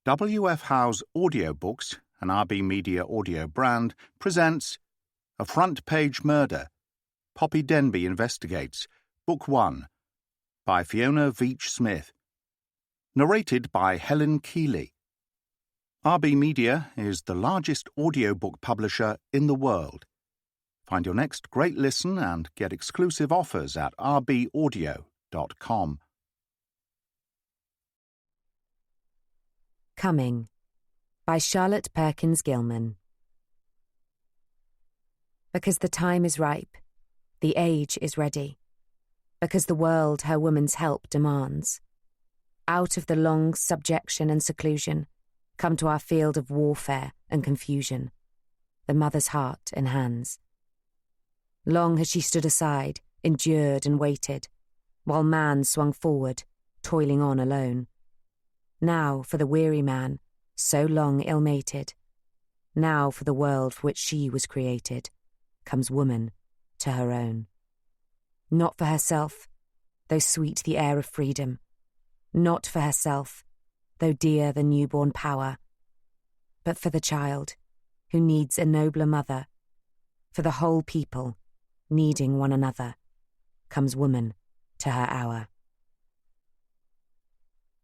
W.F. Howe's Audiobooks, an RB Media audio brand, presents A Front-Page Murder, Poppy Denby Investigates, Book 1, by Fiona Veitch Smith. Narrated by Helen Keeley. RB Media is the largest audiobook publisher in the world. Find your next great listen and get exclusive offers at rbaudio.com. Coming by Charlotte Perkins Gilman. Because the time is ripe, the age is ready, because the world her woman's help demands. Out of the long subjection and seclusion, come to our field of warfare and confusion, the mother's heart and hands. Long has she stood aside, endured and waited, while man swung forward, toiling on alone. Now for the weary man, so long ill-mated, now for the world for which she was created, comes woman to her own. Not for herself, though sweet the air of freedom, not for herself, though dear the newborn power, but for the child, who needs a nobler mother, for the whole people, needing one another, comes woman to her hour.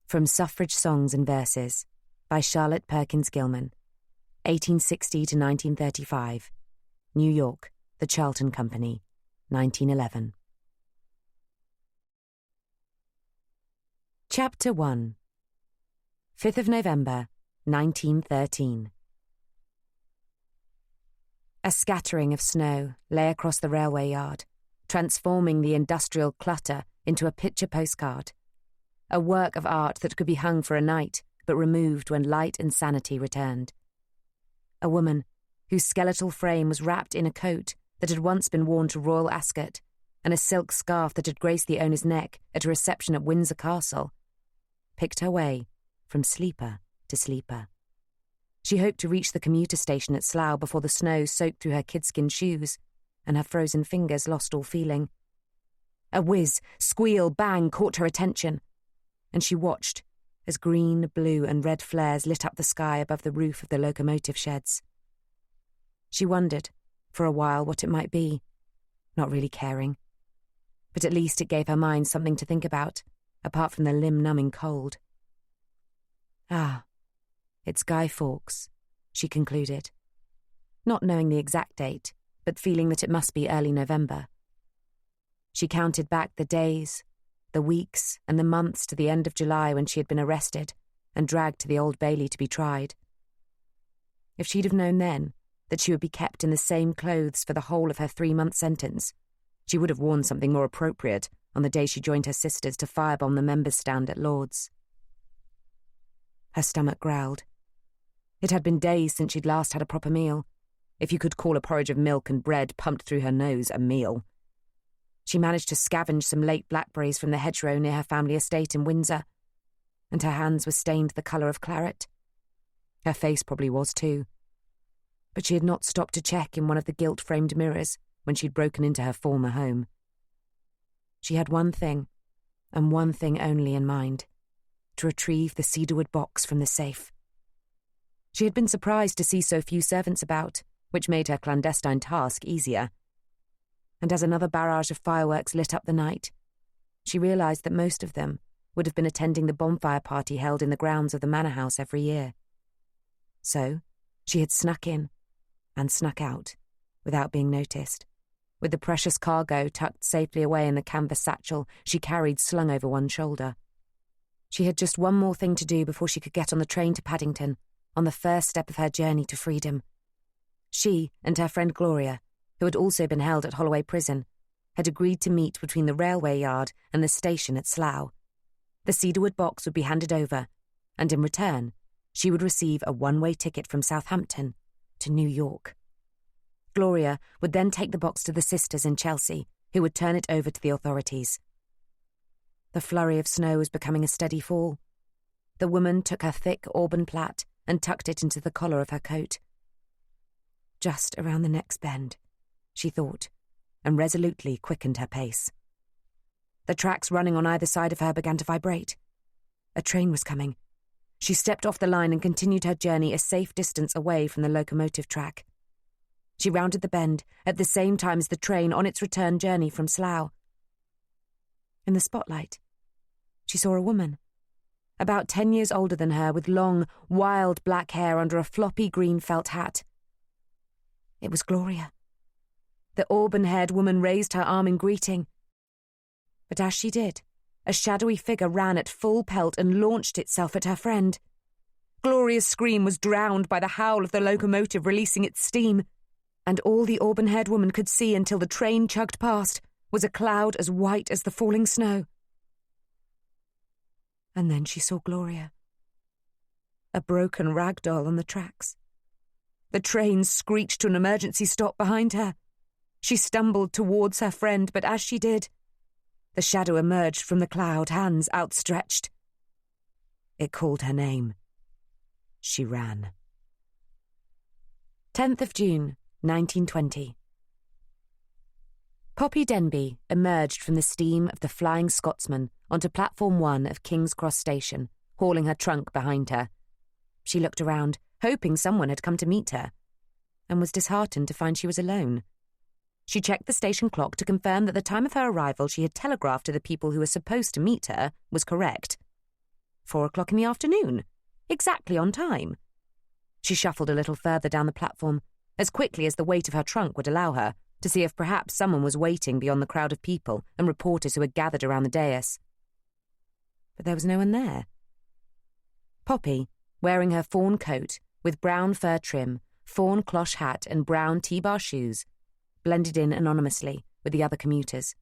From Suffrage Songs and Verses by Charlotte Perkins Gilman, 1860 to 1935, New York, The Charlton Company, 1911. Chapter 1. 5th of November, 1913. A scattering of snow lay across the railway yard, transforming the industrial clutter into a picture postcard. A work of art that could be hung for a night, but removed when light and sanity returned. A woman whose skeletal frame was wrapped in a coat that had once been worn to royal Ascot, and a silk scarf that had graced the owner's neck at a reception at Windsor Castle, picked her way from sleeper to sleeper. She hoped to reach the commuter station at Slough before the snow soaked through her kidskin shoes, and her frozen fingers lost all feeling. A whiz, squeal, bang caught her attention, and she watched as green, blue and red flares lit up the sky above the roof of the locomotive sheds. She wondered, for a while, what it might be, not really caring. But at least it gave her mind something to think about, apart from the limb-numbing cold. Ah, it's Guy Fawkes, she concluded, not knowing the exact date, but feeling that it must be early November. She counted back the days, the weeks and the months to the end of July when she had been arrested and dragged to the Old Bailey to be tried. If she'd have known then that she would be kept in the same clothes for the whole of her 3-month sentence, she would have worn something more appropriate on the day she joined her sisters to firebomb the members' stand at Lord's. Her stomach growled. It had been days since she'd last had a proper meal, if you could call a porridge of milk and bread pumped through her nose a meal. She managed to scavenge some late blackberries from the hedgerow near her family estate in Windsor, and her hands were stained the colour of claret. Her face probably was too. But she had not stopped to check in one of the gilt-framed mirrors when she'd broken into her former home. She had one thing, and one thing only in mind: to retrieve the cedarwood box from the safe. She had been surprised to see so few servants about, which made her clandestine task easier. And as another barrage of fireworks lit up the night, she realised that most of them would have been attending the bonfire party held in the grounds of the manor house every year. So she had snuck in and snuck out without being noticed, with the precious cargo tucked safely away in the canvas satchel she carried slung over one shoulder. She had just one more thing to do before she could get on the train to Paddington, on the first step of her journey to freedom. She and her friend Gloria, who had also been held at Holloway Prison, had agreed to meet between the railway yard and the station at Slough. The cedarwood box would be handed over, and in return, she would receive a one-way ticket from Southampton to New York. Gloria would then take the box to the sisters in Chelsea, who would turn it over to the authorities. The flurry of snow was becoming a steady fall. The woman took her thick auburn plait and tucked it into the collar of her coat. Just around the next bend, she thought, and resolutely quickened her pace. The tracks running on either side of her began to vibrate. A train was coming. She stepped off the line and continued her journey a safe distance away from the locomotive track. She rounded the bend at the same time as the train on its return journey from Slough. In the spotlight, she saw a woman, about 10 years older than her, with long, wild black hair under a floppy green felt hat. It was Gloria. The auburn-haired woman raised her arm in greeting. But as she did, a shadowy figure ran at full pelt and launched itself at her friend. Gloria's scream was drowned by the howl of the locomotive releasing its steam, and all the auburn-haired woman could see until the train chugged past was a cloud as white as the falling snow. And then she saw Gloria, a broken rag doll on the tracks. The train screeched to an emergency stop behind her. She stumbled towards her friend, but as she did, the shadow emerged from the cloud, hands outstretched. It called her name. She ran. 10th of June, 1920. Poppy Denby emerged from the steam of the Flying Scotsman onto platform 1 of King's Cross Station, hauling her trunk behind her. She looked around, hoping someone had come to meet her, and was disheartened to find she was alone. She checked the station clock to confirm that the time of her arrival she had telegraphed to the people who were supposed to meet her was correct. 4 o'clock in the afternoon, exactly on time. She shuffled a little further down the platform, as quickly as the weight of her trunk would allow her, to see if perhaps someone was waiting beyond the crowd of people and reporters who had gathered around the dais. But there was no one there. Poppy, wearing her fawn coat with brown fur trim, fawn cloche hat and brown T-bar shoes, blended in anonymously with the other commuters.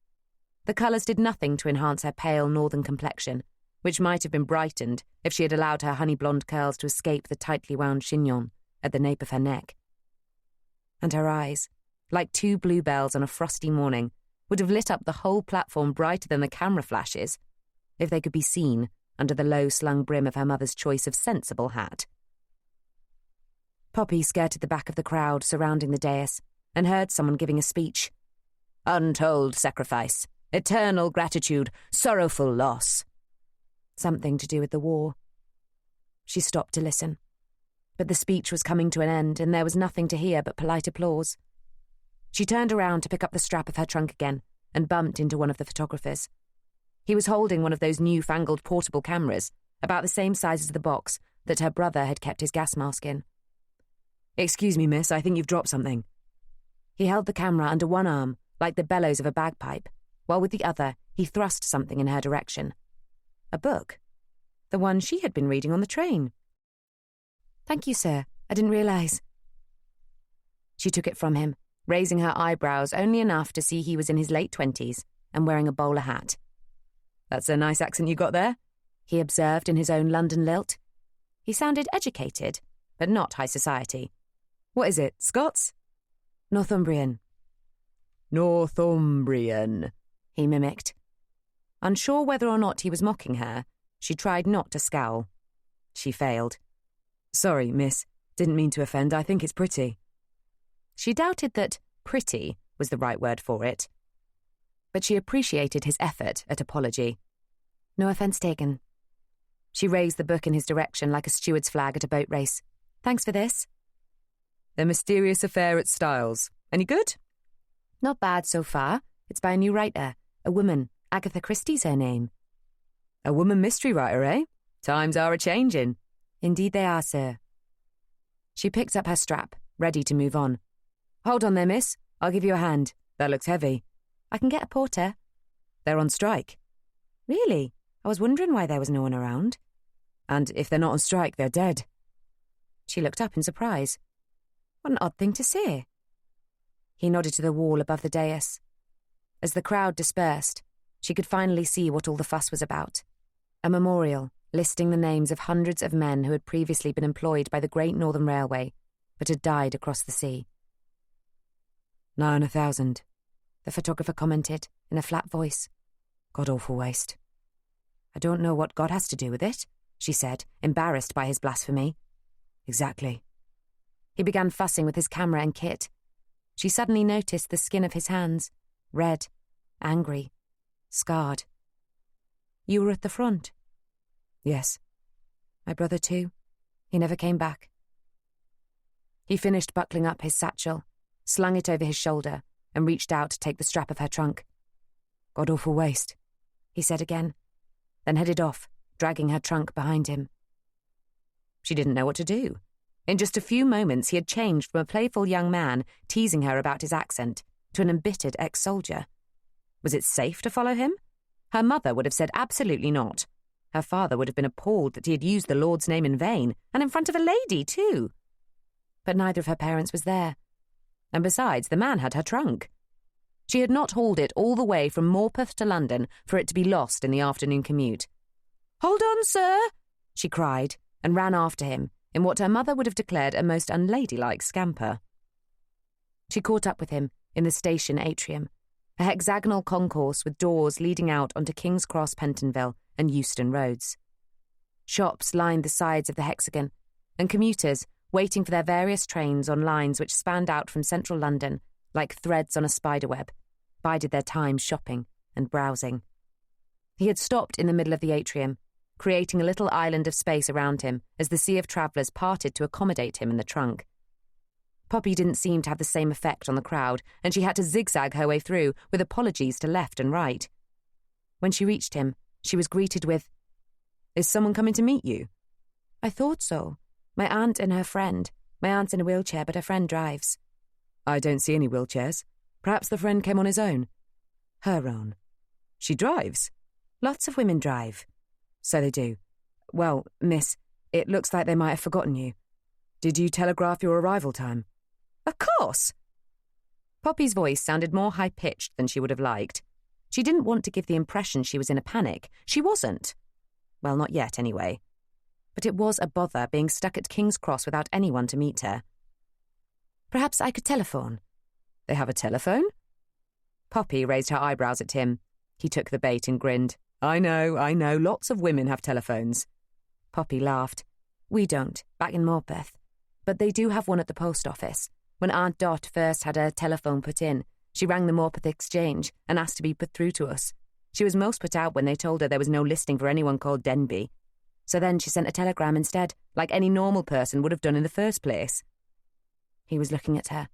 The colours did nothing to enhance her pale northern complexion, which might have been brightened if she had allowed her honey-blonde curls to escape the tightly wound chignon at the nape of her neck. And her eyes, like 2 bluebells on a frosty morning, would have lit up the whole platform brighter than the camera flashes, if they could be seen under the low-slung brim of her mother's choice of sensible hat. Poppy skirted the back of the crowd surrounding the dais and heard someone giving a speech. Untold sacrifice, eternal gratitude, sorrowful loss. Something to do with the war. She stopped to listen, but the speech was coming to an end and there was nothing to hear but polite applause. She turned around to pick up the strap of her trunk again and bumped into one of the photographers. He was holding one of those newfangled portable cameras, about the same size as the box that her brother had kept his gas mask in. Excuse me, miss, I think you've dropped something. He held the camera under one arm, like the bellows of a bagpipe, while with the other he thrust something in her direction. A book. The one she had been reading on the train. Thank you, sir. I didn't realise. She took it from him, raising her eyebrows only enough to see he was in his late 20s and wearing a bowler hat. That's a nice accent you got there, he observed in his own London lilt. He sounded educated, but not high society. What is it, Scots? Northumbrian. Northumbrian, he mimicked. Unsure whether or not he was mocking her, she tried not to scowl. She failed. Sorry, miss. Didn't mean to offend. I think it's pretty. She doubted that pretty was the right word for it, but she appreciated his effort at apology. No offence taken. She raised the book in his direction like a steward's flag at a boat race. Thanks for this. The Mysterious Affair at Styles. Any good? Not bad so far. It's by a new writer, a woman. Agatha Christie's her name. A woman mystery writer, eh? Times are a-changin'. Indeed they are, sir. She picked up her strap, ready to move on. Hold on there, miss. I'll give you a hand. That looks heavy. I can get a porter. They're on strike. Really? I was wondering why there was no one around. And if they're not on strike, they're dead. She looked up in surprise. What an odd thing to say. He nodded to the wall above the dais. As the crowd dispersed, she could finally see what all the fuss was about. A memorial listing the names of hundreds of men who had previously been employed by the Great Northern Railway, but had died across the sea. 9 on 1,000, the photographer commented in a flat voice. God-awful waste. I don't know what God has to do with it, she said, embarrassed by his blasphemy. Exactly. He began fussing with his camera and kit. She suddenly noticed the skin of his hands, red, angry, scarred. You were at the front? Yes. My brother too. He never came back. He finished buckling up his satchel, slung it over his shoulder, and reached out to take the strap of her trunk. God awful waste, he said again, then headed off, dragging her trunk behind him. She didn't know what to do. In just a few moments he had changed from a playful young man, teasing her about his accent, to an embittered ex-soldier. Was it safe to follow him? Her mother would have said absolutely not. Her father would have been appalled that he had used the Lord's name in vain, and in front of a lady, too. But neither of her parents was there. And besides, the man had her trunk. She had not hauled it all the way from Morpeth to London for it to be lost in the afternoon commute. "Hold on, sir," she cried, and ran after him in what her mother would have declared a most unladylike scamper. She caught up with him in the station atrium, a hexagonal concourse with doors leading out onto King's Cross, Pentonville, and Euston roads. Shops lined the sides of the hexagon, and commuters, waiting for their various trains on lines which spanned out from central London, like threads on a spiderweb, bided their time shopping and browsing. He had stopped in the middle of the atrium, creating a little island of space around him as the sea of travellers parted to accommodate him in the trunk. Poppy didn't seem to have the same effect on the crowd, and she had to zigzag her way through, with apologies to left and right. When she reached him, she was greeted with, "Is someone coming to meet you?" "I thought so. My aunt and her friend. My aunt's in a wheelchair, but her friend drives." "I don't see any wheelchairs. Perhaps the friend came on his own." "Her own." "She drives?" "Lots of women drive." "So they do. Well, miss, it looks like they might have forgotten you. Did you telegraph your arrival time?" "Of course." Poppy's voice sounded more high-pitched than she would have liked. She didn't want to give the impression she was in a panic. She wasn't. Well, not yet, anyway. But it was a bother being stuck at King's Cross without anyone to meet her. "Perhaps I could telephone." "They have a telephone?" Poppy raised her eyebrows at him. He took the bait and grinned. I know, lots of women have telephones." Poppy laughed. "We don't, back in Morpeth. But they do have one at the post office. When Aunt Dot first had her telephone put in, she rang the Morpeth Exchange and asked to be put through to us. She was most put out when they told her there was no listing for anyone called Denby. So then she sent a telegram instead, like any normal person would have done in the first place." He was looking at her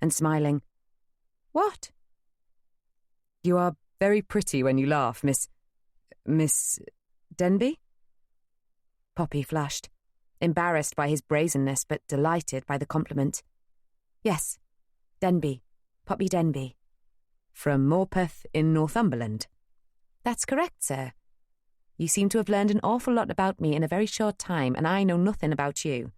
and smiling. "What?" "You are very pretty when you laugh, Miss Denby?" Poppy flushed, embarrassed by his brazenness but delighted by the compliment. "Yes, Denby, Poppy Denby." "From Morpeth in Northumberland?" "That's correct, sir. You seem to have learned an awful lot about me in a very short time, and I know nothing about you."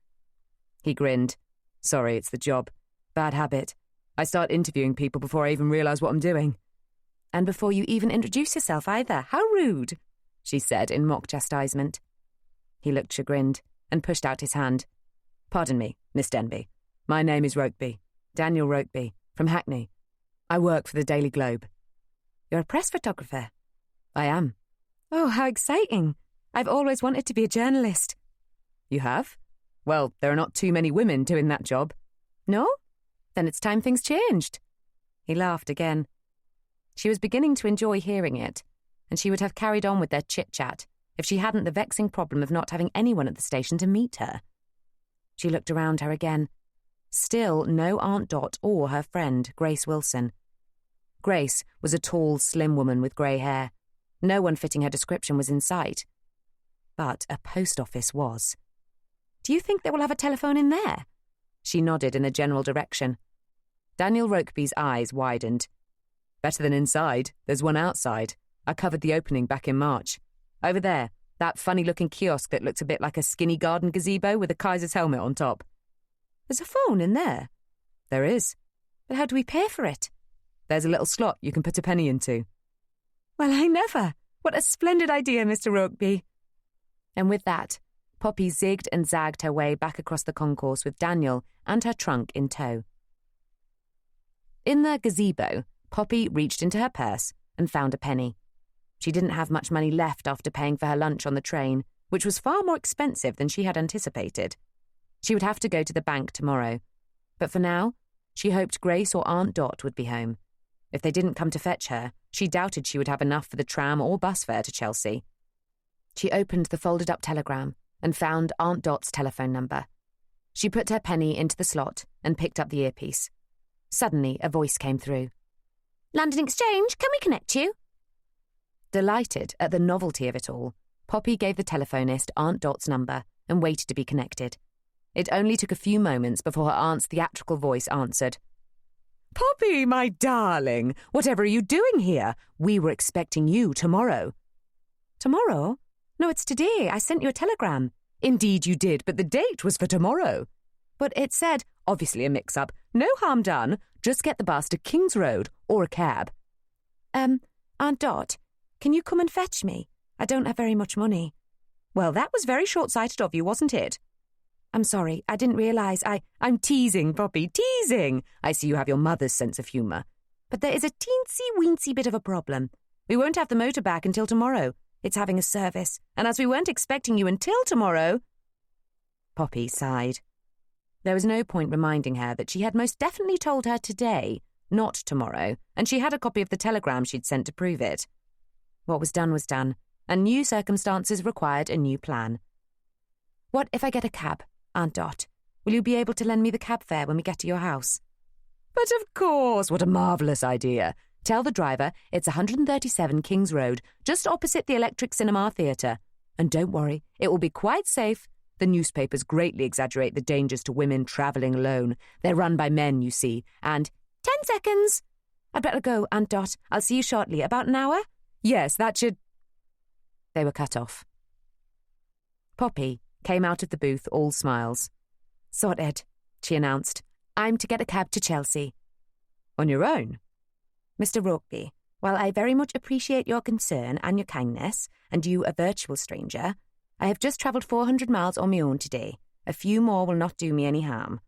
He grinned. "Sorry, it's the job. Bad habit. I start interviewing people before I even realise what I'm doing." "And before you even introduce yourself either. How rude," she said in mock chastisement. He looked chagrined and pushed out his hand. "Pardon me, Miss Denby. My name is Rokeby, Daniel Rokeby, from Hackney. I work for the Daily Globe." "You're a press photographer?" "I am." "Oh, how exciting. I've always wanted to be a journalist." "You have? Well, there are not too many women doing that job." "No? Then it's time things changed." He laughed again. She was beginning to enjoy hearing it, and she would have carried on with their chit-chat if she hadn't the vexing problem of not having anyone at the station to meet her. She looked around her again. Still no Aunt Dot or her friend, Grace Wilson. Grace was a tall, slim woman with grey hair. No one fitting her description was in sight. But a post office was. "Do you think they will have a telephone in there?" She nodded in a general direction. Daniel Rokeby's eyes widened. "Better than inside. There's one outside. I covered the opening back in March. Over there, that funny-looking kiosk that looks a bit like a skinny garden gazebo with a Kaiser's helmet on top." "There's a phone in there?" "There is." "But how do we pay for it?" "There's a little slot you can put a penny into." "Well, I never. What a splendid idea, Mr. Rokeby." And with that, Poppy zigged and zagged her way back across the concourse with Daniel and her trunk in tow. In the gazebo, Poppy reached into her purse and found a penny. She didn't have much money left after paying for her lunch on the train, which was far more expensive than she had anticipated. She would have to go to the bank tomorrow. But for now, she hoped Grace or Aunt Dot would be home. If they didn't come to fetch her, she doubted she would have enough for the tram or bus fare to Chelsea. She opened the folded-up telegram and found Aunt Dot's telephone number. She put her penny into the slot and picked up the earpiece. Suddenly, a voice came through. "London Exchange, can we connect you?" Delighted at the novelty of it all, Poppy gave the telephonist Aunt Dot's number and waited to be connected. It only took a few moments before her aunt's theatrical voice answered. "Poppy, my darling, whatever are you doing here? We were expecting you tomorrow." "Tomorrow? No, it's today. I sent you a telegram." "Indeed you did, but the date was for tomorrow." "But it said," obviously a mix-up. "No harm done. Just get the bus to King's Road or a cab." Aunt Dot, can you come and fetch me? I don't have very much money." "Well, that was very short-sighted of you, wasn't it?" "I'm sorry, I didn't realise. I'm teasing, Poppy, teasing. I see you have your mother's sense of humour. But there is a teensy-weensy bit of a problem. We won't have the motor back until tomorrow. It's having a service, and as we weren't expecting you until tomorrow—" Poppy sighed. There was no point reminding her that she had most definitely told her today, not tomorrow, and she had a copy of the telegram she'd sent to prove it. What was done, and new circumstances required a new plan. "What if I get a cab, Aunt Dot? Will you be able to lend me the cab fare when we get to your house?" "But of course, what a marvellous idea. Tell the driver it's 137 King's Road, just opposite the Electric Cinema Theatre. And don't worry, it will be quite safe. The newspapers greatly exaggerate the dangers to women travelling alone. They're run by men, you see, and— 10 seconds! I'd better go, Aunt Dot. I'll see you shortly. About an hour?" "Yes, that should—" They were cut off. Poppy came out of the booth all smiles. "Sorted," she announced. "I'm to get a cab to Chelsea." "On your own?" "Mr. Rugby, while I very much appreciate your concern and your kindness, and you a virtual stranger, I have just travelled 400 miles on my own today. A few more will not do me any harm."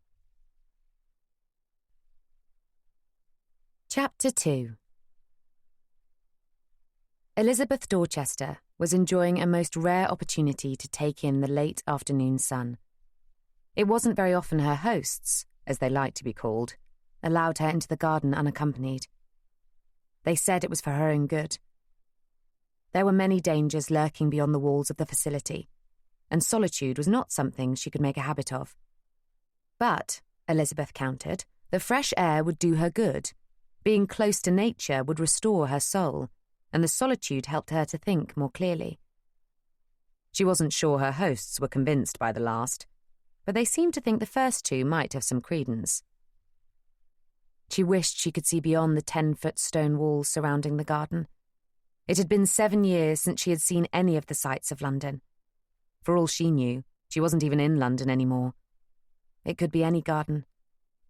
Chapter 2. Elizabeth Dorchester was enjoying a most rare opportunity to take in the late afternoon sun. It wasn't very often her hosts, as they liked to be called, allowed her into the garden unaccompanied. They said it was for her own good. There were many dangers lurking beyond the walls of the facility, and solitude was not something she could make a habit of. But, Elizabeth countered, the fresh air would do her good. Being close to nature would restore her soul, and the solitude helped her to think more clearly. She wasn't sure her hosts were convinced by the last, but they seemed to think the first two might have some credence. She wished she could see beyond the 10-foot stone walls surrounding the garden. It had been 7 years since she had seen any of the sights of London. For all she knew, she wasn't even in London anymore. It could be any garden,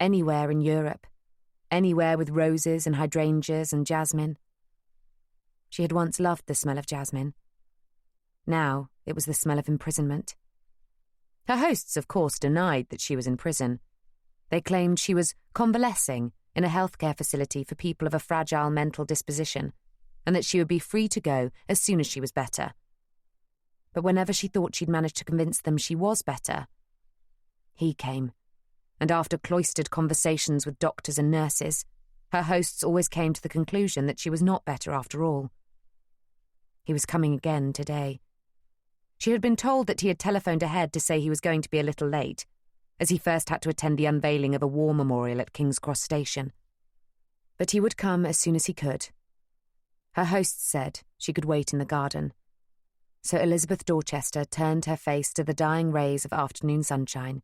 anywhere in Europe, anywhere with roses and hydrangeas and jasmine. She had once loved the smell of jasmine. Now it was the smell of imprisonment. Her hosts, of course, denied that she was in prison. They claimed she was convalescing in a healthcare facility for people of a fragile mental disposition, and that she would be free to go as soon as she was better. But whenever she thought she'd managed to convince them she was better, he came, and after cloistered conversations with doctors and nurses, her hosts always came to the conclusion that she was not better after all. He was coming again today. She had been told that he had telephoned ahead to say he was going to be a little late, as he first had to attend the unveiling of a war memorial at King's Cross Station. But he would come as soon as he could. Her hosts said she could wait in the garden. So Elizabeth Dorchester turned her face to the dying rays of afternoon sunshine,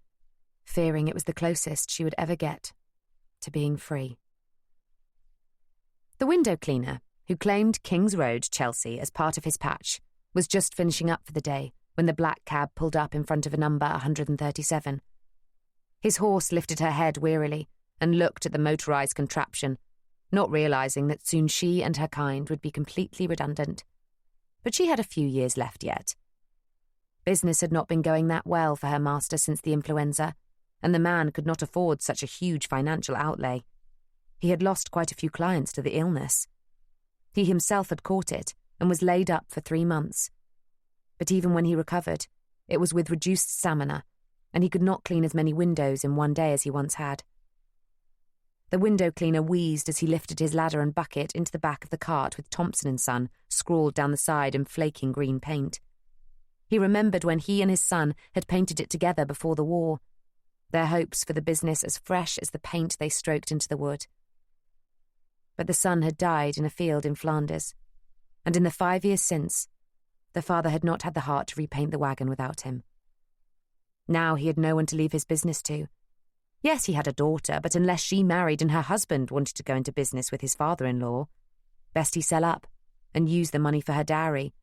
fearing it was the closest she would ever get to being free. The window cleaner, who claimed King's Road, Chelsea, as part of his patch, was just finishing up for the day when the black cab pulled up in front of a number 137. His horse lifted her head wearily and looked at the motorised contraption, not realising that soon she and her kind would be completely redundant. But she had a few years left yet. Business had not been going that well for her master since the influenza, and the man could not afford such a huge financial outlay. He had lost quite a few clients to the illness. He himself had caught it and was laid up for 3 months. But even when he recovered, it was with reduced stamina, and he could not clean as many windows in one day as he once had. The window cleaner wheezed as he lifted his ladder and bucket into the back of the cart with Thompson & Son scrawled down the side in flaking green paint. He remembered when he and his son had painted it together before the war, their hopes for the business as fresh as the paint they stroked into the wood. But the son had died in a field in Flanders, and in the 5 years since, the father had not had the heart to repaint the wagon without him. Now he had no one to leave his business to. Yes, he had a daughter, but unless she married and her husband wanted to go into business with his father-in-law, best he sell up and use the money for her dowry.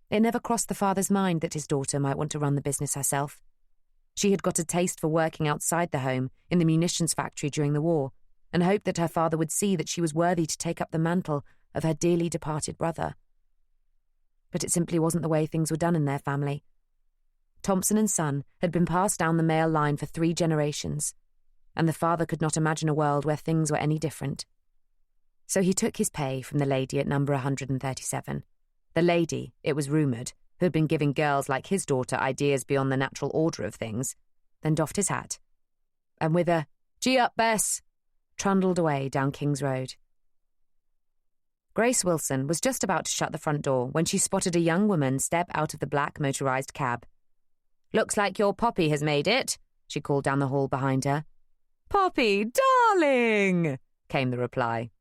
It never crossed the father's mind that his daughter might want to run the business herself. She had got a taste for working outside the home in the munitions factory during the war, and hoped that her father would see that she was worthy to take up the mantle of her dearly departed brother. But it simply wasn't the way things were done in their family. Thompson and Son had been passed down the male line for 3 generations, and the father could not imagine a world where things were any different. So he took his pay from the lady at number 137. The lady, it was rumoured, who had been giving girls like his daughter ideas beyond the natural order of things, then doffed his hat, and with a "Gee up, Bess," trundled away down King's Road. Grace Wilson was just about to shut the front door when she spotted a young woman step out of the black motorised cab. "Looks like your Poppy has made it," she called down the hall behind her. "Poppy, darling!" came the reply.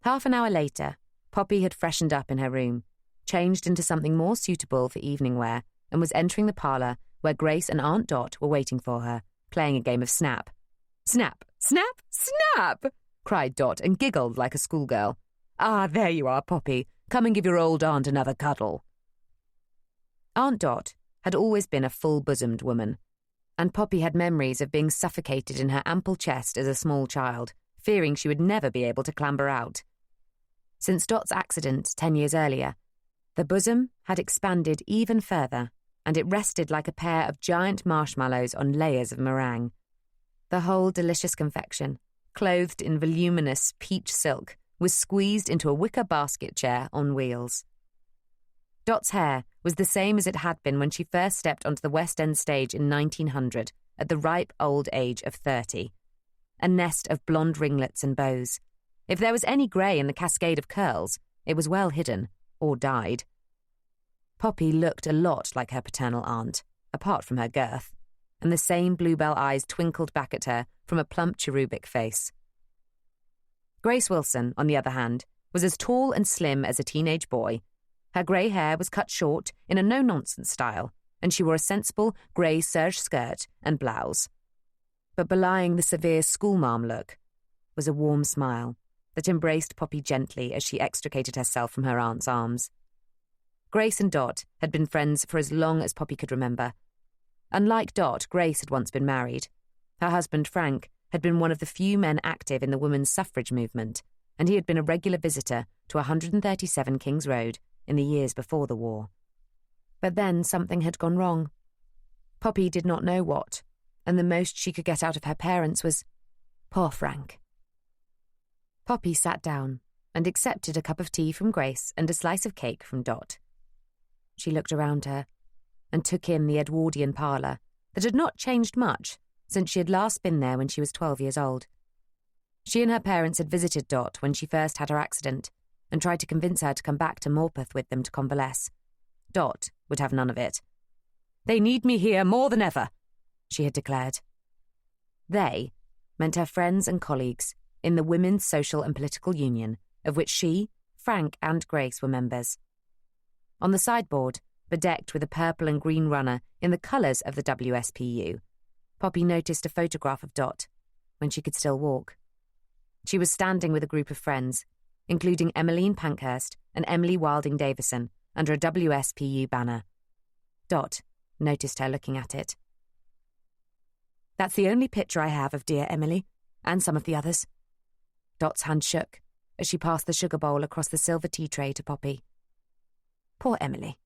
Half an hour later, Poppy had freshened up in her room, changed into something more suitable for evening wear, and was entering the parlour where Grace and Aunt Dot were waiting for her, playing a game of Snap. "Snap, snap, snap!" cried Dot and giggled like a schoolgirl. "Ah, there you are, Poppy. Come and give your old aunt another cuddle." Aunt Dot had always been a full-bosomed woman, and Poppy had memories of being suffocated in her ample chest as a small child, fearing she would never be able to clamber out. Since Dot's accident 10 years earlier, the bosom had expanded even further, and it rested like a pair of giant marshmallows on layers of meringue. The whole delicious confection, clothed in voluminous peach silk, was squeezed into a wicker basket chair on wheels. Dot's hair was the same as it had been when she first stepped onto the West End stage in 1900, at the ripe old age of 30. A nest of blonde ringlets and bows. If there was any grey in the cascade of curls, it was well hidden, or dyed. Poppy looked a lot like her paternal aunt, apart from her girth, and the same bluebell eyes twinkled back at her from a plump cherubic face. Grace Wilson, on the other hand, was as tall and slim as a teenage boy. Her grey hair was cut short in a no-nonsense style, and she wore a sensible grey serge skirt and blouse. But belying the severe schoolmarm look was a warm smile that embraced Poppy gently as she extricated herself from her aunt's arms. Grace and Dot had been friends for as long as Poppy could remember. Unlike Dot, Grace had once been married. Her husband, Frank, had been one of the few men active in the women's suffrage movement, and he had been a regular visitor to 137 King's Road in the years before the war. But then something had gone wrong. Poppy did not know what, and the most she could get out of her parents was, "Poor Frank." Poppy sat down and accepted a cup of tea from Grace and a slice of cake from Dot. She looked around her and took in the Edwardian parlour that had not changed much since she had last been there when she was 12 years old. She and her parents had visited Dot when she first had her accident and tried to convince her to come back to Morpeth with them to convalesce. Dot would have none of it. "They need me here more than ever," she had declared. They meant her friends and colleagues in the Women's Social and Political Union, of which she, Frank and Grace were members. On the sideboard, bedecked with a purple and green runner in the colours of the WSPU, Poppy noticed a photograph of Dot when she could still walk. She was standing with a group of friends, including Emmeline Pankhurst and Emily Wilding Davison, under a WSPU banner. Dot noticed her looking at it. "That's the only picture I have of dear Emily, and some of the others." Dot's hand shook as she passed the sugar bowl across the silver tea tray to Poppy. "Poor Emily,"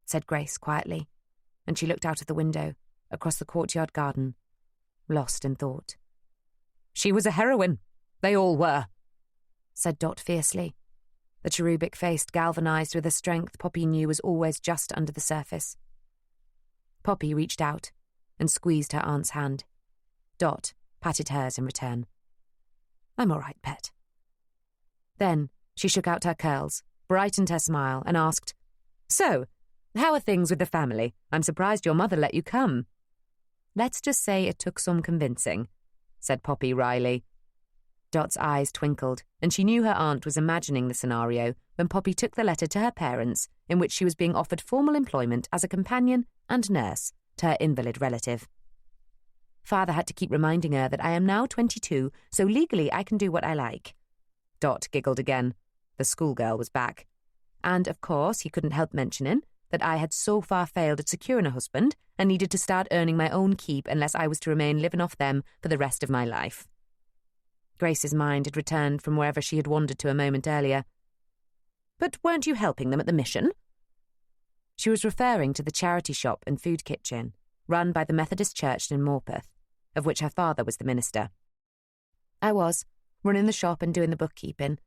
said Grace quietly, and she looked out of the window, across the courtyard garden, lost in thought. "She was a heroine. They all were," said Dot fiercely, the cherubic face galvanised with a strength Poppy knew was always just under the surface. Poppy reached out and squeezed her aunt's hand. Dot patted hers in return. "I'm all right, pet." Then she shook out her curls, brightened her smile, and asked, So, how are things with the family? I'm surprised your mother let you come. Let's just say it took some convincing, said Poppy wryly. Dot's eyes twinkled, and she knew her aunt was imagining the scenario when Poppy took the letter to her parents in which she was being offered formal employment as a companion and nurse to her invalid relative. Father had to keep reminding her that I am now 22, so legally I can do what I like. Dot giggled again. The schoolgirl was back. And, of course, he couldn't help mentioning that I had so far failed at securing a husband and needed to start earning my own keep unless I was to remain living off them for the rest of my life. Grace's mind had returned from wherever she had wandered to a moment earlier. But weren't you helping them at the mission? She was referring to the charity shop and food kitchen run by the Methodist Church in Morpeth, of which her father was the minister. I was, running the shop and doing the bookkeeping,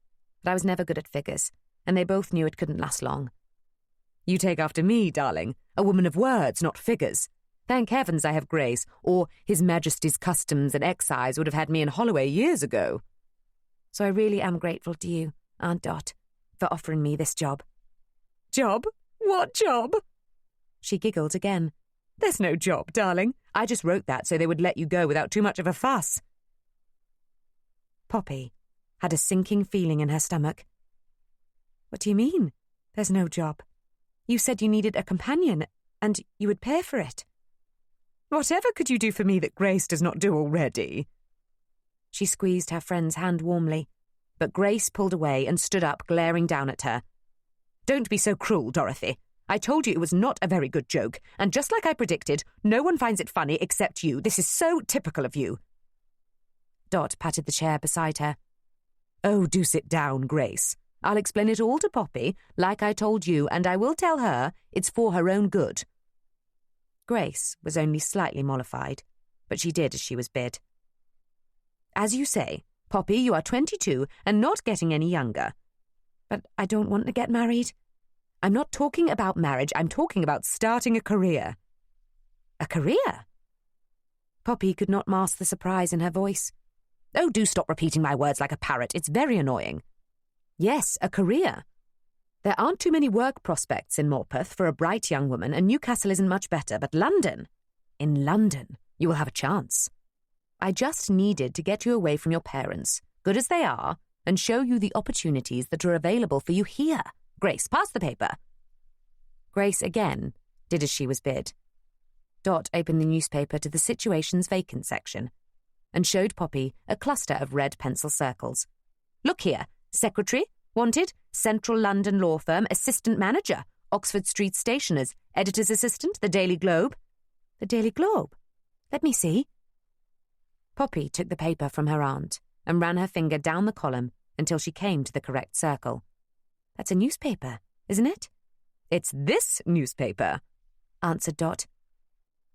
but I was never good at figures, and they both knew it couldn't last long. You take after me, darling, a woman of words, not figures. Thank heavens I have Grace, or His Majesty's Customs and Excise would have had me in Holloway years ago. So I really am grateful to you, Aunt Dot, for offering me this job. Job? What job? She giggled again. There's no job, darling. I just wrote that so they would let you go without too much of a fuss. Poppy had a sinking feeling in her stomach. What do you mean, there's no job? You said you needed a companion, and you would pay for it. Whatever could you do for me that Grace does not do already? She squeezed her friend's hand warmly, but Grace pulled away and stood up, glaring down at her. Don't be so cruel, Dorothy. I told you it was not a very good joke, and just like I predicted, no one finds it funny except you. This is so typical of you. Dot patted the chair beside her. Oh, do sit down, Grace. I'll explain it all to Poppy, like I told you, and I will tell her it's for her own good. Grace was only slightly mollified, but she did as she was bid. As you say, Poppy, you are 22 and not getting any younger. But I don't want to get married. I'm not talking about marriage, I'm talking about starting a career. A career? Poppy could not mask the surprise in her voice. Oh, do stop repeating my words like a parrot, it's very annoying. Yes, a career. There aren't too many work prospects in Morpeth for a bright young woman, and Newcastle isn't much better, but London. In London, you will have a chance. I just needed to get you away from your parents, good as they are, and show you the opportunities that are available for you here. Grace, pass the paper. Grace again did as she was bid. Dot opened the newspaper to the Situations Vacant section and showed Poppy a cluster of red pencil circles. Look here, Secretary, wanted, Central London Law Firm, Assistant Manager, Oxford Street Stationers, Editor's Assistant, The Daily Globe. The Daily Globe? Let me see. Poppy took the paper from her aunt and ran her finger down the column until she came to the correct circle. That's a newspaper, isn't it? It's this newspaper, answered Dot.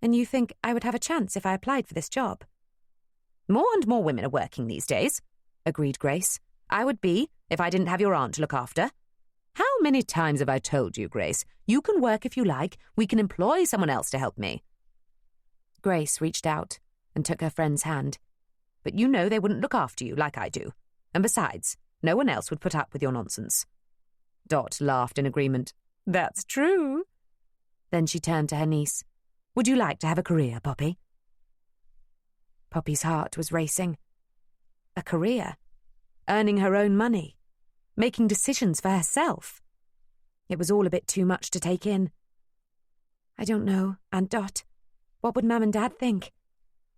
And you think I would have a chance if I applied for this job? More and more women are working these days, agreed Grace. I would be, if I didn't have your aunt to look after. How many times have I told you, Grace? You can work if you like. We can employ someone else to help me. Grace reached out and took her friend's hand. But you know they wouldn't look after you like I do. And besides, no one else would put up with your nonsense. Dot laughed in agreement. That's true. Then she turned to her niece. Would you like to have a career, Poppy? Poppy's heart was racing. A career? Earning her own money? Making decisions for herself? It was all a bit too much to take in. I don't know, Aunt Dot. What would Mum and Dad think?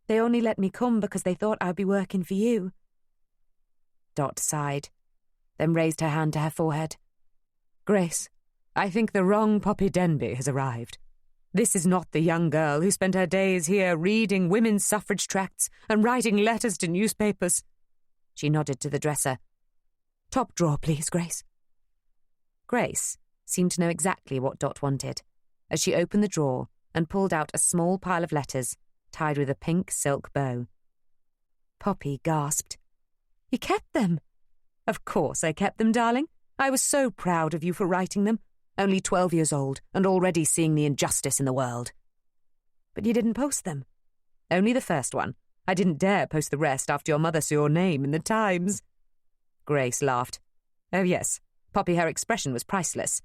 They only let me come because they thought I'd be working for you. Dot sighed, then raised her hand to her forehead. Grace, I think the wrong Poppy Denby has arrived. This is not the young girl who spent her days here reading women's suffrage tracts and writing letters to newspapers. She nodded to the dresser. Top drawer, please, Grace. Grace seemed to know exactly what Dot wanted, as she opened the drawer and pulled out a small pile of letters tied with a pink silk bow. Poppy gasped. You kept them? Of course I kept them, darling. I was so proud of you for writing them. Only 12 years old and already seeing the injustice in the world. But you didn't post them. Only the first one. I didn't dare post the rest after your mother saw your name in the Times. Grace laughed. Oh yes, Poppy, her expression was priceless.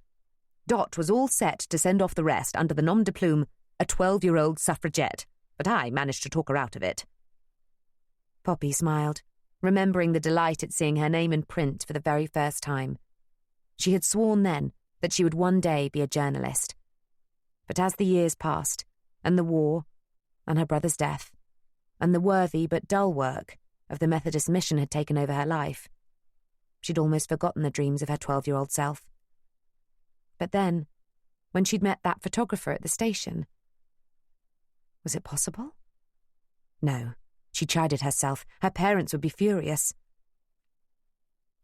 Dot was all set to send off the rest under the nom de plume, a 12-year-old suffragette, but I managed to talk her out of it. Poppy smiled, remembering the delight at seeing her name in print for the very first time. She had sworn then that she would one day be a journalist. But as the years passed, and the war, and her brother's death, and the worthy but dull work of the Methodist mission had taken over her life, she'd almost forgotten the dreams of her 12-year-old self. But then, when she'd met that photographer at the station, was it possible? No, she chided herself. Her parents would be furious.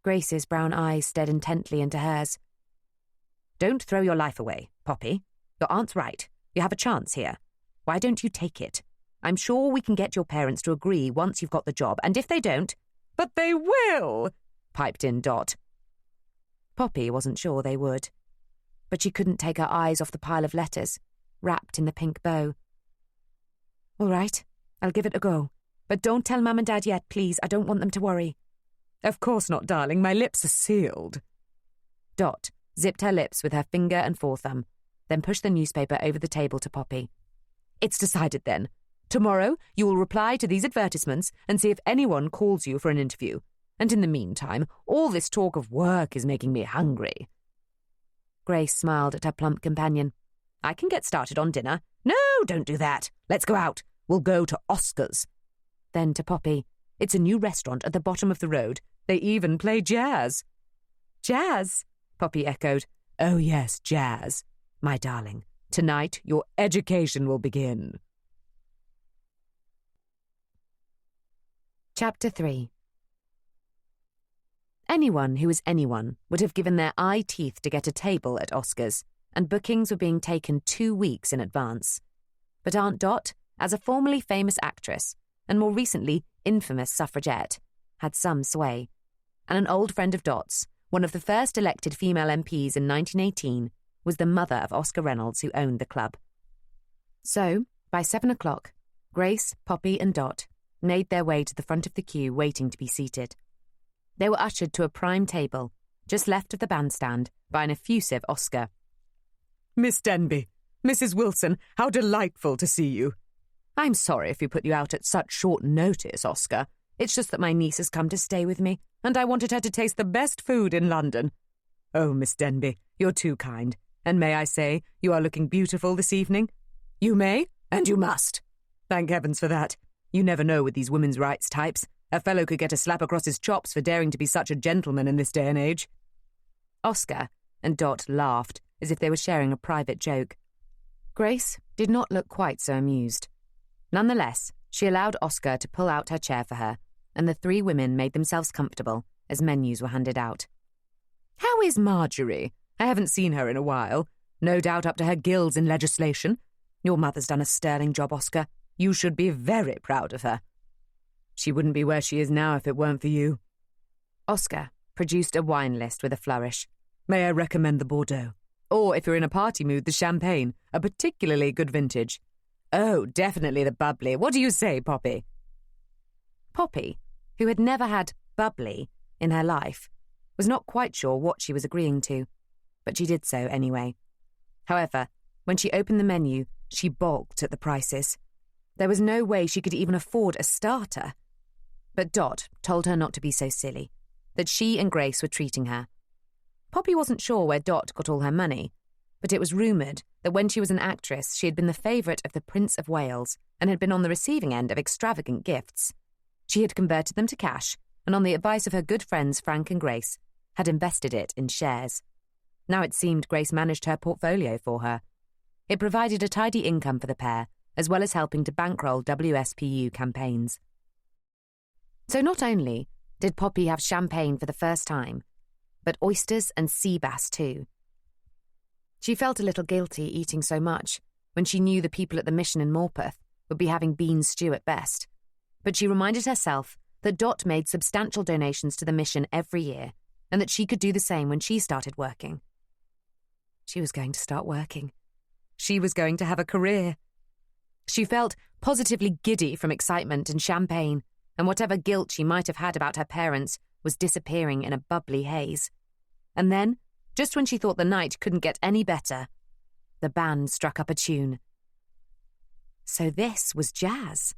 Grace's brown eyes stared intently into hers. "Don't throw your life away, Poppy. Your aunt's right. You have a chance here. Why don't you take it? I'm sure we can get your parents to agree once you've got the job, and if they don't—" "But they will!" piped in Dot. Poppy wasn't sure they would, but she couldn't take her eyes off the pile of letters, wrapped in the pink bow. "All right, I'll give it a go. But don't tell Mum and Dad yet, please. I don't want them to worry." "Of course not, darling. My lips are sealed." Dot zipped her lips with her finger and forethumb, then pushed the newspaper over the table to Poppy. "It's decided then. Tomorrow you will reply to these advertisements and see if anyone calls you for an interview. And in the meantime, all this talk of work is making me hungry." Grace smiled at her plump companion. "I can get started on dinner." "No, don't do that. Let's go out. We'll go to Oscar's." Then to Poppy, "It's a new restaurant at the bottom of the road. They even play jazz." "Jazz?" Poppy echoed. "Oh yes, jazz. My darling, tonight your education will begin." Chapter 3. Anyone who is anyone would have given their eye teeth to get a table at Oscar's, and bookings were being taken 2 weeks in advance. But Aunt Dot, as a formerly famous actress, and more recently infamous suffragette, had some sway, and an old friend of Dot's, one of the first elected female MPs in 1918, was the mother of Oscar Reynolds, who owned the club. So, by 7 o'clock, Grace, Poppy and Dot made their way to the front of the queue waiting to be seated. They were ushered to a prime table, just left of the bandstand, by an effusive Oscar. "Miss Denby, Mrs. Wilson, how delightful to see you." "I'm sorry if we put you out at such short notice, Oscar. It's just that my niece has come to stay with me, and I wanted her to taste the best food in London." "Oh, Miss Denby, you're too kind. And may I say, you are looking beautiful this evening?" "You may, and you must." "Thank heavens for that. You never know with these women's rights types. A fellow could get a slap across his chops for daring to be such a gentleman in this day and age." Oscar and Dot laughed as if they were sharing a private joke. Grace did not look quite so amused. Nonetheless, she allowed Oscar to pull out her chair for her, and the 3 women made themselves comfortable as menus were handed out. "How is Marjorie? I haven't seen her in a while. No doubt up to her gills in legislation. Your mother's done a sterling job, Oscar. You should be very proud of her." "She wouldn't be where she is now if it weren't for you." Oscar produced a wine list with a flourish. "May I recommend the Bordeaux? Or, if you're in a party mood, the Champagne, a particularly good vintage." "Oh, definitely the bubbly. What do you say, Poppy?" Poppy, who had never had bubbly in her life, was not quite sure what she was agreeing to, but she did so anyway. However, when she opened the menu, she balked at the prices. There was no way she could even afford a starter. But Dot told her not to be so silly, that she and Grace were treating her. Poppy wasn't sure where Dot got all her money, but it was rumoured that when she was an actress she had been the favourite of the Prince of Wales and had been on the receiving end of extravagant gifts. She had converted them to cash, and on the advice of her good friends Frank and Grace, had invested it in shares. Now it seemed Grace managed her portfolio for her. It provided a tidy income for the pair, as well as helping to bankroll WSPU campaigns. So not only did Poppy have champagne for the first time, but oysters and sea bass too. She felt a little guilty eating so much when she knew the people at the mission in Morpeth would be having bean stew at best, but she reminded herself that Dot made substantial donations to the mission every year, and that she could do the same when she started working. She was going to start working. She was going to have a career. She felt positively giddy from excitement and champagne, and whatever guilt she might have had about her parents was disappearing in a bubbly haze. And then just when she thought the night couldn't get any better, the band struck up a tune. So this was jazz.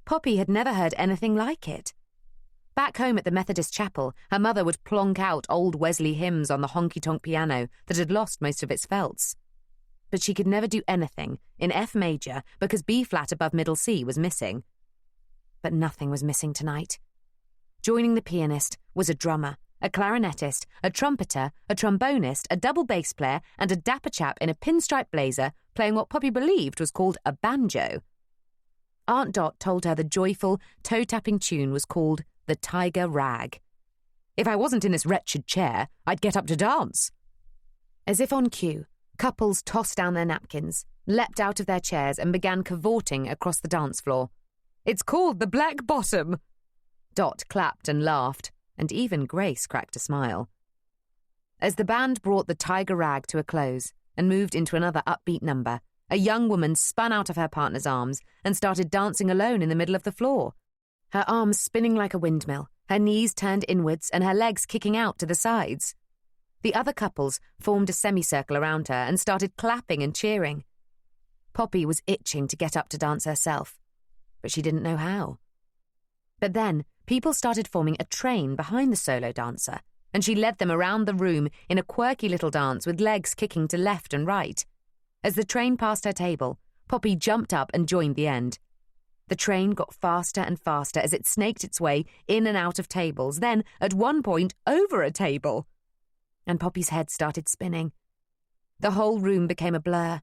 Poppy had never heard anything like it. Back home at the Methodist chapel, her mother would plonk out old Wesley hymns on the honky-tonk piano that had lost most of its felts. But she could never do anything in F major because B-flat above middle C was missing. But nothing was missing tonight. Joining the pianist was a drummer, a clarinetist, a trumpeter, a trombonist, a double bass player, and a dapper chap in a pinstripe blazer playing what Poppy believed was called a banjo. Aunt Dot told her the joyful, toe-tapping tune was called the Tiger Rag. If I wasn't in this wretched chair, I'd get up to dance. As if on cue, couples tossed down their napkins, leapt out of their chairs and began cavorting across the dance floor. It's called the Black Bottom. Dot clapped and laughed, and even Grace cracked a smile. As the band brought the Tiger Rag to a close and moved into another upbeat number, a young woman spun out of her partner's arms and started dancing alone in the middle of the floor, her arms spinning like a windmill, her knees turned inwards and her legs kicking out to the sides. The other couples formed a semicircle around her and started clapping and cheering. Poppy was itching to get up to dance herself, but she didn't know how. But then people started forming a train behind the solo dancer, and she led them around the room in a quirky little dance with legs kicking to left and right. As the train passed her table, Poppy jumped up and joined the end. The train got faster and faster as it snaked its way in and out of tables, then, at one point, over a table. And Poppy's head started spinning. The whole room became a blur.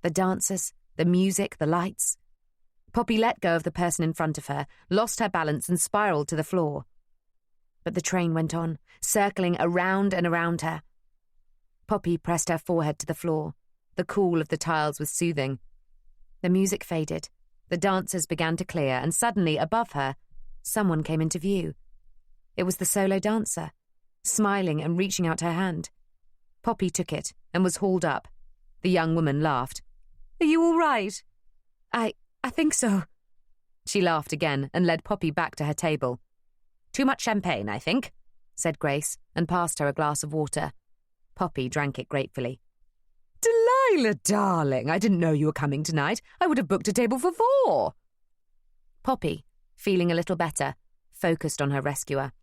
The dancers, the music, the lights. Poppy let go of the person in front of her, lost her balance and spiralled to the floor. But the train went on, circling around and around her. Poppy pressed her forehead to the floor. The cool of the tiles was soothing. The music faded. The dancers began to clear, and suddenly, above her, someone came into view. It was the solo dancer, smiling and reaching out her hand. Poppy took it and was hauled up. The young woman laughed. Are you all right? I think so. She laughed again and led Poppy back to her table. Too much champagne, I think, said Grace, and passed her a glass of water. Poppy drank it gratefully. Delilah, darling, I didn't know you were coming tonight. I would have booked a table for 4. Poppy, feeling a little better, focused on her rescuer.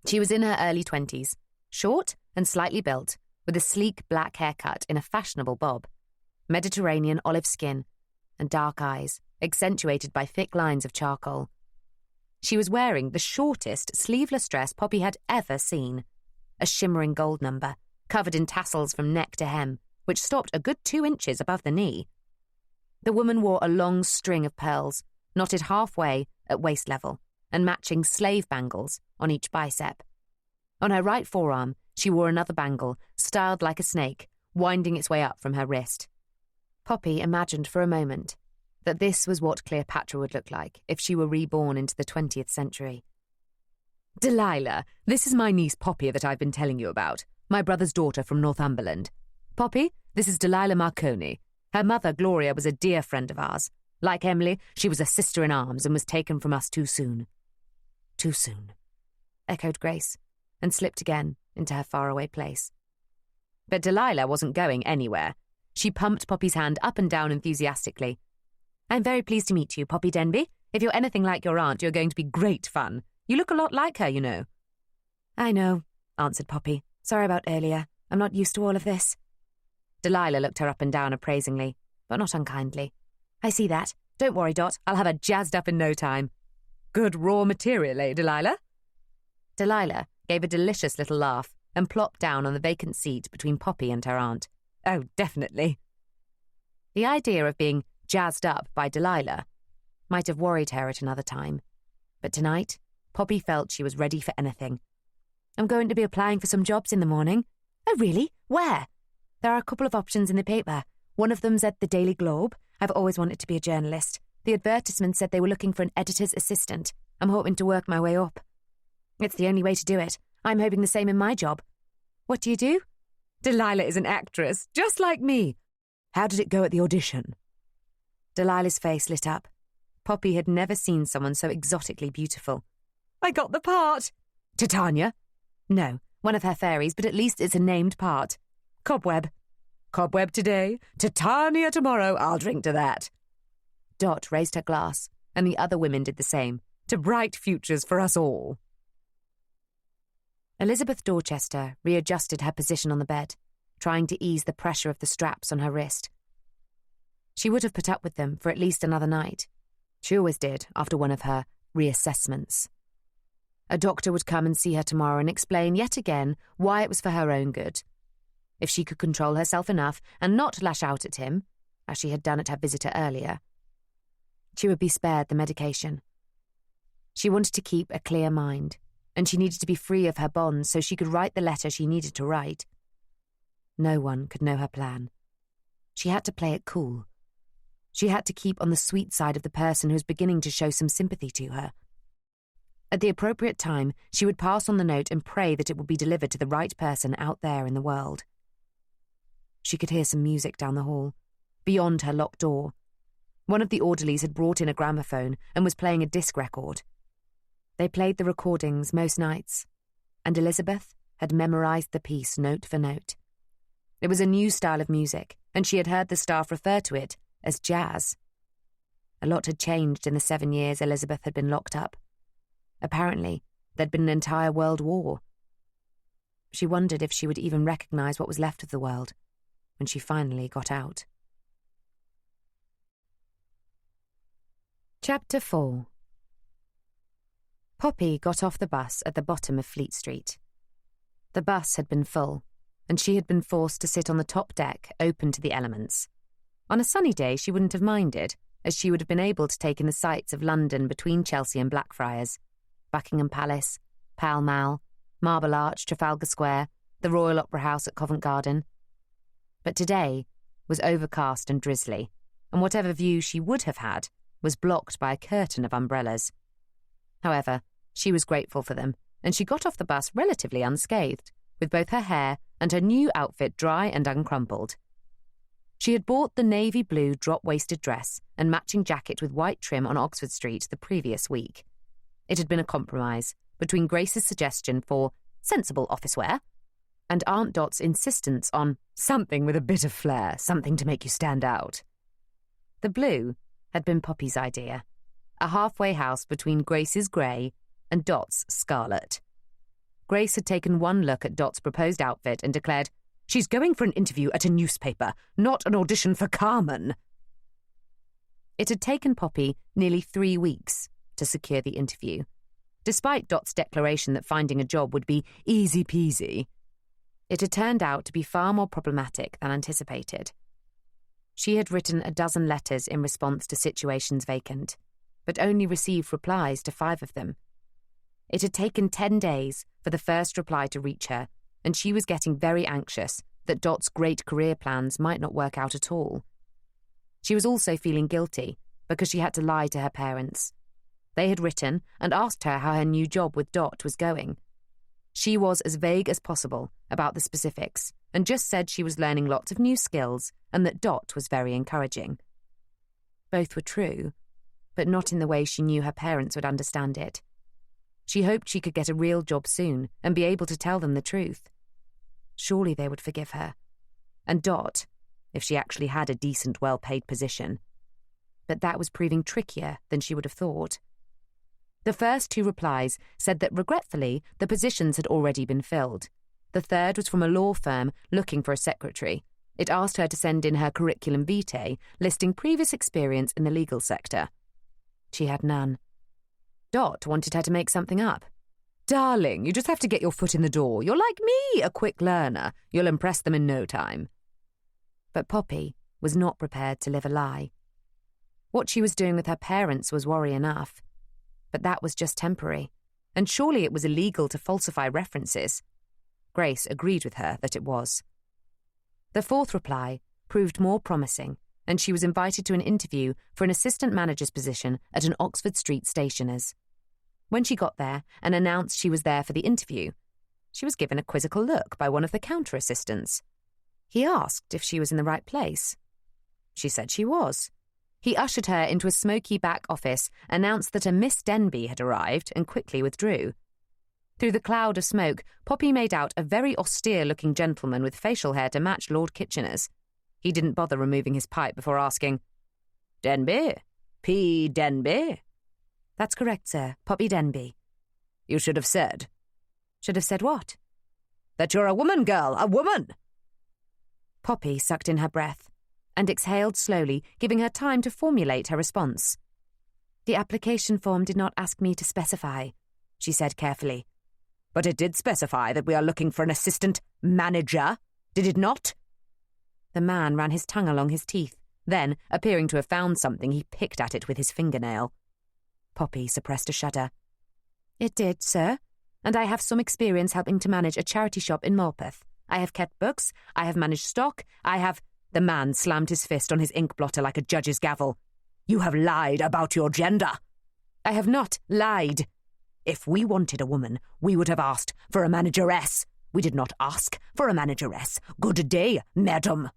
She was in her early 20s, short and slightly built, with a sleek black haircut in a fashionable bob, Mediterranean olive skin, and dark eyes, accentuated by thick lines of charcoal. She was wearing the shortest sleeveless dress Poppy had ever seen, a shimmering gold number, covered in tassels from neck to hem, which stopped a good 2 inches above the knee. The woman wore a long string of pearls, knotted halfway at waist level, and matching slave bangles on each bicep. On her right forearm, she wore another bangle, styled like a snake, winding its way up from her wrist. Poppy imagined for a moment that this was what Cleopatra would look like if she were reborn into the 20th century. Delilah, this is my niece Poppy that I've been telling you about, my brother's daughter from Northumberland. Poppy, this is Delilah Marconi. Her mother, Gloria, was a dear friend of ours. Like Emily, she was a sister-in-arms and was taken from us too soon. Too soon, echoed Grace, and slipped again into her faraway place. But Delilah wasn't going anywhere. She pumped Poppy's hand up and down enthusiastically. I'm very pleased to meet you, Poppy Denby. If you're anything like your aunt, you're going to be great fun. You look a lot like her, you know. I know, answered Poppy. Sorry about earlier. I'm not used to all of this. Delilah looked her up and down appraisingly, but not unkindly. I see that. Don't worry, Dot. I'll have her jazzed up in no time. Good raw material, eh, Delilah? Delilah gave a delicious little laugh and plopped down on the vacant seat between Poppy and her aunt. Oh, definitely. The idea of being jazzed up by Delilah might have worried her at another time, but tonight Poppy felt she was ready for anything. I'm going to be applying for some jobs in the morning. Oh, really? Where? There are a couple of options in the paper. One of them's at the Daily Globe. I've always wanted to be a journalist. The advertisement said they were looking for an editor's assistant. I'm hoping to work my way up. It's the only way to do it. I'm hoping the same in my job. What do you do? Delilah is an actress, just like me. How did it go at the audition? Delilah's face lit up. Poppy had never seen someone so exotically beautiful. I got the part. Titania? No, One of her fairies, but at least it's a named part. Cobweb. Cobweb today, Titania tomorrow, I'll drink to that. Dot raised her glass, and the other women did the same. To bright futures for us all. Elizabeth Dorchester readjusted her position on the bed, trying to ease the pressure of the straps on her wrist. She would have put up with them for at least another night. She always did after one of her reassessments. A doctor would come and see her tomorrow and explain yet again why it was for her own good. If she could control herself enough and not lash out at him, as she had done at her visitor earlier, she would be spared the medication. She wanted to keep a clear mind, and she needed to be free of her bonds so she could write the letter she needed to write. No one could know her plan. She had to play it cool. She had to keep on the sweet side of the person who was beginning to show some sympathy to her. At the appropriate time, she would pass on the note and pray that it would be delivered to the right person out there in the world. She could hear some music down the hall, beyond her locked door. One of the orderlies had brought in a gramophone and was playing a disc record. They played the recordings most nights, and Elizabeth had memorised the piece note for note. It was a new style of music, and she had heard the staff refer to it as jazz. A lot had changed in the 7 years Elizabeth had been locked up. Apparently, there'd been an entire world war. She wondered if she would even recognise what was left of the world when she finally got out. Chapter 4. Poppy got off the bus at the bottom of Fleet Street. The bus had been full, and she had been forced to sit on the top deck open to the elements. On a sunny day she wouldn't have minded, as she would have been able to take in the sights of London between Chelsea and Blackfriars, Buckingham Palace, Pall Mall, Marble Arch, Trafalgar Square, the Royal Opera House at Covent Garden. But today was overcast and drizzly, and whatever view she would have had was blocked by a curtain of umbrellas. However, she was grateful for them, and she got off the bus relatively unscathed, with both her hair and her new outfit dry and uncrumpled. She had bought the navy blue drop-waisted dress and matching jacket with white trim on Oxford Street the previous week. It had been a compromise between Grace's suggestion for sensible office wear and Aunt Dot's insistence on something with a bit of flair, something to make you stand out. The blue had been Poppy's idea, a halfway house between Grace's grey and Dot's scarlet. Grace had taken one look at Dot's proposed outfit and declared, "She's going for an interview at a newspaper, not an audition for Carmen." It had taken Poppy nearly 3 weeks to secure the interview, despite Dot's declaration that finding a job would be easy peasy. It had turned out to be far more problematic than anticipated. She had written a dozen letters in response to situations vacant, but only received replies to 5 of them. It had taken 10 days for the first reply to reach her, and she was getting very anxious that Dot's great career plans might not work out at all. She was also feeling guilty because she had to lie to her parents. They had written and asked her how her new job with Dot was going. She was as vague as possible about the specifics and just said she was learning lots of new skills and that Dot was very encouraging. Both were true, but not in the way she knew her parents would understand it. She hoped she could get a real job soon and be able to tell them the truth. Surely they would forgive her. And Dot, if she actually had a decent, well-paid position. But that was proving trickier than she would have thought. The first 2 replies said that, regretfully, the positions had already been filled. The third was from a law firm looking for a secretary. It asked her to send in her curriculum vitae, listing previous experience in the legal sector. She had none. Dot wanted her to make something up. "Darling, you just have to get your foot in the door. You're like me, a quick learner. You'll impress them in no time." But Poppy was not prepared to live a lie. What she was doing with her parents was worry enough. But that was just temporary, and surely it was illegal to falsify references. Grace agreed with her that it was. The 4th reply proved more promising, and she was invited to an interview for an assistant manager's position at an Oxford Street stationer's. When she got there and announced she was there for the interview, she was given a quizzical look by one of the counter assistants. He asked if she was in the right place. She said she was. He ushered her into a smoky back office, announced that a Miss Denby had arrived, and quickly withdrew. Through the cloud of smoke, Poppy made out a very austere-looking gentleman with facial hair to match Lord Kitchener's. He didn't bother removing his pipe before asking, "Denby? P. Denby?" "That's correct, sir. Poppy Denby." "You should have said." "Should have said what?" "That you're a woman, girl, a woman!" Poppy sucked in her breath and exhaled slowly, giving her time to formulate her response. "The application form did not ask me to specify," she said carefully. "But it did specify that we are looking for an assistant manager, did it not?" The man ran his tongue along his teeth. Then, appearing to have found something, he picked at it with his fingernail. Poppy suppressed a shudder. "It did, sir, and I have some experience helping to manage a charity shop in Morpeth. I have kept books, I have managed stock, I have—" The man slammed his fist on his ink blotter like a judge's gavel. "You have lied about your gender." "I have not lied." "If we wanted a woman, we would have asked for a manageress. We did not ask for a manageress. Good day, madam."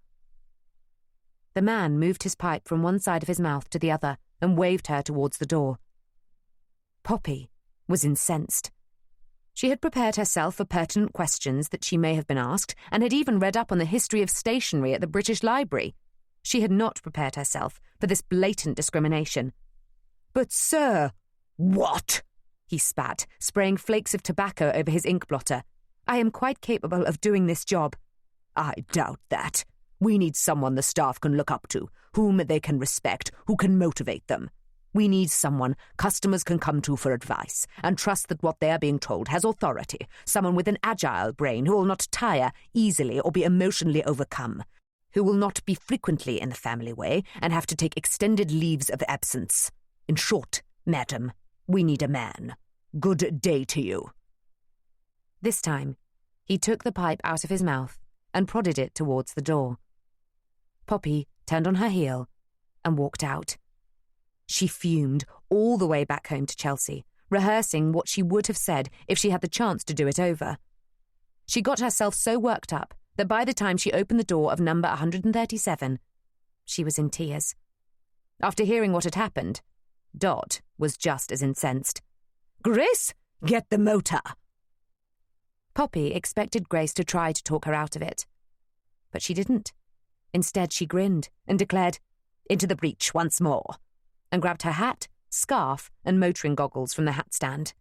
The man moved his pipe from one side of his mouth to the other and waved her towards the door. Poppy was incensed. She had prepared herself for pertinent questions that she may have been asked, and had even read up on the history of stationery at the British Library. She had not prepared herself for this blatant discrimination. "But, sir—" "What?" he spat, spraying flakes of tobacco over his ink blotter. "I am quite capable of doing this job." "I doubt that. We need someone the staff can look up to, whom they can respect, who can motivate them. We need someone customers can come to for advice and trust that what they are being told has authority, someone with an agile brain who will not tire easily or be emotionally overcome, who will not be frequently in the family way and have to take extended leaves of absence. In short, madam, we need a man. Good day to you." This time, he took the pipe out of his mouth and prodded it towards the door. Poppy turned on her heel and walked out. She fumed all the way back home to Chelsea, rehearsing what she would have said if she had the chance to do it over. She got herself so worked up that by the time she opened the door of number 137, she was in tears. After hearing what had happened, Dot was just as incensed. "Grace, get the motor!" Poppy expected Grace to try to talk her out of it. But she didn't. Instead, she grinned and declared, "Into the breach once more," and grabbed her hat, scarf, and motoring goggles from the hat stand.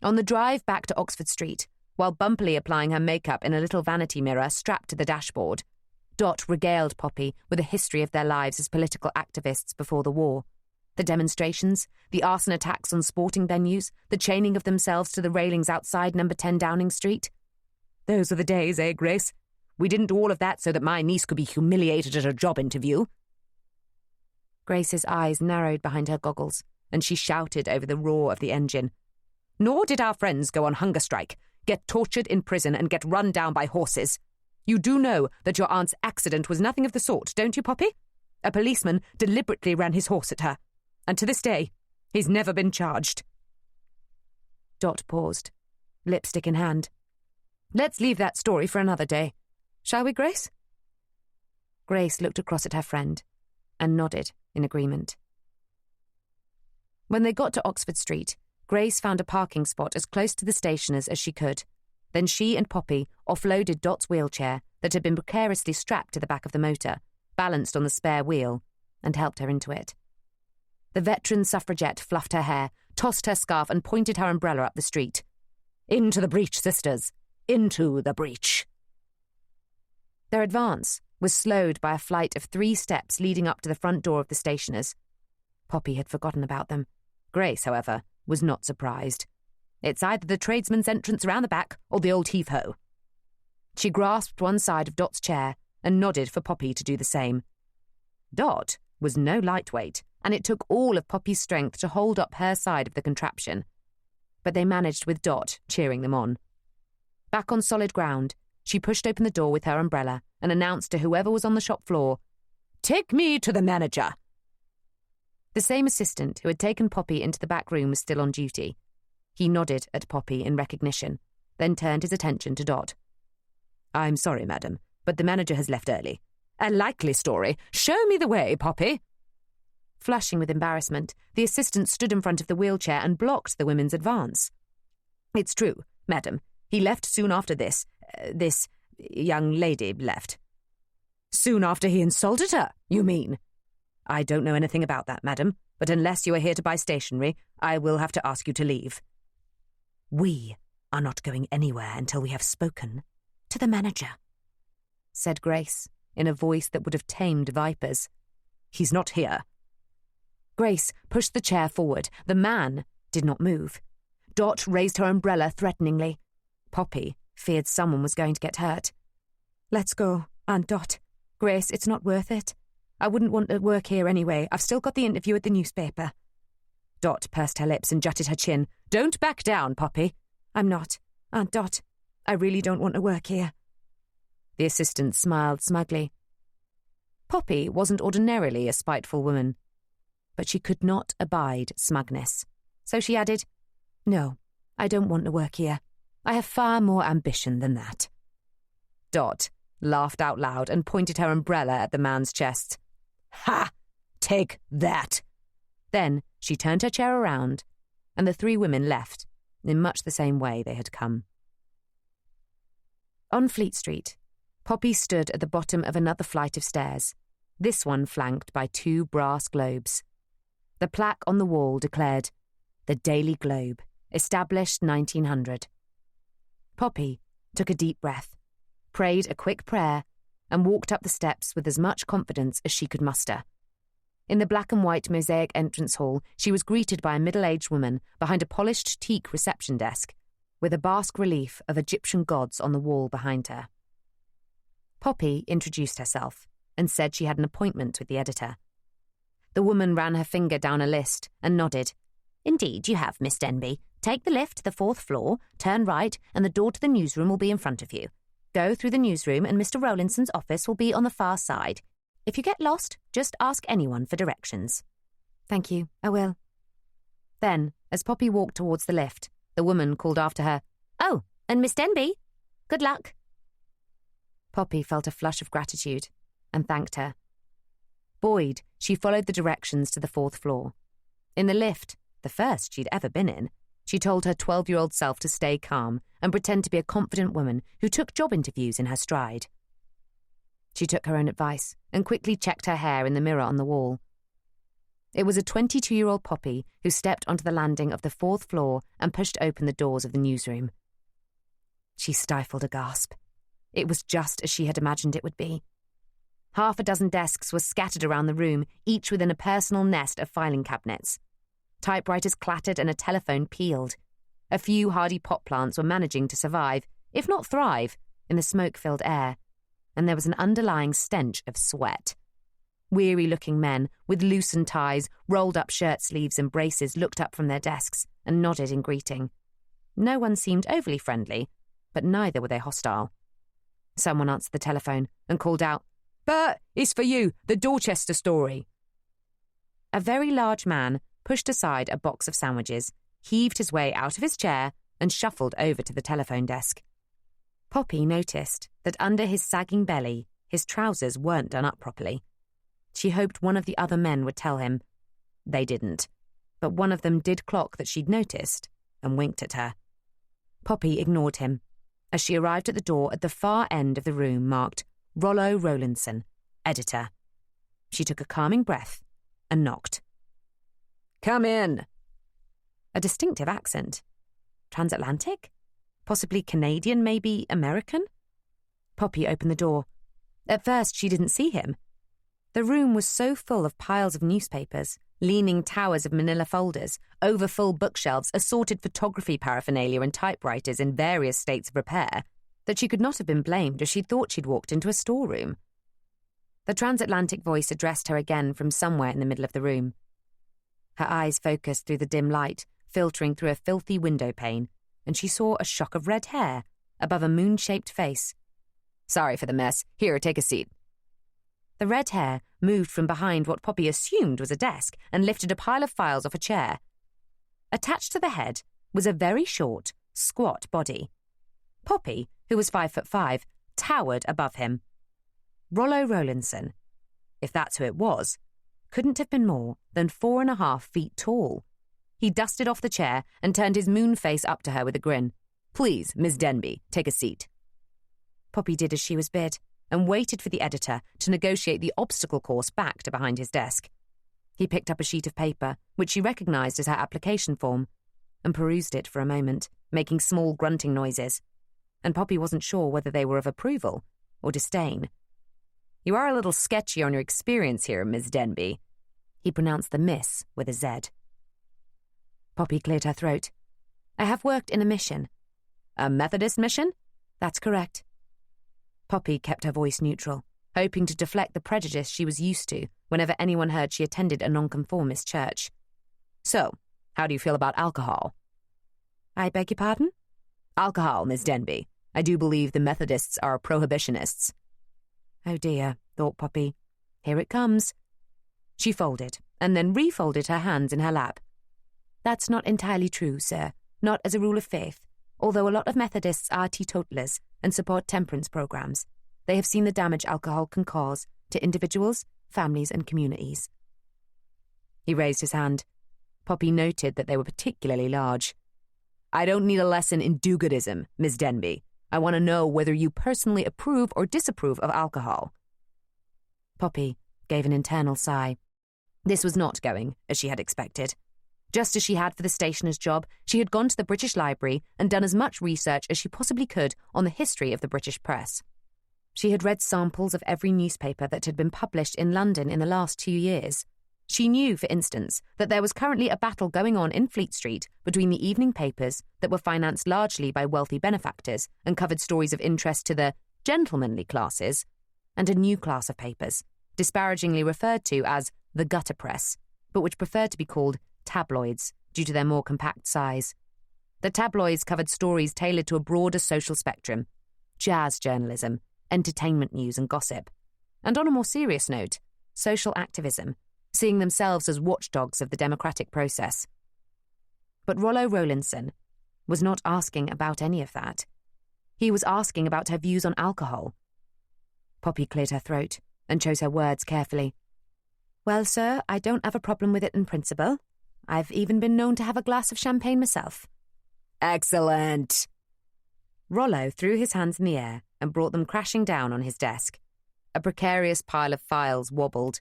On the drive back to Oxford Street, while bumpily applying her makeup in a little vanity mirror strapped to the dashboard, Dot regaled Poppy with a history of their lives as political activists before the war. The demonstrations, the arson attacks on sporting venues, the chaining of themselves to the railings outside number 10 Downing Street. "Those were the days, eh, Grace? We didn't do all of that so that my niece could be humiliated at a job interview." Grace's eyes narrowed behind her goggles, and she shouted over the roar of the engine. "Nor did our friends go on hunger strike, get tortured in prison, and get run down by horses. You do know that your aunt's accident was nothing of the sort, don't you, Poppy? A policeman deliberately ran his horse at her, and to this day, he's never been charged." Dot paused, lipstick in hand. "Let's leave that story for another day. Shall we, Grace?" Grace looked across at her friend and nodded in agreement. When they got to Oxford Street, Grace found a parking spot as close to the stationers as she could. Then she and Poppy offloaded Dot's wheelchair that had been precariously strapped to the back of the motor, balanced on the spare wheel, and helped her into it. The veteran suffragette fluffed her hair, tossed her scarf, and pointed her umbrella up the street. "Into the breach, sisters! Into the breach!" Their advance was slowed by a flight of 3 steps leading up to the front door of the stationers. Poppy had forgotten about them. Grace, however, was not surprised. "It's either the tradesman's entrance around the back or the old heave-ho." She grasped one side of Dot's chair and nodded for Poppy to do the same. Dot was no lightweight, and it took all of Poppy's strength to hold up her side of the contraption. But they managed with Dot cheering them on. Back on solid ground, she pushed open the door with her umbrella and announced to whoever was on the shop floor, "Take me to the manager." The same assistant who had taken Poppy into the back room was still on duty. He nodded at Poppy in recognition, then turned his attention to Dot. "I'm sorry, madam, but the manager has left early." "A likely story. Show me the way, Poppy." Flushing with embarrassment, the assistant stood in front of the wheelchair and blocked the women's advance. "It's true, madam. He left soon after this young lady left." "Soon after he insulted her, you mean?" "I don't know anything about that, madam, but unless you are here to buy stationery, I will have to ask you to leave." "We are not going anywhere until we have spoken to the manager," said Grace, in a voice that would have tamed vipers. "He's not here." Grace pushed the chair forward. The man did not move. Dot raised her umbrella threateningly. Poppy feared someone was going to get hurt. "Let's go, Aunt Dot. Grace, it's not worth it. I wouldn't want to work here anyway. I've still got the interview at the newspaper." Dot pursed her lips and jutted her chin. "Don't back down, Poppy." "I'm not, Aunt Dot. I really don't want to work here." The assistant smiled smugly. Poppy wasn't ordinarily a spiteful woman, but she could not abide smugness. So she added, "No, I don't want to work here. I have far more ambition than that." Dot laughed out loud and pointed her umbrella at the man's chest. "Ha! Take that!" Then she turned her chair around, and the three women left in much the same way they had come. On Fleet Street, Poppy stood at the bottom of another flight of stairs, this one flanked by two brass globes. The plaque on the wall declared, "The Daily Globe, established 1900. Poppy took a deep breath, prayed a quick prayer, and walked up the steps with as much confidence as she could muster. In the black and white mosaic entrance hall, she was greeted by a middle-aged woman behind a polished teak reception desk, with a basque relief of Egyptian gods on the wall behind her. Poppy introduced herself and said she had an appointment with the editor. The woman ran her finger down a list and nodded. "Indeed you have, Miss Denby. Take the lift to the 4th floor, turn right, and the door to the newsroom will be in front of you. Go through the newsroom and Mr. Rowlandson's office will be on the far side. If you get lost, just ask anyone for directions." "Thank you, I will." Then, as Poppy walked towards the lift, the woman called after her, "Oh, and Miss Denby, good luck." Poppy felt a flush of gratitude and thanked her. Buoyed, she followed the directions to the 4th floor. In the lift, the first she'd ever been in, she told her 12-year-old self to stay calm and pretend to be a confident woman who took job interviews in her stride. She took her own advice and quickly checked her hair in the mirror on the wall. It was a 22-year-old Poppy who stepped onto the landing of the 4th floor and pushed open the doors of the newsroom. She stifled a gasp. It was just as she had imagined it would be. Half a dozen desks were scattered around the room, each within a personal nest of filing cabinets. Typewriters clattered and a telephone pealed. A few hardy pot plants were managing to survive, if not thrive, in the smoke-filled air, and there was an underlying stench of sweat. Weary-looking men, with loosened ties, rolled-up shirt sleeves and braces looked up from their desks and nodded in greeting. No one seemed overly friendly, but neither were they hostile. Someone answered the telephone and called out, "Bert, it's for you, the Dorchester story." A very large man pushed aside a box of sandwiches, heaved his way out of his chair, and shuffled over to the telephone desk. Poppy noticed that under his sagging belly, his trousers weren't done up properly. She hoped one of the other men would tell him. They didn't, but one of them did clock that she'd noticed and winked at her. Poppy ignored him as she arrived at the door at the far end of the room marked Rollo Rowlandson, editor. She took a calming breath and knocked. "Come in." A distinctive accent. Transatlantic? Possibly Canadian, maybe American? Poppy opened the door. At first she didn't see him. The room was so full of piles of newspapers, leaning towers of manila folders, overfull bookshelves, assorted photography paraphernalia and typewriters in various states of repair, that she could not have been blamed if she'd thought she'd walked into a storeroom. The transatlantic voice addressed her again from somewhere in the middle of the room. Her eyes focused through the dim light, filtering through a filthy window pane, and she saw a shock of red hair above a moon-shaped face. "Sorry for the mess. Here, take a seat." The red hair moved from behind what Poppy assumed was a desk and lifted a pile of files off a chair. Attached to the head was a very short, squat body. Poppy, who was 5'5", towered above him. Rollo Rowlandson, if that's who it was, couldn't have been more than 4.5 feet tall. he dusted off the chair and turned his moon face up to her with a grin. "Please, Miss Denby, take a seat." Poppy did as she was bid and waited for the editor to negotiate the obstacle course back to behind his desk. He picked up a sheet of paper, which she recognised as her application form, and perused it for a moment, making small grunting noises, and Poppy wasn't sure whether they were of approval or disdain. "You are a little sketchy on your experience here, Miss Denby." He pronounced the miss with a Z. Poppy cleared her throat. "I have worked in a mission." "A Methodist mission?" "That's correct." Poppy kept her voice neutral, hoping to deflect the prejudice she was used to whenever anyone heard she attended a nonconformist church. "So, how do you feel about alcohol?" "I beg your pardon?" "Alcohol, Miss Denby. I do believe the Methodists are prohibitionists." "Oh dear," thought Poppy. "Here it comes." She folded, and then refolded her hands in her lap. "That's not entirely true, sir. Not as a rule of faith. Although a lot of Methodists are teetotalers and support temperance programs, they have seen the damage alcohol can cause to individuals, families, and communities." He raised his hand. Poppy noted that they were particularly large. "I don't need a lesson in do-goodism, Miss Denby. I want to know whether you personally approve or disapprove of alcohol." Poppy gave an internal sigh. This was not going as she had expected. Just as she had for the stationer's job, she had gone to the British Library and done as much research as she possibly could on the history of the British press. She had read samples of every newspaper that had been published in London in the last 2 years. She knew, for instance, that there was currently a battle going on in Fleet Street between the evening papers that were financed largely by wealthy benefactors and covered stories of interest to the gentlemanly classes, and a new class of papers, disparagingly referred to as the gutter press, but which preferred to be called tabloids due to their more compact size. The tabloids covered stories tailored to a broader social spectrum: jazz journalism, entertainment news and gossip, and on a more serious note, social activism, seeing themselves as watchdogs of the democratic process. But Rollo Rowlandson was not asking about any of that. He was asking about her views on alcohol. Poppy cleared her throat and chose her words carefully. "Well, sir, I don't have a problem with it in principle. I've even been known to have a glass of champagne myself." "Excellent!" Rollo threw his hands in the air and brought them crashing down on his desk. A precarious pile of files wobbled.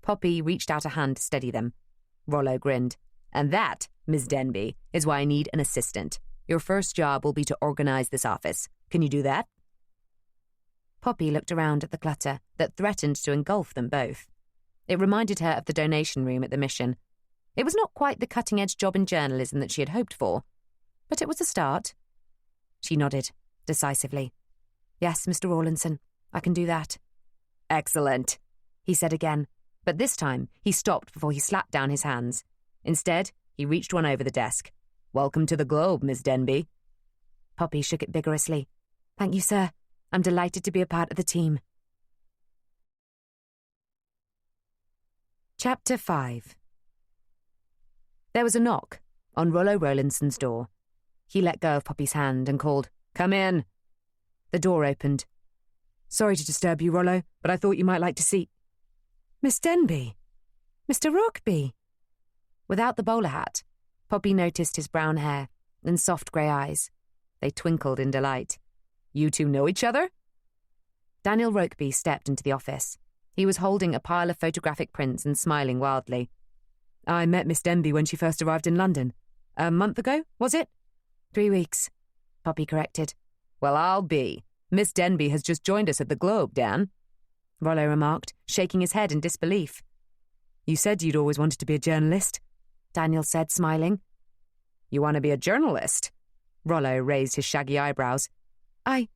Poppy reached out a hand to steady them. Rollo grinned. "And that, Miss Denby, is why I need an assistant. Your first job will be to organise this office. Can you do that?" Poppy looked around at the clutter that threatened to engulf them both. It reminded her of the donation room at the mission. It was not quite the cutting-edge job in journalism that she had hoped for, but it was a start. She nodded, decisively. "Yes, Mr. Rawlinson, I can do that." "Excellent," he said again, but this time he stopped before he slapped down his hands. Instead, he reached one over the desk. "Welcome to the Globe, Miss Denby." Poppy shook it vigorously. "Thank you, sir. I'm delighted to be a part of the team." Chapter 5. There was a knock on Rollo Rowlandson's door. He let go of Poppy's hand and called, "Come in." The door opened. "Sorry to disturb you, Rollo, but I thought you might like to see—" "Miss Denby! Mr. Rokeby!" Without the bowler hat, Poppy noticed his brown hair and soft grey eyes. They twinkled in delight. "You two know each other?" Daniel Rokeby stepped into the office. He was holding a pile of photographic prints and smiling wildly. "I met Miss Denby when she first arrived in London. A month ago, was it?" 3 weeks, Poppy corrected. "Well, I'll be. Miss Denby has just joined us at the Globe, Dan," Rollo remarked, shaking his head in disbelief. "You said you'd always wanted to be a journalist," Daniel said, smiling. "You want to be a journalist?" Rollo raised his shaggy eyebrows. I...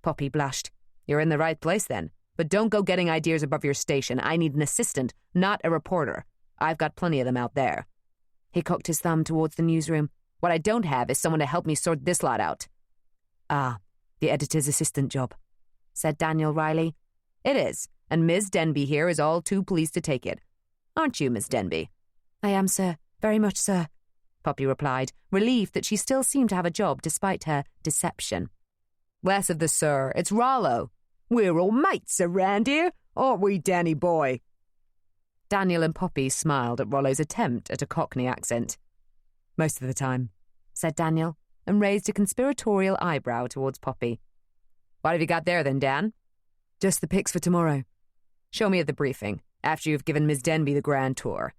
Poppy blushed. "You're in the right place, then. But don't go getting ideas above your station. I need an assistant, not a reporter. I've got plenty of them out there." He cocked his thumb towards the newsroom. "What I don't have is someone to help me sort this lot out." "Ah, the editor's assistant job," said Daniel wryly. "It is, and Miss Denby here is all too pleased to take it. Aren't you, Miss Denby?" "I am, sir. Very much, sir," Poppy replied, relieved that she still seemed to have a job despite her deception. "Less of the sir. It's Rollo. We're all mates around here, aren't we, Danny boy?" Daniel and Poppy smiled at Rollo's attempt at a Cockney accent. "Most of the time," said Daniel, and raised a conspiratorial eyebrow towards Poppy. "What have you got there then, Dan?" "Just the pics for tomorrow. Show me at the briefing, after you've given Miss Denby the grand tour."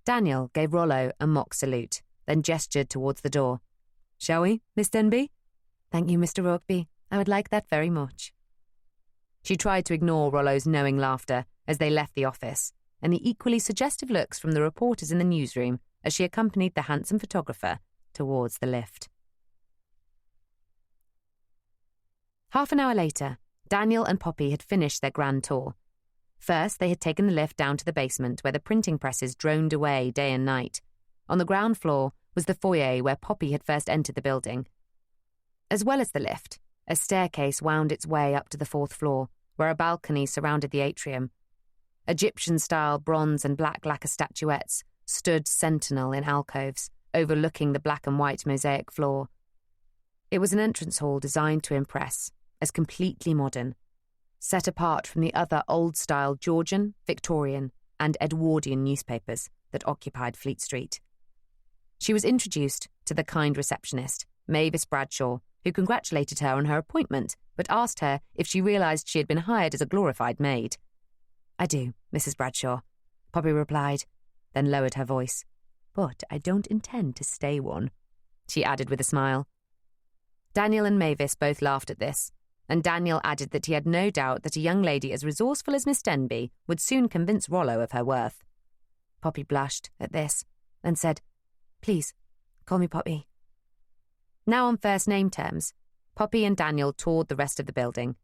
Daniel gave Rollo a mock salute, then gestured towards the door. "Shall we, Miss Denby?" "Thank you, Mr. Rugby. I would like that very much." She tried to ignore Rollo's knowing laughter as they left the office, and the equally suggestive looks from the reporters in the newsroom as she accompanied the handsome photographer towards the lift. Half an hour later, Daniel and Poppy had finished their grand tour. First, they had taken the lift down to the basement where the printing presses droned away day and night. On the ground floor was the foyer where Poppy had first entered the building. As well as the lift, a staircase wound its way up to the 4th floor, where a balcony surrounded the atrium. Egyptian-style bronze and black lacquer statuettes stood sentinel in alcoves, overlooking the black and white mosaic floor. It was an entrance hall designed to impress, as completely modern, set apart from the other old-style Georgian, Victorian, and Edwardian newspapers that occupied Fleet Street. She was introduced to the kind receptionist, Mavis Bradshaw, who congratulated her on her appointment, but asked her if she realised she had been hired as a glorified maid. "I do, Mrs. Bradshaw," Poppy replied, then lowered her voice. "But I don't intend to stay one," she added with a smile. Daniel and Mavis both laughed at this, and Daniel added that he had no doubt that a young lady as resourceful as Miss Denby would soon convince Rollo of her worth. Poppy blushed at this and said, "Please, call me Poppy." Now on first name terms, Poppy and Daniel toured the rest of the building.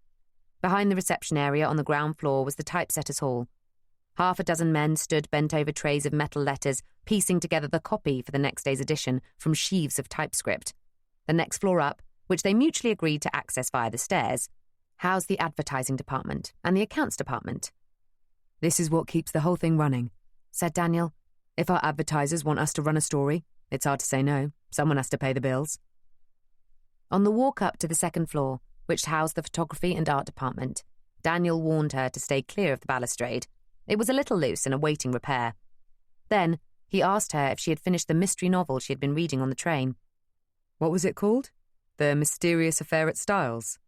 Behind the reception area on the ground floor was the typesetter's hall. Half a dozen men stood bent over trays of metal letters, piecing together the copy for the next day's edition from sheaves of typescript. The next floor up, which they mutually agreed to access via the stairs, housed the advertising department and the accounts department. "This is what keeps the whole thing running," said Daniel. "If our advertisers want us to run a story, it's hard to say no. Someone has to pay the bills." On the walk up to the 2nd floor, which housed the photography and art department, Daniel warned her to stay clear of the balustrade. It was a little loose and awaiting repair. Then he asked her if she had finished the mystery novel she had been reading on the train. "What was it called? The Mysterious Affair at Styles?"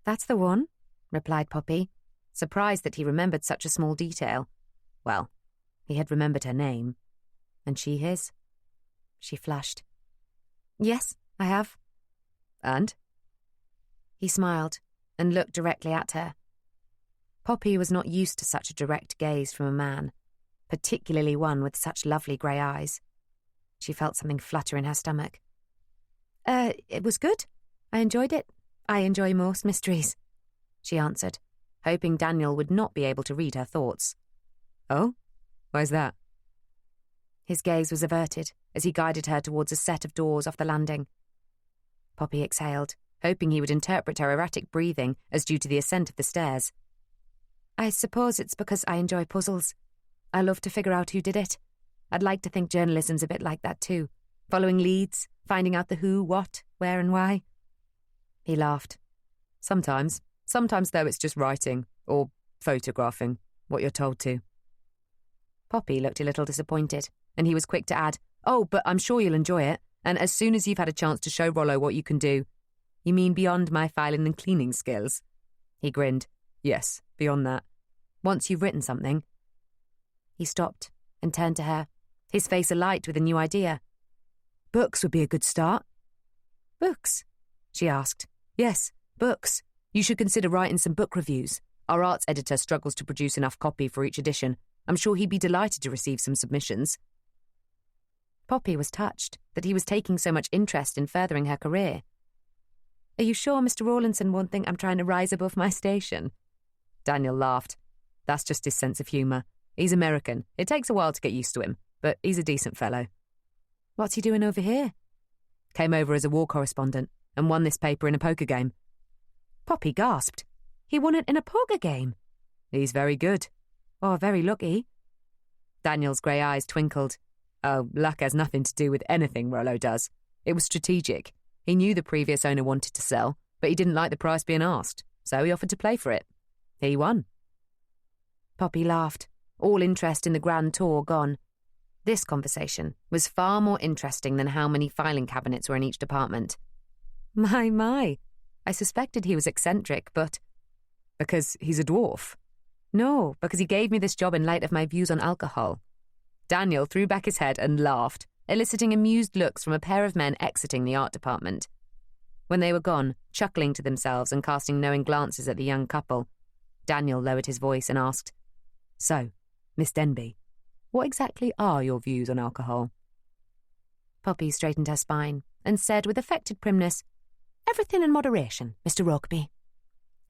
"That's the one," replied Poppy, surprised that he remembered such a small detail. Well, he had remembered her name. And she his. She flushed. "Yes, I have." "And?" He smiled and looked directly at her. Poppy was not used to such a direct gaze from a man, particularly one with such lovely grey eyes. She felt something flutter in her stomach. It was good. I enjoyed it. I enjoy most mysteries," she answered, hoping Daniel would not be able to read her thoughts. "Oh? Why's that?" His gaze was averted as he guided her towards a set of doors off the landing. Poppy exhaled, hoping he would interpret her erratic breathing as due to the ascent of the stairs. "I suppose it's because I enjoy puzzles. I love to figure out who did it. I'd like to think journalism's a bit like that too. Following leads, finding out the who, what, where and why." He laughed. Sometimes, though, it's just writing, or photographing, what you're told to." Poppy looked a little disappointed, and he was quick to add, "Oh, but I'm sure you'll enjoy it, and as soon as you've had a chance to show Rollo what you can do." "You mean beyond my filing and cleaning skills?" He grinned. "Yes, beyond that. Once you've written something." He stopped and turned to her, his face alight with a new idea. "Books would be a good start." "Books?" she asked. "Yes, books. You should consider writing some book reviews. Our arts editor struggles to produce enough copy for each edition. I'm sure he'd be delighted to receive some submissions." Poppy was touched that he was taking so much interest in furthering her career. "Are you sure Mr. Rawlinson won't think I'm trying to rise above my station?" Daniel laughed. "That's just his sense of humour. He's American. It takes a while to get used to him, but he's a decent fellow." "What's he doing over here?" "Came over as a war correspondent and won this paper in a poker game." Poppy gasped. "He won it in a poker game?" "He's very good." "Oh, very lucky." Daniel's grey eyes twinkled. "Oh, luck has nothing to do with anything Rollo does. It was strategic. He knew the previous owner wanted to sell, but he didn't like the price being asked, so he offered to play for it. He won." Poppy laughed, all interest in the grand tour gone. This conversation was far more interesting than how many filing cabinets were in each department. My, I suspected he was eccentric, but... Because he's a dwarf? No, because he gave me this job in light of my views on alcohol. Daniel threw back his head and laughed, eliciting amused looks from a pair of men exiting the art department. When they were gone, chuckling to themselves and casting knowing glances at the young couple, Daniel lowered his voice and asked, "So, Miss Denby, what exactly are your views on alcohol?" Poppy straightened her spine and said with affected primness, "Everything in moderation, Mr. Rugby."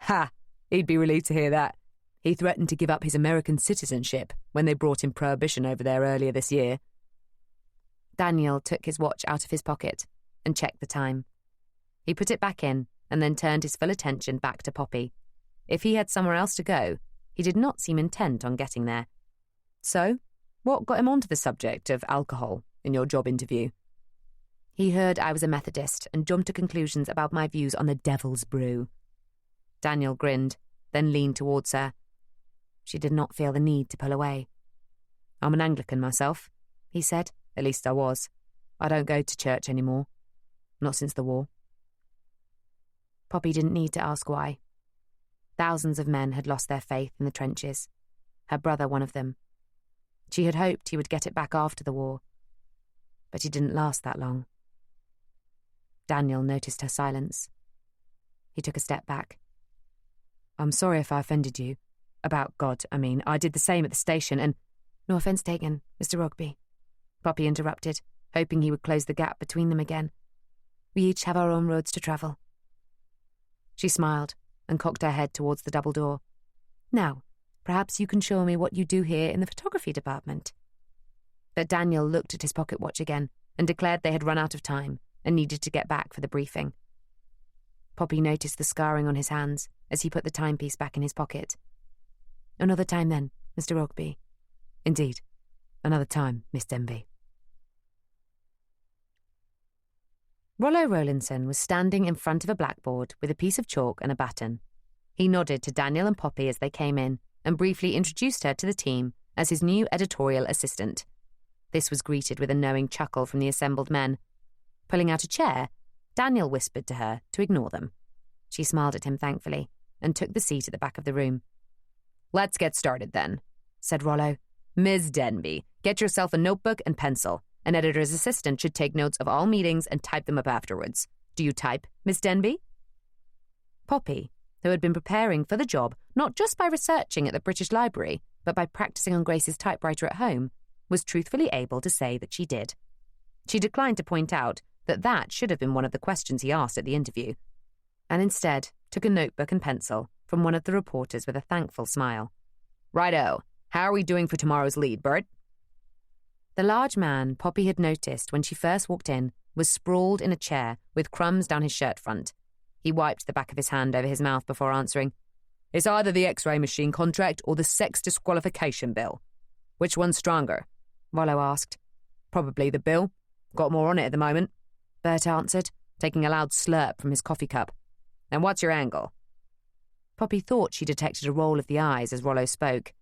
"Ha! He'd be relieved to hear that. He threatened to give up his American citizenship when they brought in prohibition over there earlier this year." Daniel took his watch out of his pocket and checked the time. He put it back in and then turned his full attention back to Poppy. If he had somewhere else to go, he did not seem intent on getting there. "So, what got him onto the subject of alcohol in your job interview?" "He heard I was a Methodist and jumped to conclusions about my views on the devil's brew." Daniel grinned, then leaned towards her. She did not feel the need to pull away. "I'm an Anglican myself," he said. "At least I was. I don't go to church anymore. Not since the war." Poppy didn't need to ask why. Thousands of men had lost their faith in the trenches. Her brother one of them. She had hoped he would get it back after the war. But he didn't last that long. Daniel noticed her silence. He took a step back. "I'm sorry if I offended you. About God, I mean. I did the same at the station and—" "No offence taken, Mr. Rugby," Poppy interrupted, hoping he would close the gap between them again. "We each have our own roads to travel." She smiled and cocked her head towards the double door. "Now, perhaps you can show me what you do here in the photography department." But Daniel looked at his pocket watch again and declared they had run out of time and needed to get back for the briefing. Poppy noticed the scarring on his hands as he put the timepiece back in his pocket. "Another time then, Mr. Rugby." "Indeed. Another time, Miss Denby." Rollo Rowlandson was standing in front of a blackboard with a piece of chalk and a baton. He nodded to Daniel and Poppy as they came in and briefly introduced her to the team as his new editorial assistant. This was greeted with a knowing chuckle from the assembled men. Pulling out a chair, Daniel whispered to her to ignore them. She smiled at him thankfully and took the seat at the back of the room. "Let's get started then," said Rollo. "Ms. Denby, get yourself a notebook and pencil. An editor's assistant should take notes of all meetings and type them up afterwards. Do you type, Miss Denby?" Poppy, who had been preparing for the job not just by researching at the British Library, but by practicing on Grace's typewriter at home, was truthfully able to say that she did. She declined to point out that should have been one of the questions he asked at the interview, and instead took a notebook and pencil from one of the reporters with a thankful smile. "Righto, how are we doing for tomorrow's lead, Bert?" The large man Poppy had noticed when she first walked in was sprawled in a chair with crumbs down his shirt front. He wiped the back of his hand over his mouth before answering. "It's either the X-ray machine contract or the sex disqualification bill." "Which one's stronger?" Rollo asked. "Probably the bill. Got more on it at the moment," Bert answered, taking a loud slurp from his coffee cup. "And what's your angle?" Poppy thought she detected a roll of the eyes as Rollo spoke.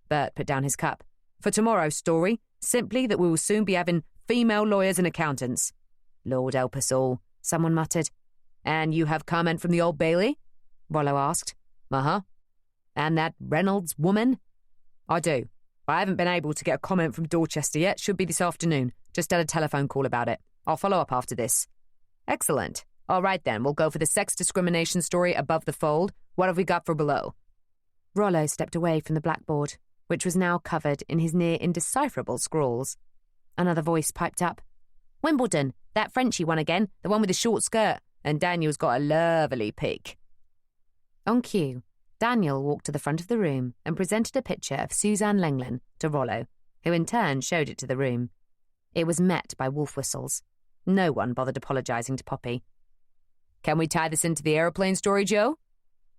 Bert put down his cup. "For tomorrow's story, simply that we will soon be having female lawyers and accountants." "Lord help us all," someone muttered. "And you have comment from the Old Bailey?" Rollo asked. "Uh-huh. And that Reynolds woman?" "I do. I haven't been able to get a comment from Dorchester yet. Should be this afternoon. Just had a telephone call about it. I'll follow up after this." "Excellent. All right then, we'll go for the sex discrimination story above the fold. What have we got for below?" Rollo stepped away from the blackboard, which was now covered in his near-indecipherable scrawls. Another voice piped up. "Wimbledon, that Frenchie one again, the one with the short skirt, and Daniel's got a lovely pic." On cue, Daniel walked to the front of the room and presented a picture of Suzanne Lenglen to Rollo, who in turn showed it to the room. It was met by wolf whistles. No one bothered apologising to Poppy. "Can we tie this into the aeroplane story, Joe?"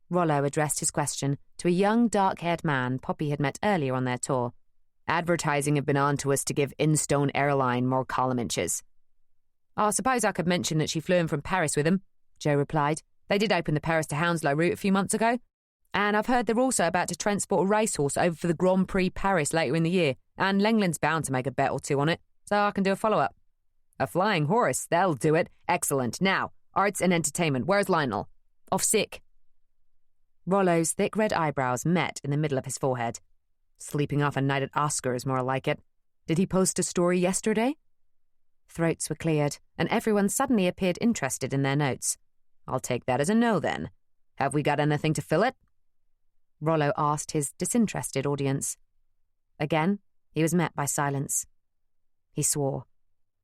Rollo addressed his question to a young, dark-haired man Poppy had met earlier on their tour. "Advertising have been on to us to give Instone Airline more column inches." "I suppose I could mention that she flew in from Paris with him," Joe replied. "They did open the Paris to Hounslow route a few months ago. And I've heard they're also about to transport a racehorse over for the Grand Prix Paris later in the year, and Lengland's bound to make a bet or two on it, so I can do a follow-up. A flying horse, that'll do it. Excellent. Now, arts and entertainment. Where's Lionel? Off sick. Rollo's thick red eyebrows met in the middle of his forehead. Sleeping off a night at Oscar is more like it. Did he post a story yesterday? Throats were cleared, and everyone suddenly appeared interested in their notes. I'll take that as a no, then. Have we got anything to fill it? Rollo asked his disinterested audience. Again, he was met by silence. He swore.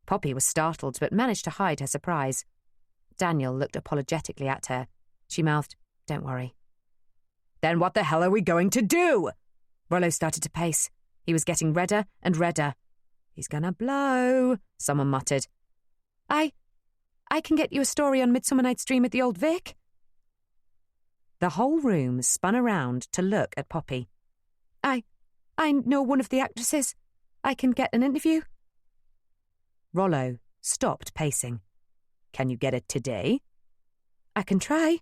Poppy was startled, but managed to hide her surprise. Daniel looked apologetically at her. She mouthed, "Don't worry." "Then what the hell are we going to do?" Rollo started to pace. He was getting redder and redder. "He's gonna blow," someone muttered. I can get you a story on Midsummer Night's Dream at the Old Vic." The whole room spun around to look at Poppy. I know one of the actresses. I can get an interview." Rollo stopped pacing. "Can you get it today?" "I can try."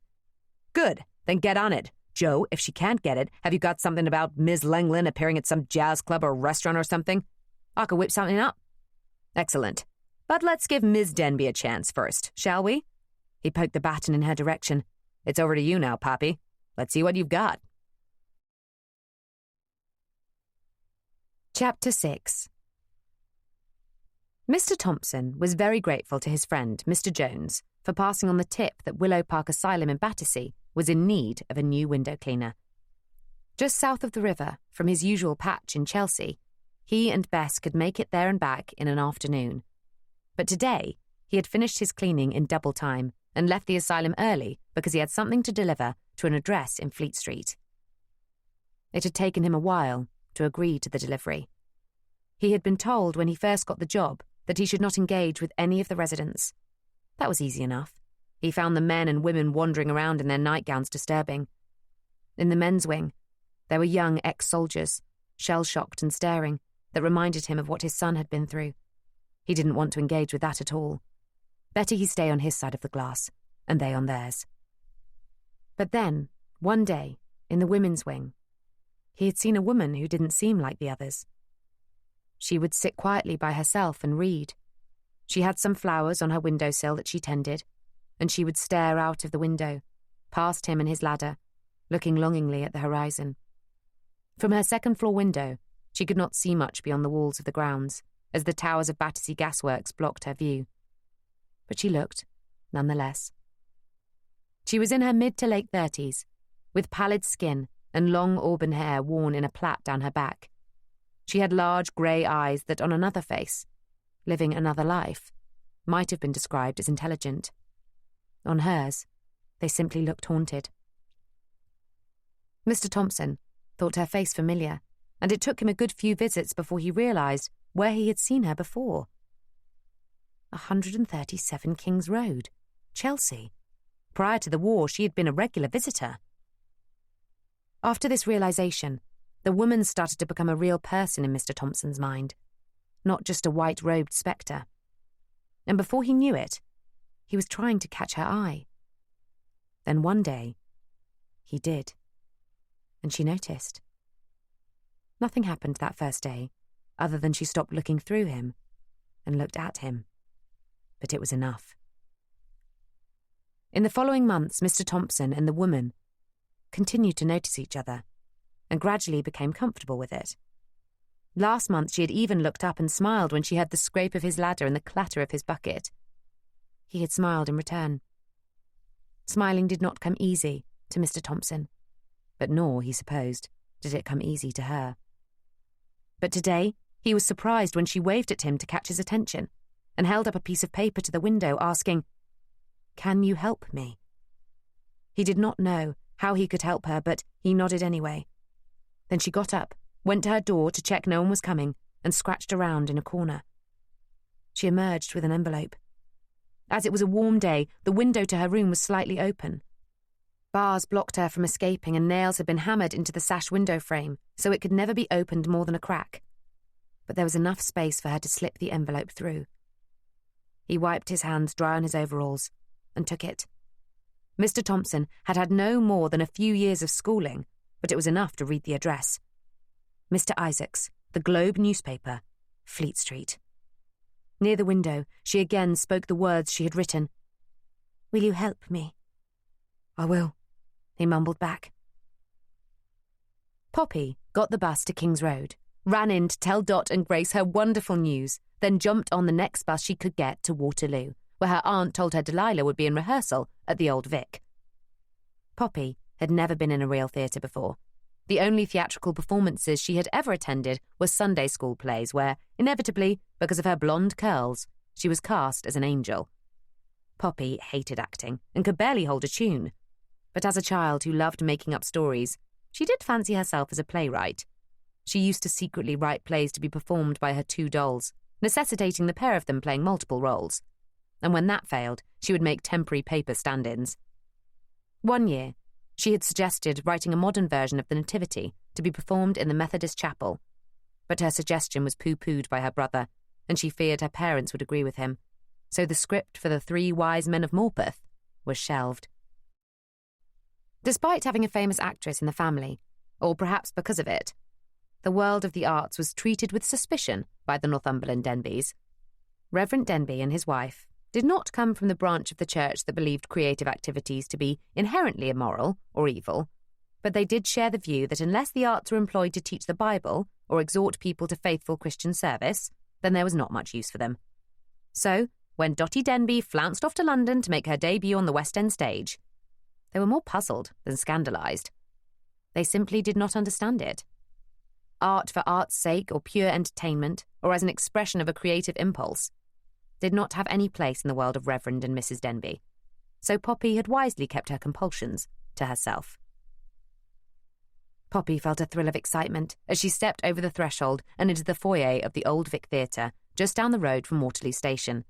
"Good, then get on it. Joe, if she can't get it, have you got something about Ms. Lengland appearing at some jazz club or restaurant or something? I could whip something up." "Excellent. But let's give Ms. Denby a chance first, shall we?" He poked the baton in her direction. "It's over to you now, Poppy. Let's see what you've got." Chapter 6. Mr. Thompson was very grateful to his friend, Mr. Jones, for passing on the tip that Willow Park Asylum in Battersea was in need of a new window cleaner. Just south of the river, from his usual patch in Chelsea, he and Bess could make it there and back in an afternoon. But today, he had finished his cleaning in double time and left the asylum early because he had something to deliver to an address in Fleet Street. It had taken him a while to agree to the delivery. He had been told when he first got the job that he should not engage with any of the residents. That was easy enough. He found the men and women wandering around in their nightgowns disturbing. In the men's wing, there were young ex-soldiers, shell-shocked and staring, that reminded him of what his son had been through. He didn't want to engage with that at all. Better he stay on his side of the glass, and they on theirs. But then, one day, in the women's wing, he had seen a woman who didn't seem like the others. She would sit quietly by herself and read. She had some flowers on her windowsill that she tended, and she would stare out of the window, past him and his ladder, looking longingly at the horizon. From her second-floor window, she could not see much beyond the walls of the grounds, as the towers of Battersea gasworks blocked her view. But she looked, nonetheless. She was in her mid to late 30s, with pallid skin and long auburn hair worn in a plait down her back. She had large grey eyes that on another face, living another life, might have been described as intelligent. On hers, they simply looked haunted. Mr. Thompson thought her face familiar, and it took him a good few visits before he realised where he had seen her before. 137 King's Road, Chelsea. Prior to the war, she had been a regular visitor. After this realisation, the woman started to become a real person in Mr. Thompson's mind, not just a white-robed spectre. And before he knew it, he was trying to catch her eye. Then one day, he did. And she noticed. Nothing happened that first day, other than she stopped looking through him and looked at him. But it was enough. In the following months, Mr. Thompson and the woman continued to notice each other and gradually became comfortable with it. Last month she had even looked up and smiled when she heard the scrape of his ladder and the clatter of his bucket. He had smiled in return. Smiling did not come easy to Mr. Thompson, but nor, he supposed, did it come easy to her. But today he was surprised when she waved at him to catch his attention and held up a piece of paper to the window, asking, "Can you help me?" He did not know how he could help her, but he nodded anyway. Then she got up, went to her door to check no one was coming, and scratched around in a corner. She emerged with an envelope. As it was a warm day, the window to her room was slightly open. Bars blocked her from escaping, and nails had been hammered into the sash window frame, so it could never be opened more than a crack. But there was enough space for her to slip the envelope through. He wiped his hands dry on his overalls and took it. Mr. Thompson had had no more than a few years of schooling, but it was enough to read the address. Mr. Isaacs, The Globe newspaper, Fleet Street. Near the window, she again spoke the words she had written. "Will you help me?" "I will," he mumbled back. Poppy got the bus to King's Road, ran in to tell Dot and Grace her wonderful news, then jumped on the next bus she could get to Waterloo, where her aunt told her Delilah would be in rehearsal at the Old Vic. Poppy had never been in a real theatre before. The only theatrical performances she had ever attended were Sunday school plays where, inevitably, because of her blonde curls, she was cast as an angel. Poppy hated acting and could barely hold a tune. But as a child who loved making up stories, she did fancy herself as a playwright. She used to secretly write plays to be performed by her two dolls, necessitating the pair of them playing multiple roles. And when that failed, she would make temporary paper stand-ins. One year, she had suggested writing a modern version of the Nativity to be performed in the Methodist chapel, but her suggestion was pooh-poohed by her brother, and she feared her parents would agree with him, so the script for the Three Wise Men of Morpeth was shelved. Despite having a famous actress in the family, or perhaps because of it, the world of the arts was treated with suspicion by the Northumberland Denbys. Reverend Denby and his wife did not come from the branch of the church that believed creative activities to be inherently immoral or evil, but they did share the view that unless the arts were employed to teach the Bible or exhort people to faithful Christian service, then there was not much use for them. So, when Dotty Denby flounced off to London to make her debut on the West End stage, they were more puzzled than scandalised. They simply did not understand it. Art for art's sake or pure entertainment, or as an expression of a creative impulse, did not have any place in the world of Reverend and Mrs. Denby, so Poppy had wisely kept her compulsions to herself. Poppy felt a thrill of excitement as she stepped over the threshold and into the foyer of the Old Vic Theatre, just down the road from Waterloo Station.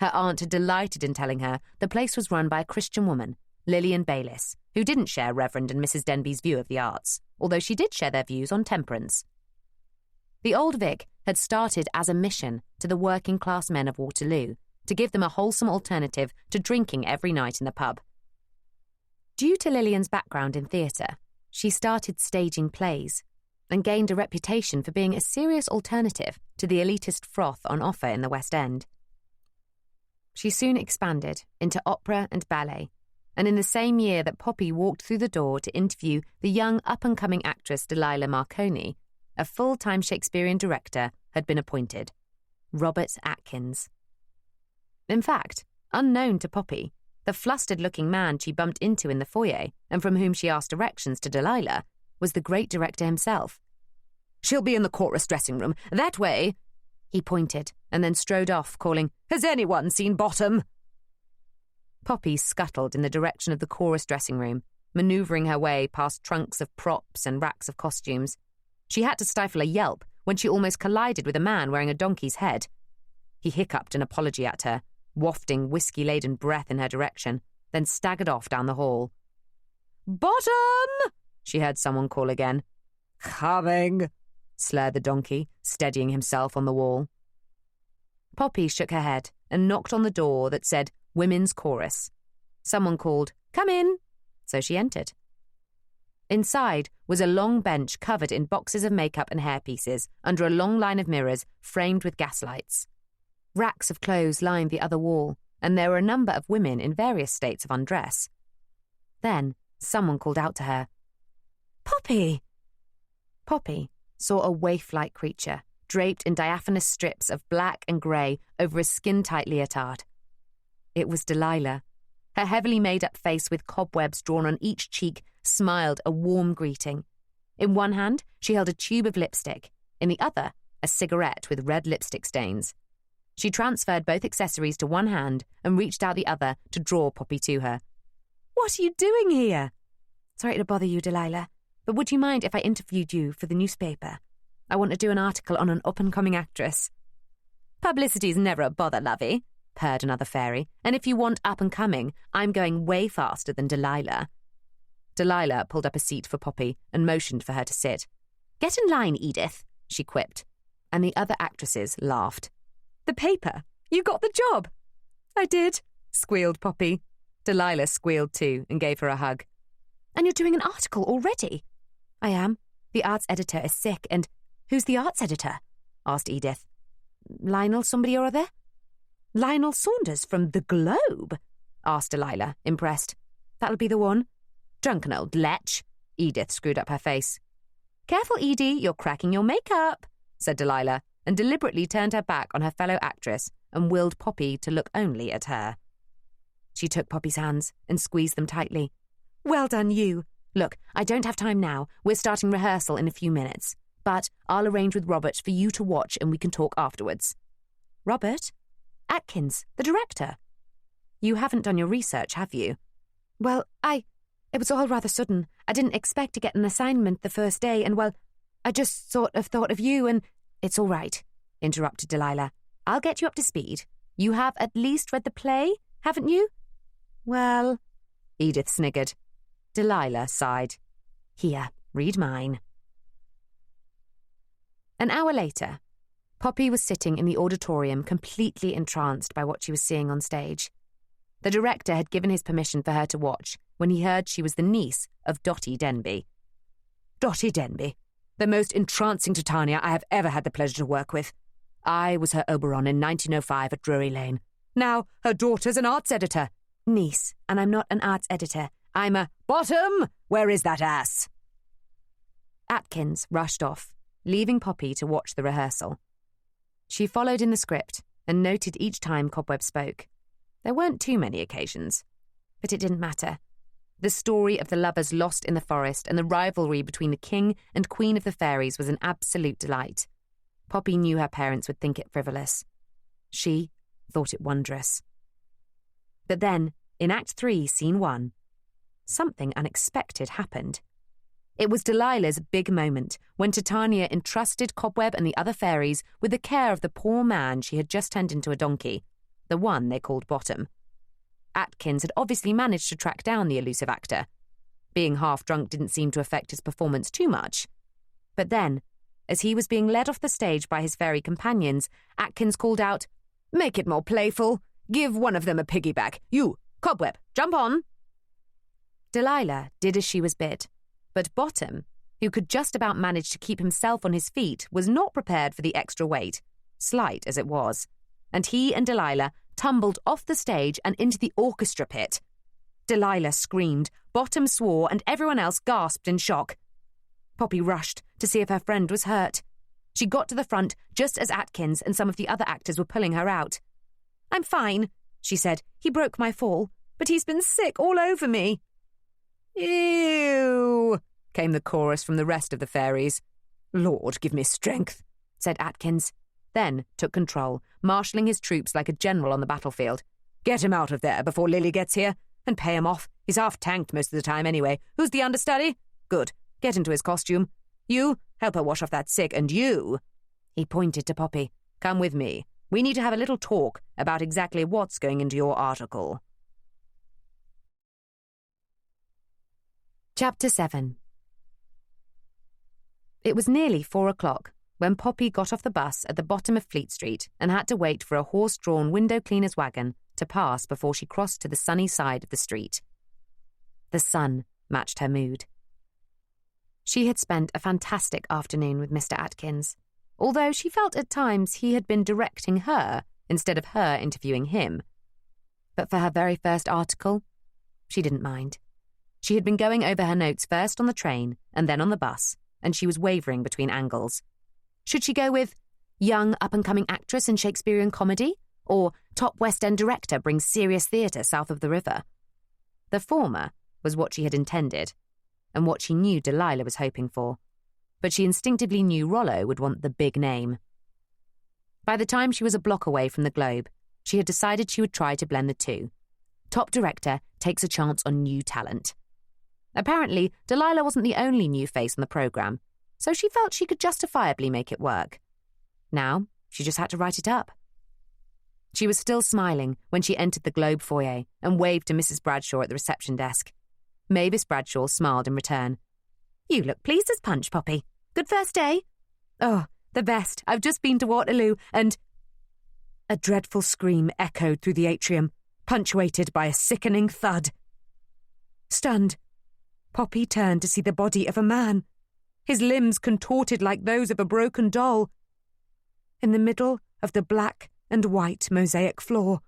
Her aunt had delighted in telling her the place was run by a Christian woman, Lillian Bayliss, who didn't share Reverend and Mrs. Denby's view of the arts, although she did share their views on temperance. The Old Vic had started as a mission to the working-class men of Waterloo to give them a wholesome alternative to drinking every night in the pub. Due to Lillian's background in theatre, she started staging plays and gained a reputation for being a serious alternative to the elitist froth on offer in the West End. She soon expanded into opera and ballet, and in the same year that Poppy walked through the door to interview the young up-and-coming actress Delilah Marconi, a full-time Shakespearean director had been appointed, Robert Atkins. In fact, unknown to Poppy, the flustered-looking man she bumped into in the foyer and from whom she asked directions to Delilah was the great director himself. "She'll be in the chorus dressing room. That way!" He pointed and then strode off, calling, "Has anyone seen Bottom?" Poppy scuttled in the direction of the chorus dressing room, manoeuvring her way past trunks of props and racks of costumes. She had to stifle a yelp when she almost collided with a man wearing a donkey's head. He hiccuped an apology at her, wafting whiskey-laden breath in her direction, then staggered off down the hall. "Bottom!" she heard someone call again. "Coming," slurred the donkey, steadying himself on the wall. Poppy shook her head and knocked on the door that said Women's Chorus. Someone called, "Come in," so she entered. Inside was a long bench covered in boxes of makeup and hairpieces under a long line of mirrors framed with gaslights. Racks of clothes lined the other wall, and there were a number of women in various states of undress. Then someone called out to her, "Poppy!" Poppy saw a waif-like creature draped in diaphanous strips of black and grey over a skin-tight leotard. It was Delilah. Her heavily made-up face with cobwebs drawn on each cheek smiled a warm greeting. In one hand, she held a tube of lipstick. In the other, a cigarette with red lipstick stains. She transferred both accessories to one hand and reached out the other to draw Poppy to her. "What are you doing here?" "Sorry to bother you, Delilah, but would you mind if I interviewed you for the newspaper? I want to do an article on an up-and-coming actress." "Publicity's never a bother, lovey," purred another fairy, "and if you want up-and-coming, I'm going way faster than Delilah." Delilah pulled up a seat for Poppy and motioned for her to sit. "Get in line, Edith," she quipped, and the other actresses laughed. "The paper! You got the job!" "I did," squealed Poppy. Delilah squealed too and gave her a hug. "And you're doing an article already?" "I am. The arts editor is sick and—" "Who's the arts editor?" asked Edith. "Lionel somebody or other." "Lionel Saunders from The Globe?" asked Delilah, impressed. "That'll be the one." "Drunken old lech." Edith screwed up her face. "Careful, Edie, you're cracking your makeup," said Delilah, and deliberately turned her back on her fellow actress and willed Poppy to look only at her. She took Poppy's hands and squeezed them tightly. "Well done, you. Look, I don't have time now. We're starting rehearsal in a few minutes. But I'll arrange with Robert for you to watch and we can talk afterwards." "Robert?" "Atkins, the director." "You haven't done your research, have you?" "Well, it was all rather sudden. I didn't expect to get an assignment the first day and, well, I just sort of thought of you and—" "It's all right," interrupted Delilah. "I'll get you up to speed. You have at least read the play, haven't you?" "Well," Edith sniggered. Delilah sighed. "Here, read mine." An hour later, Poppy was sitting in the auditorium completely entranced by what she was seeing on stage. The director had given his permission for her to watch when he heard she was the niece of Dotty Denby. Dotty Denby, the most entrancing Titania I have ever had the pleasure to work with. I was her Oberon in 1905 at Drury Lane. Now her daughter's an arts editor. Niece, and I'm not an arts editor. I'm a— "Bottom! Where is that ass?" Atkins rushed off, leaving Poppy to watch the rehearsal. She followed in the script and noted each time Cobweb spoke. There weren't too many occasions, but it didn't matter. The story of the lovers lost in the forest and the rivalry between the king and queen of the fairies was an absolute delight. Poppy knew her parents would think it frivolous. She thought it wondrous. But then, in Act 3, Scene 1, something unexpected happened. It was Delilah's big moment when Titania entrusted Cobweb and the other fairies with the care of the poor man she had just turned into a donkey, the one they called Bottom. Atkins had obviously managed to track down the elusive actor. Being half drunk didn't seem to affect his performance too much. But then, as he was being led off the stage by his fairy companions, Atkins called out, "Make it more playful. Give one of them a piggyback. You, Cobweb, jump on." Delilah did as she was bid, but Bottom, who could just about manage to keep himself on his feet, was not prepared for the extra weight, slight as it was, and he and Delilah tumbled off the stage and into the orchestra pit. Delilah screamed, Bottom swore, and everyone else gasped in shock. Poppy rushed to see if her friend was hurt. She got to the front just as Atkins and some of the other actors were pulling her out. "I'm fine," she said. "He broke my fall, but he's been sick all over me." "Ew," came the chorus from the rest of the fairies. "Lord, give me strength," said Atkins, then took control, marshalling his troops like a general on the battlefield. "Get him out of there before Lily gets here, and pay him off. He's half-tanked most of the time anyway. Who's the understudy? Good. Get into his costume. You, help her wash off that sick, and you," he pointed to Poppy, "come with me. We need to have a little talk about exactly what's going into your article." Chapter 7. It was nearly 4:00 when Poppy got off the bus at the bottom of Fleet Street and had to wait for a horse-drawn window cleaner's wagon to pass before she crossed to the sunny side of the street. The sun matched her mood. She had spent a fantastic afternoon with Mr. Atkins, although she felt at times he had been directing her instead of her interviewing him. But for her very first article, she didn't mind. She had been going over her notes first on the train and then on the bus, and she was wavering between angles. Should she go with young up-and-coming actress in Shakespearean comedy, or top West End director brings serious theatre south of the river? The former was what she had intended, and what she knew Delilah was hoping for, but she instinctively knew Rollo would want the big name. By the time she was a block away from the Globe, she had decided she would try to blend the two. Top director takes a chance on new talent. Apparently, Delilah wasn't the only new face on the programme, so she felt she could justifiably make it work. Now, she just had to write it up. She was still smiling when she entered the Globe foyer and waved to Mrs. Bradshaw at the reception desk. Mavis Bradshaw smiled in return. "You look pleased as punch, Poppy. Good first day?" "Oh, the best. I've just been to Waterloo and—" A dreadful scream echoed through the atrium. punctuated by a sickening thud. Stunned, Poppy turned to see the body of a man, his limbs contorted like those of a broken doll. In the middle of the black and white mosaic floor,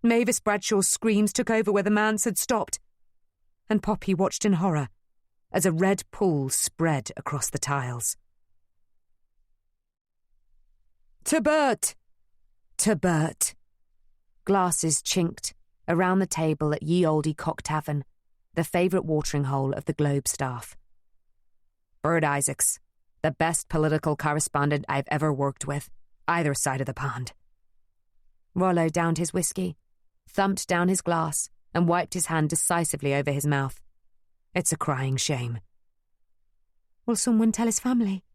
Mavis Bradshaw's screams took over where the man's had stopped, and Poppy watched in horror as a red pool spread across the tiles. To Bert! To Bert! Glasses chinked around the table at Ye Olde Cock Tavern, the favourite watering hole of the Globe staff. Bert Isaacs, the best political correspondent I've ever worked with, either side of the pond. Rollo downed his whiskey, thumped down his glass, and wiped his hand decisively over his mouth. It's a crying shame. Will someone tell his family?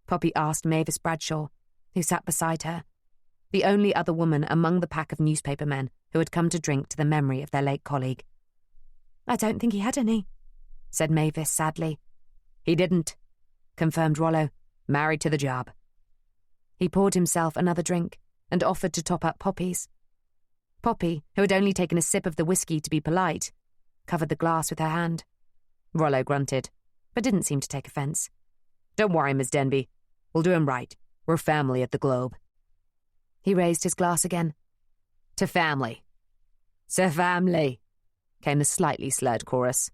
Poppy asked Mavis Bradshaw, who sat beside her, the only other woman among the pack of newspapermen who had come to drink to the memory of their late colleague. I don't think he had any, said Mavis sadly. He didn't, confirmed Rollo, married to the job. He poured himself another drink and offered to top up Poppy's. Poppy, who had only taken a sip of the whiskey to be polite, covered the glass with her hand. Rollo grunted, but didn't seem to take offence. Don't worry, Miss Denby. We'll do him right. We're family at the Globe. He raised his glass again. To family. To family, came the slightly slurred chorus.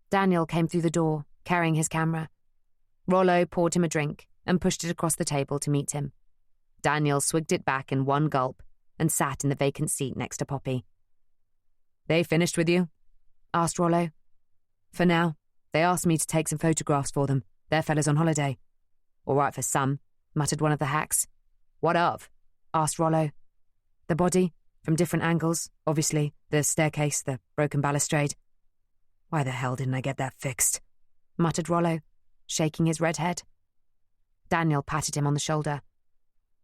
Daniel came through the door, carrying his camera. Rollo poured him a drink and pushed it across the table to meet him. Daniel swigged it back in one gulp and sat in the vacant seat next to Poppy. They finished with you? Asked Rollo. For now. They asked me to take some photographs for them. Their fellas on holiday. All right for some, muttered one of the hacks. What of? Asked Rollo. The body, from different angles, obviously, the staircase, the broken balustrade. Why the hell didn't I get that fixed? Muttered Rollo, shaking his red head. Daniel patted him on the shoulder.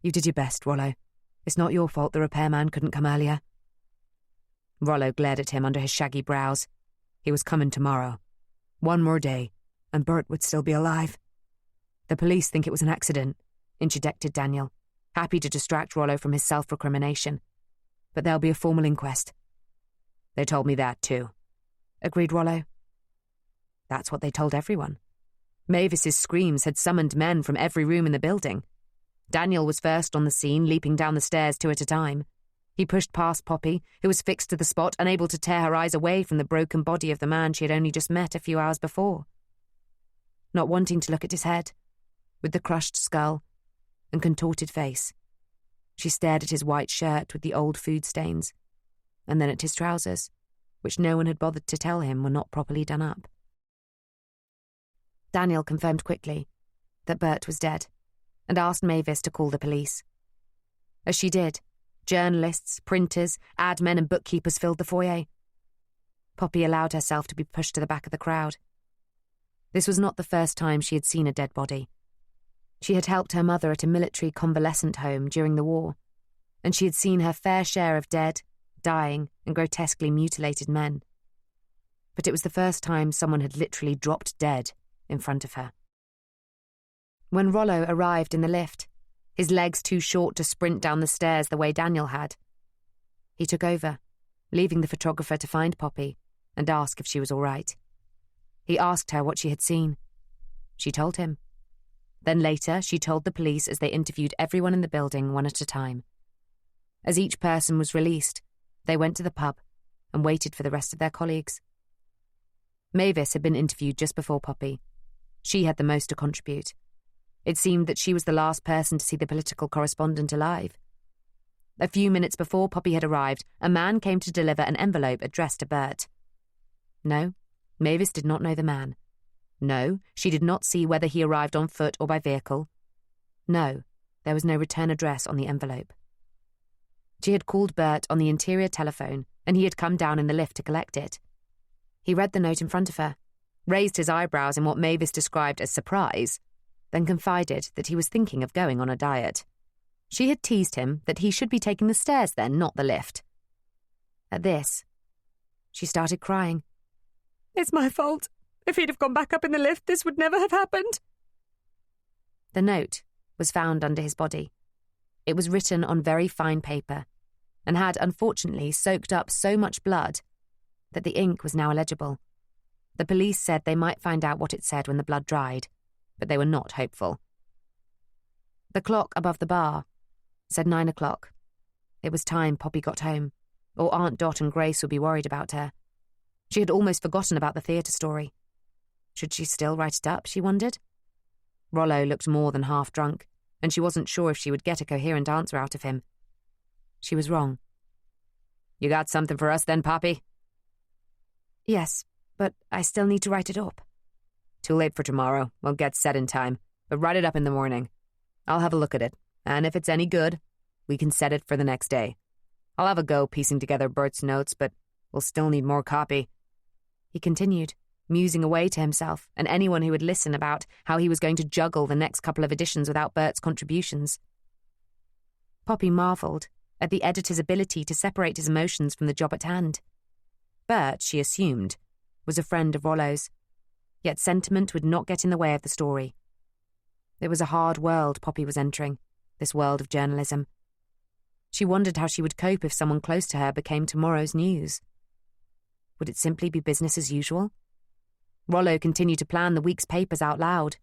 You did your best, Rollo. It's not your fault the repairman couldn't come earlier. Rollo glared at him under his shaggy brows. He was coming tomorrow. One more day, and Bert would still be alive. The police think it was an accident, interjected Daniel, happy to distract Rollo from his self-recrimination. But there'll be a formal inquest. They told me that too, agreed Rollo. That's what they told everyone. Mavis's screams had summoned men from every room in the building. Daniel was first on the scene, leaping down the stairs 2 at a time. He pushed past Poppy, who was fixed to the spot, unable to tear her eyes away from the broken body of the man she had only just met a few hours before. Not wanting to look at his head, with the crushed skull and contorted face, she stared at his white shirt with the old food stains, and then at his trousers, which no one had bothered to tell him were not properly done up. Daniel confirmed quickly that Bert was dead, and asked Mavis to call the police. As she did, journalists, printers, ad men and bookkeepers filled the foyer. Poppy allowed herself to be pushed to the back of the crowd. This was not the first time she had seen a dead body. She had helped her mother at a military convalescent home during the war, and she had seen her fair share of dead, dying, and grotesquely mutilated men. But it was the first time someone had literally dropped dead in front of her. When Rollo arrived in the lift, his legs too short to sprint down the stairs the way Daniel had, he took over, leaving the photographer to find Poppy and ask if she was all right. He asked her what she had seen. She told him. Then later, she told the police as they interviewed everyone in the building one at a time. As each person was released, they went to the pub and waited for the rest of their colleagues. Mavis had been interviewed just before Poppy. She had the most to contribute. It seemed that she was the last person to see the political correspondent alive. A few minutes before Poppy had arrived, a man came to deliver an envelope addressed to Bert. No, Mavis did not know the man. No, she did not see whether he arrived on foot or by vehicle. No, there was no return address on the envelope. She had called Bert on the interior telephone, and he had come down in the lift to collect it. He read the note in front of her, raised his eyebrows in what Mavis described as surprise, then confided that he was thinking of going on a diet. She had teased him that he should be taking the stairs then, not the lift. At this, she started crying. It's my fault. If he'd have gone back up in the lift, this would never have happened. The note was found under his body. It was written on very fine paper, and had unfortunately soaked up so much blood that the ink was now illegible. The police said they might find out what it said when the blood dried, but they were not hopeful. The clock above the bar said 9 o'clock. It was time Poppy got home, or Aunt Dot and Grace would be worried about her. She had almost forgotten about the theatre story. Should she still write it up, she wondered? Rollo looked more than half drunk, and she wasn't sure if she would get a coherent answer out of him. She was wrong. "You got something for us then, Poppy?" "Yes, but I still need to write it up." "Too late for tomorrow. Won't get set in time, but write it up in the morning. I'll have a look at it, and if it's any good, we can set it for the next day. I'll have a go piecing together Bert's notes, but we'll still need more copy," he continued, musing away to himself and anyone who would listen about how he was going to juggle the next couple of editions without Bert's contributions. Poppy marvelled at the editor's ability to separate his emotions from the job at hand. Bert, she assumed, was a friend of Rollo's, yet sentiment would not get in the way of the story. It was a hard world Poppy was entering, this world of journalism. She wondered how she would cope if someone close to her became tomorrow's news. Would it simply be business as usual? Rollo continued to plan the week's papers out loud.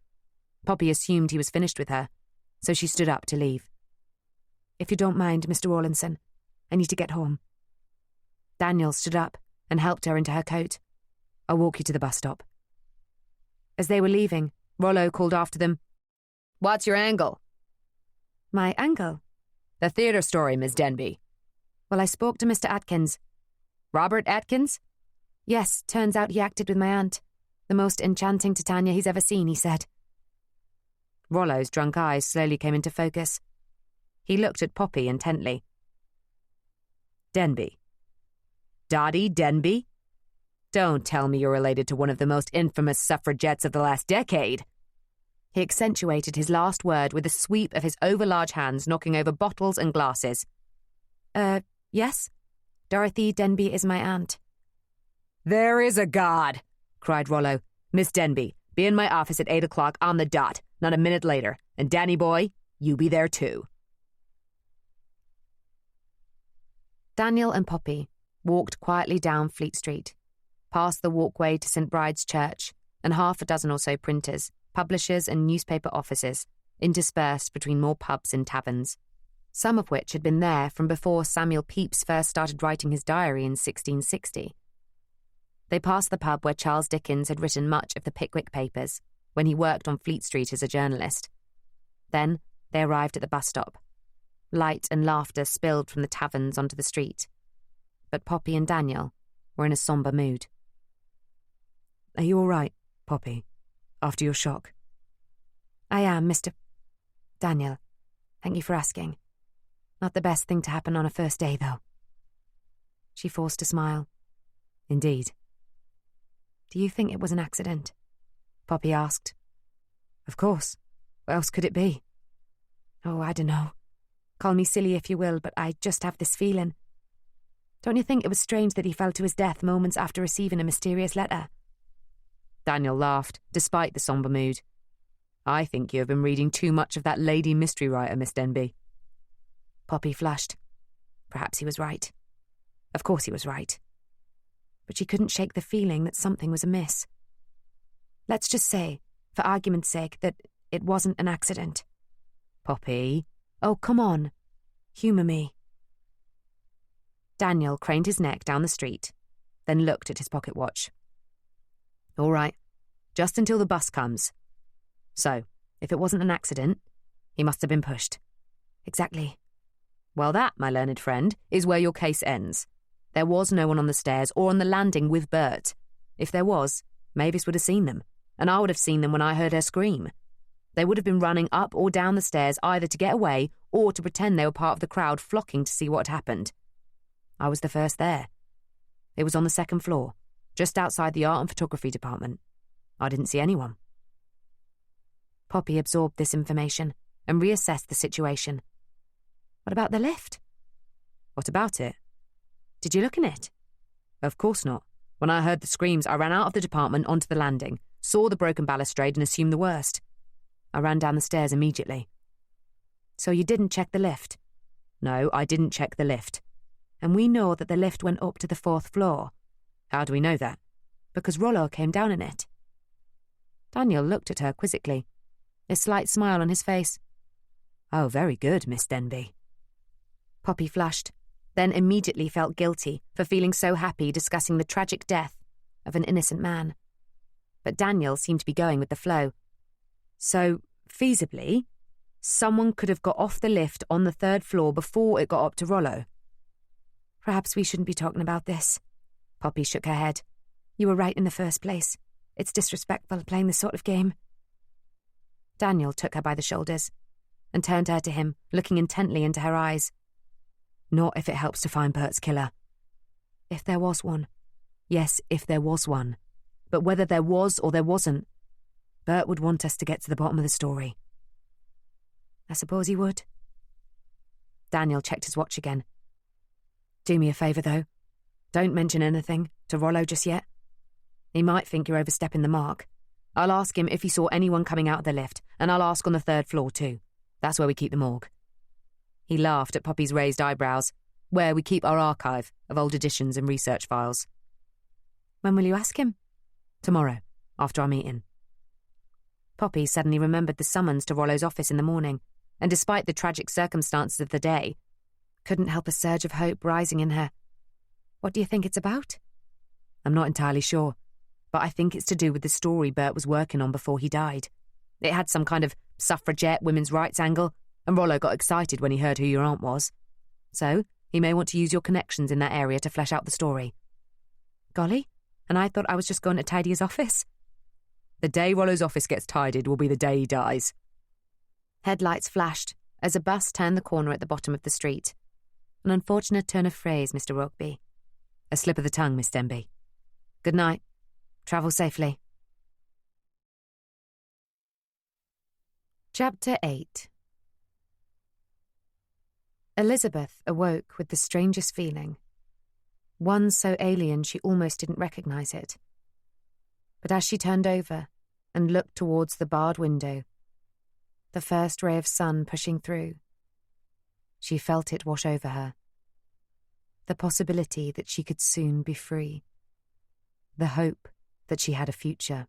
Poppy assumed he was finished with her, so she stood up to leave. "If you don't mind, Mr. Rawlinson, I need to get home." Daniel stood up and helped her into her coat. "I'll walk you to the bus stop." As they were leaving, Rollo called after them, "What's your angle?" "My angle?" "The theatre story, Miss Denby." "Well, I spoke to Mr. Atkins." "Robert Atkins?" "Yes, turns out he acted with my aunt. The most enchanting Titania he's ever seen," he said. Rollo's drunk eyes slowly came into focus. He looked at Poppy intently. "Denby. Dottie Denby? Don't tell me you're related to one of the most infamous suffragettes of the last decade." He accentuated his last word with a sweep of his overlarge hands, knocking over bottles and glasses. Yes. Dorothy Denby is my aunt." "There is a God!" cried Rollo. "Miss Denby, be in my office at 8 o'clock on the dot, not a minute later. And Danny boy, you be there too." Daniel and Poppy walked quietly down Fleet Street, past the walkway to St. Bride's Church and half a dozen or so printers, publishers and newspaper offices, interspersed between more pubs and taverns, some of which had been there from before Samuel Pepys first started writing his diary in 1660. They passed the pub where Charles Dickens had written much of the Pickwick Papers when he worked on Fleet Street as a journalist. Then they arrived at the bus stop. Light and laughter spilled from the taverns onto the street, but Poppy and Daniel were in a sombre mood. "Are you all right, Poppy, after your shock?" "I am, Mr. Daniel. Thank you for asking. Not the best thing to happen on a first day, though." She forced a smile. "Indeed." "Do you think it was an accident?" Poppy asked. "Of course. What else could it be?" "Oh, I don't know. Call me silly if you will, but I just have this feeling. Don't you think it was strange that he fell to his death moments after receiving a mysterious letter?" Daniel laughed, despite the sombre mood. "I think you have been reading too much of that lady mystery writer, Miss Denby." Poppy flushed. Perhaps he was right. Of course he was right. But she couldn't shake the feeling that something was amiss. Let's just say, for argument's sake, that it wasn't an accident. "Poppy." "Oh, come on. Humour me." Daniel craned his neck down the street, then looked at his pocket watch. "All right, just until the bus comes. So, if it wasn't an accident, he must have been pushed." "Exactly." "Well, that, my learned friend, is where your case ends. There was no one on the stairs or on the landing with Bert. If there was, Mavis would have seen them, and I would have seen them when I heard her scream. They would have been running up or down the stairs either to get away or to pretend they were part of the crowd flocking to see what had happened. I was the first there. It was on the second floor, just outside the art and photography department. I didn't see anyone." Poppy absorbed this information and reassessed the situation. "What about the lift?" "What about it?" "Did you look in it?" "Of course not. When I heard the screams, I ran out of the department onto the landing, saw the broken balustrade and assumed the worst. I ran down the stairs immediately." "So you didn't check the lift?" "No, I didn't check the lift. And we know that the lift went up to the 4th floor. How do we know that? Because Rollo came down in it. Daniel looked at her quizzically, a slight smile on his face. Oh, very good, Miss Denby. Poppy flushed, then immediately felt guilty for feeling so happy discussing the tragic death of an innocent man. But Daniel seemed to be going with the flow. So, feasibly, someone could have got off the lift on the 3rd floor before it got up to Rollo. Perhaps we shouldn't be talking about this. Poppy shook her head. You were right in the first place. It's disrespectful playing this sort of game. Daniel took her by the shoulders and turned her to him, looking intently into her eyes. Not if it helps to find Bert's killer. If there was one. Yes, if there was one. But whether there was or there wasn't, Bert would want us to get to the bottom of the story. I suppose he would. Daniel checked his watch again. Do me a favour, though. Don't mention anything to Rollo just yet. He might think you're overstepping the mark. I'll ask him if he saw anyone coming out of the lift, and I'll ask on the 3rd floor too. That's where we keep the morgue. He laughed at Poppy's raised eyebrows, where we keep our archive of old editions and research files. When will you ask him? Tomorrow, after our meeting. Poppy suddenly remembered the summons to Rollo's office in the morning, and despite the tragic circumstances of the day, couldn't help a surge of hope rising in her. What do you think it's about? I'm not entirely sure, but I think it's to do with the story Bert was working on before he died. It had some kind of suffragette women's rights angle, and Rollo got excited when he heard who your aunt was. So, he may want to use your connections in that area to flesh out the story. Golly, and I thought I was just going to tidy his office. The day Rollo's office gets tidied will be the day he dies. Headlights flashed as a bus turned the corner at the bottom of the street. An unfortunate turn of phrase, Mr. Rugby. A slip of the tongue, Miss Denby. Good night. Travel safely. Chapter 8. Elizabeth awoke with the strangest feeling. One so alien she almost didn't recognise it. But as she turned over and looked towards the barred window, the first ray of sun pushing through, she felt it wash over her. The possibility that she could soon be free. The hope that she had a future.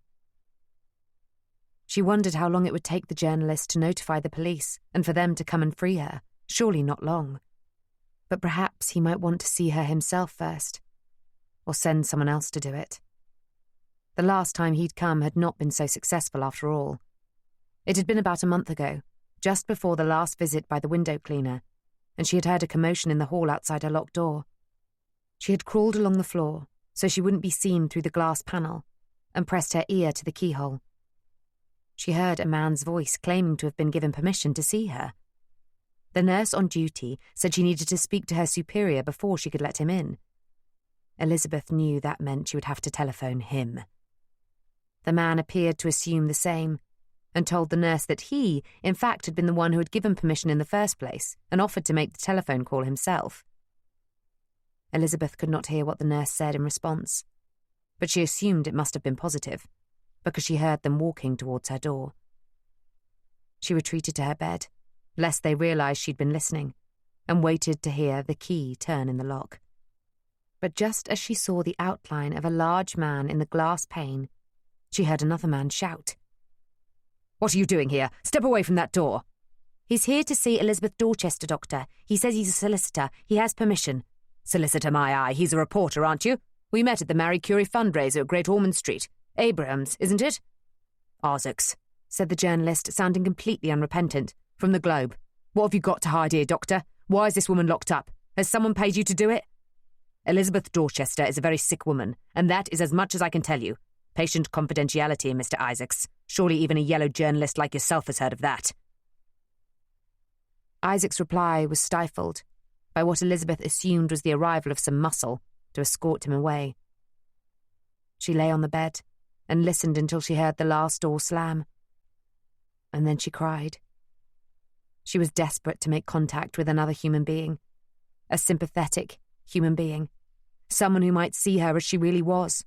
She wondered how long it would take the journalist to notify the police and for them to come and free her. Surely not long. But perhaps he might want to see her himself first, or send someone else to do it. The last time he'd come had not been so successful after all. It had been about a month ago, just before the last visit by the window cleaner, and she had heard a commotion in the hall outside her locked door. She had crawled along the floor so she wouldn't be seen through the glass panel and pressed her ear to the keyhole. She heard a man's voice claiming to have been given permission to see her. The nurse on duty said she needed to speak to her superior before she could let him in. Elizabeth knew that meant she would have to telephone him. The man appeared to assume the same, and told the nurse that he, in fact, had been the one who had given permission in the first place and offered to make the telephone call himself. Elizabeth could not hear what the nurse said in response, but she assumed it must have been positive, because she heard them walking towards her door. She retreated to her bed, lest they realised she'd been listening, and waited to hear the key turn in the lock. But just as she saw the outline of a large man in the glass pane, she heard another man shout. "What are you doing here? Step away from that door." "He's here to see Elizabeth Dorchester, Doctor. He says he's a solicitor. He has permission." "Solicitor, my eye. He's a reporter, aren't you? We met at the Marie Curie fundraiser at Great Ormond Street. Abrahams, isn't it?" "Isaacs," said the journalist, sounding completely unrepentant. "From the Globe. What have you got to hide here, Doctor? Why is this woman locked up? Has someone paid you to do it?" "Elizabeth Dorchester is a very sick woman, and that is as much as I can tell you. Patient confidentiality, Mr. Isaacs. Surely even a yellow journalist like yourself has heard of that." Isaac's reply was stifled by what Elizabeth assumed was the arrival of some muscle to escort him away. She lay on the bed and listened until she heard the last door slam. And then she cried. She was desperate to make contact with another human being, a sympathetic human being, someone who might see her as she really was,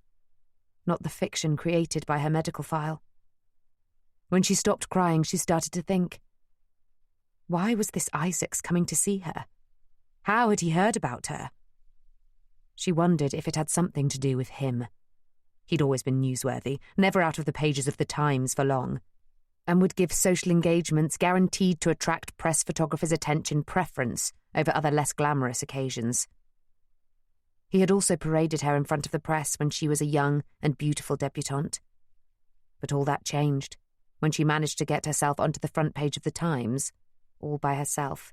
not the fiction created by her medical file. When she stopped crying, she started to think. Why was this Isaacs coming to see her? How had he heard about her? She wondered if it had something to do with him. He'd always been newsworthy, never out of the pages of the Times for long, and would give social engagements guaranteed to attract press photographers' attention preference over other less glamorous occasions. He had also paraded her in front of the press when she was a young and beautiful debutante. But all that changed when she managed to get herself onto the front page of the Times, all by herself,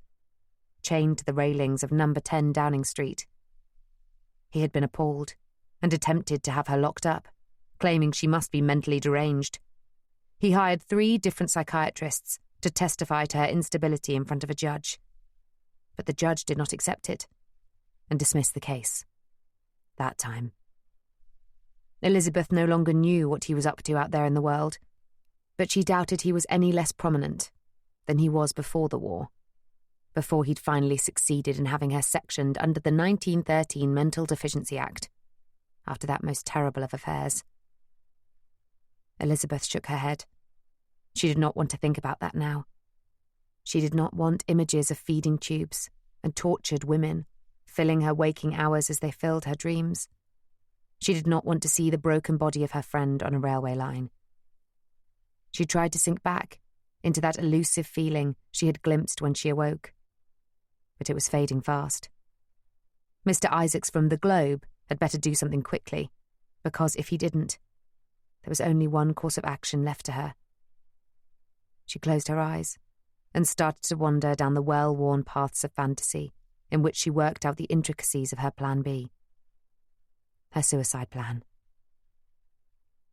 chained to the railings of number 10 Downing Street. He had been appalled and attempted to have her locked up, claiming she must be mentally deranged. He hired 3 different psychiatrists to testify to her instability in front of a judge. But the judge did not accept it and dismissed the case. That time. Elizabeth no longer knew what he was up to out there in the world, but she doubted he was any less prominent than he was before the war, before he'd finally succeeded in having her sectioned under the 1913 Mental Deficiency Act, after that most terrible of affairs. Elizabeth shook her head. She did not want to think about that now. She did not want images of feeding tubes and tortured women filling her waking hours as they filled her dreams. She did not want to see the broken body of her friend on a railway line. She tried to sink back into that elusive feeling she had glimpsed when she awoke. But it was fading fast. Mr. Isaacs from the Globe had better do something quickly, because if he didn't, there was only one course of action left to her. She closed her eyes and started to wander down the well-worn paths of fantasy in which she worked out the intricacies of her plan B. Her suicide plan.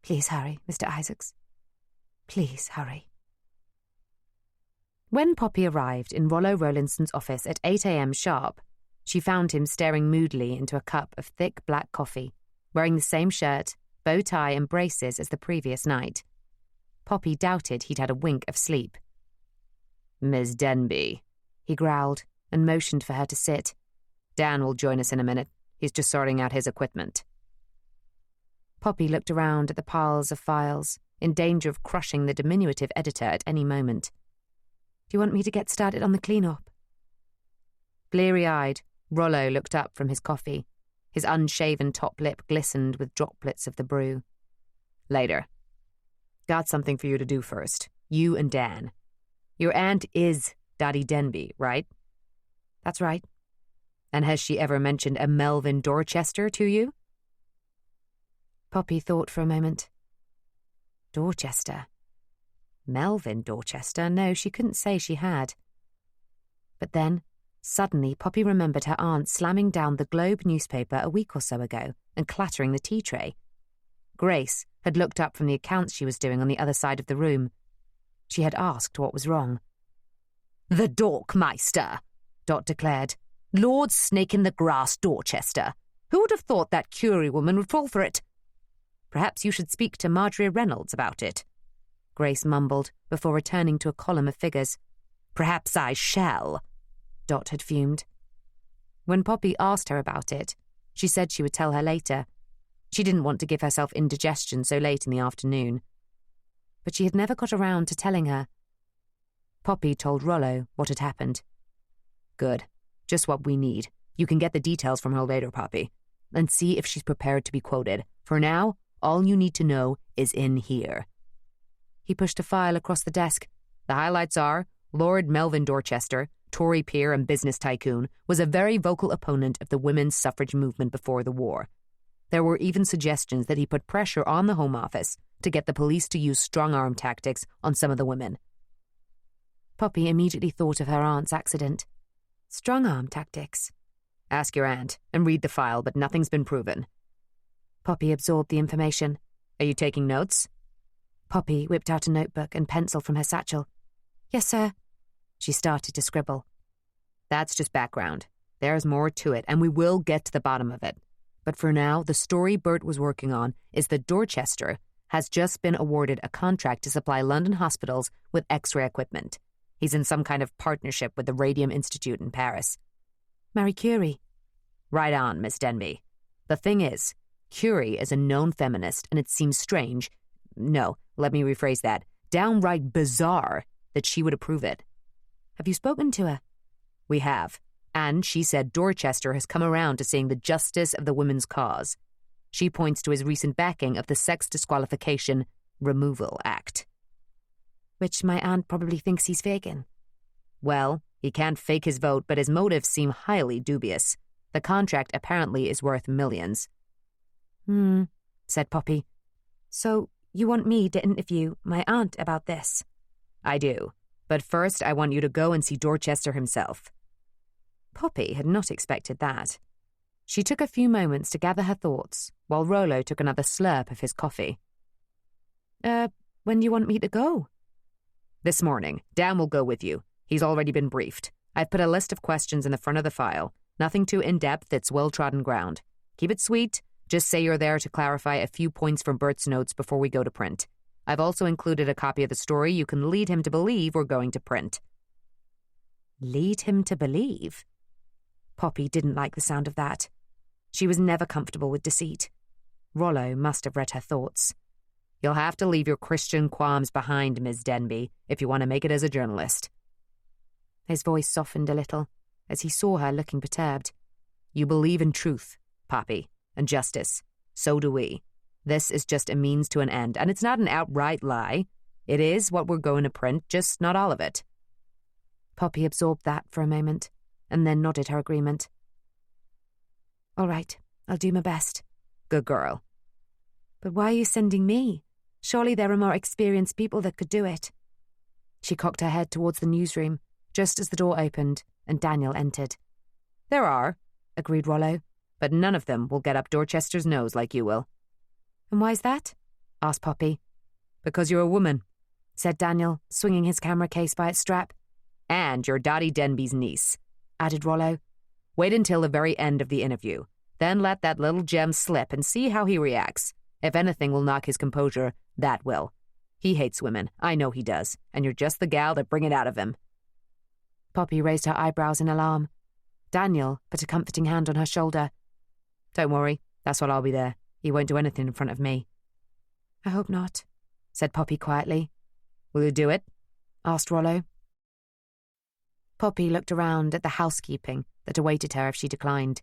Please hurry, Mr. Isaacs. Please hurry. When Poppy arrived in Rollo Rowlandson's office at 8 a.m. sharp, she found him staring moodily into a cup of thick black coffee, wearing the same shirt, bow tie and braces as the previous night. Poppy doubted he'd had a wink of sleep. "Miss Denby," he growled and motioned for her to sit. "Dan will join us in a minute. He's just sorting out his equipment." Poppy looked around at the piles of files, in danger of crushing the diminutive editor at any moment. "Do you want me to get started on the clean-up?" Bleary-eyed, Rollo looked up from his coffee. His unshaven top lip glistened with droplets of the brew. "Later. Got something for you to do first. You and Dan. Your aunt is Dottie Denby, right?" "That's right." "And has she ever mentioned a Melvin Dorchester to you?" Poppy thought for a moment. Dorchester. Melvin Dorchester? No, she couldn't say she had. But then, suddenly, Poppy remembered her aunt slamming down the Globe newspaper a week or so ago and clattering the tea tray. Grace had looked up from the accounts she was doing on the other side of the room. She had asked what was wrong. "The Dorkmeister," Dot declared. "Lord Snake-in-the-Grass Dorchester. Who would have thought that Curie woman would fall for it?" "Perhaps you should speak to Marjorie Reynolds about it," Grace mumbled before returning to a column of figures. "Perhaps I shall," Dot had fumed. When Poppy asked her about it, she said she would tell her later. She didn't want to give herself indigestion so late in the afternoon. But she had never got around to telling her. Poppy told Rollo what had happened. "Good. Just what we need. You can get the details from her later, Poppy, and see if she's prepared to be quoted. For now, all you need to know is in here." He pushed a file across the desk. "The highlights are, Lord Melvin Dorchester, Tory peer and business tycoon, was a very vocal opponent of the women's suffrage movement before the war. There were even suggestions that he put pressure on the Home Office to get the police to use strong-arm tactics on some of the women." Poppy immediately thought of her aunt's accident. Strong-arm tactics? "Ask your aunt and read the file, but nothing's been proven." Poppy absorbed the information. "Are you taking notes?" Poppy whipped out a notebook and pencil from her satchel. "Yes, sir." She started to scribble. "That's just background. There's more to it, and we will get to the bottom of it. But for now, the story Bert was working on is that Dorchester has just been awarded a contract to supply London hospitals with X-ray equipment. He's in some kind of partnership with the Radium Institute in Paris." "Marie Curie." "Right on, Miss Denby. The thing is, Curie is a known feminist, and it seems strange— no, let me rephrase that— downright bizarre that she would approve it." "Have you spoken to her?" "We have. And she said Dorchester has come around to seeing the justice of the women's cause. She points to his recent backing of the Sex Disqualification Removal Act. Which my aunt probably thinks he's faking. Well, he can't fake his vote, but his motives seem highly dubious. The contract apparently is worth millions. Said Poppy. So you want me to interview my aunt about this? I do. But first I want you to go and see Dorchester himself. Poppy had not expected that. She took a few moments to gather her thoughts, while Rollo took another slurp of his coffee. When do you want me to go? This morning. Dan will go with you. He's already been briefed. I've put a list of questions in the front of the file. Nothing too in-depth, it's well-trodden ground. Keep it sweet. Just say you're there to clarify a few points from Bert's notes before we go to print. I've also included a copy of the story you can lead him to believe we're going to print. Lead him to believe? Poppy didn't like the sound of that. She was never comfortable with deceit. Rollo must have read her thoughts. You'll have to leave your Christian qualms behind, Ms. Denby, if you want to make it as a journalist. His voice softened a little, as he saw her looking perturbed. You believe in truth, Poppy, and justice. So do we. This is just a means to an end, and it's not an outright lie. It is what we're going to print, just not all of it. Poppy absorbed that for a moment, and then nodded her agreement. All right, I'll do my best. Good girl. But why are you sending me? Surely there are more experienced people that could do it. She cocked her head towards the newsroom, just as the door opened, and Daniel entered. There are, agreed Rollo, but none of them will get up Dorchester's nose like you will. And why's that? Asked Poppy. Because you're a woman, said Daniel, swinging his camera case by its strap. And you're Dottie Denby's niece, added Rollo. Wait until the very end of the interview. Then let that little gem slip and see how he reacts. If anything will knock his composure, that will. He hates women, I know he does, and you're just the gal that bring it out of him. Poppy raised her eyebrows in alarm. Daniel put a comforting hand on her shoulder. Don't worry, that's what I'll be there. He won't do anything in front of me. I hope not, said Poppy quietly. Will you do it? Asked Rollo. Poppy looked around at the housekeeping that awaited her if she declined.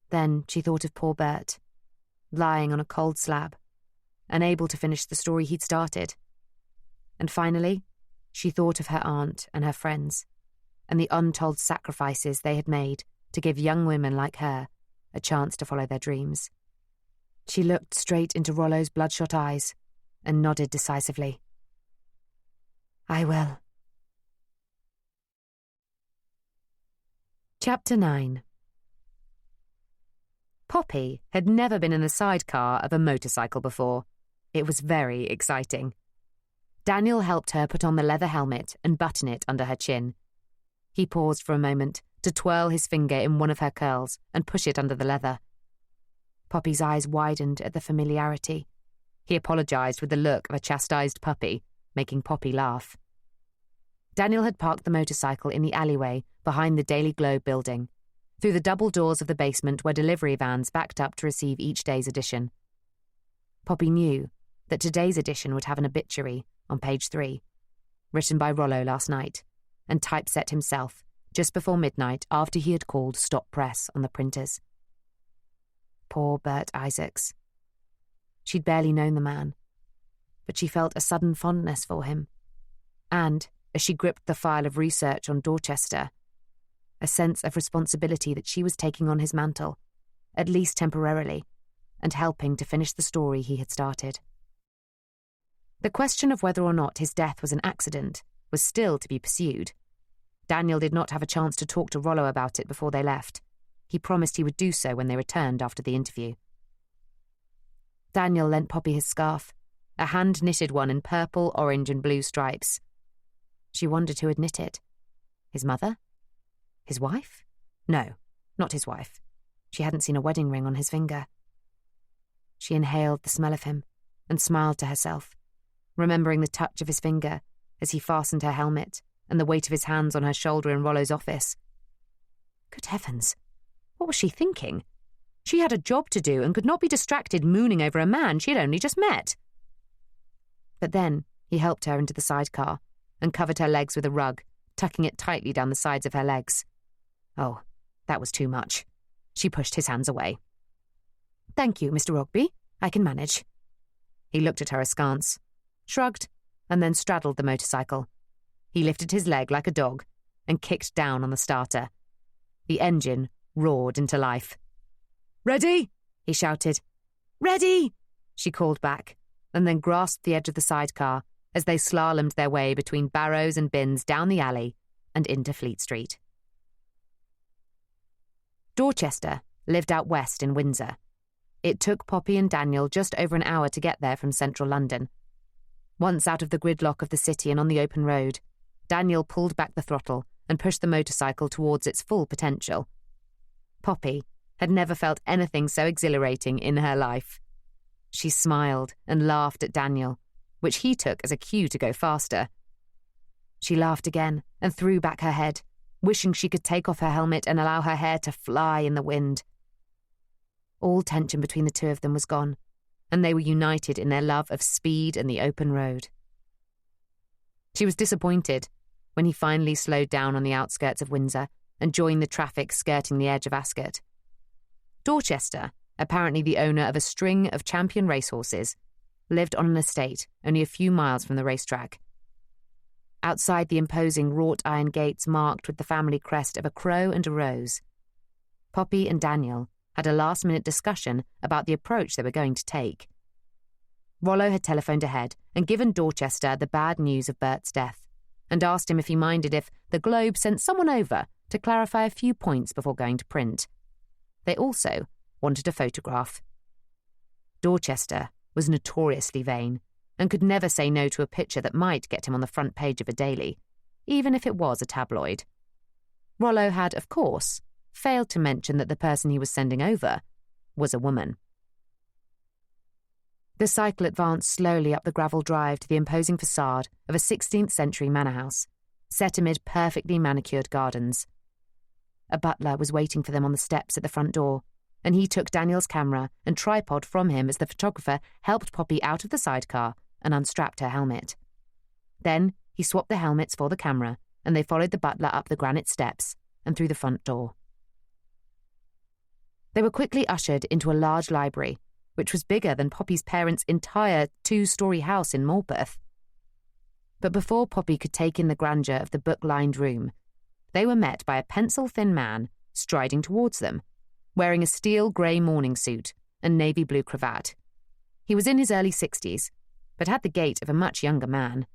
Then she thought of poor Bert, lying on a cold slab, unable to finish the story he'd started. And finally, she thought of her aunt and her friends, and the untold sacrifices they had made to give young women like her a chance to follow their dreams. She looked straight into Rollo's bloodshot eyes and nodded decisively. I will. Chapter 9. Poppy had never been in the sidecar of a motorcycle before. It was very exciting. Daniel helped her put on the leather helmet and button it under her chin. He paused for a moment to twirl his finger in one of her curls and push it under the leather. Poppy's eyes widened at the familiarity. He apologized with the look of a chastised puppy, making Poppy laugh. Daniel had parked the motorcycle in the alleyway behind the Daily Globe building. Through the double doors of the basement were delivery vans backed up to receive each day's edition. Poppy knew that today's edition would have an obituary on page 3, written by Rollo last night, and typeset himself just before midnight after he had called stop press on the printers. Poor Bert Isaacs. She'd barely known the man, but she felt a sudden fondness for him, and, as she gripped the file of research on Dorchester, a sense of responsibility that she was taking on his mantle, at least temporarily, and helping to finish the story he had started. The question of whether or not his death was an accident was still to be pursued. Daniel did not have a chance to talk to Rollo about it before they left. He promised he would do so when they returned after the interview. Daniel lent Poppy his scarf, a hand-knitted one in purple, orange and blue stripes. She wondered who had knit it. His mother? His wife? No, not his wife. She hadn't seen a wedding ring on his finger. She inhaled the smell of him and smiled to herself, remembering the touch of his finger as he fastened her helmet and the weight of his hands on her shoulder in Rollo's office. Good heavens, what was she thinking? She had a job to do and could not be distracted mooning over a man she had only just met. But then he helped her into the sidecar and covered her legs with a rug, tucking it tightly down the sides of her legs. Oh, that was too much. She pushed his hands away. "Thank you, Mr. Rugby. I can manage." He looked at her askance, shrugged, and then straddled the motorcycle. He lifted his leg like a dog and kicked down on the starter. The engine roared into life. "Ready?" he shouted. "Ready!" she called back, and then grasped the edge of the sidecar as they slalomed their way between barrows and bins down the alley and into Fleet Street. Dorchester lived out west in Windsor. It took Poppy and Daniel just over an hour to get there from central London. Once out of the gridlock of the city and on the open road, Daniel pulled back the throttle and pushed the motorcycle towards its full potential. Poppy had never felt anything so exhilarating in her life. She smiled and laughed at Daniel, which he took as a cue to go faster. She laughed again and threw back her head, wishing she could take off her helmet and allow her hair to fly in the wind. All tension between the two of them was gone, and they were united in their love of speed and the open road. She was disappointed when he finally slowed down on the outskirts of Windsor and joined the traffic skirting the edge of Ascot. Dorchester, apparently the owner of a string of champion racehorses, lived on an estate only a few miles from the racetrack. Outside the imposing wrought iron gates marked with the family crest of a crow and a rose, Poppy and Daniel had a last-minute discussion about the approach they were going to take. Rollo had telephoned ahead and given Dorchester the bad news of Bert's death, and asked him if he minded if the Globe sent someone over to clarify a few points before going to print. They also wanted a photograph. Dorchester was notoriously vain and could never say no to a picture that might get him on the front page of a daily, even if it was a tabloid. Rollo had, of course, failed to mention that the person he was sending over was a woman. The cycle advanced slowly up the gravel drive to the imposing facade of a 16th-century manor house, set amid perfectly manicured gardens. A butler was waiting for them on the steps at the front door, and he took Daniel's camera and tripod from him as the photographer helped Poppy out of the sidecar and unstrapped her helmet. Then he swapped the helmets for the camera, and they followed the butler up the granite steps and through the front door. They were quickly ushered into a large library, which was bigger than Poppy's parents' entire 2-story house in Morpeth. But before Poppy could take in the grandeur of the book-lined room, they were met by a pencil-thin man striding towards them, wearing a steel grey morning suit and navy blue cravat. He was in his early 60s, but had the gait of a much younger man.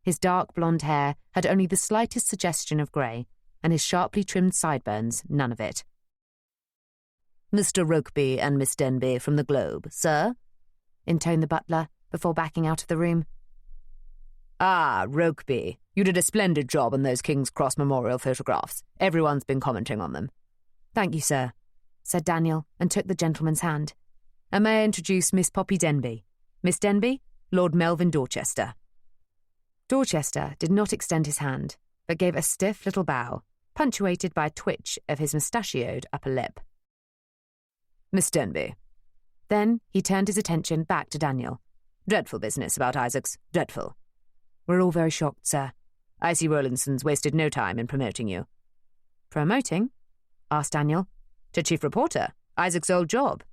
His dark blonde hair had only the slightest suggestion of grey, and his sharply trimmed sideburns none of it. "Mr. Rokeby and Miss Denby from the Globe, sir?" intoned the butler before backing out of the room. "Ah, Rokeby, you did a splendid job on those King's Cross Memorial photographs. Everyone's been commenting on them." "Thank you, sir," said Daniel, and took the gentleman's hand. "And may I introduce Miss Poppy Denby? Miss Denby, Lord Melvin Dorchester." Dorchester did not extend his hand, but gave a stiff little bow, punctuated by a twitch of his mustachioed upper lip. "Miss Denby." Then he turned his attention back to Daniel. "Dreadful business about Isaacs, dreadful." "We're all very shocked, sir." "I see Rowlandson's wasted no time in promoting you." "Promoting?" asked Daniel. "To chief reporter, Isaac's old job."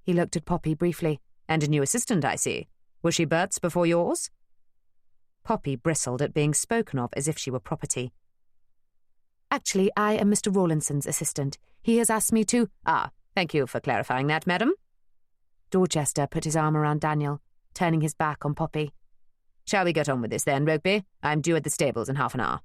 He looked at Poppy briefly. "And a new assistant, I see. Was she Bert's before yours?" Poppy bristled at being spoken of as if she were property. "Actually, I am Mr. Rawlinson's assistant. He has asked me to—" "Ah, thank you for clarifying that, madam." Dorchester put his arm around Daniel, turning his back on Poppy. "Shall we get on with this then, Rokeby? I'm due at the stables in half an hour."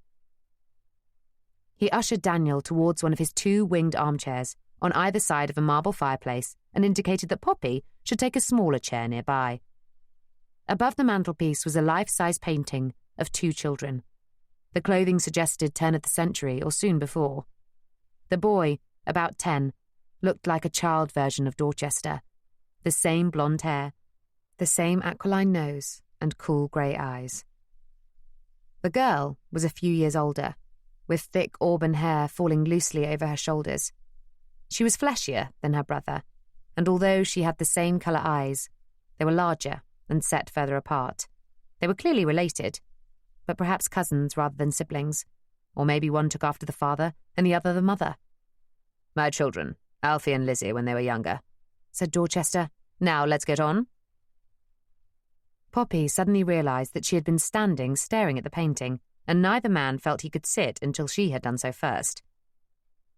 He ushered Daniel towards one of his 2 winged armchairs on either side of a marble fireplace and indicated that Poppy should take a smaller chair nearby. Above the mantelpiece was a life-size painting of 2 children. The clothing suggested turn of the century or soon before. The boy, about 10, looked like a child version of Dorchester. The same blonde hair, the same aquiline nose and cool grey eyes. The girl was a few years older, with thick auburn hair falling loosely over her shoulders. She was fleshier than her brother, and although she had the same colour eyes, they were larger and set further apart. They were clearly related, but perhaps cousins rather than siblings, or maybe one took after the father and the other the mother. "My children, Alfie and Lizzie, when they were younger," said Dorchester. "Now let's get on." Poppy suddenly realised that she had been standing staring at the painting, and neither man felt he could sit until she had done so first.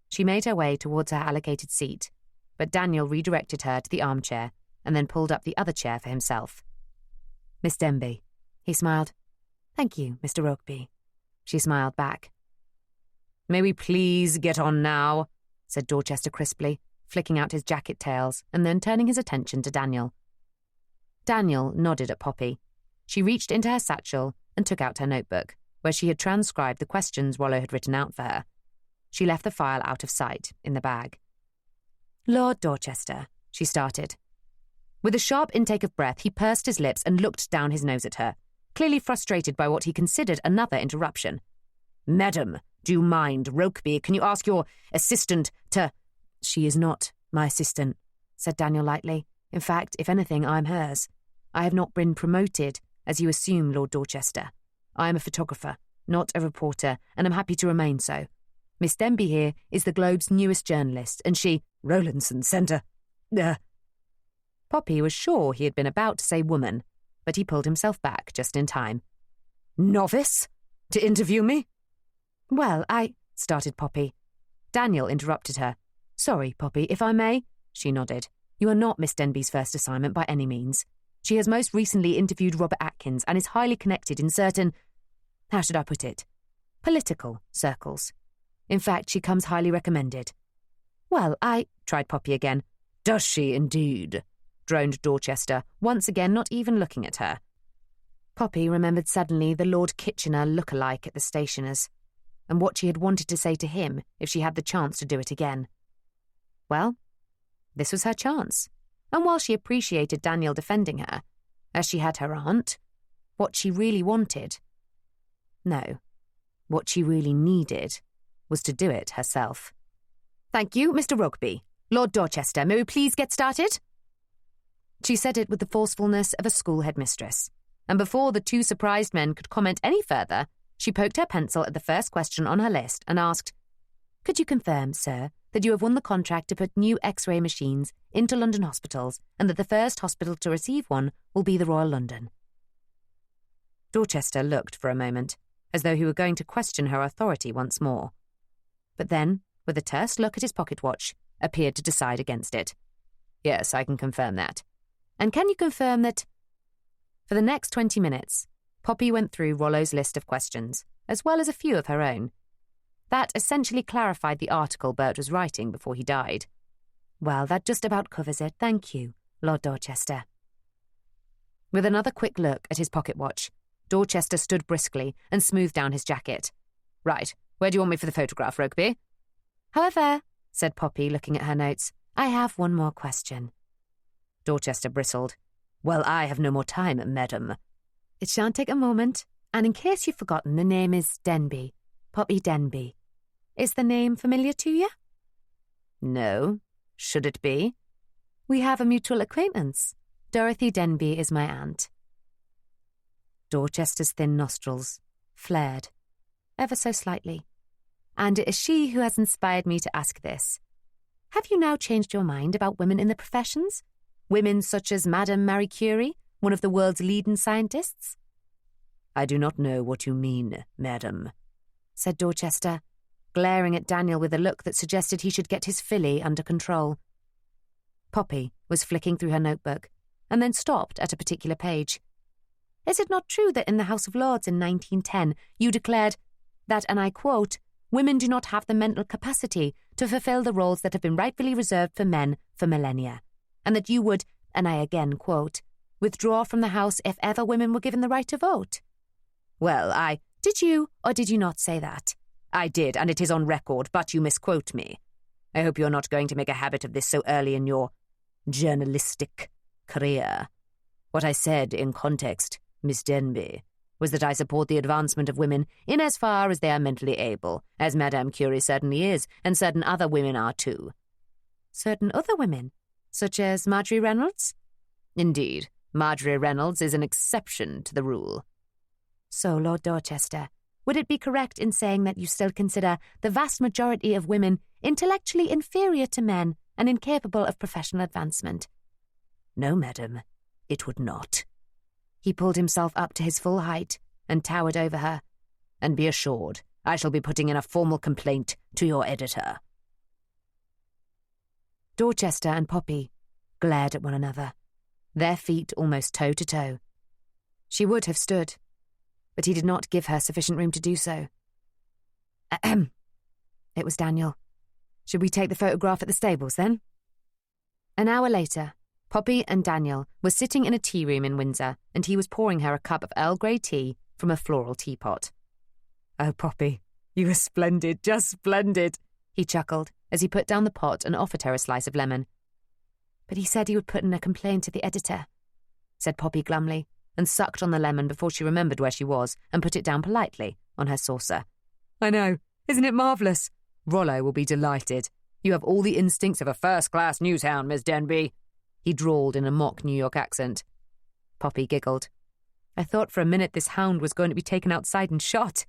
She made her way towards her allocated seat, but Daniel redirected her to the armchair and then pulled up the other chair for himself. "Miss Denby," he smiled. "Thank you, Mr. Rokeby." She smiled back. "May we please get on now?" said Dorchester crisply, flicking out his jacket tails and then turning his attention to Daniel. Daniel nodded at Poppy. She reached into her satchel and took out her notebook, where she had transcribed the questions Rollo had written out for her. She left the file out of sight, in the bag. "Lord Dorchester," she started. With a sharp intake of breath, he pursed his lips and looked down his nose at her, clearly frustrated by what he considered another interruption. "Madam, do you mind, Rokeby? Can you ask your assistant to—" "She is not my assistant," said Daniel lightly. "In fact, if anything, I'm hers. I have not been promoted, as you assume, Lord Dorchester. I am a photographer, not a reporter, and am happy to remain so. Miss Denby here is the Globe's newest journalist, and she— Rowlandson Centre. Poppy was sure he had been about to say woman, but he pulled himself back just in time. "Novice? To interview me?" "Well, started Poppy. Daniel interrupted her. "Sorry, Poppy, if I may?" She nodded. "You are not Miss Denby's first assignment by any means. She has most recently interviewed Robert Atkins and is highly connected in certain— how should I put it? Political circles. In fact, she comes highly recommended." "Well, tried Poppy again. "Does she indeed?" droned Dorchester, once again not even looking at her. Poppy remembered suddenly the Lord Kitchener look-alike at the stationer's, and what she had wanted to say to him if she had the chance to do it again. Well, this was her chance, and while she appreciated Daniel defending her, as she had her aunt, what she really wanted— no, what she really needed was to do it herself. "Thank you, Mr. Rokeby. Lord Dorchester, may we please get started?" She said it with the forcefulness of a school headmistress, and before the two surprised men could comment any further, she poked her pencil at the first question on her list and asked, "Could you confirm, sir, that you have won the contract to put new X-ray machines into London hospitals and that the first hospital to receive one will be the Royal London?" Dorchester looked for a moment, as though he were going to question her authority once more. But then, with a terse look at his pocket watch, appeared to decide against it. "Yes, I can confirm that. And can you confirm that—" For the next 20 minutes, Poppy went through Rollo's list of questions, as well as a few of her own. That essentially clarified the article Bert was writing before he died. "Well, that just about covers it, thank you, Lord Dorchester." With another quick look at his pocket watch, Dorchester stood briskly and smoothed down his jacket. "Right, where do you want me for the photograph, Rokeby?" "However," said Poppy, looking at her notes, "I have one more question." Dorchester bristled. "Well, I have no more time, madam." "It shan't take a moment, and in case you've forgotten, the name is Denby, Poppy Denby. Is the name familiar to you?" "No. Should it be?" "We have a mutual acquaintance. Dorothy Denby is my aunt." Dorchester's thin nostrils flared, ever so slightly. "And it is she who has inspired me to ask this. Have you now changed your mind about women in the professions? Women such as Madame Marie Curie, one of the world's leading scientists?" "I do not know what you mean, madam," said Dorchester, glaring at Daniel with a look that suggested he should get his filly under control. Poppy was flicking through her notebook, and then stopped at a particular page. "Is it not true that in the House of Lords in 1910 you declared that, and I quote, 'women do not have the mental capacity to fulfill the roles that have been rightfully reserved for men for millennia, and that you would, and I again quote, withdraw from the House if ever women were given the right to vote?'" "Well, Did you or did you not say that?" "I did, and it is on record, but you misquote me. I hope you're not going to make a habit of this so early in your journalistic career. What I said in context, Miss Denby, was that I support the advancement of women in as far as they are mentally able, as Madame Curie certainly is, and certain other women are too." "Certain other women? Such as Marjorie Reynolds?" "Indeed, Marjorie Reynolds is an exception to the rule." "So, Lord Dorchester, would it be correct in saying that you still consider the vast majority of women intellectually inferior to men and incapable of professional advancement? No, madam, it would not. He pulled himself up to his full height and towered over her. And be assured, I shall be putting in a formal complaint to your editor. Dorchester and Poppy glared at one another, their feet almost toe to toe. She would have stood, but he did not give her sufficient room to do so. Ahem. It was Daniel. Should we take the photograph at the stables, then? An hour later, Poppy and Daniel were sitting in a tea room in Windsor, and he was pouring her a cup of Earl Grey tea from a floral teapot. Oh, Poppy, you were splendid, just splendid, he chuckled as he put down the pot and offered her a slice of lemon. But he said he would put in a complaint to the editor, said Poppy glumly, and sucked on the lemon before she remembered where she was and put it down politely on her saucer. I know, isn't it marvellous? Rollo will be delighted. You have all the instincts of a first-class newshound, Miss Denby, he drawled in a mock New York accent. Poppy giggled. I thought for a minute this hound was going to be taken outside and shot.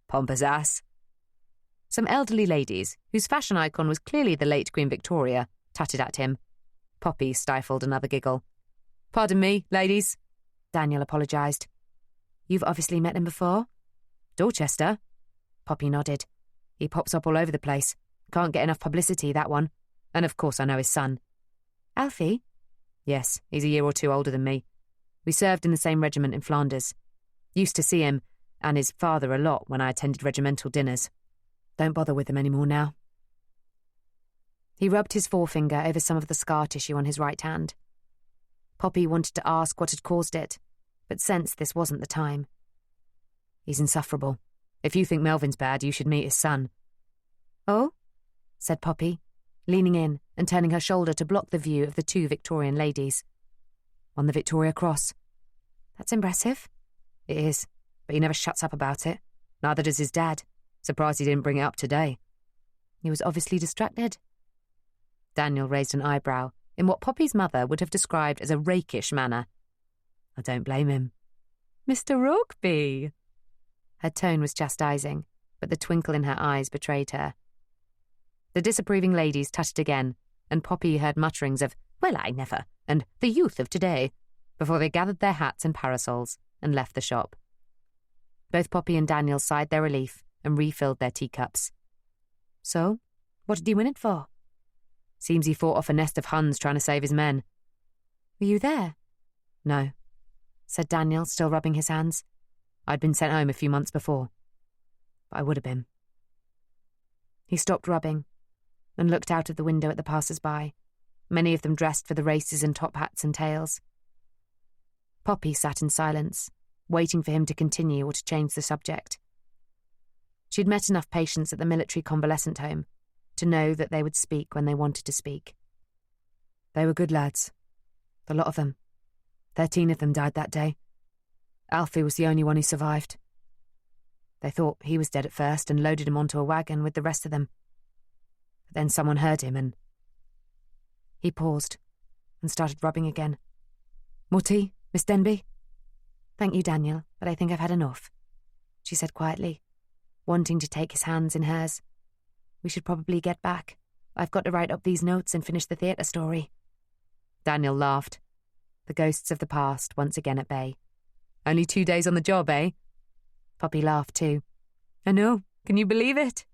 Pompous ass. Some elderly ladies, whose fashion icon was clearly the late Queen Victoria, tutted at him. Poppy stifled another giggle. Pardon me, ladies, Daniel apologised. You've obviously met him before? Dorchester? Poppy nodded. He pops up all over the place. Can't get enough publicity, that one. And of course I know his son. Alfie? Yes, he's a year or two older than me. We served in the same regiment in Flanders. Used to see him and his father a lot when I attended regimental dinners. Don't bother with him any more now. He rubbed his forefinger over some of the scar tissue on his right hand. Poppy wanted to ask what had caused it, but sensed this wasn't the time. He's insufferable. If you think Melvin's bad, you should meet his son. Oh? Said Poppy, leaning in and turning her shoulder to block the view of the two Victorian ladies. On the Victoria Cross. That's impressive. It is, but he never shuts up about it. Neither does his dad. Surprised he didn't bring it up today. He was obviously distracted. Daniel raised an eyebrow in what Poppy's mother would have described as a rakish manner. I don't blame him. Mr. Rugby! Her tone was chastising, but the twinkle in her eyes betrayed her. The disapproving ladies tutted again, and Poppy heard mutterings of, well, I never, and the youth of today, before they gathered their hats and parasols and left the shop. Both Poppy and Daniel sighed their relief and refilled their teacups. So, what did he win it for? Seems he fought off a nest of Huns trying to save his men. Were you there? No, said Daniel, still rubbing his hands. I'd been sent home a few months before. But I would have been. He stopped rubbing and looked out of the window at the passers-by, many of them dressed for the races in top hats and tails. Poppy sat in silence, waiting for him to continue or to change the subject. She'd met enough patients at the military convalescent home to know that they would speak when they wanted to speak. They were good lads. The lot of them. 13 of them died that day. Alfie was the only one who survived. They thought he was dead at first and loaded him onto a wagon with the rest of them. But then someone heard him and... He paused and started rubbing again. More tea, Miss Denby? Thank you, Daniel, but I think I've had enough, she said quietly, wanting to take his hands in hers. We should probably get back. I've got to write up these notes and finish the theatre story. Daniel laughed, the ghosts of the past once again at bay. Only 2 days on the job, eh? Poppy laughed too. I know. Can you believe it?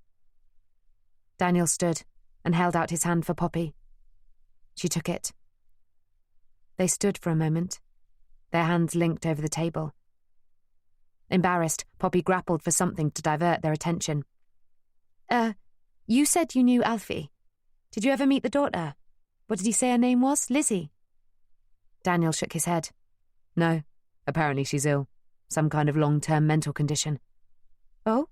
Daniel stood and held out his hand for Poppy. She took it. They stood for a moment, their hands linked over the table. Embarrassed, Poppy grappled for something to divert their attention. You said you knew Alfie. Did you ever meet the daughter? What did he say her name was? Lizzie? Daniel shook his head. No. Apparently she's ill. Some kind of long-term mental condition. Oh?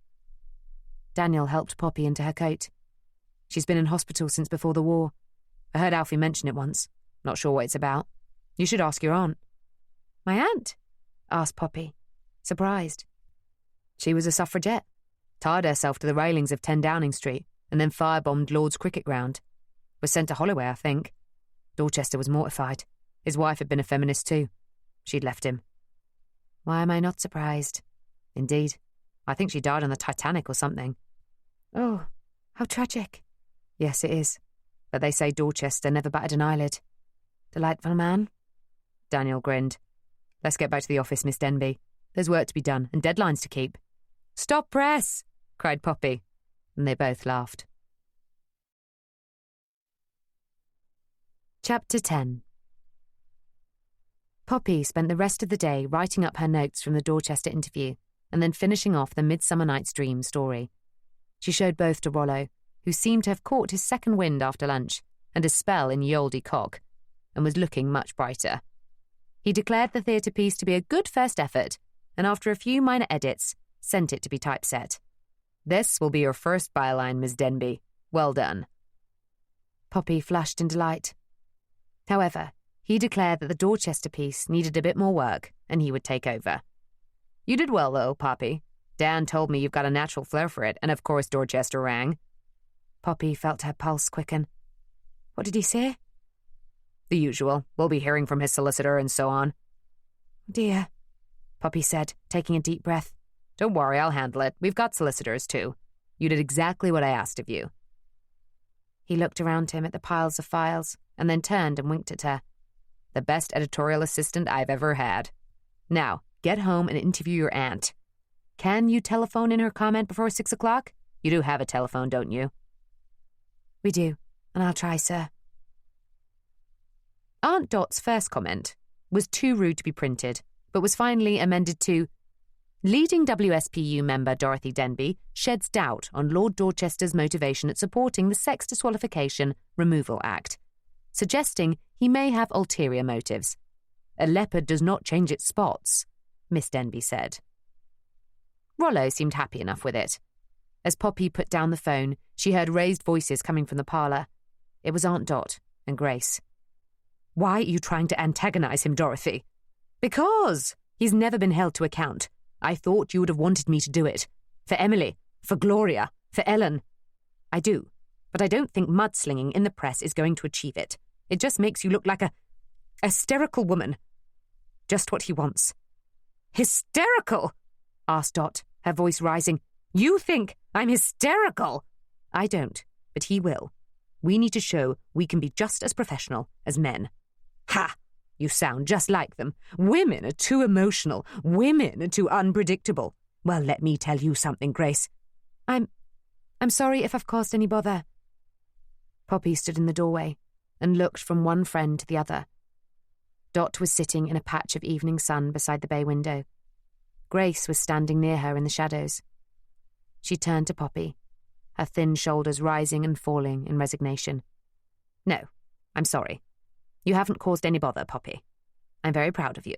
Daniel helped Poppy into her coat. She's been in hospital since before the war. I heard Alfie mention it once. Not sure what it's about. You should ask your aunt. My aunt? Asked Poppy, surprised. She was a suffragette. Tied herself to the railings of 10 Downing Street and then firebombed Lord's cricket ground. Was sent to Holloway, I think. Dorchester was mortified. His wife had been a feminist too. She'd left him. Why am I not surprised? Indeed. I think she died on the Titanic or something. Oh, how tragic. Yes, it is. But they say Dorchester never batted an eyelid. Delightful man. Daniel grinned. Let's get back to the office, Miss Denby. There's work to be done and deadlines to keep. Stop press! Cried Poppy, and they both laughed. Chapter 10. Poppy spent the rest of the day writing up her notes from the Dorchester interview and then finishing off the Midsummer Night's Dream story. She showed both to Rollo, who seemed to have caught his second wind after lunch and a spell in Ye Olde Cock, and was looking much brighter. He declared the theatre piece to be a good first effort, and after a few minor edits, sent it to be typeset. This will be your first byline, Miss Denby. Well done. Poppy flushed in delight. However, he declared that the Dorchester piece needed a bit more work, and he would take over. You did well, though, Poppy. Dan told me you've got a natural flair for it, and of course Dorchester rang. Poppy felt her pulse quicken. What did he say? The usual. We'll be hearing from his solicitor and so on. Dear, Poppy said, taking a deep breath. Don't worry, I'll handle it. We've got solicitors, too. You did exactly what I asked of you. He looked around him at the piles of files, and then turned and winked at her. The best editorial assistant I've ever had. Now, get home and interview your aunt. Can you telephone in her comment before 6 o'clock? You do have a telephone, don't you? We do, and I'll try, sir. Aunt Dot's first comment was too rude to be printed, but was finally amended to, leading WSPU member Dorothy Denby sheds doubt on Lord Dorchester's motivation at supporting the Sex Disqualification Removal Act, suggesting he may have ulterior motives. A leopard does not change its spots, Miss Denby said. Rollo seemed happy enough with it. As Poppy put down the phone, she heard raised voices coming from the parlour. It was Aunt Dot and Grace. Why are you trying to antagonize him, Dorothy? Because he's never been held to account. I thought you would have wanted me to do it. For Emily, for Gloria, for Ellen. I do, but I don't think mudslinging in the press is going to achieve it. It just makes you look like a hysterical woman. Just what he wants. Hysterical? Asked Dot, her voice rising. You think I'm hysterical? I don't, but he will. We need to show we can be just as professional as men. Ha! You sound just like them. Women are too emotional. Women are too unpredictable. Well, let me tell you something, Grace. I'm sorry if I've caused any bother. Poppy stood in the doorway and looked from one friend to the other. Dot was sitting in a patch of evening sun beside the bay window. Grace was standing near her in the shadows. She turned to Poppy, her thin shoulders rising and falling in resignation. No, I'm sorry. You haven't caused any bother, Poppy. I'm very proud of you.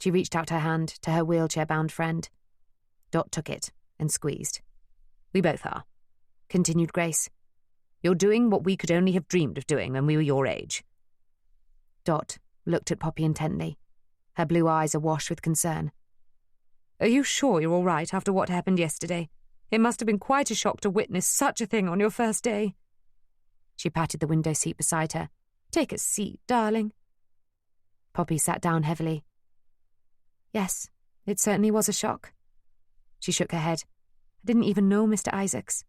She reached out her hand to her wheelchair-bound friend. Dot took it and squeezed. We both are, continued Grace. You're doing what we could only have dreamed of doing when we were your age. Dot looked at Poppy intently, her blue eyes awash with concern. Are you sure you're all right after what happened yesterday? It must have been quite a shock to witness such a thing on your first day. She patted the window seat beside her. Take a seat, darling. Poppy sat down heavily. Yes, it certainly was a shock. She shook her head. I didn't even know Mr. Isaacs,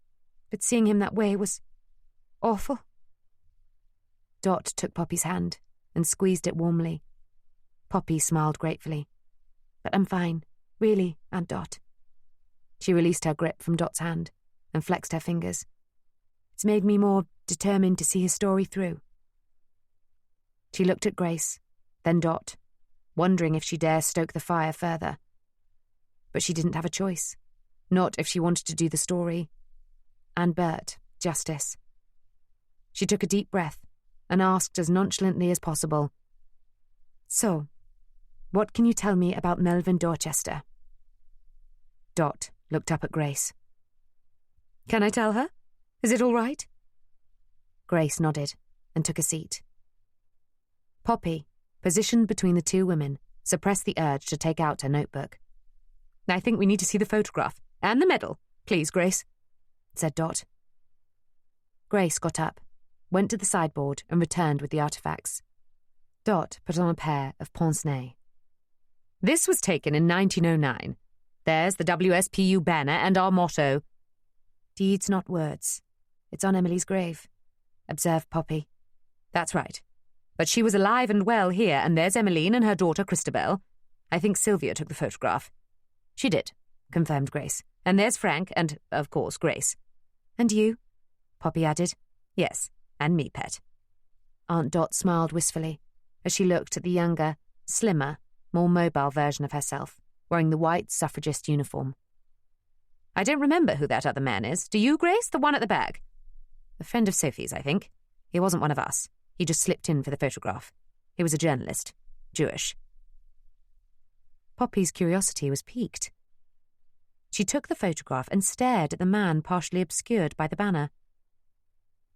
but seeing him that way was awful. Dot took Poppy's hand and squeezed it warmly. Poppy smiled gratefully. But I'm fine, really, Aunt Dot. She released her grip from Dot's hand and flexed her fingers. It's made me more determined to see his story through. She looked at Grace, then Dot, wondering if she dare stoke the fire further. But she didn't have a choice, not if she wanted to do the story and Bert justice. She took a deep breath and asked as nonchalantly as possible, So, what can you tell me about Melvyn Dorchester? Dot looked up at Grace. Can I tell her? Is it all right? Grace nodded and took a seat. Poppy, positioned between the two women, suppressed the urge to take out her notebook. I think we need to see the photograph and the medal, please, Grace, said Dot. Grace got up, went to the sideboard and returned with the artefacts. Dot put on a pair of pince-nez. This was taken in 1909. There's the WSPU banner and our motto. Deeds, not words. It's on Emily's grave, observed Poppy. That's right. But she was alive and well here, and there's Emmeline and her daughter Christabel. I think Sylvia took the photograph. She did, confirmed Grace. And there's Frank and, of course, Grace. And you? Poppy added. Yes, and me, pet. Aunt Dot smiled wistfully as she looked at the younger, slimmer, more mobile version of herself, wearing the white suffragist uniform. I don't remember who that other man is. Do you, Grace? The one at the back? A friend of Sophie's, I think. He wasn't one of us. He just slipped in for the photograph. He was a journalist. Jewish. Poppy's curiosity was piqued. She took the photograph and stared at the man partially obscured by the banner.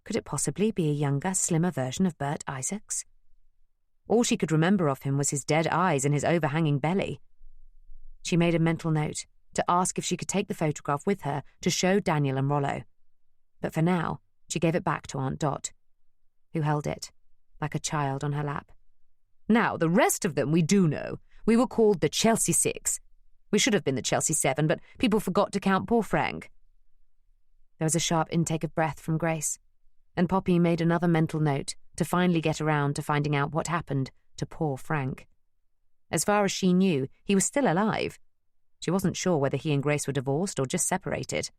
Could it possibly be a younger, slimmer version of Bert Isaacs? All she could remember of him was his dead eyes and his overhanging belly. She made a mental note to ask if she could take the photograph with her to show Daniel and Rollo. But for now, she gave it back to Aunt Dot, who held it, like a child on her lap. Now, the rest of them we do know. We were called the Chelsea Six. We should have been the Chelsea Seven, but people forgot to count poor Frank. There was a sharp intake of breath from Grace, and Poppy made another mental note to finally get around to finding out what happened to poor Frank. As far as she knew, he was still alive. She wasn't sure whether he and Grace were divorced or just separated.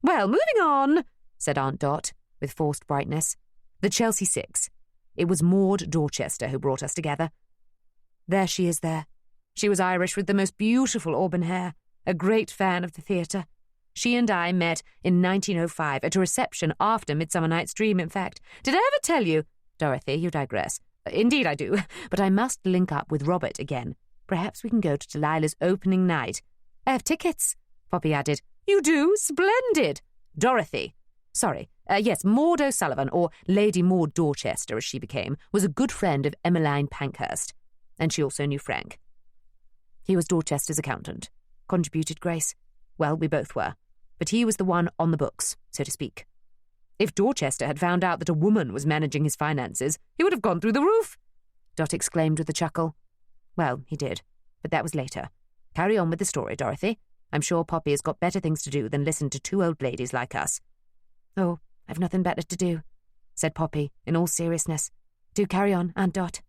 Well, moving on, said Aunt Dot, with forced brightness. The Chelsea Six. It was Maud Dorchester who brought us together. There she is there. She was Irish with the most beautiful auburn hair, a great fan of the theatre. She and I met in 1905 at a reception after Midsummer Night's Dream, in fact. Did I ever tell you? Dorothy, you digress. Indeed I do, but I must link up with Robert again. Perhaps we can go to Delilah's opening night. I have tickets, Poppy added. You do? Splendid. Dorothy. Sorry, yes, Maud O'Sullivan, or Lady Maud Dorchester as she became, was a good friend of Emmeline Pankhurst, and she also knew Frank. He was Dorchester's accountant, contributed Grace. Well, we both were, but he was the one on the books, so to speak. If Dorchester had found out that a woman was managing his finances, he would have gone through the roof, Dot exclaimed with a chuckle. Well, he did, but that was later. Carry on with the story, Dorothy. I'm sure Poppy has got better things to do than listen to two old ladies like us. Oh, I've nothing better to do, said Poppy, in all seriousness. Do carry on, Aunt Dot.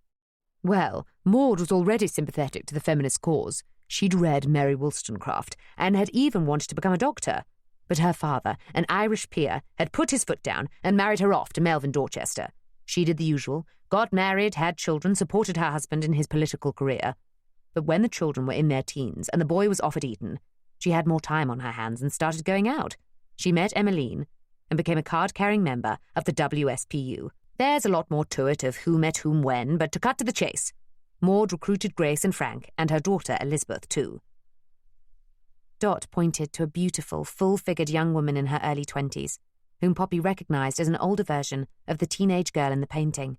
Well, Maud was already sympathetic to the feminist cause. She'd read Mary Wollstonecraft and had even wanted to become a doctor. But her father, an Irish peer, had put his foot down and married her off to Melvin Dorchester. She did the usual, got married, had children, supported her husband in his political career. But when the children were in their teens and the boy was off at Eton, she had more time on her hands and started going out. She met Emmeline and became a card-carrying member of the WSPU. There's a lot more to it of who met whom when, but to cut to the chase, Maud recruited Grace and Frank, and her daughter Elizabeth too. Dot pointed to a beautiful, full-figured young woman in her early 20s, whom Poppy recognised as an older version of the teenage girl in the painting.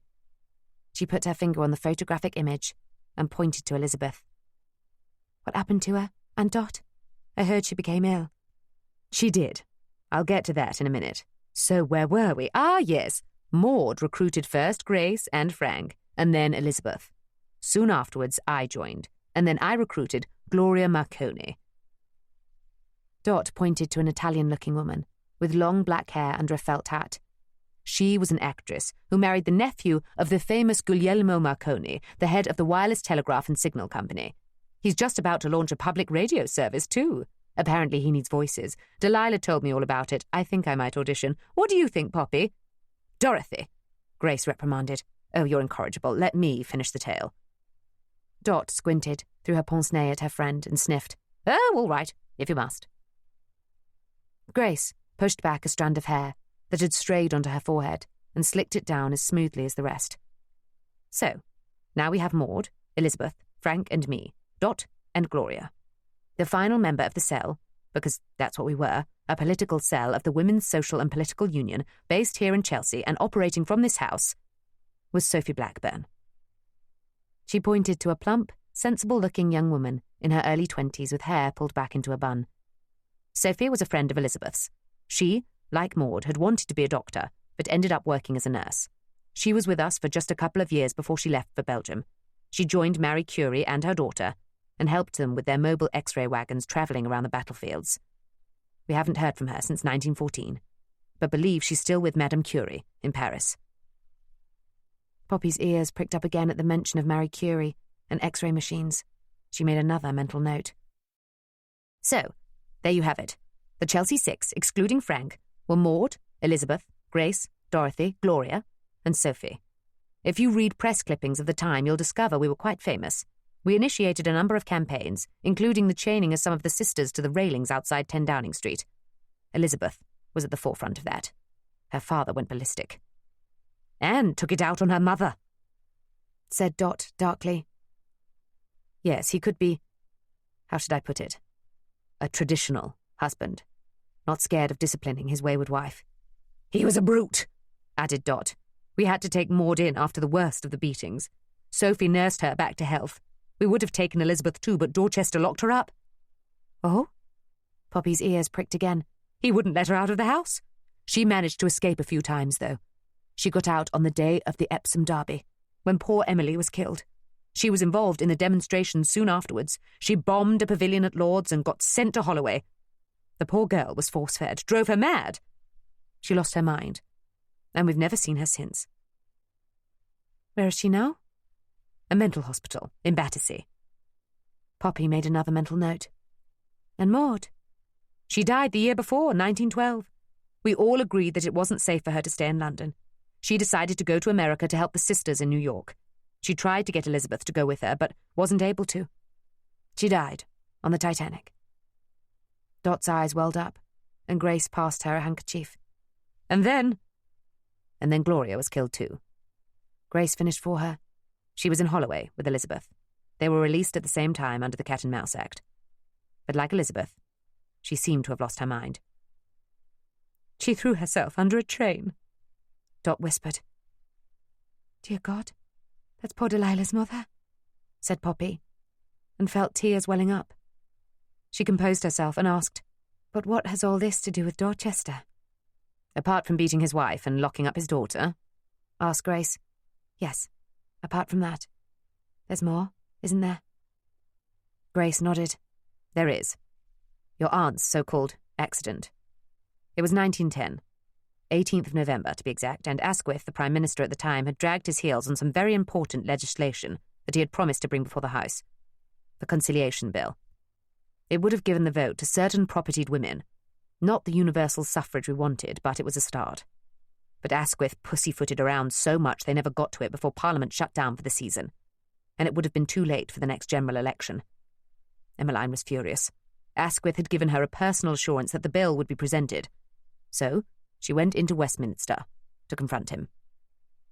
She put her finger on the photographic image and pointed to Elizabeth. What happened to her, Aunt Dot? I heard she became ill. She did. I'll get to that in a minute. So where were we? Ah, yes. Maud recruited first Grace and Frank, and then Elizabeth. Soon afterwards, I joined, and then I recruited Gloria Marconi. Dot pointed to an Italian-looking woman with long black hair under a felt hat. She was an actress who married the nephew of the famous Guglielmo Marconi, the head of the Wireless Telegraph and Signal Company. He's just about to launch a public radio service, too. Apparently he needs voices. Delilah told me all about it. I think I might audition. What do you think, Poppy? Dorothy, Grace reprimanded. Oh, you're incorrigible. Let me finish the tale. Dot squinted through her pince-nez at her friend and sniffed. Oh, all right, if you must. Grace pushed back a strand of hair that had strayed onto her forehead and slicked it down as smoothly as the rest. So, now we have Maud, Elizabeth, Frank and me, Dot and Gloria. The final member of the cell, because that's what we were, a political cell of the Women's Social and Political Union, based here in Chelsea and operating from this house, was Sophie Blackburn. She pointed to a plump, sensible-looking young woman in her early 20s with hair pulled back into a bun. Sophie was a friend of Elizabeth's. She, like Maud, had wanted to be a doctor, but ended up working as a nurse. She was with us for just a couple of years before she left for Belgium. She joined Marie Curie and her daughter, and helped them with their mobile X-ray wagons travelling around the battlefields. We haven't heard from her since 1914, but believe she's still with Madame Curie in Paris. Poppy's ears pricked up again at the mention of Marie Curie and X-ray machines. She made another mental note. So, there you have it. The Chelsea Six, excluding Frank, were Maud, Elizabeth, Grace, Dorothy, Gloria, and Sophie. If you read press clippings of the time, you'll discover we were quite famous. We initiated a number of campaigns, including the chaining of some of the sisters to the railings outside 10 Downing Street. Elizabeth was at the forefront of that. Her father went ballistic. And took it out on her mother, said Dot darkly. Yes, he could be, how should I put it, a traditional husband, not scared of disciplining his wayward wife. He was a brute, added Dot. We had to take Maud in after the worst of the beatings. Sophie nursed her back to health. We would have taken Elizabeth too, but Dorchester locked her up. Oh? Poppy's ears pricked again. He wouldn't let her out of the house. She managed to escape a few times, though. She got out on the day of the Epsom Derby, when poor Emily was killed. She was involved in the demonstrations soon afterwards. She bombed a pavilion at Lord's and got sent to Holloway. The poor girl was force-fed, drove her mad. She lost her mind, and we've never seen her since. Where is she now? A mental hospital in Battersea. Poppy made another mental note. And Maud? She died the year before, 1912. We all agreed that it wasn't safe for her to stay in London. She decided to go to America to help the sisters in New York. She tried to get Elizabeth to go with her, but wasn't able to. She died on the Titanic. Dot's eyes welled up, and Grace passed her a handkerchief. And then Gloria was killed too. Grace finished for her. She was in Holloway with Elizabeth. They were released at the same time under the Cat and Mouse Act. But like Elizabeth, she seemed to have lost her mind. She threw herself under a train, Dot whispered. Dear God, that's poor Delilah's mother, said Poppy, and felt tears welling up. She composed herself and asked, But what has all this to do with Dorchester? Apart from beating his wife and locking up his daughter? Asked Grace. Yes, apart from that. There's more, isn't there? Grace nodded. There is. Your aunt's so-called accident. It was 1910, 18th of November to be exact, and Asquith, the Prime Minister at the time, had dragged his heels on some very important legislation that he had promised to bring before the House. The Conciliation Bill. It would have given the vote to certain propertied women. Not the universal suffrage we wanted, but it was a start. But Asquith pussyfooted around so much they never got to it before Parliament shut down for the season, and it would have been too late for the next general election. Emmeline was furious. Asquith had given her a personal assurance that the bill would be presented. So she went into Westminster to confront him.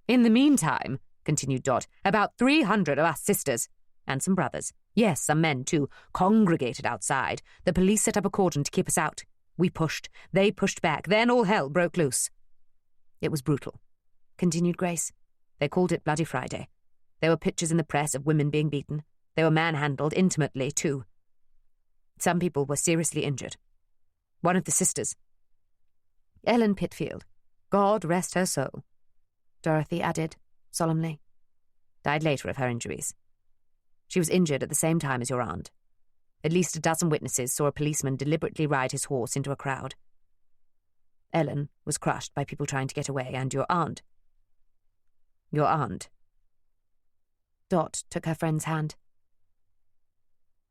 In the meantime, continued Dot, about 300 of us sisters, and some brothers, yes, some men too, congregated outside. The police set up a cordon to keep us out. We pushed, they pushed back, then all hell broke loose. It was brutal, continued Grace. They called it Bloody Friday. There were pictures in the press of women being beaten. They were manhandled intimately, too. Some people were seriously injured. One of the sisters, Ellen Pitfield, God rest her soul, Dorothy added, solemnly, died later of her injuries. She was injured at the same time as your aunt. At least a dozen witnesses saw a policeman deliberately ride his horse into a crowd. Ellen was crushed by people trying to get away, and your aunt. Dot took her friend's hand.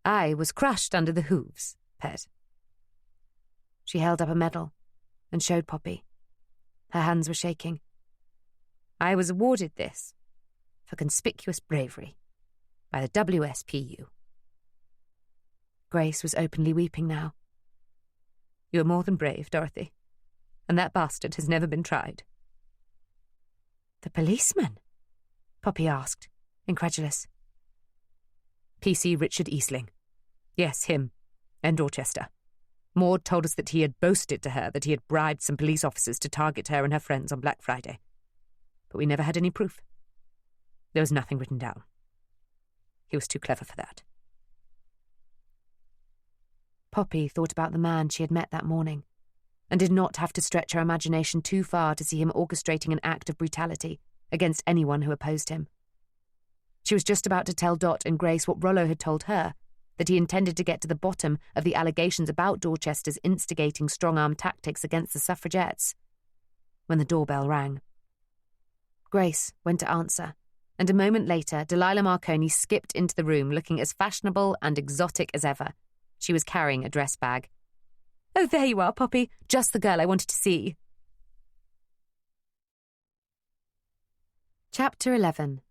I was crushed under the hooves, pet. She held up a medal and showed Poppy. Her hands were shaking. I was awarded this for conspicuous bravery by the WSPU. Grace was openly weeping now. You are more than brave, Dorothy, and that bastard has never been tried. The policeman? Poppy asked, incredulous. P.C. Richard Eastling. Yes, him, and Dorchester. Maud told us that he had boasted to her that he had bribed some police officers to target her and her friends on Black Friday. But we never had any proof. There was nothing written down. He was too clever for that. Poppy thought about the man she had met that morning, and did not have to stretch her imagination too far to see him orchestrating an act of brutality against anyone who opposed him. She was just about to tell Dot and Grace what Rollo had told her that he intended to get to the bottom of the allegations about Dorchester's instigating strong-arm tactics against the suffragettes. When the doorbell rang, Grace went to answer, and a moment later Delilah Marconi skipped into the room looking as fashionable and exotic as ever. She was carrying a dress bag. "Oh, there you are, Poppy. Just the girl I wanted to see." Chapter 11.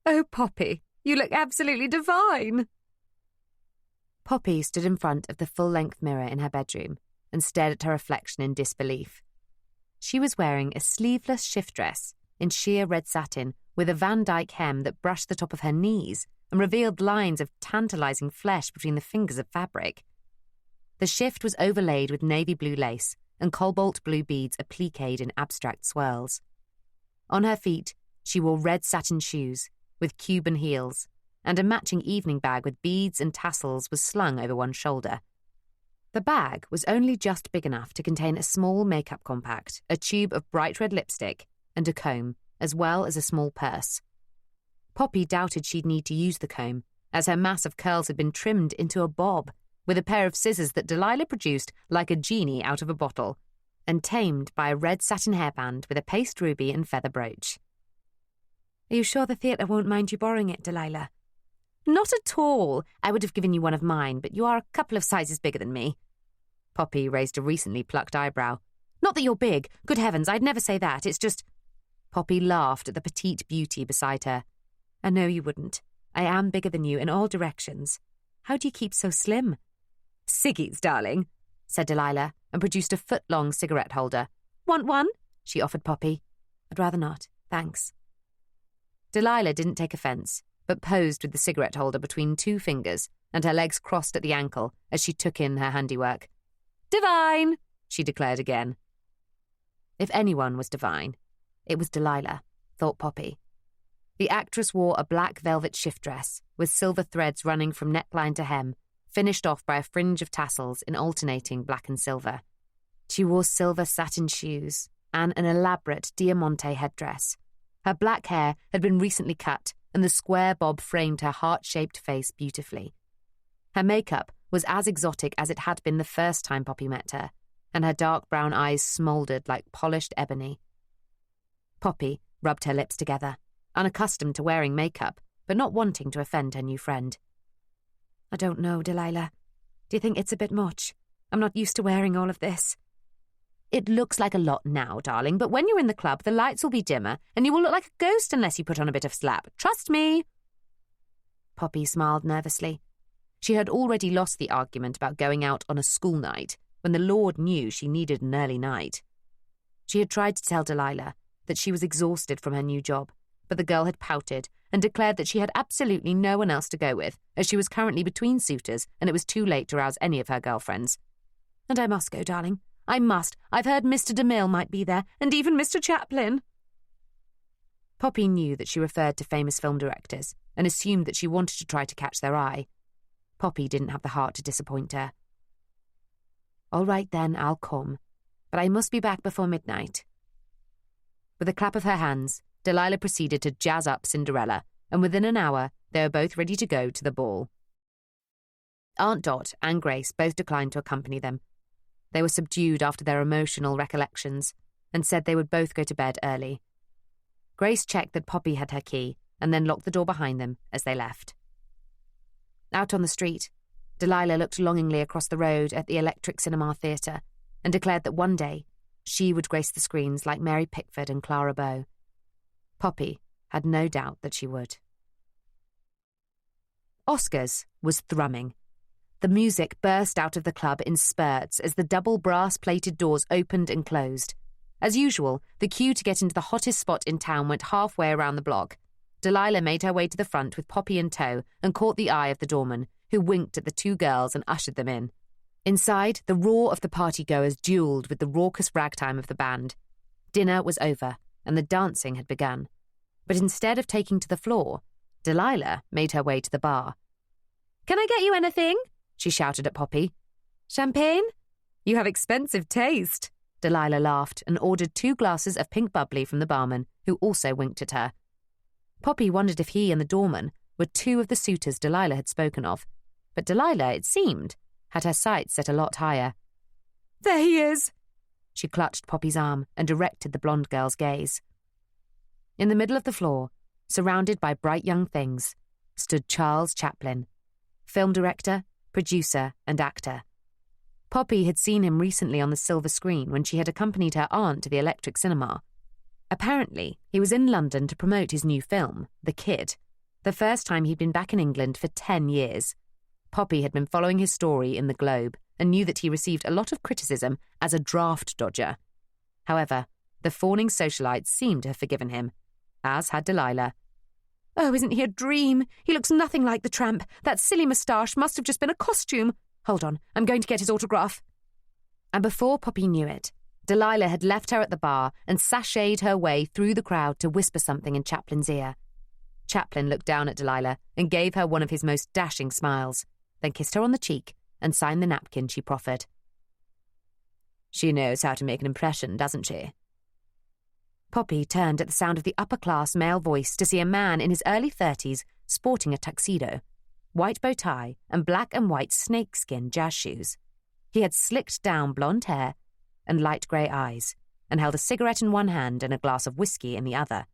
"Oh, Poppy, you look absolutely divine." Poppy stood in front of the full-length mirror in her bedroom and stared at her reflection in disbelief. She was wearing a sleeveless shift dress in sheer red satin with a Van Dyke hem that brushed the top of her knees and revealed lines of tantalizing flesh between the fingers of fabric. The shift was overlaid with navy blue lace and cobalt blue beads appliqued in abstract swirls. On her feet, she wore red satin shoes with Cuban heels, and a matching evening bag with beads and tassels was slung over one shoulder. The bag was only just big enough to contain a small makeup compact, a tube of bright red lipstick, and a comb, as well as a small purse. Poppy doubted she'd need to use the comb, as her mass of curls had been trimmed into a bob, with a pair of scissors that Delilah produced like a genie out of a bottle, and tamed by a red satin hairband with a paste ruby and feather brooch. "Are you sure the theatre won't mind you borrowing it, Delilah?" "Not at all. I would have given you one of mine, but you are a couple of sizes bigger than me." Poppy raised a recently plucked eyebrow. "Not that you're big. Good heavens, I'd never say that. It's just—" Poppy laughed at the petite beauty beside her. "I know you wouldn't. I am bigger than you in all directions. How do you keep so slim?" "Ciggies, darling," said Delilah, and produced a foot-long cigarette holder. "Want one?" she offered Poppy. "I'd rather not, thanks." Delilah didn't take offence, but posed with the cigarette holder between two fingers and her legs crossed at the ankle as she took in her handiwork. "Divine!" she declared again. If anyone was divine, it was Delilah, thought Poppy. The actress wore a black velvet shift dress with silver threads running from neckline to hem, finished off by a fringe of tassels in alternating black and silver. She wore silver satin shoes and an elaborate diamante headdress. Her black hair had been recently cut, and the square bob framed her heart-shaped face beautifully. Her makeup was as exotic as it had been the first time Poppy met her, and her dark brown eyes smouldered like polished ebony. Poppy rubbed her lips together, unaccustomed to wearing makeup, but not wanting to offend her new friend. "I don't know, Delilah. Do you think it's a bit much? I'm not used to wearing all of this." "It looks like a lot now, darling, but when you're in the club, the lights will be dimmer, and you will look like a ghost unless you put on a bit of slap. Trust me." Poppy smiled nervously. She had already lost the argument about going out on a school night when the Lord knew she needed an early night. She had tried to tell Delilah that she was exhausted from her new job, but the girl had pouted and declared that she had absolutely no one else to go with, as she was currently between suitors and it was too late to rouse any of her girlfriends. "And I must go, darling. I must. I've heard Mr. DeMille might be there, and even Mr. Chaplin." Poppy knew that she referred to famous film directors and assumed that she wanted to try to catch their eye. Poppy didn't have the heart to disappoint her. "All right then, I'll come, but I must be back before midnight." With a clap of her hands, Delilah proceeded to jazz up Cinderella, and within an hour they were both ready to go to the ball. Aunt Dot and Grace both declined to accompany them. They were subdued after their emotional recollections and said they would both go to bed early. Grace checked that Poppy had her key and then locked the door behind them as they left. Out on the street, Delilah looked longingly across the road at the Electric Cinema Theatre and declared that one day she would grace the screens like Mary Pickford and Clara Bow. Poppy had no doubt that she would. Oscar's was thrumming. The music burst out of the club in spurts as the double brass-plated doors opened and closed. As usual, the queue to get into the hottest spot in town went halfway around the block. Delilah made her way to the front with Poppy in tow and caught the eye of the doorman, who winked at the two girls and ushered them in. Inside, the roar of the partygoers duelled with the raucous ragtime of the band. Dinner was over, and the dancing had begun. But instead of taking to the floor, Delilah made her way to the bar. "Can I get you anything?" she shouted at Poppy. "Champagne? You have expensive taste." Delilah laughed and ordered 2 glasses of pink bubbly from the barman, who also winked at her. Poppy wondered if he and the doorman were two of the suitors Delilah had spoken of, but Delilah, it seemed, had her sights set a lot higher. There he is! She clutched Poppy's arm and directed the blonde girl's gaze. In the middle of the floor, surrounded by bright young things, stood Charles Chaplin, film director, producer, and actor. Poppy had seen him recently on the silver screen when she had accompanied her aunt to the Electric Cinema. Apparently, he was in London to promote his new film, The Kid, the first time he'd been back in England for 10 years. Poppy had been following his story in the Globe and knew that he received a lot of criticism as a draft dodger. However, the fawning socialite seemed to have forgiven him, as had Delilah. Oh, isn't he a dream? He looks nothing like the tramp. That silly moustache must have just been a costume. Hold on, I'm going to get his autograph. And before Poppy knew it, Delilah had left her at the bar and sashayed her way through the crowd to whisper something in Chaplin's ear. Chaplin looked down at Delilah and gave her one of his most dashing smiles, then kissed her on the cheek and signed the napkin she proffered. She knows how to make an impression, doesn't she? Poppy turned at the sound of the upper-class male voice to see a man in his early 30s sporting a tuxedo, white bow tie and black and white snakeskin jazz shoes. He had slicked down blonde hair and light grey eyes, and held a cigarette in one hand and a glass of whiskey in the other,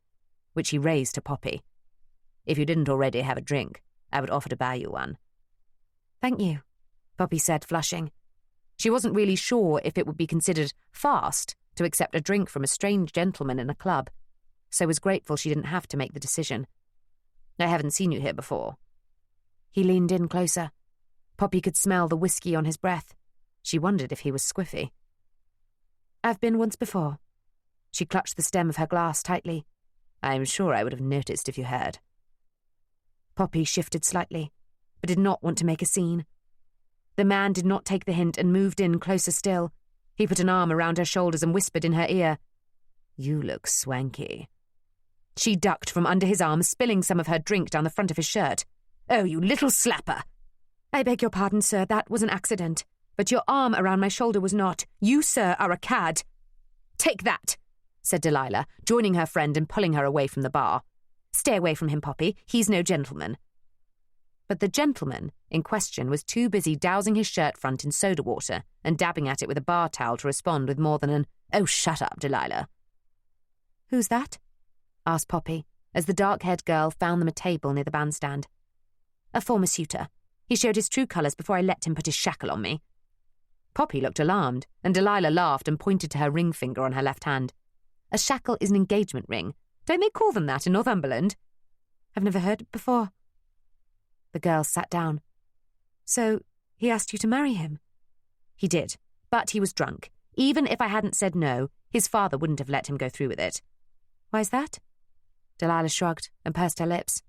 which he raised to Poppy. If you didn't already have a drink, I would offer to buy you one. Thank you, Poppy said, flushing. She wasn't really sure if it would be considered fast to accept a drink from a strange gentleman in a club, so was grateful she didn't have to make the decision. I haven't seen you here before. He leaned in closer. Poppy could smell the whiskey on his breath. She wondered if he was squiffy. I've been once before. She clutched the stem of her glass tightly. I'm sure I would have noticed if you had. Poppy shifted slightly, but did not want to make a scene. The man did not take the hint and moved in closer still. He put an arm around her shoulders and whispered in her ear, You look swanky. She ducked from under his arm, spilling some of her drink down the front of his shirt. Oh, you little slapper! I beg your pardon, sir, that was an accident. But your arm around my shoulder was not. You, sir, are a cad. Take that, said Delilah, joining her friend and pulling her away from the bar. Stay away from him, Poppy. He's no gentleman. But the gentleman in question was too busy dousing his shirt front in soda water and dabbing at it with a bar towel to respond with more than an, Oh, shut up, Delilah. Who's that? Asked Poppy, as the dark-haired girl found them a table near the bandstand. A former suitor. He showed his true colours before I let him put his shackle on me. Poppy looked alarmed, and Delilah laughed and pointed to her ring finger on her left hand. A shackle is an engagement ring. Don't they call them that in Northumberland? I've never heard it before. The girl sat down. So, he asked you to marry him? He did, but he was drunk. Even if I hadn't said no, his father wouldn't have let him go through with it. Why's that? Delilah shrugged and pursed her lips.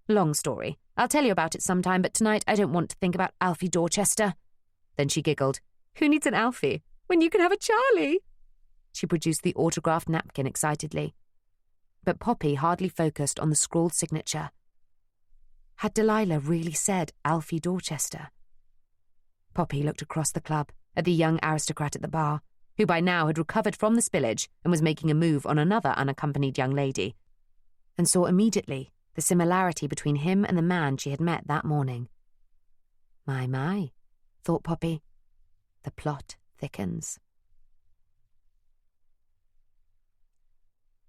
Long story. I'll tell you about it sometime, but tonight I don't want to think about Alfie Dorchester. Then she giggled. Who needs an Alfie when you can have a Charlie? She produced the autographed napkin excitedly. But Poppy hardly focused on the scrawled signature. Had Delilah really said Alfie Dorchester? Poppy looked across the club at the young aristocrat at the bar, who by now had recovered from the spillage and was making a move on another unaccompanied young lady, and saw immediately the similarity between him and the man she had met that morning. My, thought Poppy. The plot thickens.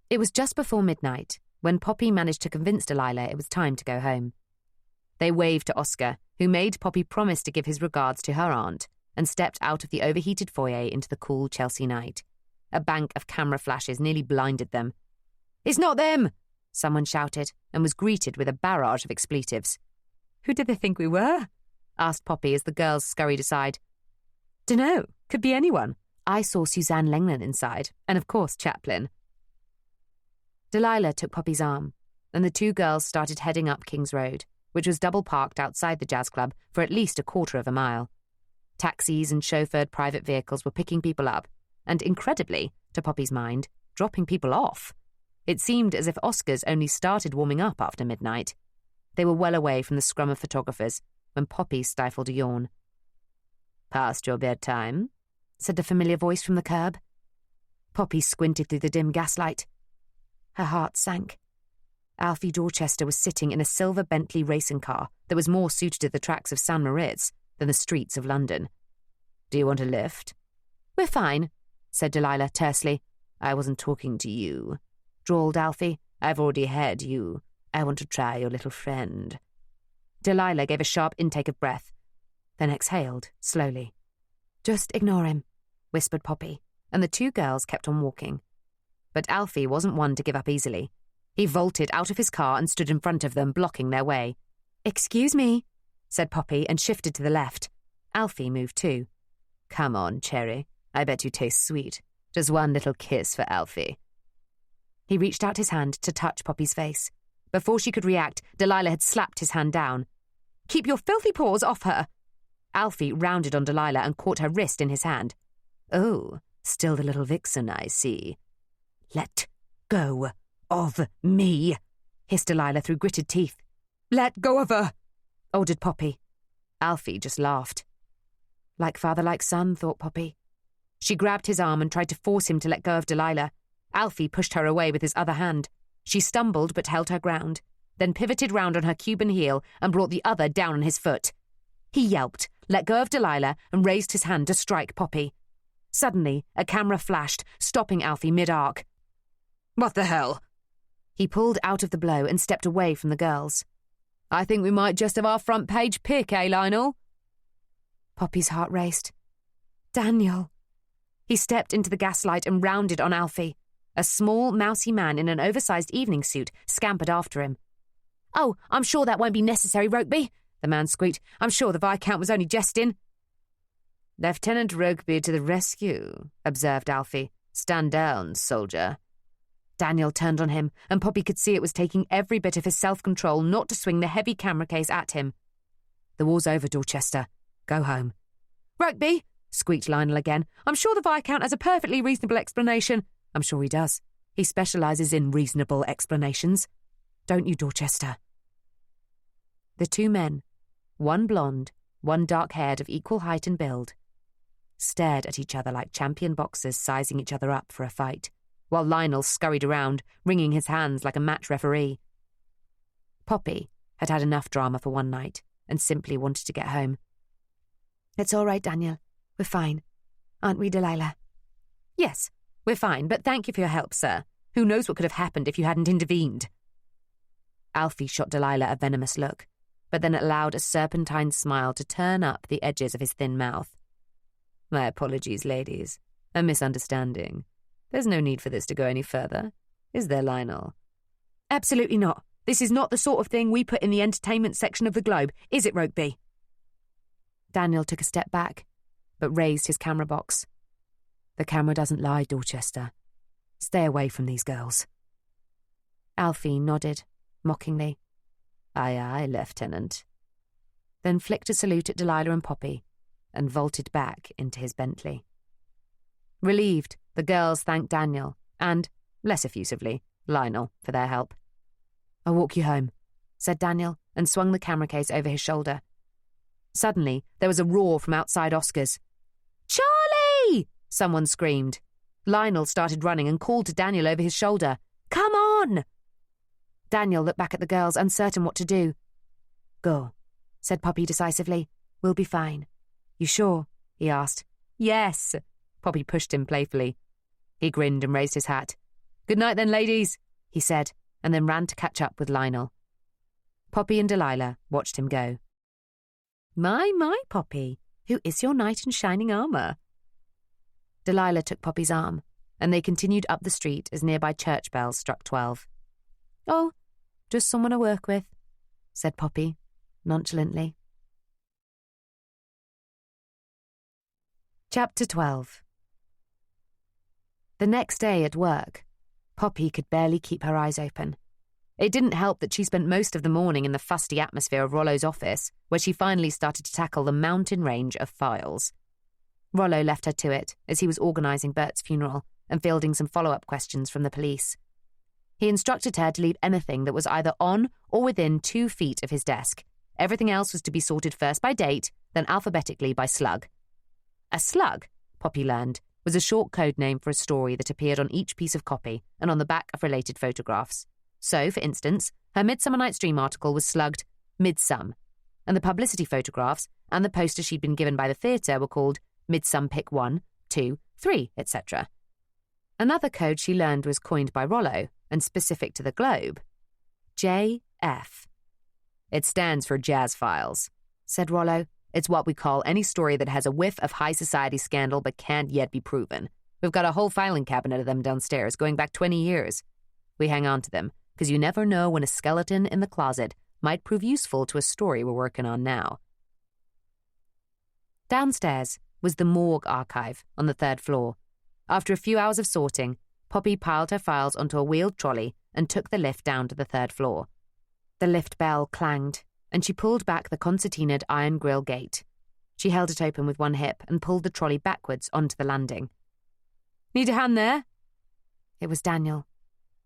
It was just before midnight when Poppy managed to convince Delilah it was time to go home. They waved to Oscar, who made Poppy promise to give his regards to her aunt, and stepped out of the overheated foyer into the cool Chelsea night. A bank of camera flashes nearly blinded them. It's not them! Someone shouted, and was greeted with a barrage of expletives. Who did they think we were? Asked Poppy as the girls scurried aside. Dunno, could be anyone. I saw Suzanne Lenglen inside, and of course Chaplin. Delilah took Poppy's arm, and the two girls started heading up King's Road, which was double-parked outside the jazz club for at least a quarter of a mile. Taxis and chauffeured private vehicles were picking people up, and incredibly, to Poppy's mind, dropping people off. It seemed as if Oscars only started warming up after midnight. They were well away from the scrum of photographers when Poppy stifled a yawn. Past your bedtime? Said the familiar voice from the curb. Poppy squinted through the dim gaslight. Her heart sank. Alfie Dorchester was sitting in a silver Bentley racing car that was more suited to the tracks of St. Moritz than the streets of London. "Do you want a lift?" "We're fine," said Delilah tersely. "I wasn't talking to you," drawled Alfie. "I've already had you. I want to try your little friend." Delilah gave a sharp intake of breath, then exhaled slowly. "Just ignore him," whispered Poppy, and the two girls kept on walking. But Alfie wasn't one to give up easily. He vaulted out of his car and stood in front of them, blocking their way. "Excuse me," said Poppy, and shifted to the left. Alfie moved too. "Come on, Cherry. I bet you taste sweet. Just one little kiss for Alfie." He reached out his hand to touch Poppy's face. Before she could react, Delilah had slapped his hand down. "Keep your filthy paws off her!" Alfie rounded on Delilah and caught her wrist in his hand. "Oh, still the little vixen, I see." "Let go of me," hissed Delilah through gritted teeth. "Let go of her," ordered Poppy. Alfie just laughed. Like father, like son, thought Poppy. She grabbed his arm and tried to force him to let go of Delilah. Alfie pushed her away with his other hand. She stumbled but held her ground, then pivoted round on her Cuban heel and brought the other down on his foot. He yelped, let go of Delilah, and raised his hand to strike Poppy. Suddenly, a camera flashed, stopping Alfie mid-arc. "What the hell?" He pulled out of the blow and stepped away from the girls. "I think we might just have our front page pick, eh, Lionel?" Poppy's heart raced. "Daniel." He stepped into the gaslight and rounded on Alfie. A small, mousy man in an oversized evening suit scampered after him. "Oh, I'm sure that won't be necessary, Rokeby," the man squeaked. "I'm sure the Viscount was only jesting." "Lieutenant Rokeby to the rescue," observed Alfie. "Stand down, soldier." Daniel turned on him, and Poppy could see it was taking every bit of his self-control not to swing the heavy camera case at him. "The war's over, Dorchester. Go home." "Rokeby," squeaked Lionel again. "I'm sure the Viscount has a perfectly reasonable explanation." "I'm sure he does. He specialises in reasonable explanations. Don't you, Dorchester?" The two men, one blonde, one dark-haired of equal height and build, stared at each other like champion boxers sizing each other up for a fight, while Lionel scurried around, wringing his hands like a match referee. Poppy had had enough drama for one night and simply wanted to get home. "It's all right, Daniel. We're fine. Aren't we, Delilah?" "Yes, we're fine, but thank you for your help, sir. Who knows what could have happened if you hadn't intervened?" Alfie shot Delilah a venomous look, but then allowed a serpentine smile to turn up the edges of his thin mouth. "My apologies, ladies. A misunderstanding. There's no need for this to go any further, is there, Lionel?" "Absolutely not. This is not the sort of thing we put in the entertainment section of the Globe, is it, Rokeby?" Daniel took a step back, but raised his camera box. "The camera doesn't lie, Dorchester. Stay away from these girls." Alfie nodded, mockingly. "Aye, aye, Lieutenant." Then flicked a salute at Delilah and Poppy, and vaulted back into his Bentley. Relieved, the girls thanked Daniel and, less effusively, Lionel for their help. "I'll walk you home," said Daniel, and swung the camera case over his shoulder. Suddenly, there was a roar from outside Oscar's. "Charlie!" someone screamed. Lionel started running and called to Daniel over his shoulder. "Come on!" Daniel looked back at the girls, uncertain what to do. "Go," said Poppy decisively. "We'll be fine." "You sure?" he asked. "Yes." Poppy pushed him playfully. He grinned and raised his hat. "Good night then, ladies," he said, and then ran to catch up with Lionel. Poppy and Delilah watched him go. My, Poppy, who is your knight in shining armour?" Delilah took Poppy's arm, and they continued up the street as nearby church bells struck 12. "Oh, just someone to work with," said Poppy, nonchalantly. Chapter 12. The next day at work, Poppy could barely keep her eyes open. It didn't help that she spent most of the morning in the fusty atmosphere of Rollo's office, where she finally started to tackle the mountain range of files. Rollo left her to it as he was organising Bert's funeral and fielding some follow-up questions from the police. He instructed her to leave anything that was either on or within 2 feet of his desk. Everything else was to be sorted first by date, then alphabetically by slug. A slug, Poppy learned, was a short code name for a story that appeared on each piece of copy and on the back of related photographs. So, for instance, her Midsummer Night's Dream article was slugged Midsum, and the publicity photographs and the poster she'd been given by the theatre were called Midsum Pick 1, 2, 3, etc. Another code she learned was coined by Rollo and specific to the Globe. JF. It stands for Jazz Files, said Rollo. It's what we call any story that has a whiff of high society scandal but can't yet be proven. We've got a whole filing cabinet of them downstairs going back 20 years. We hang on to them because you never know when a skeleton in the closet might prove useful to a story we're working on now. Downstairs was the morgue archive on the 3rd floor. After a few hours of sorting, Poppy piled her files onto a wheeled trolley and took the lift down to the 3rd floor. The lift bell clanged, and she pulled back the concertinaed iron grille gate. She held it open with one hip and pulled the trolley backwards onto the landing. "Need a hand there?" It was Daniel.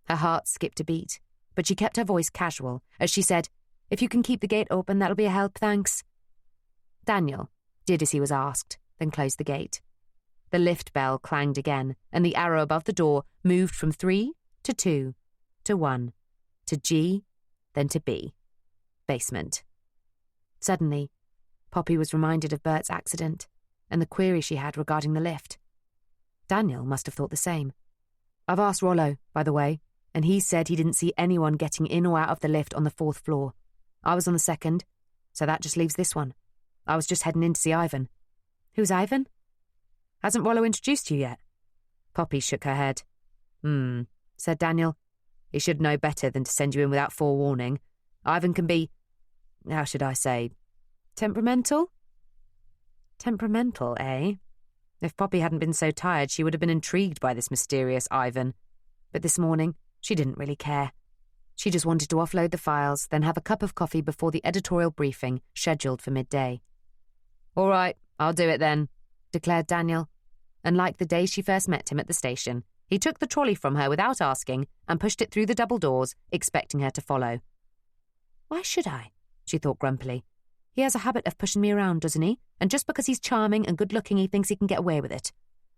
Her heart skipped a beat, but she kept her voice casual as she said, "If you can keep the gate open, that'll be a help, thanks." Daniel did as he was asked, then closed the gate. The lift bell clanged again, and the arrow above the door moved from 3 to 2 to 1 to G, then to B. Basement. Suddenly, Poppy was reminded of Bert's accident and the query she had regarding the lift. Daniel must have thought the same. "I've asked Rollo, by the way, and he said he didn't see anyone getting in or out of the lift on the 4th floor. I was on the 2nd, so that just leaves this one. I was just heading in to see Ivan." "Who's Ivan?" "Hasn't Rollo introduced you yet?" Poppy shook her head. Said Daniel. "He should know better than to send you in without forewarning. Ivan can be, how should I say, temperamental?" Temperamental, eh? If Poppy hadn't been so tired, she would have been intrigued by this mysterious Ivan. But this morning, she didn't really care. She just wanted to offload the files, then have a cup of coffee before the editorial briefing scheduled for midday. "All right, I'll do it then," declared Daniel. And like the day she first met him at the station, he took the trolley from her without asking and pushed it through the double doors, expecting her to follow. "Why should I?" she thought grumpily. "He has a habit of pushing me around, doesn't he? And just because he's charming and good-looking, he thinks he can get away with it.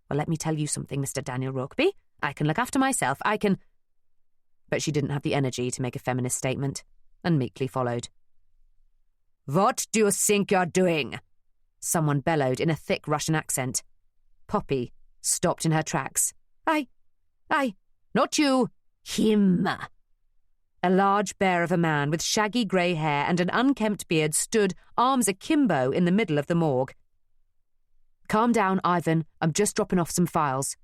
Well, let me tell you something, Mr. Daniel Rokeby. I can look after myself. I can—" But she didn't have the energy to make a feminist statement, and meekly followed. "What do you think you're doing?" someone bellowed in a thick Russian accent. Poppy stopped in her tracks. I, not you, him." A large bear of a man with shaggy grey hair and an unkempt beard stood, arms akimbo, in the middle of the morgue. "Calm down, Ivan. I'm just dropping off some files."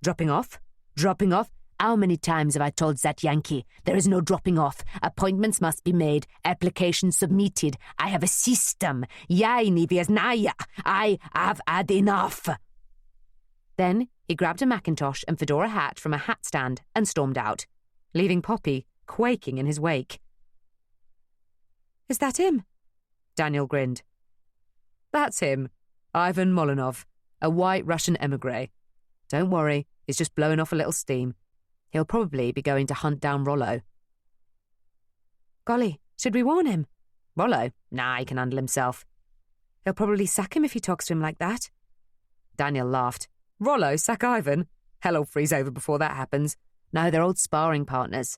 "Dropping off? Dropping off? How many times have I told that Yankee? There is no dropping off. Appointments must be made. Applications submitted. I have a system. I have had enough." Then he grabbed a Macintosh and fedora hat from a hat stand and stormed out, leaving Poppy quaking in his wake. "Is that him?" Daniel grinned. "That's him. Ivan Molinov, a white Russian emigre. Don't worry, he's just blowing off a little steam. He'll probably be going to hunt down Rollo." "Golly, should we warn him?" "Rollo? Nah, he can handle himself." "He'll probably sack him if he talks to him like that." Daniel laughed. "Rollo sack Ivan? Hell'll freeze over before that happens. No, they're old sparring partners.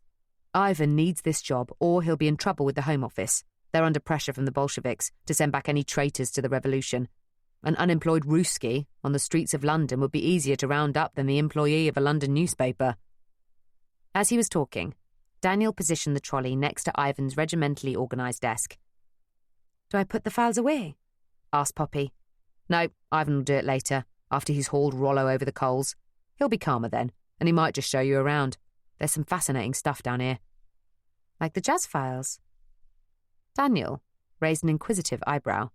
Ivan needs this job or he'll be in trouble with the Home Office. They're under pressure from the Bolsheviks to send back any traitors to the revolution. An unemployed Ruski on the streets of London would be easier to round up than the employee of a London newspaper." As he was talking, Daniel positioned the trolley next to Ivan's regimentally organised desk. "Do I put the files away?" asked Poppy. "No, Ivan will do it later, after he's hauled Rollo over the coals. He'll be calmer then, and he might just show you around. There's some fascinating stuff down here." "Like the jazz files?" Daniel raised an inquisitive eyebrow.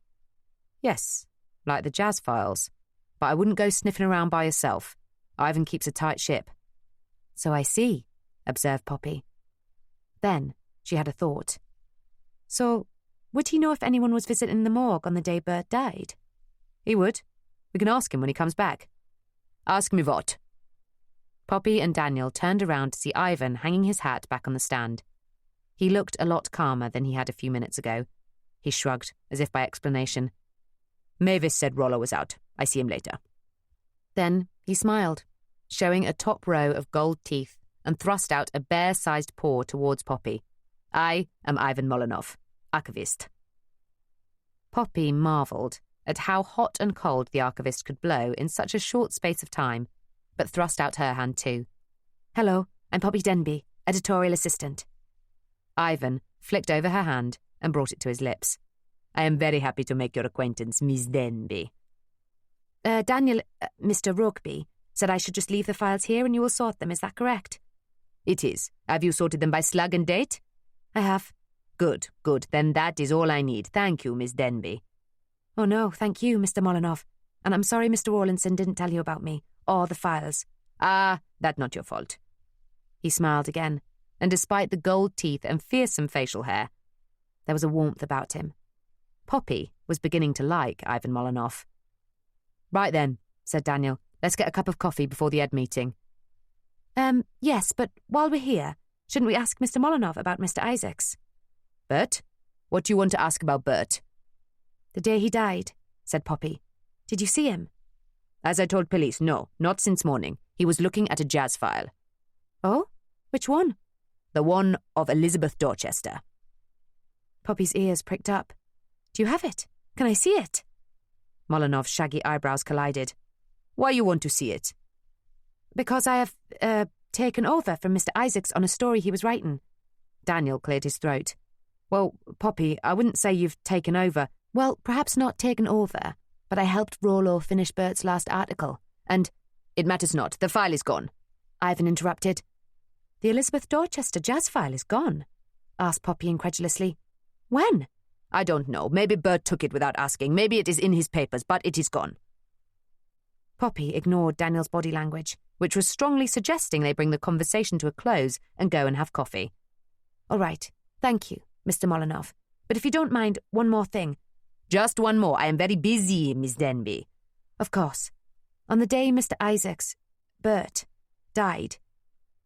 "Yes, like the jazz files. But I wouldn't go sniffing around by yourself. Ivan keeps a tight ship." "So I see," observed Poppy. Then she had a thought. "So, would he know if anyone was visiting the morgue on the day Bert died?" "He would. We can ask him when he comes back." "Ask me what?" Poppy and Daniel turned around to see Ivan hanging his hat back on the stand. He looked a lot calmer than he had a few minutes ago. He shrugged, as if by explanation. "Mavis said Rollo was out. I see him later." Then he smiled, showing a top row of gold teeth and thrust out a bear-sized paw towards Poppy. "I am Ivan Molyneux, archivist." Poppy marvelled at how hot and cold the archivist could blow in such a short space of time, but thrust out her hand too. "Hello, I'm Poppy Denby, editorial assistant." Ivan flicked over her hand and brought it to his lips. "I am very happy to make your acquaintance, Miss Denby." Daniel, Mr. Rugby, said I should just leave the files here and you will sort them, is that correct? "It is. Have you sorted them by slug and date?" "I have." Good. Then that is all I need. Thank you, Miss Denby." "Oh no, thank you, Mr. Molyneux. And I'm sorry Mr. Rawlinson didn't tell you about me, or the files." "Ah, that's not your fault." He smiled again, and despite the gold teeth and fearsome facial hair, there was a warmth about him. Poppy was beginning to like Ivan Molyneux. "Right then," said Daniel, "let's get a cup of coffee before the Ed meeting." Yes, but while we're here, shouldn't we ask Mr. Molyneux about Mr. Isaacs?" "Bert? What do you want to ask about Bert?" "The day he died," said Poppy. "Did you see him?" "As I told police, no, not since morning. He was looking at a jazz file." "Oh? Which one?" "The one of Elizabeth Dorchester." Poppy's ears pricked up. "Do you have it? Can I see it?" Molyneux's shaggy eyebrows collided. "Why you want to see it?" "Because I have, taken over from Mr. Isaacs on a story he was writing." Daniel cleared his throat. "Well, Poppy, I wouldn't say you've taken over." "Well, perhaps not taken over, but I helped Rollo finish Bert's last article, and—" "It matters not. The file is gone," Ivan interrupted. "The Elizabeth Dorchester jazz file is gone?" asked Poppy incredulously. "When?" "I don't know. Maybe Bert took it without asking. Maybe it is in his papers, but it is gone." Poppy ignored Daniel's body language, which was strongly suggesting they bring the conversation to a close and go and have coffee. "All right. Thank you, Mr. Molyneux. But if you don't mind, one more thing." "Just one more. I am very busy, Miss Denby." "Of course. On the day Mr. Isaacs, Bert, died,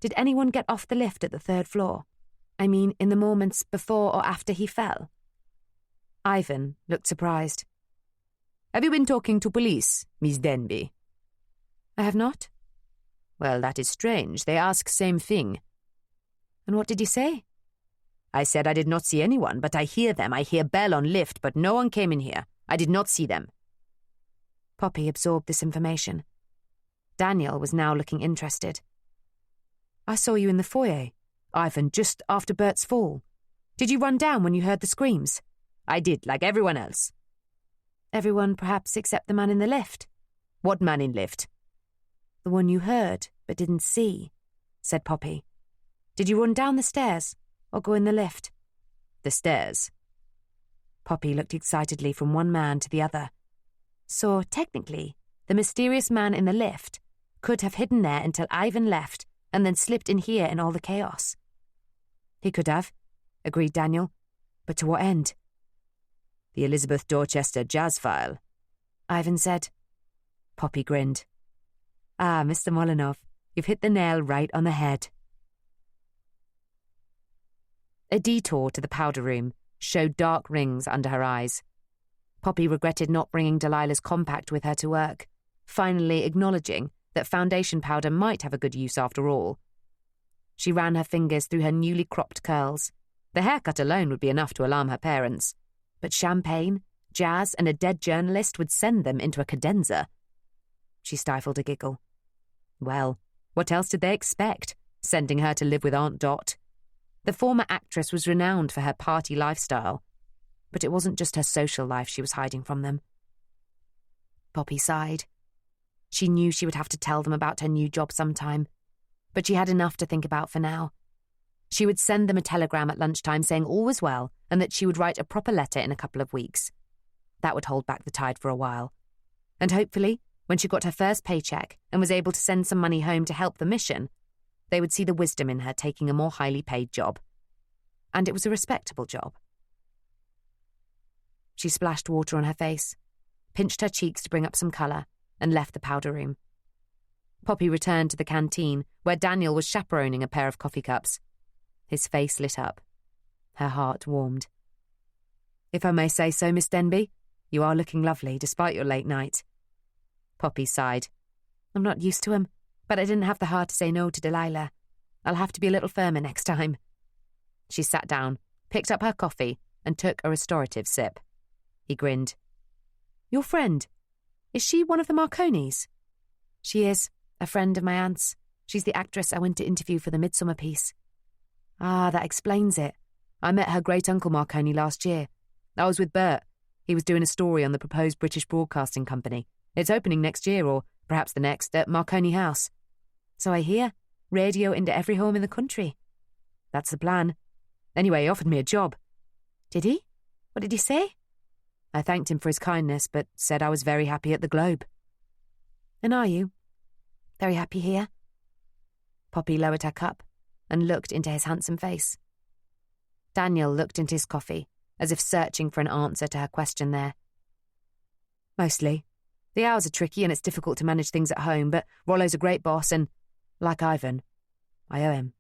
did anyone get off the lift at the 3rd floor? I mean, in the moments before or after he fell?" Ivan looked surprised. "Have you been talking to police, Miss Denby?" "I have not." "Well, that is strange. They ask same thing." "And what did you say?" "I said I did not see anyone, but I hear them. I hear bell on lift, but no one came in here. I did not see them." Poppy absorbed this information. Daniel was now looking interested. "I saw you in the foyer, Ivan, just after Bert's fall. Did you run down when you heard the screams?" "I did, like everyone else." "Everyone perhaps except the man in the lift?" "What man in lift?" "The one you heard but didn't see," said Poppy. "Did you run down the stairs or go in the lift?" "The stairs." Poppy looked excitedly from one man to the other. "So, technically, the mysterious man in the lift could have hidden there until Ivan left and then slipped in here in all the chaos." "He could have," agreed Daniel. "But to what end?" "The Elizabeth Dorchester jazz file," Ivan said. Poppy grinned. "Ah, Mr. Molyneux, you've hit the nail right on the head." A detour to the powder room showed dark rings under her eyes. Poppy regretted not bringing Delilah's compact with her to work, finally acknowledging that foundation powder might have a good use after all. She ran her fingers through her newly cropped curls. The haircut alone would be enough to alarm her parents, but champagne, jazz, and a dead journalist would send them into a cadenza. She stifled a giggle. Well, what else did they expect, sending her to live with Aunt Dot? The former actress was renowned for her party lifestyle, but it wasn't just her social life she was hiding from them. Poppy sighed. She knew she would have to tell them about her new job sometime, but she had enough to think about for now. She would send them a telegram at lunchtime saying all was well and that she would write a proper letter in a couple of weeks. That would hold back the tide for a while. And hopefully, when she got her first paycheck and was able to send some money home to help the mission, they would see the wisdom in her taking a more highly paid job. And it was a respectable job. She splashed water on her face, pinched her cheeks to bring up some colour, and left the powder room. Poppy returned to the canteen, where Daniel was chaperoning a pair of coffee cups. His face lit up. Her heart warmed. "If I may say so, Miss Denby, you are looking lovely, despite your late night." Poppy sighed. "I'm not used to him, but I didn't have the heart to say no to Delilah. I'll have to be a little firmer next time. She sat down, picked up her coffee, and took a restorative sip. He grinned. Your friend? Is she one of the Marconis? She is, a friend of my aunt's. She's the actress I went to interview for the Midsummer piece. Ah, that explains it. I met her great-uncle Marconi last year. I was with Bert. He was doing a story on the proposed British Broadcasting Company. It's opening next year, or perhaps the next, at Marconi House. So I hear. Radio into every home in the country. That's the plan. Anyway, he offered me a job. Did he? What did he say? I thanked him for his kindness, but said I was very happy at the Globe. And are you? Very happy here? Poppy lowered her cup and looked into his handsome face. Daniel looked into his coffee, as if searching for an answer to her question there. Mostly. The hours are tricky and it's difficult to manage things at home, but Rollo's a great boss and, like Ivan, I owe him.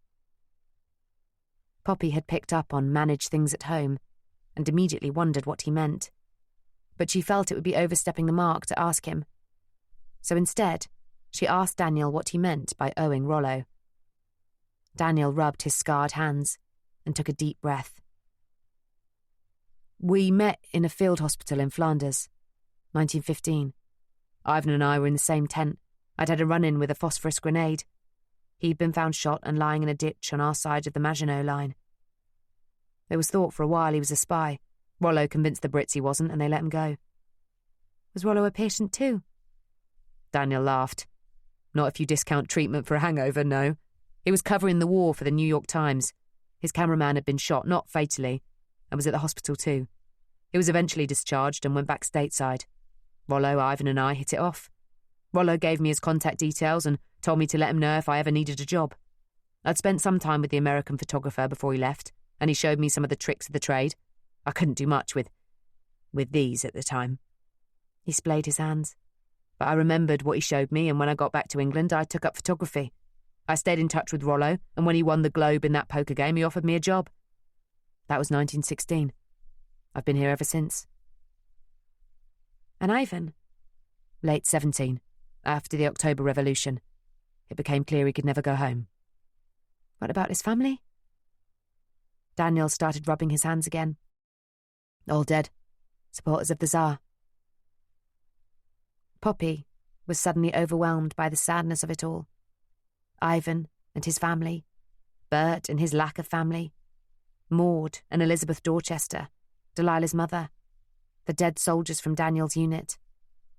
Poppy had picked up on manage things at home and immediately wondered what he meant. But she felt it would be overstepping the mark to ask him. So instead, she asked Daniel what he meant by owing Rollo. Daniel rubbed his scarred hands and took a deep breath. We met in a field hospital in Flanders, 1915. Ivan and I were in the same tent. I'd had a run-in with a phosphorus grenade. He'd been found shot and lying in a ditch on our side of the Maginot Line. It was thought for a while he was a spy. Rollo convinced the Brits he wasn't, and they let him go. Was Rollo a patient too? Daniel laughed. Not if you discount treatment for a hangover, no. He was covering the war for the New York Times. His cameraman had been shot, not fatally, and was at the hospital too. He was eventually discharged and went back stateside. Rollo, Ivan and I hit it off. Rollo gave me his contact details and told me to let him know if I ever needed a job. I'd spent some time with the American photographer before he left, and he showed me some of the tricks of the trade. I couldn't do much with these at the time. He splayed his hands. But I remembered what he showed me, and when I got back to England, I took up photography. I stayed in touch with Rollo, and when he won the Globe in that poker game, he offered me a job. That was 1916. I've been here ever since. And Ivan? Late 17, after the October Revolution. It became clear he could never go home. What about his family? Daniel started rubbing his hands again. All dead. Supporters of the Tsar. Poppy was suddenly overwhelmed by the sadness of it all. Ivan and his family, Bert and his lack of family, Maud and Elizabeth Dorchester, Delilah's mother, the dead soldiers from Daniel's unit,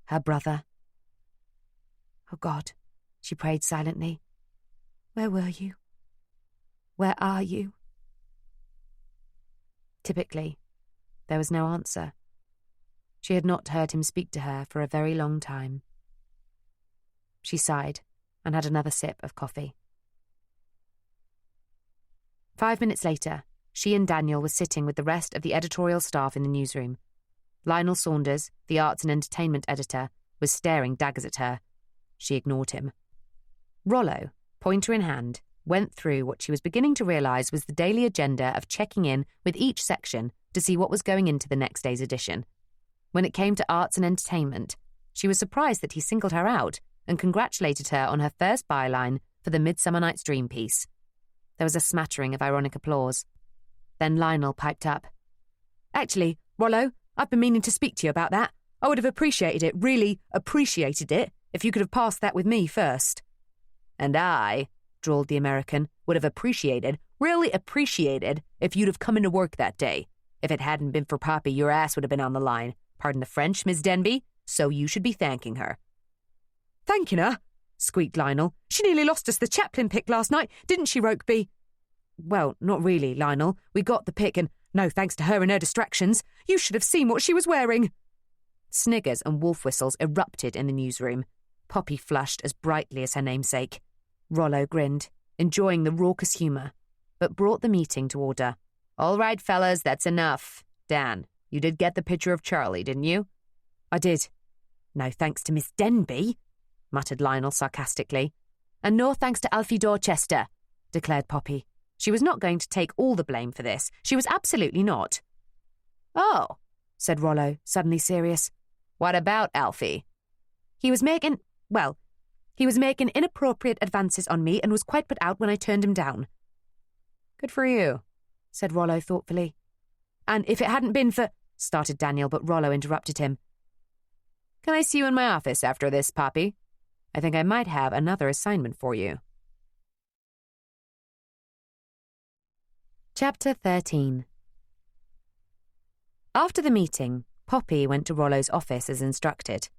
her brother. Oh God, she prayed silently. Where were you? Where are you? Typically, there was no answer. She had not heard him speak to her for a very long time. She sighed and had another sip of coffee. 5 minutes later, she and Daniel were sitting with the rest of the editorial staff in the newsroom. Lionel Saunders, the arts and entertainment editor, was staring daggers at her. She ignored him. Rollo, pointer in hand, went through what she was beginning to realise was the daily agenda of checking in with each section to see what was going into the next day's edition. When it came to arts and entertainment, she was surprised that he singled her out and congratulated her on her first byline for the Midsummer Night's Dream piece. There was a smattering of ironic applause. Then Lionel piped up. Actually, Rollo, I've been meaning to speak to you about that. I would have appreciated it, really appreciated it, if you could have passed that with me first. And I, drawled the American, would have appreciated, really appreciated, if you'd have come into work that day. If it hadn't been for Poppy, your ass would have been on the line. Pardon the French, Miss Denby, so you should be thanking her. Thanking her? Squeaked Lionel. She nearly lost us the Chaplin pick last night, didn't she, Rokeby? Well, not really, Lionel. We got the pick, and no thanks to her and her distractions. You should have seen what she was wearing. Sniggers and wolf whistles erupted in the newsroom. Poppy flushed as brightly as her namesake. Rollo grinned, enjoying the raucous humour, but brought the meeting to order. All right, fellas, that's enough. Dan, you did get the picture of Charlie, didn't you? I did. No thanks to Miss Denby, muttered Lionel sarcastically. And no thanks to Alfie Dorchester, declared Poppy. She was not going to take all the blame for this. She was absolutely not. Oh, said Rollo, suddenly serious. What about Alfie? He was making... Well, He was making inappropriate advances on me and was quite put out when I turned him down." "Good for you," said Rollo thoughtfully. "And if it hadn't been for—" started Daniel, but Rollo interrupted him. "Can I see you in my office after this, Poppy? I think I might have another assignment for you." Chapter 13. After the meeting, Poppy went to Rollo's office as instructed.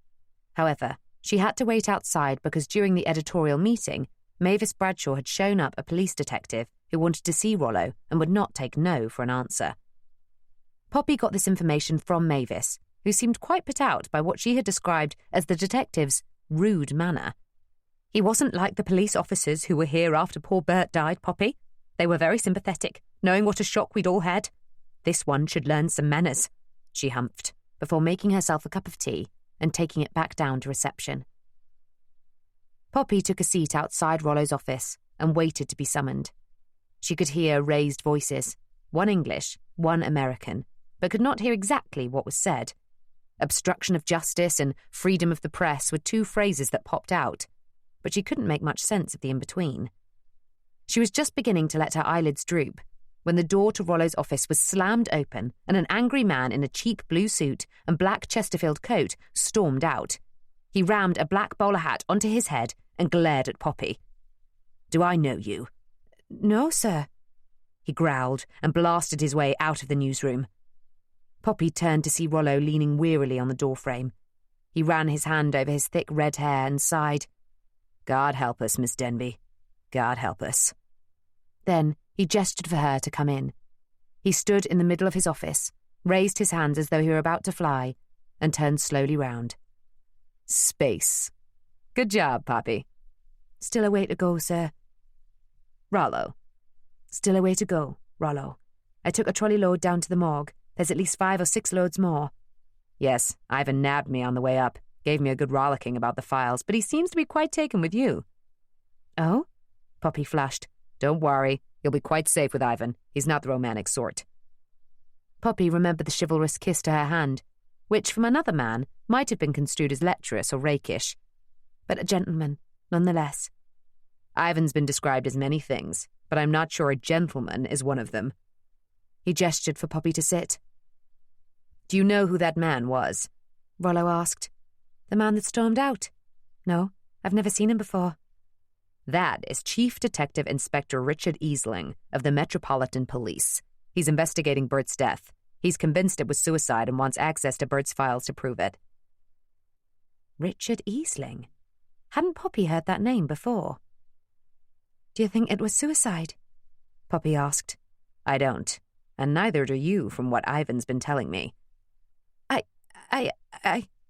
However, she had to wait outside because during the editorial meeting, Mavis Bradshaw had shown up a police detective who wanted to see Rollo and would not take no for an answer. Poppy got this information from Mavis, who seemed quite put out by what she had described as the detective's rude manner. "He wasn't like the police officers who were here after poor Bert died, Poppy. They were very sympathetic, knowing what a shock we'd all had. This one should learn some manners," she humphed, before making herself a cup of tea and taking it back down to reception. Poppy took a seat outside Rollo's office and waited to be summoned. She could hear raised voices, one English, one American, but could not hear exactly what was said. Obstruction of justice and freedom of the press were two phrases that popped out, but she couldn't make much sense of the in-between. She was just beginning to let her eyelids droop when the door to Rollo's office was slammed open and an angry man in a cheap blue suit and black Chesterfield coat stormed out. He rammed a black bowler hat onto his head and glared at Poppy. "Do I know you?" "No, sir," he growled and blasted his way out of the newsroom. Poppy turned to see Rollo leaning wearily on the doorframe. He ran his hand over his thick red hair and sighed. "God help us, Miss Denby. God help us." Then he gestured for her to come in. He stood in the middle of his office, raised his hands as though he were about to fly, and turned slowly round. "Space. Good job, Poppy." "Still a way to go, sir." "Rollo." "Still a way to go, Rollo. I took a trolley load down to the morgue. There's at least 5 or 6 loads more." "Yes, Ivan nabbed me on the way up, gave me a good rollicking about the files, but he seems to be quite taken with you." "Oh?" Poppy flushed. "Don't worry, you'll be quite safe with Ivan. He's not the romantic sort." Poppy remembered the chivalrous kiss to her hand, which from another man might have been construed as lecherous or rakish, but a gentleman, nonetheless. "Ivan's been described as many things, but I'm not sure a gentleman is one of them." He gestured for Poppy to sit. "Do you know who that man was?" Rollo asked. "The man that stormed out? No, I've never seen him before." "That is Chief Detective Inspector Richard Easling of the Metropolitan Police. He's investigating Bert's death. He's convinced it was suicide and wants access to Bert's files to prove it." Richard Easling? Hadn't Poppy heard that name before? "Do you think it was suicide?" Poppy asked. "I don't, and neither do you from what Ivan's been telling me." I,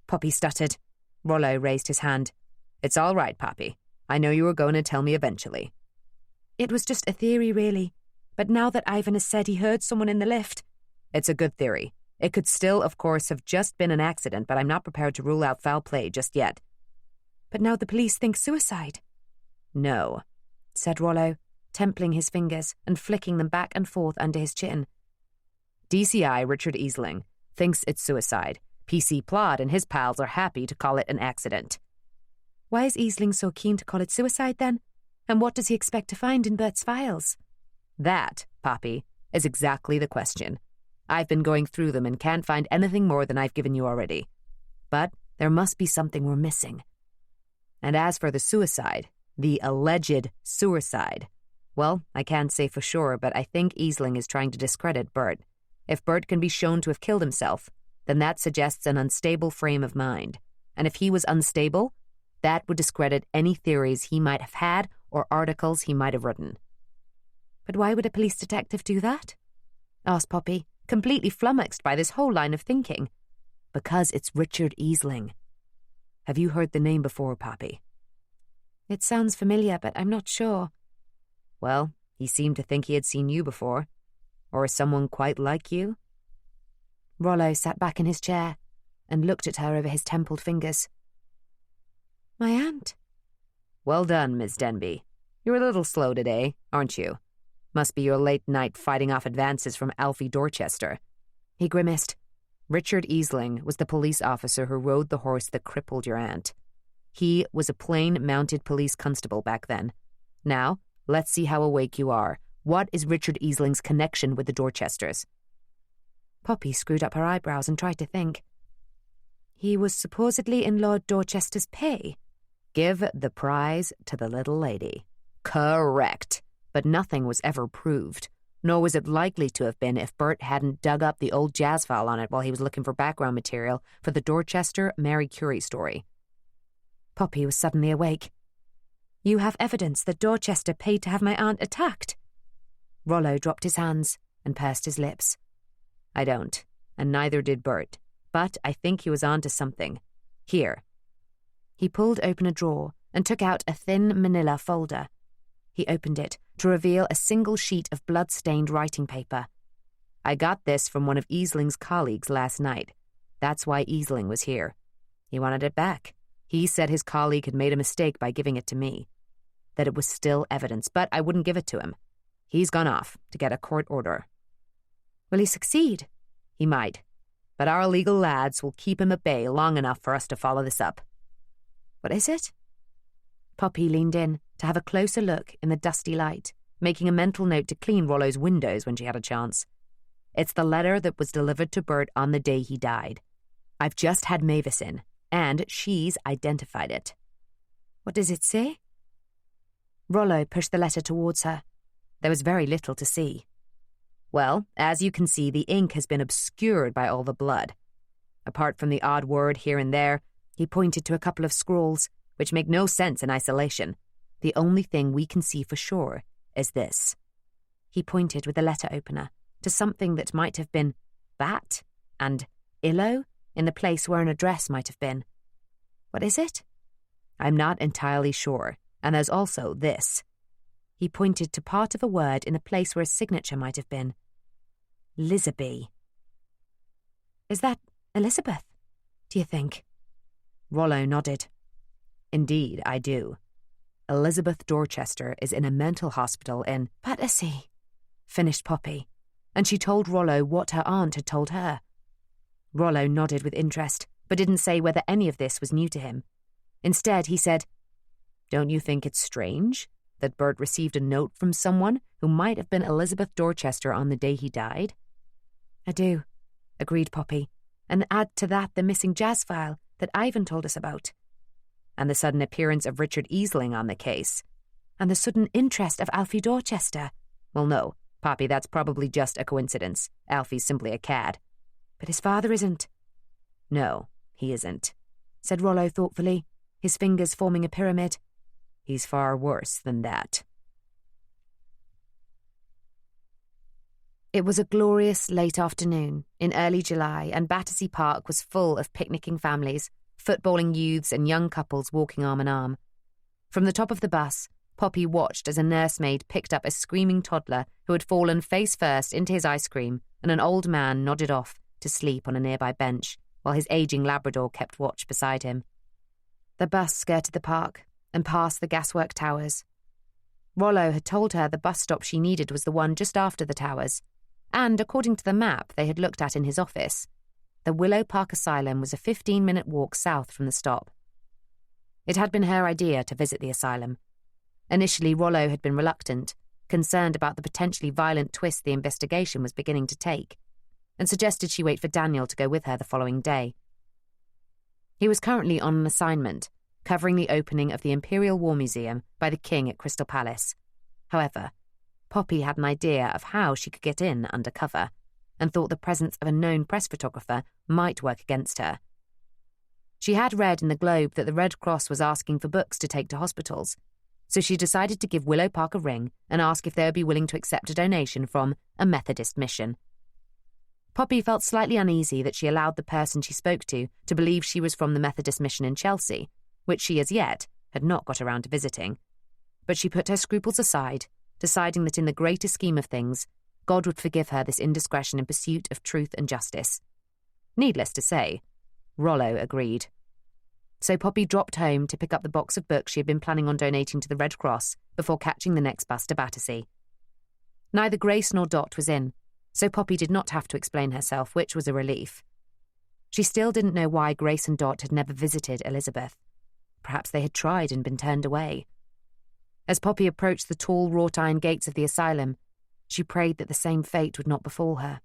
Poppy stuttered. Rollo raised his hand. "It's all right, Poppy. I know you were going to tell me eventually." "It was just a theory, really. But now that Ivan has said he heard someone in the lift—" "It's a good theory. It could still, of course, have just been an accident, but I'm not prepared to rule out foul play just yet." "But now the police think suicide." "No," said Rollo, templing his fingers and flicking them back and forth under his chin. "DCI Richard Easling thinks it's suicide. PC Plod and his pals are happy to call it an accident." "Why is Easling so keen to call it suicide, then? And what does he expect to find in Bert's files?" "That, Poppy, is exactly the question. I've been going through them and can't find anything more than I've given you already. But there must be something we're missing. And as for the suicide, the alleged suicide, well, I can't say for sure, but I think Easling is trying to discredit Bert. If Bert can be shown to have killed himself, then that suggests an unstable frame of mind. And if he was unstable, that would discredit any theories he might have had or articles he might have written." "But why would a police detective do that?" asked Poppy, completely flummoxed by this whole line of thinking. "Because it's Richard Easling. Have you heard the name before, Poppy?" "It sounds familiar, but I'm not sure." "Well, he seemed to think he had seen you before. Or someone quite like you." Rollo sat back in his chair and looked at her over his templed fingers. "My aunt." "Well done, Miss Denby. You're a little slow today, aren't you? Must be your late night fighting off advances from Alfie Dorchester." He grimaced. "Richard Easling was the police officer who rode the horse that crippled your aunt. He was a plain mounted police constable back then. Now, let's see how awake you are. What is Richard Easling's connection with the Dorchesters? Poppy screwed up her eyebrows and tried to think. He was supposedly in Lord Dorchester's pay. Give the prize to the little lady. Correct. But nothing was ever proved. Nor was it likely to have been if Bert hadn't dug up the old jazz file on it while he was looking for background material for the Dorchester Mary Curie story. Poppy was suddenly awake. You have evidence that Dorchester paid to have my aunt attacked? Rollo dropped his hands and pursed his lips. I don't, and neither did Bert, but I think he was onto something. Here. He pulled open a drawer and took out a thin manila folder. He opened it to reveal a single sheet of blood-stained writing paper. I got this from one of Easling's colleagues last night. That's why Easling was here. He wanted it back. He said his colleague had made a mistake by giving it to me. That it was still evidence, but I wouldn't give it to him. He's gone off to get a court order. Will he succeed? He might, but our legal lads will keep him at bay long enough for us to follow this up. What is it? Poppy leaned in to have a closer look in the dusty light, making a mental note to clean Rollo's windows when she had a chance. It's the letter that was delivered to Bert on the day he died. I've just had Mavis in, and she's identified it. What does it say? Rollo pushed the letter towards her. There was very little to see. Well, as you can see, the ink has been obscured by all the blood. Apart from the odd word here and there, he pointed to a couple of scrawls, which make no sense in isolation. The only thing we can see for sure is this. He pointed with the letter opener to something that might have been bat and illo in the place where an address might have been. What is it? I'm not entirely sure, and there's also this. He pointed to part of a word in the place where a signature might have been. Lizaby. Is that Elizabeth, do you think? Rollo nodded. Indeed, I do. Elizabeth Dorchester is in a mental hospital in Battersea, finished Poppy, and she told Rollo what her aunt had told her. Rollo nodded with interest, but didn't say whether any of this was new to him. Instead, he said, Don't you think it's strange that Bert received a note from someone who might have been Elizabeth Dorchester on the day he died? I do, agreed Poppy, and add to that the missing jazz file that Ivan told us about. And the sudden appearance of Richard Easling on the case. And the sudden interest of Alfie Dorchester. Well, no, Poppy, that's probably just a coincidence. Alfie's simply a cad. But his father isn't. No, he isn't, said Rollo thoughtfully, his fingers forming a pyramid. He's far worse than that. It was a glorious late afternoon in early July, and Battersea Park was full of picnicking families, footballing youths and young couples walking arm in arm. From the top of the bus, Poppy watched as a nursemaid picked up a screaming toddler who had fallen face first into his ice cream, and an old man nodded off to sleep on a nearby bench, while his aging Labrador kept watch beside him. The bus skirted the park and past the gaswork towers. Rollo had told her the bus stop she needed was the one just after the towers, and according to the map they had looked at in his office, the Willow Park Asylum was a 15-minute walk south from the stop. It had been her idea to visit the asylum. Initially, Rollo had been reluctant, concerned about the potentially violent twist the investigation was beginning to take, and suggested she wait for Daniel to go with her the following day. He was currently on an assignment, covering the opening of the Imperial War Museum by the King at Crystal Palace. However, Poppy had an idea of how she could get in under cover, and thought the presence of a known press photographer might work against her. She had read in the Globe that the Red Cross was asking for books to take to hospitals, so she decided to give Willow Park a ring and ask if they would be willing to accept a donation from a Methodist mission. Poppy felt slightly uneasy that she allowed the person she spoke to believe she was from the Methodist mission in Chelsea, which she as yet had not got around to visiting. But she put her scruples aside, deciding that in the greater scheme of things, God would forgive her this indiscretion in pursuit of truth and justice. Needless to say, Rollo agreed. So Poppy dropped home to pick up the box of books she had been planning on donating to the Red Cross before catching the next bus to Battersea. Neither Grace nor Dot was in, so Poppy did not have to explain herself, which was a relief. She still didn't know why Grace and Dot had never visited Elizabeth. perhaps they had tried and been turned away. As Poppy approached the tall wrought-iron gates of the asylum, she prayed that the same fate would not befall her.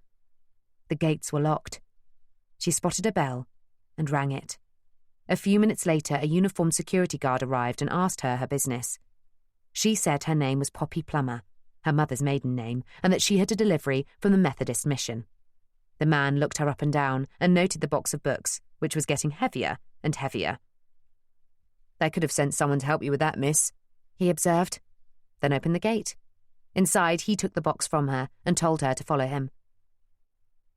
The gates were locked. She spotted a bell and rang it. A few minutes later, a uniformed security guard arrived and asked her business. She said her name was Poppy Plummer, her mother's maiden name, and that she had a delivery from the Methodist mission. The man looked her up and down and noted the box of books, which was getting heavier and heavier. "I could have sent someone to help you with that, miss," he observed, then opened the gate. Inside, he took the box from her and told her to follow him.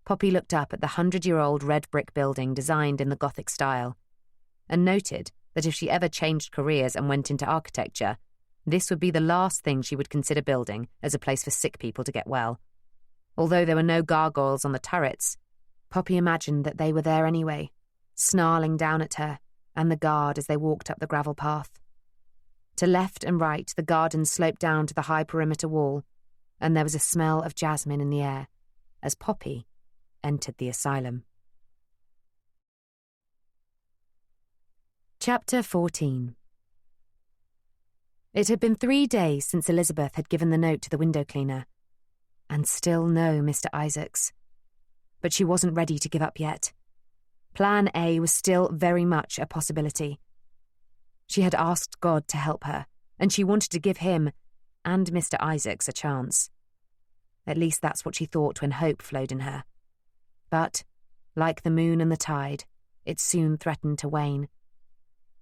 Poppy looked up at the 100-year-old red brick building designed in the Gothic style and noted that if she ever changed careers and went into architecture, this would be the last thing she would consider building as a place for sick people to get well. Although there were no gargoyles on the turrets, Poppy imagined that they were there anyway, snarling down at her and the guard as they walked up the gravel path. To left and right, the garden sloped down to the high perimeter wall, and there was a smell of jasmine in the air as Poppy entered the asylum. Chapter 14. It had been 3 days since Elizabeth had given the note to the window cleaner, and still no Mr. Isaacs. But she wasn't ready to give up yet. Plan A was still very much a possibility. She had asked God to help her, and she wanted to give him and Mr. Isaacs a chance. At least that's what she thought when hope flowed in her. But, like the moon and the tide, it soon threatened to wane.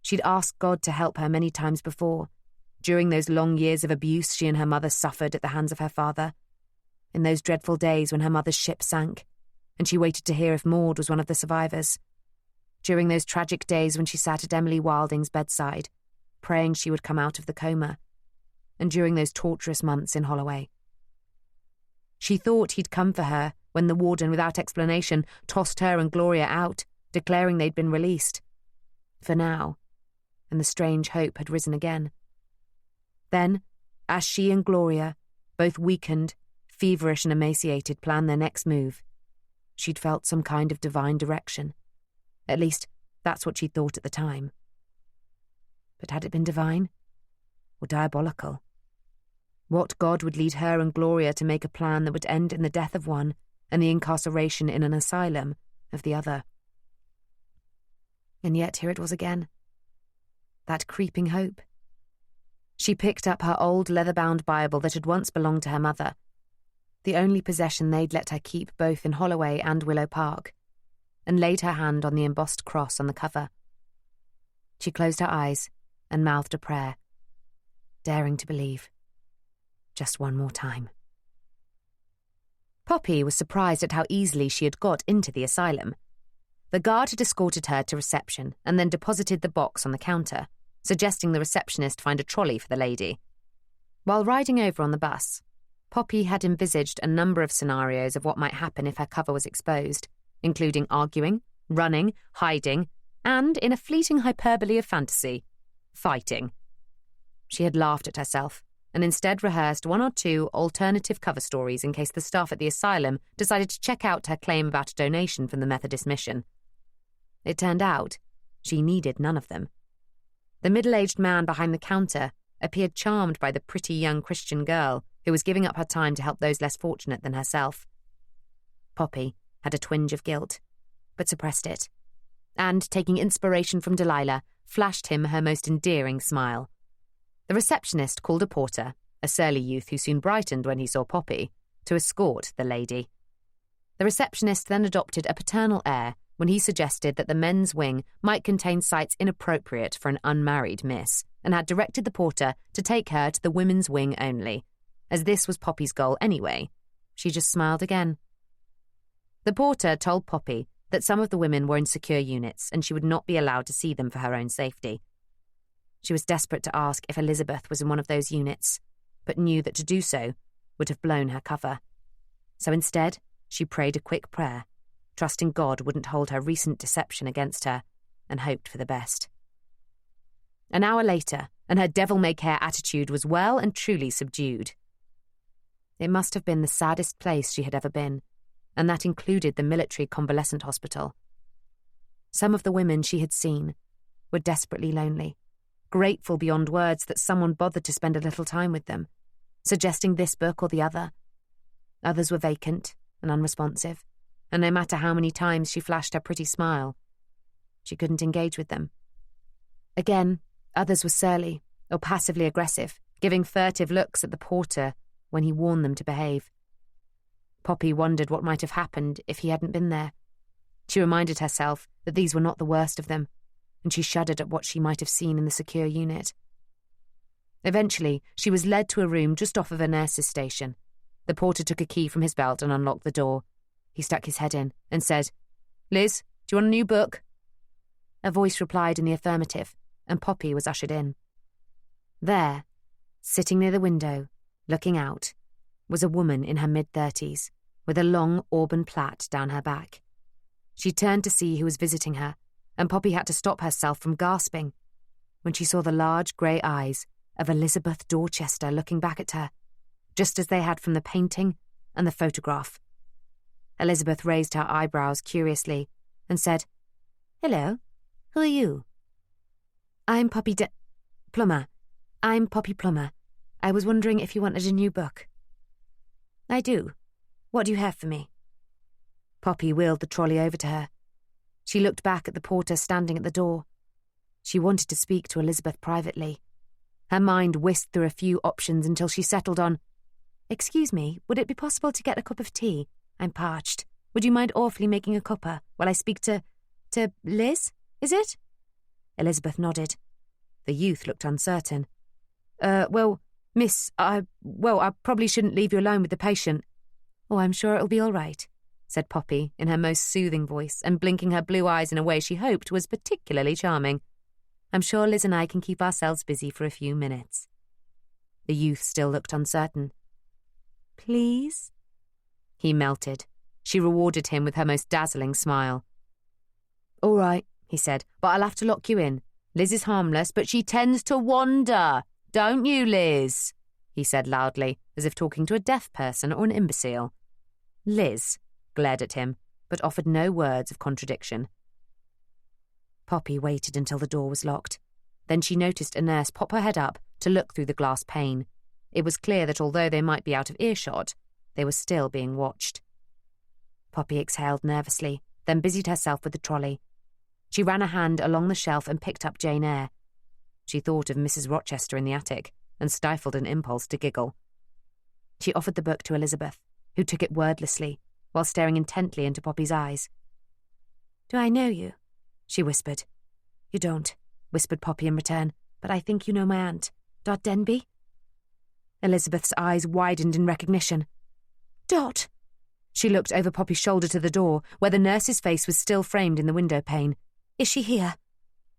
She'd asked God to help her many times before, during those long years of abuse she and her mother suffered at the hands of her father, in those dreadful days when her mother's ship sank, and she waited to hear if Maud was one of the survivors, during those tragic days when she sat at Emily Wilding's bedside, praying she would come out of the coma, and during those torturous months in Holloway. She thought he'd come for her when the warden, without explanation, tossed her and Gloria out, declaring they'd been released. For now, and the strange hope had risen again. Then, as she and Gloria, both weakened, feverish and emaciated, planned their next move, she'd felt some kind of divine direction. At least, that's what she'd thought at the time. But had it been divine? Or diabolical? What god would lead her and Gloria to make a plan that would end in the death of one and the incarceration in an asylum of the other? And yet here it was again. That creeping hope. She picked up her old leather-bound Bible that had once belonged to her mother, the only possession they'd let her keep both in Holloway and Willow Park, and laid her hand on the embossed cross on the cover. She closed her eyes and mouthed a prayer, daring to believe. Just one more time. Poppy was surprised at how easily she had got into the asylum. The guard had escorted her to reception and then deposited the box on the counter, suggesting the receptionist find a trolley for the lady. While riding over on the bus, Poppy had envisaged a number of scenarios of what might happen if her cover was exposed, including arguing, running, hiding, and, in a fleeting hyperbole of fantasy, fighting. She had laughed at herself and instead rehearsed 1 or 2 alternative cover stories in case the staff at the asylum decided to check out her claim about a donation from the Methodist mission. It turned out she needed none of them. The middle-aged man behind the counter appeared charmed by the pretty young Christian girl who was giving up her time to help those less fortunate than herself. Poppy had a twinge of guilt, but suppressed it, and, taking inspiration from Delilah, flashed him her most endearing smile. The receptionist called a porter, a surly youth who soon brightened when he saw Poppy, to escort the lady. The receptionist then adopted a paternal air when he suggested that the men's wing might contain sights inappropriate for an unmarried miss, and had directed the porter to take her to the women's wing only. As this was Poppy's goal anyway, she just smiled again. The porter told Poppy that some of the women were in secure units and she would not be allowed to see them for her own safety. She was desperate to ask if Elizabeth was in one of those units, but knew that to do so would have blown her cover. So instead, she prayed a quick prayer, trusting God wouldn't hold her recent deception against her, and hoped for the best. An hour later, and her devil-may-care attitude was well and truly subdued. It must have been the saddest place she had ever been, and that included the military convalescent hospital. Some of the women she had seen were desperately lonely, grateful beyond words that someone bothered to spend a little time with them, suggesting this book or the other. Others were vacant and unresponsive, and no matter how many times she flashed her pretty smile, she couldn't engage with them. Again, others were surly or passively aggressive, giving furtive looks at the porter when he warned them to behave. Poppy wondered what might have happened if he hadn't been there. She reminded herself that these were not the worst of them, and she shuddered at what she might have seen in the secure unit. Eventually, she was led to a room just off of a nurse's station. The porter took a key from his belt and unlocked the door. He stuck his head in and said, "Liz, do you want a new book?" A voice replied in the affirmative, and Poppy was ushered in. There, sitting near the window, looking out, was a woman in her mid-30s, with a long auburn plait down her back. She turned to see who was visiting her, and Poppy had to stop herself from gasping when she saw the large grey eyes of Elizabeth Dorchester looking back at her, just as they had from the painting and the photograph. Elizabeth raised her eyebrows curiously and said, "Hello, who are you?" "I'm Poppy Plummer. I'm Poppy Plummer. I was wondering if you wanted a new book." "I do. What do you have for me?" Poppy wheeled the trolley over to her. She looked back at the porter standing at the door. She wanted to speak to Elizabeth privately. Her mind whisked through a few options until she settled on, "Excuse me, would it be possible to get a cup of tea? I'm parched. Would you mind awfully making a cuppa while I speak to Liz, is it?" Elizabeth nodded. The youth looked uncertain. Well, miss, I probably shouldn't leave you alone with the patient." "Oh, I'm sure it'll be all right," said Poppy in her most soothing voice and blinking her blue eyes in a way she hoped was particularly charming. "I'm sure Liz and I can keep ourselves busy for a few minutes." The youth still looked uncertain. "Please?" He melted. She rewarded him with her most dazzling smile. "All right," he said, "but I'll have to lock you in. Liz is harmless, but she tends to wander. Don't you, Liz?" he said loudly, as if talking to a deaf person or an imbecile. Liz glared at him, but offered no words of contradiction. Poppy waited until the door was locked. Then she noticed a nurse pop her head up to look through the glass pane. It was clear that although they might be out of earshot, they were still being watched. Poppy exhaled nervously, then busied herself with the trolley. She ran a hand along the shelf and picked up Jane Eyre. She thought of Mrs. Rochester in the attic and stifled an impulse to giggle. She offered the book to Elizabeth, who took it wordlessly, while staring intently into Poppy's eyes. "Do I know you?" she whispered. "You don't," whispered Poppy in return, "but I think you know my aunt, Dot Denby." Elizabeth's eyes widened in recognition. "Dot!" She looked over Poppy's shoulder to the door, where the nurse's face was still framed in the window pane. "Is she here?"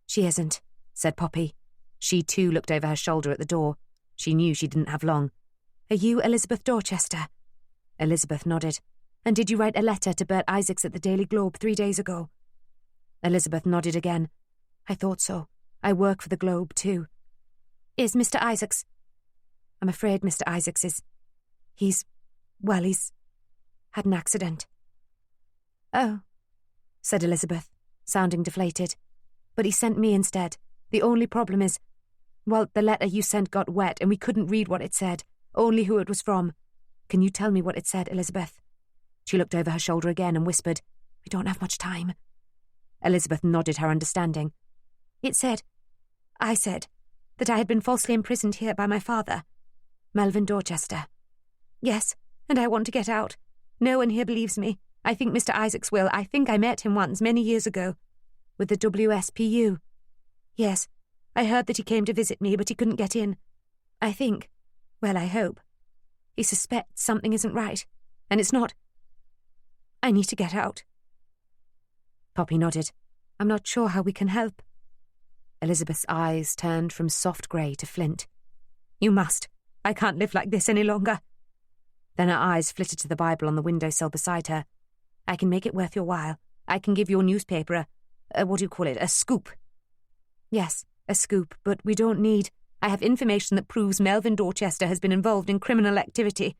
"She isn't," said Poppy. She too looked over her shoulder at the door. She knew she didn't have long. "Are you Elizabeth Dorchester?" Elizabeth nodded. "And did you write a letter to Bert Isaacs at the Daily Globe 3 days ago?" Elizabeth nodded again. "I thought so. I work for the Globe too." "Is Mr. Isaacs—" "I'm afraid Mr. Isaacs is— He's had an accident." "Oh," said Elizabeth, sounding deflated. "But he sent me instead. The only problem is, well, the letter you sent got wet and we couldn't read what it said, only who it was from. Can you tell me what it said, Elizabeth?" She looked over her shoulder again and whispered, "We don't have much time." Elizabeth nodded her understanding. I said that I had been falsely imprisoned here by my father, Melvin Dorchester. Yes, and I want to get out. No one here believes me. I think Mr. Isaacs will. I think I met him once, many years ago. With the WSPU. Yes, I heard that he came to visit me, but he couldn't get in. I hope. He suspects something isn't right, and it's not. I need to get out." Poppy nodded. "I'm not sure how we can help." Elizabeth's eyes turned from soft grey to flint. "You must. I can't live like this any longer." Then her eyes flitted to the Bible on the windowsill beside her. "I can make it worth your while. I can give your newspaper a scoop." "Yes, a scoop, but we don't need— I have information that proves Melvin Dorchester has been involved in criminal activity."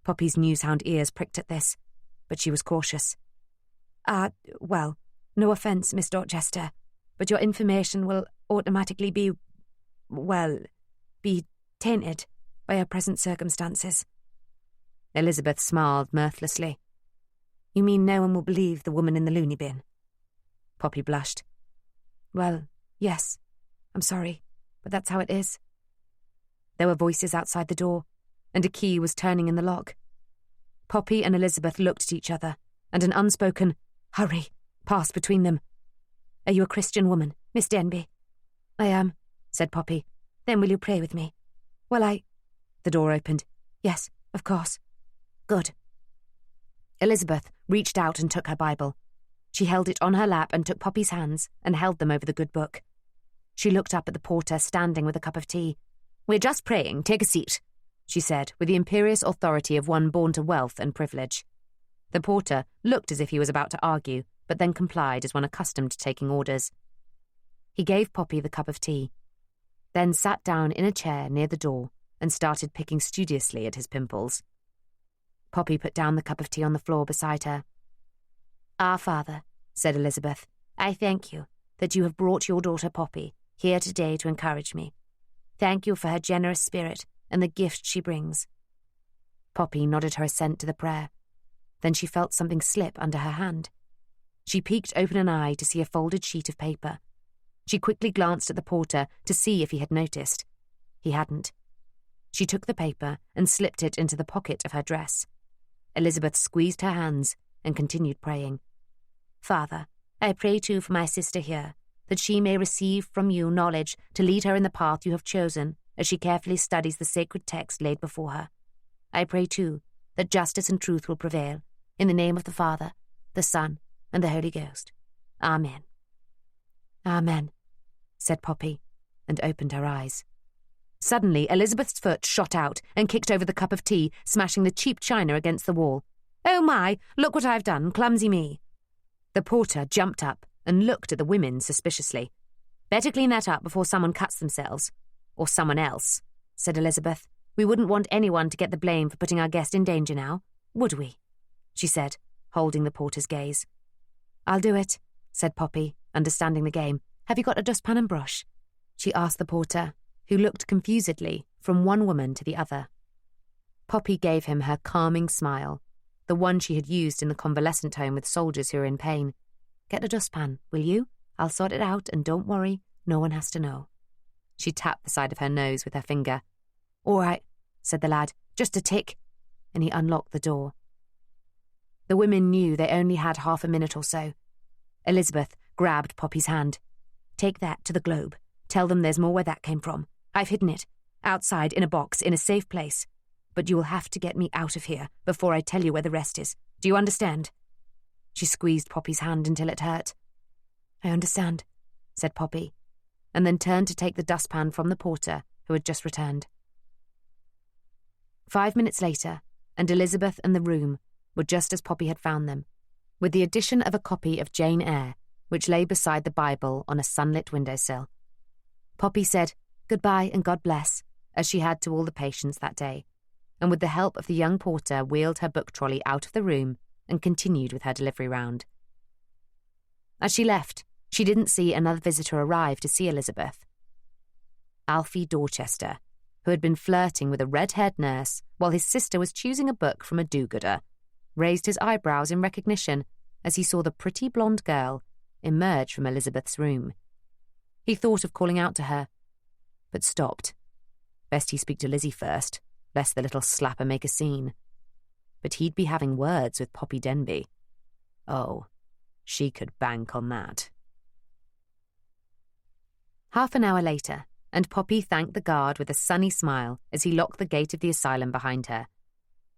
Poppy's newshound ears pricked at this, but she was cautious. No offence, Miss Dorchester, but your information will— automatically be tainted by our present circumstances. Elizabeth smiled mirthlessly. You mean no one will believe the woman in the loony bin? Poppy blushed. Well, yes. I'm sorry, but that's how it is. There were voices outside the door, and a key was turning in the lock. Poppy and Elizabeth looked at each other, and an unspoken "hurry" passed between them. Are you a Christian woman, Miss Denby? I am, said Poppy. Then will you pray with me? The door opened. Yes, of course. Good. Elizabeth reached out and took her Bible. She held it on her lap and took Poppy's hands and held them over the good book. She looked up at the porter standing with a cup of tea. We're just praying. Take a seat, she said, with the imperious authority of one born to wealth and privilege. The porter looked as if he was about to argue, but then complied as one accustomed to taking orders. He gave Poppy the cup of tea, then sat down in a chair near the door and started picking studiously at his pimples. Poppy put down the cup of tea on the floor beside her. Our Father, said Elizabeth, I thank you that you have brought your daughter Poppy here today to encourage me. Thank you for her generous spirit and the gift she brings. Poppy nodded her assent to the prayer. Then she felt something slip under her hand. She peeked open an eye to see a folded sheet of paper. She quickly glanced at the porter to see if he had noticed. He hadn't. She took the paper and slipped it into the pocket of her dress. Elizabeth squeezed her hands and continued praying. Father, I pray too for my sister here, that she may receive from you knowledge to lead her in the path you have chosen as she carefully studies the sacred text laid before her. I pray too that justice and truth will prevail, in the name of the Father, the Son, and the Holy Ghost. Amen. Amen, said Poppy, and opened her eyes. Suddenly, Elizabeth's foot shot out and kicked over the cup of tea, smashing the cheap china against the wall. Oh my, look what I've done, clumsy me. The porter jumped up and looked at the women suspiciously. Better clean that up before someone cuts themselves. Or someone else, said Elizabeth. We wouldn't want anyone to get the blame for putting our guest in danger now, would we? She said, holding the porter's gaze. I'll do it, said Poppy, understanding the game. Have you got a dustpan and brush? She asked the porter, who looked confusedly from one woman to the other. Poppy gave him her calming smile, the one she had used in the convalescent home with soldiers who were in pain. Get a dustpan, will you? I'll sort it out, and don't worry, no one has to know. She tapped the side of her nose with her finger. All right, said the lad, just a tick, and he unlocked the door. The women knew they only had half a minute or so. Elizabeth grabbed Poppy's hand. Take that to the Globe. Tell them there's more where that came from. I've hidden it, outside in a box in a safe place. But you will have to get me out of here before I tell you where the rest is. Do you understand? She squeezed Poppy's hand until it hurt. I understand, said Poppy, and then turned to take the dustpan from the porter, who had just returned. 5 minutes later, and Elizabeth and the room were just as Poppy had found them, with the addition of a copy of Jane Eyre, which lay beside the Bible on a sunlit windowsill. Poppy said goodbye and God bless, as she had to all the patients that day, and with the help of the young porter wheeled her book trolley out of the room and continued with her delivery round. As she left, she didn't see another visitor arrive to see Elizabeth. Alfie Dorchester, who had been flirting with a red-haired nurse while his sister was choosing a book from a do-gooder, raised his eyebrows in recognition as he saw the pretty blonde girl emerge from Elizabeth's room. He thought of calling out to her, but stopped. Best he speak to Lizzie first, lest the little slapper make a scene. But he'd be having words with Poppy Denby. Oh, she could bank on that. Half an hour later, and Poppy thanked the guard with a sunny smile as he locked the gate of the asylum behind her.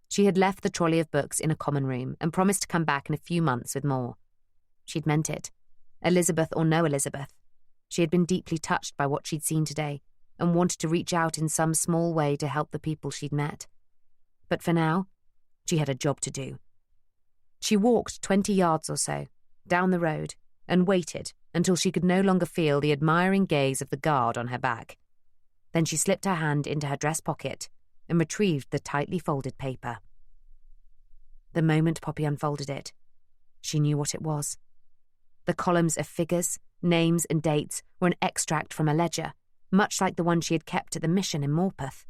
She had left the trolley of books in a common room and promised to come back in a few months with more. She'd meant it. Elizabeth or no Elizabeth. She had been deeply touched by what she'd seen today and wanted to reach out in some small way to help the people she'd met. But for now, she had a job to do. She walked 20 yards or so, down the road, and waited until she could no longer feel the admiring gaze of the guard on her back. Then she slipped her hand into her dress pocket and retrieved the tightly folded paper. The moment Poppy unfolded it, she knew what it was. The columns of figures names and dates were an extract from a ledger, much like the one she had kept at the mission in Morpeth.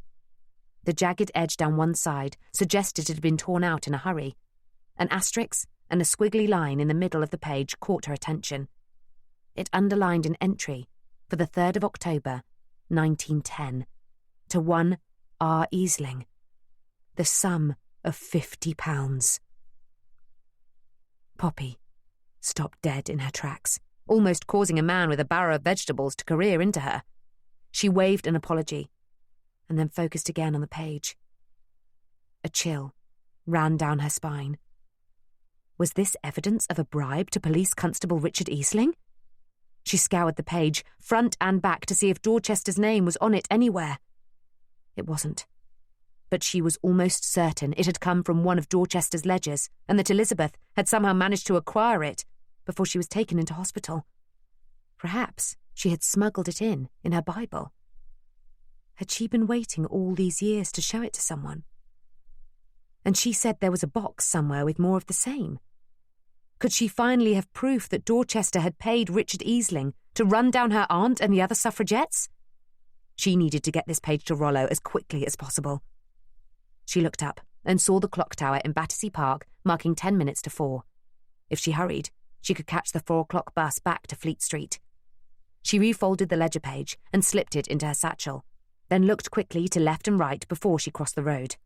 The jagged edge down one side suggested it had been torn out in a hurry. An asterisk and a squiggly line in the middle of the page caught her attention. It underlined an entry for the 3rd of October, 1910, to one R. Easling. The sum of £50. Poppy stopped dead in her tracks, almost causing a man with a barrow of vegetables to career into her. She waved an apology, and then focused again on the page. A chill ran down her spine. Was this evidence of a bribe to Police Constable Richard Easling? She scoured the page, front and back, to see if Dorchester's name was on it anywhere. It wasn't. But she was almost certain it had come from one of Dorchester's ledgers, and that Elizabeth had somehow managed to acquire it before she was taken into hospital. Perhaps she had smuggled it in her Bible. Had she been waiting all these years to show it to someone? And she said there was a box somewhere with more of the same. Could she finally have proof that Dorchester had paid Richard Easling to run down her aunt and the other suffragettes? She needed to get this page to Rollo as quickly as possible. She looked up and saw the clock tower in Battersea Park marking 10 minutes to 4. If she hurried, she could catch the 4 o'clock bus back to Fleet Street. She refolded the ledger page and slipped it into her satchel, then looked quickly to left and right before she crossed the road.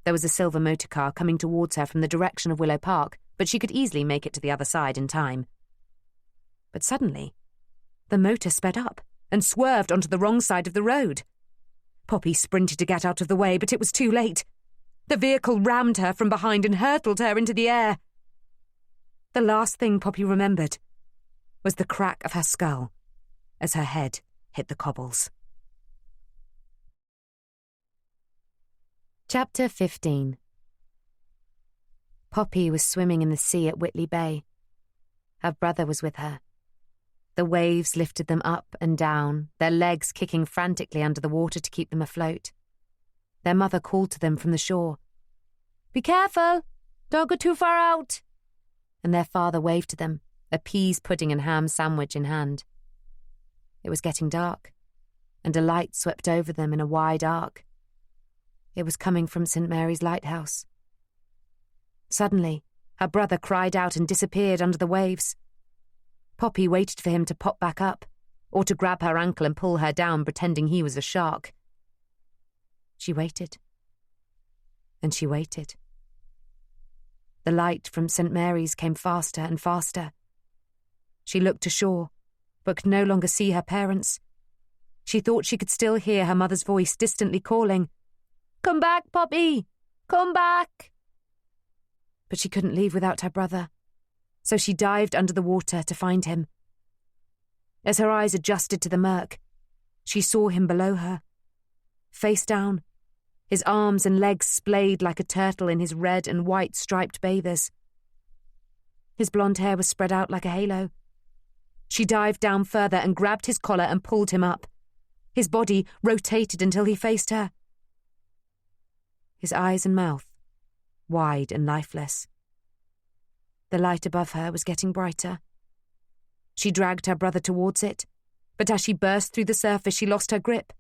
There was a silver motor car coming towards her from the direction of Willow Park, but she could easily make it to the other side in time. But suddenly, the motor sped up and swerved onto the wrong side of the road. Poppy sprinted to get out of the way, but it was too late. The vehicle rammed her from behind and hurtled her into the air. The last thing Poppy remembered was the crack of her skull as her head hit the cobbles. Chapter 15. Poppy was swimming in the sea at Whitley Bay. Her brother was with her. The waves lifted them up and down, their legs kicking frantically under the water to keep them afloat. Their mother called to them from the shore. "Be careful! Don't go too far out!" And their father waved to them, a peas pudding and ham sandwich in hand. It was getting dark, and a light swept over them in a wide arc. It was coming from St. Mary's Lighthouse. Suddenly, her brother cried out and disappeared under the waves. Poppy waited for him to pop back up, or to grab her ankle and pull her down, pretending he was a shark. She waited. And she waited. The light from St. Mary's came faster and faster. She looked ashore, but could no longer see her parents. She thought she could still hear her mother's voice distantly calling, "Come back, Poppy! Come back!" But she couldn't leave without her brother, so she dived under the water to find him. As her eyes adjusted to the murk, she saw him below her. Face down, his arms and legs splayed like a turtle in his red and white striped bathers. His blonde hair was spread out like a halo. She dived down further and grabbed his collar and pulled him up. His body rotated until he faced her. His eyes and mouth, wide and lifeless. The light above her was getting brighter. She dragged her brother towards it, but as she burst through the surface, she lost her grip,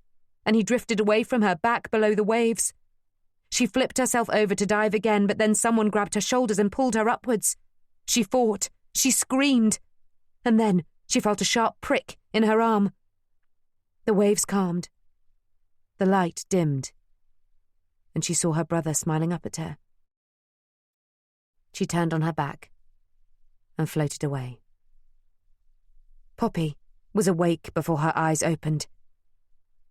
and he drifted away from her back below the waves. She flipped herself over to dive again, but then someone grabbed her shoulders and pulled her upwards. She fought, she screamed, and then she felt a sharp prick in her arm. The waves calmed. The light dimmed, and she saw her brother smiling up at her. She turned on her back and floated away. Poppy was awake before her eyes opened.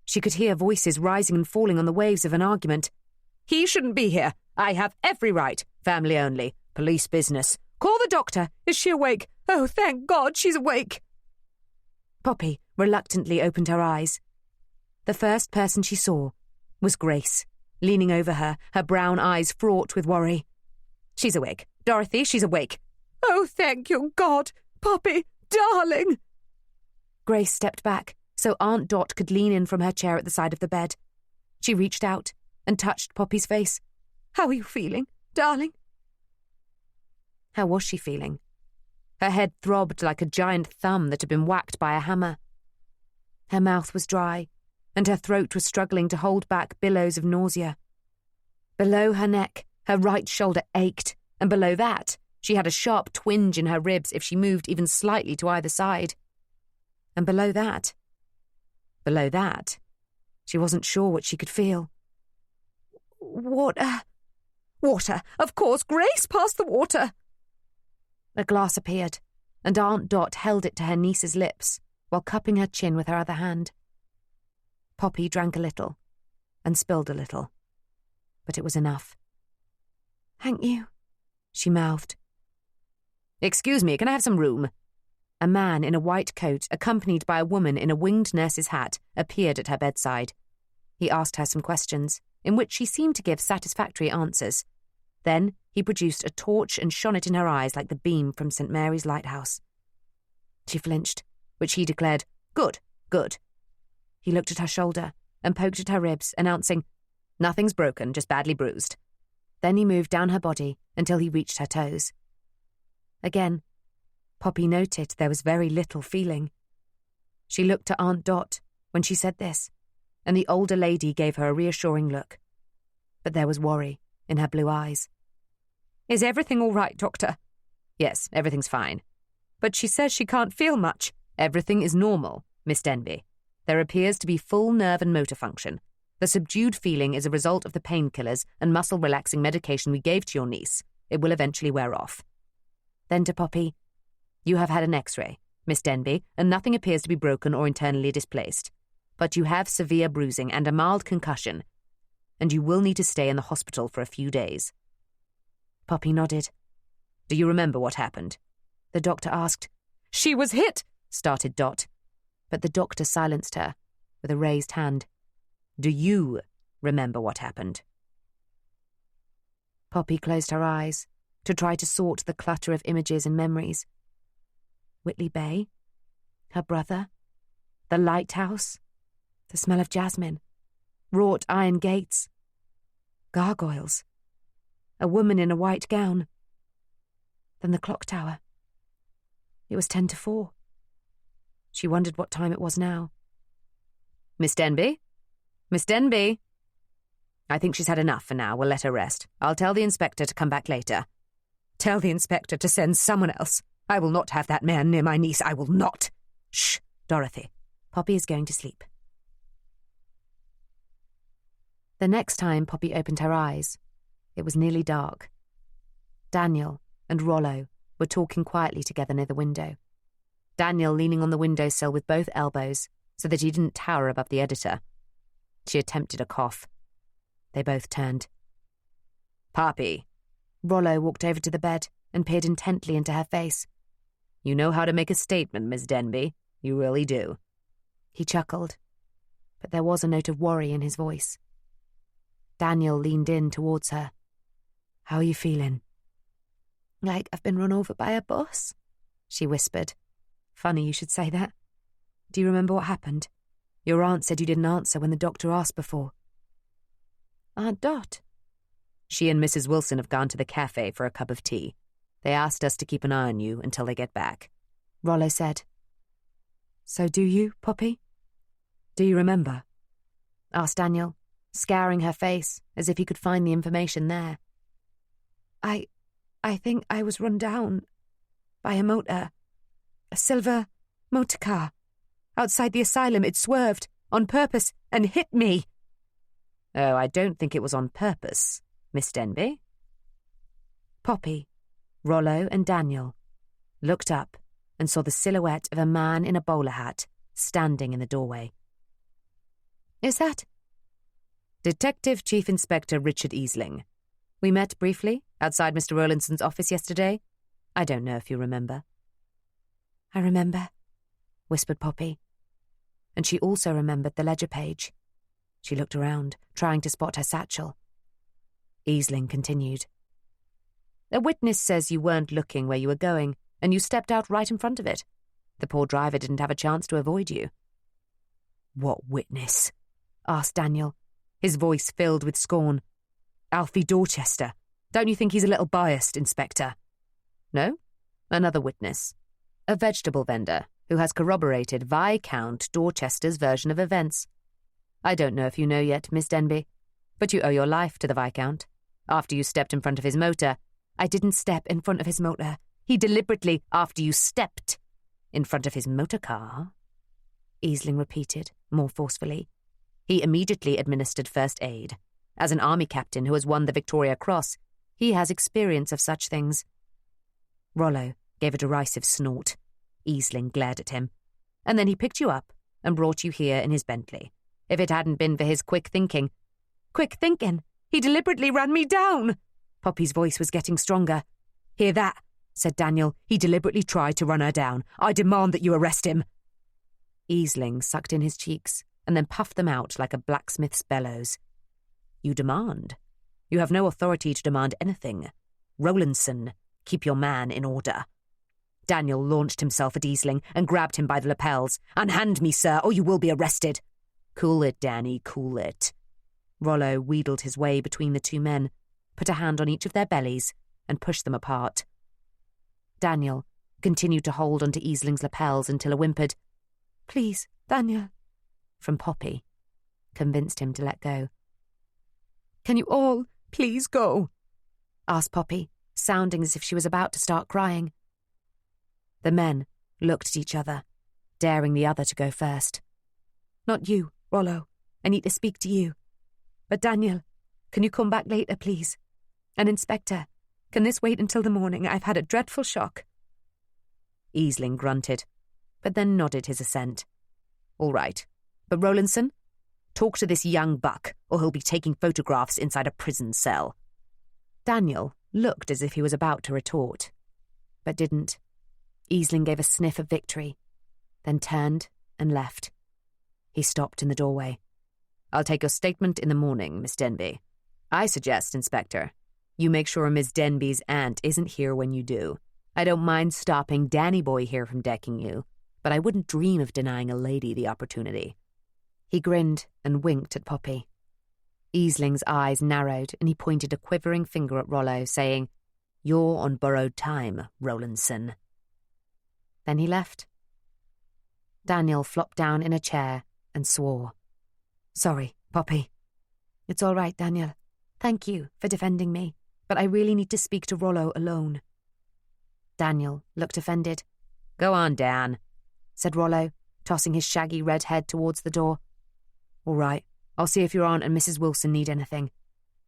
She could hear voices rising and falling on the waves of an argument. "He shouldn't be here. I have every right. Family only. Police business. Call the doctor. Is she awake? Oh, thank God she's awake." Poppy reluctantly opened her eyes. The first person she saw was Grace, leaning over her, her brown eyes fraught with worry. "She's awake. Dorothy, she's awake." "Oh, thank you, God! Poppy, darling!" Grace stepped back so Aunt Dot could lean in from her chair at the side of the bed. She reached out and touched Poppy's face. "How are you feeling, darling?" How was she feeling? Her head throbbed like a giant thumb that had been whacked by a hammer. Her mouth was dry, and her throat was struggling to hold back billows of nausea. Below her neck, her right shoulder ached, and below that, she had a sharp twinge in her ribs if she moved even slightly to either side. And below that, she wasn't sure what she could feel. Water. Water! Of course, Grace, pass the water! A glass appeared, and Aunt Dot held it to her niece's lips while cupping her chin with her other hand. Poppy drank a little and spilled a little, but it was enough. "Thank you," she mouthed. "Excuse me, can I have some room?" A man in a white coat, accompanied by a woman in a winged nurse's hat, appeared at her bedside. He asked her some questions, in which she seemed to give satisfactory answers. Then he produced a torch and shone it in her eyes like the beam from St. Mary's lighthouse. She flinched, which he declared, "Good, good." He looked at her shoulder and poked at her ribs, announcing, "Nothing's broken, just badly bruised." Then he moved down her body until he reached her toes. Again, Poppy noted there was very little feeling. She looked to Aunt Dot when she said this, and the older lady gave her a reassuring look. But there was worry in her blue eyes. "Is everything all right, Doctor?" "Yes, everything's fine." "But she says she can't feel much." "Everything is normal, Miss Denby. There appears to be full nerve and motor function. The subdued feeling is a result of the painkillers and muscle-relaxing medication we gave to your niece. It will eventually wear off." Then to Poppy, "You have had an X-ray, Miss Denby, and nothing appears to be broken or internally displaced. But you have severe bruising and a mild concussion, and you will need to stay in the hospital for a few days." Poppy nodded. "Do you remember what happened?" the doctor asked. "She was hit," started Dot, but the doctor silenced her with a raised hand. "Do you remember what happened?" Poppy closed her eyes to try to sort the clutter of images and memories. Whitley Bay, her brother, the lighthouse, the smell of jasmine, wrought iron gates, gargoyles, a woman in a white gown. Then the clock tower. It was 10 to 4. She wondered what time it was now. "Miss Denby? Miss Denby?" "I think she's had enough for now. We'll let her rest. I'll tell the inspector to come back later." "Tell the inspector to send someone else. I will not have that man near my niece. I will not." "Shh, Dorothy. Poppy is going to sleep." The next time Poppy opened her eyes, it was nearly dark. Daniel and Rollo were talking quietly together near the window. Daniel leaning on the windowsill with both elbows so that he didn't tower above the editor. She attempted a cough. They both turned. "Poppy." Rollo walked over to the bed and peered intently into her face. "You know how to make a statement, Miss Denby. You really do." He chuckled, but there was a note of worry in his voice. Daniel leaned in towards her. "How are you feeling?" "Like I've been run over by a bus," she whispered. "Funny you should say that. Do you remember what happened? Your aunt said you didn't answer when the doctor asked before." "Aunt Dot?" "She and Mrs. Wilson have gone to the cafe for a cup of tea. They asked us to keep an eye on you until they get back," Rollo said. "So do you, Poppy? Do you remember?" asked Daniel, scouring her face as if he could find the information there. I think I was run down by a silver motor car. Outside the asylum, it swerved on purpose and hit me." "Oh, I don't think it was on purpose, Miss Denby." Poppy, Rollo and Daniel looked up and saw the silhouette of a man in a bowler hat standing in the doorway. "Is that—" "Detective Chief Inspector Richard Easling. We met briefly outside Mr. Rowlandson's office yesterday. I don't know if you remember." "I remember," whispered Poppy. And she also remembered the ledger page. She looked around, trying to spot her satchel. Easling continued. "A witness says you weren't looking where you were going, and you stepped out right in front of it. The poor driver didn't have a chance to avoid you." "What witness?" asked Daniel, his voice filled with scorn. "Alfie Dorchester. Don't you think he's a little biased, Inspector?" "No? Another witness, a vegetable vendor who has corroborated Viscount Dorchester's version of events. I don't know if you know yet, Miss Denby, but you owe your life to the Viscount. After you stepped in front of his motor— I didn't step in front of his motor. He deliberately— After you stepped in front of his motor car, Easling repeated, more forcefully. He immediately administered first aid. As an army captain who has won the Victoria Cross, he has experience of such things. Rollo gave a derisive snort. Easling glared at him. And then he picked you up and brought you here in his Bentley. If it hadn't been for his quick thinking— Quick thinking? He deliberately ran me down! Poppy's voice was getting stronger. Hear that? Said Daniel. He deliberately tried to run her down. I demand that you arrest him. Easling sucked in his cheeks and then puffed them out like a blacksmith's bellows. You demand? You have no authority to demand anything. Rowlandson, keep your man in order. Daniel launched himself at Easling and grabbed him by the lapels. Unhand me, sir, or you will be arrested. Cool it, Danny, cool it. Rollo wheedled his way between the two men, put a hand on each of their bellies, and pushed them apart. Daniel continued to hold onto Easling's lapels until a whimpered, Please, Daniel, from Poppy, convinced him to let go. Can you all please go? Asked Poppy, sounding as if she was about to start crying. The men looked at each other, daring the other to go first. Not you, Rollo. I need to speak to you. But Daniel, can you come back later, please? And Inspector, can this wait until the morning? I've had a dreadful shock. Easling grunted, but then nodded his assent. All right, but Rowlandson, talk to this young buck, or he'll be taking photographs inside a prison cell. Daniel looked as if he was about to retort, but didn't. Easling gave a sniff of victory, then turned and left. He stopped in the doorway. I'll take your statement in the morning, Miss Denby. I suggest, Inspector, you make sure Miss Denby's aunt isn't here when you do. I don't mind stopping Danny Boy here from decking you, but I wouldn't dream of denying a lady the opportunity. He grinned and winked at Poppy. Easling's eyes narrowed and he pointed a quivering finger at Rollo, saying, You're on borrowed time, Rowlandson. Then he left. Daniel flopped down in a chair and swore. Sorry, Poppy. It's all right, Daniel. Thank you for defending me, but I really need to speak to Rollo alone. Daniel looked offended. Go on, Dan, said Rollo, tossing his shaggy red head towards the door. All right, I'll see if your aunt and Mrs. Wilson need anything.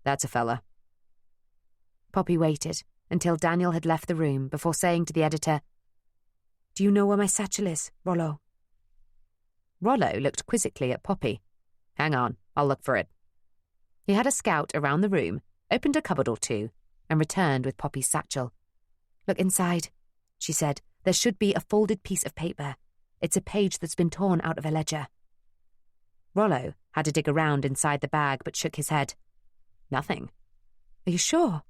That's a fella. Poppy waited until Daniel had left the room before saying to the editor, Do you know where my satchel is, Rollo? Rollo looked quizzically at Poppy. Hang on, I'll look for it. He had a scout around the room, opened a cupboard or two, and returned with Poppy's satchel. Look inside, she said. There should be a folded piece of paper. It's a page that's been torn out of a ledger. Rollo had to dig around inside the bag but shook his head. Nothing. Are you sure?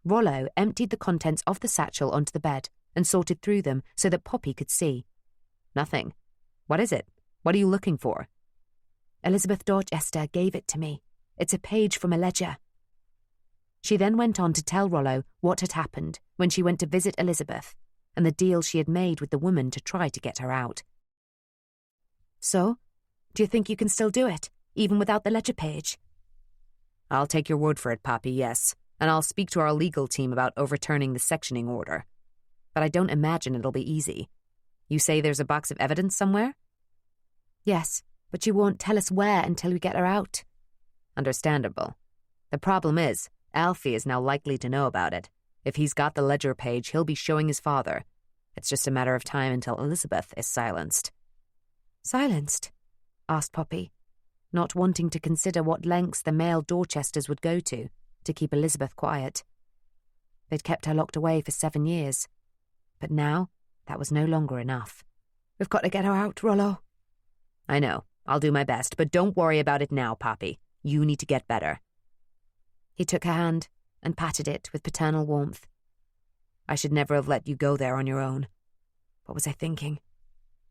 Rollo emptied the contents of the satchel onto the bed and sorted through them so that Poppy could see. Nothing. What is it? What are you looking for? Elizabeth Dorchester gave it to me. It's a page from a ledger. She then went on to tell Rollo what had happened when she went to visit Elizabeth and the deal she had made with the woman to try to get her out. So, do you think you can still do it, even without the ledger page? I'll take your word for it, Poppy, yes, and I'll speak to our legal team about overturning the sectioning order. But I don't imagine it'll be easy. You say there's a box of evidence somewhere? Yes, but you won't tell us where until we get her out. Understandable. The problem is, Alfie is now likely to know about it. If he's got the ledger page, he'll be showing his father. It's just a matter of time until Elizabeth is silenced. Silenced? Asked Poppy, not wanting to consider what lengths the male Dorchesters would go to keep Elizabeth quiet. They'd kept her locked away for 7 years. But now, that was no longer enough. We've got to get her out, Rollo. I know. I'll do my best, but don't worry about it now, Poppy. You need to get better. He took her hand and patted it with paternal warmth. I should never have let you go there on your own. What was I thinking?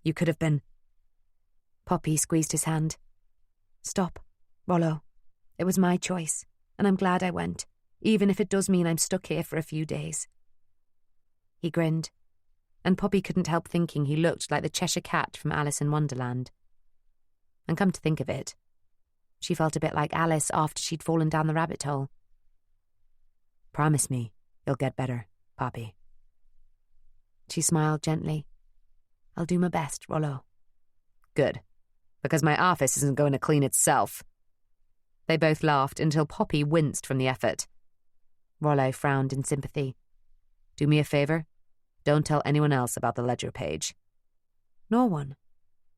You could have been... Poppy squeezed his hand. Stop, Rollo. It was my choice, and I'm glad I went, even if it does mean I'm stuck here for a few days. he grinned, and Poppy couldn't help thinking he looked like the Cheshire Cat from Alice in Wonderland. And come to think of it, she felt a bit like Alice after she'd fallen down the rabbit hole. "Promise me you'll get better, Poppy." She smiled gently. "I'll do my best, Rollo." "Good, because my office isn't going to clean itself." They both laughed until Poppy winced from the effort. Rollo frowned in sympathy. "Do me a favour. Don't tell anyone else about the ledger page." "No one?"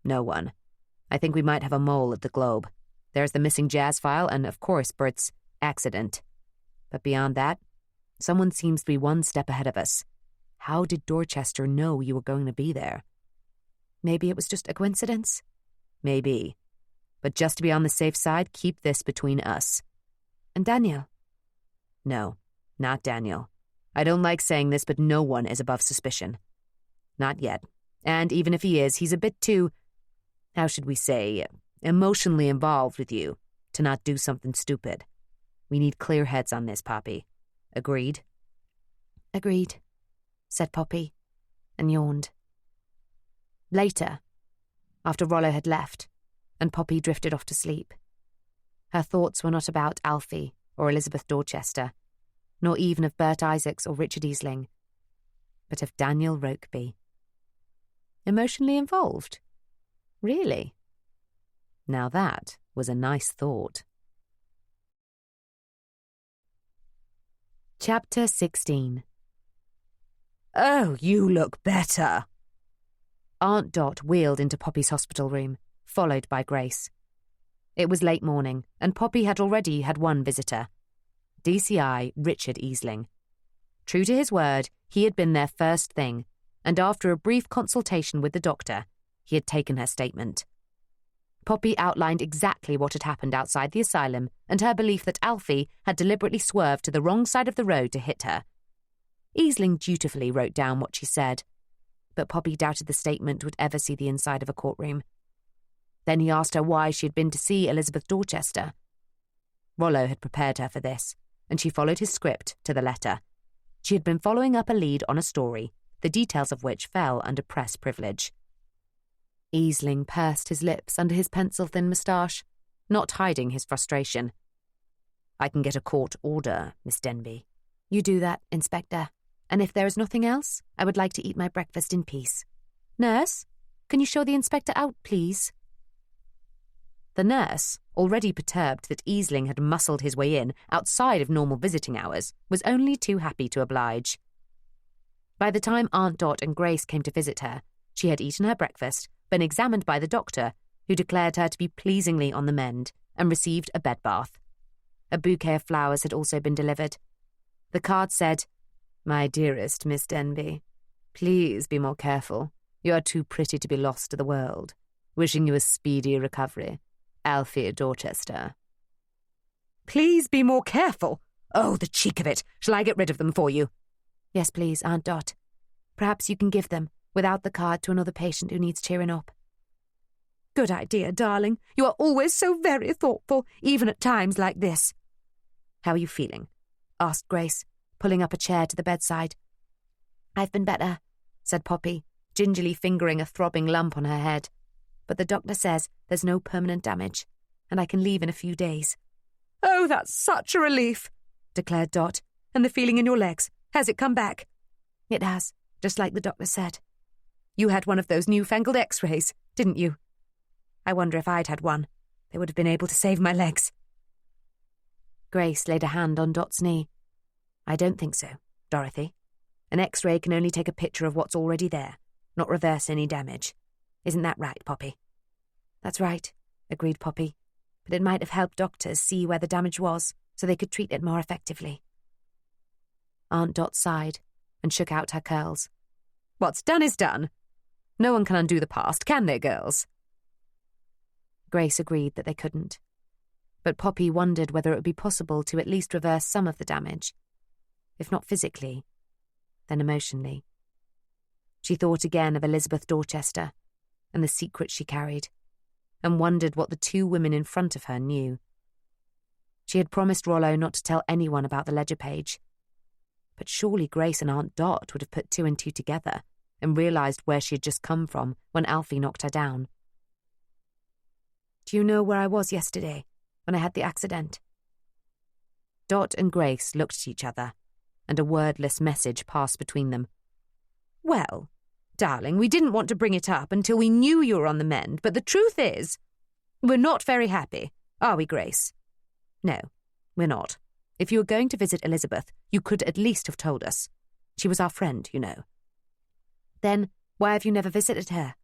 "No one. I think we might have a mole at the Globe. There's the missing jazz file and, of course, Bert's accident. But beyond that, someone seems to be one step ahead of us. How did Dorchester know you were going to be there?" "Maybe it was just a coincidence?" "Maybe. But just to be on the safe side, keep this between us." "And Daniel?" "No, not Daniel. I don't like saying this, but no one is above suspicion. Not yet. And even if he is, he's a bit too, how should we say, emotionally involved with you to not do something stupid. We need clear heads on this, Poppy. Agreed?" "Agreed," said Poppy, and yawned. Later, after Rollo had left, and Poppy drifted off to sleep, her thoughts were not about Alfie or Elizabeth Dorchester, nor even of Bert Isaacs or Richard Easling, but of Daniel Rokeby. Emotionally involved? Really? Now that was a nice thought. Chapter 16. "Oh, you look better." Aunt Dot wheeled into Poppy's hospital room, followed by Grace. It was late morning, and Poppy had already had one visitor, DCI Richard Easling. True to his word, he had been there first thing, and after a brief consultation with the doctor, he had taken her statement. Poppy outlined exactly what had happened outside the asylum and her belief that Alfie had deliberately swerved to the wrong side of the road to hit her. Easling dutifully wrote down what she said, but Poppy doubted the statement would ever see the inside of a courtroom. Then he asked her why she had been to see Elizabeth Dorchester. Rollo had prepared her for this, and she followed his script to the letter. She had been following up a lead on a story, the details of which fell under press privilege. Easling pursed his lips under his pencil-thin moustache, not hiding his frustration. "I can get a court order, Miss Denby." "You do that, Inspector. And if there is nothing else, I would like to eat my breakfast in peace. Nurse, can you show the inspector out, please?" The nurse, already perturbed that Easling had muscled his way in outside of normal visiting hours, was only too happy to oblige. By the time Aunt Dot and Grace came to visit her, she had eaten her breakfast, been examined by the doctor, who declared her to be pleasingly on the mend, and received a bed bath. A bouquet of flowers had also been delivered. The card said, "My dearest Miss Denby, please be more careful. You are too pretty to be lost to the world. Wishing you a speedy recovery. Alfie Dorchester." "Please be more careful. Oh, the cheek of it. Shall I get rid of them for you?" "Yes, please, Aunt Dot. Perhaps you can give them, without the card, to another patient who needs cheering up." "Good idea, darling. You are always so very thoughtful, even at times like this." "How are you feeling?" asked Grace, pulling up a chair to the bedside. "I've been better," said Poppy, gingerly fingering a throbbing lump on her head. "But the doctor says there's no permanent damage, and I can leave in a few days." "Oh, that's such a relief," declared Dot. "And the feeling in your legs, has it come back?" "It has, just like the doctor said." "You had one of those newfangled X-rays, didn't you?" "I wonder if I'd had one. They would have been able to save my legs." Grace laid a hand on Dot's knee. "I don't think so, Dorothy. An X-ray can only take a picture of what's already there, not reverse any damage. Isn't that right, Poppy?" "That's right," agreed Poppy. "But it might have helped doctors see where the damage was, so they could treat it more effectively." Aunt Dot sighed and shook out her curls. "What's done is done. No one can undo the past, can they, girls?" Grace agreed that they couldn't. But Poppy wondered whether it would be possible to at least reverse some of the damage. If not physically, then emotionally. She thought again of Elizabeth Dorchester and the secret she carried, and wondered what the two women in front of her knew. She had promised Rollo not to tell anyone about the ledger page. But surely Grace and Aunt Dot would have put two and two together and realised where she had just come from when Alfie knocked her down. "Do you know where I was yesterday, when I had the accident?" Dot and Grace looked at each other, and a wordless message passed between them. "Well, darling, we didn't want to bring it up until we knew you were on the mend, but the truth is, we're not very happy, are we, Grace?" "No, we're not. If you were going to visit Elizabeth, you could at least have told us. She was our friend, you know." "Then why have you never visited her?"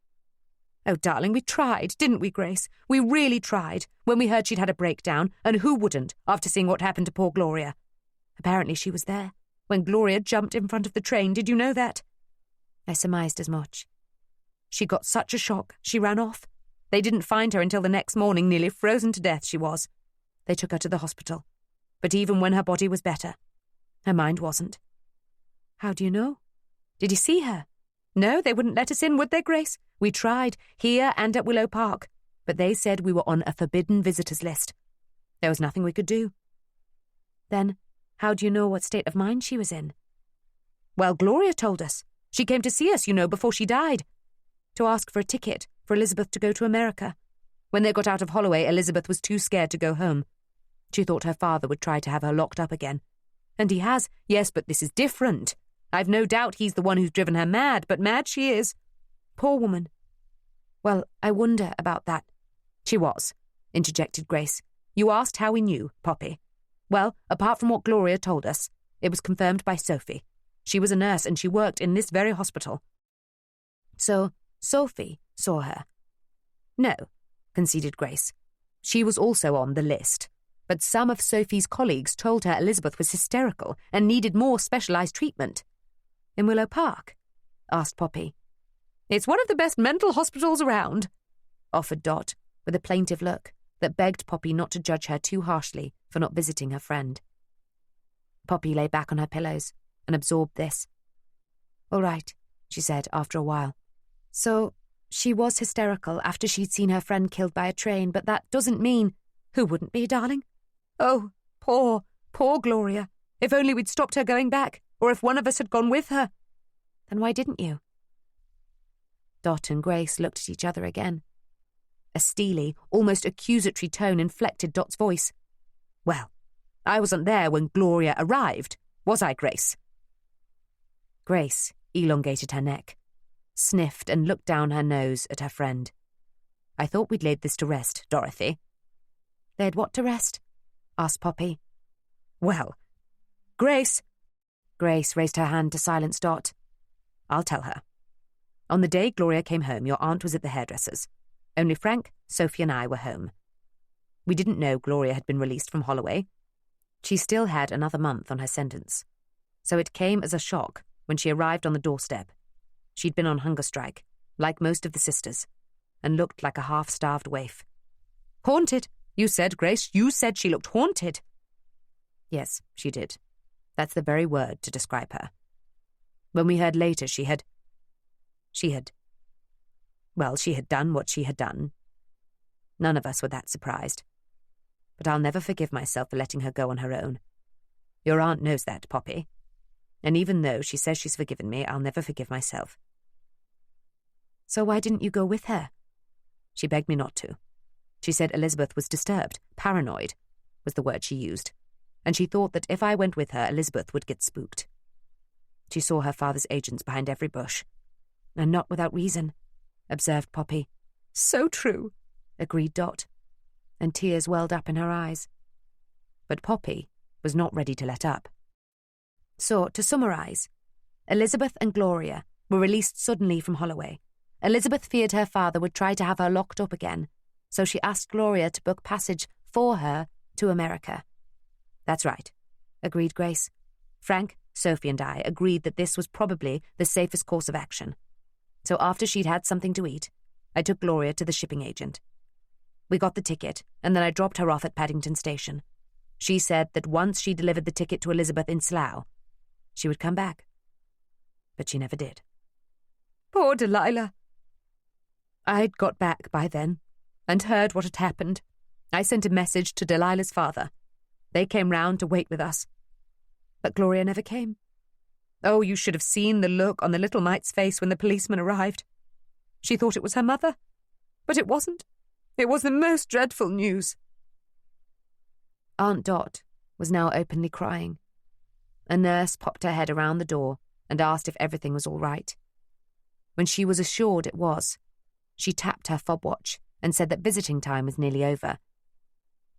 "Oh, darling, we tried, didn't we, Grace? We really tried, when we heard she'd had a breakdown, and who wouldn't, after seeing what happened to poor Gloria? Apparently she was there, when Gloria jumped in front of the train. Did you know that?" "I surmised as much." "She got such a shock, she ran off. They didn't find her until the next morning, nearly frozen to death she was. They took her to the hospital. But even when her body was better, her mind wasn't." "How do you know? Did you see her?" "No, they wouldn't let us in, would they, Grace? We tried, here and at Willow Park, but they said we were on a forbidden visitors list. There was nothing we could do." "Then how do you know what state of mind she was in?" "Well, Gloria told us. She came to see us, you know, before she died, to ask for a ticket for Elizabeth to go to America. When they got out of Holloway, Elizabeth was too scared to go home. She thought her father would try to have her locked up again. And he has, yes, but this is different. I've no doubt he's the one who's driven her mad, but mad she is. Poor woman." "Well, I wonder about that." "She was," interjected Grace. "You asked how we knew, Poppy. Well, apart from what Gloria told us, it was confirmed by Sophie. She was a nurse and she worked in this very hospital." "So Sophie saw her?" "No," conceded Grace. "She was also on the list. But some of Sophie's colleagues told her Elizabeth was hysterical and needed more specialised treatment." "In Willow Park?" asked Poppy. "It's one of the best mental hospitals around," offered Dot, with a plaintive look that begged Poppy not to judge her too harshly for not visiting her friend. Poppy lay back on her pillows and absorbed this. "All right," she said after a while. "So she was hysterical after she'd seen her friend killed by a train, but that doesn't mean—" "Who wouldn't be, darling? Oh, poor Gloria. If only we'd stopped her going back, or if one of us had gone with her." "Then why didn't you?" Dot and Grace looked at each other again. A steely, almost accusatory tone inflected Dot's voice. "Well, I wasn't there when Gloria arrived, was I, Grace?" Grace elongated her neck, sniffed and looked down her nose at her friend. "I thought we'd laid this to rest, Dorothy." "Laid what to rest?" asked Poppy. "Well, Grace." Grace raised her hand to silence Dot. "I'll tell her. On the day Gloria came home, your aunt was at the hairdresser's. Only Frank, Sophie and I were home. We didn't know Gloria had been released from Holloway. She still had another month on her sentence. So it came as a shock when she arrived on the doorstep. She'd been on hunger strike, like most of the sisters, and looked like a half-starved waif." "Haunted, you said, Grace. You said she looked haunted." "Yes, she did. That's the very word to describe her. When we heard later she had done what she had done. None of us were that surprised. But I'll never forgive myself for letting her go on her own. Your aunt knows that, Poppy. And even though she says she's forgiven me, I'll never forgive myself." "So why didn't you go with her?" "She begged me not to. She said Elizabeth was disturbed, paranoid, was the word she used, and she thought that if I went with her, Elizabeth would get spooked. She saw her father's agents behind every bush. And not without reason," observed Poppy. "So true," agreed Dot, and tears welled up in her eyes. But Poppy was not ready to let up. "So, to summarise, Elizabeth and Gloria were released suddenly from Holloway. Elizabeth feared her father would try to have her locked up again, so she asked Gloria to book passage for her to America." "That's right," agreed Grace. "Frank, Sophie and I agreed that this was probably the safest course of action. So after she'd had something to eat, I took Gloria to the shipping agent. We got the ticket, and then I dropped her off at Paddington Station. She said that once she delivered the ticket to Elizabeth in Slough, she would come back. But she never did." "Poor Delilah." "I'd got back by then, and heard what had happened. I sent a message to Delilah's father. They came round to wait with us. But Gloria never came. Oh, you should have seen the look on the little mite's face when the policeman arrived. She thought it was her mother, but it wasn't. It was the most dreadful news. Aunt Dot was now openly crying. A nurse popped her head around the door and asked if everything was all right. When she was assured it was, she tapped her fob watch and said that visiting time was nearly over.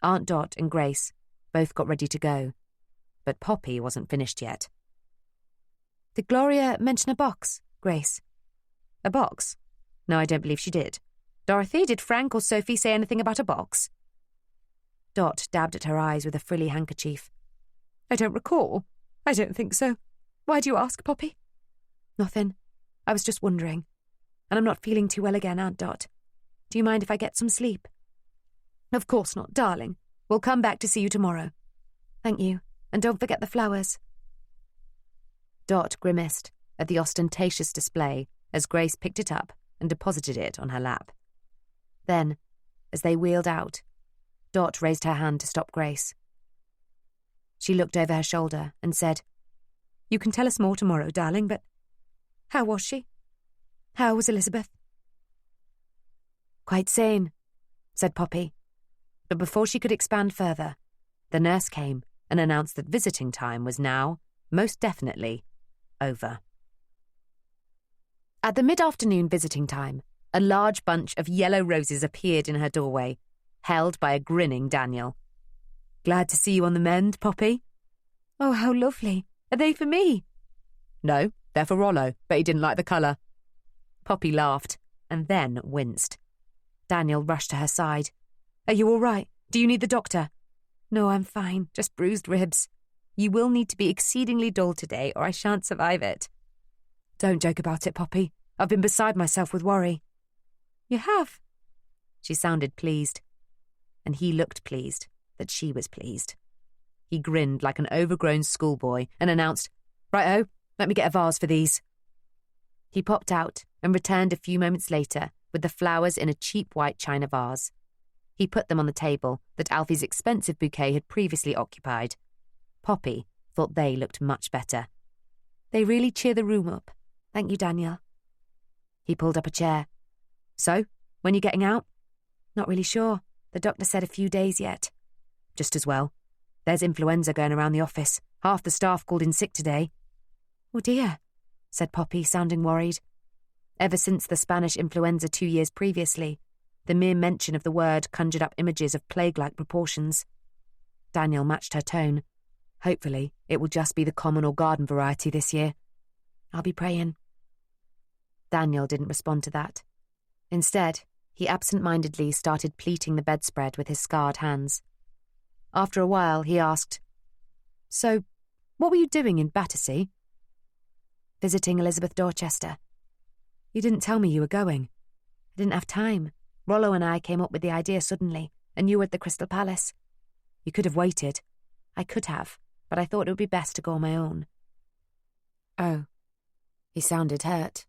Aunt Dot and Grace both got ready to go, but Poppy wasn't finished yet. Did Gloria mention a box, Grace? A box? No, I don't believe she did. Dorothy, did Frank or Sophie say anything about a box? Dot dabbed at her eyes with a frilly handkerchief. I don't recall. I don't think so. Why do you ask, Poppy? Nothing. I was just wondering. And I'm not feeling too well again, Aunt Dot. Do you mind if I get some sleep? Of course not, darling. We'll come back to see you tomorrow. Thank you. And don't forget the flowers. Dot grimaced at the ostentatious display as Grace picked it up and deposited it on her lap. Then, as they wheeled out, Dot raised her hand to stop Grace. She looked over her shoulder and said, You can tell us more tomorrow, darling, but how was she? How was Elizabeth? Quite sane, said Poppy. But before she could expand further, the nurse came and announced that visiting time was now, most definitely, over. At the mid-afternoon visiting time, a large bunch of yellow roses appeared in her doorway, held by a grinning Daniel. Glad to see you on the mend, Poppy. Oh, how lovely. Are they for me? No, they're for Rollo, but he didn't like the colour. Poppy laughed, and then winced. Daniel rushed to her side. Are you all right? Do you need the doctor? No, I'm fine, just bruised ribs. You will need to be exceedingly dull today, or I shan't survive it. Don't joke about it, Poppy. I've been beside myself with worry. You have? She sounded pleased. And he looked pleased that she was pleased. He grinned like an overgrown schoolboy and announced, Right-o, let me get a vase for these. He popped out and returned a few moments later with the flowers in a cheap white china vase. He put them on the table that Alfie's expensive bouquet had previously occupied. Poppy thought they looked much better. They really cheer the room up. Thank you, Daniel. He pulled up a chair. So, when you getting out? Not really sure. The doctor said a few days yet. Just as well. There's influenza going around the office. Half the staff called in sick today. Oh dear, said Poppy, sounding worried. Ever since the Spanish influenza 2 years previously, the mere mention of the word conjured up images of plague-like proportions. Daniel matched her tone. Hopefully, it will just be the common or garden variety this year. I'll be praying. Daniel didn't respond to that. Instead, he absent-mindedly started pleating the bedspread with his scarred hands. After a while, he asked, So, what were you doing in Battersea? Visiting Elizabeth Dorchester. You didn't tell me you were going. I didn't have time. Rollo and I came up with the idea suddenly, and you were at the Crystal Palace. You could have waited. I could have, but I thought it would be best to go on my own. Oh. He sounded hurt.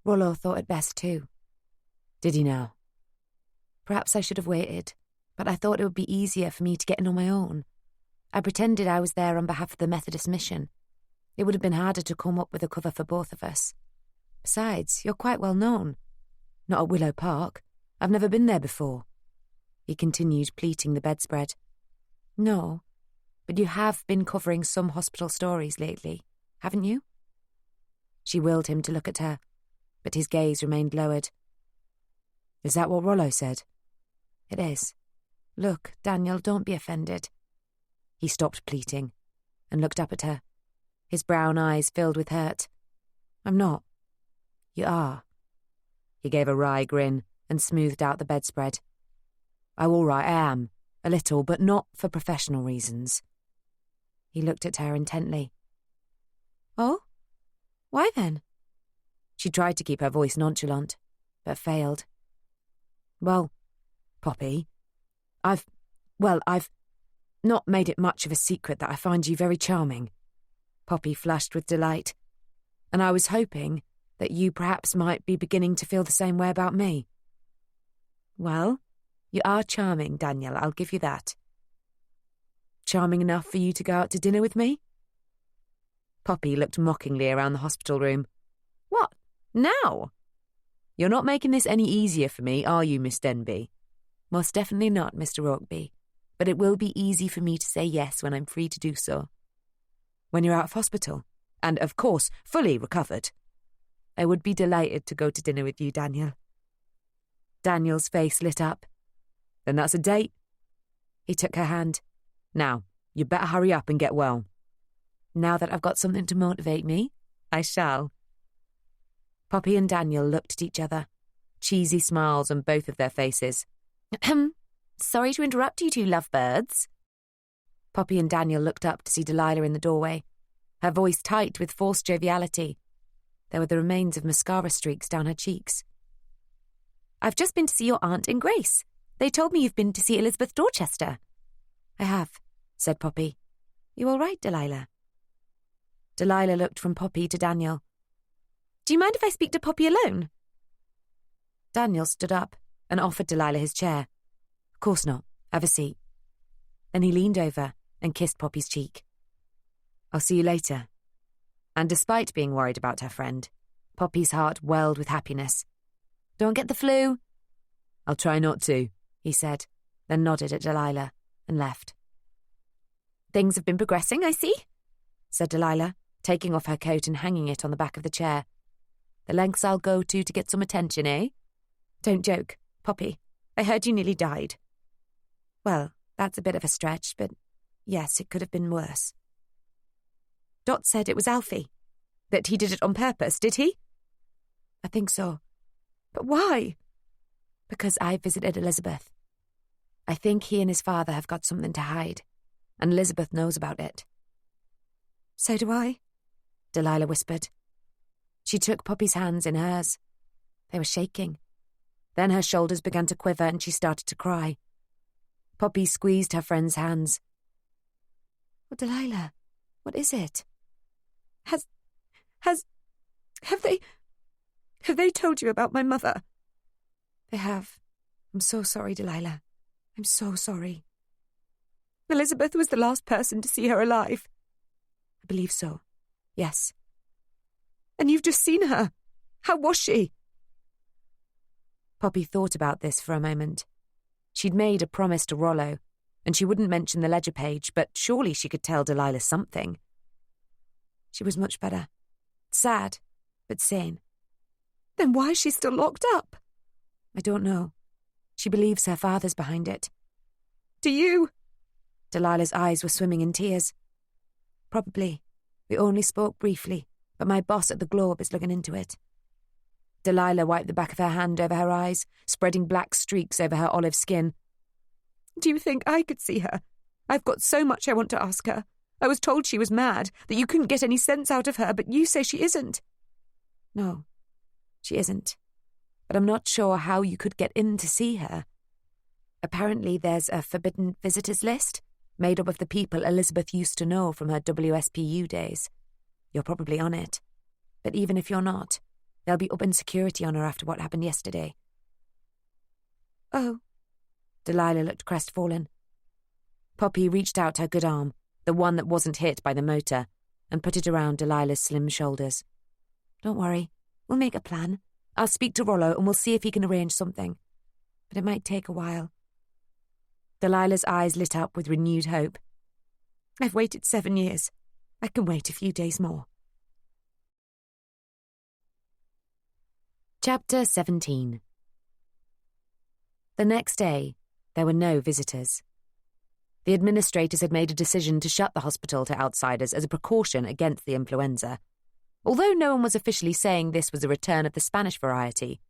Rollo thought it best too. Did he now? Perhaps I should have waited, but I thought it would be easier for me to get in on my own. I pretended I was there on behalf of the Methodist mission. It would have been harder to come up with a cover for both of us. Besides, you're quite well known. Not at Willow Park. I've never been there before. He continued pleating the bedspread. No, but you have been covering some hospital stories lately, haven't you? She willed him to look at her, but his gaze remained lowered. Is that what Rollo said? It is. Look, Daniel, don't be offended. He stopped pleating and looked up at her. His brown eyes filled with hurt. I'm not. You are. He gave a wry grin and smoothed out the bedspread. Oh, all right, I am. A little, but not for professional reasons. He looked at her intently. Oh? Why then? She tried to keep her voice nonchalant, but failed. Well, Poppy, I've not made it much of a secret that I find you very charming. Poppy flushed with delight. And I was hoping that you perhaps might be beginning to feel the same way about me. Well, you are charming, Daniel, I'll give you that. Charming enough for you to go out to dinner with me? Poppy looked mockingly around the hospital room. What? Now? You're not making this any easier for me, are you, Miss Denby? Most definitely not, Mr. Rokeby. But it will be easy for me to say yes when I'm free to do so. When you're out of hospital, and, of course, fully recovered. I would be delighted to go to dinner with you, Daniel. Daniel's face lit up. Then that's a date. He took her hand. Now, you better hurry up and get well. Now that I've got something to motivate me, I shall. Poppy and Daniel looked at each other, cheesy smiles on both of their faces. Sorry to interrupt you two lovebirds. Poppy and Daniel looked up to see Delilah in the doorway, her voice tight with forced joviality. There were the remains of mascara streaks down her cheeks. I've just been to see your aunt and Grace. They told me you've been to see Elizabeth Dorchester. I have, said Poppy. You all right, Delilah? Delilah looked from Poppy to Daniel. Do you mind if I speak to Poppy alone? Daniel stood up and offered Delilah his chair. Of course not. Have a seat. Then he leaned over and kissed Poppy's cheek. I'll see you later. And despite being worried about her friend, Poppy's heart welled with happiness. Don't get the flu. I'll try not to, he said, then nodded at Delilah and left. Things have been progressing, I see, said Delilah, taking off her coat and hanging it on the back of the chair. The lengths I'll go to get some attention, eh? Don't joke, Poppy. I heard you nearly died. Well, that's a bit of a stretch, but yes, it could have been worse. Dot said it was Alfie. That he did it on purpose, did he? I think so. But why? Because I visited Elizabeth. I think he and his father have got something to hide, and Elizabeth knows about it. So do I, Delilah whispered. She took Poppy's hands in hers. They were shaking. Then her shoulders began to quiver and she started to cry. Poppy squeezed her friend's hands. Oh, Delilah, what is it? Have they told you about my mother? They have. I'm so sorry, Delilah. I'm so sorry. Elizabeth was the last person to see her alive. I believe so. Yes. And you've just seen her. How was she? Poppy thought about this for a moment. She'd made a promise to Rollo, and she wouldn't mention the ledger page, but surely she could tell Delilah something. She was much better. Sad, but sane. Then why is she still locked up? I don't know. She believes her father's behind it. Do you? Delilah's eyes were swimming in tears. Probably. We only spoke briefly, but my boss at the Globe is looking into it. Delilah wiped the back of her hand over her eyes, spreading black streaks over her olive skin. Do you think I could see her? I've got so much I want to ask her. I was told she was mad, that you couldn't get any sense out of her, but you say she isn't. No, she isn't. But I'm not sure how you could get in to see her. Apparently there's a forbidden visitors list, made up of the people Elizabeth used to know from her WSPU days. You're probably on it. But even if you're not, there'll be open security on her after what happened yesterday. Oh. Delilah looked crestfallen. Poppy reached out her good arm, the one that wasn't hit by the motor, and put it around Delilah's slim shoulders. Don't worry. We'll make a plan. I'll speak to Rollo and we'll see if he can arrange something. But it might take a while. Delilah's eyes lit up with renewed hope. I've waited 7 years. I can wait a few days more. Chapter 17. The next day, there were no visitors. The administrators had made a decision to shut the hospital to outsiders as a precaution against the influenza. Although no one was officially saying this was a return of the Spanish variety,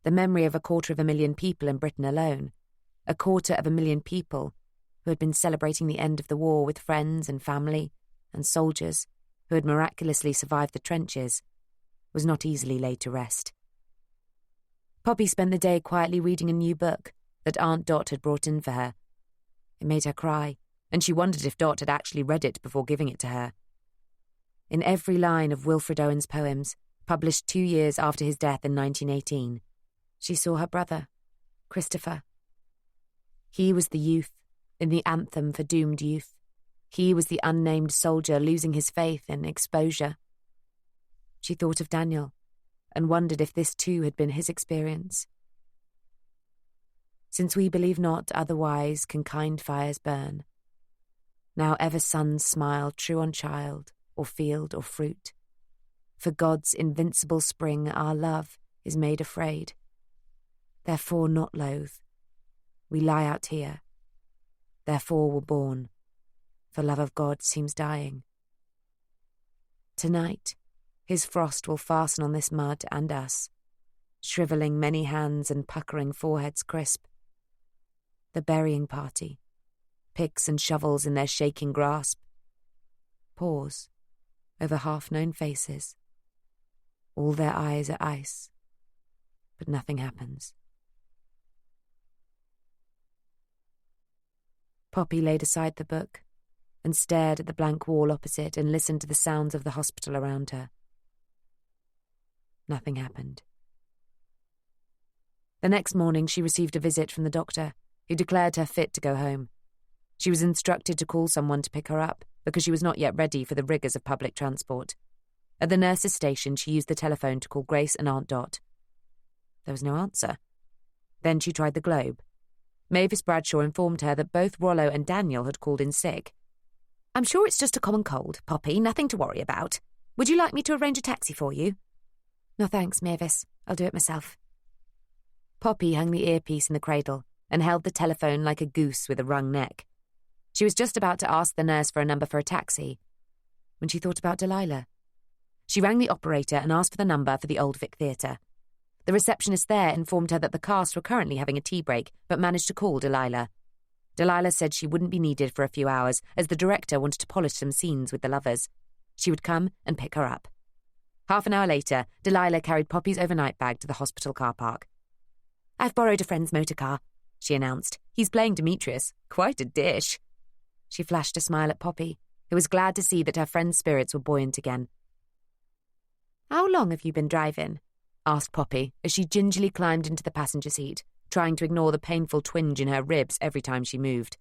the memory of 250,000 people in Britain alone, 250,000 people who had been celebrating the end of the war with friends and family and soldiers who had miraculously survived the trenches, was not easily laid to rest. Poppy spent the day quietly reading a new book that Aunt Dot had brought in for her. It made her cry, and she wondered if Dot had actually read it before giving it to her. In every line of Wilfred Owen's poems, published 2 years after his death in 1918, she saw her brother, Christopher. He was the youth in the anthem for doomed youth, He was the unnamed soldier losing his faith in exposure. She thought of Daniel and wondered if this too had been his experience. Since we believe not, otherwise can kind fires burn. Now ever suns smile true on child, or field, or fruit. For God's invincible spring our love is made afraid. Therefore not loath, we lie out here. Therefore were born, for love of God seems dying. Tonight, his frost will fasten on this mud and us, shrivelling many hands and puckering foreheads crisp. The burying party, picks and shovels in their shaking grasp. Pause over half-known faces. All their eyes are ice, but nothing happens. Poppy laid aside the book and stared at the blank wall opposite and listened to the sounds of the hospital around her. Nothing happened. The next morning she received a visit from the doctor, who declared her fit to go home. She was instructed to call someone to pick her up, because she was not yet ready for the rigours of public transport. At the nurse's station, she used the telephone to call Grace and Aunt Dot. There was no answer. Then she tried the Globe. Mavis Bradshaw informed her that both Rollo and Daniel had called in sick. "I'm sure it's just a common cold, Poppy, nothing to worry about. Would you like me to arrange a taxi for you?" "No thanks, Mavis. I'll do it myself." Poppy hung the earpiece in the cradle and held the telephone like a goose with a wrung neck. She was just about to ask the nurse for a number for a taxi when she thought about Delilah. She rang the operator and asked for the number for the Old Vic Theatre. The receptionist there informed her that the cast were currently having a tea break, but managed to call Delilah. Delilah said she wouldn't be needed for a few hours, as the director wanted to polish some scenes with the lovers. She would come and pick her up. Half an hour later, Delilah carried Poppy's overnight bag to the hospital car park. "I've borrowed a friend's motor car," she announced. "He's playing Demetrius. Quite a dish." She flashed a smile at Poppy, who was glad to see that her friend's spirits were buoyant again. "How long have you been driving?" asked Poppy as she gingerly climbed into the passenger seat, trying to ignore the painful twinge in her ribs every time she moved.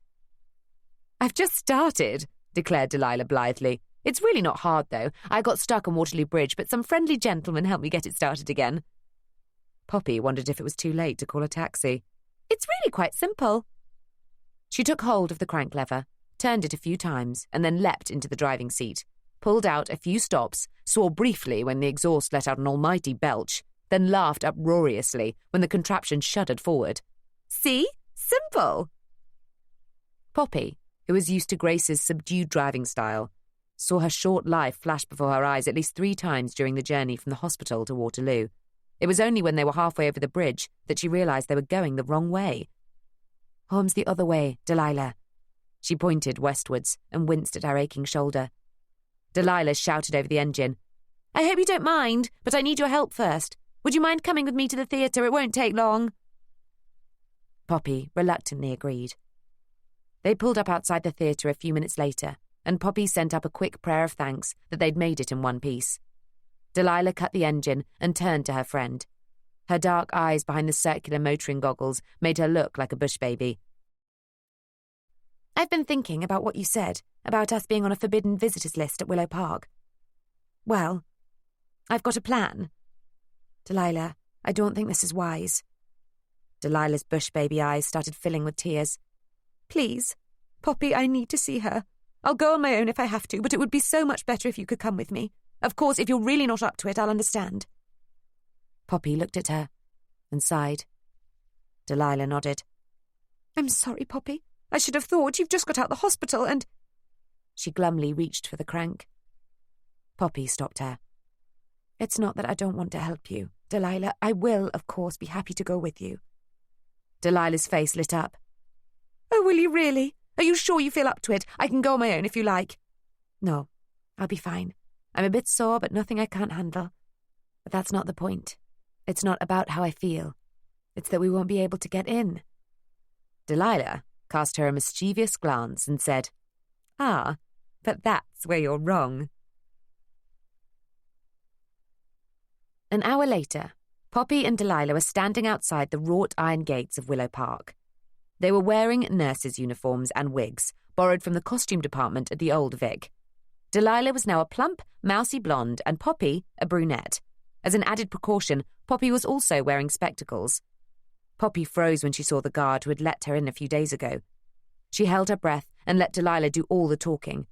"I've just started," declared Delilah blithely. "It's really not hard, though. I got stuck on Waterloo Bridge, but some friendly gentleman helped me get it started again." Poppy wondered if it was too late to call a taxi. "It's really quite simple." She took hold of the crank lever, turned it a few times, and then leapt into the driving seat, pulled out a few stops, swore briefly when the exhaust let out an almighty belch, then laughed uproariously when the contraption shuddered forward. "See? Simple!" Poppy, who was used to Grace's subdued driving style, saw her short life flash before her eyes at least 3 times during the journey from the hospital to Waterloo. It was only when they were halfway over the bridge that she realised they were going the wrong way. "Home's the other way, Delilah." She pointed westwards and winced at her aching shoulder. Delilah shouted over the engine. "I hope you don't mind, but I need your help first. Would you mind coming with me to the theatre? It won't take long." Poppy reluctantly agreed. They pulled up outside the theatre a few minutes later, and Poppy sent up a quick prayer of thanks that they'd made it in one piece. Delilah cut the engine and turned to her friend. Her dark eyes behind the circular motoring goggles made her look like a bush baby. "I've been thinking about what you said, about us being on a forbidden visitors list at Willow Park. Well, I've got a plan. Delilah, I don't think this is wise." Delilah's bush baby eyes started filling with tears. "Please, Poppy, I need to see her. I'll go on my own if I have to, but it would be so much better if you could come with me. Of course, if you're really not up to it, I'll understand." Poppy looked at her and sighed. Delilah nodded. "I'm sorry, Poppy. I should have thought you've just got out the hospital and—" She glumly reached for the crank. Poppy stopped her. "It's not that I don't want to help you, Delilah. I will, of course, be happy to go with you." Delilah's face lit up. "Oh, will you really? Are you sure you feel up to it? I can go on my own if you like." "No, I'll be fine. I'm a bit sore, but nothing I can't handle. But that's not the point. It's not about how I feel. It's that we won't be able to get in." Delilah cast her a mischievous glance and said, "Ah, but that's where you're wrong." An hour later, Poppy and Delilah were standing outside the wrought iron gates of Willow Park. They were wearing nurses' uniforms and wigs, borrowed from the costume department at the Old Vic. Delilah was now a plump, mousy blonde and Poppy a brunette. As an added precaution, Poppy was also wearing spectacles. Poppy froze when she saw the guard who had let her in a few days ago. She held her breath and let Delilah do all the talking.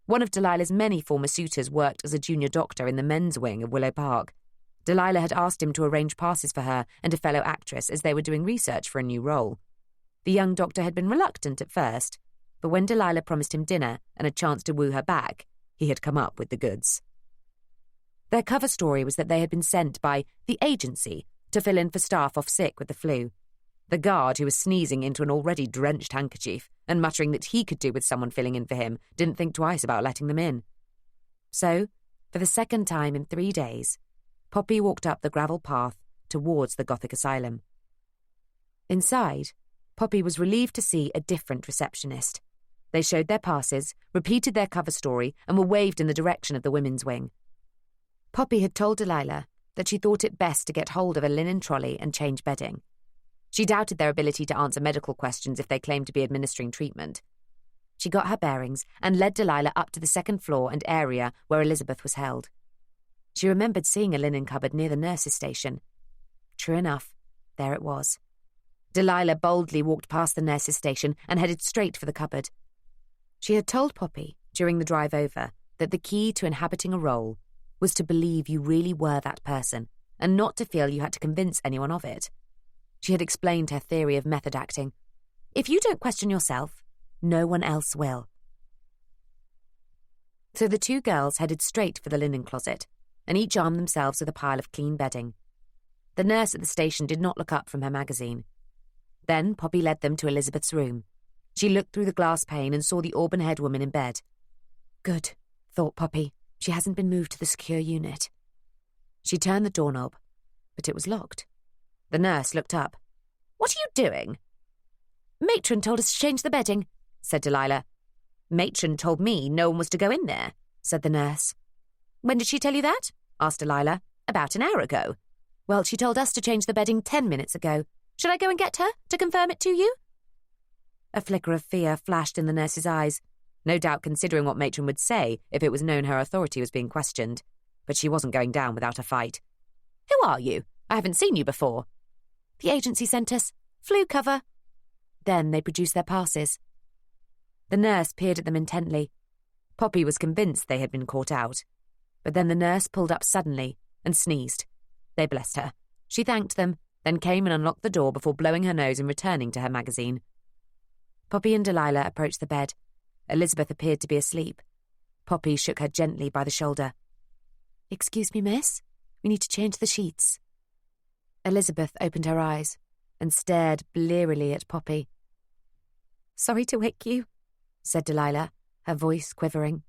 One of Delilah's many former suitors worked as a junior doctor in the men's wing of Willow Park. Delilah had asked him to arrange passes for her and a fellow actress as they were doing research for a new role. The young doctor had been reluctant at first, but when Delilah promised him dinner and a chance to woo her back, he had come up with the goods. Their cover story was that they had been sent by the agency to fill in for staff off sick with the flu. The guard, who was sneezing into an already drenched handkerchief and muttering that he could do with someone filling in for him, didn't think twice about letting them in. So, for the second time in 3 days, Poppy walked up the gravel path towards the Gothic asylum. Inside, Poppy was relieved to see a different receptionist. They showed their passes, repeated their cover story, and were waved in the direction of the women's wing. Poppy had told Delilah that she thought it best to get hold of a linen trolley and change bedding. She doubted their ability to answer medical questions if they claimed to be administering treatment. She got her bearings and led Delilah up to the second floor and area where Elizabeth was held. She remembered seeing a linen cupboard near the nurse's station. True enough, there it was. Delilah boldly walked past the nurse's station and headed straight for the cupboard. She had told Poppy, during the drive over, that the key to inhabiting a role was to believe you really were that person and not to feel you had to convince anyone of it. She had explained her theory of method acting. If you don't question yourself, no one else will. So the two girls headed straight for the linen closet, and each armed themselves with a pile of clean bedding. The nurse at the station did not look up from her magazine. Then Poppy led them to Elizabeth's room. She looked through the glass pane and saw the auburn-haired woman in bed. Good, thought Poppy. She hasn't been moved to the secure unit. She turned the doorknob, but it was locked. The nurse looked up. What are you doing? Matron told us to change the bedding, said Delilah. Matron told me no one was to go in there, said the nurse. When did she tell you that? Asked Delilah. About an hour ago. Well, she told us to change the bedding 10 minutes ago. Should I go and get her to confirm it to you? A flicker of fear flashed in the nurse's eyes, no doubt considering what Matron would say if it was known her authority was being questioned. But she wasn't going down without a fight. Who are you? I haven't seen you before. The agency sent us. Flu cover. Then they produced their passes. The nurse peered at them intently. Poppy was convinced they had been caught out. But then the nurse pulled up suddenly and sneezed. They blessed her. She thanked them, then came and unlocked the door before blowing her nose and returning to her magazine. Poppy and Delilah approached the bed. Elizabeth appeared to be asleep. Poppy shook her gently by the shoulder. Excuse me, miss. We need to change the sheets. Elizabeth opened her eyes and stared blearily at Poppy. Sorry to wake you, said Delilah, her voice quivering.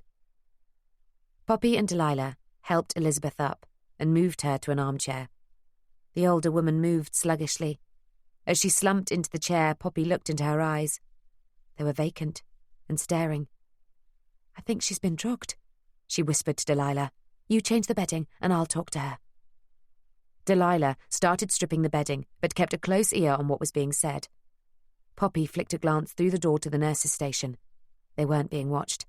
Poppy and Delilah helped Elizabeth up and moved her to an armchair. The older woman moved sluggishly. As she slumped into the chair, Poppy looked into her eyes. They were vacant and staring. I think she's been drugged, she whispered to Delilah. You change the bedding and I'll talk to her. Delilah started stripping the bedding, but kept a close ear on what was being said. Poppy flicked a glance through the door to the nurse's station. They weren't being watched.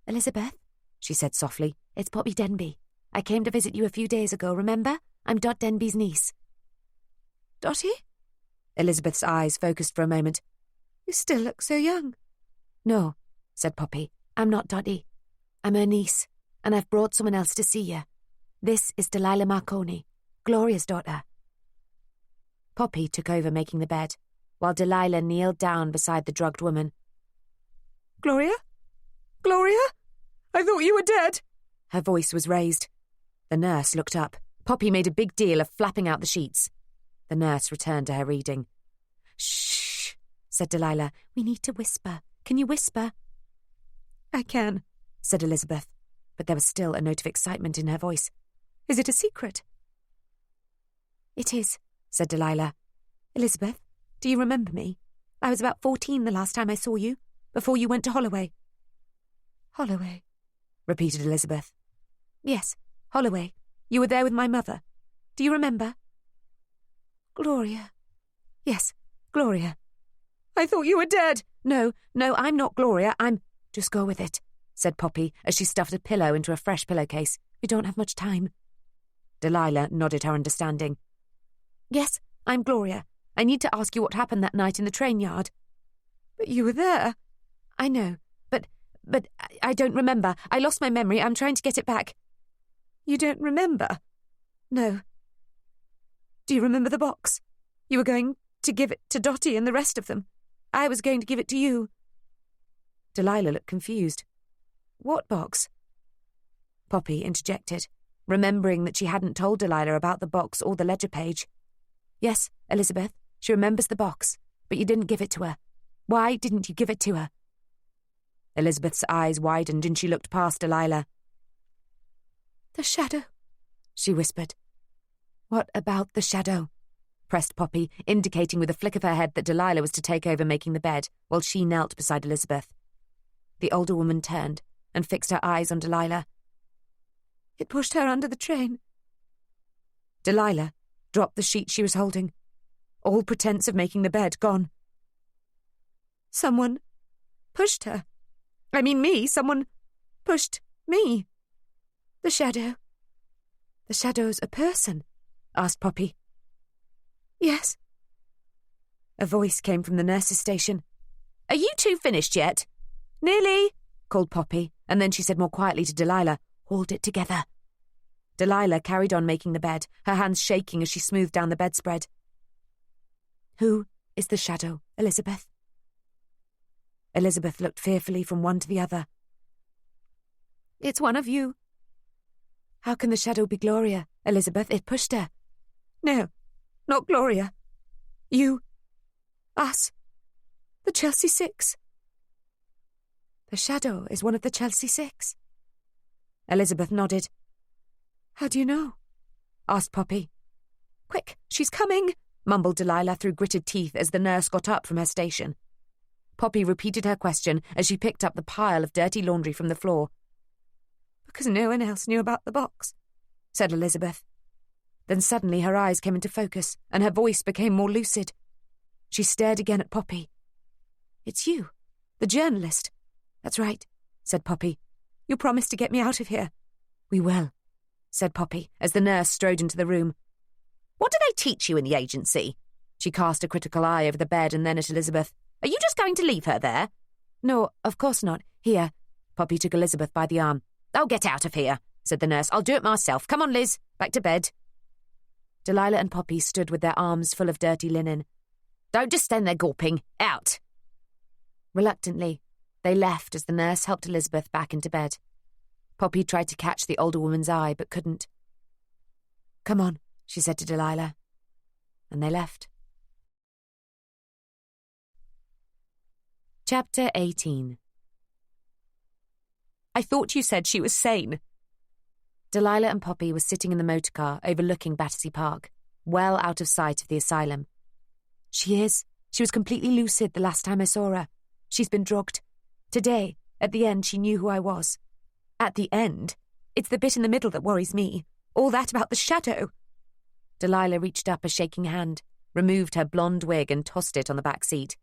Elizabeth, she said softly, it's Poppy Denby. I came to visit you a few days ago, remember? I'm Dot Denby's niece. Dotty? Elizabeth's eyes focused for a moment. You still look so young. No, said Poppy. I'm not Dotty. I'm her niece, and I've brought someone else to see you. This is Delilah Marconi, Gloria's daughter. Poppy took over making the bed, while Delilah kneeled down beside the drugged woman. Gloria? Gloria? I thought you were dead. Her voice was raised. The nurse looked up. Poppy made a big deal of flapping out the sheets. The nurse returned to her reading. Shh, said Delilah. We need to whisper. Can you whisper? I can, said Elizabeth, but there was still a note of excitement in her voice. Is it a secret? It is, said Delilah. Elizabeth, do you remember me? I was about 14 the last time I saw you, before you went to Holloway. Holloway, repeated Elizabeth. Yes, Holloway. You were there with my mother. Do you remember? Gloria. Yes, Gloria. I thought you were dead. No, I'm not Gloria. Just go with it, said Poppy as she stuffed a pillow into a fresh pillowcase. We don't have much time. Delilah nodded her understanding. Yes, I'm Gloria. I need to ask you what happened that night in the train yard. But you were there. I know, but I don't remember. I lost my memory. I'm trying to get it back. You don't remember? No. Do you remember the box? You were going to give it to Dottie and the rest of them. I was going to give it to you. Delilah looked confused. What box? Poppy interjected, remembering that she hadn't told Delilah about the box or the ledger page. Yes, Elizabeth, she remembers the box, but you didn't give it to her. Why didn't you give it to her? Elizabeth's eyes widened and she looked past Delilah. The shadow, she whispered. What about the shadow? Pressed Poppy, indicating with a flick of her head that Delilah was to take over making the bed, while she knelt beside Elizabeth. The older woman turned and fixed her eyes on Delilah. It pushed her under the train. Delilah dropped the sheet she was holding. All pretense of making the bed gone. Someone pushed her. I mean me. Someone pushed me. The shadow. The shadow's a person? Asked Poppy. Yes. A voice came from the nurse's station. Are you two finished yet? Nearly, called Poppy, and then she said more quietly to Delilah, Hold it together. Delilah carried on making the bed, her hands shaking as she smoothed down the bedspread. Who is the shadow, Elizabeth? Elizabeth looked fearfully from one to the other. It's one of you. How can the shadow be Gloria, Elizabeth? It pushed her. No, not Gloria. You. Us. The Chelsea Six. The shadow is one of the Chelsea Six. Elizabeth nodded. How do you know? Asked Poppy. Quick, she's coming, mumbled Delilah through gritted teeth as the nurse got up from her station. Poppy repeated her question as she picked up the pile of dirty laundry from the floor. Because no one else knew about the box, said Elizabeth. Then suddenly her eyes came into focus and her voice became more lucid. She stared again at Poppy. It's you, the journalist. That's right, said Poppy. You promised to get me out of here. We will, said Poppy as the nurse strode into the room. What do they teach you in the agency? She cast a critical eye over the bed and then at Elizabeth. Are you just going to leave her there? No, of course not. Here. Poppy took Elizabeth by the arm. Oh, get out of here, said the nurse. I'll do it myself. Come on, Liz. Back to bed. Delilah and Poppy stood with their arms full of dirty linen. Don't just stand there gawping. Out. Reluctantly, they left as the nurse helped Elizabeth back into bed. Poppy tried to catch the older woman's eye, but couldn't. Come on, she said to Delilah. And they left. Chapter 18. I thought you said she was sane. Delilah and Poppy were sitting in the motorcar overlooking Battersea Park, well out of sight of the asylum. She is. She was completely lucid the last time I saw her. She's been drugged. Today, at the end, she knew who I was. At the end? It's the bit in the middle that worries me. All that about the shadow. Delilah reached up a shaking hand, removed her blonde wig and tossed it on the back seat.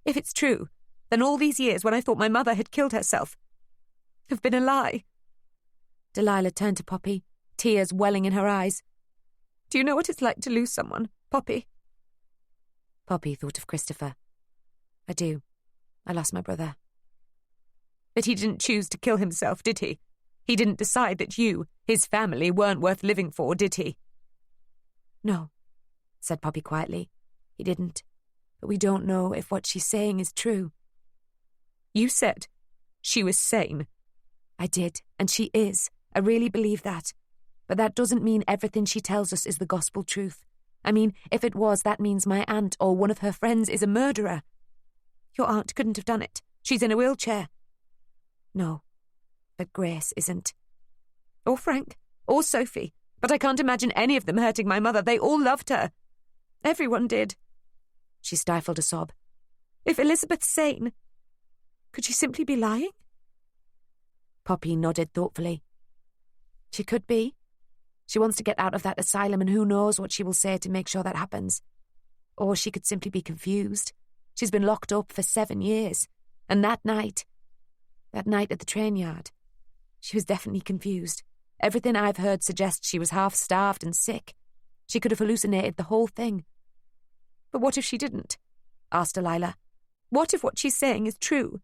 If it's true, then all these years when I thought my mother had killed herself have been a lie. Delilah turned to Poppy, tears welling in her eyes. Do you know what it's like to lose someone, Poppy? Poppy thought of Christopher. I do. I lost my brother. But he didn't choose to kill himself, did he? He didn't decide that you, his family, weren't worth living for, did he? No, said Poppy quietly. He didn't. But we don't know if what she's saying is true. You said she was sane. I did, and she is. I really believe that. But that doesn't mean everything she tells us is the gospel truth. I mean, if it was, that means my aunt or one of her friends is a murderer. Your aunt couldn't have done it. She's in a wheelchair. No, but Grace isn't. Or Frank, or Sophie. But I can't imagine any of them hurting my mother. They all loved her. Everyone did. She stifled a sob. If Elizabeth's sane, could she simply be lying? Poppy nodded thoughtfully. She could be. She wants to get out of that asylum and who knows what she will say to make sure that happens. Or she could simply be confused. She's been locked up for 7 years. And that night at the train yard, she was definitely confused. Everything I've heard suggests she was half-starved and sick. She could have hallucinated the whole thing. But what if she didn't? Asked Delilah. What if what she's saying is true?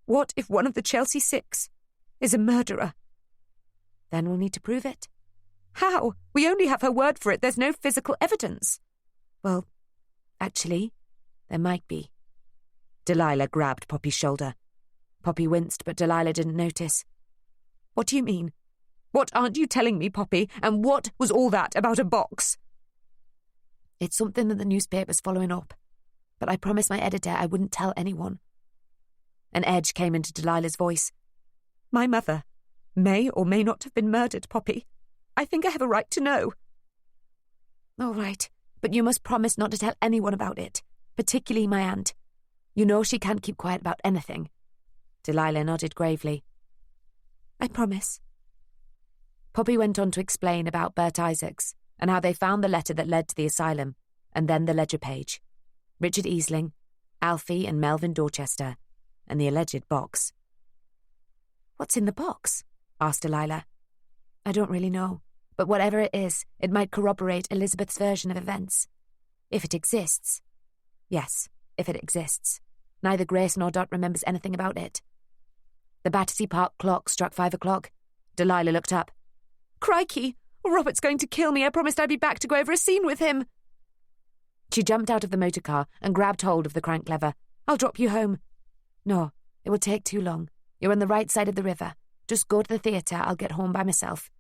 What if one of the Chelsea Six is a murderer? Then we'll need to prove it. How? We only have her word for it. There's no physical evidence. Well, actually, there might be. Delilah grabbed Poppy's shoulder. Poppy winced, but Delilah didn't notice. What do you mean? What aren't you telling me, Poppy? And what was all that about a box? It's something that the newspaper's following up, but I promised my editor I wouldn't tell anyone. An edge came into Delilah's voice. My mother may or may not have been murdered, Poppy. I think I have a right to know. All right, but you must promise not to tell anyone about it, particularly my aunt. You know she can't keep quiet about anything. Delilah nodded gravely. I promise. Poppy went on to explain about Bert Isaacs and how they found the letter that led to the asylum, and then the ledger page. Richard Easling, Alfie and Melvin Dorchester, and the alleged box. What's in the box? Asked Delilah. I don't really know, but whatever it is, it might corroborate Elizabeth's version of events. If it exists. Yes, if it exists. Neither Grace nor Dot remembers anything about it. The Battersea Park clock struck 5 o'clock. Delilah looked up. Crikey! Robert's going to kill me. I promised I'd be back to go over a scene with him. She jumped out of the motor car and grabbed hold of the crank lever. I'll drop you home. No, it will take too long. You're on the right side of the river. Just go to the theatre. I'll get home by myself.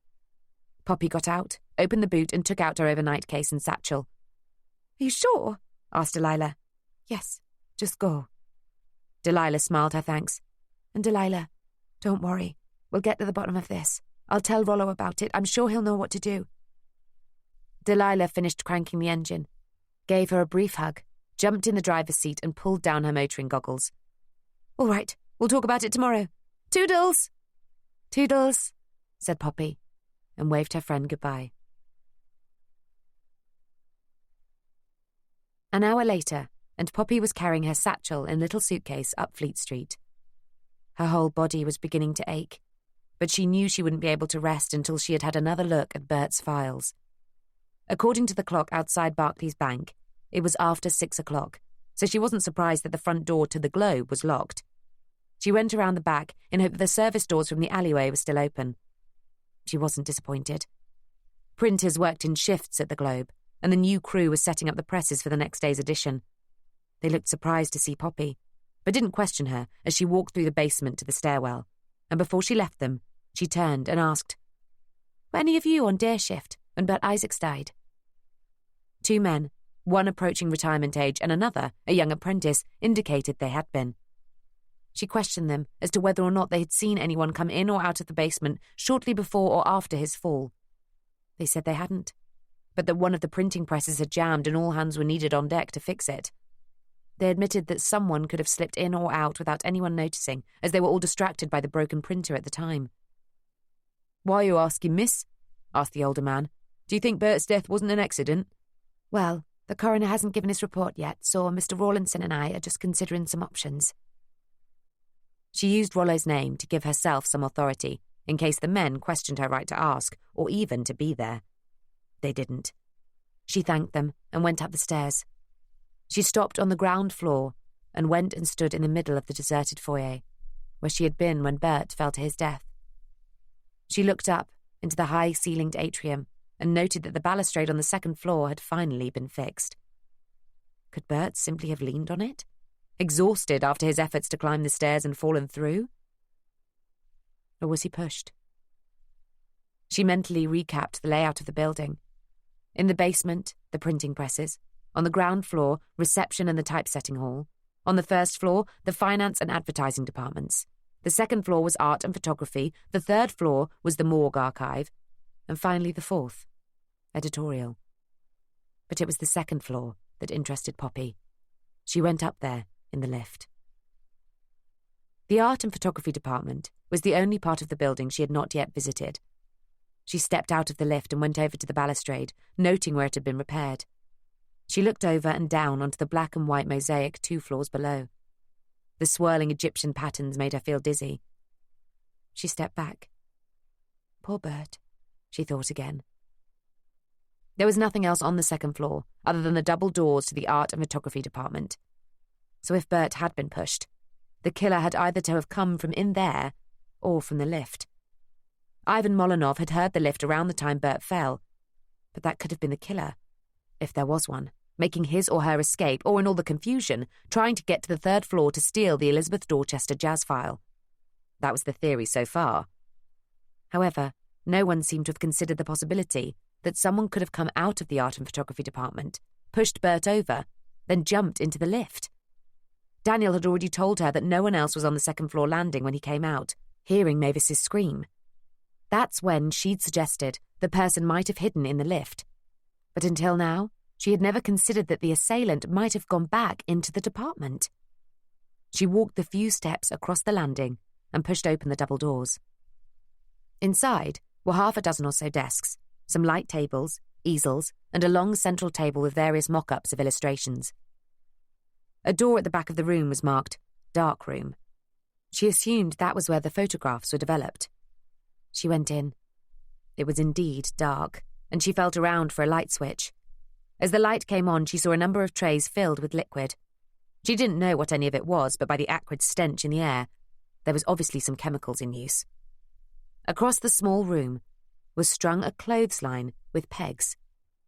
Poppy got out, opened the boot and took out her overnight case and satchel. Are you sure? Asked Delilah. Yes, just go. Delilah smiled her thanks. And Delilah, don't worry. We'll get to the bottom of this. I'll tell Rollo about it. I'm sure he'll know what to do. Delilah finished cranking the engine, gave her a brief hug, jumped in the driver's seat and pulled down her motoring goggles. All right, we'll talk about it tomorrow. Toodles! Toodles, said Poppy, and waved her friend goodbye. An hour later, and Poppy was carrying her satchel in a little suitcase up Fleet Street. Her whole body was beginning to ache, but she knew she wouldn't be able to rest until she had had another look at Bert's files. According to the clock outside Barclays Bank, it was after 6 o'clock, so she wasn't surprised that the front door to the Globe was locked. She went around the back in hope that the service doors from the alleyway were still open. She wasn't disappointed. Printers worked in shifts at the Globe, and the new crew was setting up the presses for the next day's edition. They looked surprised to see Poppy, but didn't question her as she walked through the basement to the stairwell, and before she left them, she turned and asked, Were any of you on day shift when Bert Isaacs died? 2 men, one approaching retirement age and another, a young apprentice, indicated they had been. She questioned them as to whether or not they had seen anyone come in or out of the basement shortly before or after his fall. They said they hadn't, but that one of the printing presses had jammed and all hands were needed on deck to fix it. They admitted that someone could have slipped in or out without anyone noticing, as they were all distracted by the broken printer at the time. Why are you asking, miss? Asked the older man. Do you think Bert's death wasn't an accident? Well, the coroner hasn't given his report yet, so Mr. Rawlinson and I are just considering some options. She used Rollo's name to give herself some authority, in case the men questioned her right to ask, or even to be there. They didn't. She thanked them and went up the stairs. She stopped on the ground floor and went and stood in the middle of the deserted foyer, where she had been when Bert fell to his death. She looked up into the high-ceilinged atrium and noted that the balustrade on the second floor had finally been fixed. Could Bert simply have leaned on it, exhausted after his efforts to climb the stairs and fallen through? Or was he pushed? She mentally recapped the layout of the building. In the basement, the printing presses. On the ground floor, reception and the typesetting hall. On the first floor, the finance and advertising departments. The second floor was art and photography. The third floor was the morgue archive. And finally the fourth, editorial. But it was the second floor that interested Poppy. She went up there in the lift. The art and photography department was the only part of the building she had not yet visited. She stepped out of the lift and went over to the balustrade, noting where it had been repaired. She looked over and down onto the black and white mosaic 2 floors below. The swirling Egyptian patterns made her feel dizzy. She stepped back. Poor Bert, she thought again. There was nothing else on the 2nd floor other than the double doors to the art and photography department. So if Bert had been pushed, the killer had either to have come from in there or from the lift. Ivan Molinov had heard the lift around the time Bert fell, but that could have been the killer, if there was one, making his or her escape, or in all the confusion, trying to get to the 3rd floor to steal the Elizabeth Dorchester jazz file. That was the theory so far. However, no one seemed to have considered the possibility that someone could have come out of the art and photography department, pushed Bert over, then jumped into the lift. Daniel had already told her that no one else was on the 2nd floor landing when he came out, hearing Mavis's scream. That's when she'd suggested the person might have hidden in the lift. But until now, she had never considered that the assailant might have gone back into the department. She walked the few steps across the landing and pushed open the double doors. Inside were half a dozen or so desks, some light tables, easels, and a long central table with various mock-ups of illustrations. A door at the back of the room was marked "Dark Room." She assumed that was where the photographs were developed. She went in. It was indeed dark, and she felt around for a light switch. As the light came on, she saw a number of trays filled with liquid. She didn't know what any of it was, but by the acrid stench in the air, there was obviously some chemicals in use. Across the small room was strung a clothesline with pegs,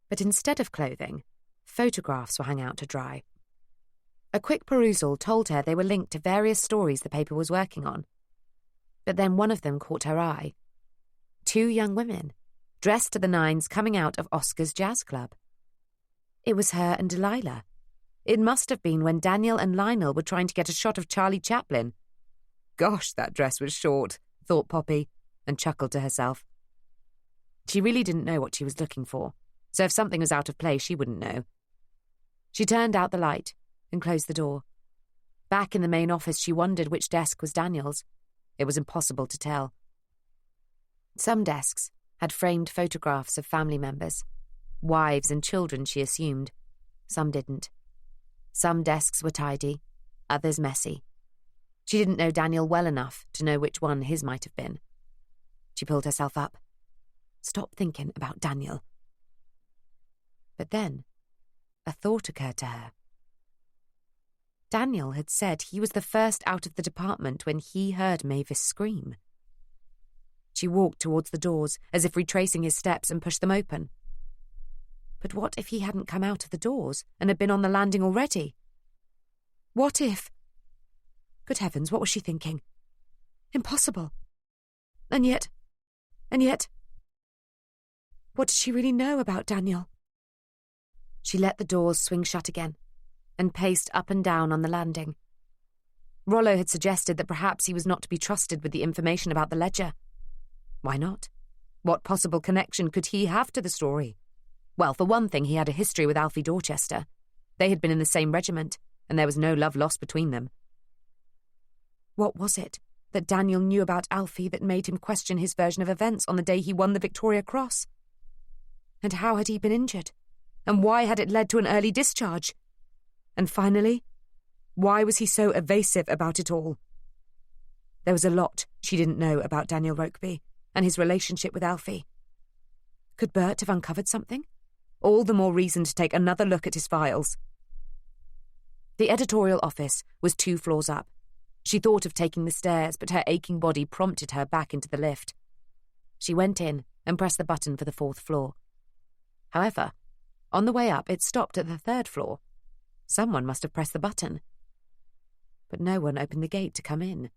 but instead of clothing, photographs were hung out to dry. A quick perusal told her they were linked to various stories the paper was working on. But then one of them caught her eye. 2 young women, dressed to the nines, coming out of Oscar's jazz club. It was her and Delilah. It must have been when Daniel and Lionel were trying to get a shot of Charlie Chaplin. Gosh, that dress was short, thought Poppy, and chuckled to herself. She really didn't know what she was looking for, so if something was out of place, she wouldn't know. She turned out the light and closed the door. Back in the main office, she wondered which desk was Daniel's. It was impossible to tell. Some desks had framed photographs of family members, wives and children, she assumed. Some didn't. Some desks were tidy, others messy. She didn't know Daniel well enough to know which one his might have been. She pulled herself up. Stop thinking about Daniel. But then, a thought occurred to her. Daniel had said he was the first out of the department when he heard Mavis scream. She walked towards the doors, as if retracing his steps, and pushed them open. But what if he hadn't come out of the doors and had been on the landing already? What if... Good heavens, what was she thinking? Impossible. And yet... What did she really know about Daniel? She let the doors swing shut again and paced up and down on the landing. Rollo had suggested that perhaps he was not to be trusted with the information about the ledger. Why not? What possible connection could he have to the story? Well, for one thing, he had a history with Alfie Dorchester. They had been in the same regiment, and there was no love lost between them. What was it that Daniel knew about Alfie that made him question his version of events on the day he won the Victoria Cross? And how had he been injured? And why had it led to an early discharge? And finally, why was he so evasive about it all? There was a lot she didn't know about Daniel Rokeby and his relationship with Alfie. Could Bert have uncovered something? All the more reason to take another look at his files. The editorial office was 2 floors up. She thought of taking the stairs, but her aching body prompted her back into the lift. She went in and pressed the button for the 4th floor. However, on the way up, it stopped at the 3rd floor. Someone must have pressed the button. But no one opened the gate to come in.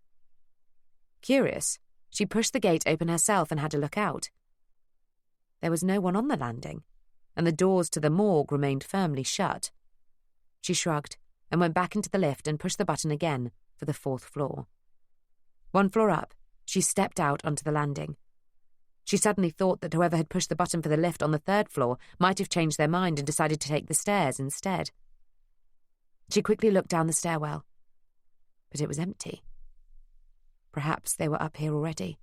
Curious, she pushed the gate open herself and had a look out. There was no one on the landing, and the doors to the morgue remained firmly shut. She shrugged and went back into the lift and pushed the button again for the 4th floor. 1 floor up, she stepped out onto the landing. She suddenly thought that whoever had pushed the button for the lift on the 3rd floor might have changed their mind and decided to take the stairs instead. She quickly looked down the stairwell, but it was empty. Perhaps they were up here already.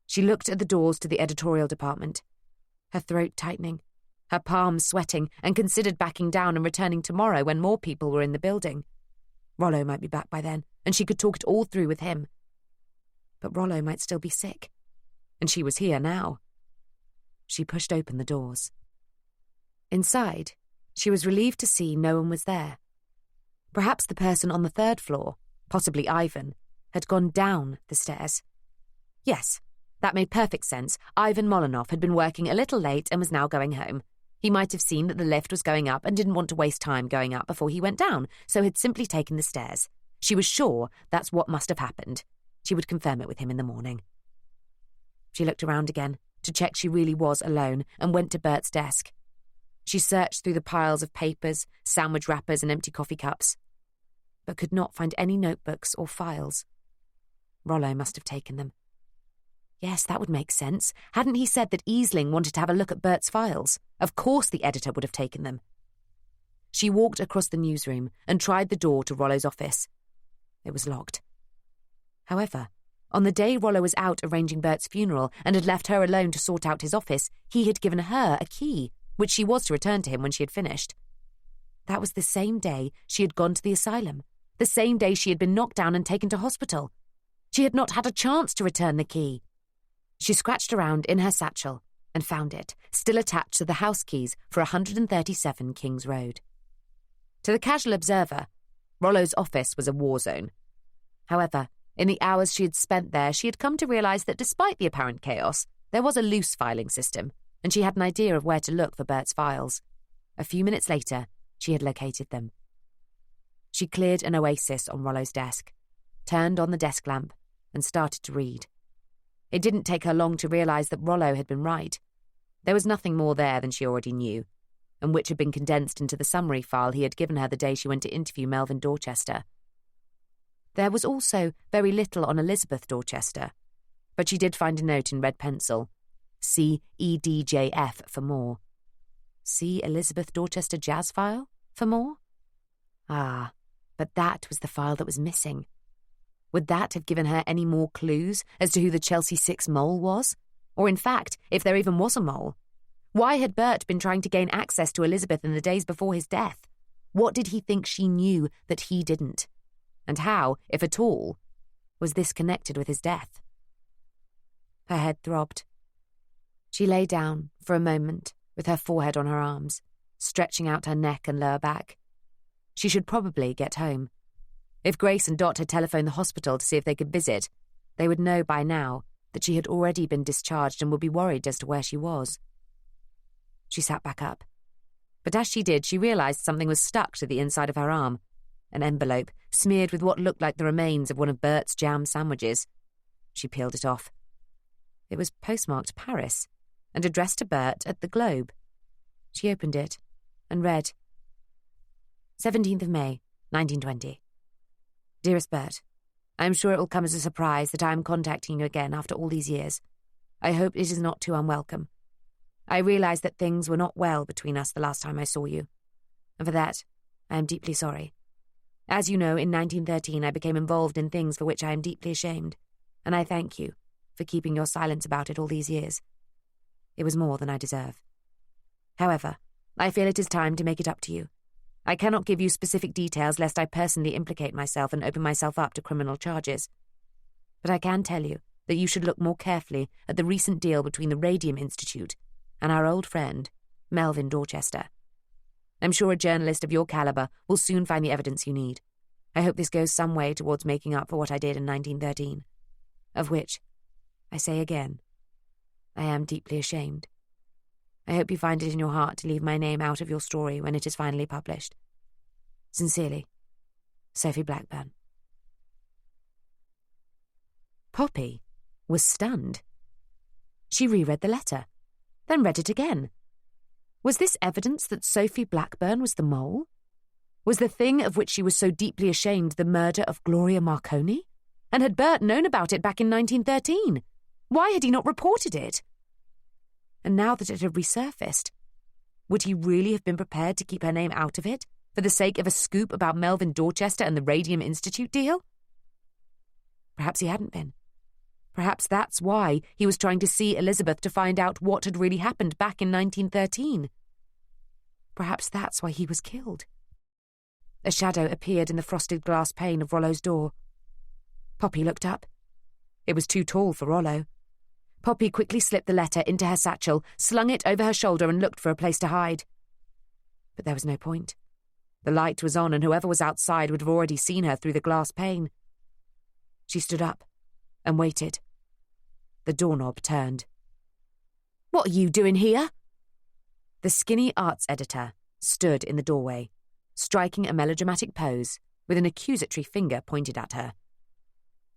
She looked at the doors to the editorial department, her throat tightening, her palms sweating, and considered backing down and returning tomorrow when more people were in the building. Rollo might be back by then, and she could talk it all through with him. But Rollo might still be sick, and she was here now. She pushed open the doors. Inside, she was relieved to see no one was there. Perhaps the person on the third floor, possibly Ivan, had gone down the stairs. Yes, that made perfect sense. Ivan Molyneux had been working a little late and was now going home. He might have seen that the lift was going up and didn't want to waste time going up before he went down, so had simply taken the stairs. She was sure that's what must have happened. She would confirm it with him in the morning. She looked around again to check she really was alone and went to Bert's desk. She searched through the piles of papers, sandwich wrappers and empty coffee cups, but could not find any notebooks or files. Rollo must have taken them. Yes, that would make sense. Hadn't he said that Easling wanted to have a look at Bert's files? Of course the editor would have taken them. She walked across the newsroom and tried the door to Rollo's office. It was locked. However, on the day Rollo was out arranging Bert's funeral and had left her alone to sort out his office, he had given her a key, which she was to return to him when she had finished. That was the same day she had gone to the asylum, the same day she had been knocked down and taken to hospital. She had not had a chance to return the key. She scratched around in her satchel and found it, still attached to the house keys for 137 King's Road. To the casual observer, Rollo's office was a war zone. However, in the hours she had spent there, she had come to realise that despite the apparent chaos, there was a loose filing system, and she had an idea of where to look for Bert's files. A few minutes later, she had located them. She cleared an oasis on Rollo's desk, turned on the desk lamp, and started to read. It didn't take her long to realise that Rollo had been right. There was nothing more there than she already knew, and which had been condensed into the summary file he had given her the day she went to interview Melvin Dorchester. There was also very little on Elizabeth Dorchester, but she did find a note in red pencil. See EDJF for more. See Elizabeth Dorchester jazz file for more? Ah, but that was the file that was missing. Would that have given her any more clues as to who the Chelsea 6 mole was? Or in fact, if there even was a mole? Why had Bert been trying to gain access to Elizabeth in the days before his death? What did he think she knew that he didn't? And how, if at all, was this connected with his death? Her head throbbed. She lay down for a moment with her forehead on her arms, stretching out her neck and lower back. She should probably get home. If Grace and Dot had telephoned the hospital to see if they could visit, they would know by now that she had already been discharged and would be worried as to where she was. She sat back up. But as she did, she realised something was stuck to the inside of her arm, an envelope smeared with what looked like the remains of one of Bert's jam sandwiches. She peeled it off. It was postmarked Paris and addressed to Bert at the Globe. She opened it and read, 17th of May, 1920. Dearest Bert, I am sure it will come as a surprise that I am contacting you again after all these years. I hope it is not too unwelcome. I realise that things were not well between us the last time I saw you, and for that I am deeply sorry. As you know, in 1913 I became involved in things for which I am deeply ashamed, and I thank you for keeping your silence about it all these years. It was more than I deserve. However, I feel it is time to make it up to you. I cannot give you specific details lest I personally implicate myself and open myself up to criminal charges. But I can tell you that you should look more carefully at the recent deal between the Radium Institute and our old friend, Melvin Dorchester. I'm sure a journalist of your calibre will soon find the evidence you need. I hope this goes some way towards making up for what I did in 1913, of which, I say again, I am deeply ashamed. I hope you find it in your heart to leave my name out of your story when it is finally published. Sincerely, Sophie Blackburn. Poppy was stunned. She reread the letter, then read it again. Was this evidence that Sophie Blackburn was the mole? Was the thing of which she was so deeply ashamed the murder of Gloria Marconi? And had Bert known about it back in 1913? Why had he not reported it? And now that it had resurfaced, would he really have been prepared to keep her name out of it for the sake of a scoop about Melvin Dorchester and the Radium Institute deal? Perhaps he hadn't been. Perhaps that's why he was trying to see Elizabeth to find out what had really happened back in 1913. Perhaps that's why he was killed. A shadow appeared in the frosted glass pane of Rollo's door. Poppy looked up. It was too tall for Rollo. Poppy quickly slipped the letter into her satchel, slung it over her shoulder and looked for a place to hide. But there was no point. The light was on and whoever was outside would have already seen her through the glass pane. She stood up and waited. The doorknob turned. "What are you doing here?" The skinny arts editor stood in the doorway, striking a melodramatic pose with an accusatory finger pointed at her.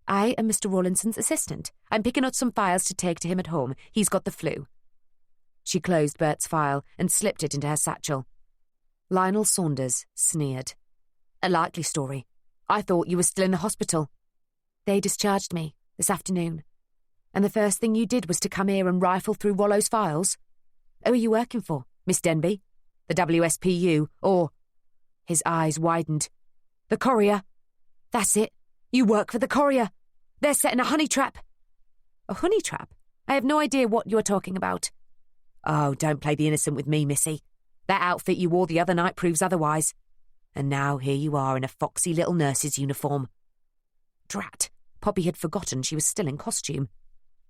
"I am Mr. Rawlinson's assistant. I'm picking up some files to take to him at home. He's got the flu." She closed Bert's file and slipped it into her satchel. Lionel Saunders sneered. "A likely story. I thought you were still in the hospital." "They discharged me this afternoon. And the first thing you did was to come here and rifle through Rollo's files? Who are you working for, Miss Denby? The WSPU, or—" His eyes widened. "The Courier. That's it. You work for the Courier. They're setting a honey trap." "A honey trap? I have no idea what you're talking about." "Oh, don't play the innocent with me, missy. That outfit you wore the other night proves otherwise. And now here you are in a foxy little nurse's uniform." Drat, Poppy had forgotten she was still in costume.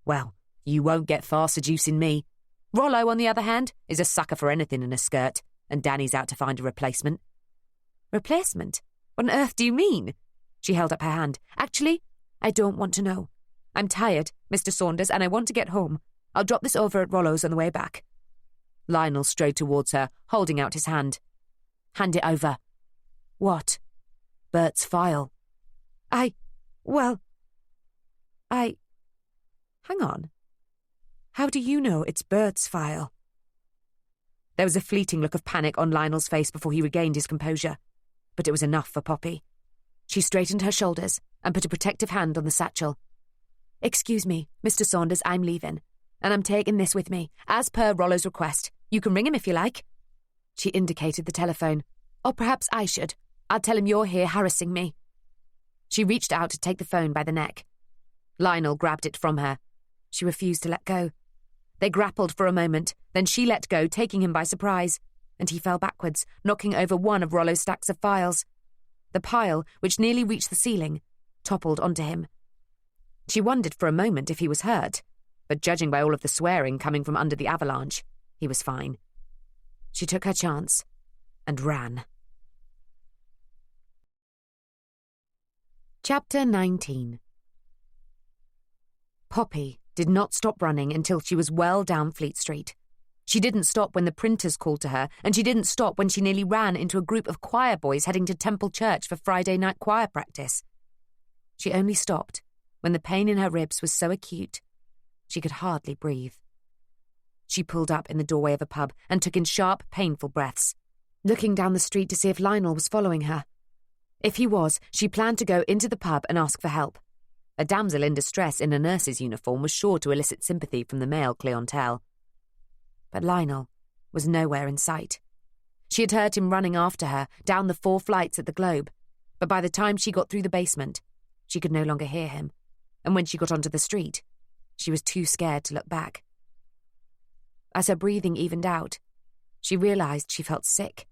"Well, you won't get far seducing me. Rollo, on the other hand, is a sucker for anything in a skirt, and Danny's out to find a replacement." "Replacement? What on earth do you mean?" She held up her hand. "Actually, I don't want to know. I'm tired, Mr. Saunders, and I want to get home. I'll drop this over at Rollo's on the way back." Lionel strode towards her, holding out his hand. "Hand it over." "What?" "Bert's file." Hang on. How do you know it's Bert's file?" There was a fleeting look of panic on Lionel's face before he regained his composure, but it was enough for Poppy. She straightened her shoulders and put a protective hand on the satchel. "Excuse me, Mr. Saunders, I'm leaving, and I'm taking this with me, as per Rollo's request. You can ring him if you like." She indicated the telephone. "Or perhaps I should. I'll tell him you're here harassing me." She reached out to take the phone by the neck. Lionel grabbed it from her. She refused to let go. They grappled for a moment, then she let go, taking him by surprise, and he fell backwards, knocking over one of Rollo's stacks of files. The pile, which nearly reached the ceiling, toppled onto him. She wondered for a moment if he was hurt, but judging by all of the swearing coming from under the avalanche, he was fine. She took her chance and ran. Chapter 19. Poppy did not stop running until she was well down Fleet Street. She didn't stop when the printers called to her, and she didn't stop when she nearly ran into a group of choir boys heading to Temple Church for Friday night choir practice. She only stopped when the pain in her ribs was so acute she could hardly breathe. She pulled up in the doorway of a pub and took in sharp, painful breaths, looking down the street to see if Lionel was following her. If he was, she planned to go into the pub and ask for help. A damsel in distress in a nurse's uniform was sure to elicit sympathy from the male clientele. But Lionel was nowhere in sight. She had heard him running after her down the 4 flights at the Globe, but by the time she got through the basement, she could no longer hear him, and when she got onto the street, she was too scared to look back. As her breathing evened out, she realized she felt sick.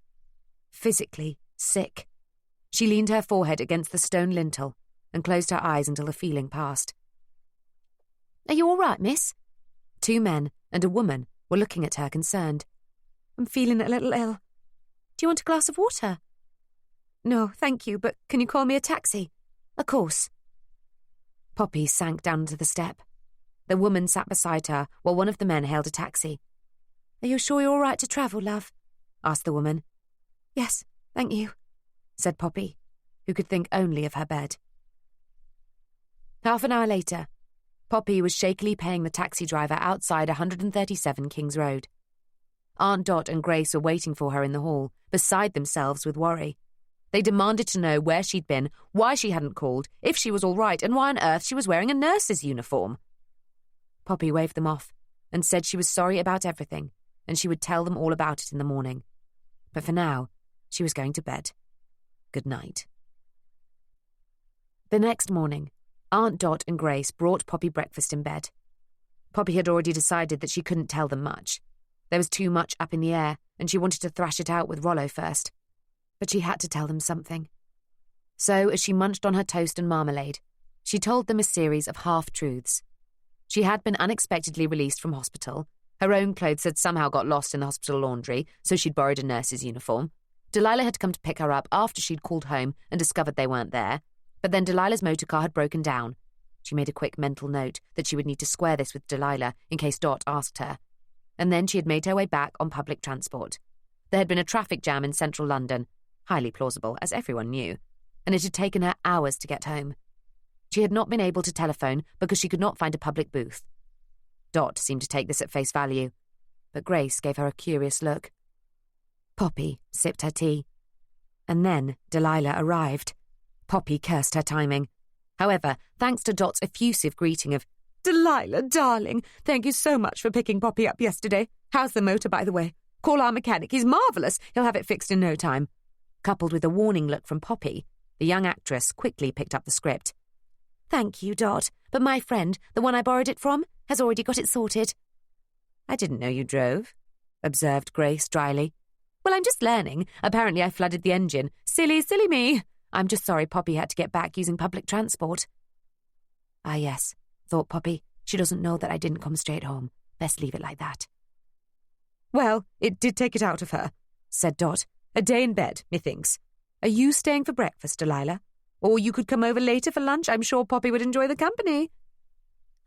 Physically sick. She leaned her forehead against the stone lintel and closed her eyes until the feeling passed. "Are you all right, miss?" 2 men and a woman were looking at her concerned. "I'm feeling a little ill. Do you want a glass of water?" "No, thank you, but can you call me a taxi?" "Of course." Poppy sank down to the step. The woman sat beside her while one of the men hailed a taxi. "Are you sure you're all right to travel, love?" asked the woman. "Yes, thank you," said Poppy, who could think only of her bed. Half an hour later, Poppy was shakily paying the taxi driver outside 137 King's Road. Aunt Dot and Grace were waiting for her in the hall, beside themselves with worry. They demanded to know where she'd been, why she hadn't called, if she was all right, and why on earth she was wearing a nurse's uniform. Poppy waved them off and said she was sorry about everything and she would tell them all about it in the morning. But for now, she was going to bed. Good night. The next morning, Aunt Dot and Grace brought Poppy breakfast in bed. Poppy had already decided that she couldn't tell them much. There was too much up in the air, and she wanted to thrash it out with Rollo first. But she had to tell them something. So, as she munched on her toast and marmalade, she told them a series of half-truths. She had been unexpectedly released from hospital. Her own clothes had somehow got lost in the hospital laundry, so she'd borrowed a nurse's uniform. Delilah had come to pick her up after she'd called home and discovered they weren't there. But then Delilah's motor car had broken down. She made a quick mental note that she would need to square this with Delilah in case Dot asked her. And then she had made her way back on public transport. There had been a traffic jam in central London, highly plausible, as everyone knew, and it had taken her hours to get home. She had not been able to telephone because she could not find a public booth. Dot seemed to take this at face value, but Grace gave her a curious look. Poppy sipped her tea. And then Delilah arrived. Poppy cursed her timing. However, thanks to Dot's effusive greeting of, "Delilah, darling, thank you so much for picking Poppy up yesterday. How's the motor, by the way? Call our mechanic, he's marvellous. He'll have it fixed in no time." Coupled with a warning look from Poppy, the young actress quickly picked up the script. "Thank you, Dot, but my friend, the one I borrowed it from, has already got it sorted." "I didn't know you drove," observed Grace dryly. "Well, I'm just learning. Apparently I flooded the engine. Silly, silly me. I'm just sorry Poppy had to get back using public transport." "Ah, yes," thought Poppy. "She doesn't know that I didn't come straight home. Best leave it like that." "Well, it did take it out of her," said Dot. "A day in bed, methinks. Are you staying for breakfast, Delilah? Or you could come over later for lunch. I'm sure Poppy would enjoy the company."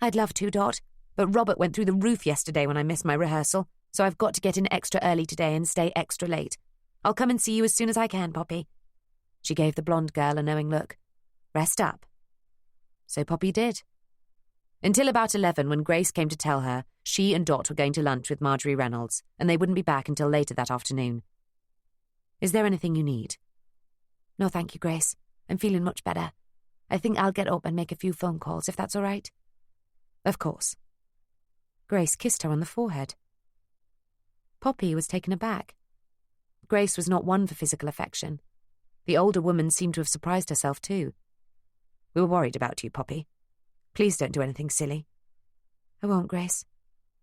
"I'd love to, Dot, but Robert went through the roof yesterday when I missed my rehearsal, so I've got to get in extra early today and stay extra late. I'll come and see you as soon as I can, Poppy." She gave the blonde girl a knowing look. "Rest up." So Poppy did. Until about 11, when Grace came to tell her she and Dot were going to lunch with Marjorie Reynolds, and they wouldn't be back until later that afternoon. "Is there anything you need?" "No, thank you, Grace. I'm feeling much better. I think I'll get up and make a few phone calls, if that's all right." "Of course." Grace kissed her on the forehead. Poppy was taken aback. Grace was not one for physical affection. The older woman seemed to have surprised herself too. "We were worried about you, Poppy. Please don't do anything silly." "I won't, Grace,"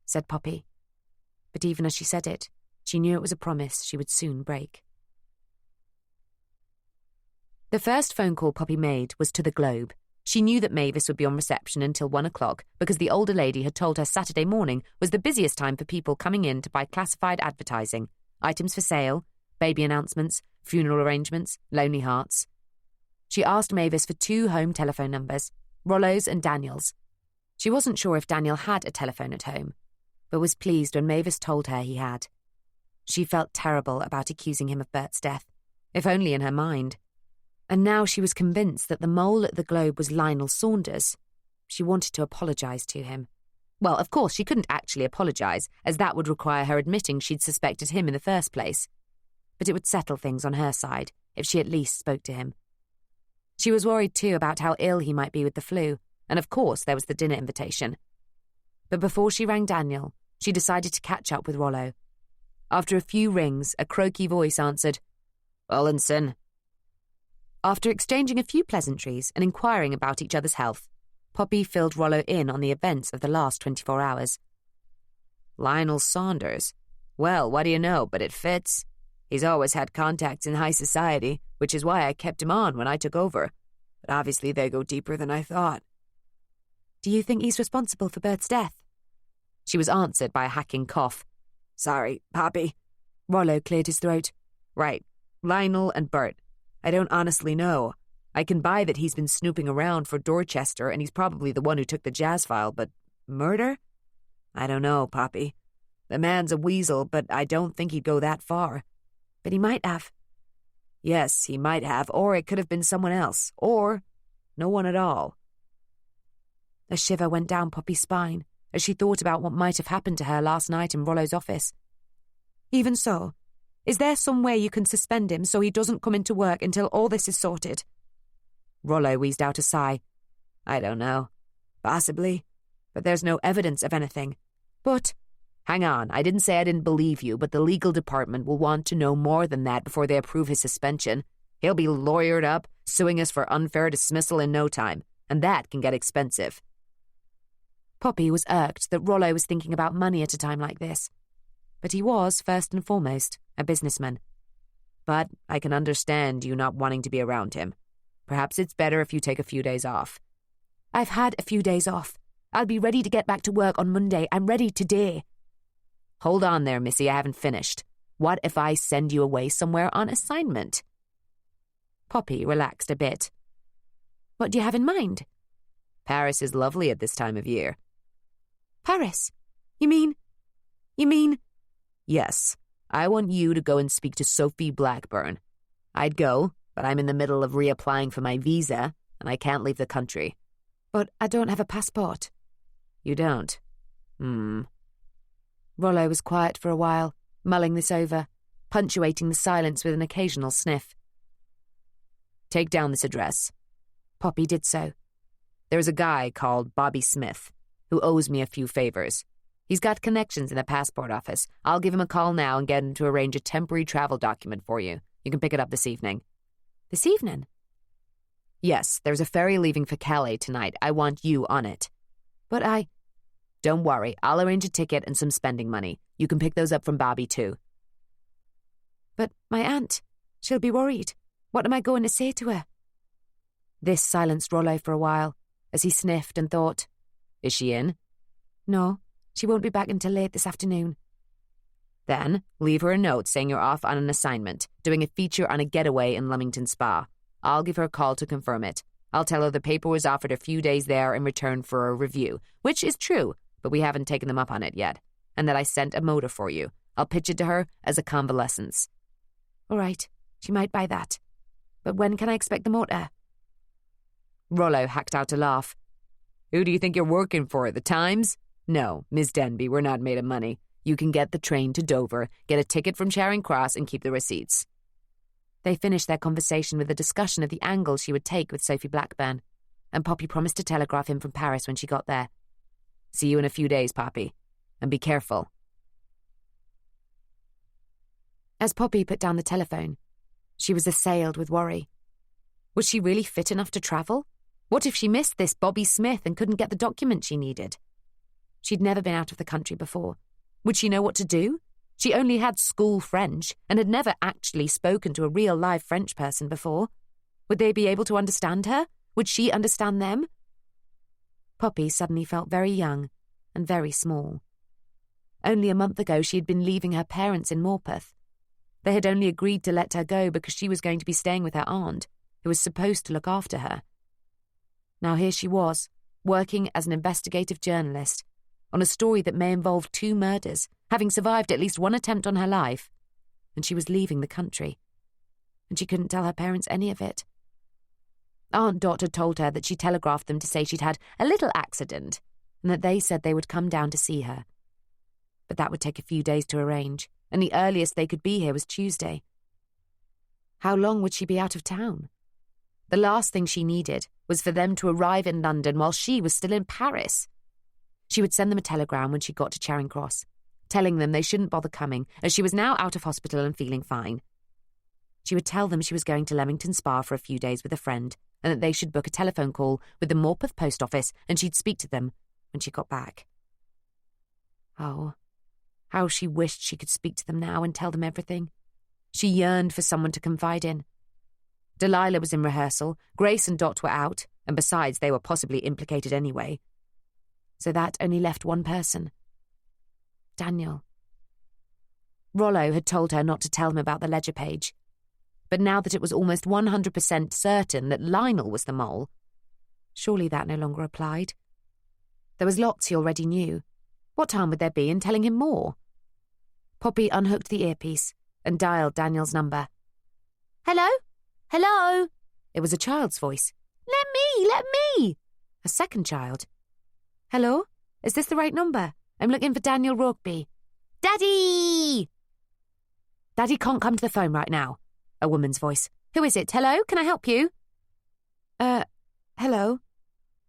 said Poppy. But even as she said it, she knew it was a promise she would soon break. The first phone call Poppy made was to the Globe. She knew that Mavis would be on reception until 1 o'clock because the older lady had told her Saturday morning was the busiest time for people coming in to buy classified advertising, items for sale, baby announcements, funeral arrangements, lonely hearts. She asked Mavis for 2 home telephone numbers, Rollo's and Daniel's. She wasn't sure if Daniel had a telephone at home, but was pleased when Mavis told her he had. She felt terrible about accusing him of Bert's death, if only in her mind. And now she was convinced that the mole at the Globe was Lionel Saunders. She wanted to apologise to him. Well, of course, she couldn't actually apologise, as that would require her admitting she'd suspected him in the first place. But it would settle things on her side if she at least spoke to him. She was worried too about how ill he might be with the flu, and of course there was the dinner invitation. But before she rang Daniel, she decided to catch up with Rollo. After a few rings, a croaky voice answered, "Rollinson." After exchanging a few pleasantries and inquiring about each other's health, Poppy filled Rollo in on the events of the last 24 hours. "Lionel Saunders? Well, what do you know, but it fits. He's always had contacts in high society, which is why I kept him on when I took over. But obviously they go deeper than I thought." "Do you think he's responsible for Bert's death?" She was answered by a hacking cough. "Sorry, Poppy." Rollo cleared his throat. "Right, Lionel and Bert. I don't honestly know. I can buy that he's been snooping around for Dorchester and he's probably the one who took the jazz file, but murder? I don't know, Poppy. The man's a weasel, but I don't think he'd go that far. But he might have." "Yes, he might have, or it could have been someone else, or no one at all." A shiver went down Poppy's spine as she thought about what might have happened to her last night in Rollo's office. "Even so, is there some way you can suspend him so he doesn't come into work until all this is sorted?" Rollo wheezed out a sigh. "I don't know. Possibly. But there's no evidence of anything. But, hang on, I didn't say I didn't believe you, but the legal department will want to know more than that before they approve his suspension. He'll be lawyered up, suing us for unfair dismissal in no time, and that can get expensive." Poppy was irked that Rollo was thinking about money at a time like this. but he was, first and foremost, a businessman. But I can understand you not wanting to be around him. Perhaps it's better if you take a few days off. I've had a few days off. I'll be ready to get back to work on Monday. I'm ready today. Hold on there, Missy, I haven't finished. What if I send you away somewhere on assignment? Poppy relaxed a bit. What do you have in mind? Paris is lovely at this time of year. Paris? You mean? Yes. I want you to go and speak to Sophie Blackburn. I'd go, but I'm in the middle of reapplying for my visa, and I can't leave the country. But I don't have a passport. You don't? Rollo was quiet for a while, mulling this over, punctuating the silence with an occasional sniff. Take down this address. Poppy did so. There's a guy called Bobby Smith who owes me a few favors. He's got connections in the passport office. I'll give him a call now and get him to arrange a temporary travel document for you. You can pick it up this evening. This evening? Yes, there's a ferry leaving for Calais tonight. I want you on it. But I... Don't worry, I'll arrange a ticket and some spending money. You can pick those up from Bobby too. But my aunt, she'll be worried. What am I going to say to her? This silenced Rollo for a while, as he sniffed and thought. Is she in? No, she won't be back until late this afternoon. Then, leave her a note saying you're off on an assignment, doing a feature on a getaway in Leamington Spa. I'll give her a call to confirm it. I'll tell her the paper was offered a few days there in return for a review, which is true, but we haven't taken them up on it yet, and that I sent a motor for you. I'll pitch it to her as a convalescence. All right, she might buy that. But when can I expect the motor? Rollo hacked out a laugh. Who do you think you're working for, the Times? No, Miss Denby, we're not made of money. You can get the train to Dover, get a ticket from Charing Cross, and keep the receipts. They finished their conversation with a discussion of the angle she would take with Sophie Blackburn, and Poppy promised to telegraph him from Paris when she got there. See you in a few days, Poppy. And be careful. As Poppy put down the telephone, she was assailed with worry. Was she really fit enough to travel? What if she missed this Bobby Smith and couldn't get the document she needed? She'd never been out of the country before. Would she know what to do? She only had school French and had never actually spoken to a real live French person before. Would they be able to understand her? Would she understand them? Poppy suddenly felt very young and very small. Only a month ago she had been leaving her parents in Morpeth. They had only agreed to let her go because she was going to be staying with her aunt, who was supposed to look after her. Now here she was, working as an investigative journalist, on a story that may involve 2 murders, having survived at least one attempt on her life, and she was leaving the country. And she couldn't tell her parents any of it. Aunt Dot had told her that she telegraphed them to say she'd had a little accident, and that they said they would come down to see her. But that would take a few days to arrange, and the earliest they could be here was Tuesday. How long would she be out of town? The last thing she needed was for them to arrive in London while she was still in Paris. She would send them a telegram when she got to Charing Cross, telling them they shouldn't bother coming, as she was now out of hospital and feeling fine. She would tell them she was going to Leamington Spa for a few days with a friend, and that they should book a telephone call with the Morpeth post office, and she'd speak to them when she got back. Oh, how she wished she could speak to them now and tell them everything. She yearned for someone to confide in. Delilah was in rehearsal, Grace and Dot were out, and besides, they were possibly implicated anyway. So that only left one person. Daniel. Rollo had told her not to tell him about the ledger page. But now that it was almost 100% certain that Lionel was the mole, surely that no longer applied. There was lots he already knew. What harm would there be in telling him more? Poppy unhooked the earpiece and dialed Daniel's number. Hello? Hello? It was a child's voice. Let me! A second child. Hello? Is this the right number? I'm looking for Daniel Rugby. Daddy! Daddy can't come to the phone right now. A woman's voice. Who is it? Hello? Can I help you? Hello?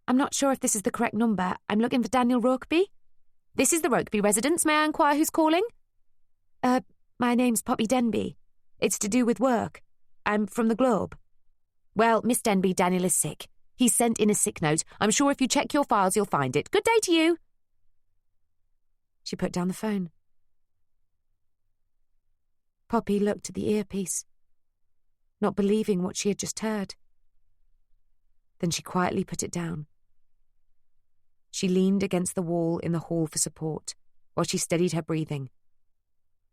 I'm not sure if this is the correct number. I'm looking for Daniel Rugby. This is the Rugby residence. May I inquire who's calling? My name's Poppy Denby. It's to do with work. I'm from the Globe. Well, Miss Denby, Daniel is sick. He's sent in a sick note. I'm sure if you check your files, you'll find it. Good day to you. She put down the phone. Poppy looked at the earpiece, not believing what she had just heard. Then she quietly put it down. She leaned against the wall in the hall for support while she steadied her breathing,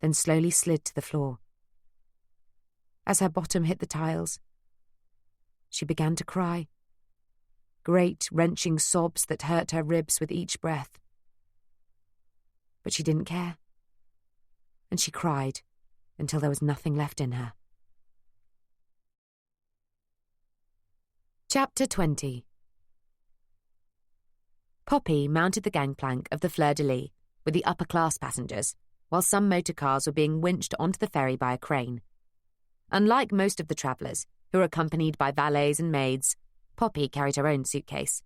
then slowly slid to the floor. As her bottom hit the tiles, she began to cry. Great, wrenching sobs that hurt her ribs with each breath. But she didn't care, and she cried until there was nothing left in her. Chapter 20. Poppy mounted the gangplank of the Fleur-de-Lis with the upper-class passengers, while some motor cars were being winched onto the ferry by a crane. Unlike most of the travellers, who were accompanied by valets and maids, Poppy carried her own suitcase.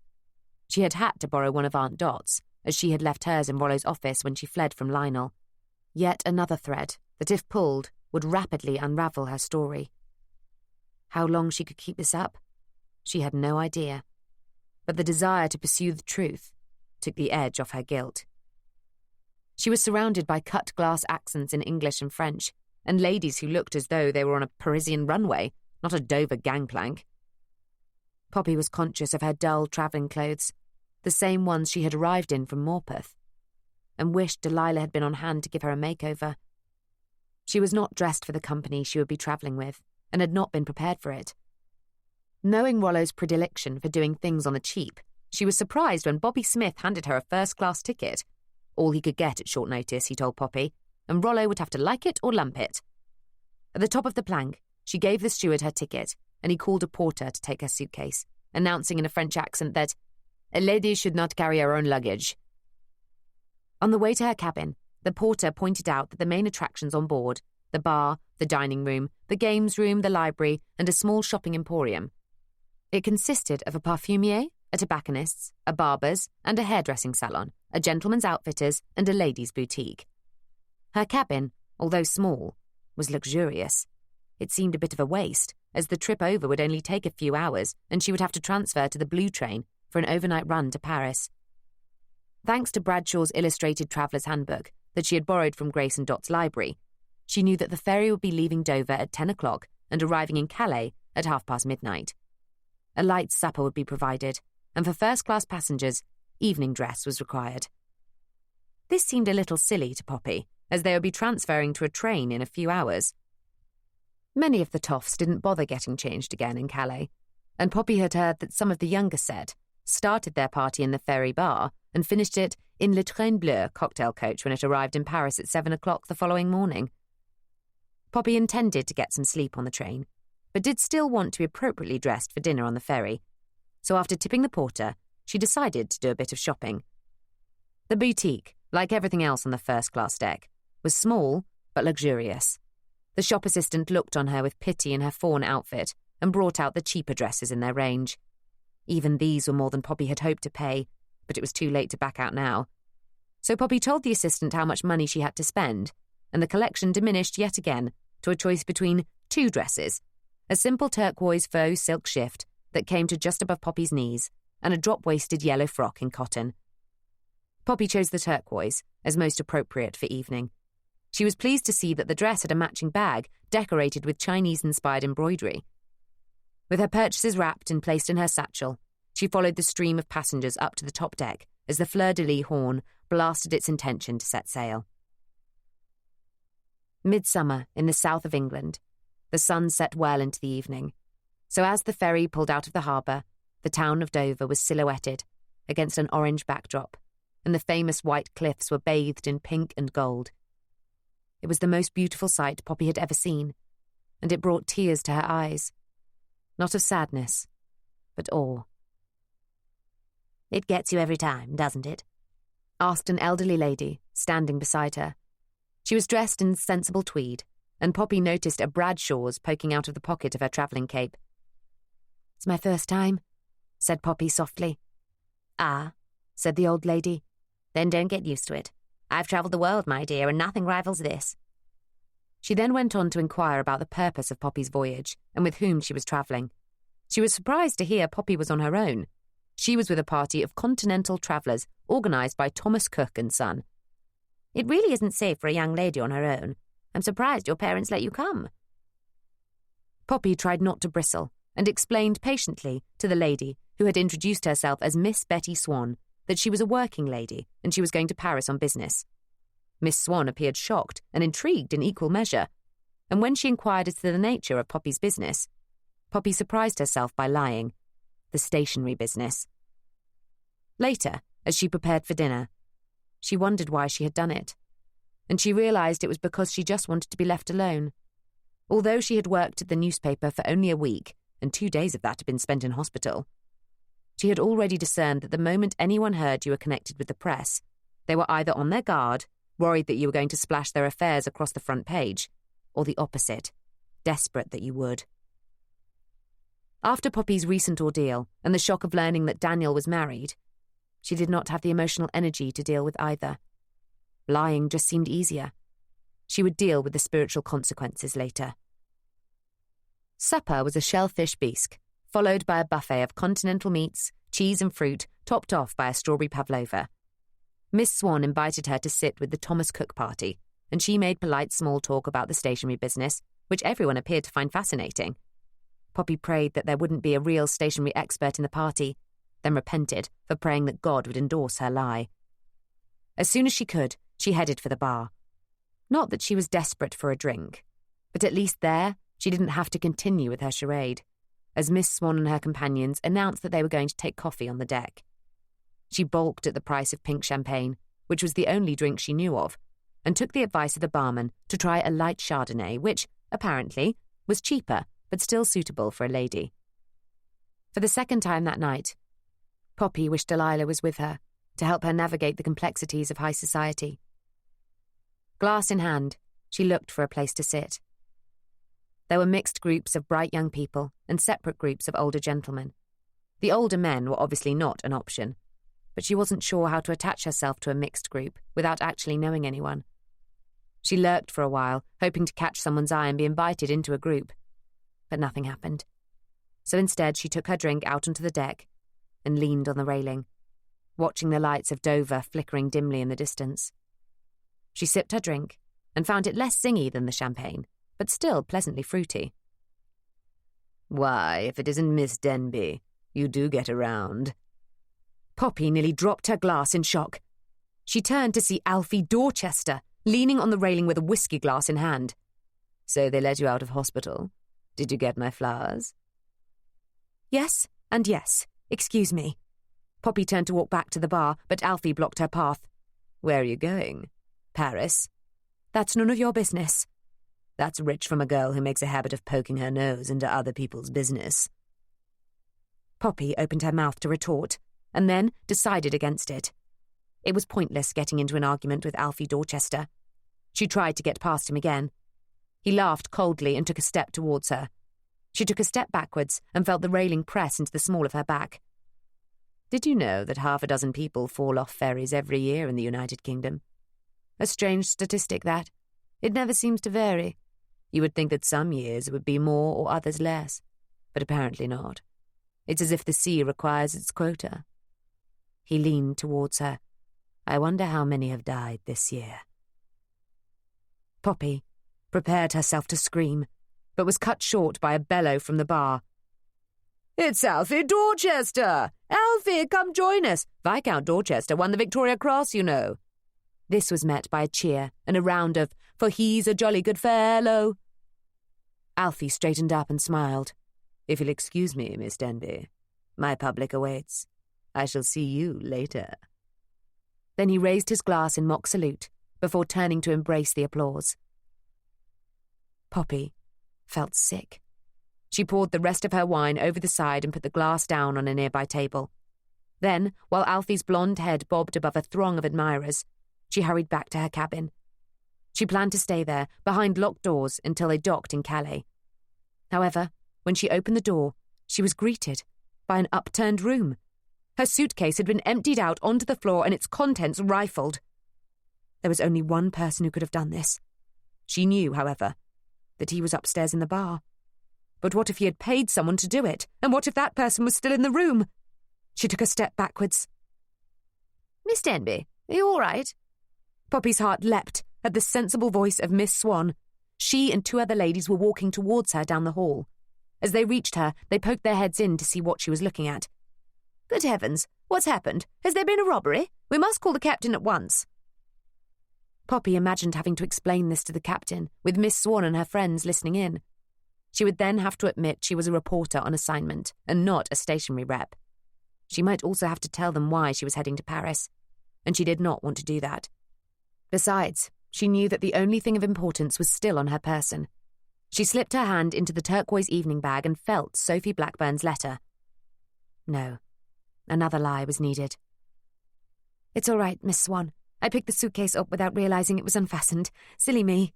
She had to borrow one of Aunt Dot's, as she had left hers in Rollo's office when she fled from Lionel. Yet another thread that, if pulled, would rapidly unravel her story. How long she could keep this up? She had no idea. But the desire to pursue the truth took the edge off her guilt. She was surrounded by cut-glass accents in English and French, and ladies who looked as though they were on a Parisian runway, not a Dover gangplank. Poppy was conscious of her dull travelling clothes, the same ones she had arrived in from Morpeth, and wished Delilah had been on hand to give her a makeover. She was not dressed for the company she would be travelling with, and had not been prepared for it. Knowing Rollo's predilection for doing things on the cheap, she was surprised when Bobby Smith handed her a first-class ticket. All he could get at short notice, he told Poppy, and Rollo would have to like it or lump it. At the top of the plank, she gave the steward her ticket, and he called a porter to take her suitcase, announcing in a French accent that a lady should not carry her own luggage. On the way to her cabin, the porter pointed out that the main attractions on board, the bar, the dining room, the games room, the library, and a small shopping emporium. It consisted of a parfumier, a tobacconist's, a barber's, and a hairdressing salon, a gentleman's outfitter's, and a ladies' boutique. Her cabin, although small, was luxurious. It seemed a bit of a waste, as the trip over would only take a few hours, and she would have to transfer to the Blue train for an overnight run to Paris. Thanks to Bradshaw's Illustrated Traveller's Handbook that she had borrowed from Grace and Dot's library, she knew that the ferry would be leaving Dover at 10 o'clock and arriving in Calais at midnight. A light supper would be provided, and for first-class passengers, evening dress was required. This seemed a little silly to Poppy, as they would be transferring to a train in a few hours. Many of the toffs didn't bother getting changed again in Calais, and Poppy had heard that some of the younger set started their party in the ferry bar and finished it in Le Train Bleu cocktail coach when it arrived in Paris at 7 o'clock the following morning. Poppy intended to get some sleep on the train, but did still want to be appropriately dressed for dinner on the ferry, so after tipping the porter, she decided to do a bit of shopping. The boutique, like everything else on the first-class deck, was small but luxurious. The shop assistant looked on her with pity in her fawn outfit and brought out the cheaper dresses in their range. Even these were more than Poppy had hoped to pay, but it was too late to back out now. So Poppy told the assistant how much money she had to spend, and the collection diminished yet again to a choice between 2 dresses, a simple turquoise faux silk shift that came to just above Poppy's knees, and a drop-waisted yellow frock in cotton. Poppy chose the turquoise, as most appropriate for evening. She was pleased to see that the dress had a matching bag decorated with Chinese-inspired embroidery. With her purchases wrapped and placed in her satchel, she followed the stream of passengers up to the top deck as the Fleur-de-Lis horn blasted its intention to set sail. Midsummer in the south of England, the sun set well into the evening, so as the ferry pulled out of the harbour, the town of Dover was silhouetted against an orange backdrop, and the famous white cliffs were bathed in pink and gold. It was the most beautiful sight Poppy had ever seen, and it brought tears to her eyes, not of sadness, but awe. "It gets you every time, doesn't it?" asked an elderly lady, standing beside her. She was dressed in sensible tweed, and Poppy noticed a Bradshaw's poking out of the pocket of her travelling cape. "It's my first time," said Poppy softly. "Ah," said the old lady. "Then don't get used to it. I've travelled the world, my dear, and nothing rivals this." She then went on to inquire about the purpose of Poppy's voyage and with whom she was travelling. She was surprised to hear Poppy was on her own. She was with a party of continental travellers organised by Thomas Cook and Son. "It really isn't safe for a young lady on her own," I'm surprised your parents let you come." Poppy tried not to bristle and explained patiently to the lady who had introduced herself as Miss Betty Swan that she was a working lady and she was going to Paris on business. Miss Swan appeared shocked and intrigued in equal measure, and when she inquired as to the nature of Poppy's business, Poppy surprised herself by lying. The stationery business. Later, as she prepared for dinner, she wondered why she had done it, and she realised it was because she just wanted to be left alone. Although she had worked at the newspaper for only a week, and 2 days of that had been spent in hospital, she had already discerned that the moment anyone heard you were connected with the press, they were either on their guard, worried that you were going to splash their affairs across the front page, or the opposite, desperate that you would. After Poppy's recent ordeal and the shock of learning that Daniel was married, she did not have the emotional energy to deal with either. Lying just seemed easier. She would deal with the spiritual consequences later. Supper was a shellfish bisque, followed by a buffet of continental meats, cheese and fruit, topped off by a strawberry pavlova. Miss Swan invited her to sit with the Thomas Cook party, and she made polite small talk about the stationery business, which everyone appeared to find fascinating. Poppy prayed that there wouldn't be a real stationery expert in the party, then repented for praying that God would endorse her lie. As soon as she could, she headed for the bar. Not that she was desperate for a drink, but at least there she didn't have to continue with her charade, as Miss Swan and her companions announced that they were going to take coffee on the deck. She balked at the price of pink champagne, which was the only drink she knew of, and took the advice of the barman to try a light Chardonnay, which, apparently, was cheaper but still suitable for a lady. For the second time that night, Poppy wished Delilah was with her to help her navigate the complexities of high society. Glass in hand, she looked for a place to sit. There were mixed groups of bright young people and separate groups of older gentlemen. The older men were obviously not an option, but she wasn't sure how to attach herself to a mixed group without actually knowing anyone. She lurked for a while, hoping to catch someone's eye and be invited into a group, but nothing happened. So instead she took her drink out onto the deck and leaned on the railing, watching the lights of Dover flickering dimly in the distance. She sipped her drink and found it less zingy than the champagne, but still pleasantly fruity. "Why, if it isn't Miss Denby, you do get around." Poppy nearly dropped her glass in shock. She turned to see Alfie Dorchester leaning on the railing with a whiskey glass in hand. "So they let you out of hospital? Did you get my flowers?" "Yes, and yes. Excuse me." Poppy turned to walk back to the bar, but Alfie blocked her path. "Where are you going? Paris?" "That's none of your business." "That's rich from a girl who makes a habit of poking her nose into other people's business." Poppy opened her mouth to retort, and then decided against it. It was pointless getting into an argument with Alfie Dorchester. She tried to get past him again. He laughed coldly and took a step towards her. She took a step backwards and felt the railing press into the small of her back. "Did you know that 6 people fall off ferries every year in the United Kingdom? A strange statistic, that. It never seems to vary. You would think that some years it would be more or others less, but apparently not. It's as if the sea requires its quota." He leaned towards her. "I wonder how many have died this year." Poppy prepared herself to scream, but was cut short by a bellow from the bar. "It's Alfie Dorchester! Alfie, come join us! Viscount Dorchester won the Victoria Cross, you know." This was met by a cheer and a round of, "For he's a jolly good fellow." Alfie straightened up and smiled. "If you'll excuse me, Miss Denby, my public awaits. I shall see you later." Then he raised his glass in mock salute before turning to embrace the applause. Poppy felt sick. She poured the rest of her wine over the side and put the glass down on a nearby table. Then, while Alfie's blonde head bobbed above a throng of admirers, she hurried back to her cabin. She planned to stay there, behind locked doors, until they docked in Calais. However, when she opened the door, she was greeted by an upturned room. Her suitcase had been emptied out onto the floor and its contents rifled. There was only one person who could have done this. She knew, however, that he was upstairs in the bar. But what if he had paid someone to do it? And what if that person was still in the room? She took a step backwards. "Miss Denby, are you all right?" Poppy's heart leapt at the sensible voice of Miss Swan. She and 2 other ladies were walking towards her down the hall. As they reached her, they poked their heads in to see what she was looking at. "Good heavens, what's happened? Has there been a robbery? We must call the captain at once." Poppy imagined having to explain this to the captain, with Miss Swan and her friends listening in. She would then have to admit she was a reporter on assignment and not a stationery rep. She might also have to tell them why she was heading to Paris, and she did not want to do that. Besides, she knew that the only thing of importance was still on her person. She slipped her hand into the turquoise evening bag and felt Sophie Blackburn's letter. No, another lie was needed. "It's all right, Miss Swan. I picked the suitcase up without realising it was unfastened. Silly me."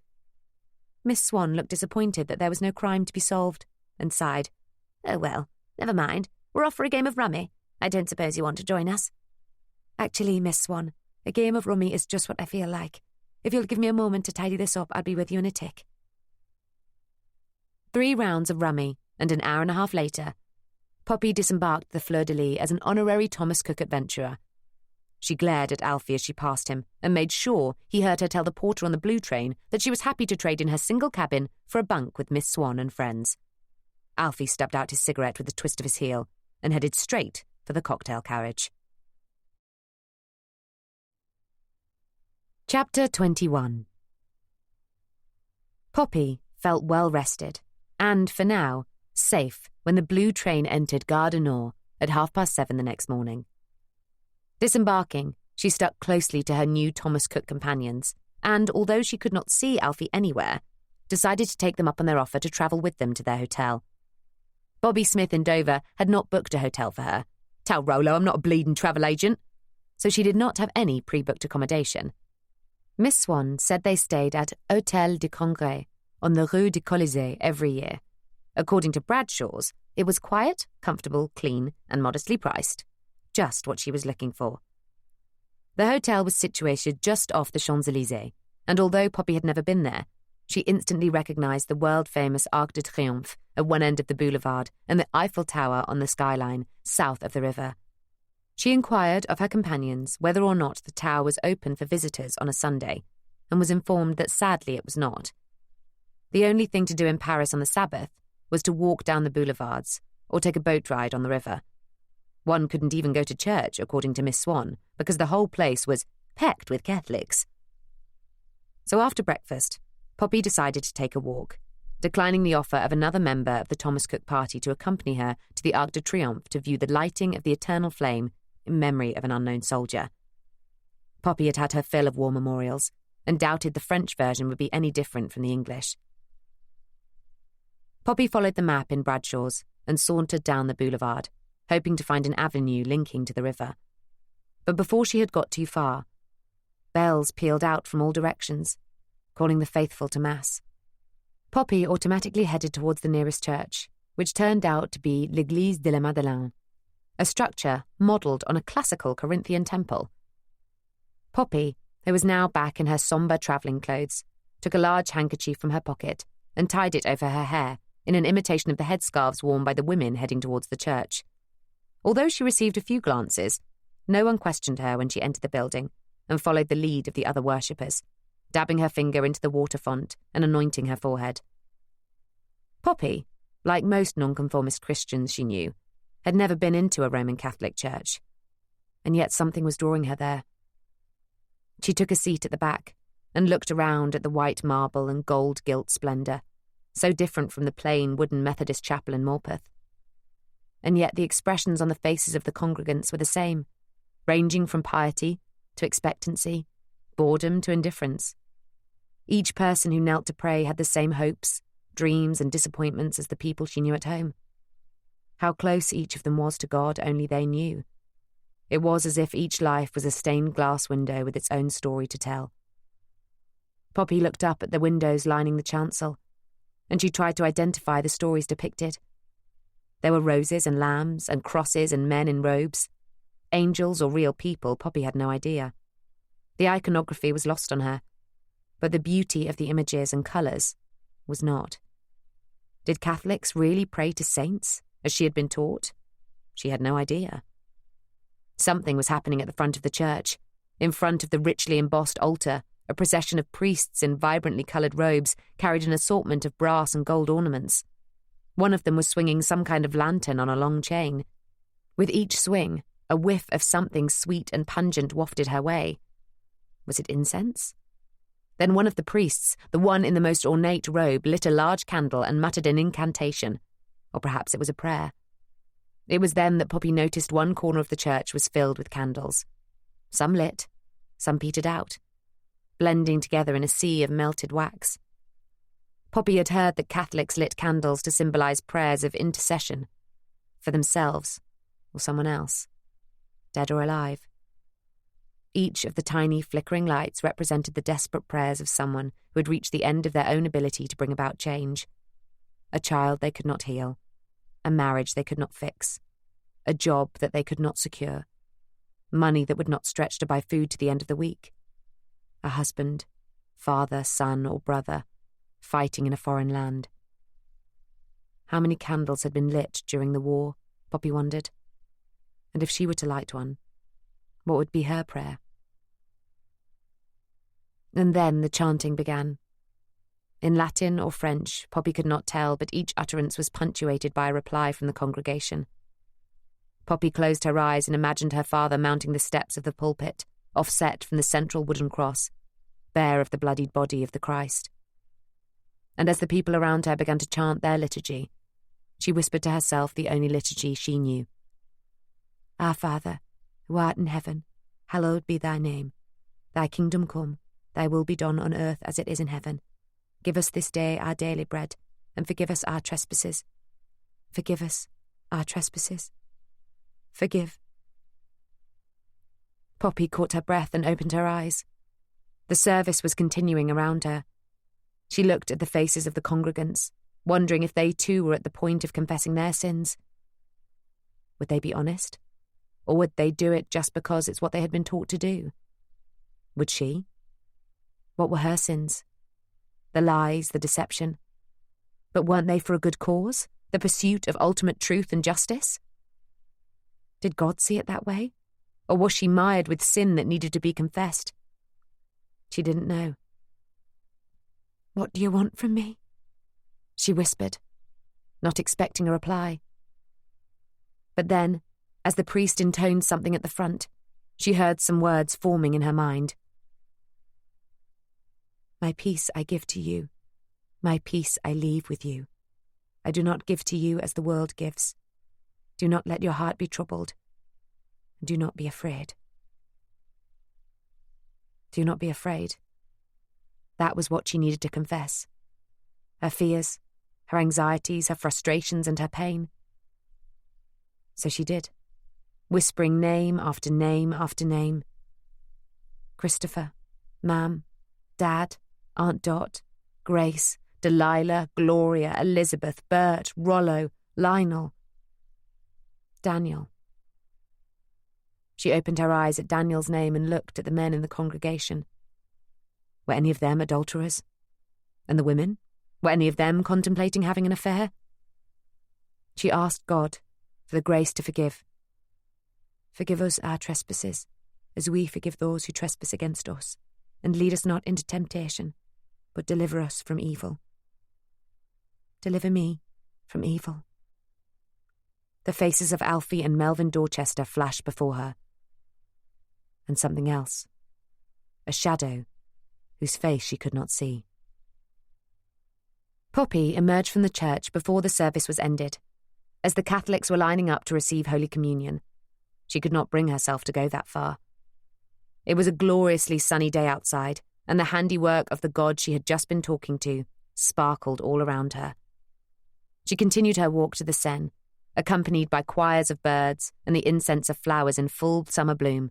Miss Swan looked disappointed that there was no crime to be solved, and sighed. "Oh well, never mind. We're off for a game of rummy. I don't suppose you want to join us?" "Actually, Miss Swan, a game of rummy is just what I feel like. If you'll give me a moment to tidy this up, I'll be with you in a tick." 3 rounds of rummy, and an hour and a half later, Poppy disembarked the Fleur-de-Lis as an honorary Thomas Cook adventurer. She glared at Alfie as she passed him and made sure he heard her tell the porter on the blue train that she was happy to trade in her single cabin for a bunk with Miss Swan and friends. Alfie stubbed out his cigarette with a twist of his heel and headed straight for the cocktail carriage. Chapter 21. Poppy felt well rested and, for now, safe when the blue train entered Gare du Nord at 7:30 the next morning. Disembarking, she stuck closely to her new Thomas Cook companions and, although she could not see Alfie anywhere, decided to take them up on their offer to travel with them to their hotel. Bobby Smith in Dover had not booked a hotel for her. "Tell Rollo I'm not a bleeding travel agent." So she did not have any pre-booked accommodation. Miss Swan said they stayed at Hôtel de Congrès on the Rue du Colisée every year. According to Bradshaw's, it was quiet, comfortable, clean, and modestly priced. Just what she was looking for. The hotel was situated just off the Champs-Élysées, and although Poppy had never been there, she instantly recognised the world-famous Arc de Triomphe at one end of the boulevard and the Eiffel Tower on the skyline south of the river. She inquired of her companions whether or not the tower was open for visitors on a Sunday, and was informed that sadly it was not. The only thing to do in Paris on the Sabbath was to walk down the boulevards or take a boat ride on the river. One couldn't even go to church, according to Miss Swan, because the whole place was packed with Catholics. So after breakfast, Poppy decided to take a walk, declining the offer of another member of the Thomas Cook party to accompany her to the Arc de Triomphe to view the lighting of the eternal flame in memory of an unknown soldier. Poppy had had her fill of war memorials, and doubted the French version would be any different from the English. Poppy followed the map in Bradshaw's and sauntered down the boulevard, hoping to find an avenue linking to the river. But before she had got too far, bells pealed out from all directions, calling the faithful to Mass. Poppy automatically headed towards the nearest church, which turned out to be l'Église de la Madeleine, a structure modelled on a classical Corinthian temple. Poppy, who was now back in her sombre travelling clothes, took a large handkerchief from her pocket and tied it over her hair in an imitation of the headscarves worn by the women heading towards the church. Although she received a few glances, no one questioned her when she entered the building and followed the lead of the other worshippers, dabbing her finger into the water font and anointing her forehead. Poppy, like most nonconformist Christians she knew, had never been into a Roman Catholic church, and yet something was drawing her there. She took a seat at the back and looked around at the white marble and gold-gilt splendour, so different from the plain wooden Methodist chapel in Morpeth. And yet the expressions on the faces of the congregants were the same, ranging from piety to expectancy, boredom to indifference. Each person who knelt to pray had the same hopes, dreams and disappointments as the people she knew at home. How close each of them was to God only they knew. It was as if each life was a stained glass window with its own story to tell. Poppy looked up at the windows lining the chancel, and she tried to identify the stories depicted. There were roses and lambs and crosses and men in robes. Angels or real people, Poppy had no idea. The iconography was lost on her, but the beauty of the images and colours was not. Did Catholics really pray to saints, as she had been taught? She had no idea. Something was happening at the front of the church, in front of the richly embossed altar a procession of priests in vibrantly coloured robes carried an assortment of brass and gold ornaments. One of them was swinging some kind of lantern on a long chain. With each swing, a whiff of something sweet and pungent wafted her way. Was it incense? Then one of the priests, the one in the most ornate robe, lit a large candle and muttered an incantation, or perhaps it was a prayer. It was then that Poppy noticed one corner of the church was filled with candles. Some lit, some petered out, blending together in a sea of melted wax. Poppy had heard that Catholics lit candles to symbolise prayers of intercession, for themselves or someone else, dead or alive. Each of the tiny flickering lights represented the desperate prayers of someone who had reached the end of their own ability to bring about change. A child they could not heal, a marriage they could not fix, a job that they could not secure, money that would not stretch to buy food to the end of the week, a husband, father, son, or brother, fighting in a foreign land. How many candles had been lit during the war, Poppy wondered. And if she were to light one, what would be her prayer? And then the chanting began. In Latin or French, Poppy could not tell, but each utterance was punctuated by a reply from the congregation. Poppy closed her eyes and imagined her father mounting the steps of the pulpit, offset from the central wooden cross, bare of the bloodied body of the Christ. And as the people around her began to chant their liturgy, she whispered to herself the only liturgy she knew. Our Father, who art in heaven, hallowed be thy name. Thy kingdom come, thy will be done on earth as it is in heaven. Give us this day our daily bread, and forgive us our trespasses. Forgive us our trespasses. Forgive. Poppy caught her breath and opened her eyes. The service was continuing around her. She looked at the faces of the congregants, wondering if they too were at the point of confessing their sins. Would they be honest? Or would they do it just because it's what they had been taught to do? Would she? What were her sins? The lies, the deception. But weren't they for a good cause? The pursuit of ultimate truth and justice? Did God see it that way? Or was she mired with sin that needed to be confessed? She didn't know. What do you want from me? She whispered, not expecting a reply. But then, as the priest intoned something at the front, she heard some words forming in her mind. My peace I give to you. My peace I leave with you. I do not give to you as the world gives. Do not let your heart be troubled. Do not be afraid. Do not be afraid. That was what she needed to confess. Her fears, her anxieties, her frustrations, and her pain. So she did, whispering name after name after name. Christopher, Mam, Dad, Aunt Dot, Grace, Delilah, Gloria, Elizabeth, Bert, Rollo, Lionel, Daniel. She opened her eyes at Daniel's name and looked at the men in the congregation. Were any of them adulterers? And the women? Were any of them contemplating having an affair? She asked God for the grace to forgive. Forgive us our trespasses, as we forgive those who trespass against us, and lead us not into temptation, but deliver us from evil. Deliver me from evil. The faces of Alfie and Melvin Dorchester flashed before her. And something else. A shadow, whose face she could not see. Poppy emerged from the church before the service was ended, as the Catholics were lining up to receive Holy Communion. She could not bring herself to go that far. It was a gloriously sunny day outside, and the handiwork of the God she had just been talking to sparkled all around her. She continued her walk to the Seine, accompanied by choirs of birds and the incense of flowers in full summer bloom.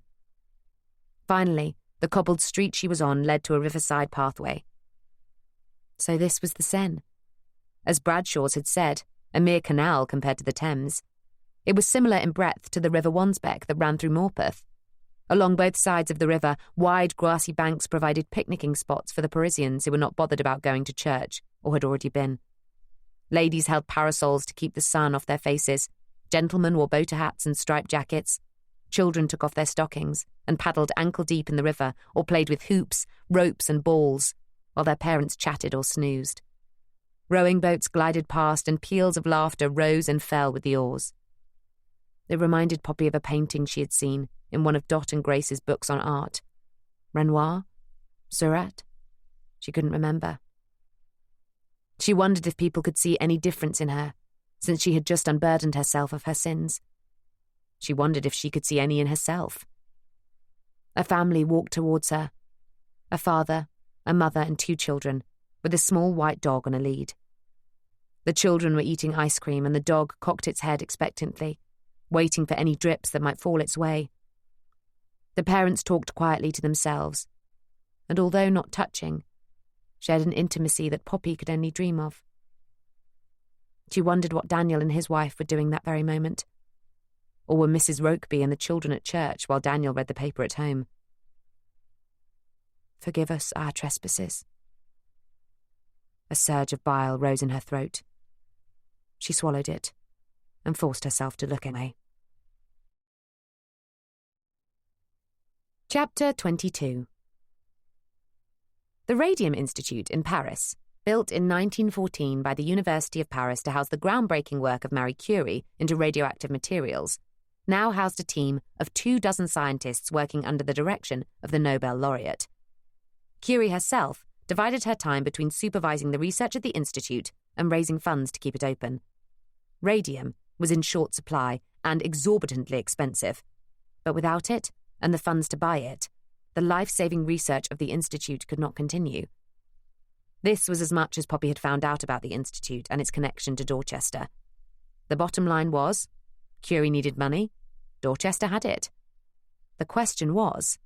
Finally, the cobbled street she was on led to a riverside pathway. So this was the Seine. As Bradshaw's had said, a mere canal compared to the Thames. It was similar in breadth to the River Wansbeck that ran through Morpeth. Along both sides of the river, wide grassy banks provided picnicking spots for the Parisians who were not bothered about going to church or had already been. Ladies held parasols to keep the sun off their faces. Gentlemen wore boater hats and striped jackets. Children took off their stockings and paddled ankle-deep in the river or played with hoops, ropes and balls, while their parents chatted or snoozed. Rowing boats glided past and peals of laughter rose and fell with the oars. It reminded Poppy of a painting she had seen in one of Dot and Grace's books on art. Renoir? Seurat? She couldn't remember. She wondered if people could see any difference in her, since she had just unburdened herself of her sins. She wondered if she could see any in herself. A family walked towards her. A father, a mother and 2 children, with a small white dog on a lead. The children were eating ice cream and the dog cocked its head expectantly, waiting for any drips that might fall its way. The parents talked quietly to themselves, and although not touching, shared an intimacy that Poppy could only dream of. She wondered what Daniel and his wife were doing that very moment. Or were Mrs. Rokeby and the children at church while Daniel read the paper at home? Forgive us our trespasses. A surge of bile rose in her throat. She swallowed it and forced herself to look away. Chapter 22. The Radium Institute in Paris, built in 1914 by the University of Paris to house the groundbreaking work of Marie Curie into radioactive materials, now housed a team of 24 scientists working under the direction of the Nobel laureate. Curie herself divided her time between supervising the research at the institute and raising funds to keep it open. Radium was in short supply and exorbitantly expensive, but without it, and the funds to buy it, the life-saving research of the institute could not continue. This was as much as Poppy had found out about the institute and its connection to Dorchester. The bottom line was, Curie needed money, Dorchester had it. The question was,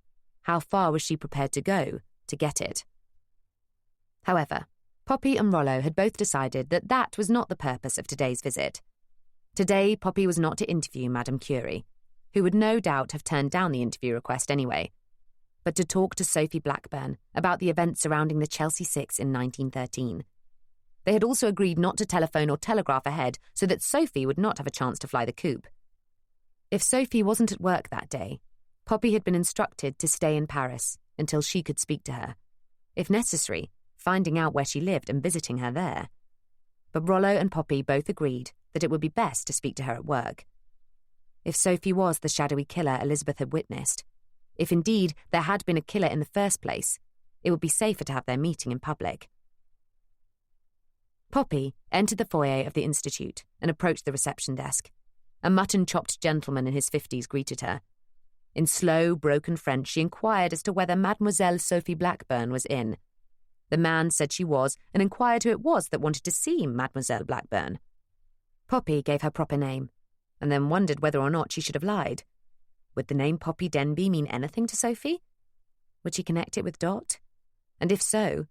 how far was she prepared to go to get it? However, Poppy and Rollo had both decided that that was not the purpose of today's visit. Today, Poppy was not to interview Madame Curie, who would no doubt have turned down the interview request anyway, but to talk to Sophie Blackburn about the events surrounding the Chelsea Six in 1913. They had also agreed not to telephone or telegraph ahead so that Sophie would not have a chance to fly the coop. If Sophie wasn't at work that day, Poppy had been instructed to stay in Paris until she could speak to her, if necessary, finding out where she lived and visiting her there. But Rollo and Poppy both agreed that it would be best to speak to her at work. If Sophie was the shadowy killer Elizabeth had witnessed, if indeed there had been a killer in the first place, it would be safer to have their meeting in public. Poppy entered the foyer of the institute and approached the reception desk. A mutton-chopped gentleman in his 50s greeted her. In slow, broken French, she inquired as to whether Mademoiselle Sophie Blackburn was in. The man said she was and inquired who it was that wanted to see Mademoiselle Blackburn. Poppy gave her proper name, and then wondered whether or not she should have lied. Would the name Poppy Denby mean anything to Sophie? Would she connect it with Dot? And if so,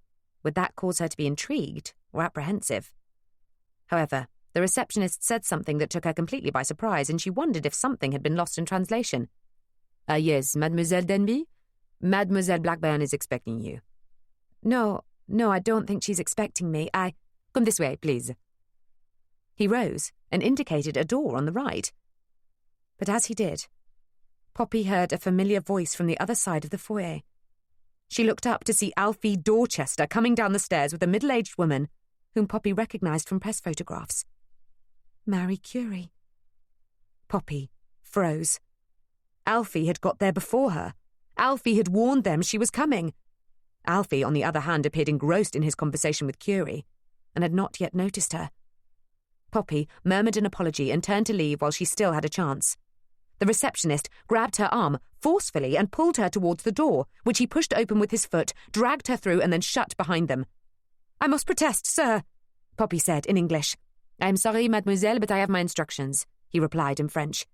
would that cause her to be intrigued or apprehensive? However, the receptionist said something that took her completely by surprise, and she wondered if something had been lost in translation. Yes, Mademoiselle Denby? Mademoiselle Blackburn is expecting you. No, I don't think she's expecting me. Come this way, please. He rose and indicated a door on the right. But as he did, Poppy heard a familiar voice from the other side of the foyer. She looked up to see Alfie Dorchester coming down the stairs with a middle-aged woman whom Poppy recognised from press photographs. Marie Curie. Poppy froze. Alfie had got there before her. Alfie had warned them she was coming. Alfie, on the other hand, appeared engrossed in his conversation with Curie and had not yet noticed her. Poppy murmured an apology and turned to leave while she still had a chance. The receptionist grabbed her arm forcefully and pulled her towards the door, which he pushed open with his foot, dragged her through and then shut behind them. I must protest, sir, Poppy said in English. I am sorry, mademoiselle, but I have my instructions, he replied in French.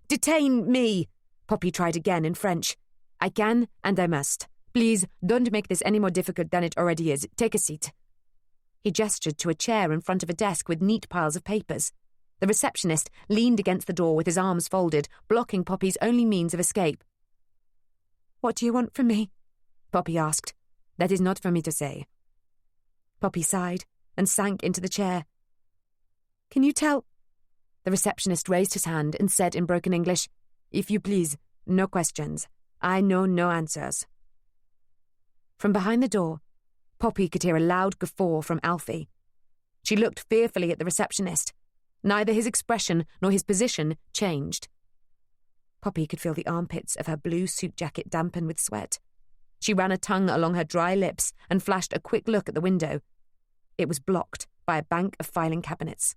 Detain me, Poppy tried again in French. I can and I must. Please, don't make this any more difficult than it already is. Take a seat. He gestured to a chair in front of a desk with neat piles of papers. The receptionist leaned against the door with his arms folded, blocking Poppy's only means of escape. What do you want from me? Poppy asked. That is not for me to say. Poppy sighed and sank into the chair. Can you tell? The receptionist raised his hand and said in broken English, "If you please, no questions. I know no answers." From behind the door, Poppy could hear a loud guffaw from Alfie. She looked fearfully at the receptionist. Neither his expression nor his position changed. Poppy could feel the armpits of her blue suit jacket dampen with sweat. She ran a tongue along her dry lips and flashed a quick look at the window. It was blocked by a bank of filing cabinets.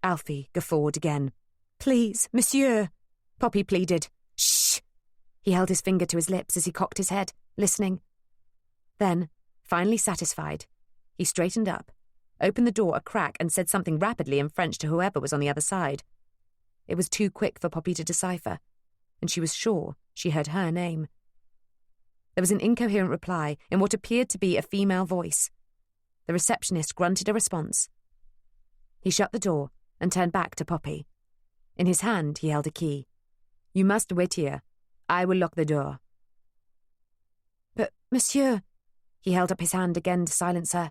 Alfie guffawed again. "Please, monsieur," Poppy pleaded. "Shh!" He held his finger to his lips as he cocked his head, listening. Then, finally satisfied, he straightened up, opened the door a crack and said something rapidly in French to whoever was on the other side. It was too quick for Poppy to decipher, and she was sure she heard her name. There was an incoherent reply in what appeared to be a female voice. The receptionist grunted a response. He shut the door and turned back to Poppy. In his hand he held a key. "You must wait here. I will lock the door." "But, monsieur," he held up his hand again to silence her.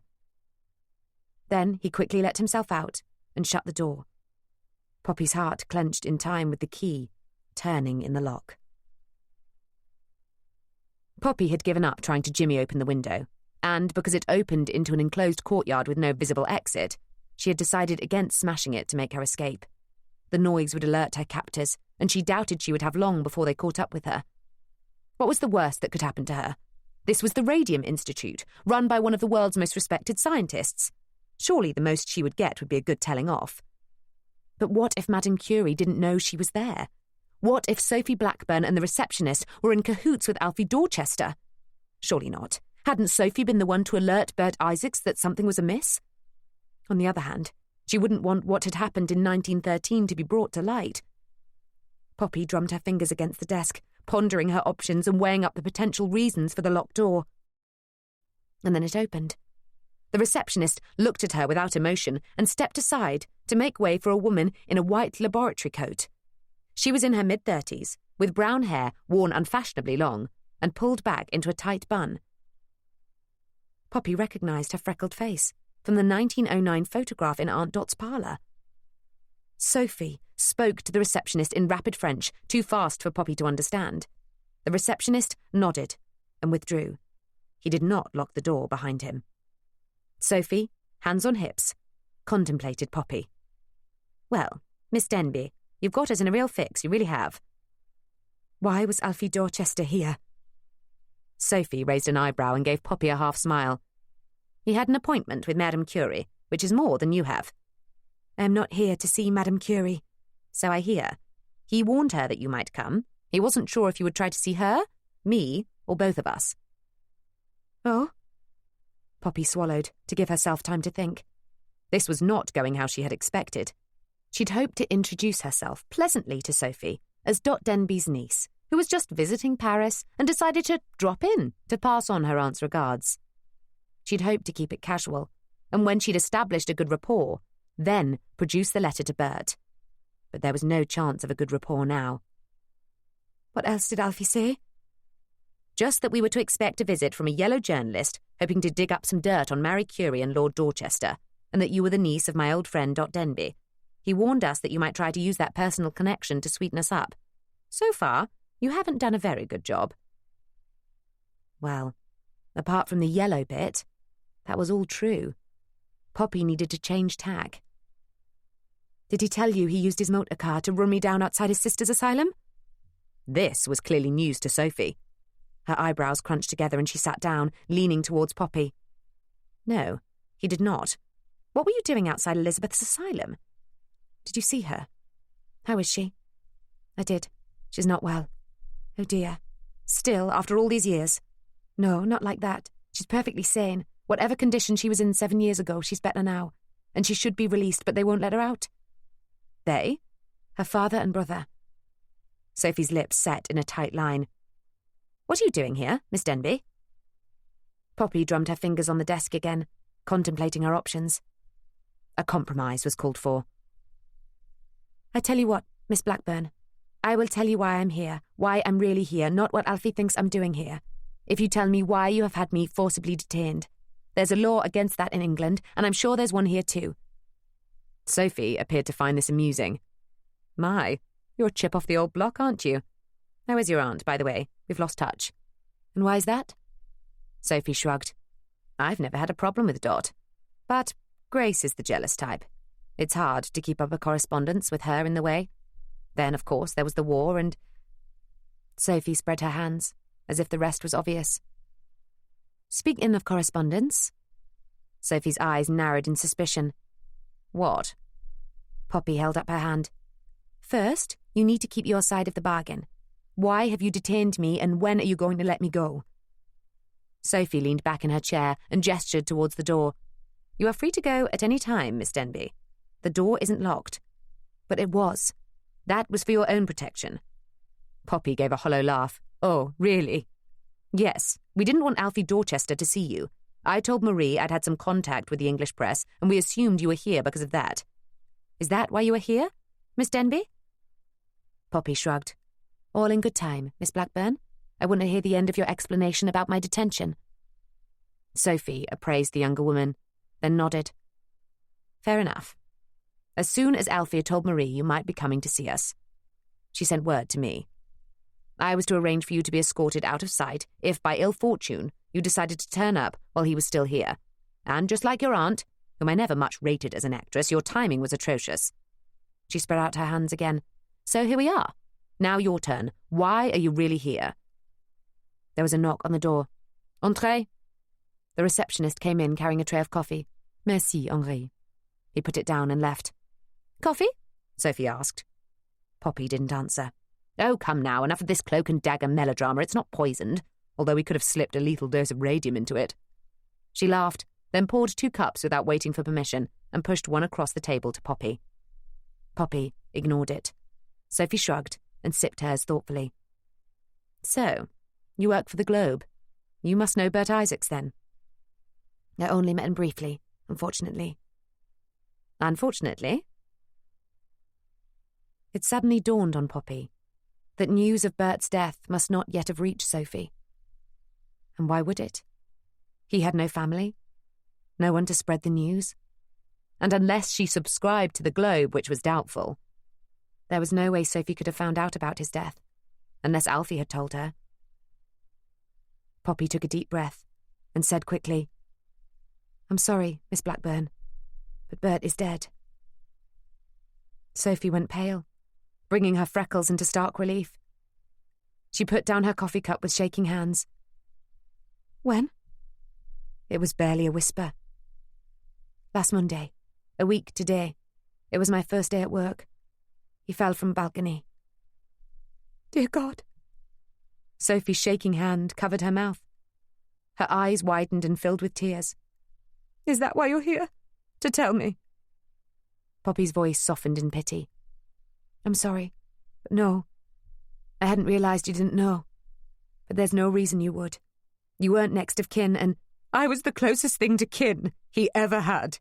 Then he quickly let himself out and shut the door. Poppy's heart clenched in time with the key turning in the lock. Poppy had given up trying to jimmy open the window, and because it opened into an enclosed courtyard with no visible exit, she had decided against smashing it to make her escape. The noise would alert her captors, and she doubted she would have long before they caught up with her. What was the worst that could happen to her? This was the Radium Institute, run by one of the world's most respected scientists. Surely the most she would get would be a good telling off. But what if Madame Curie didn't know she was there? What if Sophie Blackburn and the receptionist were in cahoots with Alfie Dorchester? Surely not. Hadn't Sophie been the one to alert Bert Isaacs that something was amiss? On the other hand, she wouldn't want what had happened in 1913 to be brought to light. Poppy drummed her fingers against the desk, pondering her options and weighing up the potential reasons for the locked door. And then it opened. The receptionist looked at her without emotion and stepped aside to make way for a woman in a white laboratory coat. She was in her mid-30s, with brown hair worn unfashionably long and pulled back into a tight bun. Poppy recognised her freckled face from the 1909 photograph in Aunt Dot's parlour. Sophie spoke to the receptionist in rapid French, too fast for Poppy to understand. The receptionist nodded and withdrew. He did not lock the door behind him. Sophie, hands on hips, contemplated Poppy. "Well, Miss Denby, you've got us in a real fix, you really have." "Why was Alfie Dorchester here?" Sophie raised an eyebrow and gave Poppy a half-smile. "He had an appointment with Madame Curie, which is more than you have." "I am not here to see Madame Curie." "So I hear. He warned her that you might come. He wasn't sure if you would try to see her, me, or both of us." "Oh?" Poppy swallowed to give herself time to think. This was not going how she had expected. She'd hoped to introduce herself pleasantly to Sophie as Dot Denby's niece, who was just visiting Paris and decided to drop in to pass on her aunt's regards. She'd hoped to keep it casual, and when she'd established a good rapport, then produce the letter to Bert. But there was no chance of a good rapport now. "What else did Alfie say?" "Just that we were to expect a visit from a yellow journalist hoping to dig up some dirt on Marie Curie and Lord Dorchester, and that you were the niece of my old friend Dot Denby. He warned us that you might try to use that personal connection to sweeten us up. So far, you haven't done a very good job." Well, apart from the yellow bit, that was all true. Poppy needed to change tack. "Did he tell you he used his motor car to run me down outside his sister's asylum?" This was clearly news to Sophie. Her eyebrows crunched together and she sat down, leaning towards Poppy. "No, he did not. What were you doing outside Elizabeth's asylum?" "Did you see her?" "How is she?" "I did. She's not well." "Oh dear. Still, after all these years?" "No, not like that. She's perfectly sane. Whatever condition she was in 7 years ago, she's better now. And she should be released, but they won't let her out." "They?" "Her father and brother." Sophie's lips set in a tight line. "What are you doing here, Miss Denby?" Poppy drummed her fingers on the desk again, contemplating her options. A compromise was called for. "I tell you what, Miss Blackburn. I will tell you why I'm here, why I'm really here, not what Alfie thinks I'm doing here. If you tell me why you have had me forcibly detained. There's a law against that in England, and I'm sure there's one here too." Sophie appeared to find this amusing. My, you're a chip off the old block, aren't you? How is your aunt, by the way? We've lost touch. And why's that? Sophie shrugged. I've never had a problem with Dot. But Grace is the jealous type. It's hard to keep up a correspondence with her in the way. Then, of course, there was the war and... Sophie spread her hands, as if the rest was obvious. Speaking of correspondence... Sophie's eyes narrowed in suspicion. What? Poppy held up her hand. First, you need to keep your side of the bargain. Why have you detained me, and when are you going to let me go? Sophie leaned back in her chair and gestured towards the door. You are free to go at any time, Miss Denby. The door isn't locked. But it was. That was for your own protection. Poppy gave a hollow laugh. Oh, really? Yes, we didn't want Alfie Dorchester to see you. I told Marie I'd had some contact with the English press, and we assumed you were here because of that. Is that why you were here, Miss Denby? Poppy shrugged. All in good time, Miss Blackburn. I want to hear the end of your explanation about my detention. Sophie appraised the younger woman, then nodded. Fair enough. As soon as Alfie had told Marie you might be coming to see us, she sent word to me. I was to arrange for you to be escorted out of sight if, by ill fortune, you decided to turn up while he was still here. And just like your aunt, whom I never much rated as an actress, your timing was atrocious. She spread out her hands again. So here we are. Now your turn. Why are you really here? There was a knock on the door. Entrez. The receptionist came in carrying a tray of coffee. Merci, Henri. He put it down and left. Coffee? Sophie asked. Poppy didn't answer. Oh, come now, enough of this cloak and dagger melodrama. It's not poisoned, although we could have slipped a lethal dose of radium into it. She laughed, then poured 2 cups without waiting for permission and pushed one across the table to Poppy. Poppy ignored it. Sophie shrugged and sipped hers thoughtfully. So, you work for the Globe. You must know Bert Isaacs, then. I only met him briefly, unfortunately. Unfortunately? It suddenly dawned on Poppy that news of Bert's death must not yet have reached Sophie. And why would it? He had no family, no one to spread the news. And unless she subscribed to the Globe, which was doubtful, there was no way Sophie could have found out about his death, unless Alfie had told her. Poppy took a deep breath and said quickly, I'm sorry, Miss Blackburn, but Bert is dead. Sophie went pale, bringing her freckles into stark relief. She put down her coffee cup with shaking hands. When? It was barely a whisper. Last Monday, a week today. It was my first day at work. He fell from a balcony. Dear God. Sophie's shaking hand covered her mouth. Her eyes widened and filled with tears. Is that why you're here? To tell me? Poppy's voice softened in pity. I'm sorry, but no. I hadn't realised you didn't know. But there's no reason you would. You weren't next of kin, and I was the closest thing to kin he ever had.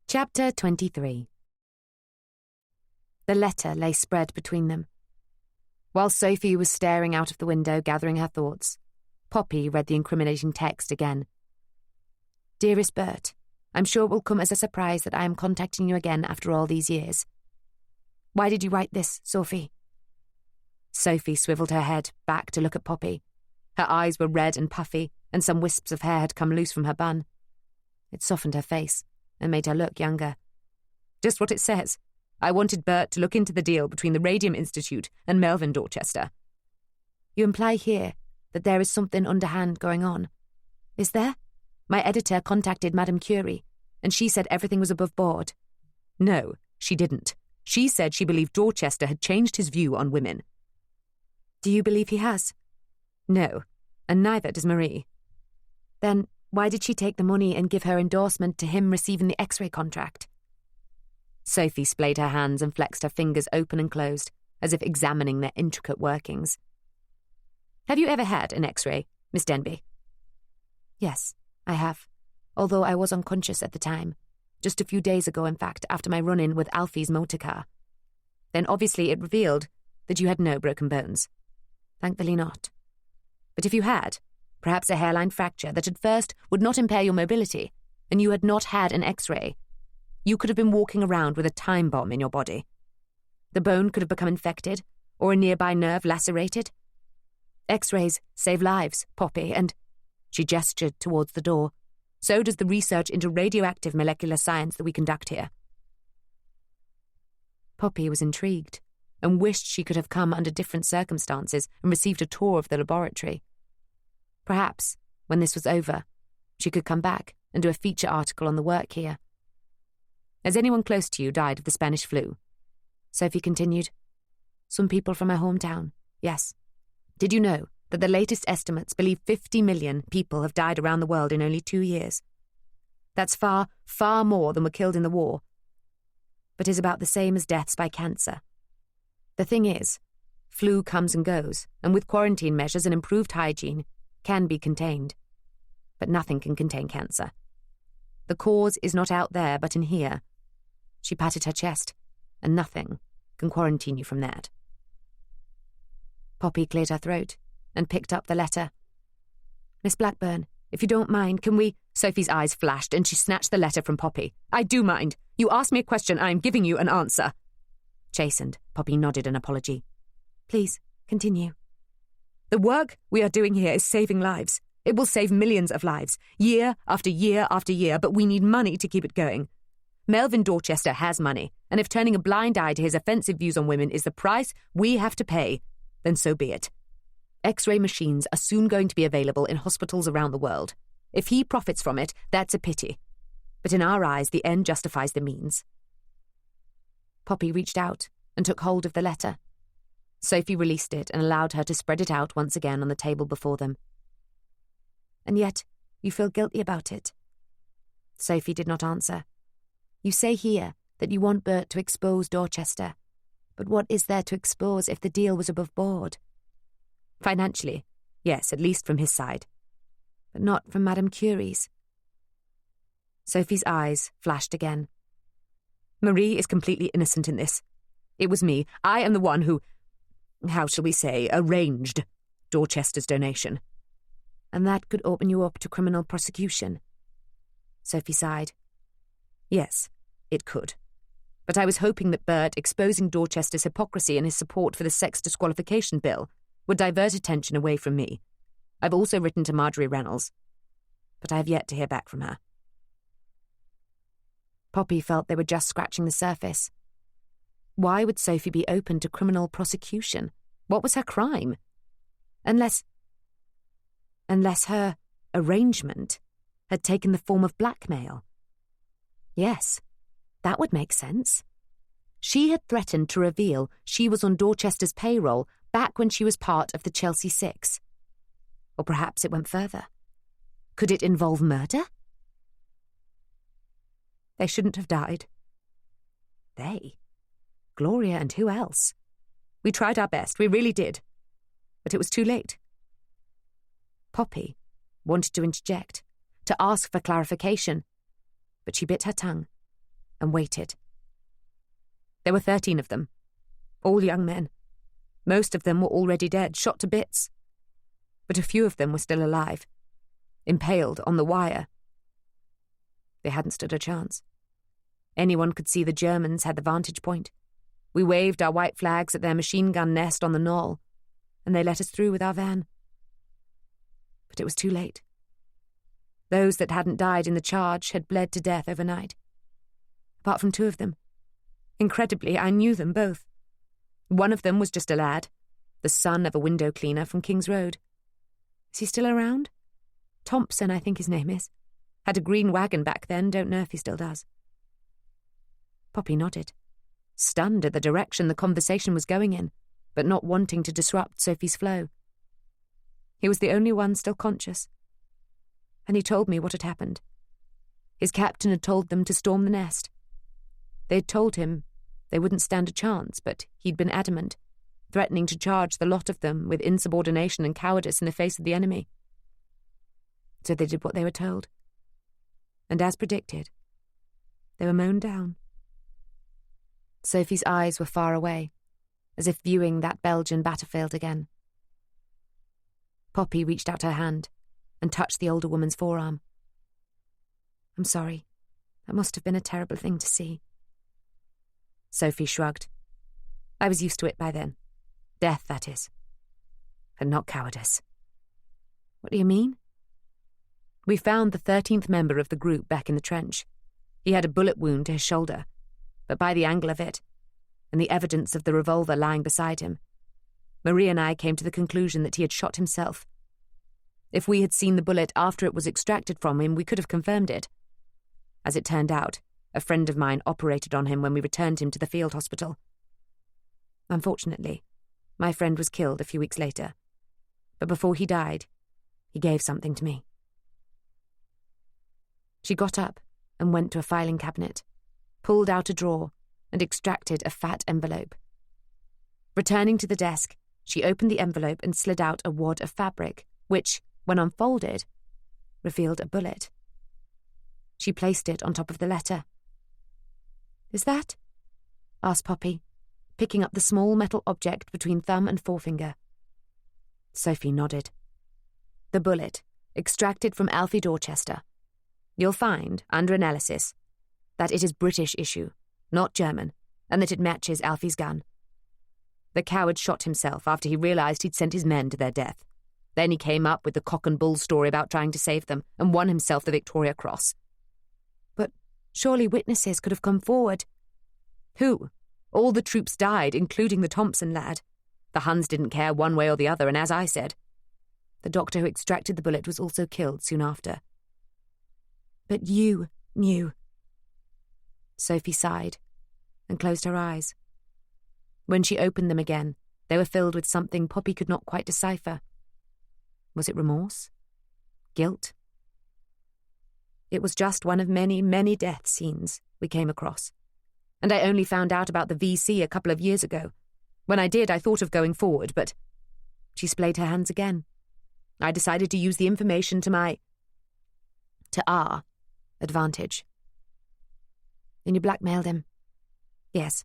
Chapter 23. The letter lay spread between them. While Sophie was staring out of the window, gathering her thoughts, Poppy read the incriminating text again. Dearest Bert, I'm sure it will come as a surprise that I am contacting you again after all these years. Why did you write this, Sophie? Sophie swiveled her head back to look at Poppy. Her eyes were red and puffy, and some wisps of hair had come loose from her bun. It softened her face and made her look younger. Just what it says. I wanted Bert to look into the deal between the Radium Institute and Melvin Dorchester. You imply here that there is something underhand going on. Is there? My editor contacted Madame Curie, and she said everything was above board. No, she didn't. She said she believed Dorchester had changed his view on women. Do you believe he has? No, and neither does Marie. Then why did she take the money and give her endorsement to him receiving the X-ray contract? Sophie splayed her hands and flexed her fingers open and closed, as if examining their intricate workings. Have you ever had an X-ray, Miss Denby? Yes, I have, although I was unconscious at the time. Just a few days ago, in fact, after my run-in with Alfie's motor car. Then obviously it revealed that you had no broken bones. Thankfully not. But if you had, perhaps a hairline fracture that at first would not impair your mobility, and you had not had an X-ray, you could have been walking around with a time bomb in your body. The bone could have become infected, or a nearby nerve lacerated. X-rays save lives, Poppy, and—" She gestured towards the door. "So does the research into radioactive molecular science that we conduct here." Poppy was intrigued and wished she could have come under different circumstances and received a tour of the laboratory. Perhaps, when this was over, she could come back and do a feature article on the work here. "Has anyone close to you died of the Spanish flu?" Sophie continued. "Some people from my hometown, yes. Did you know that the latest estimates believe 50 million people have died around the world in only 2 years? That's far, far more than were killed in the war, but is about the same as deaths by cancer. The thing is, flu comes and goes, and with quarantine measures and improved hygiene, can be contained. But nothing can contain cancer. The cause is not out there, but in here." She patted her chest, "and nothing can quarantine you from that." Poppy cleared her throat and picked up the letter. "Miss Blackburn, if you don't mind, can we—" Sophie's eyes flashed and she snatched the letter from Poppy. "I do mind. You asked me a question, I am giving you an answer." Chastened, Poppy nodded an apology. "Please, continue." "The work we are doing here is saving lives. It will save millions of lives, year after year after year, but we need money to keep it going. Melvin Dorchester has money, and if turning a blind eye to his offensive views on women is the price we have to pay, then so be it. X-ray machines are soon going to be available in hospitals around the world. If he profits from it, that's a pity. But in our eyes, the end justifies the means." Poppy reached out and took hold of the letter. Sophie released it and allowed her to spread it out once again on the table before them. "And yet, you feel guilty about it?" Sophie did not answer. "You say here that you want Bert to expose Dorchester. But what is there to expose if the deal was above board?" "Financially, yes, at least from his side. But not from Madame Curie's." Sophie's eyes flashed again. "Marie is completely innocent in this. It was me. I am the one who, how shall we say, arranged Dorchester's donation." "And that could open you up to criminal prosecution?" Sophie sighed. "Yes, it could. But I was hoping that Bert exposing Dorchester's hypocrisy and his support for the sex disqualification bill would divert attention away from me. I've also written to Marjorie Reynolds, but I have yet to hear back from her." Poppy felt they were just scratching the surface. Why would Sophie be open to criminal prosecution? What was her crime? Unless her arrangement had taken the form of blackmail. Yes, that would make sense. She had threatened to reveal she was on Dorchester's payroll back when she was part of the Chelsea Six. Or perhaps it went further. Could it involve murder? They shouldn't have died. They? Gloria and who else? We tried our best, we really did. But it was too late. Poppy wanted to interject, to ask for clarification, but she bit her tongue and waited. There were 13 of them, all young men. Most of them were already dead, shot to bits. But a few of them were still alive, impaled on the wire. They hadn't stood a chance. Anyone could see the Germans had the vantage point. We waved our white flags at their machine gun nest on the knoll, and they let us through with our van. But it was too late. Those that hadn't died in the charge had bled to death overnight. Apart from 2 of them. Incredibly, I knew them both. One of them was just a lad, the son of a window cleaner from King's Road. Is he still around? Thompson, I think his name is. Had a green wagon back then, don't know if he still does. Poppy nodded, stunned at the direction the conversation was going in, but not wanting to disrupt Sophie's flow. He was the only one still conscious. And he told me what had happened. His captain had told them to storm the nest. They had told him they wouldn't stand a chance, but he'd been adamant, threatening to charge the lot of them with insubordination and cowardice in the face of the enemy. So they did what they were told. And as predicted, they were mown down. Sophie's eyes were far away, as if viewing that Belgian battlefield again. Poppy reached out her hand and touched the older woman's forearm. I'm sorry. That must have been a terrible thing to see. Sophie shrugged. I was used to it by then. Death, that is. And not cowardice. What do you mean? We found the 13th member of the group back in the trench. He had a bullet wound to his shoulder, but by the angle of it, and the evidence of the revolver lying beside him, Marie and I came to the conclusion that he had shot himself. If we had seen the bullet after it was extracted from him, we could have confirmed it. As it turned out, a friend of mine operated on him when we returned him to the field hospital. Unfortunately, my friend was killed a few weeks later, but before he died, he gave something to me. She got up and went to a filing cabinet, pulled out a drawer, and extracted a fat envelope. Returning to the desk, she opened the envelope and slid out a wad of fabric, which, when unfolded, revealed a bullet. She placed it on top of the letter. Is that? Asked Poppy, picking up the small metal object between thumb and forefinger. Sophie nodded. The bullet, extracted from Alfie Dorchester. You'll find, under analysis, that it is British issue, not German, and that it matches Alfie's gun. The coward shot himself after he realised he'd sent his men to their death. Then he came up with the cock and bull story about trying to save them, and won himself the Victoria Cross. But surely witnesses could have come forward. Who? All the troops died, including the Thompson lad. The Huns didn't care one way or the other, and as I said, the doctor who extracted the bullet was also killed soon after. But you knew. Sophie sighed and closed her eyes. When she opened them again, they were filled with something Poppy could not quite decipher. Was it remorse? Guilt? It was just one of many, many death scenes we came across. And I only found out about the VC a couple of years ago. When I did, I thought of going forward, but she splayed her hands again. I decided to use the information to our advantage. And you blackmailed him? Yes.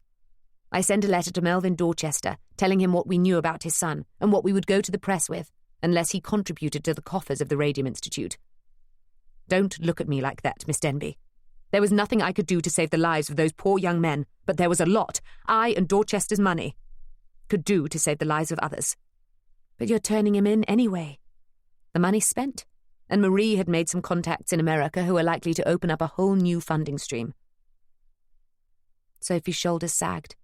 I sent a letter to Melvin Dorchester, telling him what we knew about his son, and what we would go to the press with, unless he contributed to the coffers of the Radium Institute. Don't look at me like that, Miss Denby. There was nothing I could do to save the lives of those poor young men, but there was a lot I and Dorchester's money could do to save the lives of others. But you're turning him in anyway. The money's spent, and Marie had made some contacts in America who are likely to open up a whole new funding stream. Sophie's shoulders sagged,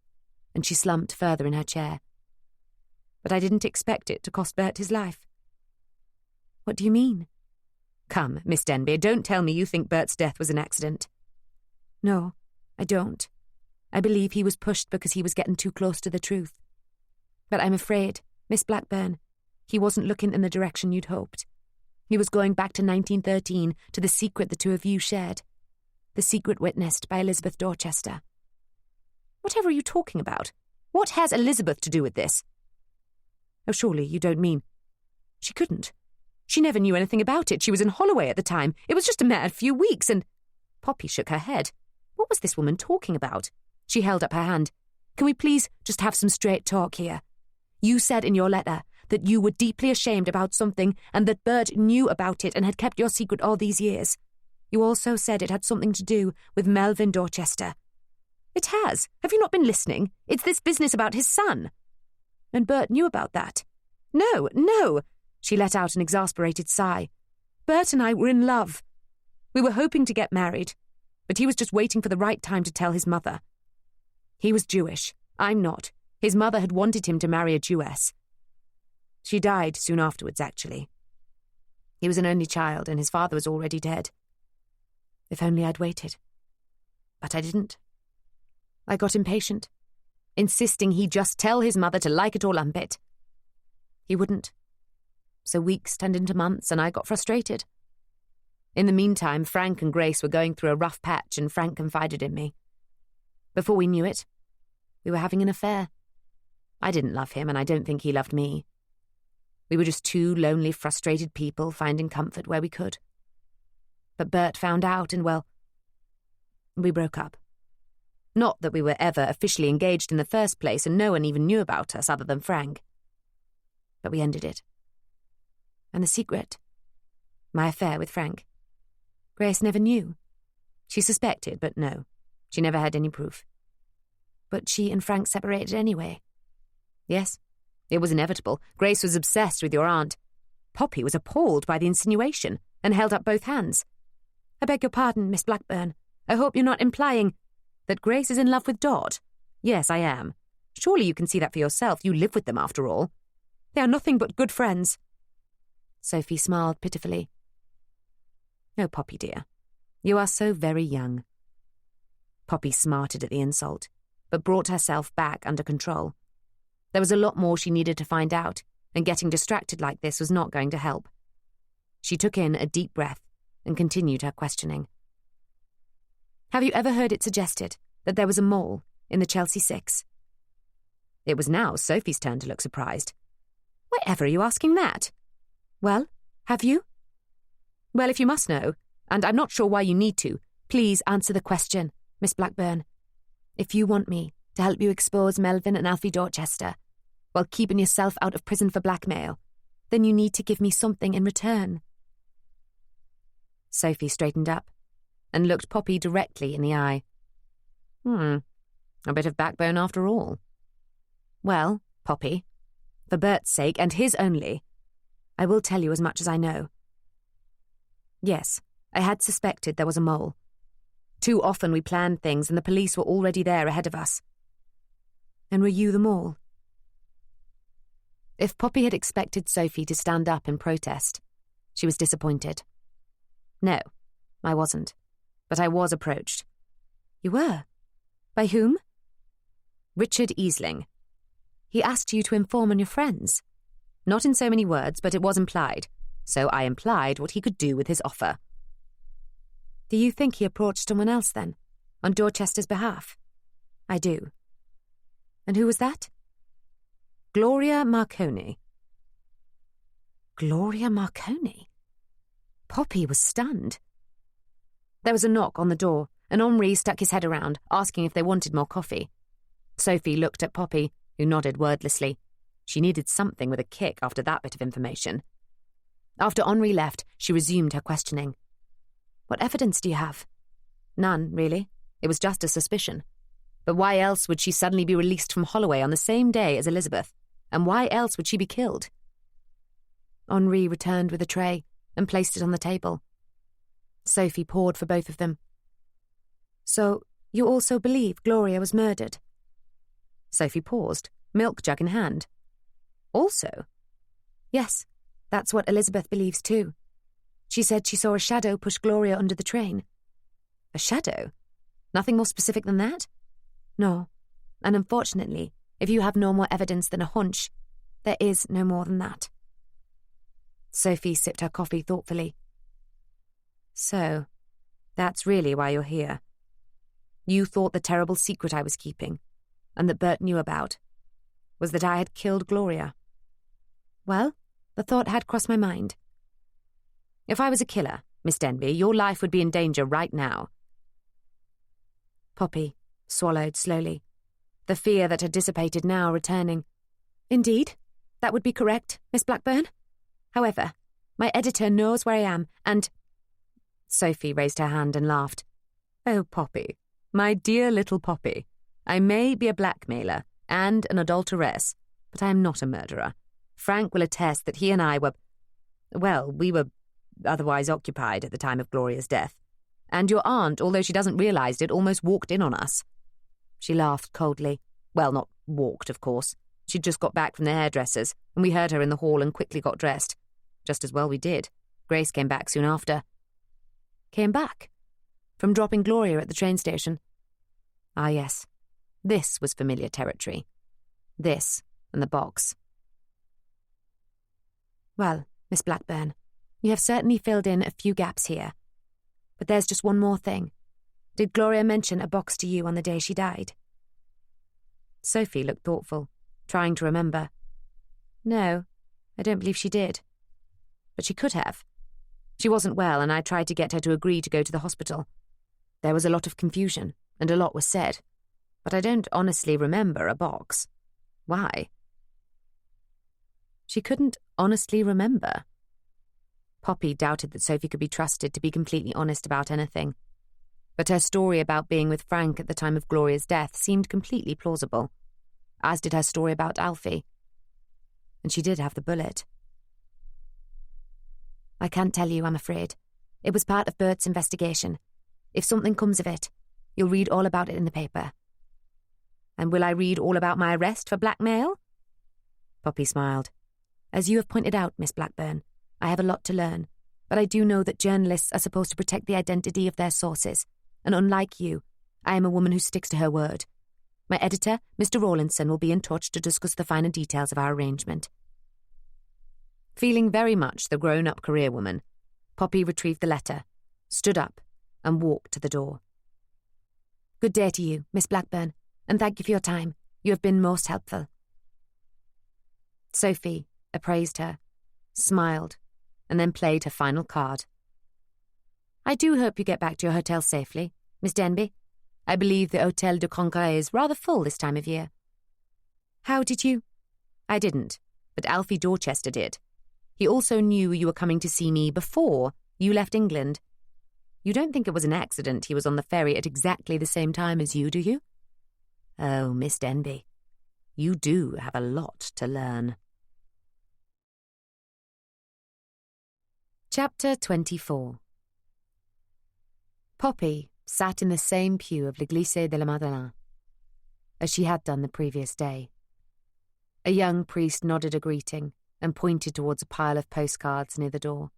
and she slumped further in her chair. But I didn't expect it to cost Bert his life. What do you mean? Come, Miss Denby, don't tell me you think Bert's death was an accident. No, I don't. I believe he was pushed because he was getting too close to the truth. But I'm afraid, Miss Blackburn, he wasn't looking in the direction you'd hoped. He was going back to 1913, to the secret the two of you shared. The secret witnessed by Elizabeth Dorchester. Whatever are you talking about? What has Elizabeth to do with this? Oh, surely you don't mean... She couldn't. She never knew anything about it. She was in Holloway at the time. It was just a mere few weeks, and... Poppy shook her head. What was this woman talking about? She held up her hand. Can we please just have some straight talk here? You said in your letter that you were deeply ashamed about something and that Bert knew about it and had kept your secret all these years. You also said it had something to do with Melvin Dorchester. It has. Have you not been listening? It's this business about his son. And Bert knew about that. No. She let out an exasperated sigh. Bert and I were in love. We were hoping to get married, but he was just waiting for the right time to tell his mother. He was Jewish. I'm not. His mother had wanted him to marry a Jewess. She died soon afterwards, actually. He was an only child, and his father was already dead. If only I'd waited. But I didn't. I got impatient, insisting he just tell his mother to like it or lump it. He wouldn't. So weeks turned into months, and I got frustrated. In the meantime, Frank and Grace were going through a rough patch, and Frank confided in me. Before we knew it, we were having an affair. I didn't love him, and I don't think he loved me. We were just two lonely, frustrated people finding comfort where we could. But Bert found out, and, well, we broke up. Not that we were ever officially engaged in the first place, and no one even knew about us other than Frank. But we ended it. And the secret, my affair with Frank, Grace never knew. She suspected, but no. She never had any proof. But she and Frank separated anyway. Yes, it was inevitable. Grace was obsessed with your aunt. Poppy was appalled by the insinuation and held up both hands. I beg your pardon, Miss Blackburn. I hope you're not implying that Grace is in love with Dot. Yes, I am. Surely you can see that for yourself. You live with them, after all. They are nothing but good friends. Sophie smiled pitifully. Oh, Poppy dear, you are so very young. Poppy smarted at the insult, but brought herself back under control. There was a lot more she needed to find out, and getting distracted like this was not going to help. She took in a deep breath and continued her questioning. Have you ever heard it suggested that there was a mole in the Chelsea Six? It was now Sophie's turn to look surprised. Why ever are you asking that? Well, have you? Well, if you must know, and I'm not sure why you need to, please answer the question, Miss Blackburn. If you want me to help you expose Melvin and Alfie Dorchester while keeping yourself out of prison for blackmail, then you need to give me something in return. Sophie straightened up and looked Poppy directly in the eye. A bit of backbone after all. Well, Poppy, for Bert's sake and his only, I will tell you as much as I know. Yes, I had suspected there was a mole. Too often we planned things and the police were already there ahead of us. And were you the mole? If Poppy had expected Sophie to stand up in protest, she was disappointed. No, I wasn't. But I was approached. You were? By whom? Richard Easling. He asked you to inform on your friends. Not in so many words, but it was implied. So I implied what he could do with his offer. Do you think he approached someone else then, on Dorchester's behalf? I do. And who was that? Gloria Marconi. Gloria Marconi? Poppy was stunned. There was a knock on the door, and Henri stuck his head around, asking if they wanted more coffee. Sophie looked at Poppy, who nodded wordlessly. She needed something with a kick after that bit of information. After Henri left, she resumed her questioning. What evidence do you have? None, really. It was just a suspicion. But why else would she suddenly be released from Holloway on the same day as Elizabeth? And why else would she be killed? Henri returned with a tray and placed it on the table. Sophie poured for both of them. So, you also believe Gloria was murdered? Sophie paused, milk jug in hand. Also? Yes, that's what Elizabeth believes too. She said she saw a shadow push Gloria under the train. A shadow? Nothing more specific than that? No, and unfortunately, if you have no more evidence than a hunch, there is no more than that. Sophie sipped her coffee thoughtfully. So, that's really why you're here. You thought the terrible secret I was keeping, and that Bert knew about, was that I had killed Gloria. Well, the thought had crossed my mind. If I was a killer, Miss Denby, your life would be in danger right now. Poppy swallowed slowly, the fear that had dissipated now returning. Indeed, that would be correct, Miss Blackburn. However, my editor knows where I am, and... Sophie raised her hand and laughed. Oh, Poppy, my dear little Poppy, I may be a blackmailer and an adulteress, but I am not a murderer. Frank will attest that he and I were... Well, we were otherwise occupied at the time of Gloria's death. And your aunt, although she doesn't realise it, almost walked in on us. She laughed coldly. Well, not walked, of course. She'd just got back from the hairdresser's, and we heard her in the hall and quickly got dressed. Just as well we did. Grace came back soon after. Came back? From dropping Gloria at the train station? Ah, yes. This was familiar territory. This and the box. Well, Miss Blackburn, you have certainly filled in a few gaps here. But there's just one more thing. Did Gloria mention a box to you on the day she died? Sophie looked thoughtful, trying to remember. No, I don't believe she did. But she could have. She wasn't well, and I tried to get her to agree to go to the hospital. There was a lot of confusion, and a lot was said. But I don't honestly remember a box. Why? She couldn't honestly remember. Poppy doubted that Sophie could be trusted to be completely honest about anything. but her story about being with Frank at the time of Gloria's death seemed completely plausible, as did her story about Alfie. And she did have the bullet. "I can't tell you, I'm afraid. It was part of Bert's investigation. If something comes of it, you'll read all about it in the paper." "And will I read all about my arrest for blackmail?" Poppy smiled. "As you have pointed out, Miss Blackburn, I have a lot to learn, but I do know that journalists are supposed to protect the identity of their sources, and unlike you, I am a woman who sticks to her word. My editor, Mr. Rawlinson, will be in touch to discuss the finer details of our arrangement." Feeling very much the grown-up career woman, Poppy retrieved the letter, stood up, and walked to the door. "Good day to you, Miss Blackburn, and thank you for your time. You have been most helpful." Sophie appraised her, smiled, and then played her final card. "I do hope you get back to your hotel safely, Miss Denby. I believe the Hôtel de Congrès is rather full this time of year." "How did you—" "I didn't, but Alfie Dorchester did. He also knew you were coming to see me before you left England. You don't think it was an accident he was on the ferry at exactly the same time as you, do you?" "Oh, Miss Denby, you do have a lot to learn." Chapter 24. Poppy sat in the same pew of l'Église de la Madeleine, as she had done the previous day. A young priest nodded a greeting and pointed towards a pile of postcards near the door,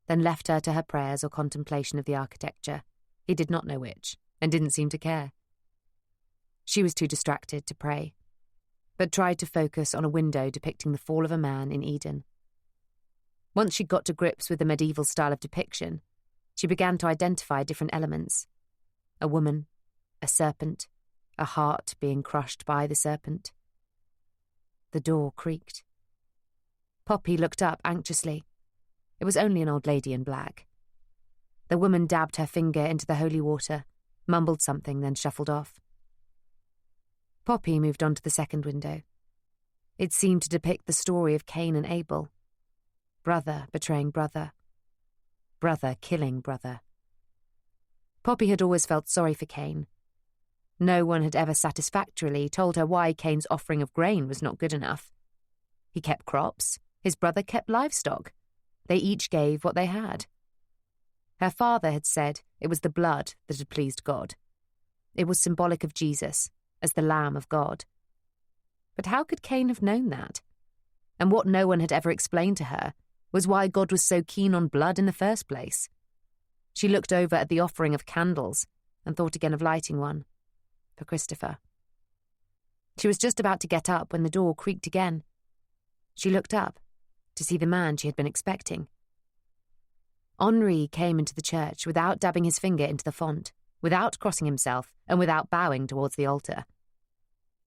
then left her to her prayers or contemplation of the architecture. He did not know which, and didn't seem to care. She was too distracted to pray, but tried to focus on a window depicting the fall of a man in Eden. Once she got to grips with the medieval style of depiction, she began to identify different elements. A woman, a serpent, a heart being crushed by the serpent. The door creaked. Poppy looked up anxiously. It was only an old lady in black. The woman dabbed her finger into the holy water, mumbled something, then shuffled off. Poppy moved on to the second window. It seemed to depict the story of Cain and Abel. Brother betraying brother. Brother killing brother. Poppy had always felt sorry for Cain. No one had ever satisfactorily told her why Cain's offering of grain was not good enough. He kept crops. His brother kept livestock. They each gave what they had. Her father had said it was the blood that had pleased God. It was symbolic of Jesus as the Lamb of God. But how could Cain have known that? And what no one had ever explained to her was why God was so keen on blood in the first place. She looked over at the offering of candles and thought again of lighting one for Christopher. She was just about to get up when the door creaked again. She looked up to see the man she had been expecting. Henri came into the church without dabbing his finger into the font, without crossing himself, and without bowing towards the altar.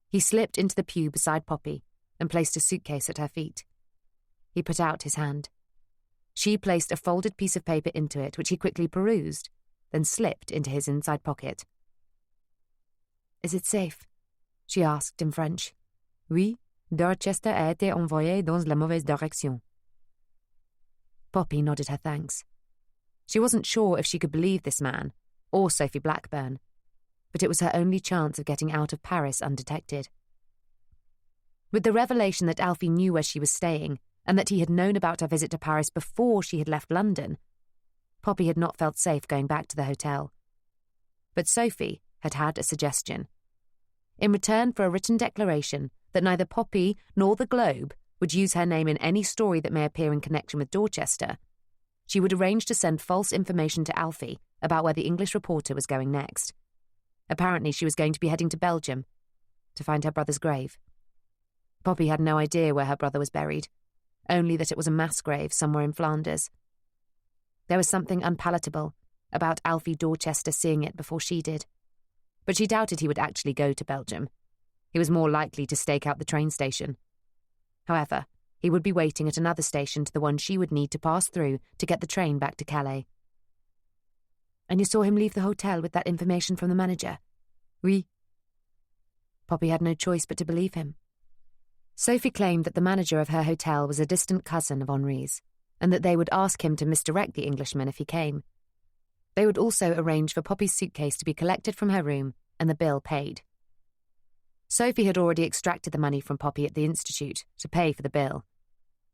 He slipped into the pew beside Poppy and placed a suitcase at her feet. He put out his hand. She placed a folded piece of paper into it, which he quickly perused, then slipped into his inside pocket. "Is it safe?" she asked in French. "Oui, Dorchester a été envoyé dans la mauvaise direction." Poppy nodded her thanks. She wasn't sure if she could believe this man, or Sophie Blackburn, but it was her only chance of getting out of Paris undetected. With the revelation that Alfie knew where she was staying, and that he had known about her visit to Paris before she had left London, Poppy had not felt safe going back to the hotel. But Sophie had had a suggestion. In return for a written declaration that neither Poppy nor the Globe would use her name in any story that may appear in connection with Dorchester, she would arrange to send false information to Alfie about where the English reporter was going next. Apparently she was going to be heading to Belgium to find her brother's grave. Poppy had no idea where her brother was buried, only that it was a mass grave somewhere in Flanders. There was something unpalatable about Alfie Dorchester seeing it before she did, but she doubted he would actually go to Belgium. He was more likely to stake out the train station. However, he would be waiting at another station to the one she would need to pass through to get the train back to Calais. "And you saw him leave the hotel with that information from the manager?" "Oui." Poppy had no choice but to believe him. Sophie claimed that the manager of her hotel was a distant cousin of Henri's, and that they would ask him to misdirect the Englishman if he came. They would also arrange for Poppy's suitcase to be collected from her room and the bill paid. Sophie had already extracted the money from Poppy at the Institute to pay for the bill.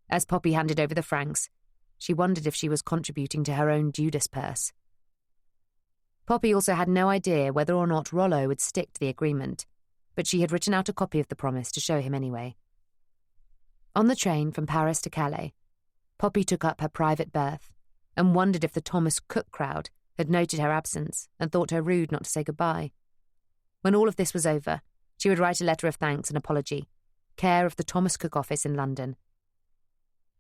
As Poppy handed over the francs, she wondered if she was contributing to her own Judas purse. Poppy also had no idea whether or not Rollo would stick to the agreement, but she had written out a copy of the promise to show him anyway. On the train from Paris to Calais, Poppy took up her private berth and wondered if the Thomas Cook crowd had noted her absence and thought her rude not to say goodbye. When all of this was over, she would write a letter of thanks and apology, care of the Thomas Cook office in London.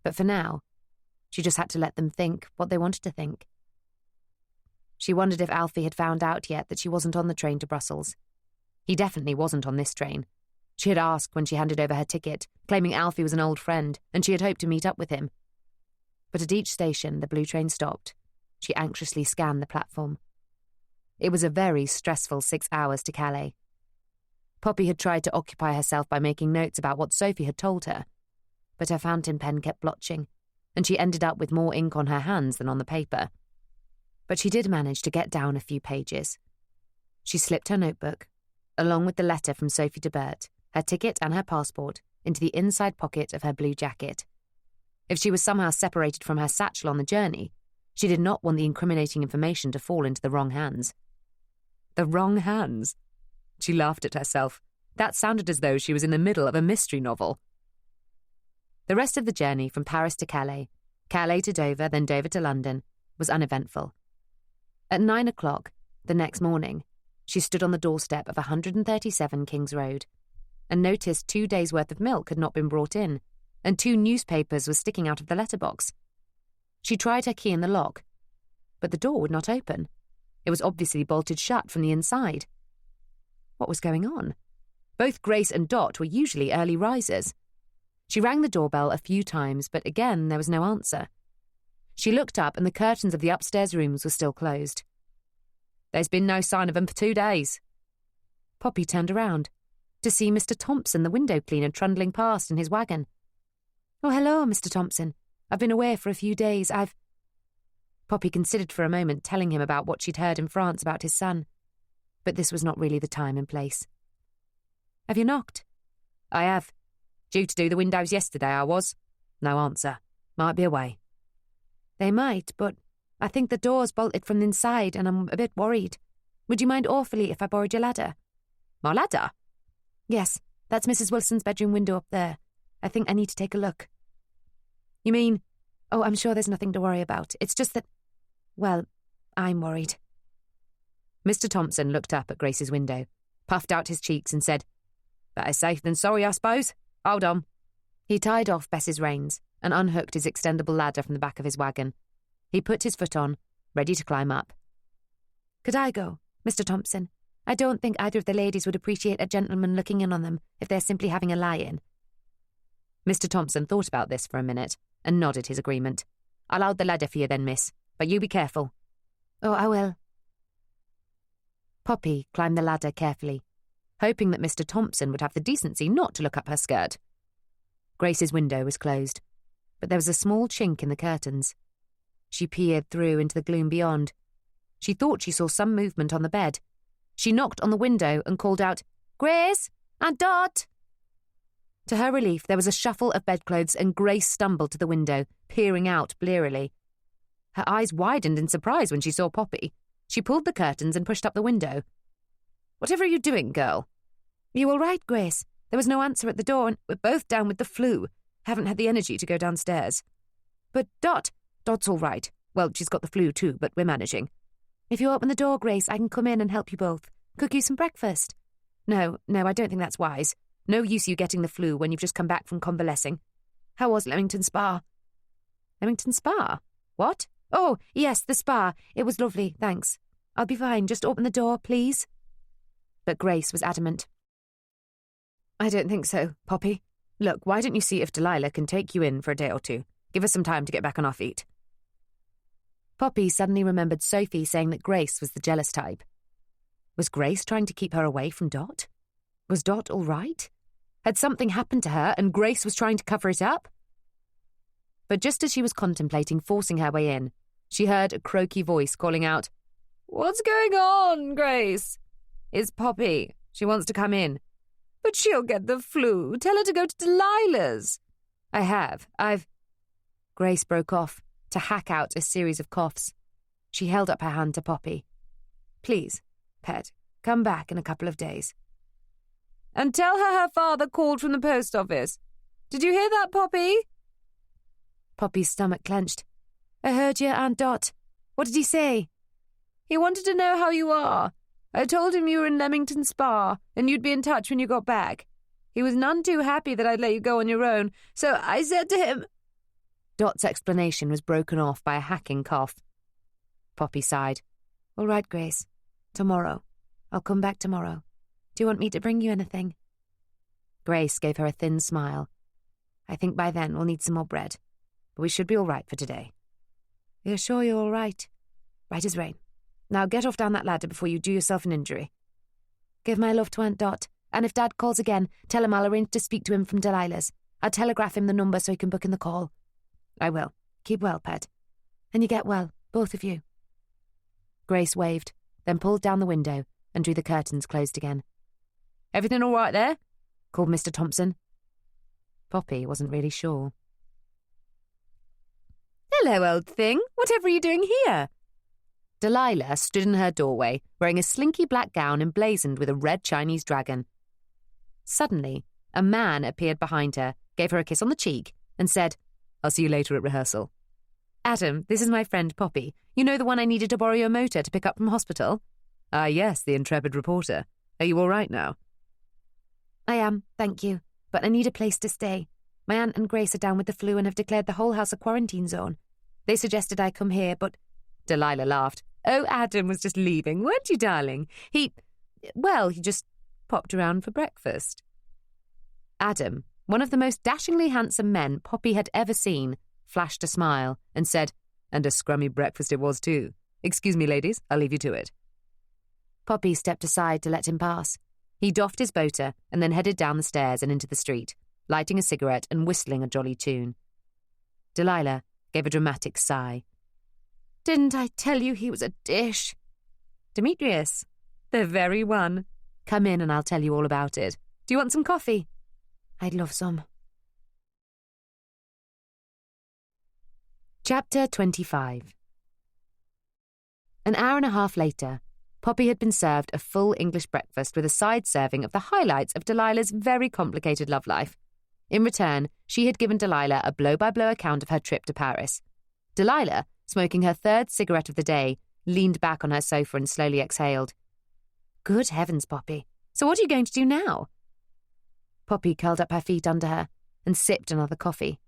But for now, she just had to let them think what they wanted to think. She wondered if Alfie had found out yet that she wasn't on the train to Brussels. He definitely wasn't on this train. She had asked when she handed over her ticket, claiming Alfie was an old friend, and she had hoped to meet up with him. But at each station, the blue train stopped. She anxiously scanned the platform. It was a very stressful 6 hours to Calais. Poppy had tried to occupy herself by making notes about what Sophie had told her, but her fountain pen kept blotching, and she ended up with more ink on her hands than on the paper. But she did manage to get down a few pages. She slipped her notebook, along with the letter from Sophie de Bert, her ticket and her passport, into the inside pocket of her blue jacket. If she was somehow separated from her satchel on the journey, she did not want the incriminating information to fall into the wrong hands. The wrong hands? She laughed at herself. That sounded as though she was in the middle of a mystery novel. The rest of the journey from Paris to Calais, Calais to Dover, then Dover to London, was uneventful. At 9 o'clock, the next morning, she stood on the doorstep of 137 King's Road and noticed 2 days' worth of milk had not been brought in, and 2 newspapers were sticking out of the letterbox. She tried her key in the lock, but the door would not open. It was obviously bolted shut from the inside. What was going on? Both Grace and Dot were usually early risers. She rang the doorbell a few times, but again there was no answer. She looked up and the curtains of the upstairs rooms were still closed. There's been no sign of 'em for 2 days. Poppy turned around to see Mr. Thompson, the window cleaner, trundling past in his wagon. "Oh, hello, Mr. Thompson. I've been away for a few days. Poppy considered for a moment telling him about what she'd heard in France about his son, but this was not really the time and place. "Have you knocked?" "I have. Due to do the windows yesterday, I was. No answer. Might be away." "They might, but I think the door's bolted from the inside and I'm a bit worried. Would you mind awfully if I borrowed your ladder?" "My ladder?" "Yes, that's Mrs. Wilson's bedroom window up there. I think I need to take a look." "You mean—" "Oh, I'm sure there's nothing to worry about. It's just that, well, I'm worried." Mr. Thompson looked up at Grace's window, puffed out his cheeks and said, "Better safe than sorry, I suppose. Hold on." He tied off Bess's reins and unhooked his extendable ladder from the back of his wagon. He put his foot on, ready to climb up. "Could I go, Mr. Thompson? I don't think either of the ladies would appreciate a gentleman looking in on them if they're simply having a lie-in." Mr. Thompson thought about this for a minute and nodded his agreement. "I'll hold the ladder for you then, miss, but you be careful." "Oh, I will." Poppy climbed the ladder carefully, hoping that Mr. Thompson would have the decency not to look up her skirt. Grace's window was closed, but there was a small chink in the curtains. She peered through into the gloom beyond. She thought she saw some movement on the bed. She knocked on the window and called out, "Grace! And Dot!" To her relief, there was a shuffle of bedclothes and Grace stumbled to the window, peering out blearily. Her eyes widened in surprise when she saw Poppy. She pulled the curtains and pushed up the window. "Whatever are you doing, girl?" "You all right, Grace? There was no answer at the door and we're both down with the flu. Haven't had the energy to go downstairs." "But Dot's all right. Well, she's got the flu too, but we're managing." "If you open the door, Grace, I can come in and help you both. Cook you some breakfast." No, I don't think that's wise. No use you getting the flu when you've just come back from convalescing. How was Leamington Spa?" "Leamington Spa? What?" "Oh, yes, the spa. It was lovely, thanks. I'll be fine. Just open the door, please." But Grace was adamant. "I don't think so, Poppy. Look, why don't you see if Delilah can take you in for a day or two? Give us some time to get back on our feet." Poppy suddenly remembered Sophie saying that Grace was the jealous type. Was Grace trying to keep her away from Dot? Was Dot all right? Had something happened to her and Grace was trying to cover it up? But just as she was contemplating forcing her way in, she heard a croaky voice calling out, What's going on, Grace? It's Poppy. She wants to come in. But she'll get the flu. Tell her to go to Delilah's. I've... Grace broke off to hack out a series of coughs. She held up her hand to Poppy. Please, pet, come back in a couple of days. And tell her father called from the post office. Did you hear that, Poppy? Poppy's stomach clenched. I heard you, Aunt Dot. What did he say? He wanted to know how you are. I told him you were in Leamington Spa, and you'd be in touch when you got back. He was none too happy that I'd let you go on your own, so I said to him... Dot's explanation was broken off by a hacking cough. Poppy sighed. All right, Grace. Tomorrow. I'll come back tomorrow. Do you want me to bring you anything? Grace gave her a thin smile. I think by then we'll need some more bread, but we should be all right for today. You're sure you're all right? Right as rain. Now get off down that ladder before you do yourself an injury. Give my love to Aunt Dot, and if Dad calls again, tell him I'll arrange to speak to him from Delilah's. I'll telegraph him the number so he can book in the call. I will. Keep well, pet. And you get well, both of you. Grace waved, then pulled down the window and drew the curtains closed again. Everything all right there? Called Mr. Thompson. Poppy wasn't really sure. Hello, old thing. Whatever are you doing here? Delilah stood in her doorway, wearing a slinky black gown emblazoned with a red Chinese dragon. Suddenly, a man appeared behind her, gave her a kiss on the cheek, and said, I'll see you later at rehearsal. Adam, this is my friend Poppy. You know the one I needed to borrow your motor to pick up from hospital? Ah, yes, the intrepid reporter. Are you all right now? I am, thank you, but I need a place to stay. My aunt and Grace are down with the flu and have declared the whole house a quarantine zone. They suggested I come here, but... Delilah laughed. Oh, Adam was just leaving, weren't you, darling? He just popped around for breakfast. Adam, one of the most dashingly handsome men Poppy had ever seen, flashed a smile and said, and a scrummy breakfast it was too. Excuse me, ladies, I'll leave you to it. Poppy stepped aside to let him pass. He doffed his boater and then headed down the stairs and into the street, lighting a cigarette and whistling a jolly tune. Delilah gave a dramatic sigh. Didn't I tell you he was a dish? Demetrius, the very one. Come in and I'll tell you all about it. Do you want some coffee? I'd love some. Chapter 25. An hour and a half later, Poppy had been served a full English breakfast with a side serving of the highlights of Delilah's very complicated love life. In return, she had given Delilah a blow-by-blow account of her trip to Paris. Delilah, smoking her third cigarette of the day, leaned back on her sofa and slowly exhaled. Good heavens, Poppy. So what are you going to do now? Poppy curled up her feet under her and sipped another coffee.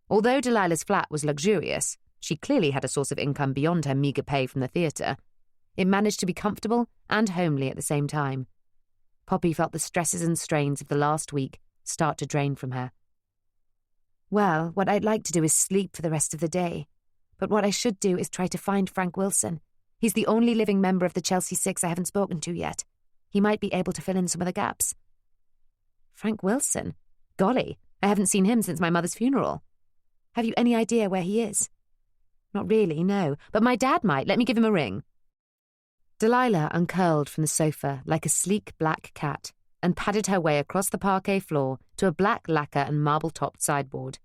Although Delilah's flat was luxurious, she clearly had a source of income beyond her meagre pay from the theatre. It managed to be comfortable and homely at the same time. Poppy felt the stresses and strains of the last week start to drain from her. Well, what I'd like to do is sleep for the rest of the day. But what I should do is try to find Frank Wilson. He's the only living member of the Chelsea Six I haven't spoken to yet. He might be able to fill in some of the gaps. Frank Wilson? Golly, I haven't seen him since my mother's funeral. Have you any idea where he is? Not really, no, but my dad might. Let me give him a ring. Delilah uncurled from the sofa like a sleek black cat and padded her way across the parquet floor to a black lacquer and marble-topped sideboard.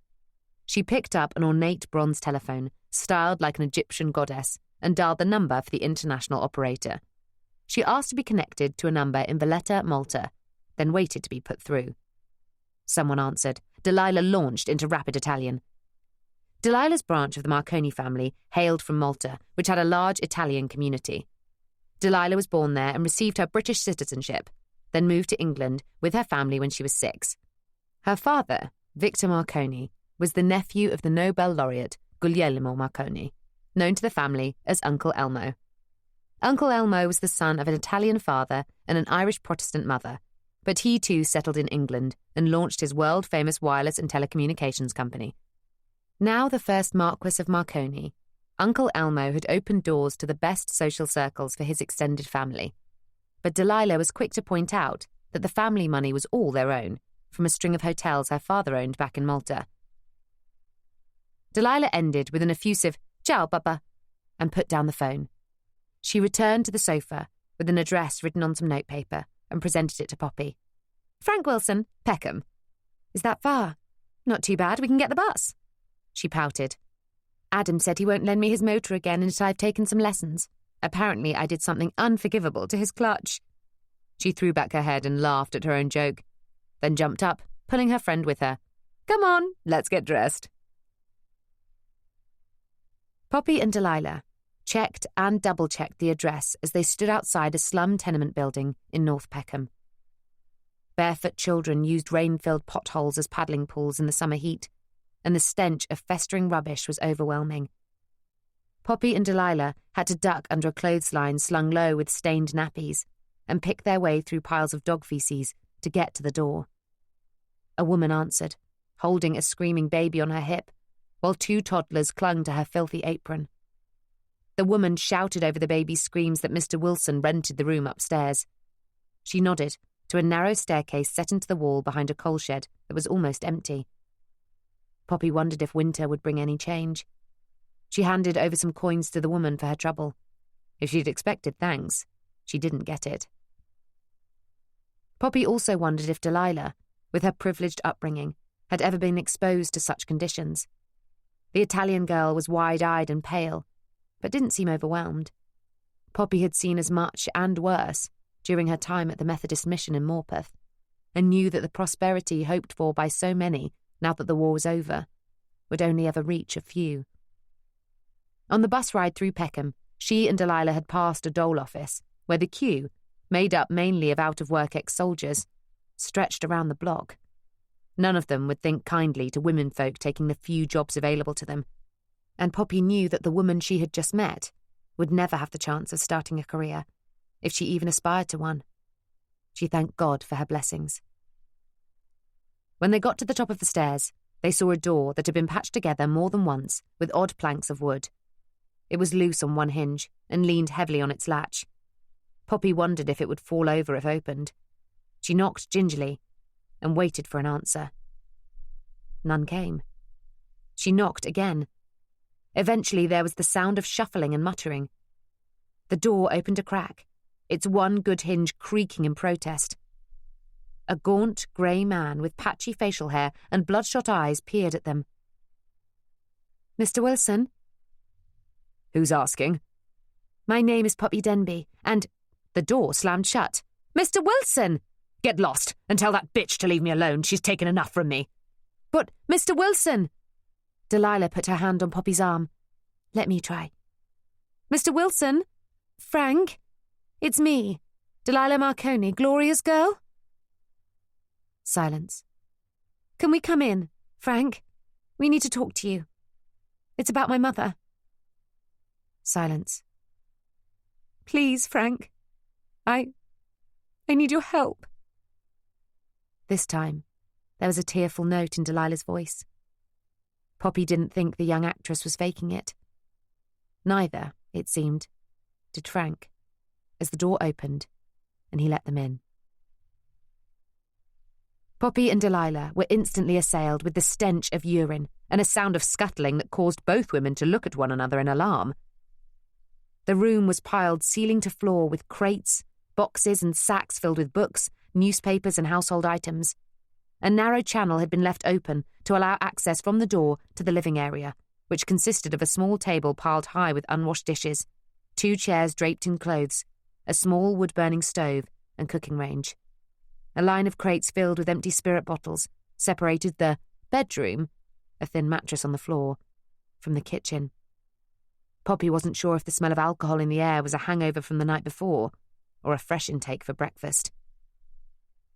She picked up an ornate bronze telephone, styled like an Egyptian goddess, and dialed the number for the international operator. She asked to be connected to a number in Valletta, Malta, then waited to be put through. Someone answered. Delilah launched into rapid Italian. Delilah's branch of the Marconi family hailed from Malta, which had a large Italian community. Delilah was born there and received her British citizenship, then moved to England with her family when she was 6. Her father, Victor Marconi, was the nephew of the Nobel laureate Guglielmo Marconi, known to the family as Uncle Elmo. Uncle Elmo was the son of an Italian father and an Irish Protestant mother, but he too settled in England and launched his world-famous wireless and telecommunications company. Now the first Marquess of Marconi, Uncle Elmo had opened doors to the best social circles for his extended family. But Delilah was quick to point out that the family money was all their own, from a string of hotels her father owned back in Malta. Delilah ended with an effusive, "Ciao, Papa," and put down the phone. She returned to the sofa with an address written on some notepaper and presented it to Poppy. Frank Wilson, Peckham. Is that far? Not too bad, we can get the bus. She pouted. Adam said he won't lend me his motor again until I've taken some lessons. Apparently I did something unforgivable to his clutch. She threw back her head and laughed at her own joke, then jumped up, pulling her friend with her. Come on, let's get dressed. Poppy and Delilah checked and double-checked the address as they stood outside a slum tenement building in North Peckham. Barefoot children used rain-filled potholes as paddling pools in the summer heat, and the stench of festering rubbish was overwhelming. Poppy and Delilah had to duck under a clothesline slung low with stained nappies and pick their way through piles of dog feces to get to the door. A woman answered, holding a screaming baby on her hip, while 2 toddlers clung to her filthy apron. The woman shouted over the baby's screams that Mr. Wilson rented the room upstairs. She nodded to a narrow staircase set into the wall behind a coal shed that was almost empty. Poppy wondered if winter would bring any change. She handed over some coins to the woman for her trouble. If she'd expected thanks, she didn't get it. Poppy also wondered if Delilah, with her privileged upbringing, had ever been exposed to such conditions. The Italian girl was wide-eyed and pale, but didn't seem overwhelmed. Poppy had seen as much and worse during her time at the Methodist mission in Morpeth, and knew that the prosperity hoped for by so many, now that the war was over, would only ever reach a few. On the bus ride through Peckham, she and Delilah had passed a dole office, where the queue, made up mainly of out-of-work ex-soldiers, stretched around the block. None of them would think kindly to womenfolk taking the few jobs available to them, and Poppy knew that the woman she had just met would never have the chance of starting a career, if she even aspired to one. She thanked God for her blessings. When they got to the top of the stairs, they saw a door that had been patched together more than once with odd planks of wood. It was loose on one hinge and leaned heavily on its latch. Poppy wondered if it would fall over if opened. She knocked gingerly and waited for an answer. None came. She knocked again. Eventually there was the sound of shuffling and muttering. The door opened a crack, its one good hinge creaking in protest. A gaunt, grey man with patchy facial hair and bloodshot eyes peered at them. Mr. Wilson? Who's asking? My name is Poppy Denby, and... The door slammed shut. Mr. Wilson! Get lost and tell that bitch to leave me alone. She's taken enough from me. But, Mr. Wilson! Delilah put her hand on Poppy's arm. Let me try. Mr. Wilson? Frank? It's me, Delilah Marconi, Gloria's girl? Silence. Can we come in, Frank? We need to talk to you. It's about my mother. Silence. Please, Frank. I need your help. This time, there was a tearful note in Delilah's voice. Poppy didn't think the young actress was faking it. Neither, it seemed, did Frank, as the door opened and he let them in. Poppy and Delilah were instantly assailed with the stench of urine and a sound of scuttling that caused both women to look at one another in alarm. The room was piled ceiling to floor with crates, boxes and sacks filled with books, newspapers and household items. A narrow channel had been left open to allow access from the door to the living area, which consisted of a small table piled high with unwashed dishes, 2 chairs draped in clothes, a small wood-burning stove and cooking range. A line of crates filled with empty spirit bottles separated the bedroom, a thin mattress on the floor, from the kitchen. Poppy wasn't sure if the smell of alcohol in the air was a hangover from the night before or a fresh intake for breakfast.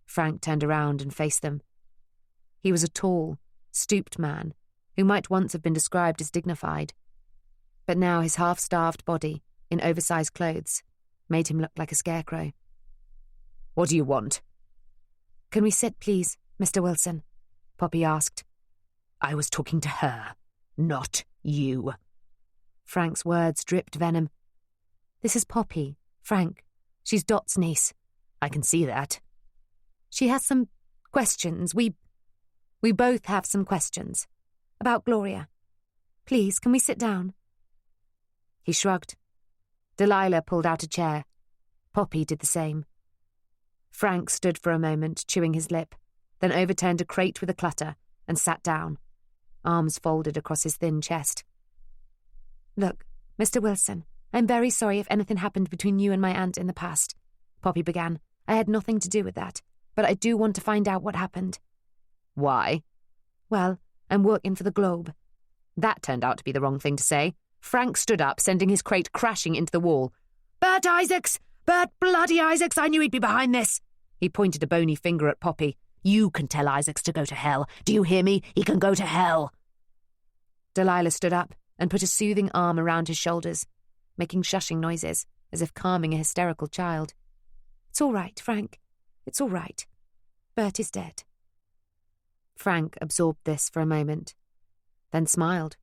Frank turned around and faced them. He was a tall, stooped man who might once have been described as dignified, but now his half-starved body, in oversized clothes, made him look like a scarecrow. What do you want? Can we sit, please, Mr. Wilson? Poppy asked. I was talking to her, not you. Frank's words dripped venom. This is Poppy, Frank. She's Dot's niece. I can see that. She has some questions. We both have some questions. About Gloria. Please, can we sit down? He shrugged. Delilah pulled out a chair. Poppy did the same. Frank stood for a moment, chewing his lip, then overturned a crate with a clutter and sat down, arms folded across his thin chest. "Look, Mr. Wilson, I'm very sorry if anything happened between you and my aunt in the past," Poppy began. "I had nothing to do with that, but I do want to find out what happened." "Why?" "Well, I'm working for the Globe." That turned out to be the wrong thing to say. Frank stood up, sending his crate crashing into the wall. "Bert Isaacs! Bert bloody Isaacs! I knew he'd be behind this!" He pointed a bony finger at Poppy. "You can tell Isaacs to go to hell. Do you hear me? He can go to hell." Delilah stood up and put a soothing arm around his shoulders, making shushing noises, as if calming a hysterical child. "It's all right, Frank. It's all right. Bert is dead." Frank absorbed this for a moment, then smiled,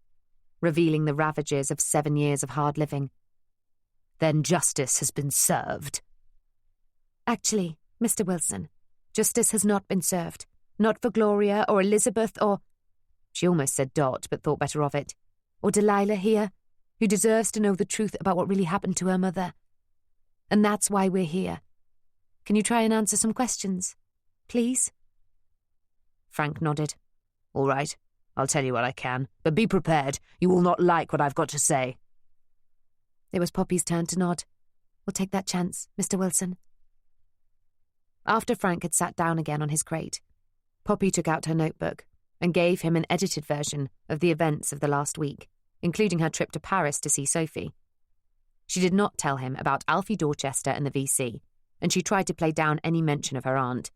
revealing the ravages of 7 years of hard living. "Then justice has been served." "Actually, Mr. Wilson, justice has not been served. Not for Gloria or Elizabeth or—" she almost said Dot, but thought better of it, "or Delilah here, who deserves to know the truth about what really happened to her mother. And that's why we're here. Can you try and answer some questions, please?" Frank nodded. "All right, I'll tell you what I can, but be prepared. You will not like what I've got to say." It was Poppy's turn to nod. "We'll take that chance, Mr. Wilson." After Frank had sat down again on his crate, Poppy took out her notebook and gave him an edited version of the events of the last week, including her trip to Paris to see Sophie. She did not tell him about Alfie Dorchester and the VC, and she tried to play down any mention of her aunt.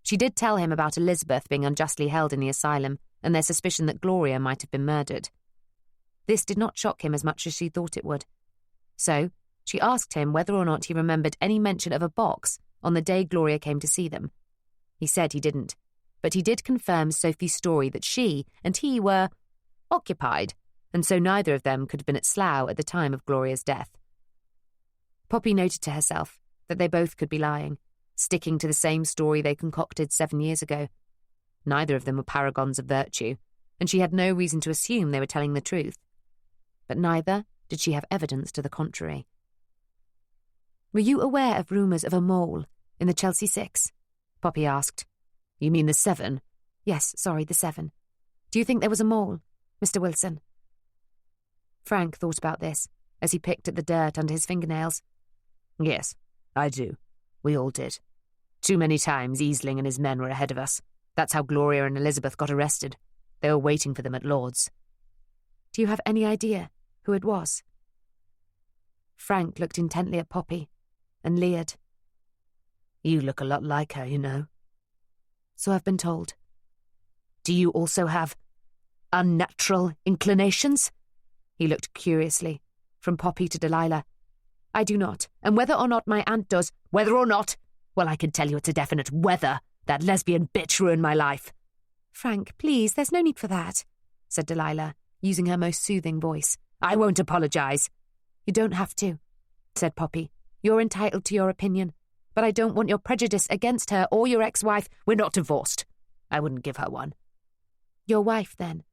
She did tell him about Elizabeth being unjustly held in the asylum and their suspicion that Gloria might have been murdered. This did not shock him as much as she thought it would. So, she asked him whether or not he remembered any mention of a box on the day Gloria came to see them. He said he didn't, but he did confirm Sophie's story that she and he were occupied, and so neither of them could have been at Slough at the time of Gloria's death. Poppy noted to herself that they both could be lying, sticking to the same story they concocted 7 years ago. Neither of them were paragons of virtue, and she had no reason to assume they were telling the truth. But neither did she have evidence to the contrary. "Were you aware of rumours of a mole in the Chelsea Six?" Poppy asked. "You mean the 7? "Yes, sorry, the 7. Do you think there was a mole, Mr. Wilson?" Frank thought about this as he picked at the dirt under his fingernails. "Yes, I do. We all did. Too many times Easling and his men were ahead of us. That's how Gloria and Elizabeth got arrested. They were waiting for them at Lord's." "Do you have any idea who it was?" Frank looked intently at Poppy and leered. "You look a lot like her, you know." "So I've been told." "Do you also have unnatural inclinations?" He looked curiously, from Poppy to Delilah. "I do not, and whether or not my aunt does—" "Whether or not? Well, I can tell you it's a definite whether. That lesbian bitch ruined my life." "Frank, please, there's no need for that," said Delilah, using her most soothing voice. "I won't apologise." "You don't have to," said Poppy. "You're entitled to your opinion, but I don't want your prejudice against her or your ex-wife." "We're not divorced. I wouldn't give her one." "Your wife, then."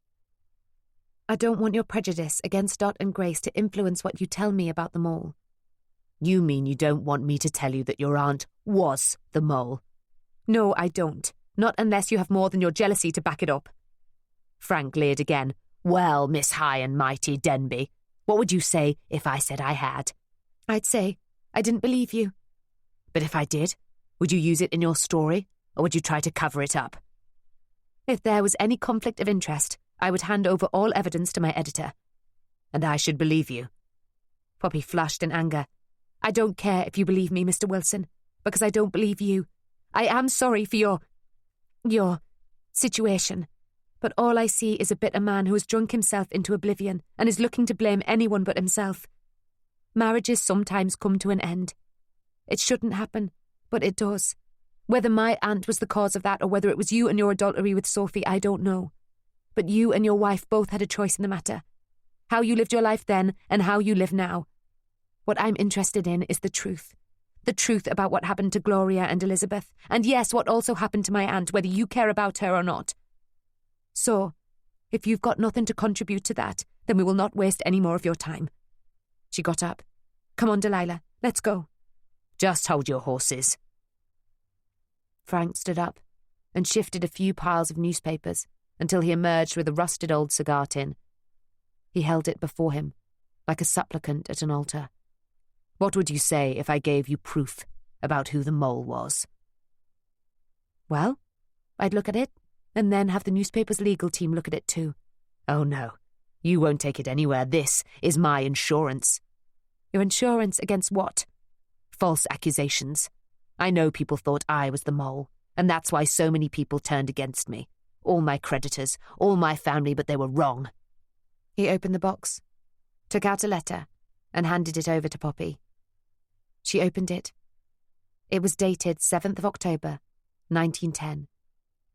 "I don't want your prejudice against Dot and Grace to influence what you tell me about the mole." "You mean you don't want me to tell you that your aunt was the mole?" "No, I don't. Not unless you have more than your jealousy to back it up." Frank leered again. "Well, Miss High and Mighty Denby, what would you say if I said I had?" "I'd say I didn't believe you." "But if I did, would you use it in your story, or would you try to cover it up?" "If there was any conflict of interest, I would hand over all evidence to my editor." "And I should believe you?" Poppy flushed in anger. "I don't care if you believe me, Mr. Wilson, because I don't believe you. I am sorry for your situation, but all I see is a bitter man who has drunk himself into oblivion and is looking to blame anyone but himself. Marriages sometimes come to an end. It shouldn't happen, but it does. Whether my aunt was the cause of that or whether it was you and your adultery with Sophie, I don't know. But you and your wife both had a choice in the matter. How you lived your life then and how you live now. What I'm interested in is the truth. The truth about what happened to Gloria and Elizabeth, and yes, what also happened to my aunt, whether you care about her or not. So, if you've got nothing to contribute to that, then we will not waste any more of your time." She got up, Come on, Delilah, let's go. Just hold your horses. Frank stood up and shifted a few piles of newspapers until he emerged with a rusted old cigar tin. He held it before him, like a supplicant at an altar. What would you say if I gave you proof about who the mole was? Well, I'd look at it, and then have the newspaper's legal team look at it too. Oh no, you won't take it anywhere. This is my insurance. Your insurance against what? False accusations. I know people thought I was the mole, and that's why so many people turned against me. All my creditors, all my family, but they were wrong. He opened the box, took out a letter, and handed it over to Poppy. She opened it. It was dated 7th of October, 1910,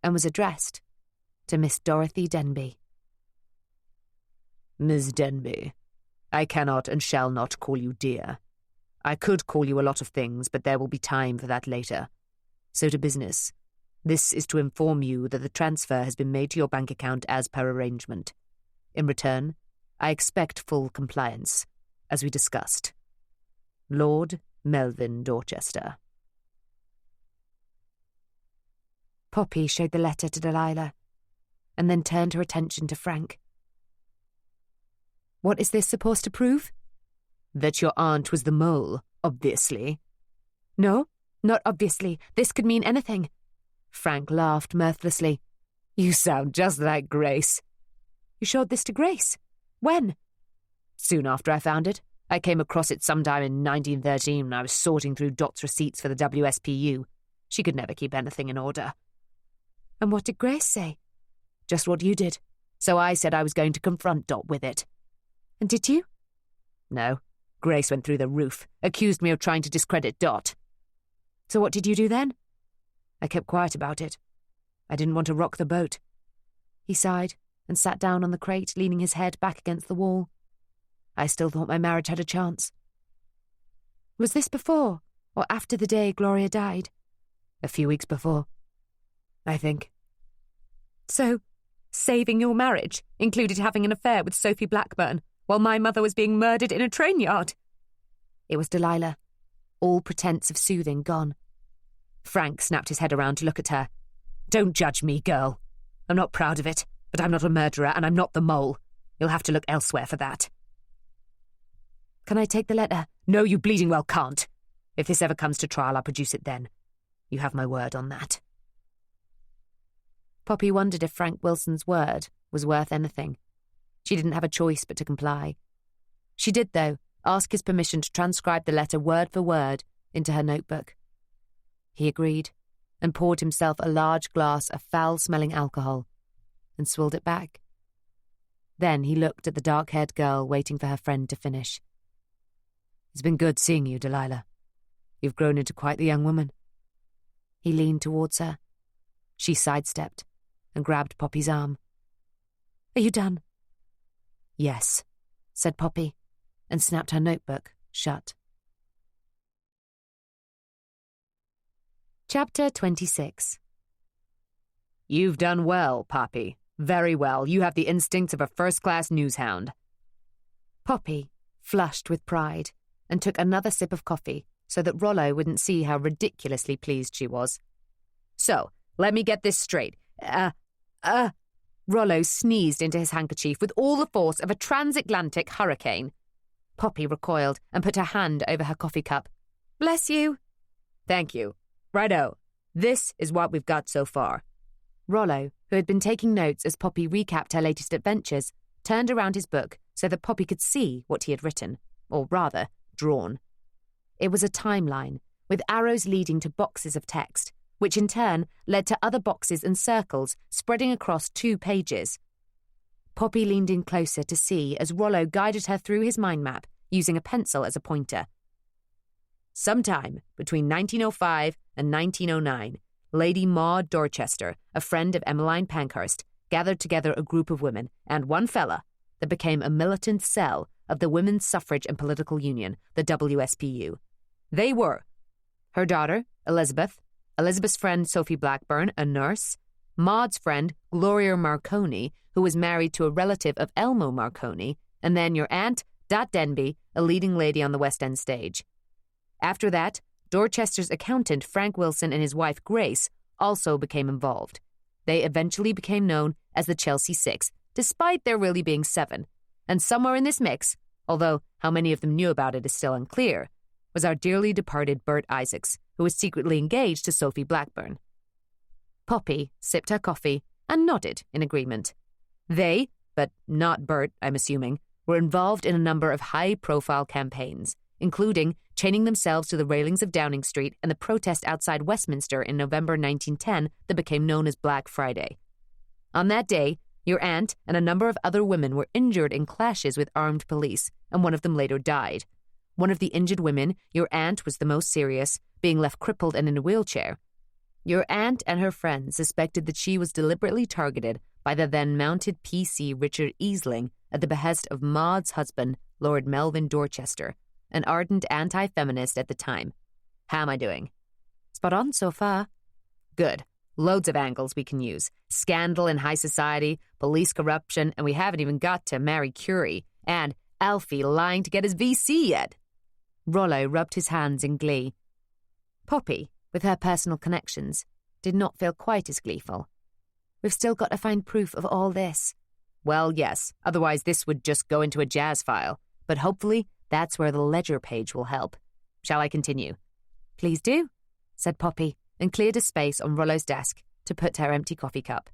and was addressed to Miss Dorothy Denby. Miss Denby, I cannot and shall not call you dear. I could call you a lot of things, but there will be time for that later. So to business. This is to inform you that the transfer has been made to your bank account as per arrangement. In return, I expect full compliance, as we discussed. Lord Melvin Dorchester. Poppy showed the letter to Delilah, and then turned her attention to Frank. What is this supposed to prove? That your aunt was the mole, obviously. No, not obviously. This could mean anything. Frank laughed mirthlessly. You sound just like Grace. You showed this to Grace? When? Soon after I found it. I came across it sometime in 1913 when I was sorting through Dot's receipts for the WSPU. She could never keep anything in order. And what did Grace say? Just what you did. So I said I was going to confront Dot with it. And did you? No. Grace went through the roof, accused me of trying to discredit Dot. So what did you do then? I kept quiet about it. I didn't want to rock the boat. He sighed and sat down on the crate, leaning his head back against the wall. I still thought my marriage had a chance. Was this before or after the day Gloria died? A few weeks before, I think. So, saving your marriage included having an affair with Sophie Blackburn while my mother was being murdered in a train yard? It was Delilah, all pretense of soothing gone. Frank snapped his head around to look at her. Don't judge me, girl. I'm not proud of it, but I'm not a murderer and I'm not the mole. You'll have to look elsewhere for that. Can I take the letter? No, you bleeding well can't. If this ever comes to trial, I'll produce it then. You have my word on that. Poppy wondered if Frank Wilson's word was worth anything. She didn't have a choice but to comply. She did, though, ask his permission to transcribe the letter word for word into her notebook. He agreed and poured himself a large glass of foul-smelling alcohol and swilled it back. Then he looked at the dark-haired girl waiting for her friend to finish. It's been good seeing you, Delilah. You've grown into quite the young woman. He leaned towards her. She sidestepped and grabbed Poppy's arm. Are you done? Yes, said Poppy, and snapped her notebook shut. Chapter 26. You've done well, Poppy. Very well. You have the instincts of a first-class newshound. Poppy flushed with pride and took another sip of coffee so that Rollo wouldn't see how ridiculously pleased she was. So, let me get this straight. Rollo sneezed into his handkerchief with all the force of a transatlantic hurricane. Poppy recoiled and put her hand over her coffee cup. Bless you. Thank you. Righto. This is what we've got so far. Rollo, who had been taking notes as Poppy recapped her latest adventures, turned around his book so that Poppy could see what he had written, or rather, drawn. It was a timeline, with arrows leading to boxes of text, which in turn led to other boxes and circles spreading across 2 pages. Poppy leaned in closer to see as Rollo guided her through his mind map, using a pencil as a pointer. Sometime between 1905 and 1909, Lady Maud Dorchester, a friend of Emmeline Pankhurst, gathered together a group of women and one fella that became a militant cell of the Women's Suffrage and Political Union, the WSPU. They were her daughter, Elizabeth, Elizabeth's friend Sophie Blackburn, a nurse, Maud's friend Gloria Marconi, who was married to a relative of Elmo Marconi, and then your aunt, Dat Denby, a leading lady on the West End stage. After that, Dorchester's accountant, Frank Wilson, and his wife, Grace, also became involved. They eventually became known as the Chelsea Six, despite there really being 7. And somewhere in this mix, although how many of them knew about it is still unclear, was our dearly departed Bert Isaacs, who was secretly engaged to Sophie Blackburn. Poppy sipped her coffee and nodded in agreement. They, but not Bert, I'm assuming, were involved in a number of high-profile campaigns, including chaining themselves to the railings of Downing Street and the protest outside Westminster in November 1910 that became known as Black Friday. On that day, your aunt and a number of other women were injured in clashes with armed police, and one of them later died. One of the injured women, your aunt, was the most serious, being left crippled and in a wheelchair. Your aunt and her friends suspected that she was deliberately targeted by the then-mounted PC Richard Easling at the behest of Maud's husband, Lord Melvin Dorchester, an ardent anti-feminist at the time. How am I doing? Spot on so far. Good. Loads of angles we can use. Scandal in high society, police corruption, and we haven't even got to Marie Curie, and Alfie lying to get his VC yet. Rollo rubbed his hands in glee. Poppy, with her personal connections, did not feel quite as gleeful. We've still got to find proof of all this. Well, yes, otherwise this would just go into a jazz file, but hopefully that's where the ledger page will help. Shall I continue? Please do, said Poppy, and cleared a space on Rollo's desk to put her empty coffee cup.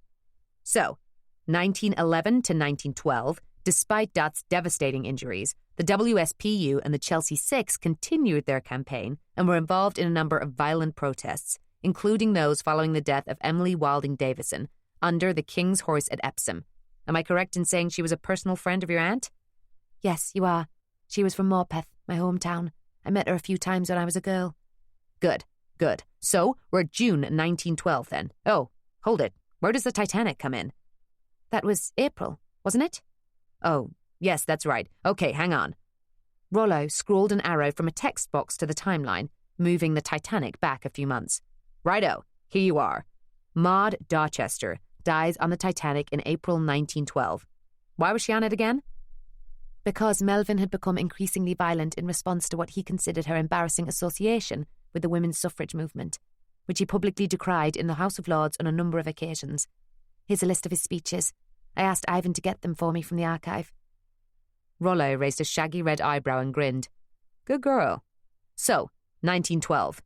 So, 1911 to 1912, despite Dot's devastating injuries, the WSPU and the Chelsea Six continued their campaign and were involved in a number of violent protests, including those following the death of Emily Wilding Davison under the King's Horse at Epsom. Am I correct in saying she was a personal friend of your aunt? Yes, you are. She was from Morpeth, my hometown. I met her a few times when I was a girl. Good. So, we're at June 1912 then. Oh, hold it. Where does the Titanic come in? That was April, wasn't it? Oh, yes, that's right. Okay, hang on. Rollo scrawled an arrow from a text box to the timeline, moving the Titanic back a few months. Righto, here you are. Maud Dorchester dies on the Titanic in April 1912. Why was she on it again? Because Melvin had become increasingly violent in response to what he considered her embarrassing association with the women's suffrage movement, which he publicly decried in the House of Lords on a number of occasions. Here's a list of his speeches. I asked Ivan to get them for me from the archive. Rollo raised a shaggy red eyebrow and grinned. Good girl. So, 1912.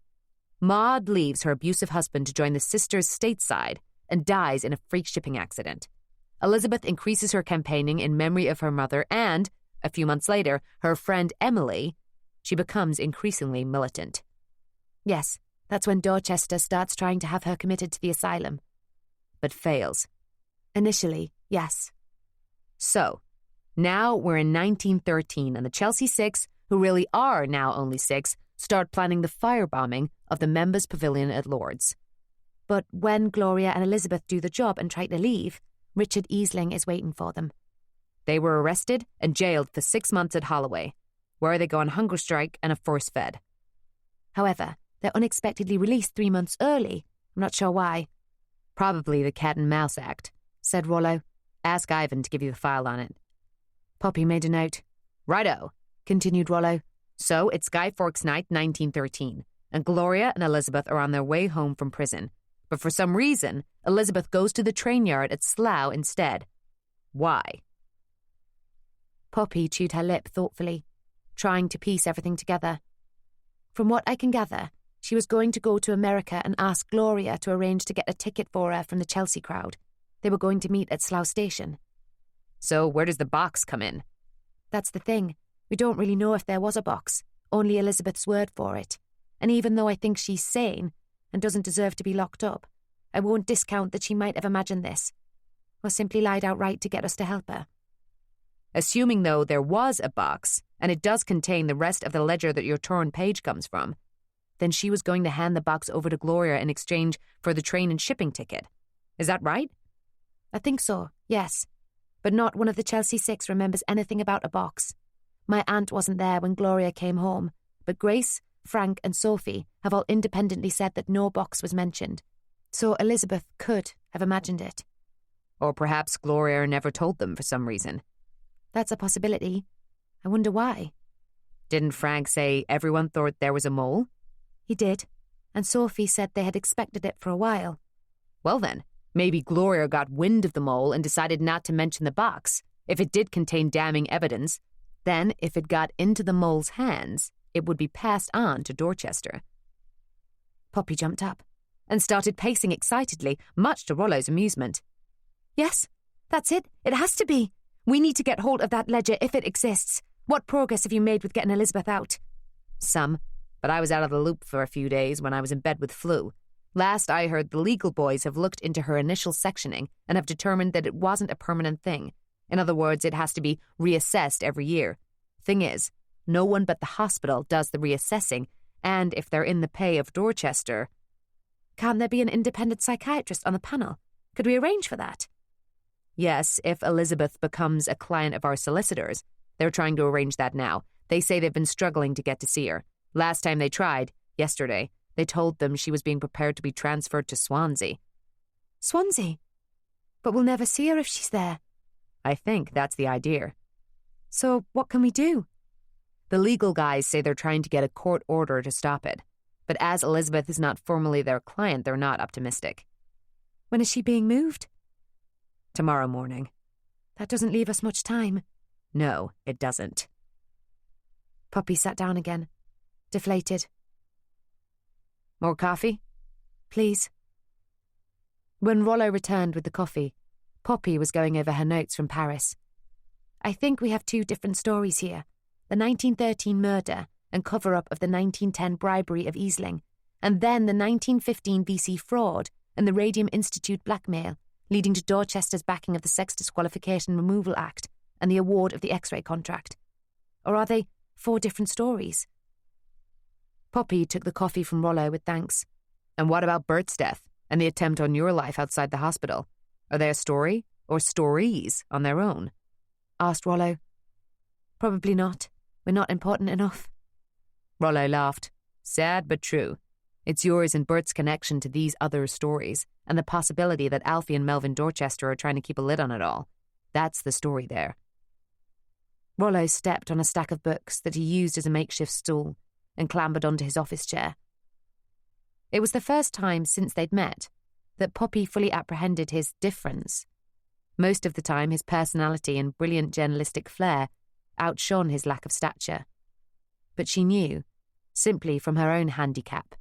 Maud leaves her abusive husband to join the sisters stateside and dies in a freak shipping accident. Elizabeth increases her campaigning in memory of her mother and, a few months later, her friend Emily. She becomes increasingly militant. Yes, that's when Dorchester starts trying to have her committed to the asylum. But fails. Initially, yes. So, now we're in 1913 and the Chelsea Six, who really are now only 6, start planning the firebombing of the Members' Pavilion at Lord's. But when Gloria and Elizabeth do the job and try to leave, Richard Easling is waiting for them. They were arrested and jailed for 6 months at Holloway, where they go on hunger strike and are force-fed. However, they're unexpectedly released 3 months early. I'm not sure why. Probably the Cat and Mouse Act, said Rollo. Ask Ivan to give you the file on it. Poppy made a note. Righto, continued Rollo. So it's Guy Fawkes night, 1913, and Gloria and Elizabeth are on their way home from prison. But for some reason, Elizabeth goes to the train yard at Slough instead. Why? Poppy chewed her lip thoughtfully, trying to piece everything together. From what I can gather, she was going to go to America and ask Gloria to arrange to get a ticket for her from the Chelsea crowd. They were going to meet at Slough Station. So where does the box come in? That's the thing. We don't really know if there was a box, only Elizabeth's word for it. And even though I think she's sane and doesn't deserve to be locked up, I won't discount that she might have imagined this, or simply lied outright to get us to help her. Assuming, though, there was a box, and it does contain the rest of the ledger that your torn page comes from, then she was going to hand the box over to Gloria in exchange for the train and shipping ticket. Is that right? I think so, yes. But not one of the Chelsea Six remembers anything about a box. My aunt wasn't there when Gloria came home, but Grace, Frank and Sophie have all independently said that no box was mentioned. So Elizabeth could have imagined it. Or perhaps Gloria never told them for some reason. That's a possibility. I wonder why. Didn't Frank say everyone thought there was a mole? He did, and Sophie said they had expected it for a while. Well then, maybe Gloria got wind of the mole and decided not to mention the box. If it did contain damning evidence, then if it got into the mole's hands, it would be passed on to Dorchester. Poppy jumped up and started pacing excitedly, much to Rollo's amusement. Yes, that's it. It has to be. We need to get hold of that ledger if it exists. What progress have you made with getting Elizabeth out? Some, but I was out of the loop for a few days when I was in bed with flu. Last I heard, the legal boys have looked into her initial sectioning and have determined that it wasn't a permanent thing. In other words, it has to be reassessed every year. Thing is, no one but the hospital does the reassessing, and if they're in the pay of Dorchester... Can't there be an independent psychiatrist on the panel? Could we arrange for that? Yes, if Elizabeth becomes a client of our solicitors. They're trying to arrange that now. They say they've been struggling to get to see her. Last time they tried, yesterday, they told them she was being prepared to be transferred to Swansea. Swansea? But we'll never see her if she's there. I think that's the idea. So what can we do? The legal guys say they're trying to get a court order to stop it. But as Elizabeth is not formally their client, they're not optimistic. When is she being moved? Tomorrow morning. That doesn't leave us much time. No, it doesn't. Poppy sat down again, deflated. More coffee? Please. When Rollo returned with the coffee, Poppy was going over her notes from Paris. I think we have two different stories here. The 1913 murder and cover-up of the 1910 bribery of Easling, and then the 1915 VC fraud and the Radium Institute blackmail, leading to Dorchester's backing of the Sex Disqualification Removal Act and the award of the X-ray contract. Or are they 4 different stories? Poppy took the coffee from Rollo with thanks. And what about Bert's death and the attempt on your life outside the hospital? Are they a story or stories on their own? Asked Rollo. Probably not. We're not important enough. Rollo laughed. Sad but true. It's yours and Bert's connection to these other stories, and the possibility that Alfie and Melvin Dorchester are trying to keep a lid on it all. That's the story there. Rollo stepped on a stack of books that he used as a makeshift stool and clambered onto his office chair. It was the first time since they'd met that Poppy fully apprehended his difference. Most of the time, his personality and brilliant journalistic flair outshone his lack of stature. But she knew, simply from her own handicap,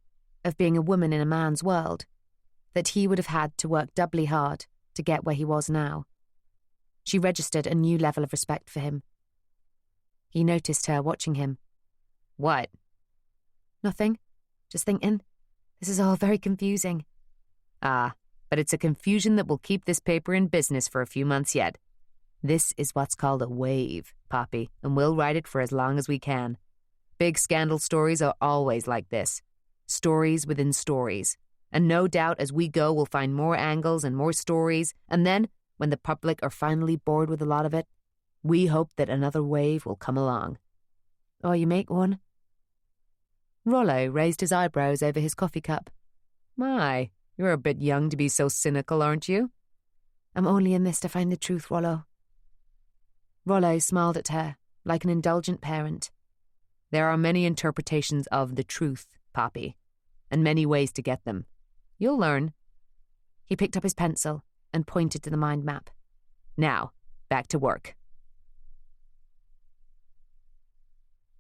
of being a woman in a man's world, that he would have had to work doubly hard to get where he was now. She registered a new level of respect for him. He noticed her watching him. What? Nothing. Just thinking. This is all very confusing. Ah, but it's a confusion that will keep this paper in business for a few months yet. This is what's called a wave, Poppy, and we'll ride it for as long as we can. Big scandal stories are always like this. Stories within stories. And no doubt as we go we'll find more angles and more stories, and then, when the public are finally bored with a lot of it, we hope that another wave will come along. Or you make one. Rollo raised his eyebrows over his coffee cup. My, you're a bit young to be so cynical, aren't you? I'm only in this to find the truth, Rollo. Rollo smiled at her, like an indulgent parent. There are many interpretations of the truth, Poppy, and many ways to get them. You'll learn. He picked up his pencil and pointed to the mind map. Now, back to work.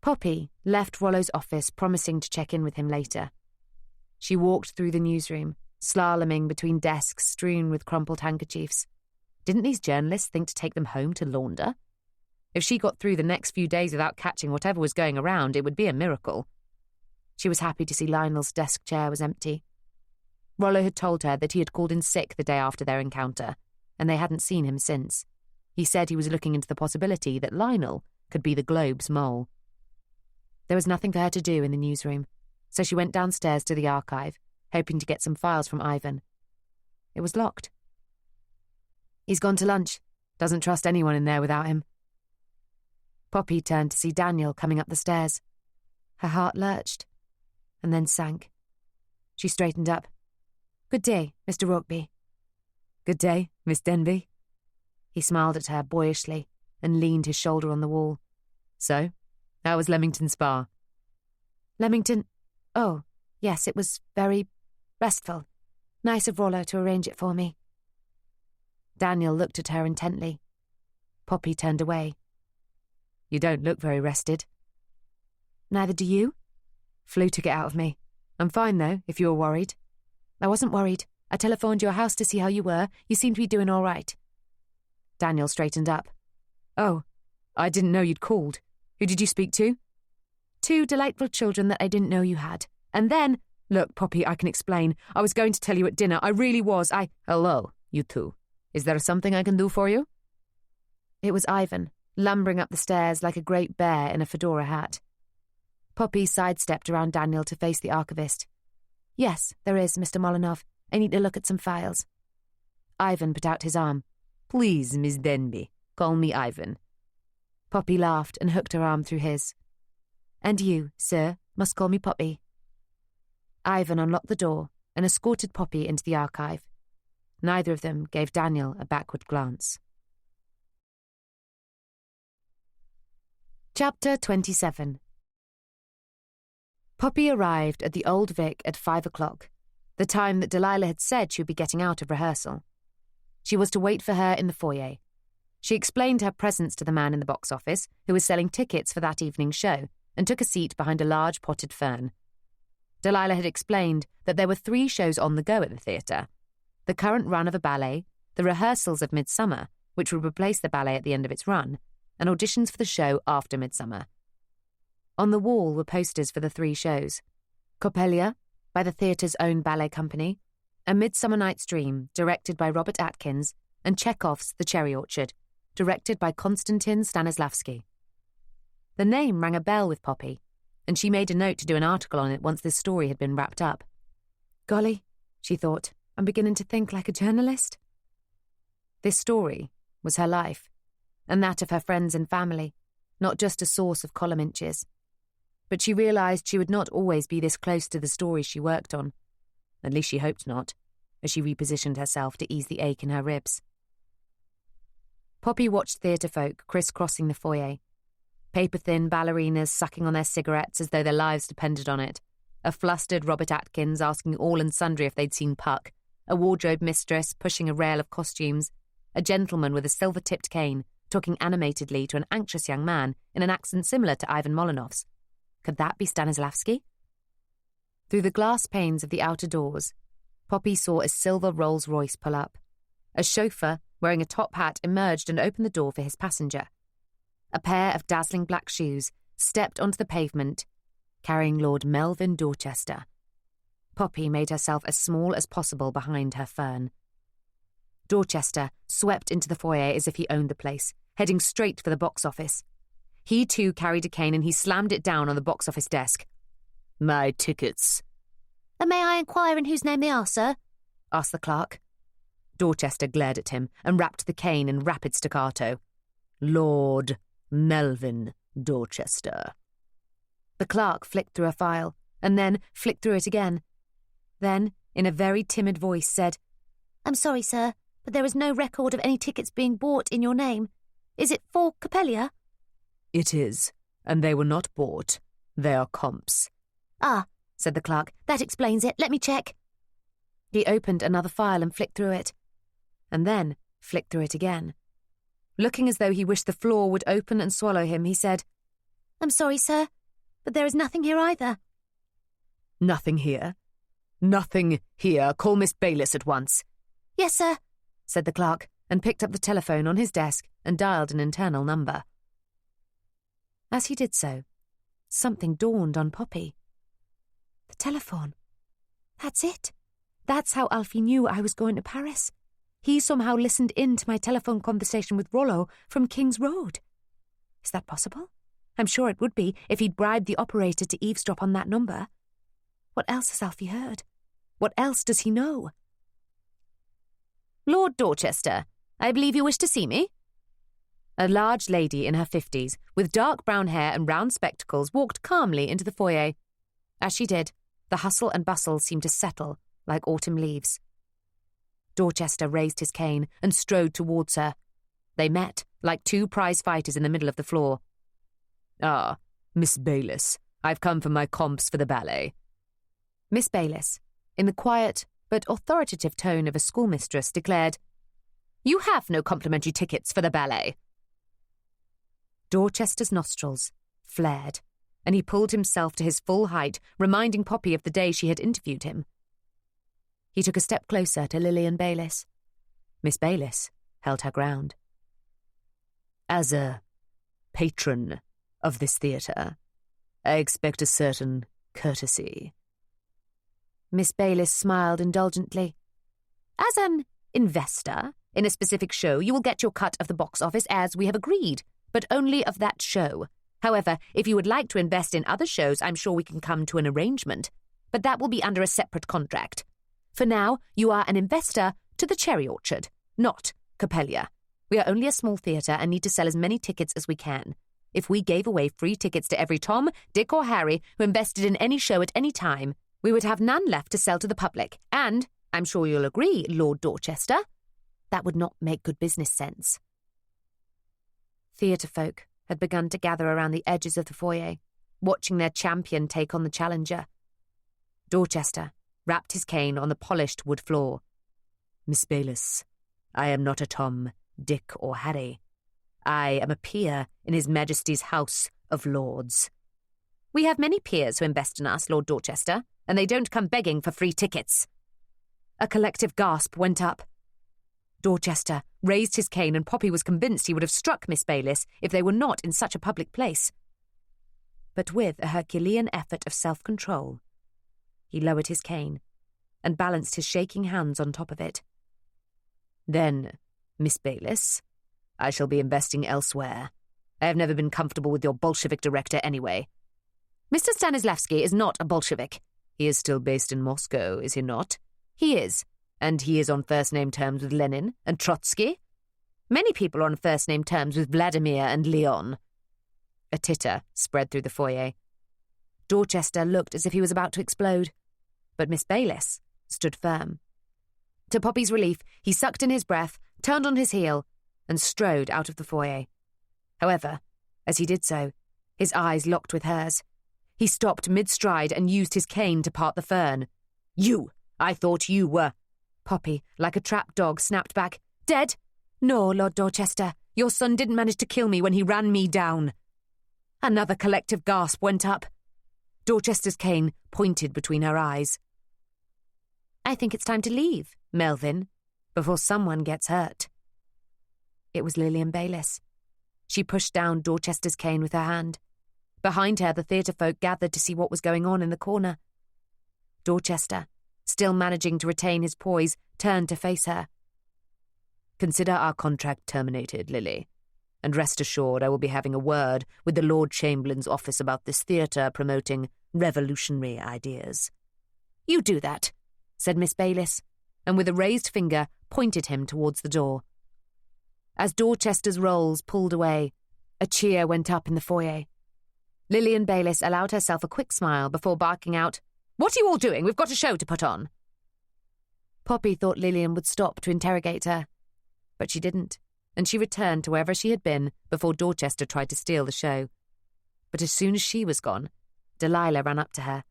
Poppy left Rollo's office, promising to check in with him later. She walked through the newsroom, slaloming between desks strewn with crumpled handkerchiefs. Didn't these journalists think to take them home to launder? If she got through the next few days without catching whatever was going around, it would be a miracle. She was happy to see Lionel's desk chair was empty. Rollo had told her that he had called in sick the day after their encounter, and they hadn't seen him since. He said he was looking into the possibility that Lionel could be the Globe's mole. There was nothing for her to do in the newsroom, so she went downstairs to the archive, hoping to get some files from Ivan. It was locked. He's gone to lunch. Doesn't trust anyone in there without him. Poppy turned to see Daniel coming up the stairs. Her heart lurched, and then sank. She straightened up. Good day, Mr. Rokeby. Good day, Miss Denby. He smiled at her boyishly and leaned his shoulder on the wall. So, how was Leamington Spa? Leamington? Oh, yes, it was very restful. Nice of Rollo to arrange it for me. Daniel looked at her intently. Poppy turned away. You don't look very rested. Neither do you. Flu took it out of me. I'm fine, though, if you're worried. I wasn't worried. I telephoned your house to see how you were. You seem to be doing all right. Daniel straightened up. Oh, I didn't know you'd called. Who did you speak to? 2 delightful children that I didn't know you had. And then... Look, Poppy, I can explain. I was going to tell you at dinner. I really was. Hello, you two. Is there something I can do for you? It was Ivan, lumbering up the stairs like a great bear in a fedora hat. Poppy sidestepped around Daniel to face the archivist. Yes, there is, Mr. Molinov. I need to look at some files. Ivan put out his arm. Please, Miss Denby, call me Ivan. Poppy laughed and hooked her arm through his. And you, sir, must call me Poppy. Ivan unlocked the door and escorted Poppy into the archive. Neither of them gave Daniel a backward glance. Chapter 27. Poppy arrived at the Old Vic at 5 o'clock, the time that Delilah had said she would be getting out of rehearsal. She was to wait for her in the foyer. She explained her presence to the man in the box office, who was selling tickets for that evening's show, and took a seat behind a large potted fern. Delilah had explained that there were 3 shows on the go at the theatre: the current run of a ballet, the rehearsals of Midsummer, which would replace the ballet at the end of its run, and auditions for the show after Midsummer. On the wall were posters for the 3 shows: Coppelia, by the theatre's own ballet company, A Midsummer Night's Dream, directed by Robert Atkins, and Chekhov's The Cherry Orchard, directed by Konstantin Stanislavski. The name rang a bell with Poppy, and she made a note to do an article on it once this story had been wrapped up. Golly, she thought, I'm beginning to think like a journalist. This story was her life, and that of her friends and family, not just a source of column inches. But she realised she would not always be this close to the stories she worked on. At least she hoped not, as she repositioned herself to ease the ache in her ribs. Poppy watched theatre folk criss-crossing the foyer. Paper-thin ballerinas sucking on their cigarettes as though their lives depended on it. A flustered Robert Atkins asking all and sundry if they'd seen Puck. A wardrobe mistress pushing a rail of costumes. A gentleman with a silver-tipped cane talking animatedly to an anxious young man in an accent similar to Ivan Molinov's. Could that be Stanislavski? Through the glass panes of the outer doors, Poppy saw a silver Rolls-Royce pull up. A chauffeur, wearing a top hat, emerged and opened the door for his passenger. A pair of dazzling black shoes stepped onto the pavement, carrying Lord Melvin Dorchester. Poppy made herself as small as possible behind her fern. Dorchester swept into the foyer as if he owned the place, heading straight for the box office. He too carried a cane and he slammed it down on the box office desk. My tickets. And may I inquire in whose name they are, sir? Asked the clerk. Dorchester glared at him and rapped the cane in rapid staccato. Lord Melvin Dorchester. The clerk flicked through a file, and then flicked through it again. Then, in a very timid voice, said, I'm sorry, sir, but there is no record of any tickets being bought in your name. Is it for Coppelia? It is, and they were not bought. They are comps. Ah, said the clerk, that explains it. Let me check. He opened another file and flicked through it, and then flicked through it again. Looking as though he wished the floor would open and swallow him, he said, I'm sorry, sir, but there is nothing here either. Nothing here? Nothing here. Call Miss Bayliss at once. Yes, sir, said the clerk, and picked up the telephone on his desk and dialed an internal number. As he did so, something dawned on Poppy. The telephone. That's it. That's how Alfie knew I was going to Paris. He somehow listened in to my telephone conversation with Rollo from King's Road. Is that possible? I'm sure it would be if he'd bribed the operator to eavesdrop on that number. What else has Alfie heard? What else does he know? Lord Dorchester, I believe you wish to see me? A large lady in her 50s, with dark brown hair and round spectacles, walked calmly into the foyer. As she did, the hustle and bustle seemed to settle like autumn leaves. Dorchester raised his cane and strode towards her. They met, like 2 prize fighters in the middle of the floor. Ah, Miss Bayliss. I've come for my comps for the ballet. Miss Bayliss, in the quiet but authoritative tone of a schoolmistress, declared, You have no complimentary tickets for the ballet. Dorchester's nostrils flared, and he pulled himself to his full height, reminding Poppy of the day she had interviewed him. He took a step closer to Lillian Bayliss. Miss Bayliss held her ground. As a patron of this theatre, I expect a certain courtesy. Miss Bayliss smiled indulgently. As an investor in a specific show, you will get your cut of the box office as we have agreed, but only of that show. However, if you would like to invest in other shows, I'm sure we can come to an arrangement, but that will be under a separate contract. For now, you are an investor to the Cherry Orchard, not Capellia. We are only a small theatre and need to sell as many tickets as we can. If we gave away free tickets to every Tom, Dick or Harry who invested in any show at any time, we would have none left to sell to the public. And, I'm sure you'll agree, Lord Dorchester, that would not make good business sense. Theatre folk had begun to gather around the edges of the foyer, watching their champion take on the challenger. Dorchester rapped his cane on the polished wood floor. Miss Bayliss, I am not a Tom, Dick or Harry. I am a peer in His Majesty's House of Lords. We have many peers who invest in us, Lord Dorchester, and they don't come begging for free tickets. A collective gasp went up. Dorchester raised his cane, and Poppy was convinced he would have struck Miss Bayliss if they were not in such a public place. But with a Herculean effort of self-control, he lowered his cane and balanced his shaking hands on top of it. Then, Miss Bayliss, I shall be investing elsewhere. I have never been comfortable with your Bolshevik director anyway. Mr. Stanislavski is not a Bolshevik. He is still based in Moscow, is he not? He is. And he is on first-name terms with Lenin and Trotsky? Many people are on first-name terms with Vladimir and Leon. A titter spread through the foyer. Dorchester looked as if he was about to explode, but Miss Bayliss stood firm. To Poppy's relief, he sucked in his breath, turned on his heel, and strode out of the foyer. However, as he did so, his eyes locked with hers. He stopped mid-stride and used his cane to part the fern. You! I thought you were... Poppy, like a trapped dog, snapped back. Dead? No, Lord Dorchester. Your son didn't manage to kill me when he ran me down. Another collective gasp went up. Dorchester's cane pointed between her eyes. I think it's time to leave, Melvin, before someone gets hurt. It was Lillian Bayliss. She pushed down Dorchester's cane with her hand. Behind her, the theatre folk gathered to see what was going on in the corner. Dorchester, still managing to retain his poise, turned to face her. Consider our contract terminated, Lily, and rest assured I will be having a word with the Lord Chamberlain's office about this theatre promoting revolutionary ideas. You do that, said Miss Bayliss, and with a raised finger pointed him towards the door. As Dorchester's rolls pulled away, a cheer went up in the foyer. Lillian Bayliss allowed herself a quick smile before barking out, "What are you all doing? We've got a show to put on." Poppy thought Lillian would stop to interrogate her, but she didn't, and she returned to wherever she had been before Dorchester tried to steal the show. But as soon as she was gone, Delilah ran up to her.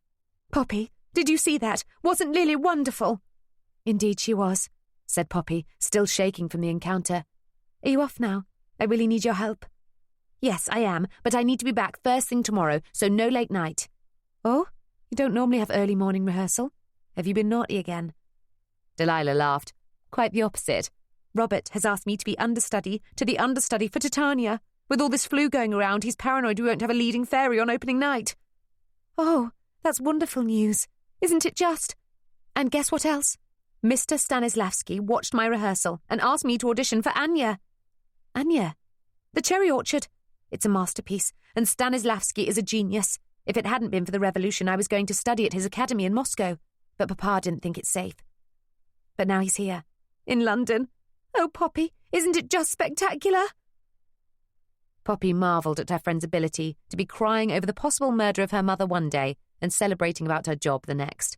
"Poppy, did you see that? Wasn't Lily wonderful?" "Indeed she was," said Poppy, still shaking from the encounter. "Are you off now? I really need your help." "Yes, I am, but I need to be back first thing tomorrow, so no late night." "Oh? You don't normally have early morning rehearsal? Have you been naughty again?" Delilah laughed. "Quite the opposite. Robert has asked me to be understudy to the understudy for Titania. With all this flu going around, he's paranoid we won't have a leading fairy on opening night." "Oh, that's wonderful news. Isn't it just? And guess what else? Mr. Stanislavski watched my rehearsal and asked me to audition for Anya." "Anya? The Cherry Orchard. It's a masterpiece, and Stanislavski is a genius. If it hadn't been for the revolution, I was going to study at his academy in Moscow, but Papa didn't think it safe. But now he's here, in London. Oh, Poppy, isn't it just spectacular?" Poppy marvelled at her friend's ability to be crying over the possible murder of her mother one day and celebrating about her job the next.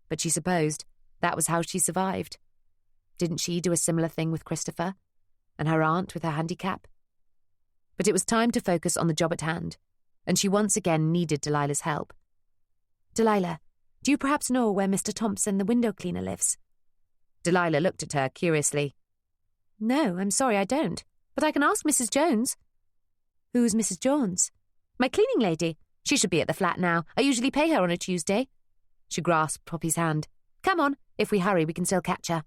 But she supposed that was how she survived. Didn't she do a similar thing with Christopher? And her aunt with her handicap? But it was time to focus on the job at hand, and she once again needed Delilah's help. "Delilah, do you perhaps know where Mr. Thompson, the window cleaner, lives?" Delilah looked at her curiously. "No, I'm sorry, I don't. But I can ask Mrs. Jones." "Who's Mrs. Jones?" "My cleaning lady. She should be at the flat now. I usually pay her on a Tuesday." She grasped Poppy's hand. "Come on. If we hurry, we can still catch her."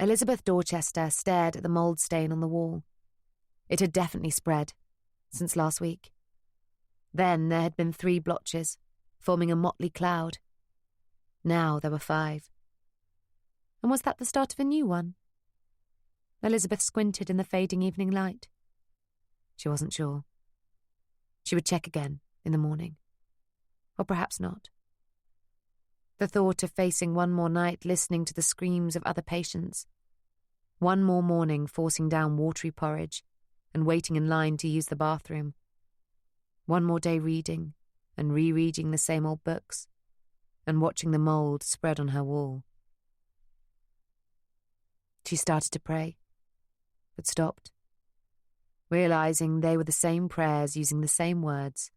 Elizabeth Dorchester stared at the mould stain on the wall. It had definitely spread since last week. Then there had been 3 blotches, forming a motley cloud. Now there were 5. And was that the start of a new one? Elizabeth squinted in the fading evening light. She wasn't sure. She would check again in the morning. Or perhaps not. The thought of facing one more night listening to the screams of other patients, one more morning forcing down watery porridge and waiting in line to use the bathroom, one more day reading and rereading the same old books and watching the mould spread on her wall. She started to pray, but stopped, realizing they were the same prayers using the same words,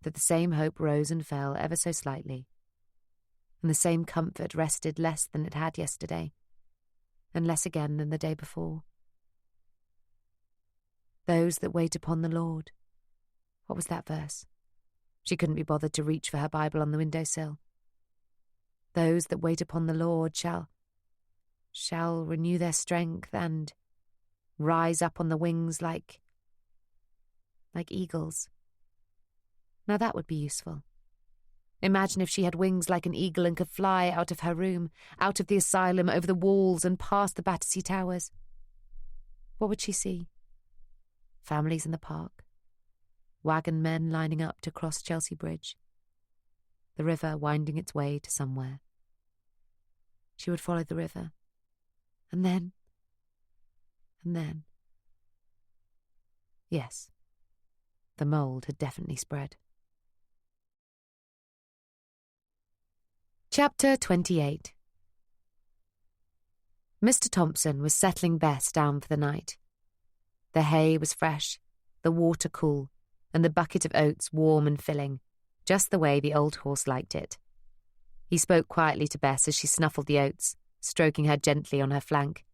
that the same hope rose and fell ever so slightly, and the same comfort rested less than it had yesterday, and less again than the day before. Those that wait upon the Lord. What was that verse? She couldn't be bothered to reach for her Bible on the windowsill. Those that wait upon the Lord shall renew their strength and rise up on the wings like eagles. Now that would be useful. Imagine if she had wings like an eagle and could fly out of her room, out of the asylum, over the walls and past the Battersea Towers. What would she see? Families in the park, wagon men lining up to cross Chelsea Bridge, the river winding its way to somewhere. She would follow the river, and then. Yes, the mould had definitely spread. Chapter 28. Mr. Thompson was settling Bess down for the night. The hay was fresh, the water cool, and the bucket of oats warm and filling, just the way the old horse liked it. He spoke quietly to Bess as she snuffled the oats, stroking her gently on her flank.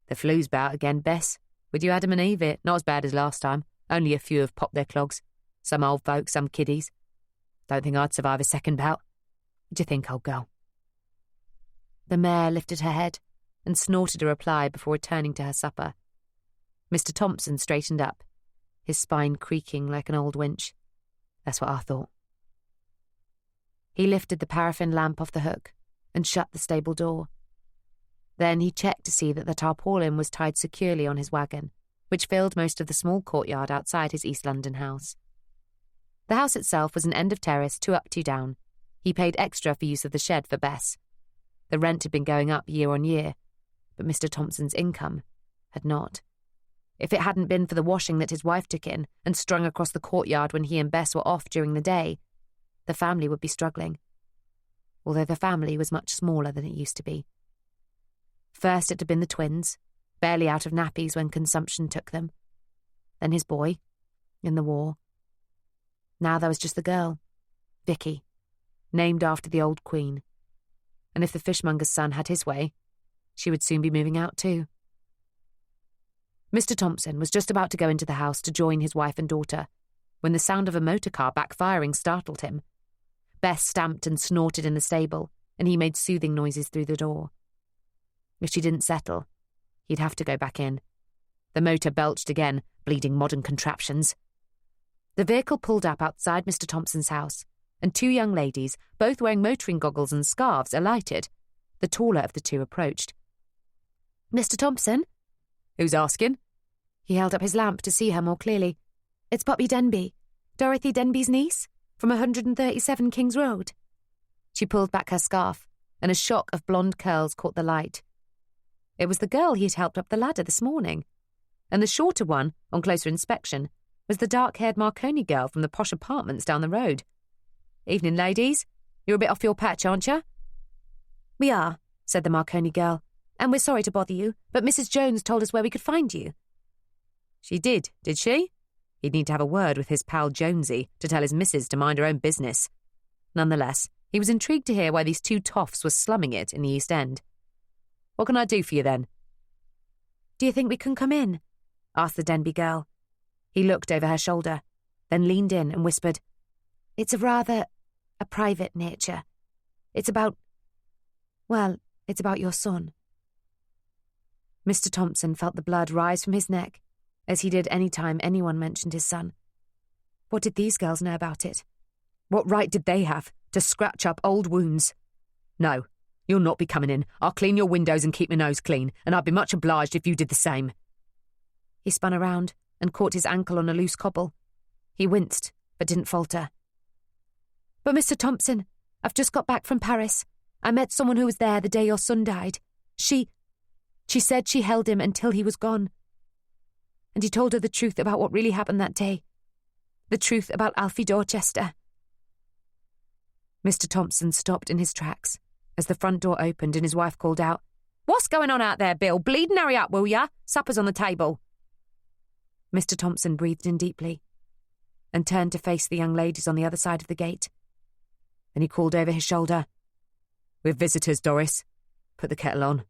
"The flu's about again, Bess. Would you Adam and Eve it? Not as bad as last time. Only a few have popped their clogs. Some old folks, some kiddies. Don't think I'd survive a second bout. What do you think, old girl?" The mare lifted her head and snorted a reply before returning to her supper. Mr. Thompson straightened up, his spine creaking like an old winch. "That's what I thought." He lifted the paraffin lamp off the hook and shut the stable door. Then he checked to see that the tarpaulin was tied securely on his wagon, which filled most of the small courtyard outside his East London house. The house itself was an end of terrace, 2 up, 2 down. He paid extra for use of the shed for Bess. The rent had been going up year on year, but Mr. Thompson's income had not. If it hadn't been for the washing that his wife took in and strung across the courtyard when he and Bess were off during the day, the family would be struggling, although the family was much smaller than it used to be. First it had been the twins, barely out of nappies when consumption took them. Then his boy, in the war. Now there was just the girl, Vicky, named after the old queen. And if the fishmonger's son had his way, she would soon be moving out too. Mr. Thompson was just about to go into the house to join his wife and daughter when the sound of a motor car backfiring startled him. Bess stamped and snorted in the stable, and he made soothing noises through the door. If she didn't settle, he'd have to go back in. The motor belched again, bleeding modern contraptions. The vehicle pulled up outside Mr. Thompson's house, and 2 young ladies, both wearing motoring goggles and scarves, alighted. The taller of the 2 approached. "Mr. Thompson?" "Who's asking?" He held up his lamp to see her more clearly. "It's Poppy Denby, Dorothy Denby's niece, from 137 King's Road." She pulled back her scarf, and a shock of blonde curls caught the light. It was the girl he had helped up the ladder this morning, and the shorter one, on closer inspection, was the dark-haired Marconi girl from the posh apartments down the road. "Evening, ladies. You're a bit off your patch, aren't you?" "We are," said the Marconi girl, "and we're sorry to bother you, but Mrs. Jones told us where we could find you." "She did she?" He'd need to have a word with his pal Jonesy to tell his missus to mind her own business. Nonetheless, he was intrigued to hear why these two toffs were slumming it in the East End. "What can I do for you, then?" "Do you think we can come in?" asked the Denby girl. He looked over her shoulder, then leaned in and whispered, "It's of rather a private nature. It's about your son." Mr. Thompson felt the blood rise from his neck, as he did any time anyone mentioned his son. What did these girls know about it? What right did they have to scratch up old wounds? "No, you'll not be coming in. I'll clean your windows and keep my nose clean, and I'd be much obliged if you did the same." He spun around and caught his ankle on a loose cobble. He winced, but didn't falter. "But Mr. Thompson, I've just got back from Paris. I met someone who was there the day your son died. She said she held him until he was gone. And he told her the truth about what really happened that day. The truth about Alfie Dorchester." Mr. Thompson stopped in his tracks as the front door opened and his wife called out, "What's going on out there, Bill? Bleeding hurry up, will ya? Supper's on the table." Mr. Thompson breathed in deeply and turned to face the young ladies on the other side of the gate. Then he called over his shoulder, "We've visitors, Doris. Put the kettle on."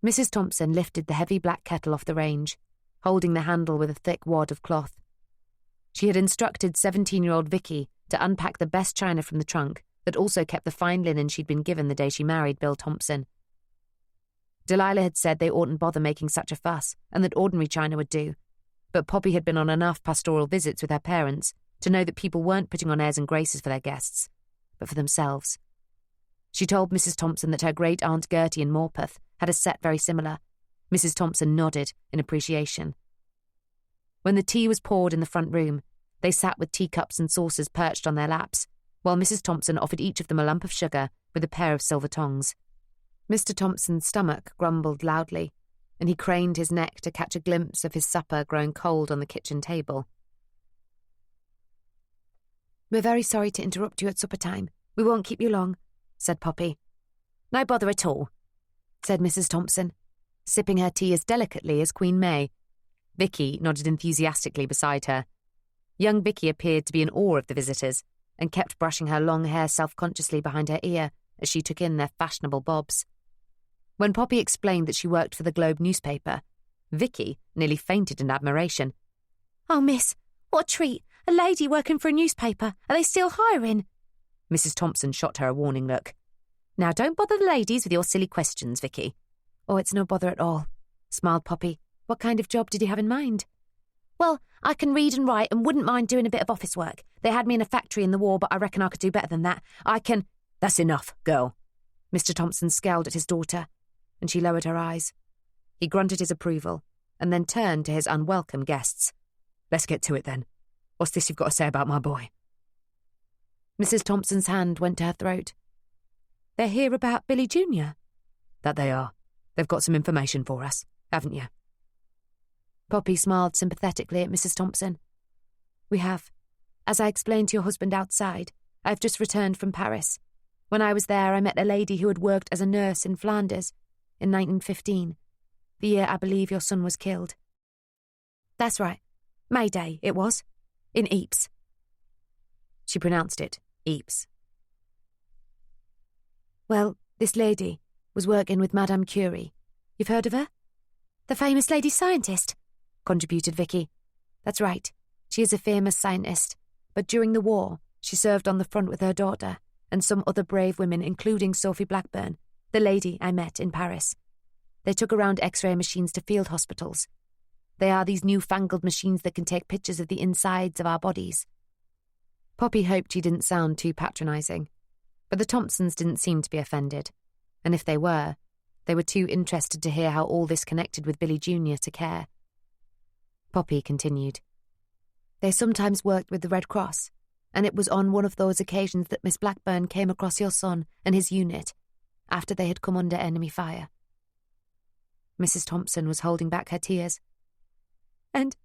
Mrs. Thompson lifted the heavy black kettle off the range, holding the handle with a thick wad of cloth. She had instructed 17-year-old Vicky to unpack the best china from the trunk that also kept the fine linen she'd been given the day she married Bill Thompson. Delilah had said they oughtn't bother making such a fuss and that ordinary china would do, but Poppy had been on enough pastoral visits with her parents to know that people weren't putting on airs and graces for their guests, but for themselves. She told Mrs. Thompson that her great-aunt Gertie in Morpeth had a set very similar. Mrs. Thompson nodded in appreciation. When the tea was poured in the front room, they sat with teacups and saucers perched on their laps, while Mrs. Thompson offered each of them a lump of sugar with a pair of silver tongs. Mr. Thompson's stomach grumbled loudly, and he craned his neck to catch a glimpse of his supper growing cold on the kitchen table. "We're very sorry to interrupt you at supper time. We won't keep you long," said Poppy. "No bother at all," said Mrs. Thompson, sipping her tea as delicately as Queen May. Vicky nodded enthusiastically beside her. Young Vicky appeared to be in awe of the visitors and kept brushing her long hair self-consciously behind her ear as she took in their fashionable bobs. When Poppy explained that she worked for the Globe newspaper, Vicky nearly fainted in admiration. "Oh, miss, what a treat. A lady working for a newspaper. Are they still hiring?" Mrs. Thompson shot her a warning look. "Now don't bother the ladies with your silly questions, Vicky." "Oh, it's no bother at all," smiled Poppy. "What kind of job did you have in mind?" "Well, I can read and write and wouldn't mind doing a bit of office work. They had me in a factory in the war, but I reckon I could do better than that. I can—" "That's enough, girl." Mr. Thompson scowled at his daughter, and she lowered her eyes. He grunted his approval, and then turned to his unwelcome guests. "Let's get to it, then. What's this you've got to say about my boy?" Mrs. Thompson's hand went to her throat. "They're here about Billy Jr.? "That they are. They've got some information for us, haven't you?" Poppy smiled sympathetically at Mrs. Thompson. "We have. As I explained to your husband outside, I've just returned from Paris. When I was there, I met a lady who had worked as a nurse in Flanders in 1915, the year I believe your son was killed." "That's right. May Day, it was. In Ypres." She pronounced it, Ypres. "Well, this lady was working with Madame Curie. You've heard of her?" "The famous lady scientist," contributed Vicky. "That's right. She is a famous scientist, but during the war, she served on the front with her daughter and some other brave women, including Sophie Blackburn, the lady I met in Paris. They took around X-ray machines to field hospitals. They are these newfangled machines that can take pictures of the insides of our bodies." Poppy hoped she didn't sound too patronising, but the Thompsons didn't seem to be offended, and if they were too interested to hear how all this connected with Billy Jr. to care. Poppy continued. "They sometimes worked with the Red Cross, and it was on one of those occasions that Miss Blackburn came across your son and his unit after they had come under enemy fire." Mrs. Thompson was holding back her tears. And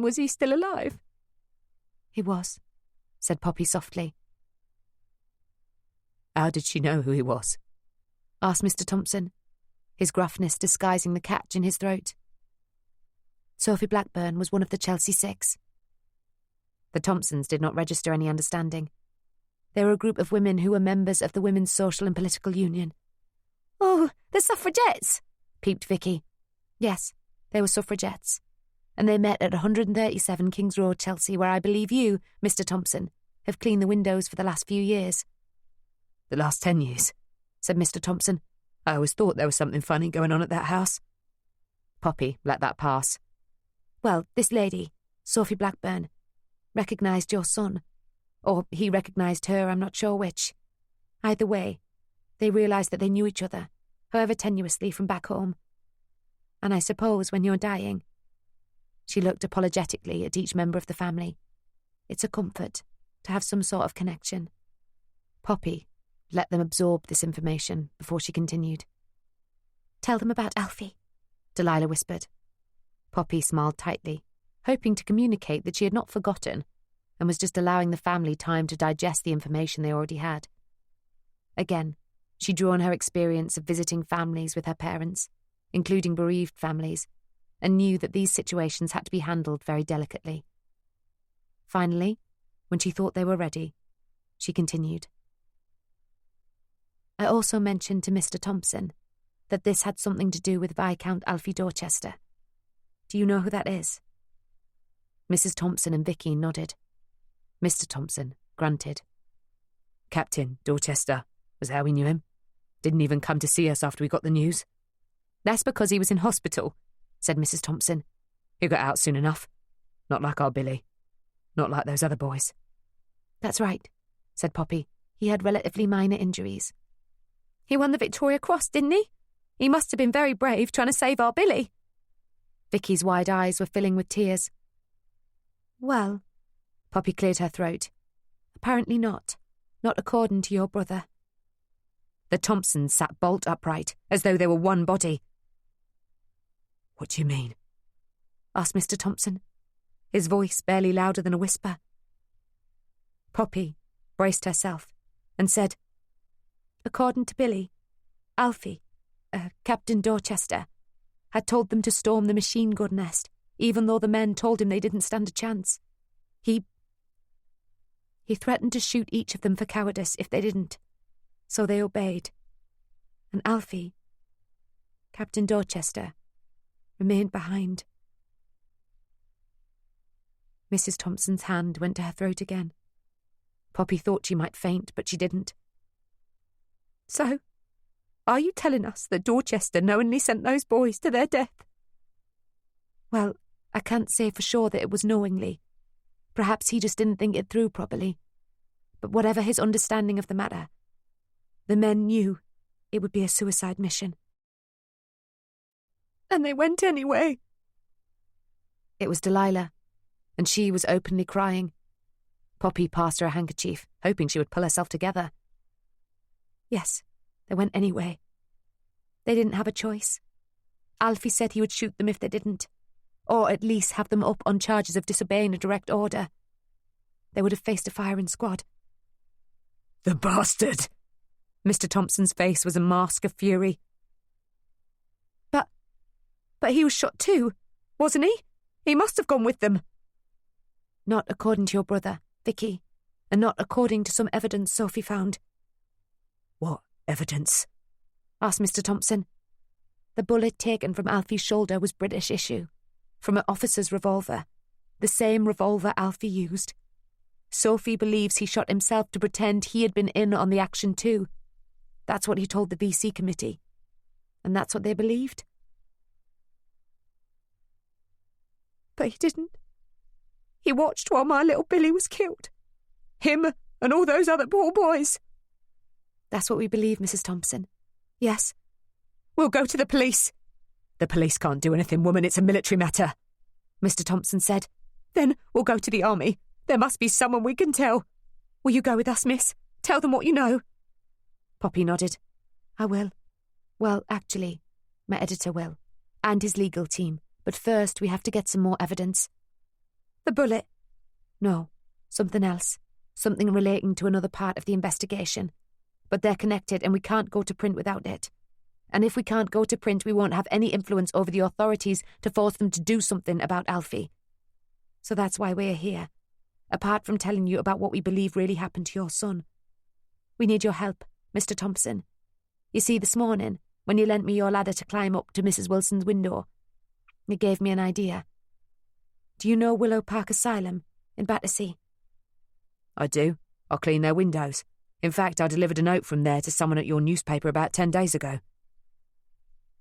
was he still alive?" "He was," said Poppy softly. "How did she know who he was?" asked Mr. Thompson, his gruffness disguising the catch in his throat. Sophie Blackburn was one of the Chelsea Six. The Thompsons did not register any understanding. They were a group of women who were members of the Women's Social and Political Union. Oh, the suffragettes, peeped Vicky. Yes, they were suffragettes. And they met at 137 Kings Road, Chelsea, where I believe you, Mr. Thompson, have cleaned the windows for the last few years. The last 10 years, said Mr. Thompson. I always thought there was something funny going on at that house. Poppy let that pass. Well, this lady, Sophie Blackburn, recognised your son. Or he recognised her, I'm not sure which. Either way, they realised that they knew each other, however tenuously, from back home. And I suppose when you're dying... She looked apologetically at each member of the family. It's a comfort to have some sort of connection. Poppy let them absorb this information before she continued. Tell them about Alfie, Delilah whispered. Poppy smiled tightly, hoping to communicate that she had not forgotten and was just allowing the family time to digest the information they already had. Again, she drew on her experience of visiting families with her parents, including bereaved families, and knew that these situations had to be handled very delicately. Finally, when she thought they were ready, she continued. I also mentioned to Mr. Thompson that this had something to do with Viscount Alfie Dorchester. Do you know who that is? Mrs. Thompson and Vicky nodded. Mr. Thompson grunted. Captain Dorchester was how we knew him. Didn't even come to see us after we got the news. That's because he was in hospital, said Mrs. Thompson. He got out soon enough. Not like our Billy. Not like those other boys. That's right, said Poppy. He had relatively minor injuries. He won the Victoria Cross, didn't he? He must have been very brave trying to save our Billy. Vicky's wide eyes were filling with tears. Well, Poppy cleared her throat. Apparently not. Not according to your brother. The Thompsons sat bolt upright, as though they were one body. What do you mean? Asked Mr. Thompson, his voice barely louder than a whisper. Poppy braced herself and said, according to Billy, Alfie, Captain Dorchester, had told them to storm the machine gun nest, even though the men told him they didn't stand a chance. He threatened to shoot each of them for cowardice if they didn't, so they obeyed. And Alfie, Captain Dorchester, remained behind. Mrs. Thompson's hand went to her throat again. Poppy thought she might faint, but she didn't. So, are you telling us that Dorchester knowingly sent those boys to their death? Well, I can't say for sure that it was knowingly. Perhaps he just didn't think it through properly. But whatever his understanding of the matter, the men knew it would be a suicide mission. And they went anyway. It was Delilah, and she was openly crying. Poppy passed her a handkerchief, hoping she would pull herself together. Yes, they went anyway. They didn't have a choice. Alfie said he would shoot them if they didn't, or at least have them up on charges of disobeying a direct order. They would have faced a firing squad. The bastard! Mr. Thompson's face was a mask of fury. But he was shot too, wasn't he? He must have gone with them. Not according to your brother, Vicky, and not according to some evidence Sophie found. What evidence? Asked Mr. Thompson. The bullet taken from Alfie's shoulder was British issue, from an officer's revolver, the same revolver Alfie used. Sophie believes he shot himself to pretend he had been in on the action too. That's what he told the VC committee. And that's what they believed. But he didn't. He watched while my little Billy was killed. Him and all those other poor boys. That's what we believe, Mrs. Thompson. Yes. We'll go to the police. The police can't do anything, woman. It's a military matter, Mr. Thompson said. Then we'll go to the army. There must be someone we can tell. Will you go with us, miss? Tell them what you know. Poppy nodded. I will. Well, actually, my editor will. And his legal team. But first we have to get some more evidence. The bullet? No, something else. Something relating to another part of the investigation. But they're connected and we can't go to print without it. And if we can't go to print, we won't have any influence over the authorities to force them to do something about Alfie. So that's why we're here, apart from telling you about what we believe really happened to your son. We need your help, Mr. Thompson. You see, this morning, when you lent me your ladder to climb up to Mrs. Wilson's window, it gave me an idea. Do you know Willow Park Asylum in Battersea? I do. I clean their windows. In fact, I delivered a note from there to someone at your newspaper about 10 days ago.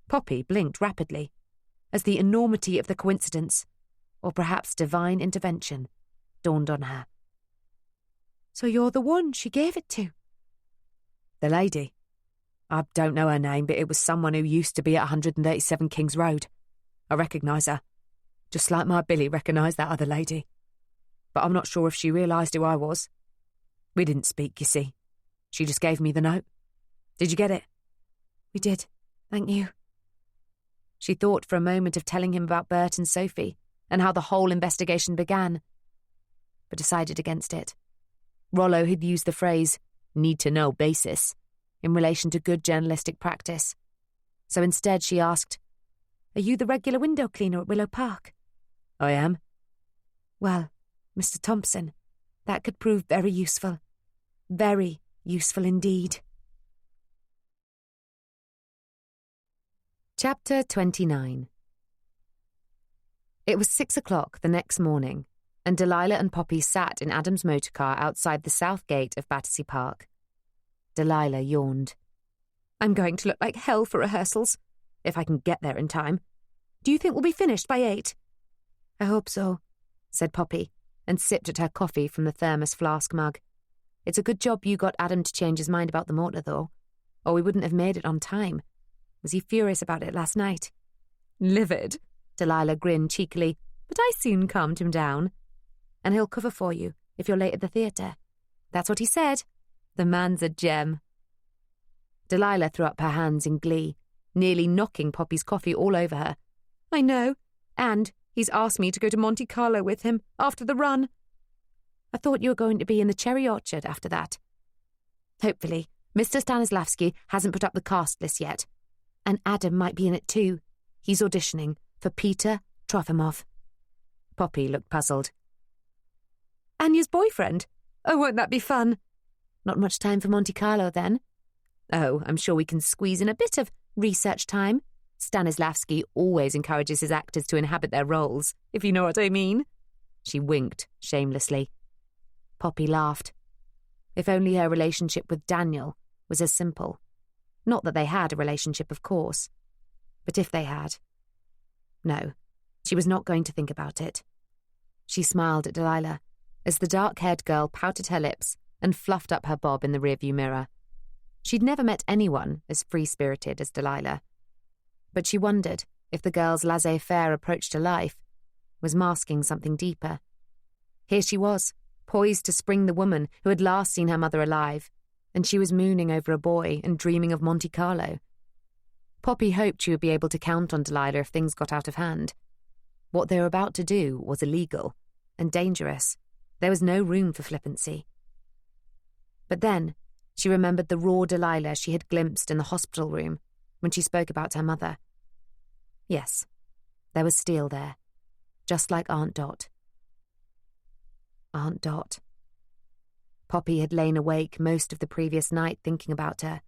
Poppy blinked rapidly, as the enormity of the coincidence, or perhaps divine intervention, dawned on her. So you're the one she gave it to? The lady. I don't know her name, but it was someone who used to be at 137 Kings Road. I recognise her, just like my Billy recognised that other lady. But I'm not sure if she realised who I was. We didn't speak, you see. She just gave me the note. Did you get it? We did, thank you. She thought for a moment of telling him about Bert and Sophie and how the whole investigation began, but decided against it. Rollo had used the phrase, need-to-know basis, in relation to good journalistic practice. So instead she asked, Are you the regular window cleaner at Willow Park? I am. Well, Mr. Thompson, that could prove very useful. Very useful indeed. Chapter 29. It was 6 o'clock the next morning, and Delilah and Poppy sat in Adam's motorcar outside the south gate of Battersea Park. Delilah yawned. I'm going to look like hell for rehearsals, if I can get there in time. Do you think we'll be finished by 8? I hope so, said Poppy, and sipped at her coffee from the thermos flask mug. It's a good job you got Adam to change his mind about the motor, though, or we wouldn't have made it on time. Was he furious about it last night? Livid, Delilah grinned cheekily, but I soon calmed him down. And he'll cover for you if you're late at the theatre. That's what he said. The man's a gem. Delilah threw up her hands in glee, nearly knocking Poppy's coffee all over her. I know, and he's asked me to go to Monte Carlo with him after the run. I thought you were going to be in the cherry orchard after that. Hopefully, Mr. Stanislavski hasn't put up the cast list yet. And Adam might be in it too. He's auditioning for Peter Trofimov. Poppy looked puzzled. Anya's boyfriend? Oh, won't that be fun? Not much time for Monte Carlo, then? Oh, I'm sure we can squeeze in a bit of research time. Stanislavski always encourages his actors to inhabit their roles, if you know what I mean. She winked shamelessly. Poppy laughed. If only her relationship with Daniel was as simple. Not that they had a relationship, of course. But if they had. No, she was not going to think about it. She smiled at Delilah as the dark-haired girl pouted her lips and fluffed up her bob in the rearview mirror. She'd never met anyone as free-spirited as Delilah. But she wondered if the girl's laissez-faire approach to life was masking something deeper. Here she was, poised to spring the woman who had last seen her mother alive, and she was mooning over a boy and dreaming of Monte Carlo. Poppy hoped she would be able to count on Delilah if things got out of hand. What they were about to do was illegal and dangerous. There was no room for flippancy. But then she remembered the raw Delilah she had glimpsed in the hospital room when she spoke about her mother. Yes, there was steel there, just like Aunt Dot. Aunt Dot. Poppy had lain awake most of the previous night thinking about her.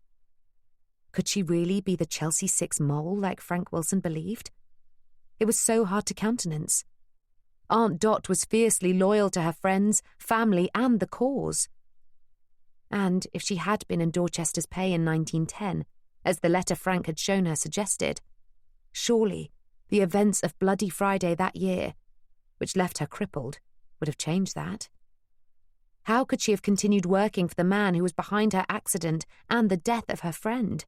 Could she really be the Chelsea 6 mole like Frank Wilson believed? It was so hard to countenance. Aunt Dot was fiercely loyal to her friends, family, and the cause. And if she had been in Dorchester's pay in 1910, as the letter Frank had shown her suggested, surely the events of Bloody Friday that year, which left her crippled, would have changed that. How could she have continued working for the man who was behind her accident and the death of her friend?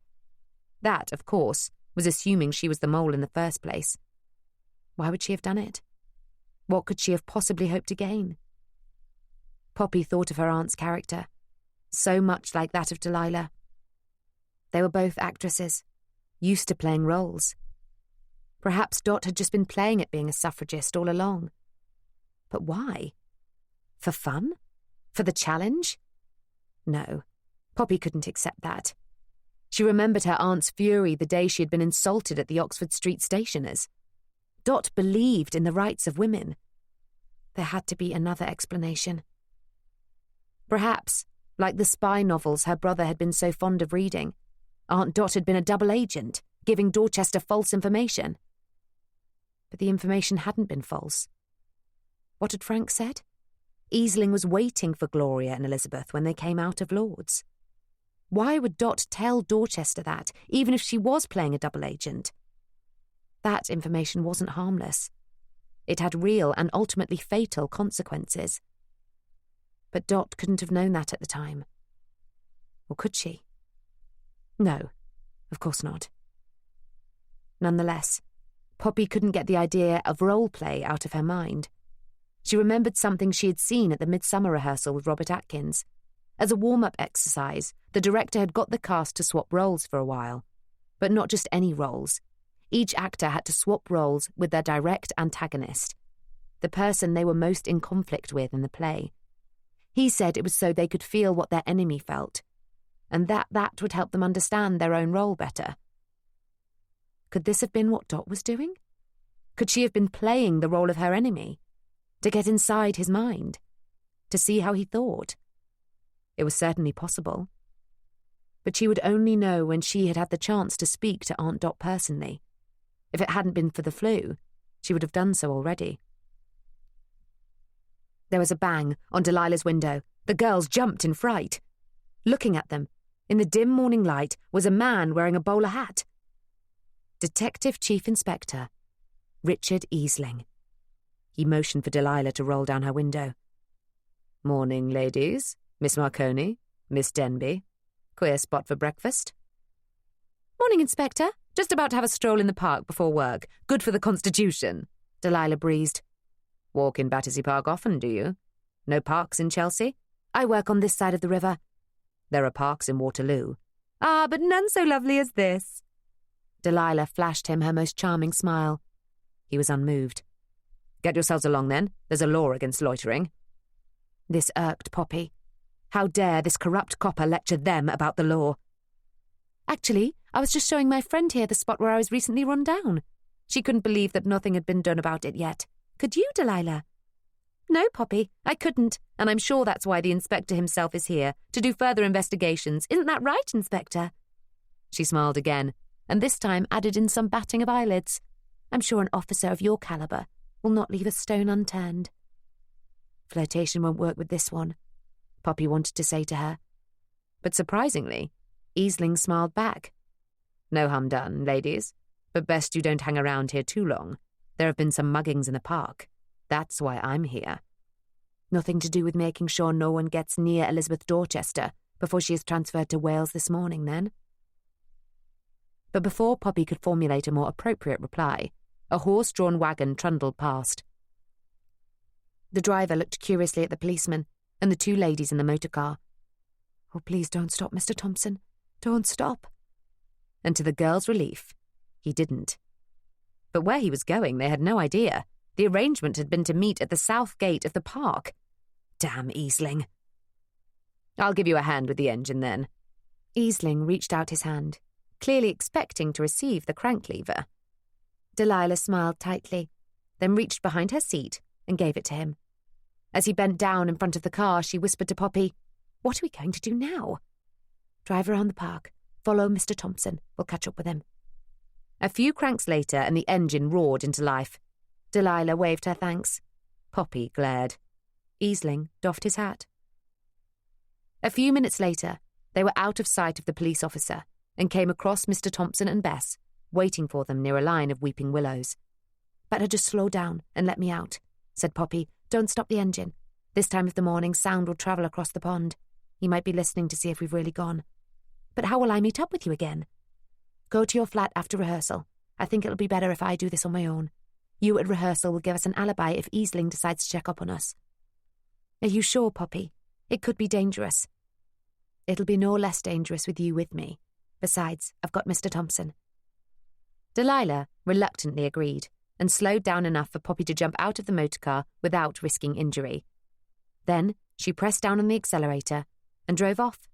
That, of course, was assuming she was the mole in the first place. Why would she have done it? What could she have possibly hoped to gain? Poppy thought of her aunt's character, so much like that of Delilah. They were both actresses, used to playing roles. Perhaps Dot had just been playing at being a suffragist all along. But why? For fun? For the challenge? No, Poppy couldn't accept that. She remembered her aunt's fury the day she had been insulted at the Oxford Street stationer's. Dot believed in the rights of women. There had to be another explanation. Perhaps, like the spy novels her brother had been so fond of reading, Aunt Dot had been a double agent, giving Dorchester false information. But the information hadn't been false. What had Frank said? Easling was waiting for Gloria and Elizabeth when they came out of Lord's. Why would Dot tell Dorchester that, even if she was playing a double agent? That information wasn't harmless. It had real and ultimately fatal consequences. But Dot couldn't have known that at the time. Or could she? No, of course not. Nonetheless, Poppy couldn't get the idea of role play out of her mind. She remembered something she had seen at the midsummer rehearsal with Robert Atkins. As a warm-up exercise, the director had got the cast to swap roles for a while. But not just any roles. Each actor had to swap roles with their direct antagonist, the person they were most in conflict with in the play. He said it was so they could feel what their enemy felt, and that would help them understand their own role better. Could this have been what Dot was doing? Could she have been playing the role of her enemy? To get inside his mind? To see how he thought? It was certainly possible. But she would only know when she had had the chance to speak to Aunt Dot personally. If it hadn't been for the flu, she would have done so already. There was a bang on Delilah's window. The girls jumped in fright. Looking at them, in the dim morning light, was a man wearing a bowler hat. Detective Chief Inspector Richard Easling. He motioned for Delilah to roll down her window. "Morning, ladies. Miss Marconi, Miss Denby. Queer spot for breakfast?" "Morning, Inspector. Just about to have a stroll in the park before work. Good for the constitution," Delilah breezed. "Walk in Battersea Park often, do you? No parks in Chelsea? I work on this side of the river." "There are parks in Waterloo." "Ah, but none so lovely as this." Delilah flashed him her most charming smile. He was unmoved. "Get yourselves along, then. There's a law against loitering." This irked Poppy. How dare this corrupt copper lecture them about the law? "Actually, I was just showing my friend here the spot where I was recently run down. She couldn't believe that nothing had been done about it yet. Could you, Delilah?" "No, Poppy, I couldn't, and I'm sure that's why the inspector himself is here, to do further investigations. Isn't that right, Inspector?" She smiled again, and this time added in some batting of eyelids. "I'm sure an officer of your calibre will not leave a stone unturned." Flirtation won't work with this one, Poppy wanted to say to her. But surprisingly, Easling smiled back. "No harm done, ladies, but best you don't hang around here too long. There have been some muggings in the park. That's why I'm here." "Nothing to do with making sure no one gets near Elizabeth Dorchester before she is transferred to Wales this morning, then?" But before Poppy could formulate a more appropriate reply, a horse-drawn wagon trundled past. The driver looked curiously at the policeman and the two ladies in the motor car. "Oh, please don't stop, Mr. Thompson. Don't stop." And to the girls' relief, he didn't. But where he was going, they had no idea. The arrangement had been to meet at the south gate of the park. Damn Easling. "I'll give you a hand with the engine, then." Easling reached out his hand, clearly expecting to receive the crank lever. Delilah smiled tightly, then reached behind her seat and gave it to him. As he bent down in front of the car, she whispered to Poppy, "What are we going to do now?" "Drive around the park. Follow Mr. Thompson. We'll catch up with him." A few cranks later, and the engine roared into life. Delilah waved her thanks. Poppy glared. Easling doffed his hat. A few minutes later, they were out of sight of the police officer and came across Mr. Thompson and Bess, waiting for them near a line of weeping willows. "Better just slow down and let me out," said Poppy. "Don't stop the engine. This time of the morning, sound will travel across the pond. He might be listening to see if we've really gone. But how will I meet up with you again?" "Go to your flat after rehearsal. I think it'll be better if I do this on my own. You at rehearsal will give us an alibi if Easling decides to check up on us." "Are you sure, Poppy? It could be dangerous." "It'll be no less dangerous with you with me. Besides, I've got Mr. Thompson." Delilah reluctantly agreed and slowed down enough for Poppy to jump out of the motor car without risking injury. Then she pressed down on the accelerator and drove off.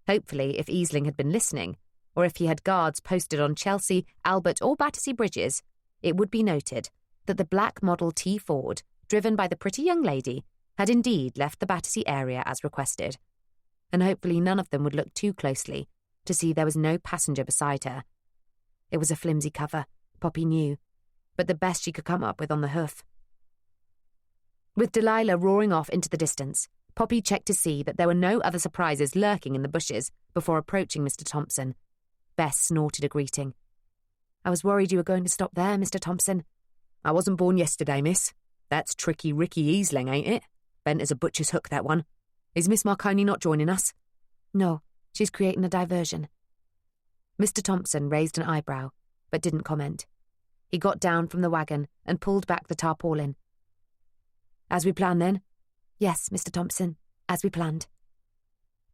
Hopefully, if Easling had been listening, or if he had guards posted on Chelsea, Albert or Battersea bridges, it would be noted that the black Model T Ford, driven by the pretty young lady, had indeed left the Battersea area as requested, and hopefully none of them would look too closely to see there was no passenger beside her. It was a flimsy cover, Poppy knew, but the best she could come up with on the hoof. With Delilah roaring off into the distance, Poppy checked to see that there were no other surprises lurking in the bushes before approaching Mr. Thompson. Bess snorted a greeting. "I was worried you were going to stop there, Mr. Thompson." "I wasn't born yesterday, miss. That's Tricky Ricky Easling, ain't it? Bent as a butcher's hook, that one. Is Miss Marconi not joining us?" "No, she's creating a diversion." Mr. Thompson raised an eyebrow, but didn't comment. He got down from the wagon and pulled back the tarpaulin. "As we planned, then?" "Yes, Mr. Thompson, as we planned."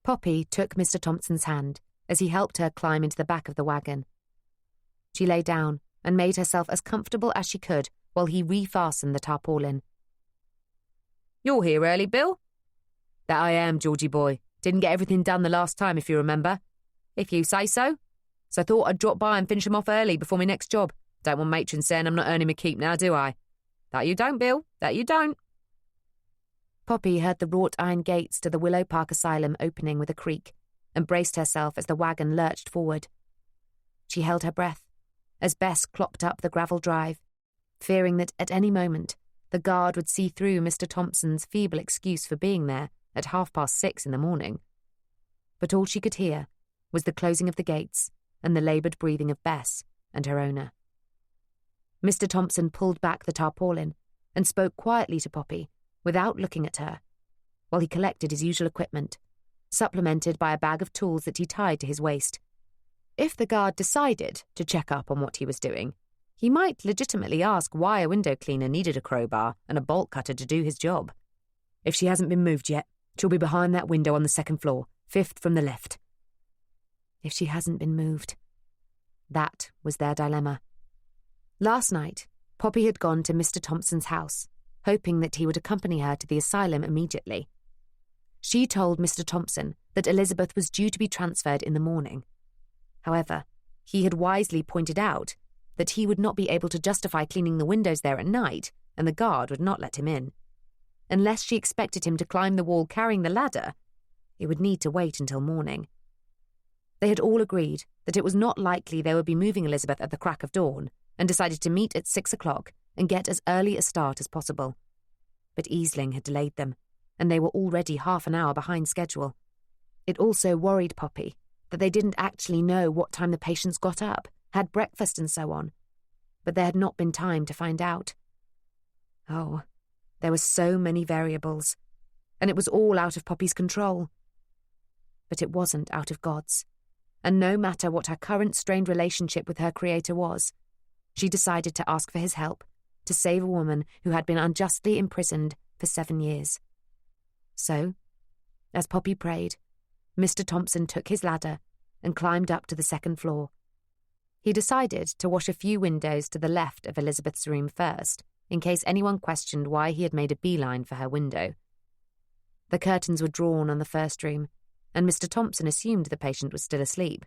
Poppy took Mr. Thompson's hand as he helped her climb into the back of the wagon. She lay down and made herself as comfortable as she could while he refastened the tarpaulin. "You're here early, Bill?" "That I am, Georgie boy. Didn't get everything done the last time, if you remember." "If you say so. So I thought I'd drop by and finish 'em off early before my next job. Don't want matron saying I'm not earning my keep now, do I?" "That you don't, Bill. That you don't." Poppy heard the wrought iron gates to the Willow Park Asylum opening with a creak and braced herself as the wagon lurched forward. She held her breath as Bess clopped up the gravel drive, fearing that at any moment the guard would see through Mr. Thompson's feeble excuse for being there at 6:30 in the morning. But all she could hear was the closing of the gates and the laboured breathing of Bess and her owner. Mr. Thompson pulled back the tarpaulin and spoke quietly to Poppy without looking at her, while he collected his usual equipment, supplemented by a bag of tools that he tied to his waist. If the guard decided to check up on what he was doing, he might legitimately ask why a window cleaner needed a crowbar and a bolt cutter to do his job. "If she hasn't been moved yet, she'll be behind that window on the second floor, 5th from the left." If she hasn't been moved. That was their dilemma. Last night, Poppy had gone to Mr. Thompson's house, hoping that he would accompany her to the asylum immediately. She told Mr. Thompson that Elizabeth was due to be transferred in the morning. However, he had wisely pointed out that he would not be able to justify cleaning the windows there at night, and the guard would not let him in. Unless she expected him to climb the wall carrying the ladder, it would need to wait until morning. They had all agreed that it was not likely they would be moving Elizabeth at the crack of dawn, and decided to meet at 6 o'clock and get as early a start as possible. But Easling had delayed them, and they were already half an hour behind schedule. It also worried Poppy that they didn't actually know what time the patients got up, had breakfast and so on, but there had not been time to find out. Oh, there were so many variables, and it was all out of Poppy's control. But it wasn't out of God's, and no matter what her current strained relationship with her Creator was, she decided to ask for his help to save a woman who had been unjustly imprisoned for 7 years. So, as Poppy prayed, Mr. Thompson took his ladder and climbed up to the second floor. He decided to wash a few windows to the left of Elizabeth's room first, in case anyone questioned why he had made a beeline for her window. The curtains were drawn on the first room, and Mr. Thompson assumed the patient was still asleep.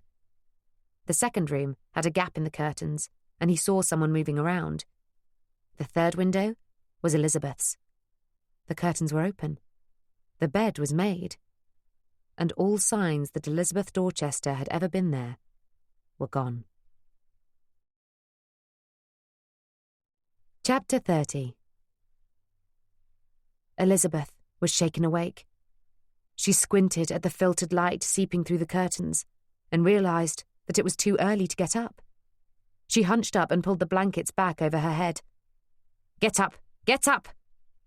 The second room had a gap in the curtains, and he saw someone moving around. The third window was Elizabeth's. The curtains were open. The bed was made. And all signs that Elizabeth Dorchester had ever been there were gone. Chapter 30. Elizabeth was shaken awake. She squinted at the filtered light seeping through the curtains and realised that it was too early to get up. She hunched up and pulled the blankets back over her head. "Get up! Get up!"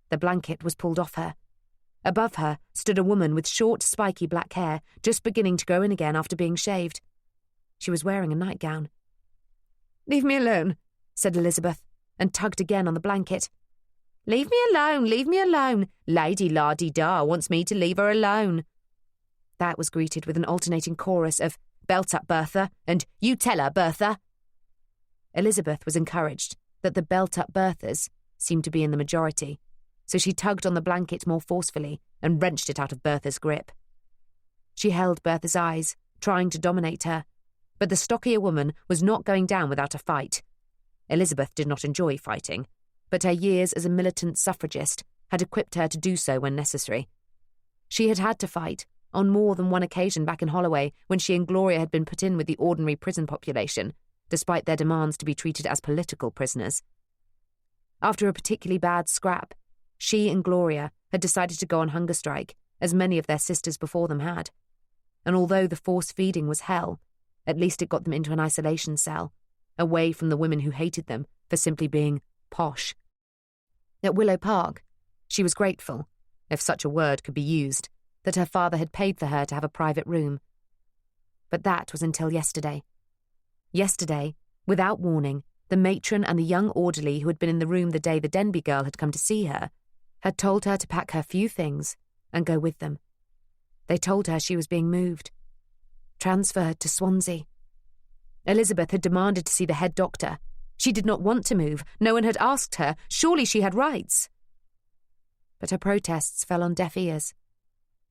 The blanket was pulled off her. Above her stood a woman with short, spiky black hair, just beginning to grow in again after being shaved. She was wearing a nightgown. "Leave me alone," said Elizabeth, and tugged again on the blanket. "Leave me alone, leave me alone. Lady La-dee-da wants me to leave her alone." That was greeted with an alternating chorus of "Belt up, Bertha," and "You tell her, Bertha." Elizabeth was encouraged that the belt-up Berthas seemed to be in the majority, so she tugged on the blanket more forcefully and wrenched it out of Bertha's grip. She held Bertha's eyes, trying to dominate her, but the stockier woman was not going down without a fight. Elizabeth did not enjoy fighting, but her years as a militant suffragist had equipped her to do so when necessary. She had had to fight on more than one occasion back in Holloway when she and Gloria had been put in with the ordinary prison population, despite their demands to be treated as political prisoners. After a particularly bad scrap, she and Gloria had decided to go on hunger strike, as many of their sisters before them had. And although the force feeding was hell, at least it got them into an isolation cell, away from the women who hated them for simply being posh. At Willow Park, she was grateful, if such a word could be used, that her father had paid for her to have a private room. But that was until yesterday. Yesterday, without warning, the matron and the young orderly who had been in the room the day the Denby girl had come to see her had told her to pack her few things and go with them. They told her she was being moved, transferred to Swansea. Elizabeth had demanded to see the head doctor. She did not want to move. No one had asked her. Surely she had rights. But her protests fell on deaf ears.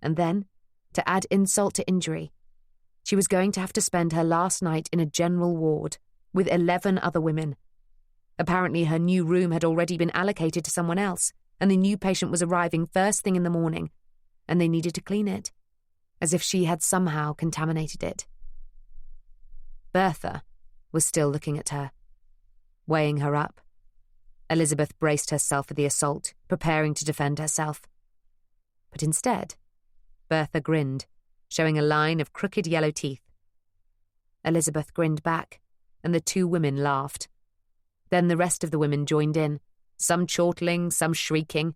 And then, to add insult to injury, she was going to have to spend her last night in a general ward with 11 other women. Apparently her new room had already been allocated to someone else, and the new patient was arriving first thing in the morning, and they needed to clean it, as if she had somehow contaminated it. Bertha was still looking at her, weighing her up. Elizabeth braced herself for the assault, preparing to defend herself. But instead, Bertha grinned, showing a line of crooked yellow teeth. Elizabeth grinned back, and the two women laughed. Then the rest of the women joined in, some chortling, some shrieking.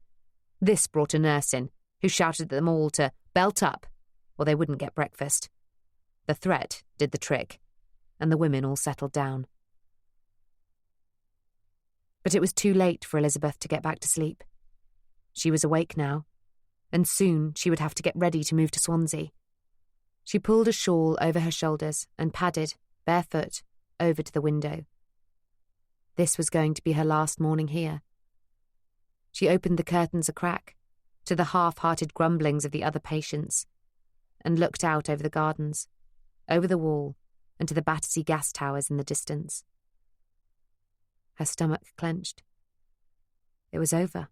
This brought a nurse in, who shouted at them all to belt up, or they wouldn't get breakfast. The threat did the trick, and the women all settled down. But it was too late for Elizabeth to get back to sleep. She was awake now, and soon she would have to get ready to move to Swansea. She pulled a shawl over her shoulders and padded, barefoot, over to the window. This was going to be her last morning here. She opened the curtains a crack, to the half-hearted grumblings of the other patients, and looked out over the gardens, over the wall, and to the Battersea gas towers in the distance. Her stomach clenched. It was over.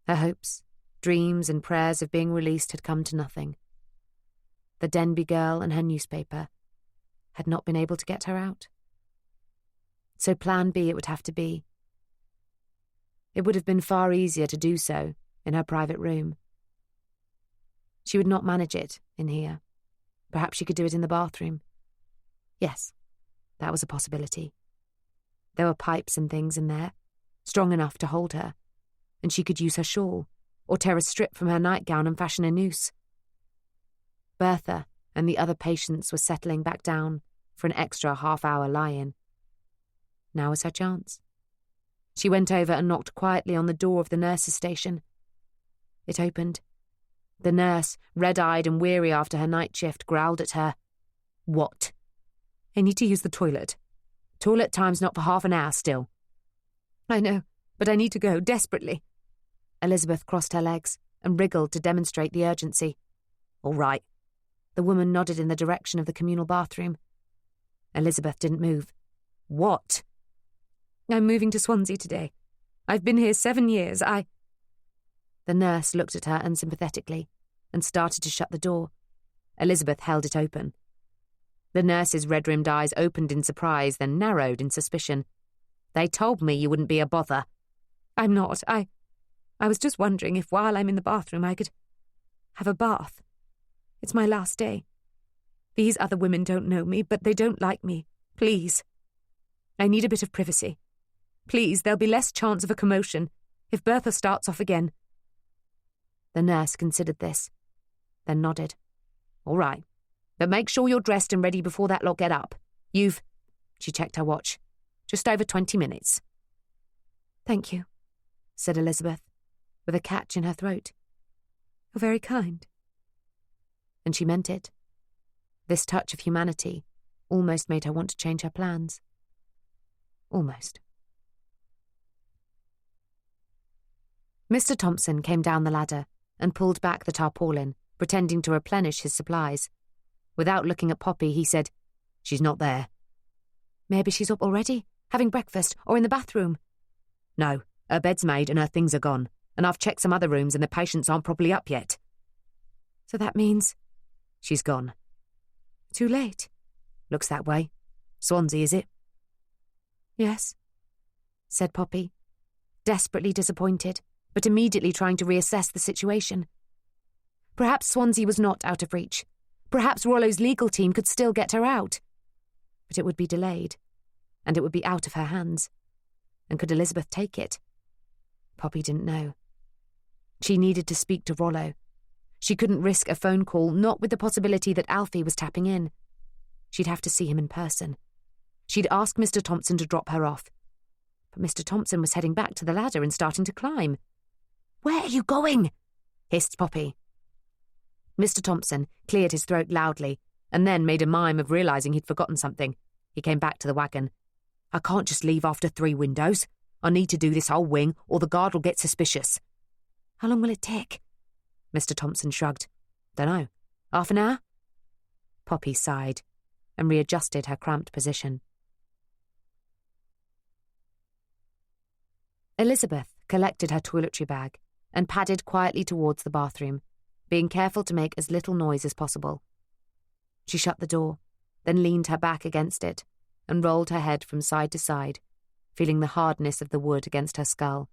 Her hopes, dreams, and prayers of being released had come to nothing. The Denby girl and her newspaper had not been able to get her out. So plan B it would have to be. It would have been far easier to do so in her private room. She would not manage it in here. Perhaps she could do it in the bathroom. Yes, that was a possibility. There were pipes and things in there, strong enough to hold her, and she could use her shawl, or tear a strip from her nightgown and fashion a noose. Bertha and the other patients were settling back down for an extra half-hour lie-in. Now was her chance. She went over and knocked quietly on the door of the nurse's station. It opened. The nurse, red-eyed and weary after her night shift, growled at her. "What?" "I need to use the toilet. Toilet time's not for half an hour still." "I know, but I need to go, desperately." Elizabeth crossed her legs and wriggled to demonstrate the urgency. "All right." The woman nodded in the direction of the communal bathroom. Elizabeth didn't move. "What?" "I'm moving to Swansea today. I've been here 7 years. The nurse looked at her unsympathetically and started to shut the door. Elizabeth held it open. The nurse's red-rimmed eyes opened in surprise, then narrowed in suspicion. "They told me you wouldn't be a bother." "I'm not. I was just wondering if while I'm in the bathroom I could have a bath. It's my last day. These other women don't know me, but they don't like me. Please. I need a bit of privacy. Please, there'll be less chance of a commotion if Bertha starts off again." The nurse considered this, then nodded. "All right. But make sure you're dressed and ready before that lot get up. You've..." She checked her watch. "Just over 20 minutes. "Thank you," said Elizabeth, with a catch in her throat. "You're very kind." And she meant it. This touch of humanity almost made her want to change her plans. Almost. Mr. Thompson came down the ladder and pulled back the tarpaulin, pretending to replenish his supplies. Without looking at Poppy, he said, She's not there. Maybe she's up already, having breakfast, or in the bathroom. No, her bed's made and her things are gone, and I've checked some other rooms and the patients aren't properly up yet. So that means... She's gone. Too late. Looks that way. Swansea, is it? Yes, said Poppy, desperately disappointed, but immediately trying to reassess the situation. Perhaps Swansea was not out of reach. Perhaps Rollo's legal team could still get her out. But it would be delayed, and it would be out of her hands. And could Elizabeth take it? Poppy didn't know. She needed to speak to Rollo. She couldn't risk a phone call, not with the possibility that Alfie was tapping in. She'd have to see him in person. She'd ask Mr. Thompson to drop her off. But Mr. Thompson was heading back to the ladder and starting to climb. "Where are you going?" hissed Poppy. Mr. Thompson cleared his throat loudly and then made a mime of realising he'd forgotten something. He came back to the wagon. "I can't just leave after 3 windows. I need to do this whole wing or the guard will get suspicious." "How long will it take?" Mr. Thompson shrugged. "Dunno. Half an hour?" Poppy sighed and readjusted her cramped position. Elizabeth collected her toiletry bag and padded quietly towards the bathroom, being careful to make as little noise as possible. She shut the door, then leaned her back against it and rolled her head from side to side, feeling the hardness of the wood against her skull.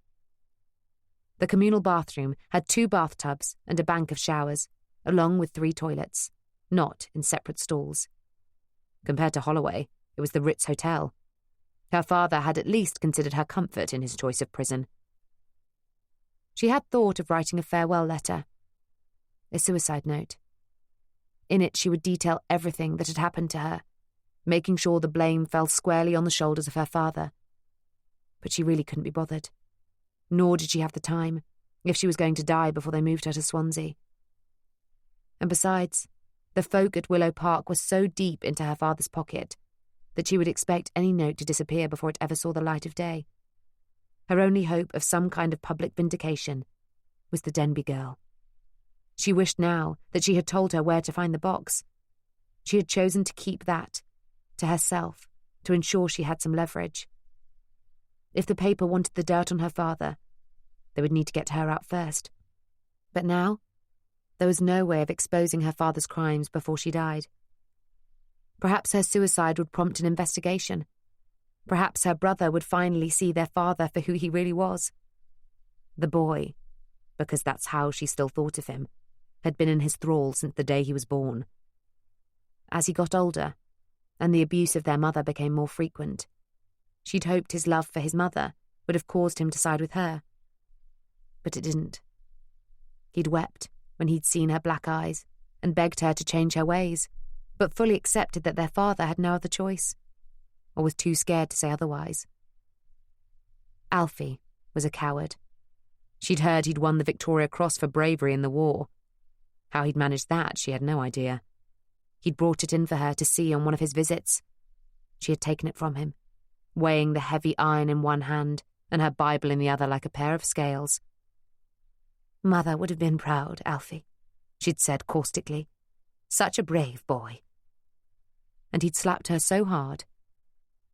The communal bathroom had 2 bathtubs and a bank of showers, along with 3 toilets, not in separate stalls. Compared to Holloway, it was the Ritz Hotel. Her father had at least considered her comfort in his choice of prison. She had thought of writing a farewell letter, a suicide note. In it she would detail everything that had happened to her, making sure the blame fell squarely on the shoulders of her father. But she really couldn't be bothered. Nor did she have the time, if she was going to die before they moved her to Swansea. And besides, the folk at Willow Park was so deep into her father's pocket that she would expect any note to disappear before it ever saw the light of day. Her only hope of some kind of public vindication was the Denby girl. She wished now that she had told her where to find the box. She had chosen to keep that to herself to ensure she had some leverage. If the paper wanted the dirt on her father, they would need to get her out first. But now, there was no way of exposing her father's crimes before she died. Perhaps her suicide would prompt an investigation. Perhaps her brother would finally see their father for who he really was. The boy, because that's how she still thought of him, had been in his thrall since the day he was born. As he got older, and the abuse of their mother became more frequent, she'd hoped his love for his mother would have caused him to side with her. But it didn't. He'd wept when he'd seen her black eyes and begged her to change her ways, but fully accepted that their father had no other choice, or was too scared to say otherwise. Alfie was a coward. She'd heard he'd won the Victoria Cross for bravery in the war. How he'd managed that, she had no idea. He'd brought it in for her to see on one of his visits. She had taken it from him, weighing the heavy iron in one hand and her Bible in the other like a pair of scales. "Mother would have been proud, Alfie," she'd said caustically. "Such a brave boy." And he'd slapped her so hard,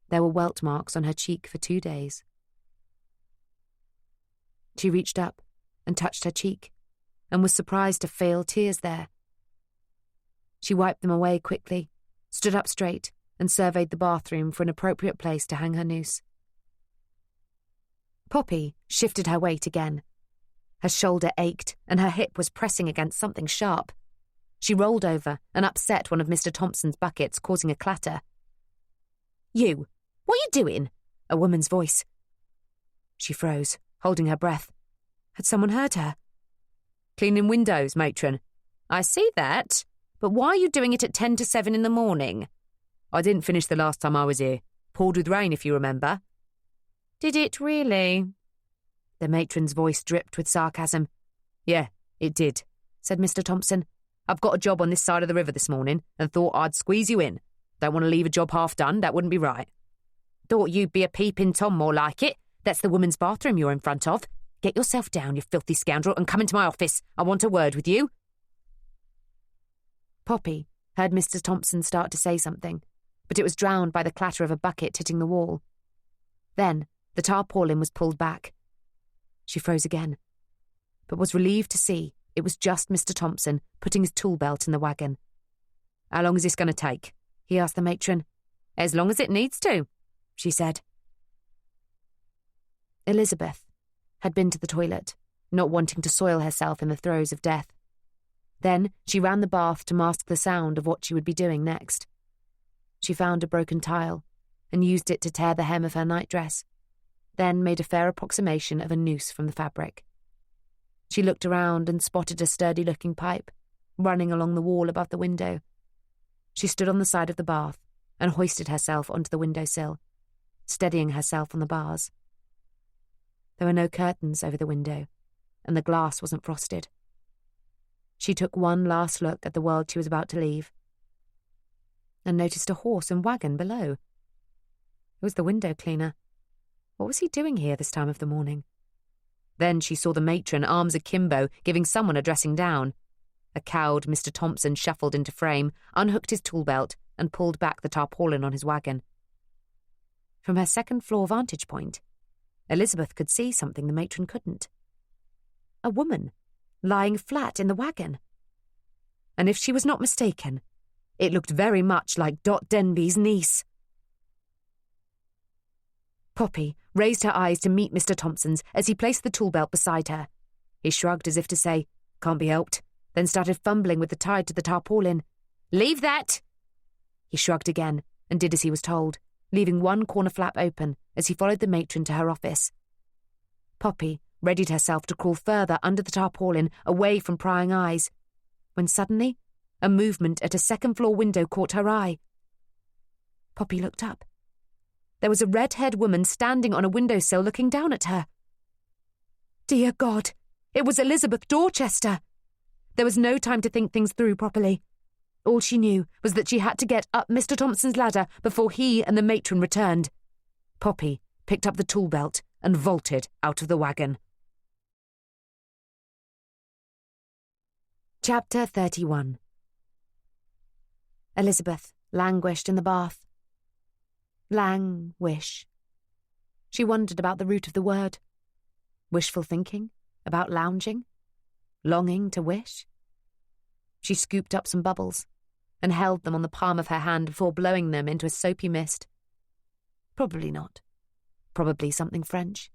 there were welt marks on her cheek for 2 days. She reached up and touched her cheek, and was surprised to feel tears there. She wiped them away quickly, stood up straight, and surveyed the bathroom for an appropriate place to hang her noose. Poppy shifted her weight again. Her shoulder ached, and her hip was pressing against something sharp. She rolled over and upset one of Mr. Thompson's buckets, causing a clatter. "You, what are you doing?" a woman's voice. She froze, holding her breath. Had someone heard her? "Cleaning windows, matron." "I see that, but why are you doing it at 10 to 7 in the morning?" "I didn't finish the last time I was here. Poured with rain, if you remember." "Did it really?" The matron's voice dripped with sarcasm. "Yeah, it did," said Mr. Thompson. "I've got a job on this side of the river this morning and thought I'd squeeze you in. Don't want to leave a job half done, that wouldn't be right." "Thought you'd be a peeping Tom more like it. That's the women's bathroom you're in front of. Get yourself down, you filthy scoundrel, and come into my office. I want a word with you." Poppy heard Mr. Thompson start to say something, but it was drowned by the clatter of a bucket hitting the wall. Then the tarpaulin was pulled back. She froze again, but was relieved to see it was just Mr. Thompson putting his tool belt in the wagon. "How long is this going to take?" he asked the matron. "As long as it needs to," she said. Elizabeth had been to the toilet, not wanting to soil herself in the throes of death. Then she ran the bath to mask the sound of what she would be doing next. She found a broken tile and used it to tear the hem of her nightdress, then made a fair approximation of a noose from the fabric. She looked around and spotted a sturdy-looking pipe running along the wall above the window. She stood on the side of the bath and hoisted herself onto the windowsill, steadying herself on the bars. There were no curtains over the window, and the glass wasn't frosted. She took one last look at the world she was about to leave, and noticed a horse and wagon below. It was the window cleaner. What was he doing here this time of the morning? Then she saw the matron, arms akimbo, giving someone a dressing down. A cowed Mr. Thompson shuffled into frame, unhooked his tool belt, and pulled back the tarpaulin on his wagon. From her second-floor vantage point, Elizabeth could see something the matron couldn't. A woman, lying flat in the wagon. And if she was not mistaken, it looked very much like Dot Denby's niece. Poppy raised her eyes to meet Mr. Thompson's as he placed the tool belt beside her. He shrugged as if to say, "Can't be helped," then started fumbling with the tide to the tarpaulin. "Leave that!" He shrugged again and did as he was told, leaving one corner flap open as he followed the matron to her office. Poppy readied herself to crawl further under the tarpaulin, away from prying eyes, when suddenly a movement at a second-floor window caught her eye. Poppy looked up. There was a red-haired woman standing on a windowsill looking down at her. Dear God, it was Elizabeth Dorchester. There was no time to think things through properly. All she knew was that she had to get up Mr. Thompson's ladder before he and the matron returned. Poppy picked up the tool belt and vaulted out of the wagon. Chapter 31. Elizabeth languished in the bath. Languish. She wondered about the root of the word. Wishful thinking? About lounging? Longing to wish? She scooped up some bubbles and held them on the palm of her hand before blowing them into a soapy mist. Probably not. Probably something French.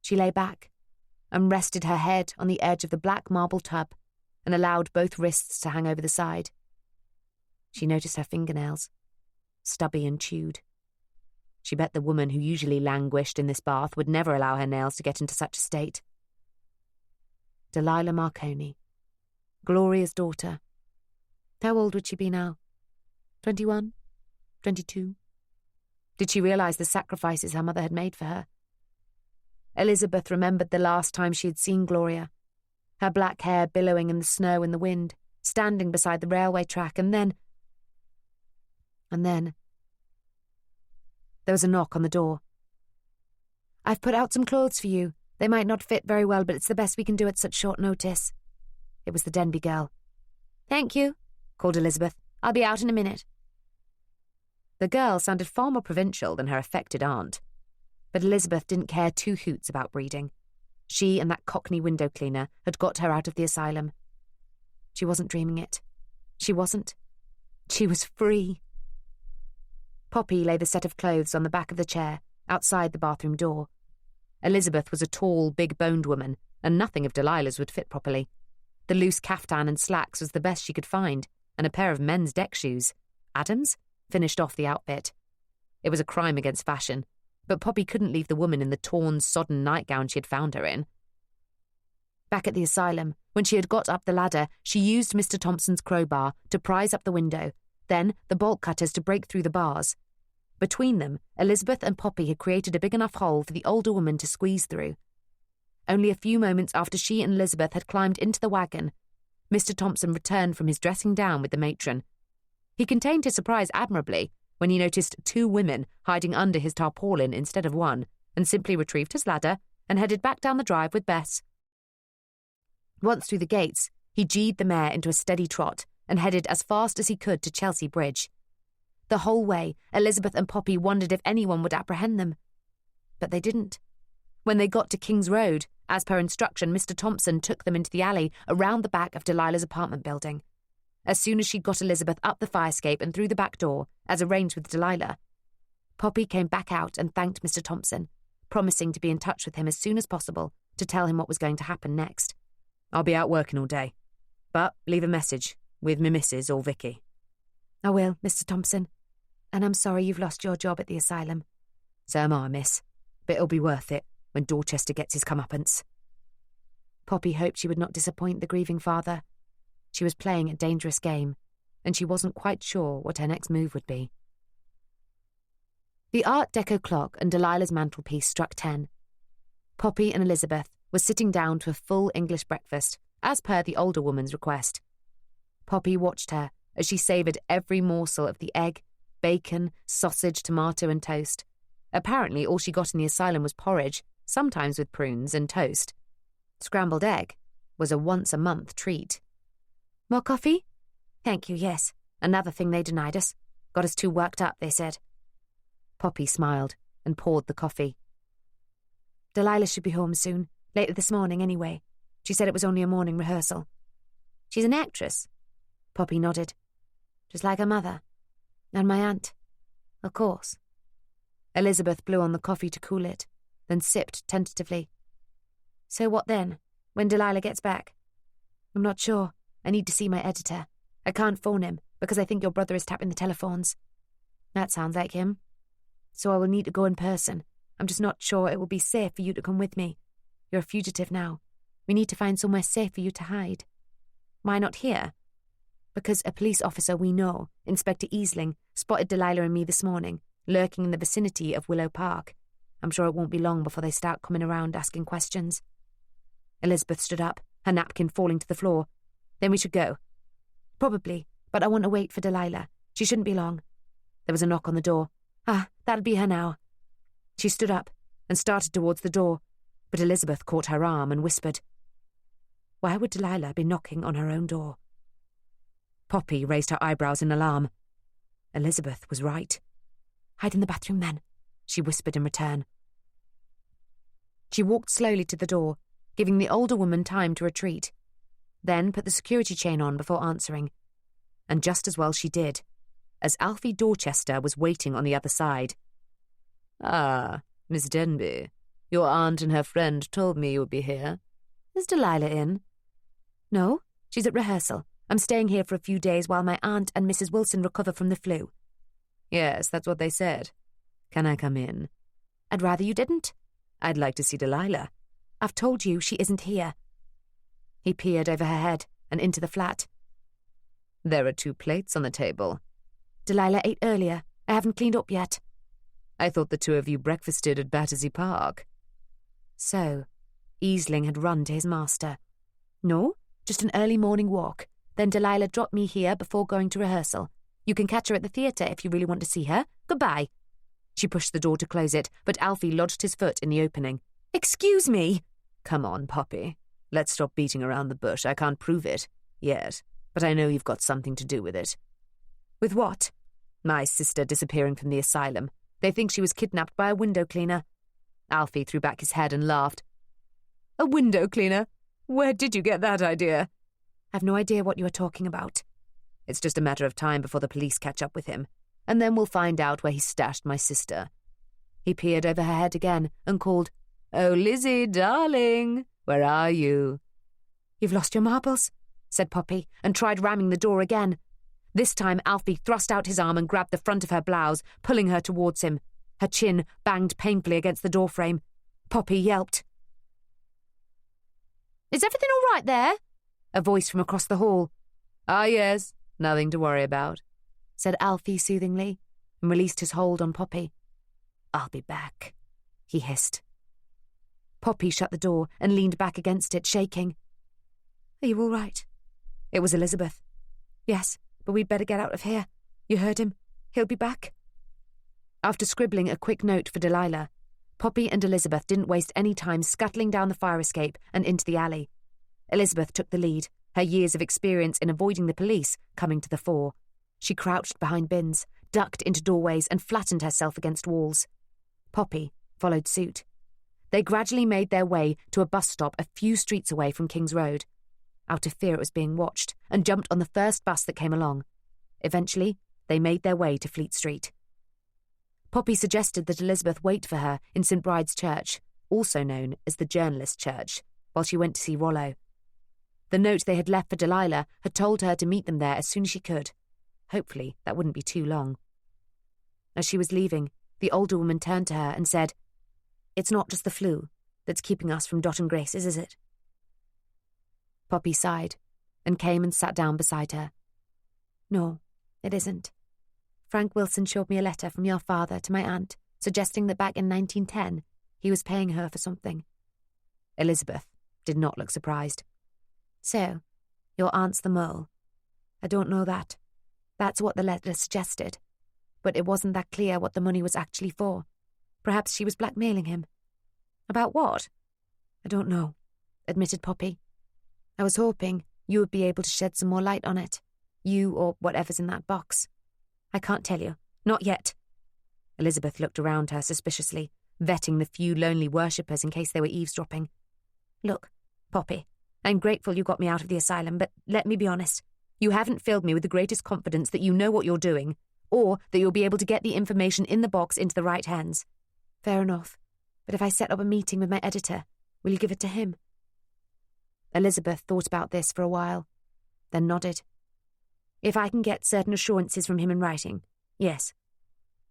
She lay back and rested her head on the edge of the black marble tub and allowed both wrists to hang over the side. She noticed her fingernails, stubby and chewed. She bet the woman who usually languished in this bath would never allow her nails to get into such a state. Delilah Marconi, Gloria's daughter. How old would she be now? 21? 22? Did she realize the sacrifices her mother had made for her? Elizabeth remembered the last time she had seen Gloria, her black hair billowing in the snow and the wind, standing beside the railway track, and then there was a knock on the door. "I've put out some clothes for you. They might not fit very well, but it's the best we can do at such short notice." It was the Denby girl. "Thank you," called Elizabeth. "I'll be out in a minute." The girl sounded far more provincial than her affected aunt, but Elizabeth didn't care two hoots about breeding. She and that Cockney window cleaner had got her out of the asylum. She wasn't dreaming it. She wasn't. She was free. Poppy laid the set of clothes on the back of the chair, outside the bathroom door. Elizabeth was a tall, big-boned woman, and nothing of Delilah's would fit properly. The loose caftan and slacks was the best she could find, and a pair of men's deck shoes, Adams, finished off the outfit. It was a crime against fashion, but Poppy couldn't leave the woman in the torn, sodden nightgown she had found her in. Back at the asylum, when she had got up the ladder, she used Mr. Thompson's crowbar to prise up the window, then the bolt cutters to break through the bars. Between them, Elizabeth and Poppy had created a big enough hole for the older woman to squeeze through. Only a few moments after she and Elizabeth had climbed into the wagon, Mr. Thompson returned from his dressing down with the matron. He contained his surprise admirably when he noticed two women hiding under his tarpaulin instead of one, and simply retrieved his ladder and headed back down the drive with Bess. Once through the gates, he geed the mare into a steady trot and headed as fast as he could to Chelsea Bridge. The whole way, Elizabeth and Poppy wondered if anyone would apprehend them. But they didn't. When they got to King's Road, as per instruction, Mr. Thompson took them into the alley around the back of Delilah's apartment building. As soon as she'd got Elizabeth up the fire escape and through the back door, as arranged with Delilah, Poppy came back out and thanked Mr. Thompson, promising to be in touch with him as soon as possible to tell him what was going to happen next. I'll be out working all day, but leave a message with me missus or Vicky. I will, Mr. Thompson, and I'm sorry you've lost your job at the asylum. So am I, miss, but it'll be worth it when Dorchester gets his comeuppance. Poppy hoped she would not disappoint the grieving father. She was playing a dangerous game, and she wasn't quite sure what her next move would be. The Art Deco clock on Delilah's mantelpiece struck 10. Poppy and Elizabeth were sitting down to a full English breakfast, as per the older woman's request. Poppy watched her as she savoured every morsel of the egg, bacon, sausage, tomato and toast. Apparently all she got in the asylum was porridge, sometimes with prunes and toast. Scrambled egg was a once-a-month treat. More coffee? Thank you, yes. Another thing they denied us. Got us too worked up, they said. Poppy smiled and poured the coffee. Delilah should be home soon, later this morning anyway. She said it was only a morning rehearsal. She's an actress. Poppy nodded. Just like her mother. And my aunt. Of course. Elizabeth blew on the coffee to cool it, then sipped tentatively. So what then, when Delilah gets back? I'm not sure. I need to see my editor. I can't phone him, because I think your brother is tapping the telephones. That sounds like him. So I will need to go in person. I'm just not sure it will be safe for you to come with me. You're a fugitive now. We need to find somewhere safe for you to hide. Why not here? Because a police officer we know, Inspector Easling, spotted Delilah and me this morning, lurking in the vicinity of Willow Park. I'm sure it won't be long before they start coming around asking questions. Elizabeth stood up, her napkin falling to the floor. Then we should go. Probably, but I want to wait for Delilah. She shouldn't be long. There was a knock on the door. Ah, that'll be her now. She stood up and started towards the door, but Elizabeth caught her arm and whispered, Why would Delilah be knocking on her own door? Poppy raised her eyebrows in alarm. Elizabeth was right. Hide in the bathroom then, she whispered in return. She walked slowly to the door, giving the older woman time to retreat, then put the security chain on before answering. And just as well she did, as Alfie Dorchester was waiting on the other side. Ah, Miss Denby, your aunt and her friend told me you would be here. Is Delilah in? No, she's at rehearsal. I'm staying here for a few days while my aunt and Mrs. Wilson recover from the flu. Yes, that's what they said. Can I come in? I'd rather you didn't. I'd like to see Delilah. I've told you she isn't here. He peered over her head and into the flat. There are 2 plates on the table. Delilah ate earlier. I haven't cleaned up yet. I thought the 2 of you breakfasted at Battersea Park. So, Easling had run to his master. No, just an early morning walk. Then Delilah dropped me here before going to rehearsal. You can catch her at the theatre if you really want to see her. Goodbye. She pushed the door to close it, but Alfie lodged his foot in the opening. Excuse me. Come on, Poppy. Let's stop beating around the bush. I can't prove it yet, but I know you've got something to do with it. With what? My sister disappearing from the asylum. They think she was kidnapped by a window cleaner. Alfie threw back his head and laughed. A window cleaner? Where did you get that idea? I've no idea what you are talking about. It's just a matter of time before the police catch up with him, and then we'll find out where he stashed my sister. He peered over her head again and called, Oh, Lizzie, darling, where are you? You've lost your marbles, said Poppy, and tried ramming the door again. This time Alfie thrust out his arm and grabbed the front of her blouse, pulling her towards him. Her chin banged painfully against the doorframe. Poppy yelped. Is everything all right there? A voice from across the hall. Ah, yes, nothing to worry about, said Alfie soothingly, and released his hold on Poppy. I'll be back, he hissed. Poppy shut the door and leaned back against it, shaking. Are you all right? It was Elizabeth. Yes, but we'd better get out of here. You heard him. He'll be back. After scribbling a quick note for Delilah, Poppy and Elizabeth didn't waste any time scuttling down the fire escape and into the alley. Elizabeth took the lead, her years of experience in avoiding the police coming to the fore. She crouched behind bins, ducked into doorways and flattened herself against walls. Poppy followed suit. They gradually made their way to a bus stop a few streets away from King's Road. Out of fear it was being watched, and jumped on the first bus that came along. Eventually, they made their way to Fleet Street. Poppy suggested that Elizabeth wait for her in St Bride's Church, also known as the Journalist Church, while she went to see Rollo. The note they had left for Delilah had told her to meet them there as soon as she could. Hopefully, that wouldn't be too long. As she was leaving, the older woman turned to her and said, "It's not just the flu that's keeping us from Dot and Grace's, is it?" Poppy sighed and came and sat down beside her. "No, it isn't. Frank Wilson showed me a letter from your father to my aunt, suggesting that back in 1910 he was paying her for something." Elizabeth did not look surprised. "So, your aunt's the mole?" "I don't know that. That's what the letter suggested. But it wasn't that clear what the money was actually for. Perhaps she was blackmailing him." "About what?" "I don't know," admitted Poppy. "I was hoping you would be able to shed some more light on it. You or whatever's in that box." "I can't tell you. Not yet." Elizabeth looked around her suspiciously, vetting the few lonely worshippers in case they were eavesdropping. "Look, Poppy, I'm grateful you got me out of the asylum, but let me be honest. You haven't filled me with the greatest confidence that you know what you're doing, or that you'll be able to get the information in the box into the right hands." "Fair enough. But if I set up a meeting with my editor, will you give it to him?" Elizabeth thought about this for a while, then nodded. "If I can get certain assurances from him in writing, yes."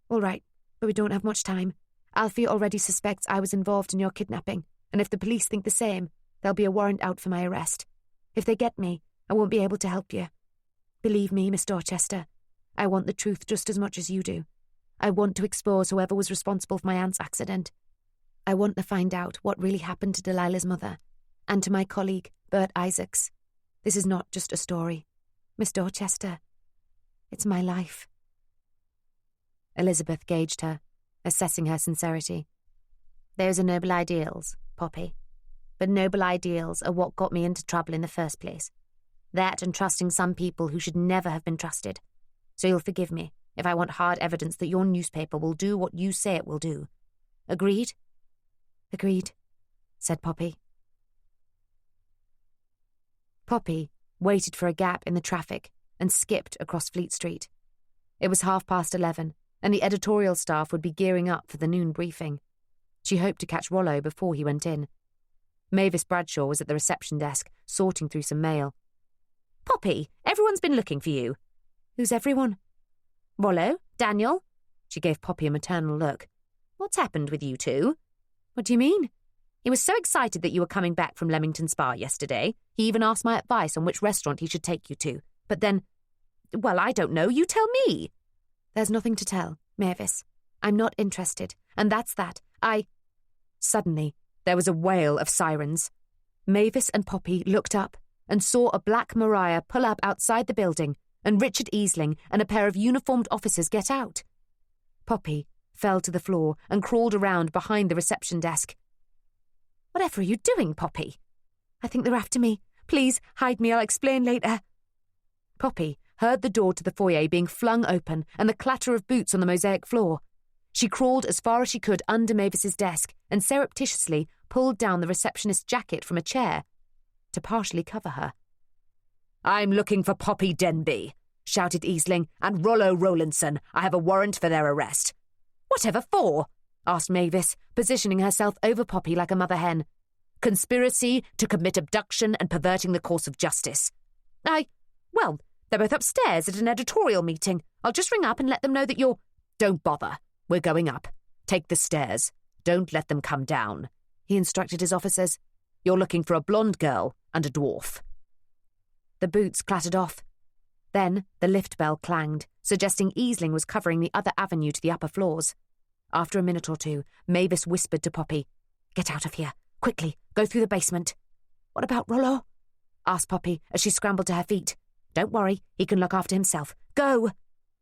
"All right, but we don't have much time. Alfie already suspects I was involved in your kidnapping, and if the police think the same, there'll be a warrant out for my arrest. If they get me, I won't be able to help you. Believe me, Miss Dorchester, I want the truth just as much as you do. I want to expose whoever was responsible for my aunt's accident. I want to find out what really happened to Delilah's mother, and to my colleague, Bert Isaacs. This is not just a story. Miss Dorchester, it's my life." Elizabeth gauged her, assessing her sincerity. "Those are noble ideals, Poppy. But noble ideals are what got me into trouble in the first place. That and trusting some people who should never have been trusted. So you'll forgive me if I want hard evidence that your newspaper will do what you say it will do. Agreed?" "Agreed," said Poppy. Poppy waited for a gap in the traffic and skipped across Fleet Street. It was 11:30, and the editorial staff would be gearing up for the noon briefing. She hoped to catch Rollo before he went in. Mavis Bradshaw was at the reception desk, sorting through some mail. "Poppy, everyone's been looking for you." "Who's everyone?" "Rollo, Daniel." She gave Poppy a maternal look. "What's happened with you two?" "What do you mean?" "He was so excited that you were coming back from Leamington Spa yesterday. He even asked my advice on which restaurant he should take you to. But then, well, I don't know. You tell me." "There's nothing to tell, Mavis. I'm not interested, and that's that. Suddenly, there was a wail of sirens. Mavis and Poppy looked up and saw a black Mariah pull up outside the building and Richard Easling and a pair of uniformed officers get out. Poppy fell to the floor and crawled around behind the reception desk. "Whatever are you doing, Poppy?" "I think they're after me. Please, hide me, I'll explain later." Poppy heard the door to the foyer being flung open and the clatter of boots on the mosaic floor. She crawled as far as she could under Mavis's desk and surreptitiously pulled down the receptionist's jacket from a chair to partially cover her. "I'm looking for Poppy Denby," shouted Easling, "and Rollo Rowlandson. I have a warrant for their arrest." "Whatever for?" asked Mavis, positioning herself over Poppy like a mother hen. "Conspiracy to commit abduction and perverting the course of justice." Well, they're both upstairs at an editorial meeting. I'll just ring up and let them know that you're—" "Don't bother. We're going up. Take the stairs. Don't let them come down," he instructed his officers. "You're looking for a blonde girl and a dwarf." The boots clattered off. Then the lift bell clanged, suggesting Easling was covering the other avenue to the upper floors. After a minute or two, Mavis whispered to Poppy, "Get out of here. Quickly, go through the basement." "What about Rollo?" asked Poppy as she scrambled to her feet. "Don't worry, he can look after himself. Go!"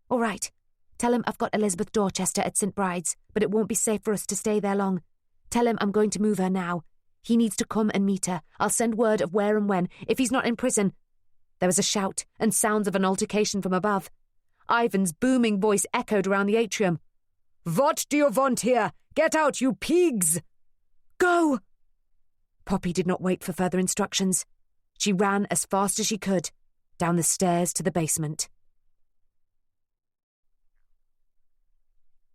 "All right. Tell him I've got Elizabeth Dorchester at St Bride's, but it won't be safe for us to stay there long. Tell him I'm going to move her now. He needs to come and meet her. I'll send word of where and when, if he's not in prison." There was a shout and sounds of an altercation from above. Ivan's booming voice echoed around the atrium. "What do you want here? Get out, you pigs!" "Go!" Poppy did not wait for further instructions. She ran as fast as she could, down the stairs to the basement.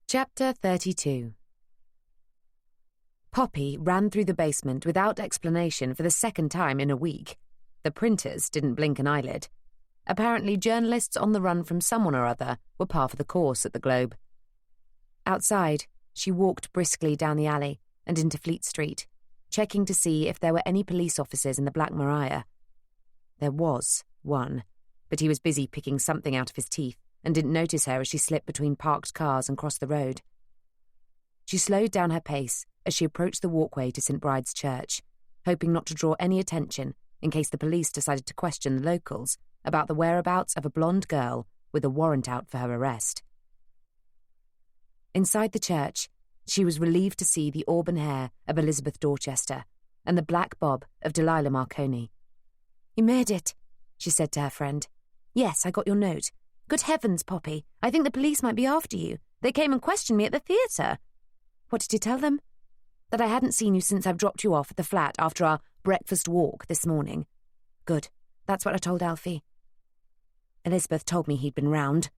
Chapter 32. Poppy ran through the basement without explanation for the second time in a week. The printers didn't blink an eyelid. Apparently, journalists on the run from someone or other were par for the course at the Globe. Outside, she walked briskly down the alley and into Fleet Street, checking to see if there were any police officers in the Black Maria. There was one, but he was busy picking something out of his teeth and didn't notice her as she slipped between parked cars and crossed the road. She slowed down her pace as she approached the walkway to St. Bride's Church, hoping not to draw any attention in case the police decided to question the locals about the whereabouts of a blonde girl with a warrant out for her arrest. Inside the church, she was relieved to see the auburn hair of Elizabeth Dorchester and the black bob of Delilah Marconi. "You made it," she said to her friend. "Yes, I got your note. Good heavens, Poppy, I think the police might be after you. They came and questioned me at the theatre." "What did you tell them?" "That I hadn't seen you since I've dropped you off at the flat after our breakfast walk this morning." "Good. That's what I told Alfie." "Elizabeth told me he'd been round."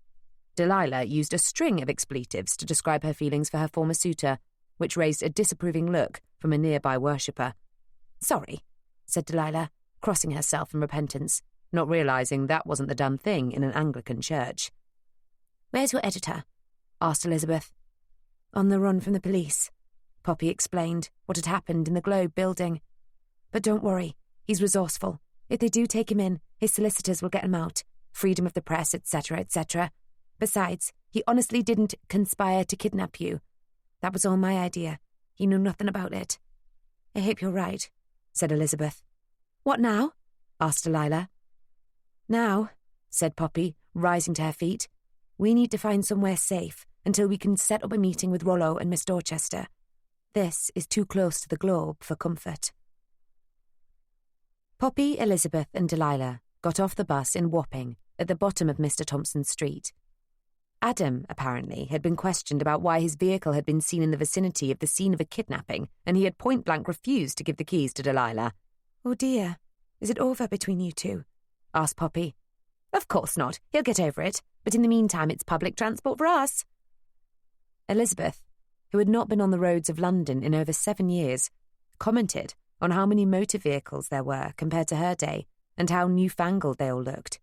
Delilah used a string of expletives to describe her feelings for her former suitor, which raised a disapproving look from a nearby worshipper. "Sorry," said Delilah, crossing herself in repentance, not realising that wasn't the done thing in an Anglican church. "Where's your editor?" asked Elizabeth. "On the run from the police." Poppy explained what had happened in the Globe building. "But don't worry, he's resourceful. If they do take him in, his solicitors will get him out. Freedom of the press, etc., etc. Besides, he honestly didn't conspire to kidnap you. That was all my idea. He knew nothing about it." "I hope you're right," said Elizabeth. "What now?" asked Delilah. "Now," said Poppy, rising to her feet, "we need to find somewhere safe until we can set up a meeting with Rollo and Miss Dorchester. This is too close to the Globe for comfort." Poppy, Elizabeth and Delilah got off the bus in Wapping at the bottom of Mr. Thompson's street. Adam, apparently, had been questioned about why his vehicle had been seen in the vicinity of the scene of a kidnapping, and he had point-blank refused to give the keys to Delilah. "Oh dear, is it over between you two?" asked Poppy. "Of course not. He'll get over it. But in the meantime, it's public transport for us." Elizabeth, who had not been on the roads of London in over 7 years, commented on how many motor vehicles there were compared to her day and how newfangled they all looked.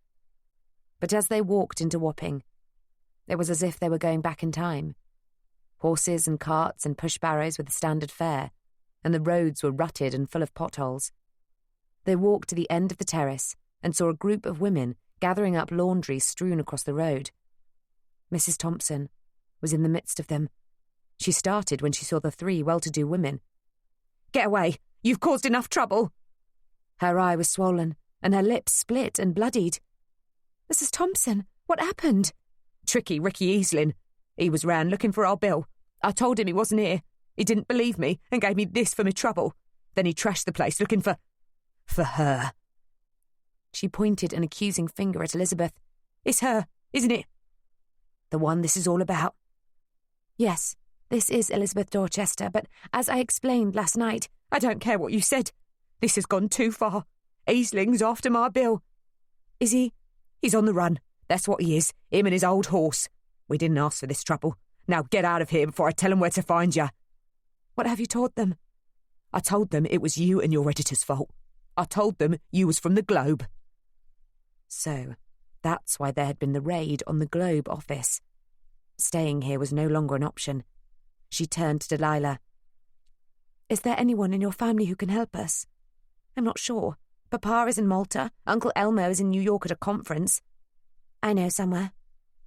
But as they walked into Wapping, it was as if they were going back in time. Horses and carts and push-barrows were the standard fare, and the roads were rutted and full of potholes. They walked to the end of the terrace and saw a group of women gathering up laundry strewn across the road. Mrs. Thompson was in the midst of them. She started when she saw the 3 well-to-do women. "Get away! You've caused enough trouble!" Her eye was swollen, and her lips split and bloodied. "Mrs. Thompson, what happened?" "Tricky Ricky Easlin. He was round looking for our Bill. I told him he wasn't here. He didn't believe me and gave me this for my trouble. Then he trashed the place looking for her." She pointed an accusing finger at Elizabeth. "It's her, isn't it? The one this is all about?" "Yes, this is Elizabeth Dorchester, but as I explained last night—" "I don't care what you said. This has gone too far. Easling's after my Bill." "Is he?" "He's on the run. That's what he is, him and his old horse. We didn't ask for this trouble. Now get out of here before I tell them where to find you." "What have you told them?" "I told them it was you and your editor's fault. I told them you was from the Globe." So, that's why there had been the raid on the Globe office. Staying here was no longer an option. She turned to Delilah. "Is there anyone in your family who can help us?" "I'm not sure. Papa is in Malta. Uncle Elmo is in New York at a conference." "I know somewhere,"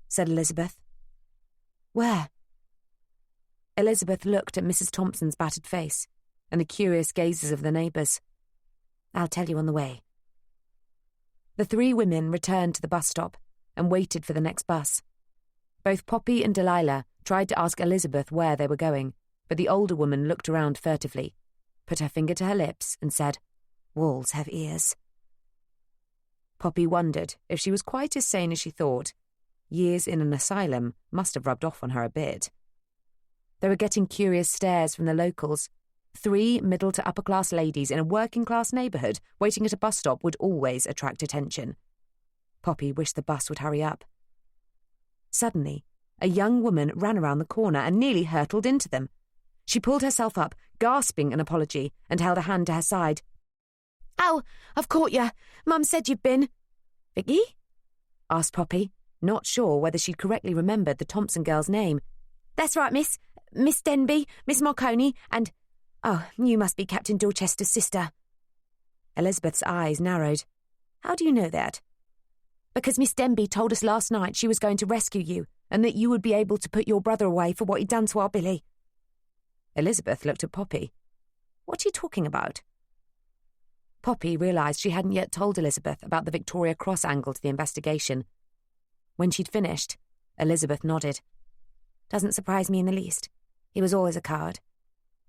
said Elizabeth. "Where?" Elizabeth looked at Mrs. Thompson's battered face and the curious gazes of the neighbours. "I'll tell you on the way." The 3 women returned to the bus stop and waited for the next bus. Both Poppy and Delilah tried to ask Elizabeth where they were going, but the older woman looked around furtively, put her finger to her lips and said, "Walls have ears." Poppy wondered if she was quite as sane as she thought. years in an asylum must have rubbed off on her a bit. They were getting curious stares from the locals. 3 middle to upper-class ladies in a working-class neighbourhood waiting at a bus stop would always attract attention. Poppy wished the bus would hurry up. Suddenly, a young woman ran around the corner and nearly hurtled into them. She pulled herself up, gasping an apology, and held a hand to her side. "Oh, I've caught you. Mum said you'd been—" "Vicky?" asked Poppy, not sure whether she'd correctly remembered the Thompson girl's name. "That's right, miss. Miss Denby, Miss Marconi, and— Oh, you must be Captain Dorchester's sister." Elizabeth's eyes narrowed. "How do you know that?" "Because Miss Denby told us last night she was going to rescue you, and that you would be able to put your brother away for what he'd done to our Billy." Elizabeth looked at Poppy. "What are you talking about?" Poppy realised she hadn't yet told Elizabeth about the Victoria Cross angle to the investigation. When she'd finished, Elizabeth nodded. "Doesn't surprise me in the least. He was always a coward."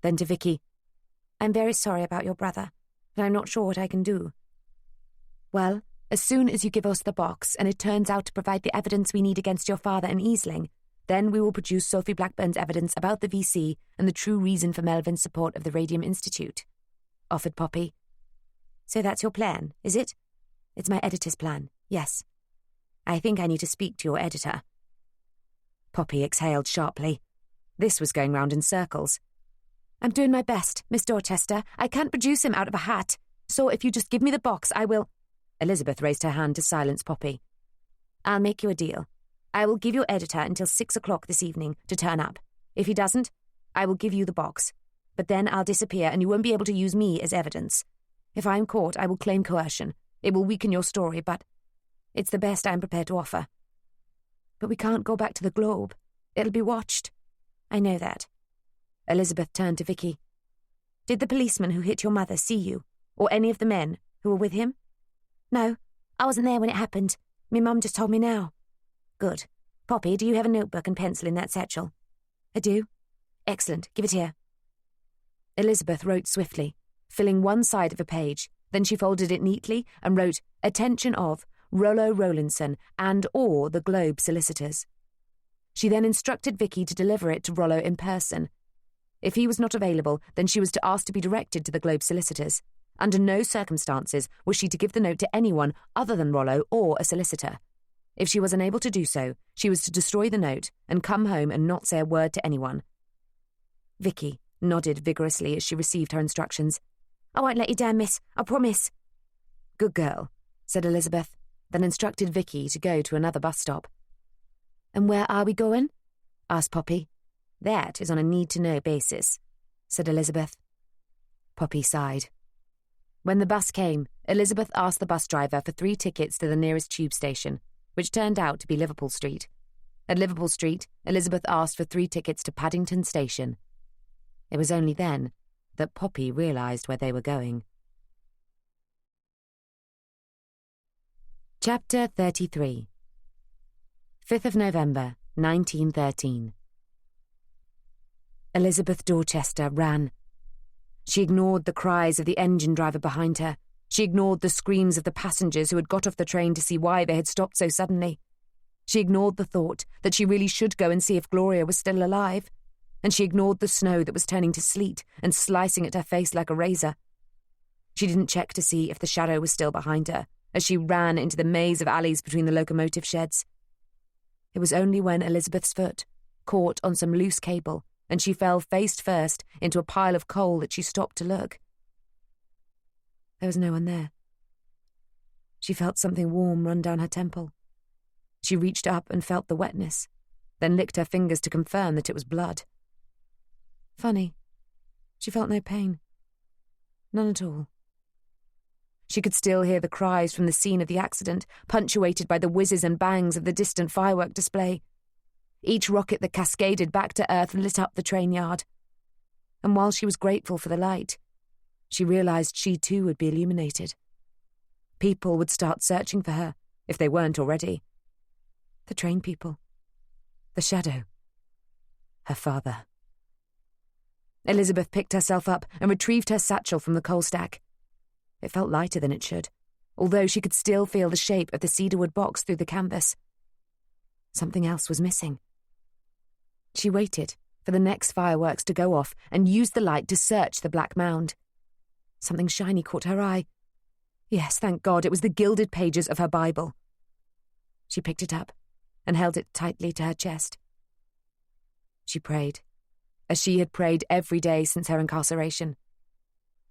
Then to Vicky, "I'm very sorry about your brother, but I'm not sure what I can do." "Well, as soon as you give us the box and it turns out to provide the evidence we need against your father and Easling, then we will produce Sophie Blackburn's evidence about the VC and the true reason for Melvin's support of the Radium Institute," offered Poppy. "So that's your plan, is it?" "It's my editor's plan, yes." "I think I need to speak to your editor." Poppy exhaled sharply. This was going round in circles. "I'm doing my best, Miss Dorchester. I can't produce him out of a hat. So if you just give me the box, I will—" Elizabeth raised her hand to silence Poppy. "I'll make you a deal. I will give your editor until 6 o'clock this evening to turn up. If he doesn't, I will give you the box. But then I'll disappear and you won't be able to use me as evidence. If I am caught, I will claim coercion. It will weaken your story, but it's the best I'm prepared to offer." "But we can't go back to the Globe. It'll be watched." "I know that." Elizabeth turned to Vicky. "Did the policeman who hit your mother see you, or any of the men who were with him?" "No, I wasn't there when it happened. Me mum just told me now." "Good. Poppy, do you have a notebook and pencil in that satchel?" "I do." "Excellent. Give it here." Elizabeth wrote swiftly, filling one side of a page. Then she folded it neatly and wrote, "Attention of Rollo Rowlinson and or the Globe solicitors." She then instructed Vicky to deliver it to Rollo in person. If he was not available, then she was to ask to be directed to the Globe solicitors. Under no circumstances was she to give the note to anyone other than Rollo or a solicitor. If she was unable to do so, she was to destroy the note and come home and not say a word to anyone. Vicky nodded vigorously as she received her instructions. "I won't let you down, miss. I promise." "Good girl," said Elizabeth, then instructed Vicky to go to another bus stop. "And where are we going?" asked Poppy. "That is on a need-to-know basis," said Elizabeth. Poppy sighed. When the bus came, Elizabeth asked the bus driver for 3 tickets to the nearest tube station, which turned out to be Liverpool Street. At Liverpool Street, Elizabeth asked for 3 tickets to Paddington Station. It was only then that Poppy realised where they were going. Chapter 33. 5th of November, 1913. Elizabeth Dorchester ran. She ignored the cries of the engine driver behind her. She ignored the screams of the passengers who had got off the train to see why they had stopped so suddenly. She ignored the thought that she really should go and see if Gloria was still alive. And she ignored the snow that was turning to sleet and slicing at her face like a razor. She didn't check to see if the shadow was still behind her as she ran into the maze of alleys between the locomotive sheds. It was only when Elizabeth's foot caught on some loose cable and she fell face first into a pile of coal that she stopped to look. There was no one there. She felt something warm run down her temple. She reached up and felt the wetness, then licked her fingers to confirm that it was blood. Funny, she felt no pain. None at all. She could still hear the cries from the scene of the accident, punctuated by the whizzes and bangs of the distant firework display. Each rocket that cascaded back to earth lit up the train yard. And while she was grateful for the light, she realised she too would be illuminated. People would start searching for her, if they weren't already. The train people. The shadow. Her father. Elizabeth picked herself up and retrieved her satchel from the coal stack. It felt lighter than it should, although she could still feel the shape of the cedarwood box through the canvas. Something else was missing. She waited for the next fireworks to go off and used the light to search the black mound. Something shiny caught her eye. Yes, thank God, it was the gilded pages of her Bible. She picked it up and held it tightly to her chest. She prayed, as she had prayed every day since her incarceration.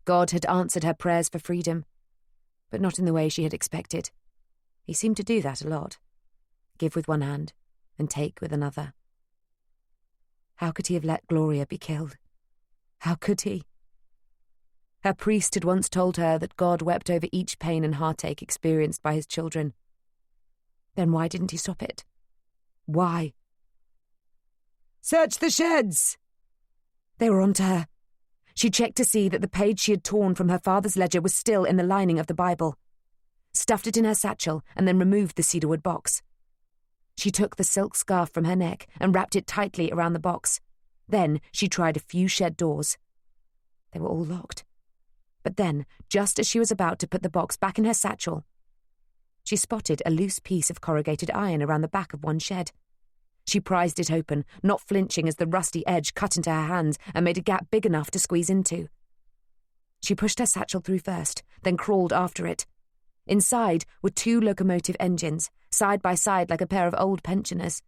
God had answered her prayers for freedom, but not in the way she had expected. He seemed to do that a lot. Give with one hand and take with another. How could he have let Gloria be killed? How could he? Her priest had once told her that God wept over each pain and heartache experienced by his children. Then why didn't he stop it? Why? "Search the sheds!" They were on to her. She checked to see that the page she had torn from her father's ledger was still in the lining of the Bible, stuffed it in her satchel, and then removed the cedarwood box. She took the silk scarf from her neck and wrapped it tightly around the box. Then she tried a few shed doors. They were all locked. But then, just as she was about to put the box back in her satchel, she spotted a loose piece of corrugated iron around the back of one shed. She prized it open, not flinching as the rusty edge cut into her hand and made a gap big enough to squeeze into. She pushed her satchel through first, then crawled after it. Inside were 2 locomotive engines, side by side like a pair of old pensioners.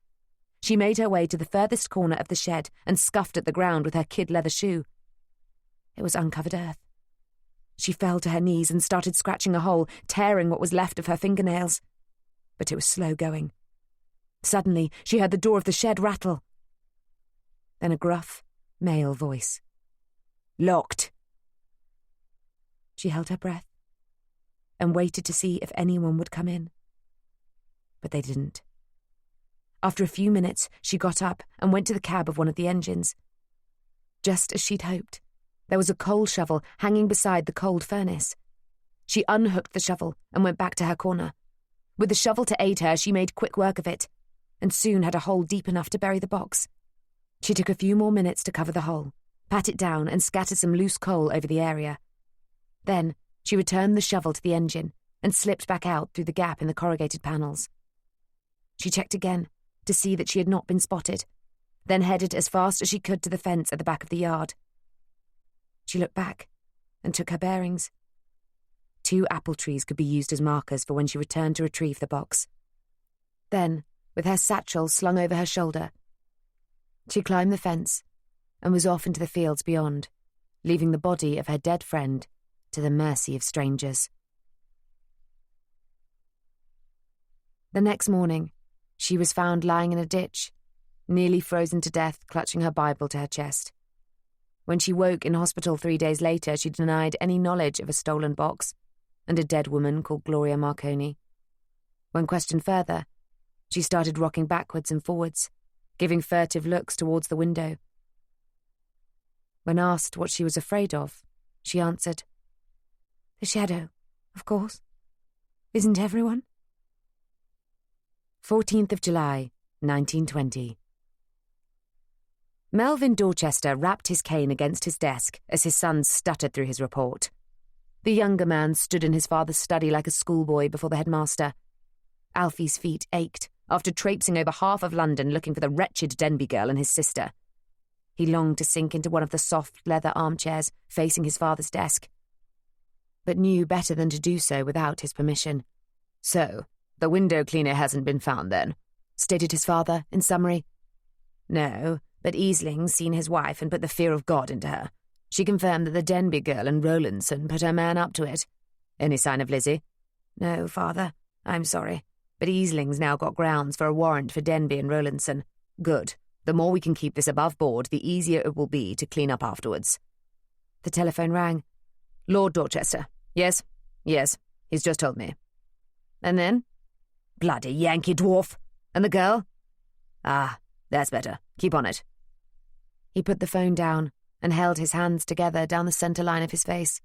She made her way to the furthest corner of the shed and scuffed at the ground with her kid leather shoe. It was uncovered earth. She fell to her knees and started scratching a hole, tearing what was left of her fingernails. But it was slow going. Suddenly, she heard the door of the shed rattle. Then a gruff, male voice. "Locked." She held her breath and waited to see if anyone would come in. But they didn't. After a few minutes, she got up and went to the cab of one of the engines. Just as she'd hoped, there was a coal shovel hanging beside the cold furnace. She unhooked the shovel and went back to her corner. With the shovel to aid her, she made quick work of it, and soon had a hole deep enough to bury the box. She took a few more minutes to cover the hole, pat it down, and scatter some loose coal over the area. Then she returned the shovel to the engine and slipped back out through the gap in the corrugated panels. She checked again to see that she had not been spotted, then headed as fast as she could to the fence at the back of the yard. She looked back and took her bearings. 2 apple trees could be used as markers for when she returned to retrieve the box. Then, with her satchel slung over her shoulder, she climbed the fence and was off into the fields beyond, leaving the body of her dead friend to the mercy of strangers. The next morning, she was found lying in a ditch, nearly frozen to death, clutching her Bible to her chest. When she woke in hospital 3 days later, she denied any knowledge of a stolen box and a dead woman called Gloria Marconi. When questioned further, she started rocking backwards and forwards, giving furtive looks towards the window. When asked what she was afraid of, she answered, "The shadow, of course. Isn't everyone?" 14th of July, 1920. Melvin Dorchester rapped his cane against his desk as his son stuttered through his report. The younger man stood in his father's study like a schoolboy before the headmaster. Alfie's feet ached after traipsing over half of London looking for the wretched Denby girl and his sister. He longed to sink into one of the soft leather armchairs facing his father's desk, but knew better than to do so without his permission. "So, the window cleaner hasn't been found then," stated his father in summary. "No, but Easling's seen his wife and put the fear of God into her. She confirmed that the Denby girl and Rowlandson put her man up to it. Any sign of Lizzie?" "No, father, I'm sorry, but Easling's now got grounds for a warrant for Denby and Rowlandson." "Good. The more we can keep this above board, the easier it will be to clean up afterwards." The telephone rang. "Lord Dorchester." Yes, he's just told me." "And then?" "Bloody Yankee dwarf. And the girl?" "Ah, that's better. Keep on it." He put the phone down and held his hands together down the centre line of his face,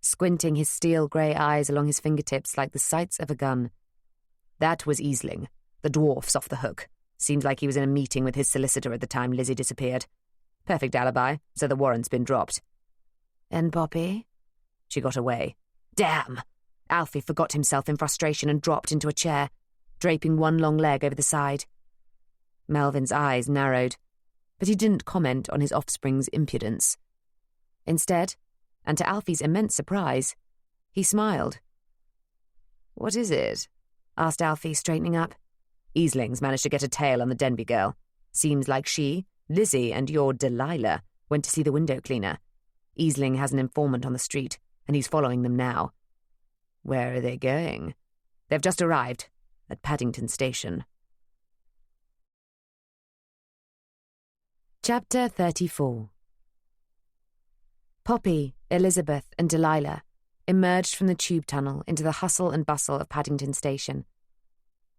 squinting his steel grey eyes along his fingertips like the sights of a gun. "That was Easling. The dwarf's off the hook. Seems like he was in a meeting with his solicitor at the time Lizzie disappeared. Perfect alibi, so the warrant's been dropped." "And Poppy?" "She got away." "Damn!" Alfie forgot himself in frustration and dropped into a chair, draping one long leg over the side. Melvin's eyes narrowed, but he didn't comment on his offspring's impudence. Instead, and to Alfie's immense surprise, he smiled. "What is it?" asked Alfie, straightening up. "Easling's managed to get a tail on the Denby girl. Seems like she, Lizzie, and your Delilah went to see the window cleaner. Easling has an informant on the street, and he's following them now." "Where are they going?" "They've just arrived at Paddington Station." Chapter 34. Poppy, Elizabeth, and Delilah emerged from the tube tunnel into the hustle and bustle of Paddington Station.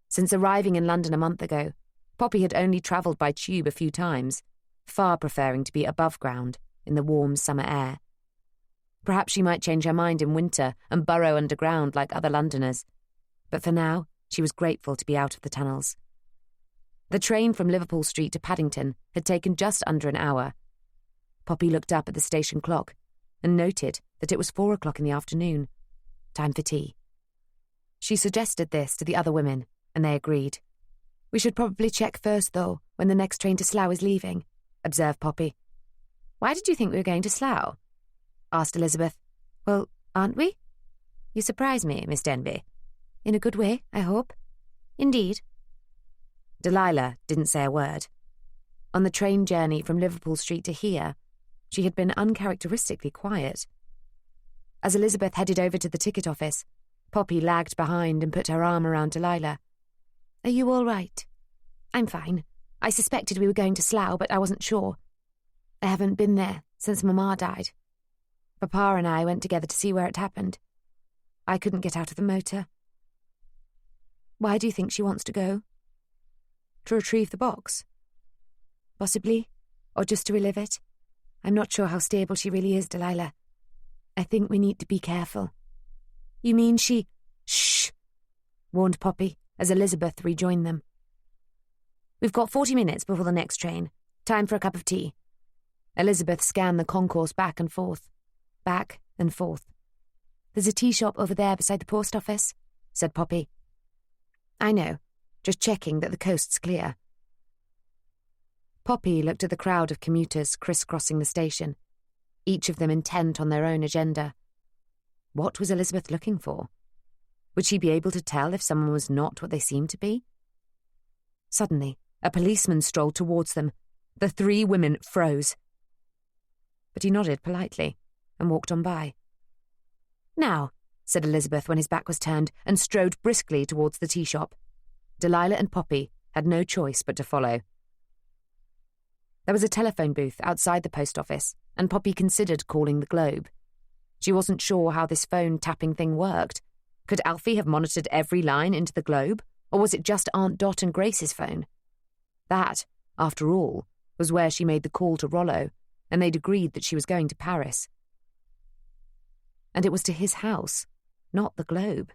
Since arriving in London a month ago, Poppy had only travelled by tube a few times, far preferring to be above ground in the warm summer air. Perhaps she might change her mind in winter and burrow underground like other Londoners, but for now she was grateful to be out of the tunnels. The train from Liverpool Street to Paddington had taken just under an hour. Poppy looked up at the station clock and noted that it was 4 o'clock in the afternoon. Time for tea. She suggested this to the other women, and they agreed. "We should probably check first, though, when the next train to Slough is leaving," observed Poppy. "Why did you think we were going to Slough?" asked Elizabeth. "Well, aren't we?" "You surprise me, Miss Denby." "In a good way, I hope." "Indeed." Delilah didn't say a word. On the train journey from Liverpool Street to here, she had been uncharacteristically quiet. As Elizabeth headed over to the ticket office, Poppy lagged behind and put her arm around Delilah. "Are you all right?" "I'm fine. I suspected we were going to Slough, but I wasn't sure. I haven't been there since Mamma died. Papa and I went together to see where it happened. I couldn't get out of the motor." "Why do you think she wants to go?" "To retrieve the box." "Possibly, or just to relive it. I'm not sure how stable she really is, Delilah. I think we need to be careful." "You mean she—" "Shh," warned Poppy as Elizabeth rejoined them. "We've got 40 minutes before the next train. Time for a cup of tea." Elizabeth scanned the concourse back and forth. Back and forth. "There's a tea shop over there beside the post office," said Poppy. "I know. Just checking that the coast's clear." Poppy looked at the crowd of commuters crisscrossing the station, each of them intent on their own agenda. What was Elizabeth looking for? Would she be able to tell if someone was not what they seemed to be? Suddenly, a policeman strolled towards them. The 3 women froze. But he nodded politely and walked on by. "Now," said Elizabeth when his back was turned, and strode briskly towards the tea shop. Delilah and Poppy had no choice but to follow. There was a telephone booth outside the post office, and Poppy considered calling the Globe. She wasn't sure how this phone tapping thing worked. Could Alfie have monitored every line into the Globe, or was it just Aunt Dot and Grace's phone? That, after all, was where she made the call to Rollo, and they'd agreed that she was going to Paris. And it was to his house, not the Globe.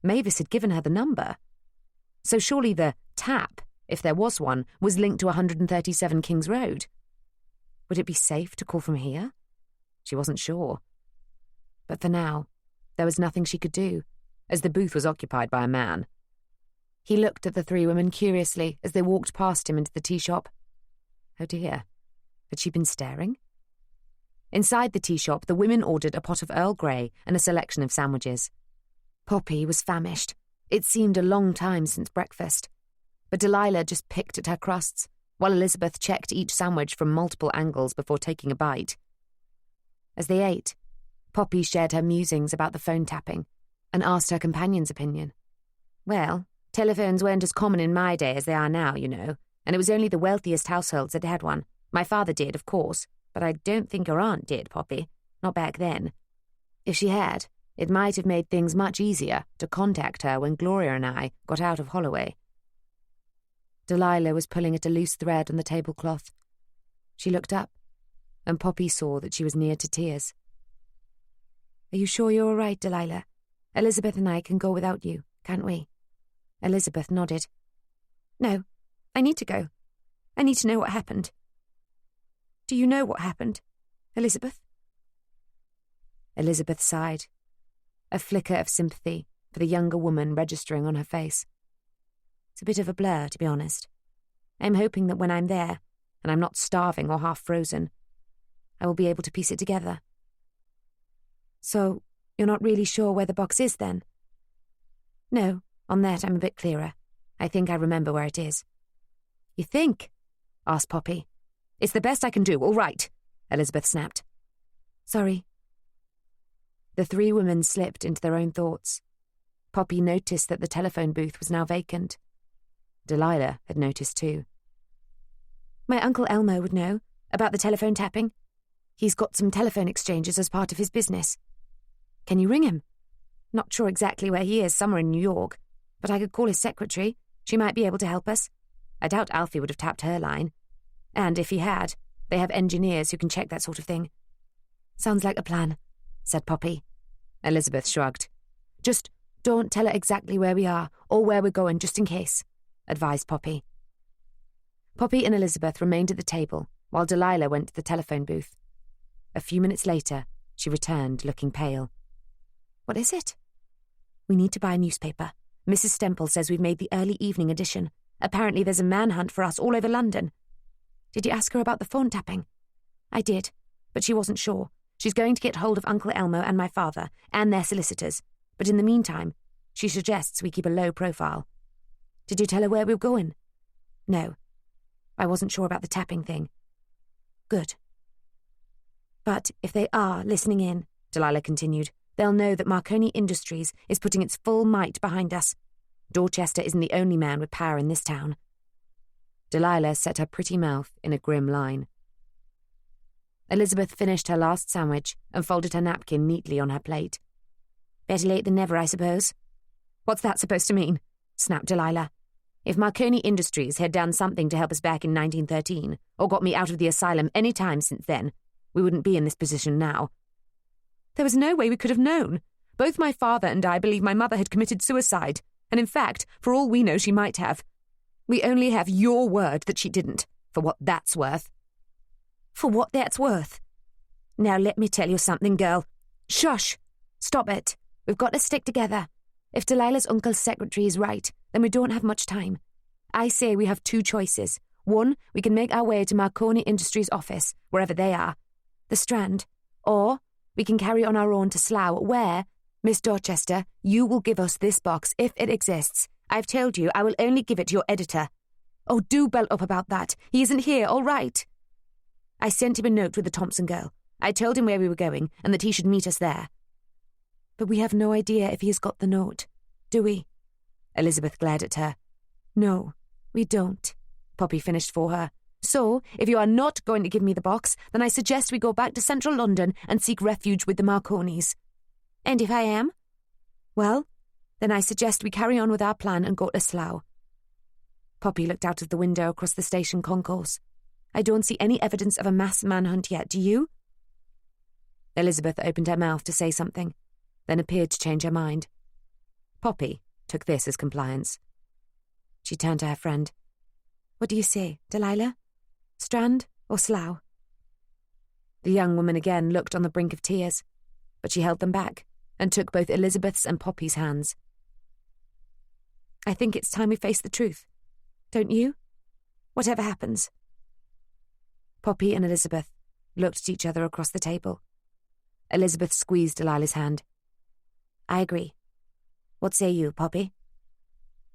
Mavis had given her the number. So surely the tap, if there was one, was linked to 137 King's Road. Would it be safe to call from here? She wasn't sure. But for now, there was nothing she could do, as the booth was occupied by a man. He looked at the 3 women curiously as they walked past him into the tea shop. Oh dear, had she been staring? Inside the tea shop, the women ordered a pot of Earl Grey and a selection of sandwiches. Poppy was famished. It seemed a long time since breakfast. But Delilah just picked at her crusts, while Elizabeth checked each sandwich from multiple angles before taking a bite. As they ate, Poppy shared her musings about the phone tapping and asked her companion's opinion. "Well, telephones weren't as common in my day as they are now, you know, and it was only the wealthiest households that had one. My father did, of course, but I don't think your aunt did, Poppy. Not back then. If she had, it might have made things much easier to contact her when Gloria and I got out of Holloway." Delilah was pulling at a loose thread on the tablecloth. She looked up, and Poppy saw that she was near to tears. "Are you sure you're all right, Delilah? Elizabeth and I can go without you, can't we?" Elizabeth nodded. "No, I need to go. I need to know what happened." "Do you know what happened, Elizabeth?" Elizabeth sighed, a flicker of sympathy for the younger woman registering on her face. "It's a bit of a blur, to be honest. I'm hoping that when I'm there, and I'm not starving or half frozen, I will be able to piece it together. So, you're not really sure where the box is, then? No, on that I'm a bit clearer. I think I remember where it is. You think? Asked Poppy. It's the best I can do, all right, Elizabeth snapped. Sorry. The three women slipped into their own thoughts. Poppy noticed that the telephone booth was now vacant. Delilah had noticed too. My Uncle Elmo would know about the telephone tapping. He's got some telephone exchanges as part of his business. Can you ring him? Not sure exactly where he is, somewhere in New York, but I could call his secretary. She might be able to help us. I doubt Alfie would have tapped her line. And if he had, they have engineers who can check that sort of thing. Sounds like a plan, said Poppy. Elizabeth shrugged. Just don't tell her exactly where we are or where we're going, just in case, advised Poppy. Poppy and Elizabeth remained at the table while Delilah went to the telephone booth. A few minutes later, she returned, looking pale. What is it? We need to buy a newspaper. Mrs. Stemple says we've made the early evening edition. Apparently there's a manhunt for us all over London. Did you ask her about the phone tapping? I did, but she wasn't sure. She's going to get hold of Uncle Elmo and my father, and their solicitors. But in the meantime, she suggests we keep a low profile. Did you tell her where we were going? No. I wasn't sure about the tapping thing. Good. But if they are listening in, Delilah continued, they'll know that Marconi Industries is putting its full might behind us. Dorchester isn't the only man with power in this town. Delilah set her pretty mouth in a grim line. Elizabeth finished her last sandwich and folded her napkin neatly on her plate. Better late than never, I suppose. What's that supposed to mean? Snapped Delilah. If Marconi Industries had done something to help us back in 1913, or got me out of the asylum any time since then, we wouldn't be in this position now. There was no way we could have known. Both my father and I believe my mother had committed suicide, and in fact, for all we know, she might have. We only have your word that she didn't, for what that's worth. For what that's worth? Now let me tell you something, girl. Shush! Stop it. We've got to stick together. If Delilah's uncle's secretary is right, then we don't have much time. I say we have two choices. One, we can make our way to Marconi Industries' office, wherever they are, the Strand. Or we can carry on our own to Slough, where, Miss Dorchester, you will give us this box if it exists. I've told you I will only give it to your editor. Oh, do belt up about that. He isn't here, all right. I sent him a note with the Thompson girl. I told him where we were going and that he should meet us there. But we have no idea if he has got the note, do we? Elizabeth glared at her. No, we don't, Poppy finished for her. So, if you are not going to give me the box, then I suggest we go back to central London and seek refuge with the Marconis. And if I am? Well, then I suggest we carry on with our plan and go to Slough. Poppy looked out of the window across the station concourse. I don't see any evidence of a mass manhunt yet, do you? Elizabeth opened her mouth to say something, then appeared to change her mind. Poppy took this as compliance. She turned to her friend. What do you say, Delilah? Strand or Slough? The young woman again looked on the brink of tears, but she held them back and took both Elizabeth's and Poppy's hands. I think it's time we face the truth. Don't you? Whatever happens. Poppy and Elizabeth looked at each other across the table. Elizabeth squeezed Delilah's hand. I agree. What say you, Poppy?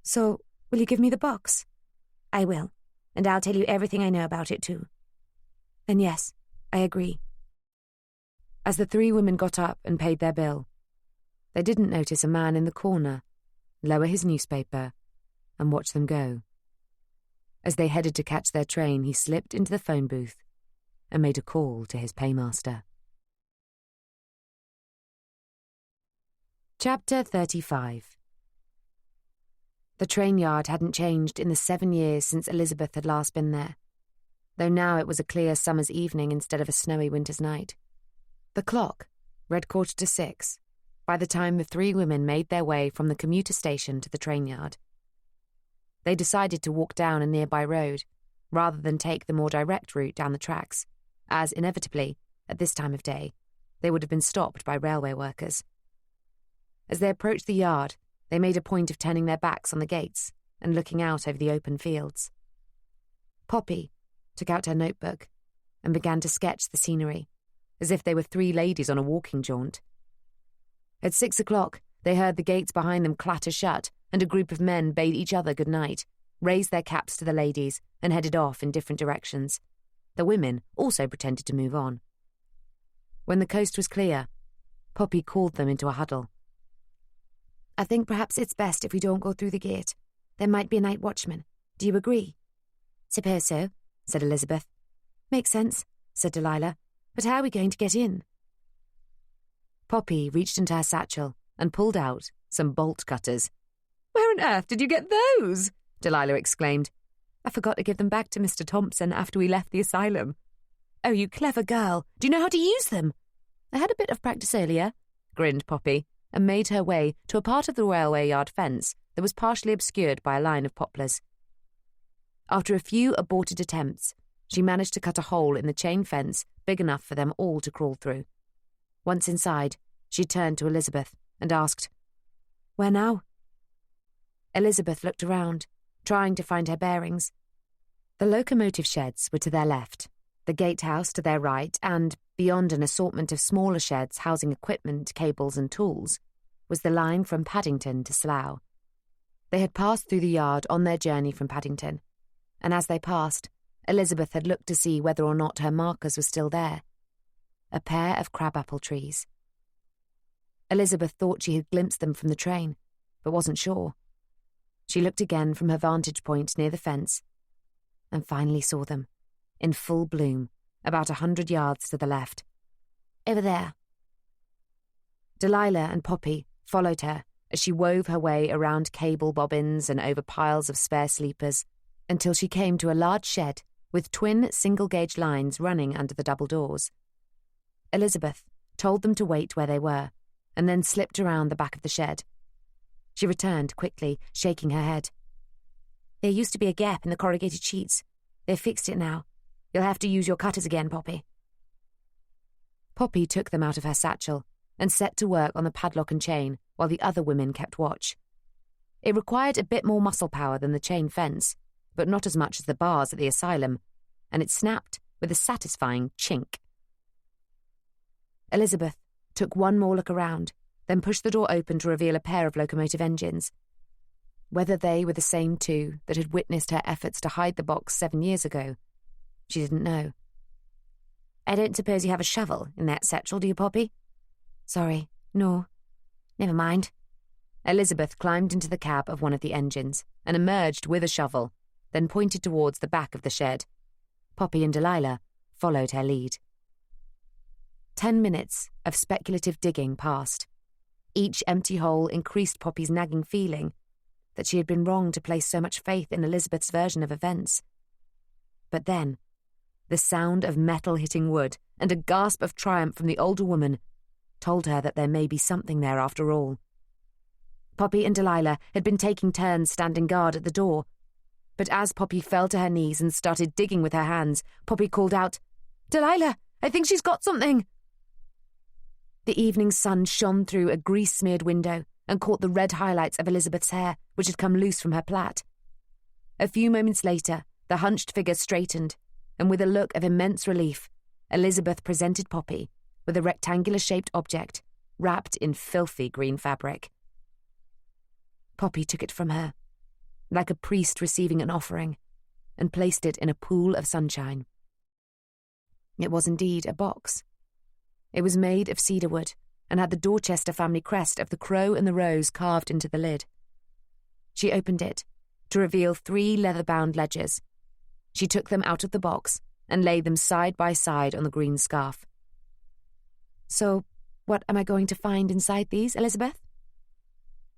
So, will you give me the box? I will, and I'll tell you everything I know about it too. Then yes, I agree. As the three women got up and paid their bill, they didn't notice a man in the corner lower his newspaper and watch them go. As they headed to catch their train, he slipped into the phone booth and made a call to his paymaster. Chapter 35. The train yard hadn't changed in the 7 years since Elizabeth had last been there, though now it was a clear summer's evening instead of a snowy winter's night. The clock read 6:15 by the time the three women made their way from the commuter station to the train yard. They decided to walk down a nearby road, rather than take the more direct route down the tracks, as inevitably, at this time of day, they would have been stopped by railway workers. As they approached the yard, they made a point of turning their backs on the gates and looking out over the open fields. Poppy took out her notebook and began to sketch the scenery, as if they were three ladies on a walking jaunt. At 6 o'clock, they heard the gates behind them clatter shut, and a group of men bade each other good night, raised their caps to the ladies, and headed off in different directions. The women also pretended to move on. When the coast was clear, Poppy called them into a huddle. "I think perhaps it's best if we don't go through the gate. There might be a night watchman. Do you agree?" "Suppose so," said Elizabeth. "Makes sense," said Delilah. "But how are we going to get in?" Poppy reached into her satchel and pulled out some bolt cutters. "Where on earth did you get those?" Delilah exclaimed. "I forgot to give them back to Mr. Thompson after we left the asylum." "Oh, you clever girl. Do you know how to use them?" "I had a bit of practice earlier," grinned Poppy, and made her way to a part of the railway yard fence that was partially obscured by a line of poplars. After a few aborted attempts, she managed to cut a hole in the chain fence big enough for them all to crawl through. Once inside, she turned to Elizabeth and asked, "Where now?" Elizabeth looked around, trying to find her bearings. The locomotive sheds were to their left, the gatehouse to their right, and, beyond an assortment of smaller sheds housing equipment, cables and tools, was the line from Paddington to Slough. They had passed through the yard on their journey from Paddington, and as they passed, Elizabeth had looked to see whether or not her markers were still there. A pair of crabapple trees. Elizabeth thought she had glimpsed them from the train, but wasn't sure. She looked again from her vantage point near the fence, and finally saw them, in full bloom, about 100 yards to the left. "Over there." Delilah and Poppy followed her as she wove her way around cable bobbins and over piles of spare sleepers until she came to a large shed with twin single-gauge lines running under the double doors. Elizabeth told them to wait where they were, and then slipped around the back of the shed. She returned quickly, shaking her head. "There used to be a gap in the corrugated sheets. They've fixed it now. You'll have to use your cutters again, Poppy." Poppy took them out of her satchel and set to work on the padlock and chain while the other women kept watch. It required a bit more muscle power than the chain fence, but not as much as the bars at the asylum, and it snapped with a satisfying chink. Elizabeth took one more look around, then pushed the door open to reveal a pair of locomotive engines. Whether they were the same two that had witnessed her efforts to hide the box 7 years ago, she didn't know. "I don't suppose you have a shovel in that satchel, do you, Poppy?" "Sorry, no. Never mind." Elizabeth climbed into the cab of one of the engines and emerged with a shovel, then pointed towards the back of the shed. Poppy and Delilah followed her lead. 10 minutes of speculative digging passed. Each empty hole increased Poppy's nagging feeling that she had been wrong to place so much faith in Elizabeth's version of events. But then, the sound of metal hitting wood and a gasp of triumph from the older woman told her that there may be something there after all. Poppy and Delilah had been taking turns standing guard at the door, but as Poppy fell to her knees and started digging with her hands, Poppy called out, "Delilah, I think she's got something!" The evening sun shone through a grease-smeared window and caught the red highlights of Elizabeth's hair, which had come loose from her plait. A few moments later, the hunched figure straightened, and with a look of immense relief, Elizabeth presented Poppy with a rectangular-shaped object wrapped in filthy green fabric. Poppy took it from her, like a priest receiving an offering, and placed it in a pool of sunshine. It was indeed a box. It was made of cedar wood and had the Dorchester family crest of the crow and the rose carved into the lid. She opened it to reveal 3 leather-bound ledgers. She took them out of the box and laid them side by side on the green scarf. "So, what am I going to find inside these, Elizabeth?"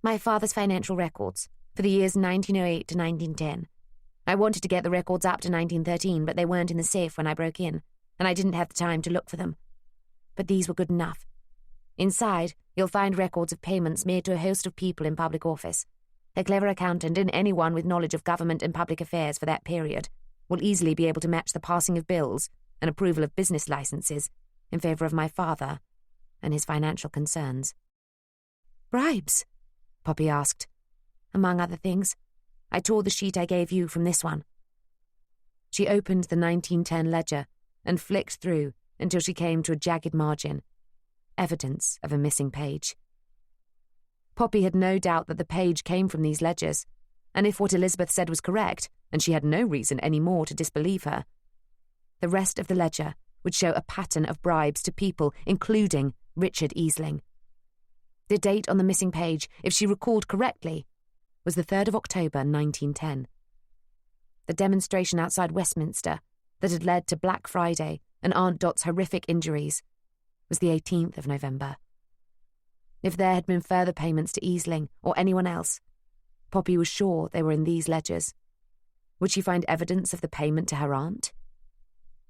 "My father's financial records for the years 1908 to 1910. I wanted to get the records up to 1913, but they weren't in the safe when I broke in, and I didn't have the time to look for them. But these were good enough. Inside, you'll find records of payments made to a host of people in public office. A clever accountant and anyone with knowledge of government and public affairs for that period will easily be able to match the passing of bills and approval of business licenses in favour of my father and his financial concerns." "Bribes?" Poppy asked. "Among other things. I tore the sheet I gave you from this one." She opened the 1910 ledger and flicked through until she came to a jagged margin, evidence of a missing page. Poppy had no doubt that the page came from these ledgers, and if what Elizabeth said was correct, and she had no reason any more to disbelieve her, the rest of the ledger would show a pattern of bribes to people, including Richard Easling. The date on the missing page, if she recalled correctly, was the 3rd of October 1910. The demonstration outside Westminster that had led to Black Friday and Aunt Dot's horrific injuries was the 18th of November. If there had been further payments to Easling or anyone else, Poppy was sure they were in these ledgers. Would she find evidence of the payment to her aunt?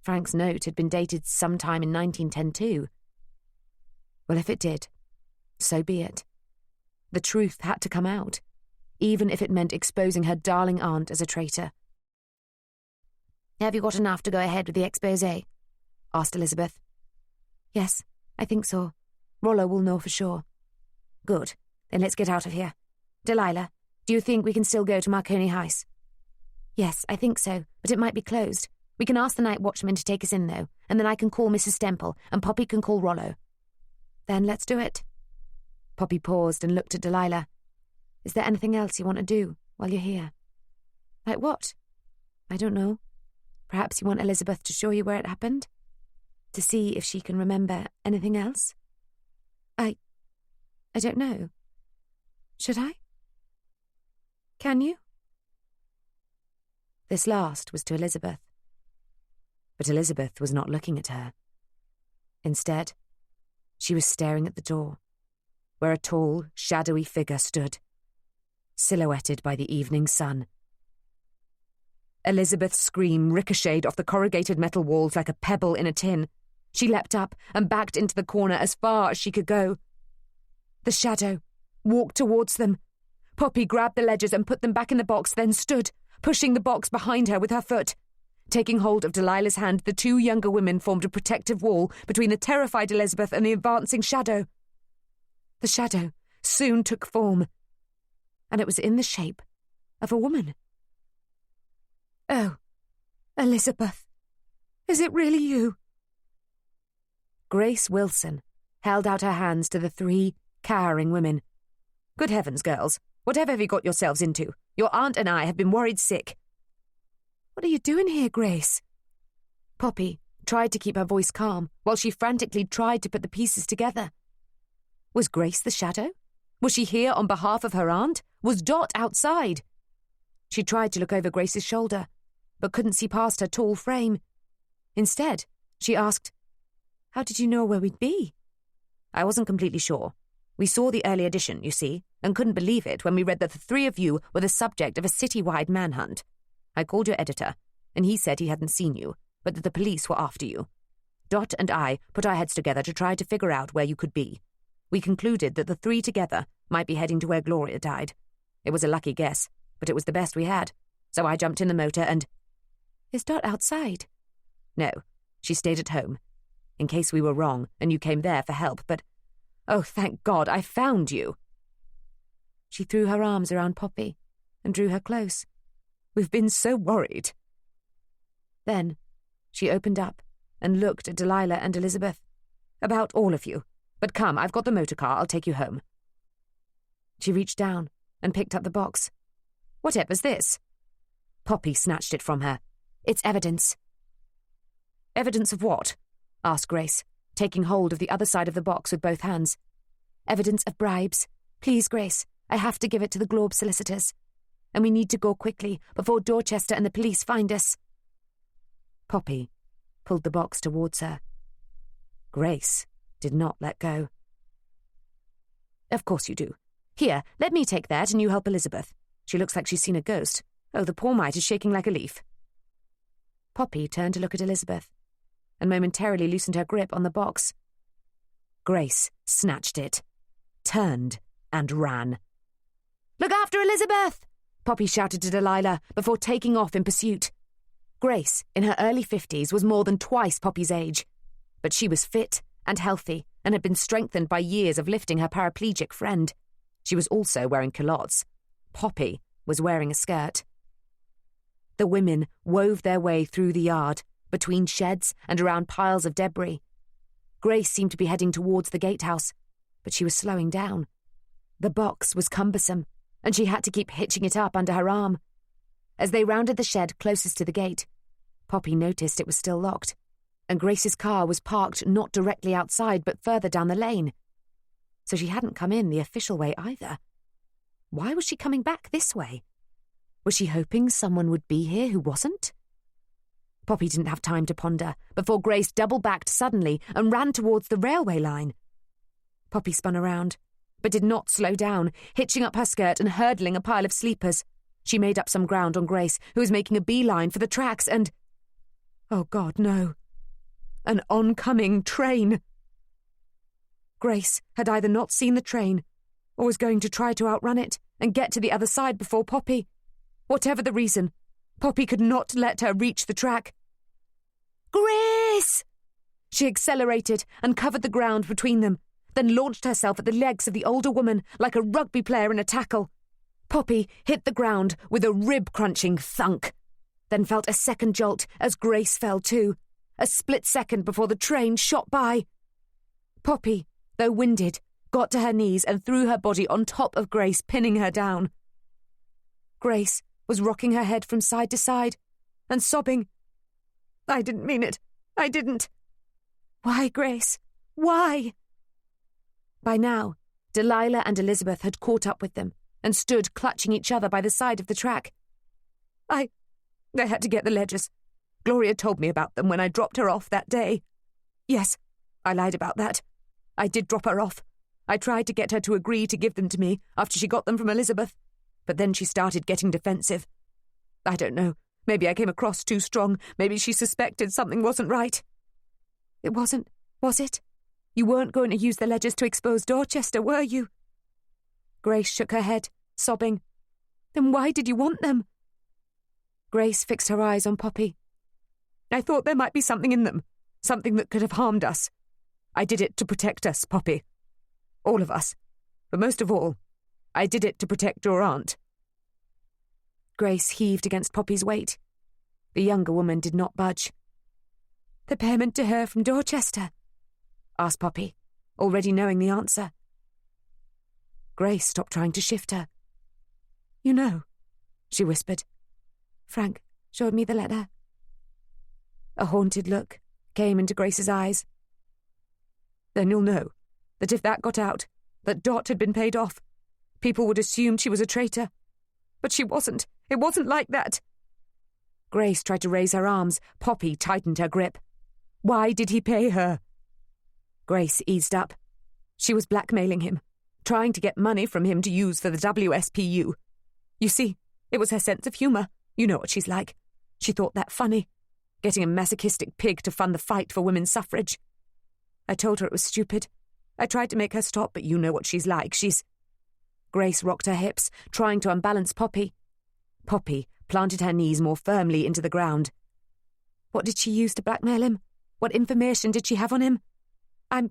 Frank's note had been dated sometime in 1910 too. Well, if it did, so be it. The truth had to come out, even if it meant exposing her darling aunt as a traitor. "Have you got enough to go ahead with the exposé?" asked Elizabeth. "Yes, I think so. Rollo will know for sure." "Good. Then let's get out of here. Delilah, do you think we can still go to Marconi House?" "Yes, I think so, but it might be closed. We can ask the night watchman to take us in, though, and then I can call Mrs. Stemple, and Poppy can call Rollo." "Then let's do it." Poppy paused and looked at Delilah. "Is there anything else you want to do while you're here?" "Like what?" "I don't know. Perhaps you want Elizabeth to show you where it happened? To see if she can remember anything else?" I don't know. Should I? Can you?" This last was to Elizabeth. But Elizabeth was not looking at her. Instead, she was staring at the door, where a tall, shadowy figure stood, silhouetted by the evening sun. Elizabeth's scream ricocheted off the corrugated metal walls like a pebble in a tin. She leapt up and backed into the corner as far as she could go. The shadow walked towards them. Poppy grabbed the ledgers and put them back in the box, then stood, pushing the box behind her with her foot. Taking hold of Delilah's hand, the two younger women formed a protective wall between the terrified Elizabeth and the advancing shadow. The shadow soon took form, and it was in the shape of a woman. "Oh, Elizabeth, is it really you?" Grace Wilson held out her hands to the three cowering women. "Good heavens, girls, whatever have you got yourselves into? Your aunt and I have been worried sick." "What are you doing here, Grace?" Poppy tried to keep her voice calm while she frantically tried to put the pieces together. Was Grace the shadow? Was she here on behalf of her aunt? Was Dot outside? She tried to look over Grace's shoulder, but couldn't see past her tall frame. Instead, she asked, "How did you know where we'd be?" "I wasn't completely sure. We saw the early edition, you see, and couldn't believe it when we read that the three of you were the subject of a citywide manhunt. I called your editor, and he said he hadn't seen you, but that the police were after you. Dot and I put our heads together to try to figure out where you could be. We concluded that the three together might be heading to where Gloria died. It was a lucky guess, but it was the best we had, so I jumped in the motor and—" "Is Dot outside?" "No, she stayed at home, in case we were wrong and you came there for help, but, oh, thank God, I found you." She threw her arms around Poppy and drew her close. "We've been so worried." Then she opened up and looked at Delilah and Elizabeth. "About all of you. But come, I've got the motor car, I'll take you home." She reached down and picked up the box. "Whatever's this?" Poppy snatched it from her. "It's evidence." "Evidence of what?" asked Grace, taking hold of the other side of the box with both hands. "Evidence of bribes. Please, Grace, I have to give it to the Globe solicitors. And we need to go quickly before Dorchester and the police find us." Poppy pulled the box towards her. Grace did not let go. "Of course you do. Here, let me take that and you help Elizabeth. She looks like she's seen a ghost. Oh, the poor mite is shaking like a leaf." Poppy turned to look at Elizabeth and momentarily loosened her grip on the box. Grace snatched it, turned, and ran. "Look after Elizabeth!" Poppy shouted to Delilah before taking off in pursuit. Grace, in her early 50s, was more than twice Poppy's age, but she was fit and healthy and had been strengthened by years of lifting her paraplegic friend. She was also wearing culottes. Poppy was wearing a skirt. The women wove their way through the yard, between sheds and around piles of debris. Grace seemed to be heading towards the gatehouse, but she was slowing down. The box was cumbersome, and she had to keep hitching it up under her arm. As they rounded the shed closest to the gate, Poppy noticed it was still locked, and Grace's car was parked not directly outside but further down the lane. So she hadn't come in the official way either. Why was she coming back this way? Was she hoping someone would be here who wasn't? Poppy didn't have time to ponder before Grace double-backed suddenly and ran towards the railway line. Poppy spun around, but did not slow down, hitching up her skirt and hurdling a pile of sleepers. She made up some ground on Grace, who was making a beeline for the tracks, and... oh, God, no. An oncoming train. Grace had either not seen the train or was going to try to outrun it and get to the other side before Poppy. Whatever the reason, Poppy could not let her reach the track. Grace! She accelerated and covered the ground between them, then launched herself at the legs of the older woman like a rugby player in a tackle. Poppy hit the ground with a rib-crunching thunk, then felt a second jolt as Grace fell too, a split second before the train shot by. Poppy, though winded, got to her knees and threw her body on top of Grace, pinning her down. Grace was rocking her head from side to side and sobbing. I didn't mean it. I didn't. Why, Grace? Why? By now, Delilah and Elizabeth had caught up with them and stood clutching each other by the side of the track. I had to get the ledgers. Gloria told me about them when I dropped her off that day. Yes, I lied about that. I did drop her off. I tried to get her to agree to give them to me after she got them from Elizabeth, but then she started getting defensive. I don't know. Maybe I came across too strong. Maybe she suspected something wasn't right. It wasn't, was it? You weren't going to use the ledgers to expose Dorchester, were you? Grace shook her head, sobbing. Then why did you want them? Grace fixed her eyes on Poppy. I thought there might be something in them, something that could have harmed us. I did it to protect us, Poppy. All of us. But most of all, I did it to protect your aunt. Grace heaved against Poppy's weight. The younger woman did not budge. The payment to her from Dorchester? Asked Poppy, already knowing the answer. Grace stopped trying to shift her. You know, she whispered. Frank showed me the letter. A haunted look came into Grace's eyes. Then you'll know that if that got out, that Dot had been paid off, people would assume she was a traitor. But she wasn't. It wasn't like that. Grace tried to raise her arms. Poppy tightened her grip. Why did he pay her? Grace eased up. She was blackmailing him, trying to get money from him to use for the WSPU. You see, it was her sense of humour. You know what she's like. She thought that funny, getting a masochistic pig to fund the fight for women's suffrage. I told her it was stupid. I tried to make her stop, but you know what she's like. Grace rocked her hips, trying to unbalance Poppy. Poppy planted her knees more firmly into the ground. What did she use to blackmail him? What information did she have on him? I'm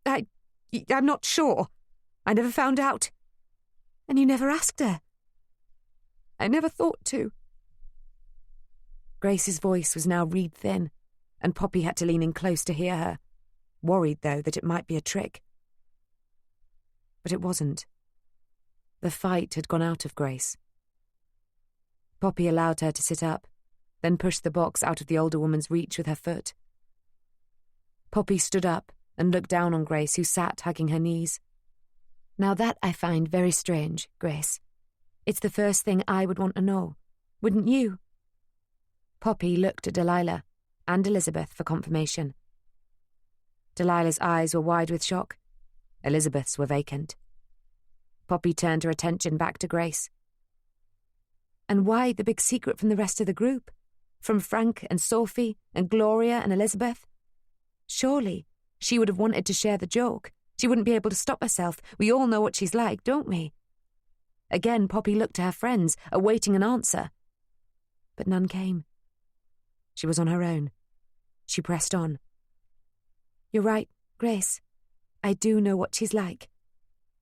not sure. I never found out. And you never asked her? I never thought to. Grace's voice was now reed thin, and Poppy had to lean in close to hear her, worried, though, that it might be a trick. But it wasn't. The fight had gone out of Grace. Poppy allowed her to sit up, then pushed the box out of the older woman's reach with her foot. Poppy stood up and looked down on Grace, who sat hugging her knees. Now that I find very strange, Grace. It's the first thing I would want to know. Wouldn't you? Poppy looked at Delilah and Elizabeth for confirmation. Delilah's eyes were wide with shock. Elizabeth's were vacant. Poppy turned her attention back to Grace. And why the big secret from the rest of the group? From Frank and Sophie and Gloria and Elizabeth? Surely she would have wanted to share the joke. She wouldn't be able to stop herself. We all know what she's like, don't we? Again, Poppy looked to her friends, awaiting an answer. But none came. She was on her own. She pressed on. You're right, Grace. I do know what she's like.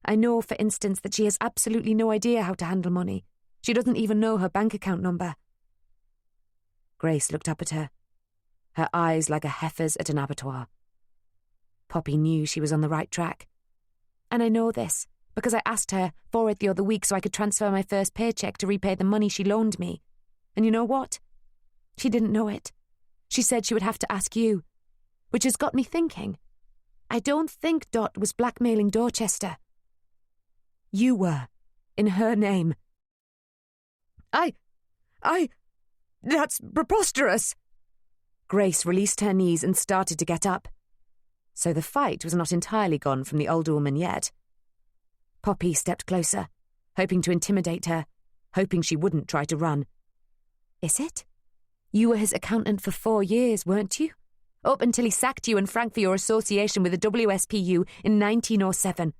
I know, for instance, that she has absolutely no idea how to handle money. She doesn't even know her bank account number. Grace looked up at her, her eyes like a heifer's at an abattoir. Poppy knew she was on the right track. And I know this, because I asked her for it the other week so I could transfer my first paycheck to repay the money she loaned me. And you know what? She didn't know it. She said she would have to ask you, which has got me thinking. I don't think Dot was blackmailing Dorchester. You were, in her name. That's preposterous. Grace released her knees and started to get up. So the fight was not entirely gone from the older woman yet. Poppy stepped closer, hoping to intimidate her, hoping she wouldn't try to run. Is it? You were his accountant for 4 years, weren't you? Up until he sacked you and Frank for your association with the WSPU in 1907.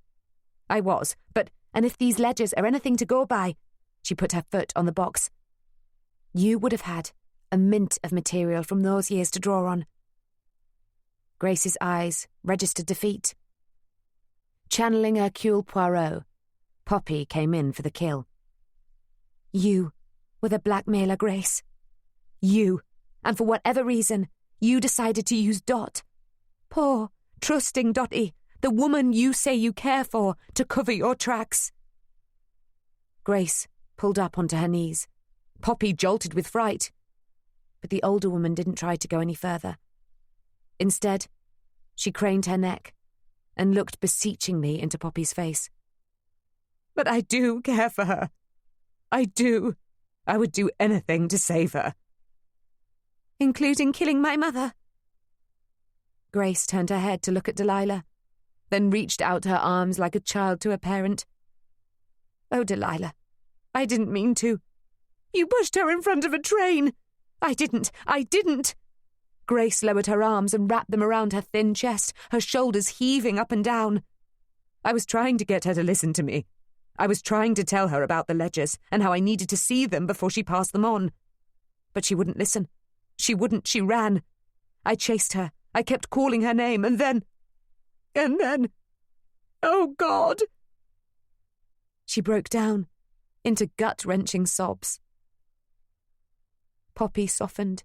I was, but and if these ledgers are anything to go by, she put her foot on the box. You would have had a mint of material from those years to draw on. Grace's eyes registered defeat. Channeling Hercule Poirot, Poppy came in for the kill. You were the blackmailer, Grace. You, and for whatever reason, you decided to use Dot. Poor, trusting Dottie, the woman you say you care for, to cover your tracks. Grace pulled up onto her knees. Poppy jolted with fright. But the older woman didn't try to go any further. Instead, she craned her neck and looked beseechingly into Poppy's face. But I do care for her. I do. I would do anything to save her. Including killing my mother. Grace turned her head to look at Delilah, then reached out her arms like a child to a parent. Oh, Delilah, I didn't mean to. You pushed her in front of a train. I didn't. Grace lowered her arms and wrapped them around her thin chest, her shoulders heaving up and down. I was trying to get her to listen to me. I was trying to tell her about the ledgers and how I needed to see them before she passed them on. But she wouldn't listen. She ran. I chased her. I kept calling her name, and then... Oh, God! She broke down into gut-wrenching sobs. Poppy softened,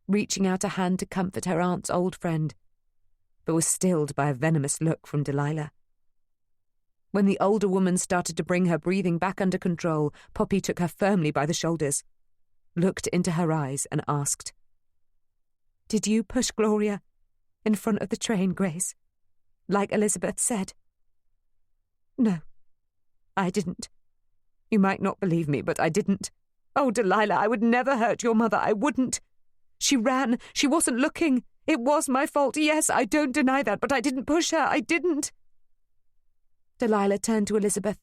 reaching out a hand to comfort her aunt's old friend, but was stilled by a venomous look from Delilah. When the older woman started to bring her breathing back under control, Poppy took her firmly by the shoulders, looked into her eyes and asked, "Did you push Gloria in front of the train, Grace, like Elizabeth said?" "No, I didn't. You might not believe me, but I didn't. Oh, Delilah, I would never hurt your mother. I wouldn't. She ran. She wasn't looking. It was my fault. Yes, I don't deny that, but I didn't push her. I didn't." Delilah turned to Elizabeth,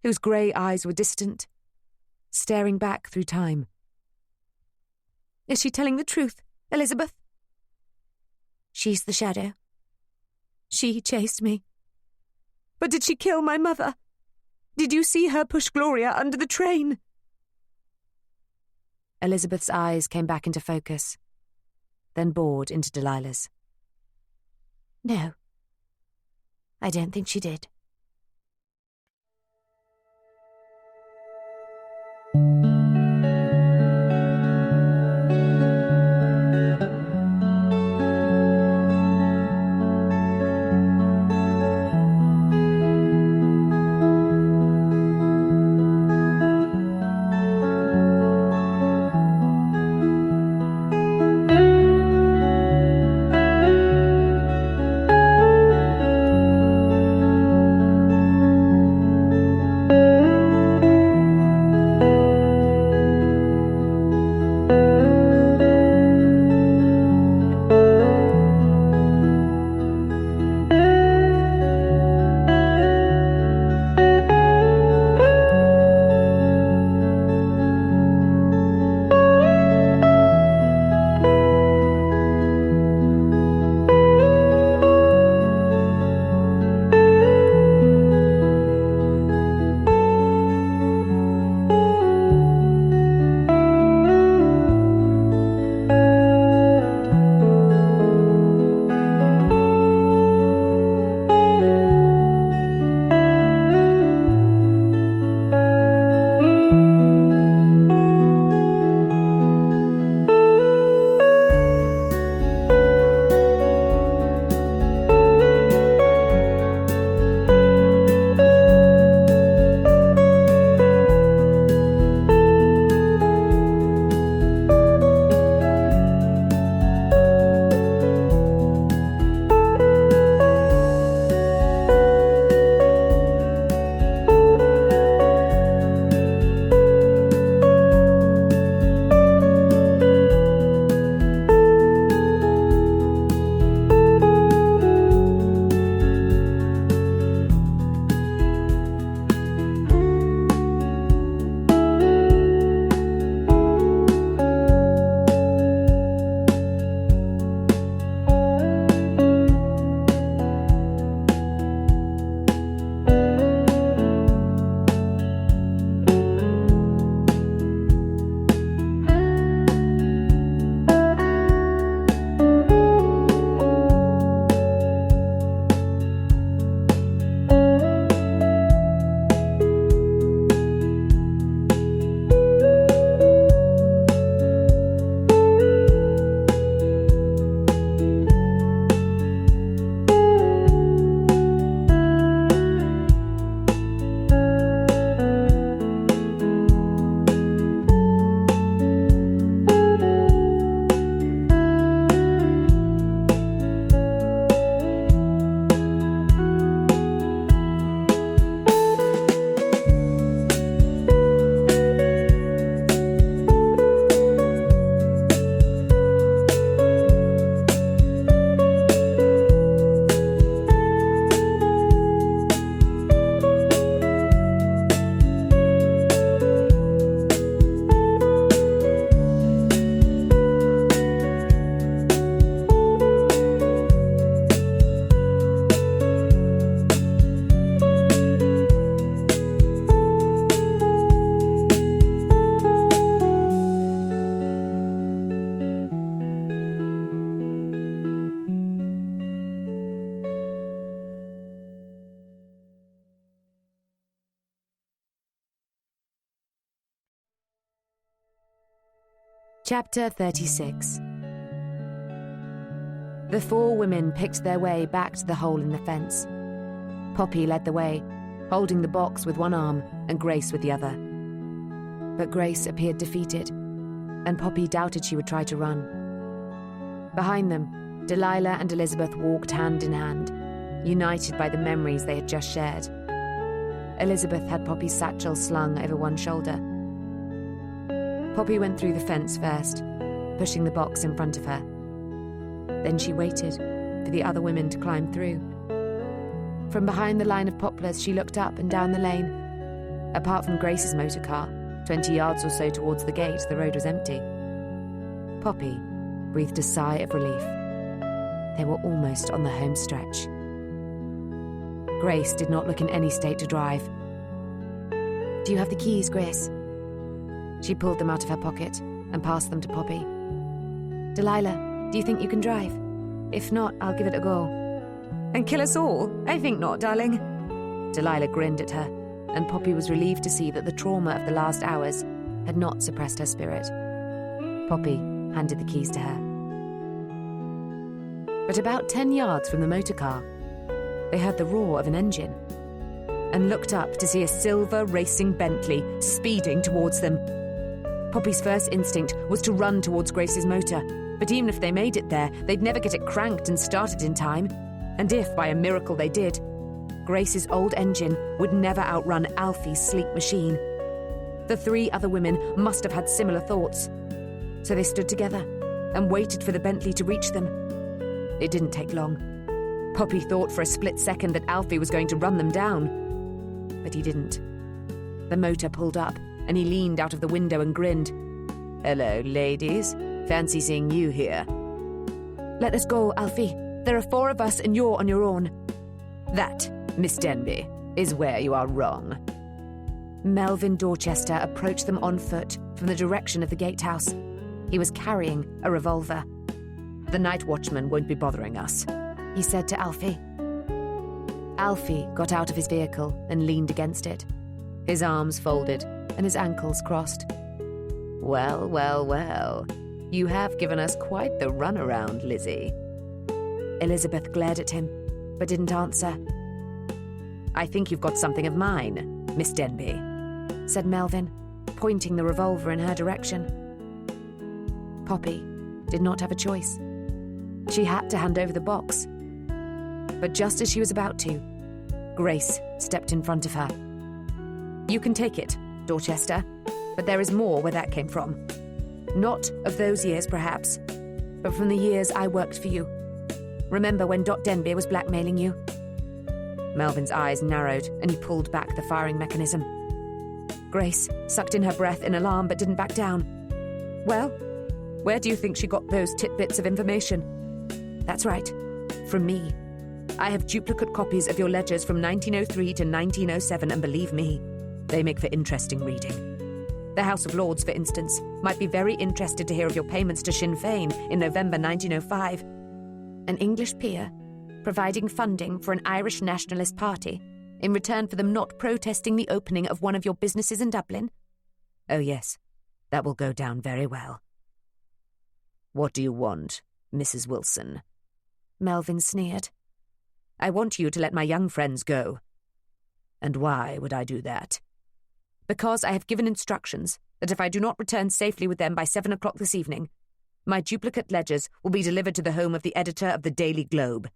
whose grey eyes were distant, staring back through time. "Is she telling the truth, Elizabeth?" "She's the shadow. She chased me." "But did she kill my mother? Did you see her push Gloria under the train?" Elizabeth's eyes came back into focus, then bored into Delilah's. "No, I don't think she did." Chapter 36. The four women picked their way back to the hole in the fence. Poppy led the way, holding the box with one arm and Grace with the other. But Grace appeared defeated, and Poppy doubted she would try to run. Behind them, Delilah and Elizabeth walked hand in hand, united by the memories they had just shared. Elizabeth had Poppy's satchel slung over one shoulder. Poppy went through the fence first, pushing the box in front of her. Then she waited for the other women to climb through. From behind the line of poplars, she looked up and down the lane. Apart from Grace's motor car, 20 yards or so towards the gate, the road was empty. Poppy breathed a sigh of relief. They were almost on the home stretch. Grace did not look in any state to drive. "Do you have the keys, Grace?" She pulled them out of her pocket and passed them to Poppy. "Delilah, do you think you can drive? If not, I'll give it a go." "And kill us all? I think not, darling." Delilah grinned at her, and Poppy was relieved to see that the trauma of the last hours had not suppressed her spirit. Poppy handed the keys to her. But about 10 yards from the motor car, they heard the roar of an engine and looked up to see a silver racing Bentley speeding towards them. Poppy's first instinct was to run towards Grace's motor, but even if they made it there, they'd never get it cranked and started in time. And if, by a miracle, they did, Grace's old engine would never outrun Alfie's sleek machine. The three other women must have had similar thoughts. So they stood together and waited for the Bentley to reach them. It didn't take long. Poppy thought for a split second that Alfie was going to run them down. But he didn't. The motor pulled up, and he leaned out of the window and grinned. "Hello, ladies. Fancy seeing you here." "Let us go, Alfie. There are 4 of us and you're on your own." "That, Miss Denby, is where you are wrong." Melvin Dorchester approached them on foot from the direction of the gatehouse. He was carrying a revolver. "The night watchman won't be bothering us," he said to Alfie. Alfie got out of his vehicle and leaned against it, his arms folded and his ankles crossed. "Well, well, well. You have given us quite the runaround, Lizzie." Elizabeth glared at him, but didn't answer. "I think you've got something of mine, Miss Denby," said Melvin, pointing the revolver in her direction. Poppy did not have a choice. She had to hand over the box. But just as she was about to, Grace stepped in front of her. "You can take it, Dorchester, but there is more where that came from. Not of those years, perhaps, but from the years I worked for you. Remember when Dot Denby was blackmailing you?" Melvin's eyes narrowed, and he pulled back the firing mechanism. Grace sucked in her breath in alarm but didn't back down. "Well, where do you think she got those tidbits of information?" "That's right, from me. I have duplicate copies of your ledgers from 1903 to 1907, and believe me, they make for interesting reading. The House of Lords, for instance, might be very interested to hear of your payments to Sinn Féin in November 1905. An English peer providing funding for an Irish nationalist party in return for them not protesting the opening of one of your businesses in Dublin? Oh yes, that will go down very well." "What do you want, Mrs. Wilson?" Melvin sneered. "I want you to let my young friends go." "And why would I do that?" "Because I have given instructions that if I do not return safely with them by 7 o'clock this evening, my duplicate ledgers will be delivered to the home of the editor of the Daily Globe."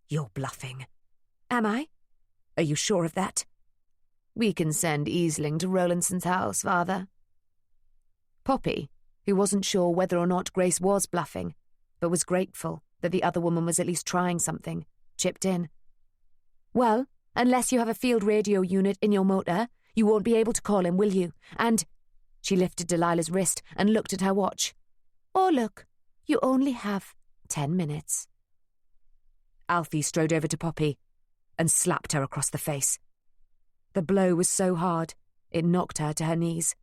"You're bluffing." "Am I? Are you sure of that?" "We can send Easling to Rowlandson's house, Father." Poppy, who wasn't sure whether or not Grace was bluffing, but was grateful that the other woman was at least trying something, chipped in. "Well, unless you have a field radio unit in your motor, you won't be able to call him, will you? And—" She lifted Delilah's wrist and looked at her watch. "Oh, look, you only have 10 minutes. Alfie strode over to Poppy and slapped her across the face. The blow was so hard, it knocked her to her knees.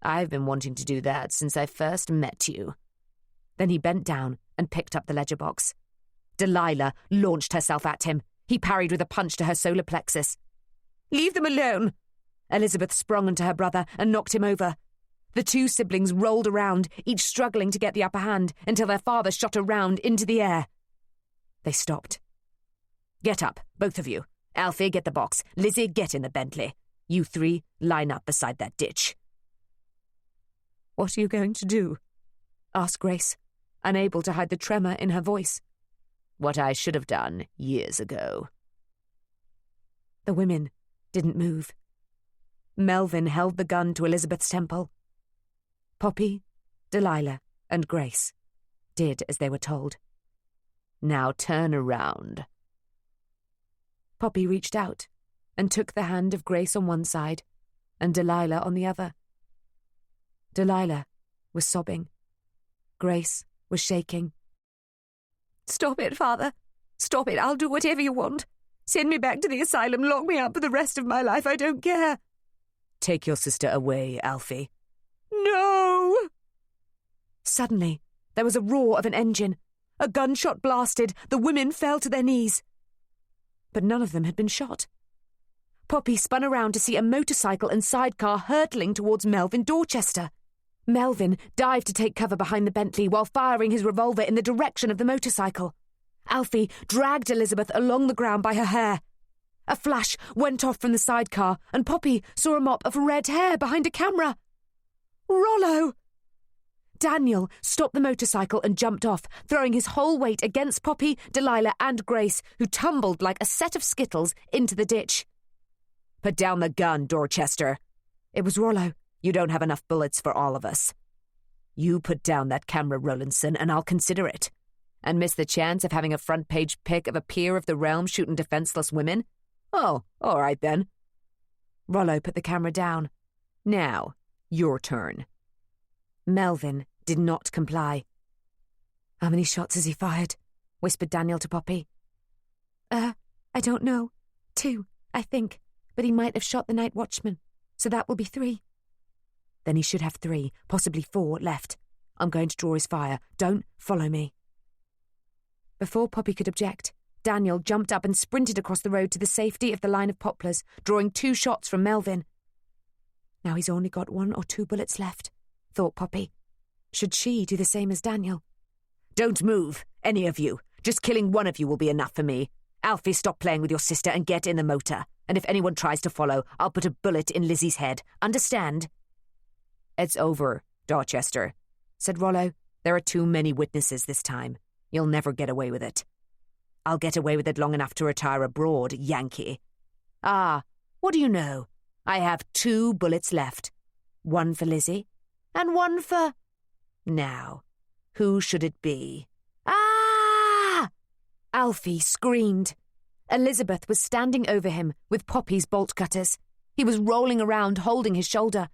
"I've been wanting to do that since I first met you." Then he bent down and picked up the ledger box. Delilah launched herself at him. He parried with a punch to her solar plexus. "Leave them alone!" Elizabeth sprung onto her brother and knocked him over. The two siblings rolled around, each struggling to get the upper hand, until their father shot a round into the air. They stopped. "Get up, both of you. Alfie, get the box. Lizzie, get in the Bentley. You three, line up beside that ditch." "What are you going to do?" asked Grace, unable to hide the tremor in her voice. "What I should have done years ago." The women didn't move. Melvin held the gun to Elizabeth's temple. Poppy, Delilah, and Grace did as they were told. "Now turn around." Poppy reached out and took the hand of Grace on one side and Delilah on the other. Delilah was sobbing. Grace was shaking. "Stop it, Father. Stop it. I'll do whatever you want. Send me back to the asylum. Lock me up for the rest of my life. I don't care." "Take your sister away, Alfie." "No!" Suddenly, there was a roar of an engine. A gunshot blasted. The women fell to their knees. But none of them had been shot. Poppy spun around to see a motorcycle and sidecar hurtling towards Melvin Dorchester. Melvin dived to take cover behind the Bentley while firing his revolver in the direction of the motorcycle. Alfie dragged Elizabeth along the ground by her hair. A flash went off from the sidecar, and Poppy saw a mop of red hair behind a camera. Rollo! Daniel stopped the motorcycle and jumped off, throwing his whole weight against Poppy, Delilah, and Grace, who tumbled like a set of skittles into the ditch. "Put down the gun, Dorchester." It was Rollo. "You don't have enough bullets for all of us. You put down that camera, Rowlandson, and I'll consider it. And miss the chance of having a front-page pic of a peer of the realm shooting defenseless women? Oh, all right then." Rollo put the camera down. "Now, your turn." Melvin did not comply. "How many shots has he fired?" whispered Daniel to Poppy. I don't know. 2, I think, but he might have shot the night watchman, so that will be 3. Then he should have 3, possibly 4 left. I'm going to draw his fire. Don't follow me." Before Poppy could object, Daniel jumped up and sprinted across the road to the safety of the line of poplars, drawing 2 shots from Melvin. Now he's only got 1 or 2 bullets left, thought Poppy. Should she do the same as Daniel? "Don't move, any of you. Just killing one of you will be enough for me. Alfie, stop playing with your sister and get in the motor. And if anyone tries to follow, I'll put a bullet in Lizzie's head. Understand?" "It's over, Dorchester," said Rollo. "There are too many witnesses this time. You'll never get away with it." "I'll get away with it long enough to retire abroad, Yankee." "Ah, what do you know? I have 2 bullets left. 1 for Lizzie, and 1 for... Now, who should it be?" "Ah!" Alfie screamed. Elizabeth was standing over him with Poppy's bolt cutters. He was rolling around, holding his shoulder.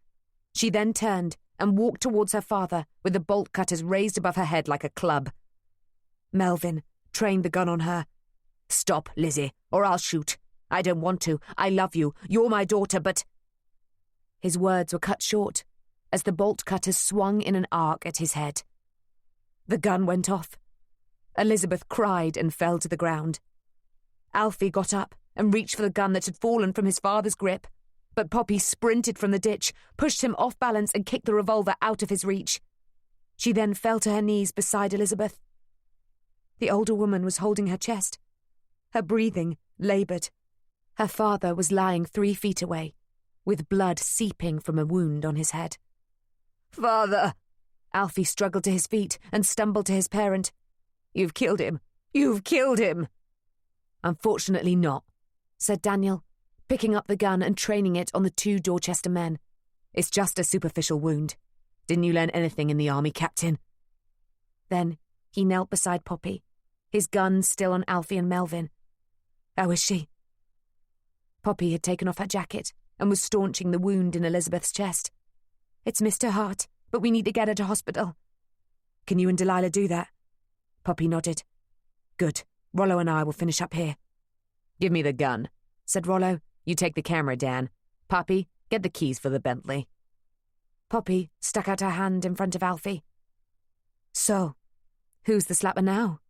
She then turned and walked towards her father with the bolt cutters raised above her head like a club. Melvin trained the gun on her. "Stop, Lizzie, or I'll shoot. I don't want to. I love you. You're my daughter, but..." His words were cut short as the bolt cutters swung in an arc at his head. The gun went off. Elizabeth cried and fell to the ground. Alfie got up and reached for the gun that had fallen from his father's grip, but Poppy sprinted from the ditch, pushed him off balance and kicked the revolver out of his reach. She then fell to her knees beside Elizabeth. The older woman was holding her chest, her breathing laboured. Her father was lying 3 feet away, with blood seeping from a wound on his head. "Father!" Alfie struggled to his feet and stumbled to his parent. "You've killed him! You've killed him!" "Unfortunately not," said Daniel, picking up the gun and training it on the 2 Dorchester men. "It's just a superficial wound. Didn't you learn anything in the army, Captain?" Then he knelt beside Poppy, his gun still on Alfie and Melvin. "How is she?" Poppy had taken off her jacket and was staunching the wound in Elizabeth's chest. "It's missed her heart, but we need to get her to hospital." "Can you and Delilah do that?" Poppy nodded. "Good. Rollo and I will finish up here." "Give me the gun," said Rollo. "You take the camera, Dan. Poppy, get the keys for the Bentley." Poppy stuck out her hand in front of Alfie. "So, who's the slapper now?"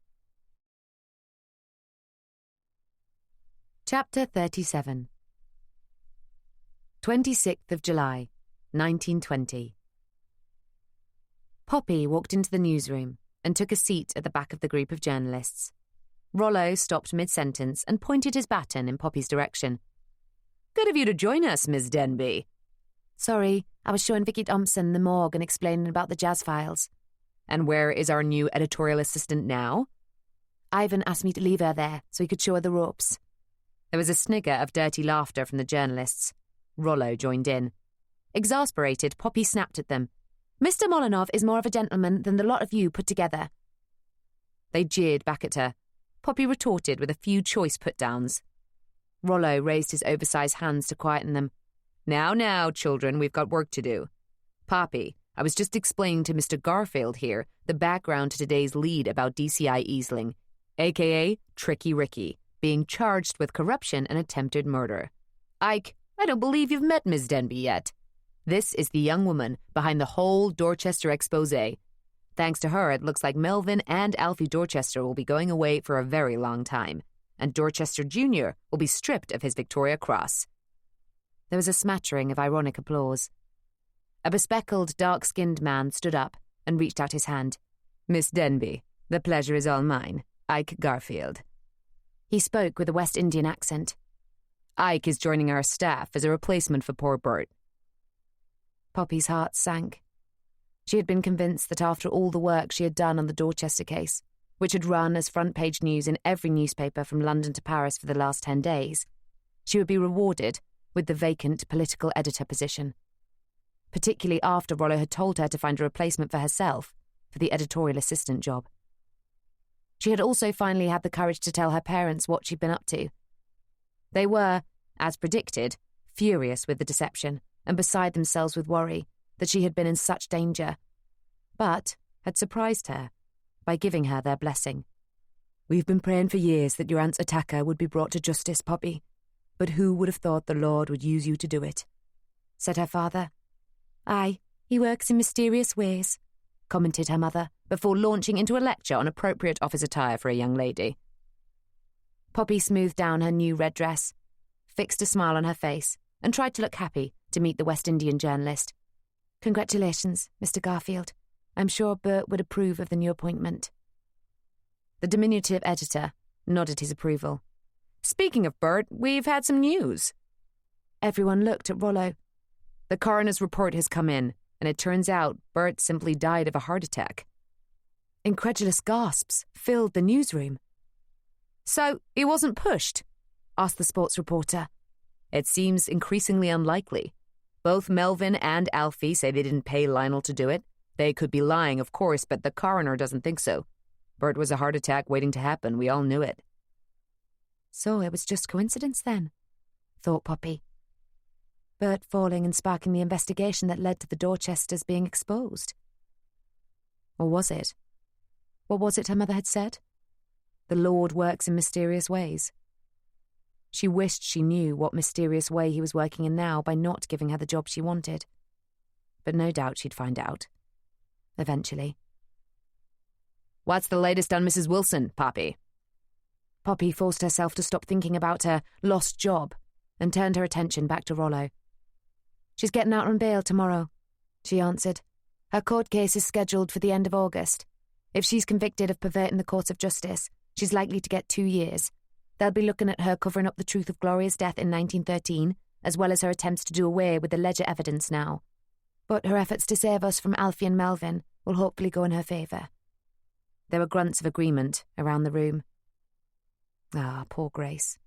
Chapter 37. 26th of July, 1920. Poppy walked into the newsroom and took a seat at the back of the group of journalists. Rollo stopped mid-sentence and pointed his baton in Poppy's direction. "Good of you to join us, Miss Denby." "Sorry, I was showing Vicky Thompson the morgue and explaining about the jazz files." "And where is our new editorial assistant now?" "Ivan asked me to leave her there so he could show her the ropes." There was a snigger of dirty laughter from the journalists. Rollo joined in. Exasperated, Poppy snapped at them. "Mr. Molinov is more of a gentleman than the lot of you put together." They jeered back at her. Poppy retorted with a few choice put-downs. Rollo raised his oversized hands to quieten them. Now, children, we've got work to do. Poppy, I was just explaining to Mr. Garfield here the background to today's lead about DCI Easling, a.k.a. Tricky Ricky, being charged with corruption and attempted murder. Ike, I don't believe you've met Miss Denby yet. This is the young woman behind the whole Dorchester expose. Thanks to her, it looks like Melvin and Alfie Dorchester will be going away for a very long time, and Dorchester Jr. will be stripped of his Victoria Cross. There was a smattering of ironic applause. A bespectacled, dark-skinned man stood up and reached out his hand. Miss Denby, the pleasure is all mine. Ike Garfield. He spoke with a West Indian accent. Ike is joining our staff as a replacement for poor Bert. Poppy's heart sank. She had been convinced that after all the work she had done on the Dorchester case, which had run as front-page news in every newspaper from London to Paris for the last 10 days, she would be rewarded with the vacant political editor position, particularly after Rollo had told her to find a replacement for herself for the editorial assistant job. She had also finally had the courage to tell her parents what she'd been up to. They were, as predicted, furious with the deception and beside themselves with worry that she had been in such danger, but had surprised her by giving her their blessing. "We've been praying for years that your aunt's attacker would be brought to justice, Poppy, but who would have thought the Lord would use you to do it?" said her father. "Aye, he works in mysterious ways," commented her mother, before launching into a lecture on appropriate office attire for a young lady. Poppy smoothed down her new red dress, fixed a smile on her face, and tried to look happy to meet the West Indian journalist. "Congratulations, Mr. Garfield. I'm sure Bert would approve of the new appointment." The diminutive editor nodded his approval. "Speaking of Bert, we've had some news." Everyone looked at Rollo. "The coroner's report has come in, and it turns out Bert simply died of a heart attack." Incredulous gasps filled the newsroom. "So, he wasn't pushed?" asked the sports reporter. "It seems increasingly unlikely. Both Melvin and Alfie say they didn't pay Lionel to do it. They could be lying, of course, but the coroner doesn't think so. Bert was a heart attack waiting to happen. We all knew it." So it was just coincidence then, thought Poppy. Bert falling and sparking the investigation that led to the Dorchesters being exposed. Or was it? What was it her mother had said? The Lord works in mysterious ways. She wished she knew what mysterious way he was working in now by not giving her the job she wanted. But no doubt she'd find out. Eventually. "What's the latest on Mrs. Wilson, Poppy?" Poppy forced herself to stop thinking about her lost job and turned her attention back to Rollo. "She's getting out on bail tomorrow," she answered. "Her court case is scheduled for the end of August. If she's convicted of perverting the courts of justice, she's likely to get 2 years. They'll be looking at her covering up the truth of Gloria's death in 1913, as well as her attempts to do away with the ledger evidence now. But her efforts to save us from Alfie and Melvin will hopefully go in her favour." There were grunts of agreement around the room. Ah, poor Grace.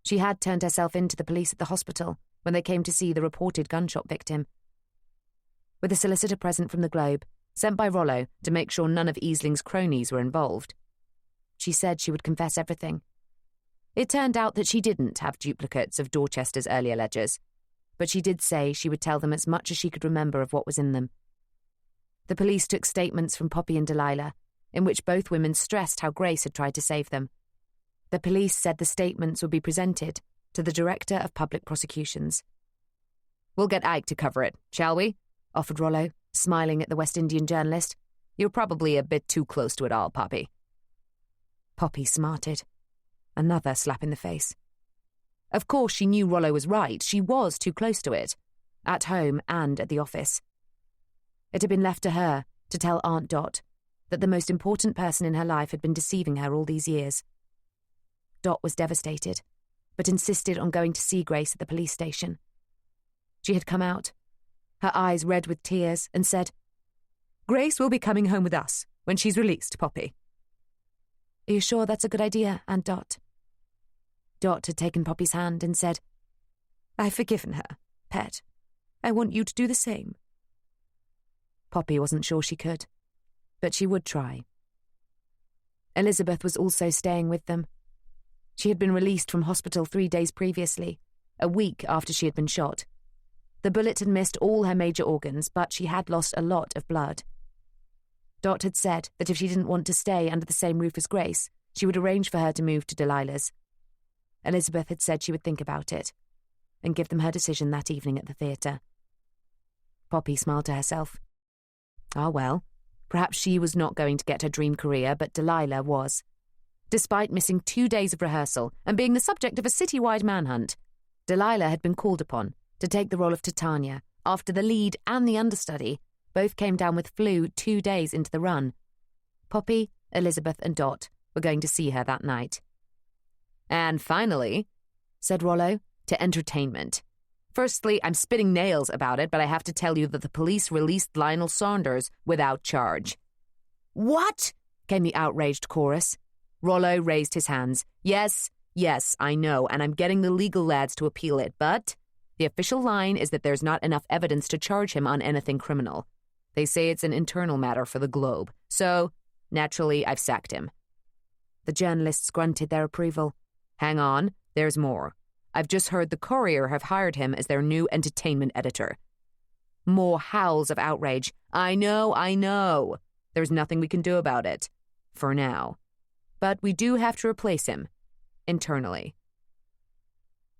She had turned herself in to the police at the hospital when they came to see the reported gunshot victim. With a solicitor present from the Globe, sent by Rollo to make sure none of Easling's cronies were involved, she said she would confess everything. It turned out that she didn't have duplicates of Dorchester's earlier ledgers, but she did say she would tell them as much as she could remember of what was in them. The police took statements from Poppy and Delilah, in which both women stressed how Grace had tried to save them. The police said the statements would be presented to the Director of Public Prosecutions. "We'll get Ike to cover it, shall we?" offered Rollo, smiling at the West Indian journalist. "You're probably a bit too close to it all, Poppy." Poppy smarted. Another slap in the face. Of course she knew Rollo was right. She was too close to it, at home and at the office. It had been left to her to tell Aunt Dot that the most important person in her life had been deceiving her all these years. Dot was devastated, but insisted on going to see Grace at the police station. She had come out, her eyes red with tears, and said, "Grace will be coming home with us when she's released, Poppy." "Are you sure that's a good idea, Aunt Dot?" Dot had taken Poppy's hand and said, "I've forgiven her, Pet. I want you to do the same." Poppy wasn't sure she could, but she would try. Elizabeth was also staying with them. She had been released from hospital 3 days previously, a week after she had been shot. The bullet had missed all her major organs, but she had lost a lot of blood. Dot had said that if she didn't want to stay under the same roof as Grace, she would arrange for her to move to Delilah's. Elizabeth had said she would think about it and give them her decision that evening at the theatre. Poppy smiled to herself. Ah, well, perhaps she was not going to get her dream career, but Delilah was. Despite missing 2 days of rehearsal and being the subject of a citywide manhunt, Delilah had been called upon to take the role of Titania after the lead and the understudy both came down with flu 2 days into the run. Poppy, Elizabeth and Dot were going to see her that night. "And finally," said Rollo, "to entertainment. Firstly, I'm spitting nails about it, but I have to tell you that the police released Lionel Saunders without charge." "What?" came the outraged chorus. Rollo raised his hands. Yes, I know, and I'm getting the legal lads to appeal it, but the official line is that there's not enough evidence to charge him on anything criminal. They say it's an internal matter for the Globe, so, naturally, I've sacked him." The journalists grunted their approval. "Hang on, there's more. I've just heard the Courier have hired him as their new entertainment editor." More howls of outrage. I know. There's nothing we can do about it. For now. But we do have to replace him. Internally."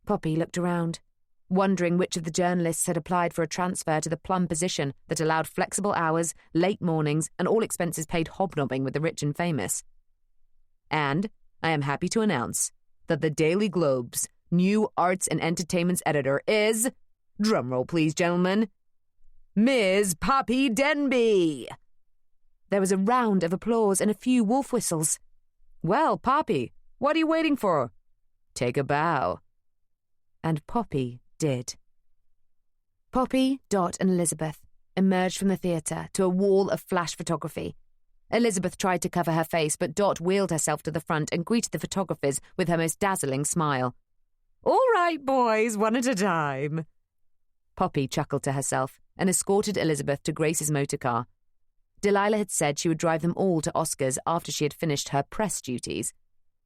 Poppy looked around, wondering which of the journalists had applied for a transfer to the plum position that allowed flexible hours, late mornings, and all expenses paid hobnobbing with the rich and famous. And I am happy to announce that the Daily Globe's new arts and entertainments editor is, drumroll please, gentlemen, Ms. Poppy Denby. There was a round of applause and a few wolf whistles. "Well, Poppy, what are you waiting for? Take a bow." And Poppy did. Poppy, Dot and Elizabeth emerged from the theatre to a wall of flash photography. Elizabeth tried to cover her face, but Dot wheeled herself to the front and greeted the photographers with her most dazzling smile. "All right, boys, one at a time." Poppy chuckled to herself and escorted Elizabeth to Grace's motor car. Delilah had said she would drive them all to Oscar's after she had finished her press duties.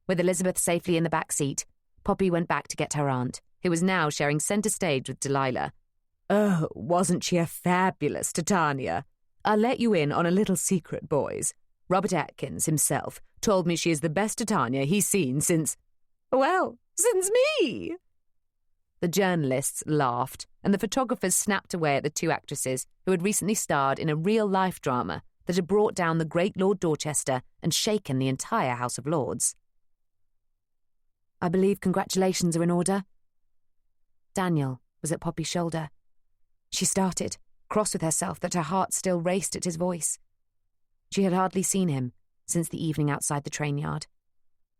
With Elizabeth safely in the back seat, Poppy went back to get her aunt, who was now sharing centre stage with Delilah. "Oh, wasn't she a fabulous Titania? I'll let you in on a little secret, boys. Robert Atkins himself told me she is the best Titania he's seen since me." The journalists laughed, and the photographers snapped away at the two actresses who had recently starred in a real-life drama that had brought down the great Lord Dorchester and shaken the entire House of Lords. "I believe congratulations are in order." Daniel was at Poppy's shoulder. She started, cross with herself that her heart still raced at his voice. She had hardly seen him since the evening outside the train yard.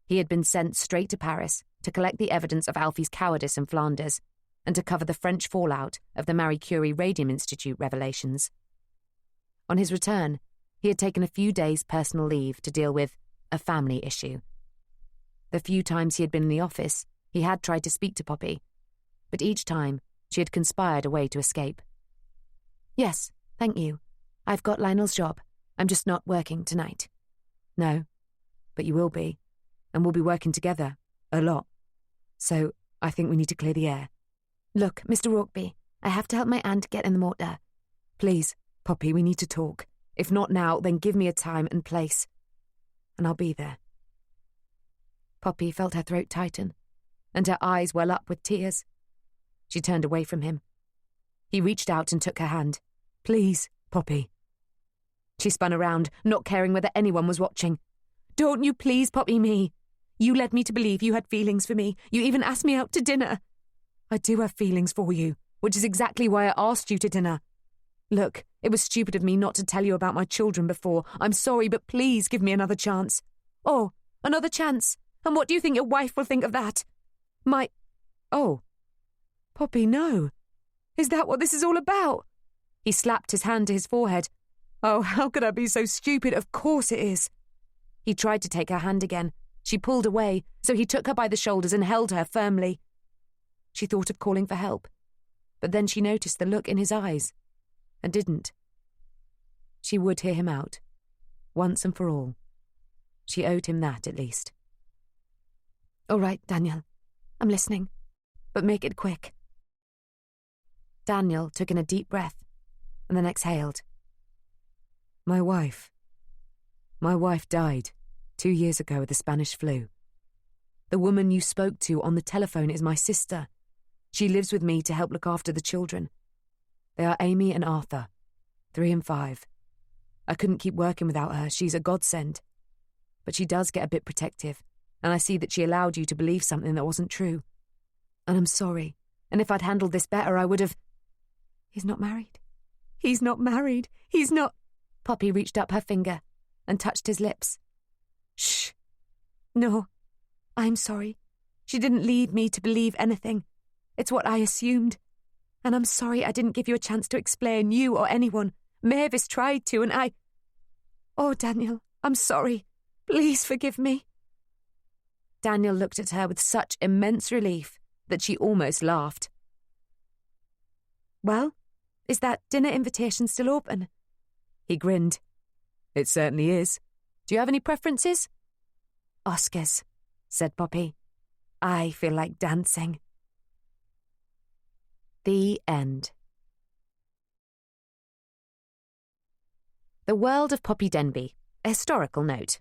He had been sent straight to Paris to collect the evidence of Alfie's cowardice in Flanders and to cover the French fallout of the Marie Curie Radium Institute revelations. On his return, he had taken a few days' personal leave to deal with a family issue. The few times he had been in the office, he had tried to speak to Poppy, but each time she had conspired a way to escape. "Yes, thank you. I've got Lionel's job. I'm just not working tonight." "No, but you will be, and we'll be working together, a lot. So I think we need to clear the air." "Look, Mr. Rorkby, I have to help my aunt get in the motor. Please, Poppy, we need to talk. If not now, then give me a time and place, and I'll be there." Poppy felt her throat tighten, and her eyes well up with tears. She turned away from him. He reached out and took her hand. "Please, Poppy." She spun around, not caring whether anyone was watching. "Don't you please Poppy me. You led me to believe you had feelings for me. You even asked me out to dinner." "I do have feelings for you, which is exactly why I asked you to dinner. Look, it was stupid of me not to tell you about my children before. I'm sorry, but please give me another chance. Oh, another chance? And what do you think your wife will think of that? Oh. Poppy, no. Is that what this is all about? He slapped his hand to his forehead. Oh, how could I be so stupid? Of course it is. He tried to take her hand again. She pulled away, so he took her by the shoulders and held her firmly. She thought of calling for help, but then she noticed the look in his eyes, and didn't. She would hear him out, once and for all. She owed him that, at least. All right, Daniel, I'm listening, but make it quick. Daniel took in a deep breath, and then exhaled. My wife died 2 years ago of the Spanish flu. The woman you spoke to on the telephone is my sister. She lives with me to help look after the children. They are Amy and Arthur, 3 and 5. I couldn't keep working without her. She's a godsend. But she does get a bit protective, and I see that she allowed you to believe something that wasn't true. And I'm sorry, and if I'd handled this better, I would have... He's not married. He's not married. He's not... Poppy reached up her finger and touched his lips. Shh. No, I'm sorry. She didn't lead me to believe anything. It's what I assumed. And I'm sorry I didn't give you a chance to explain, you or anyone. Mavis tried to, and I... Oh, Daniel, I'm sorry. Please forgive me. Daniel looked at her with such immense relief that she almost laughed. Well, is that dinner invitation still open? He grinned. It certainly is. Do you have any preferences? Oscars, said Poppy. I feel like dancing. The end. The World of Poppy Denby, a historical note.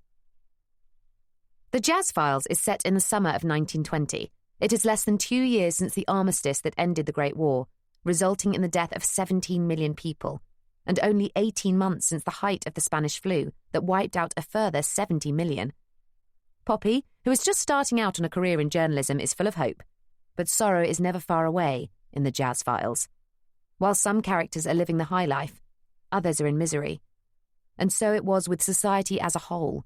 The Jazz Files is set in the summer of 1920. It is less than 2 years since the armistice that ended the Great War, resulting in the death of 17 million people, and only 18 months since the height of the Spanish flu that wiped out a further 70 million. Poppy, who is just starting out on a career in journalism, is full of hope, but sorrow is never far away in the Jazz Files. While some characters are living the high life, others are in misery. And so it was with society as a whole.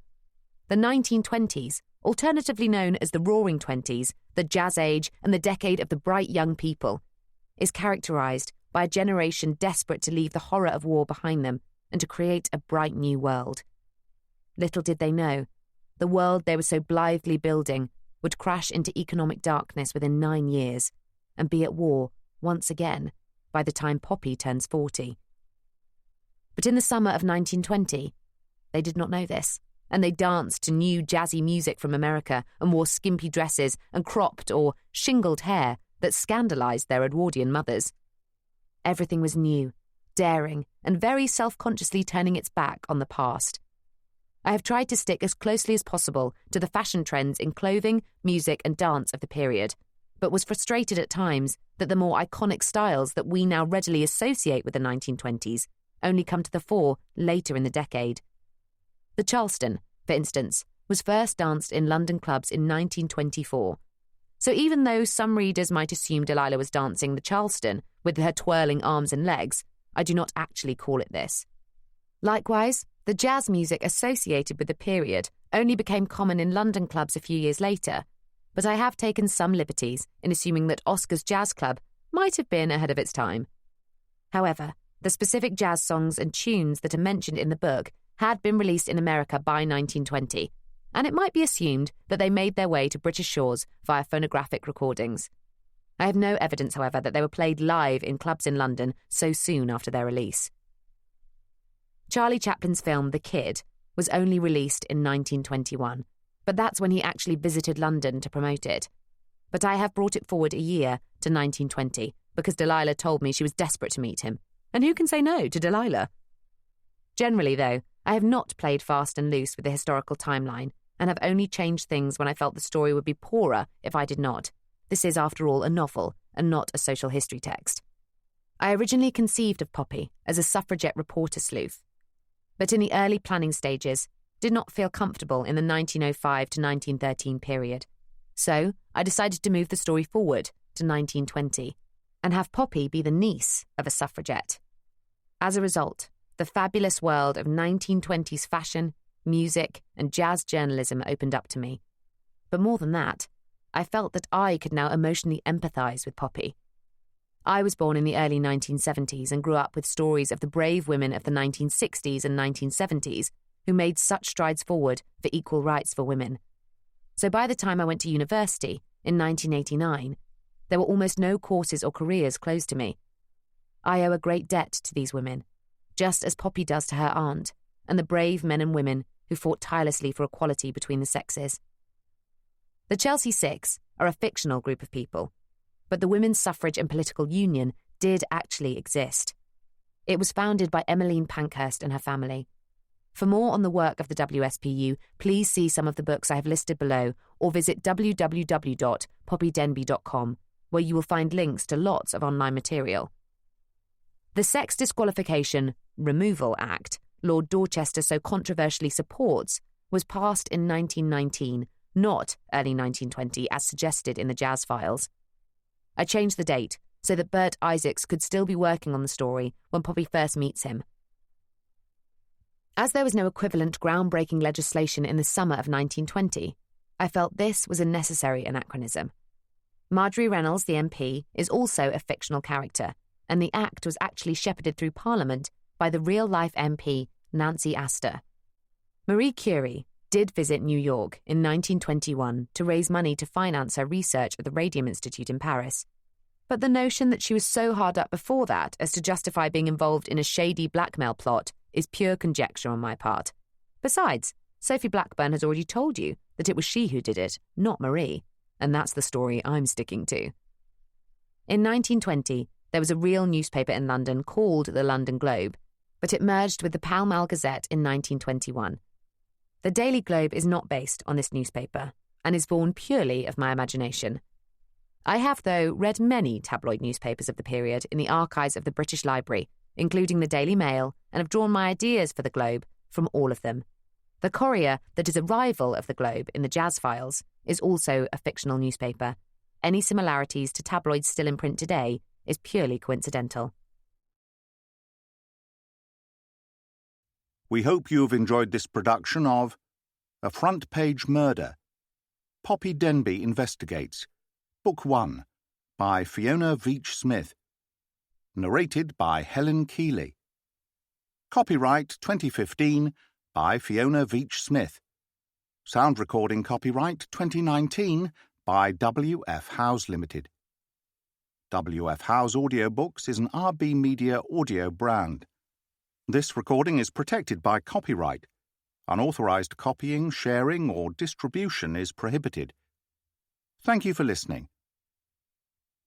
The 1920s, alternatively known as the Roaring Twenties, the Jazz Age, and the decade of the bright young people, is characterised by a generation desperate to leave the horror of war behind them and to create a bright new world. Little did they know, the world they were so blithely building would crash into economic darkness within 9 years and be at war once again by the time Poppy turns 40. But in the summer of 1920, they did not know this, and they danced to new jazzy music from America and wore skimpy dresses and cropped or shingled hair that scandalised their Edwardian mothers. Everything was new, daring, and very self-consciously turning its back on the past. I have tried to stick as closely as possible to the fashion trends in clothing, music, and dance of the period, but was frustrated at times that the more iconic styles that we now readily associate with the 1920s only come to the fore later in the decade. The Charleston, for instance, was first danced in London clubs in 1924. So even though some readers might assume Delilah was dancing the Charleston with her twirling arms and legs, I do not actually call it this. Likewise, the jazz music associated with the period only became common in London clubs a few years later, but I have taken some liberties in assuming that Oscar's Jazz Club might have been ahead of its time. However, the specific jazz songs and tunes that are mentioned in the book had been released in America by 1920, and it might be assumed that they made their way to British shores via phonographic recordings. I have no evidence, however, that they were played live in clubs in London so soon after their release. Charlie Chaplin's film The Kid was only released in 1921, but that's when he actually visited London to promote it. But I have brought it forward a year to 1920 because Delilah told me she was desperate to meet him, and who can say no to Delilah? Generally, though, I have not played fast and loose with the historical timeline and have only changed things when I felt the story would be poorer if I did not. This is, after all, a novel and not a social history text. I originally conceived of Poppy as a suffragette reporter sleuth, but in the early planning stages did not feel comfortable in the 1905 to 1913 period. So I decided to move the story forward to 1920 and have Poppy be the niece of a suffragette. As a result, the fabulous world of 1920s fashion, music, and jazz journalism opened up to me. But more than that, I felt that I could now emotionally empathise with Poppy. I was born in the early 1970s and grew up with stories of the brave women of the 1960s and 1970s who made such strides forward for equal rights for women. So by the time I went to university, in 1989, there were almost no courses or careers closed to me. I owe a great debt to these women, just as Poppy does to her aunt, and the brave men and women who fought tirelessly for equality between the sexes. The Chelsea Six are a fictional group of people, but the Women's Suffrage and Political Union did actually exist. It was founded by Emmeline Pankhurst and her family. For more on the work of the WSPU, please see some of the books I have listed below or visit www.poppydenby.com, where you will find links to lots of online material. The Sex Disqualification Removal Act Lord Dorchester so controversially supports was passed in 1919, not early 1920 as suggested in the Jazz Files. I changed the date so that Bert Isaacs could still be working on the story when Poppy first meets him. As there was no equivalent groundbreaking legislation in the summer of 1920, I felt this was a necessary anachronism. Marjorie Reynolds, the MP, is also a fictional character, and the Act was actually shepherded through Parliament by the real-life MP Nancy Astor. Marie Curie did visit New York in 1921 to raise money to finance her research at the Radium Institute in Paris. But the notion that she was so hard up before that as to justify being involved in a shady blackmail plot is pure conjecture on my part. Besides, Sophie Blackburn has already told you that it was she who did it, not Marie, and that's the story I'm sticking to. In 1920, there was a real newspaper in London called the London Globe, but it merged with the Pall Mall Gazette in 1921. The Daily Globe is not based on this newspaper and is born purely of my imagination. I have, though, read many tabloid newspapers of the period in the archives of the British Library, including the Daily Mail, and have drawn my ideas for the Globe from all of them. The Courier, that is a rival of the Globe in the Jazz Files, is also a fictional newspaper. Any similarities to tabloids still in print today is purely coincidental. We hope you have enjoyed this production of A Front Page Murder, Poppy Denby Investigates, Book 1, by Fiona Veitch Smith. Narrated by Helen Keeley. Copyright 2015 by Fiona Veitch Smith. Sound recording copyright 2019 by W.F. Howes Limited. W.F. Howes Audiobooks is an RB Media audio brand. This recording is protected by copyright. Unauthorized copying, sharing, or distribution is prohibited. Thank you for listening.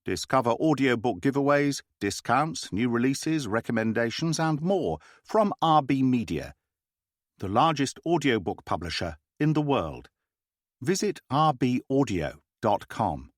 Discover audiobook giveaways, discounts, new releases, recommendations, and more from RB Media, the largest audiobook publisher in the world. Visit rbaudio.com.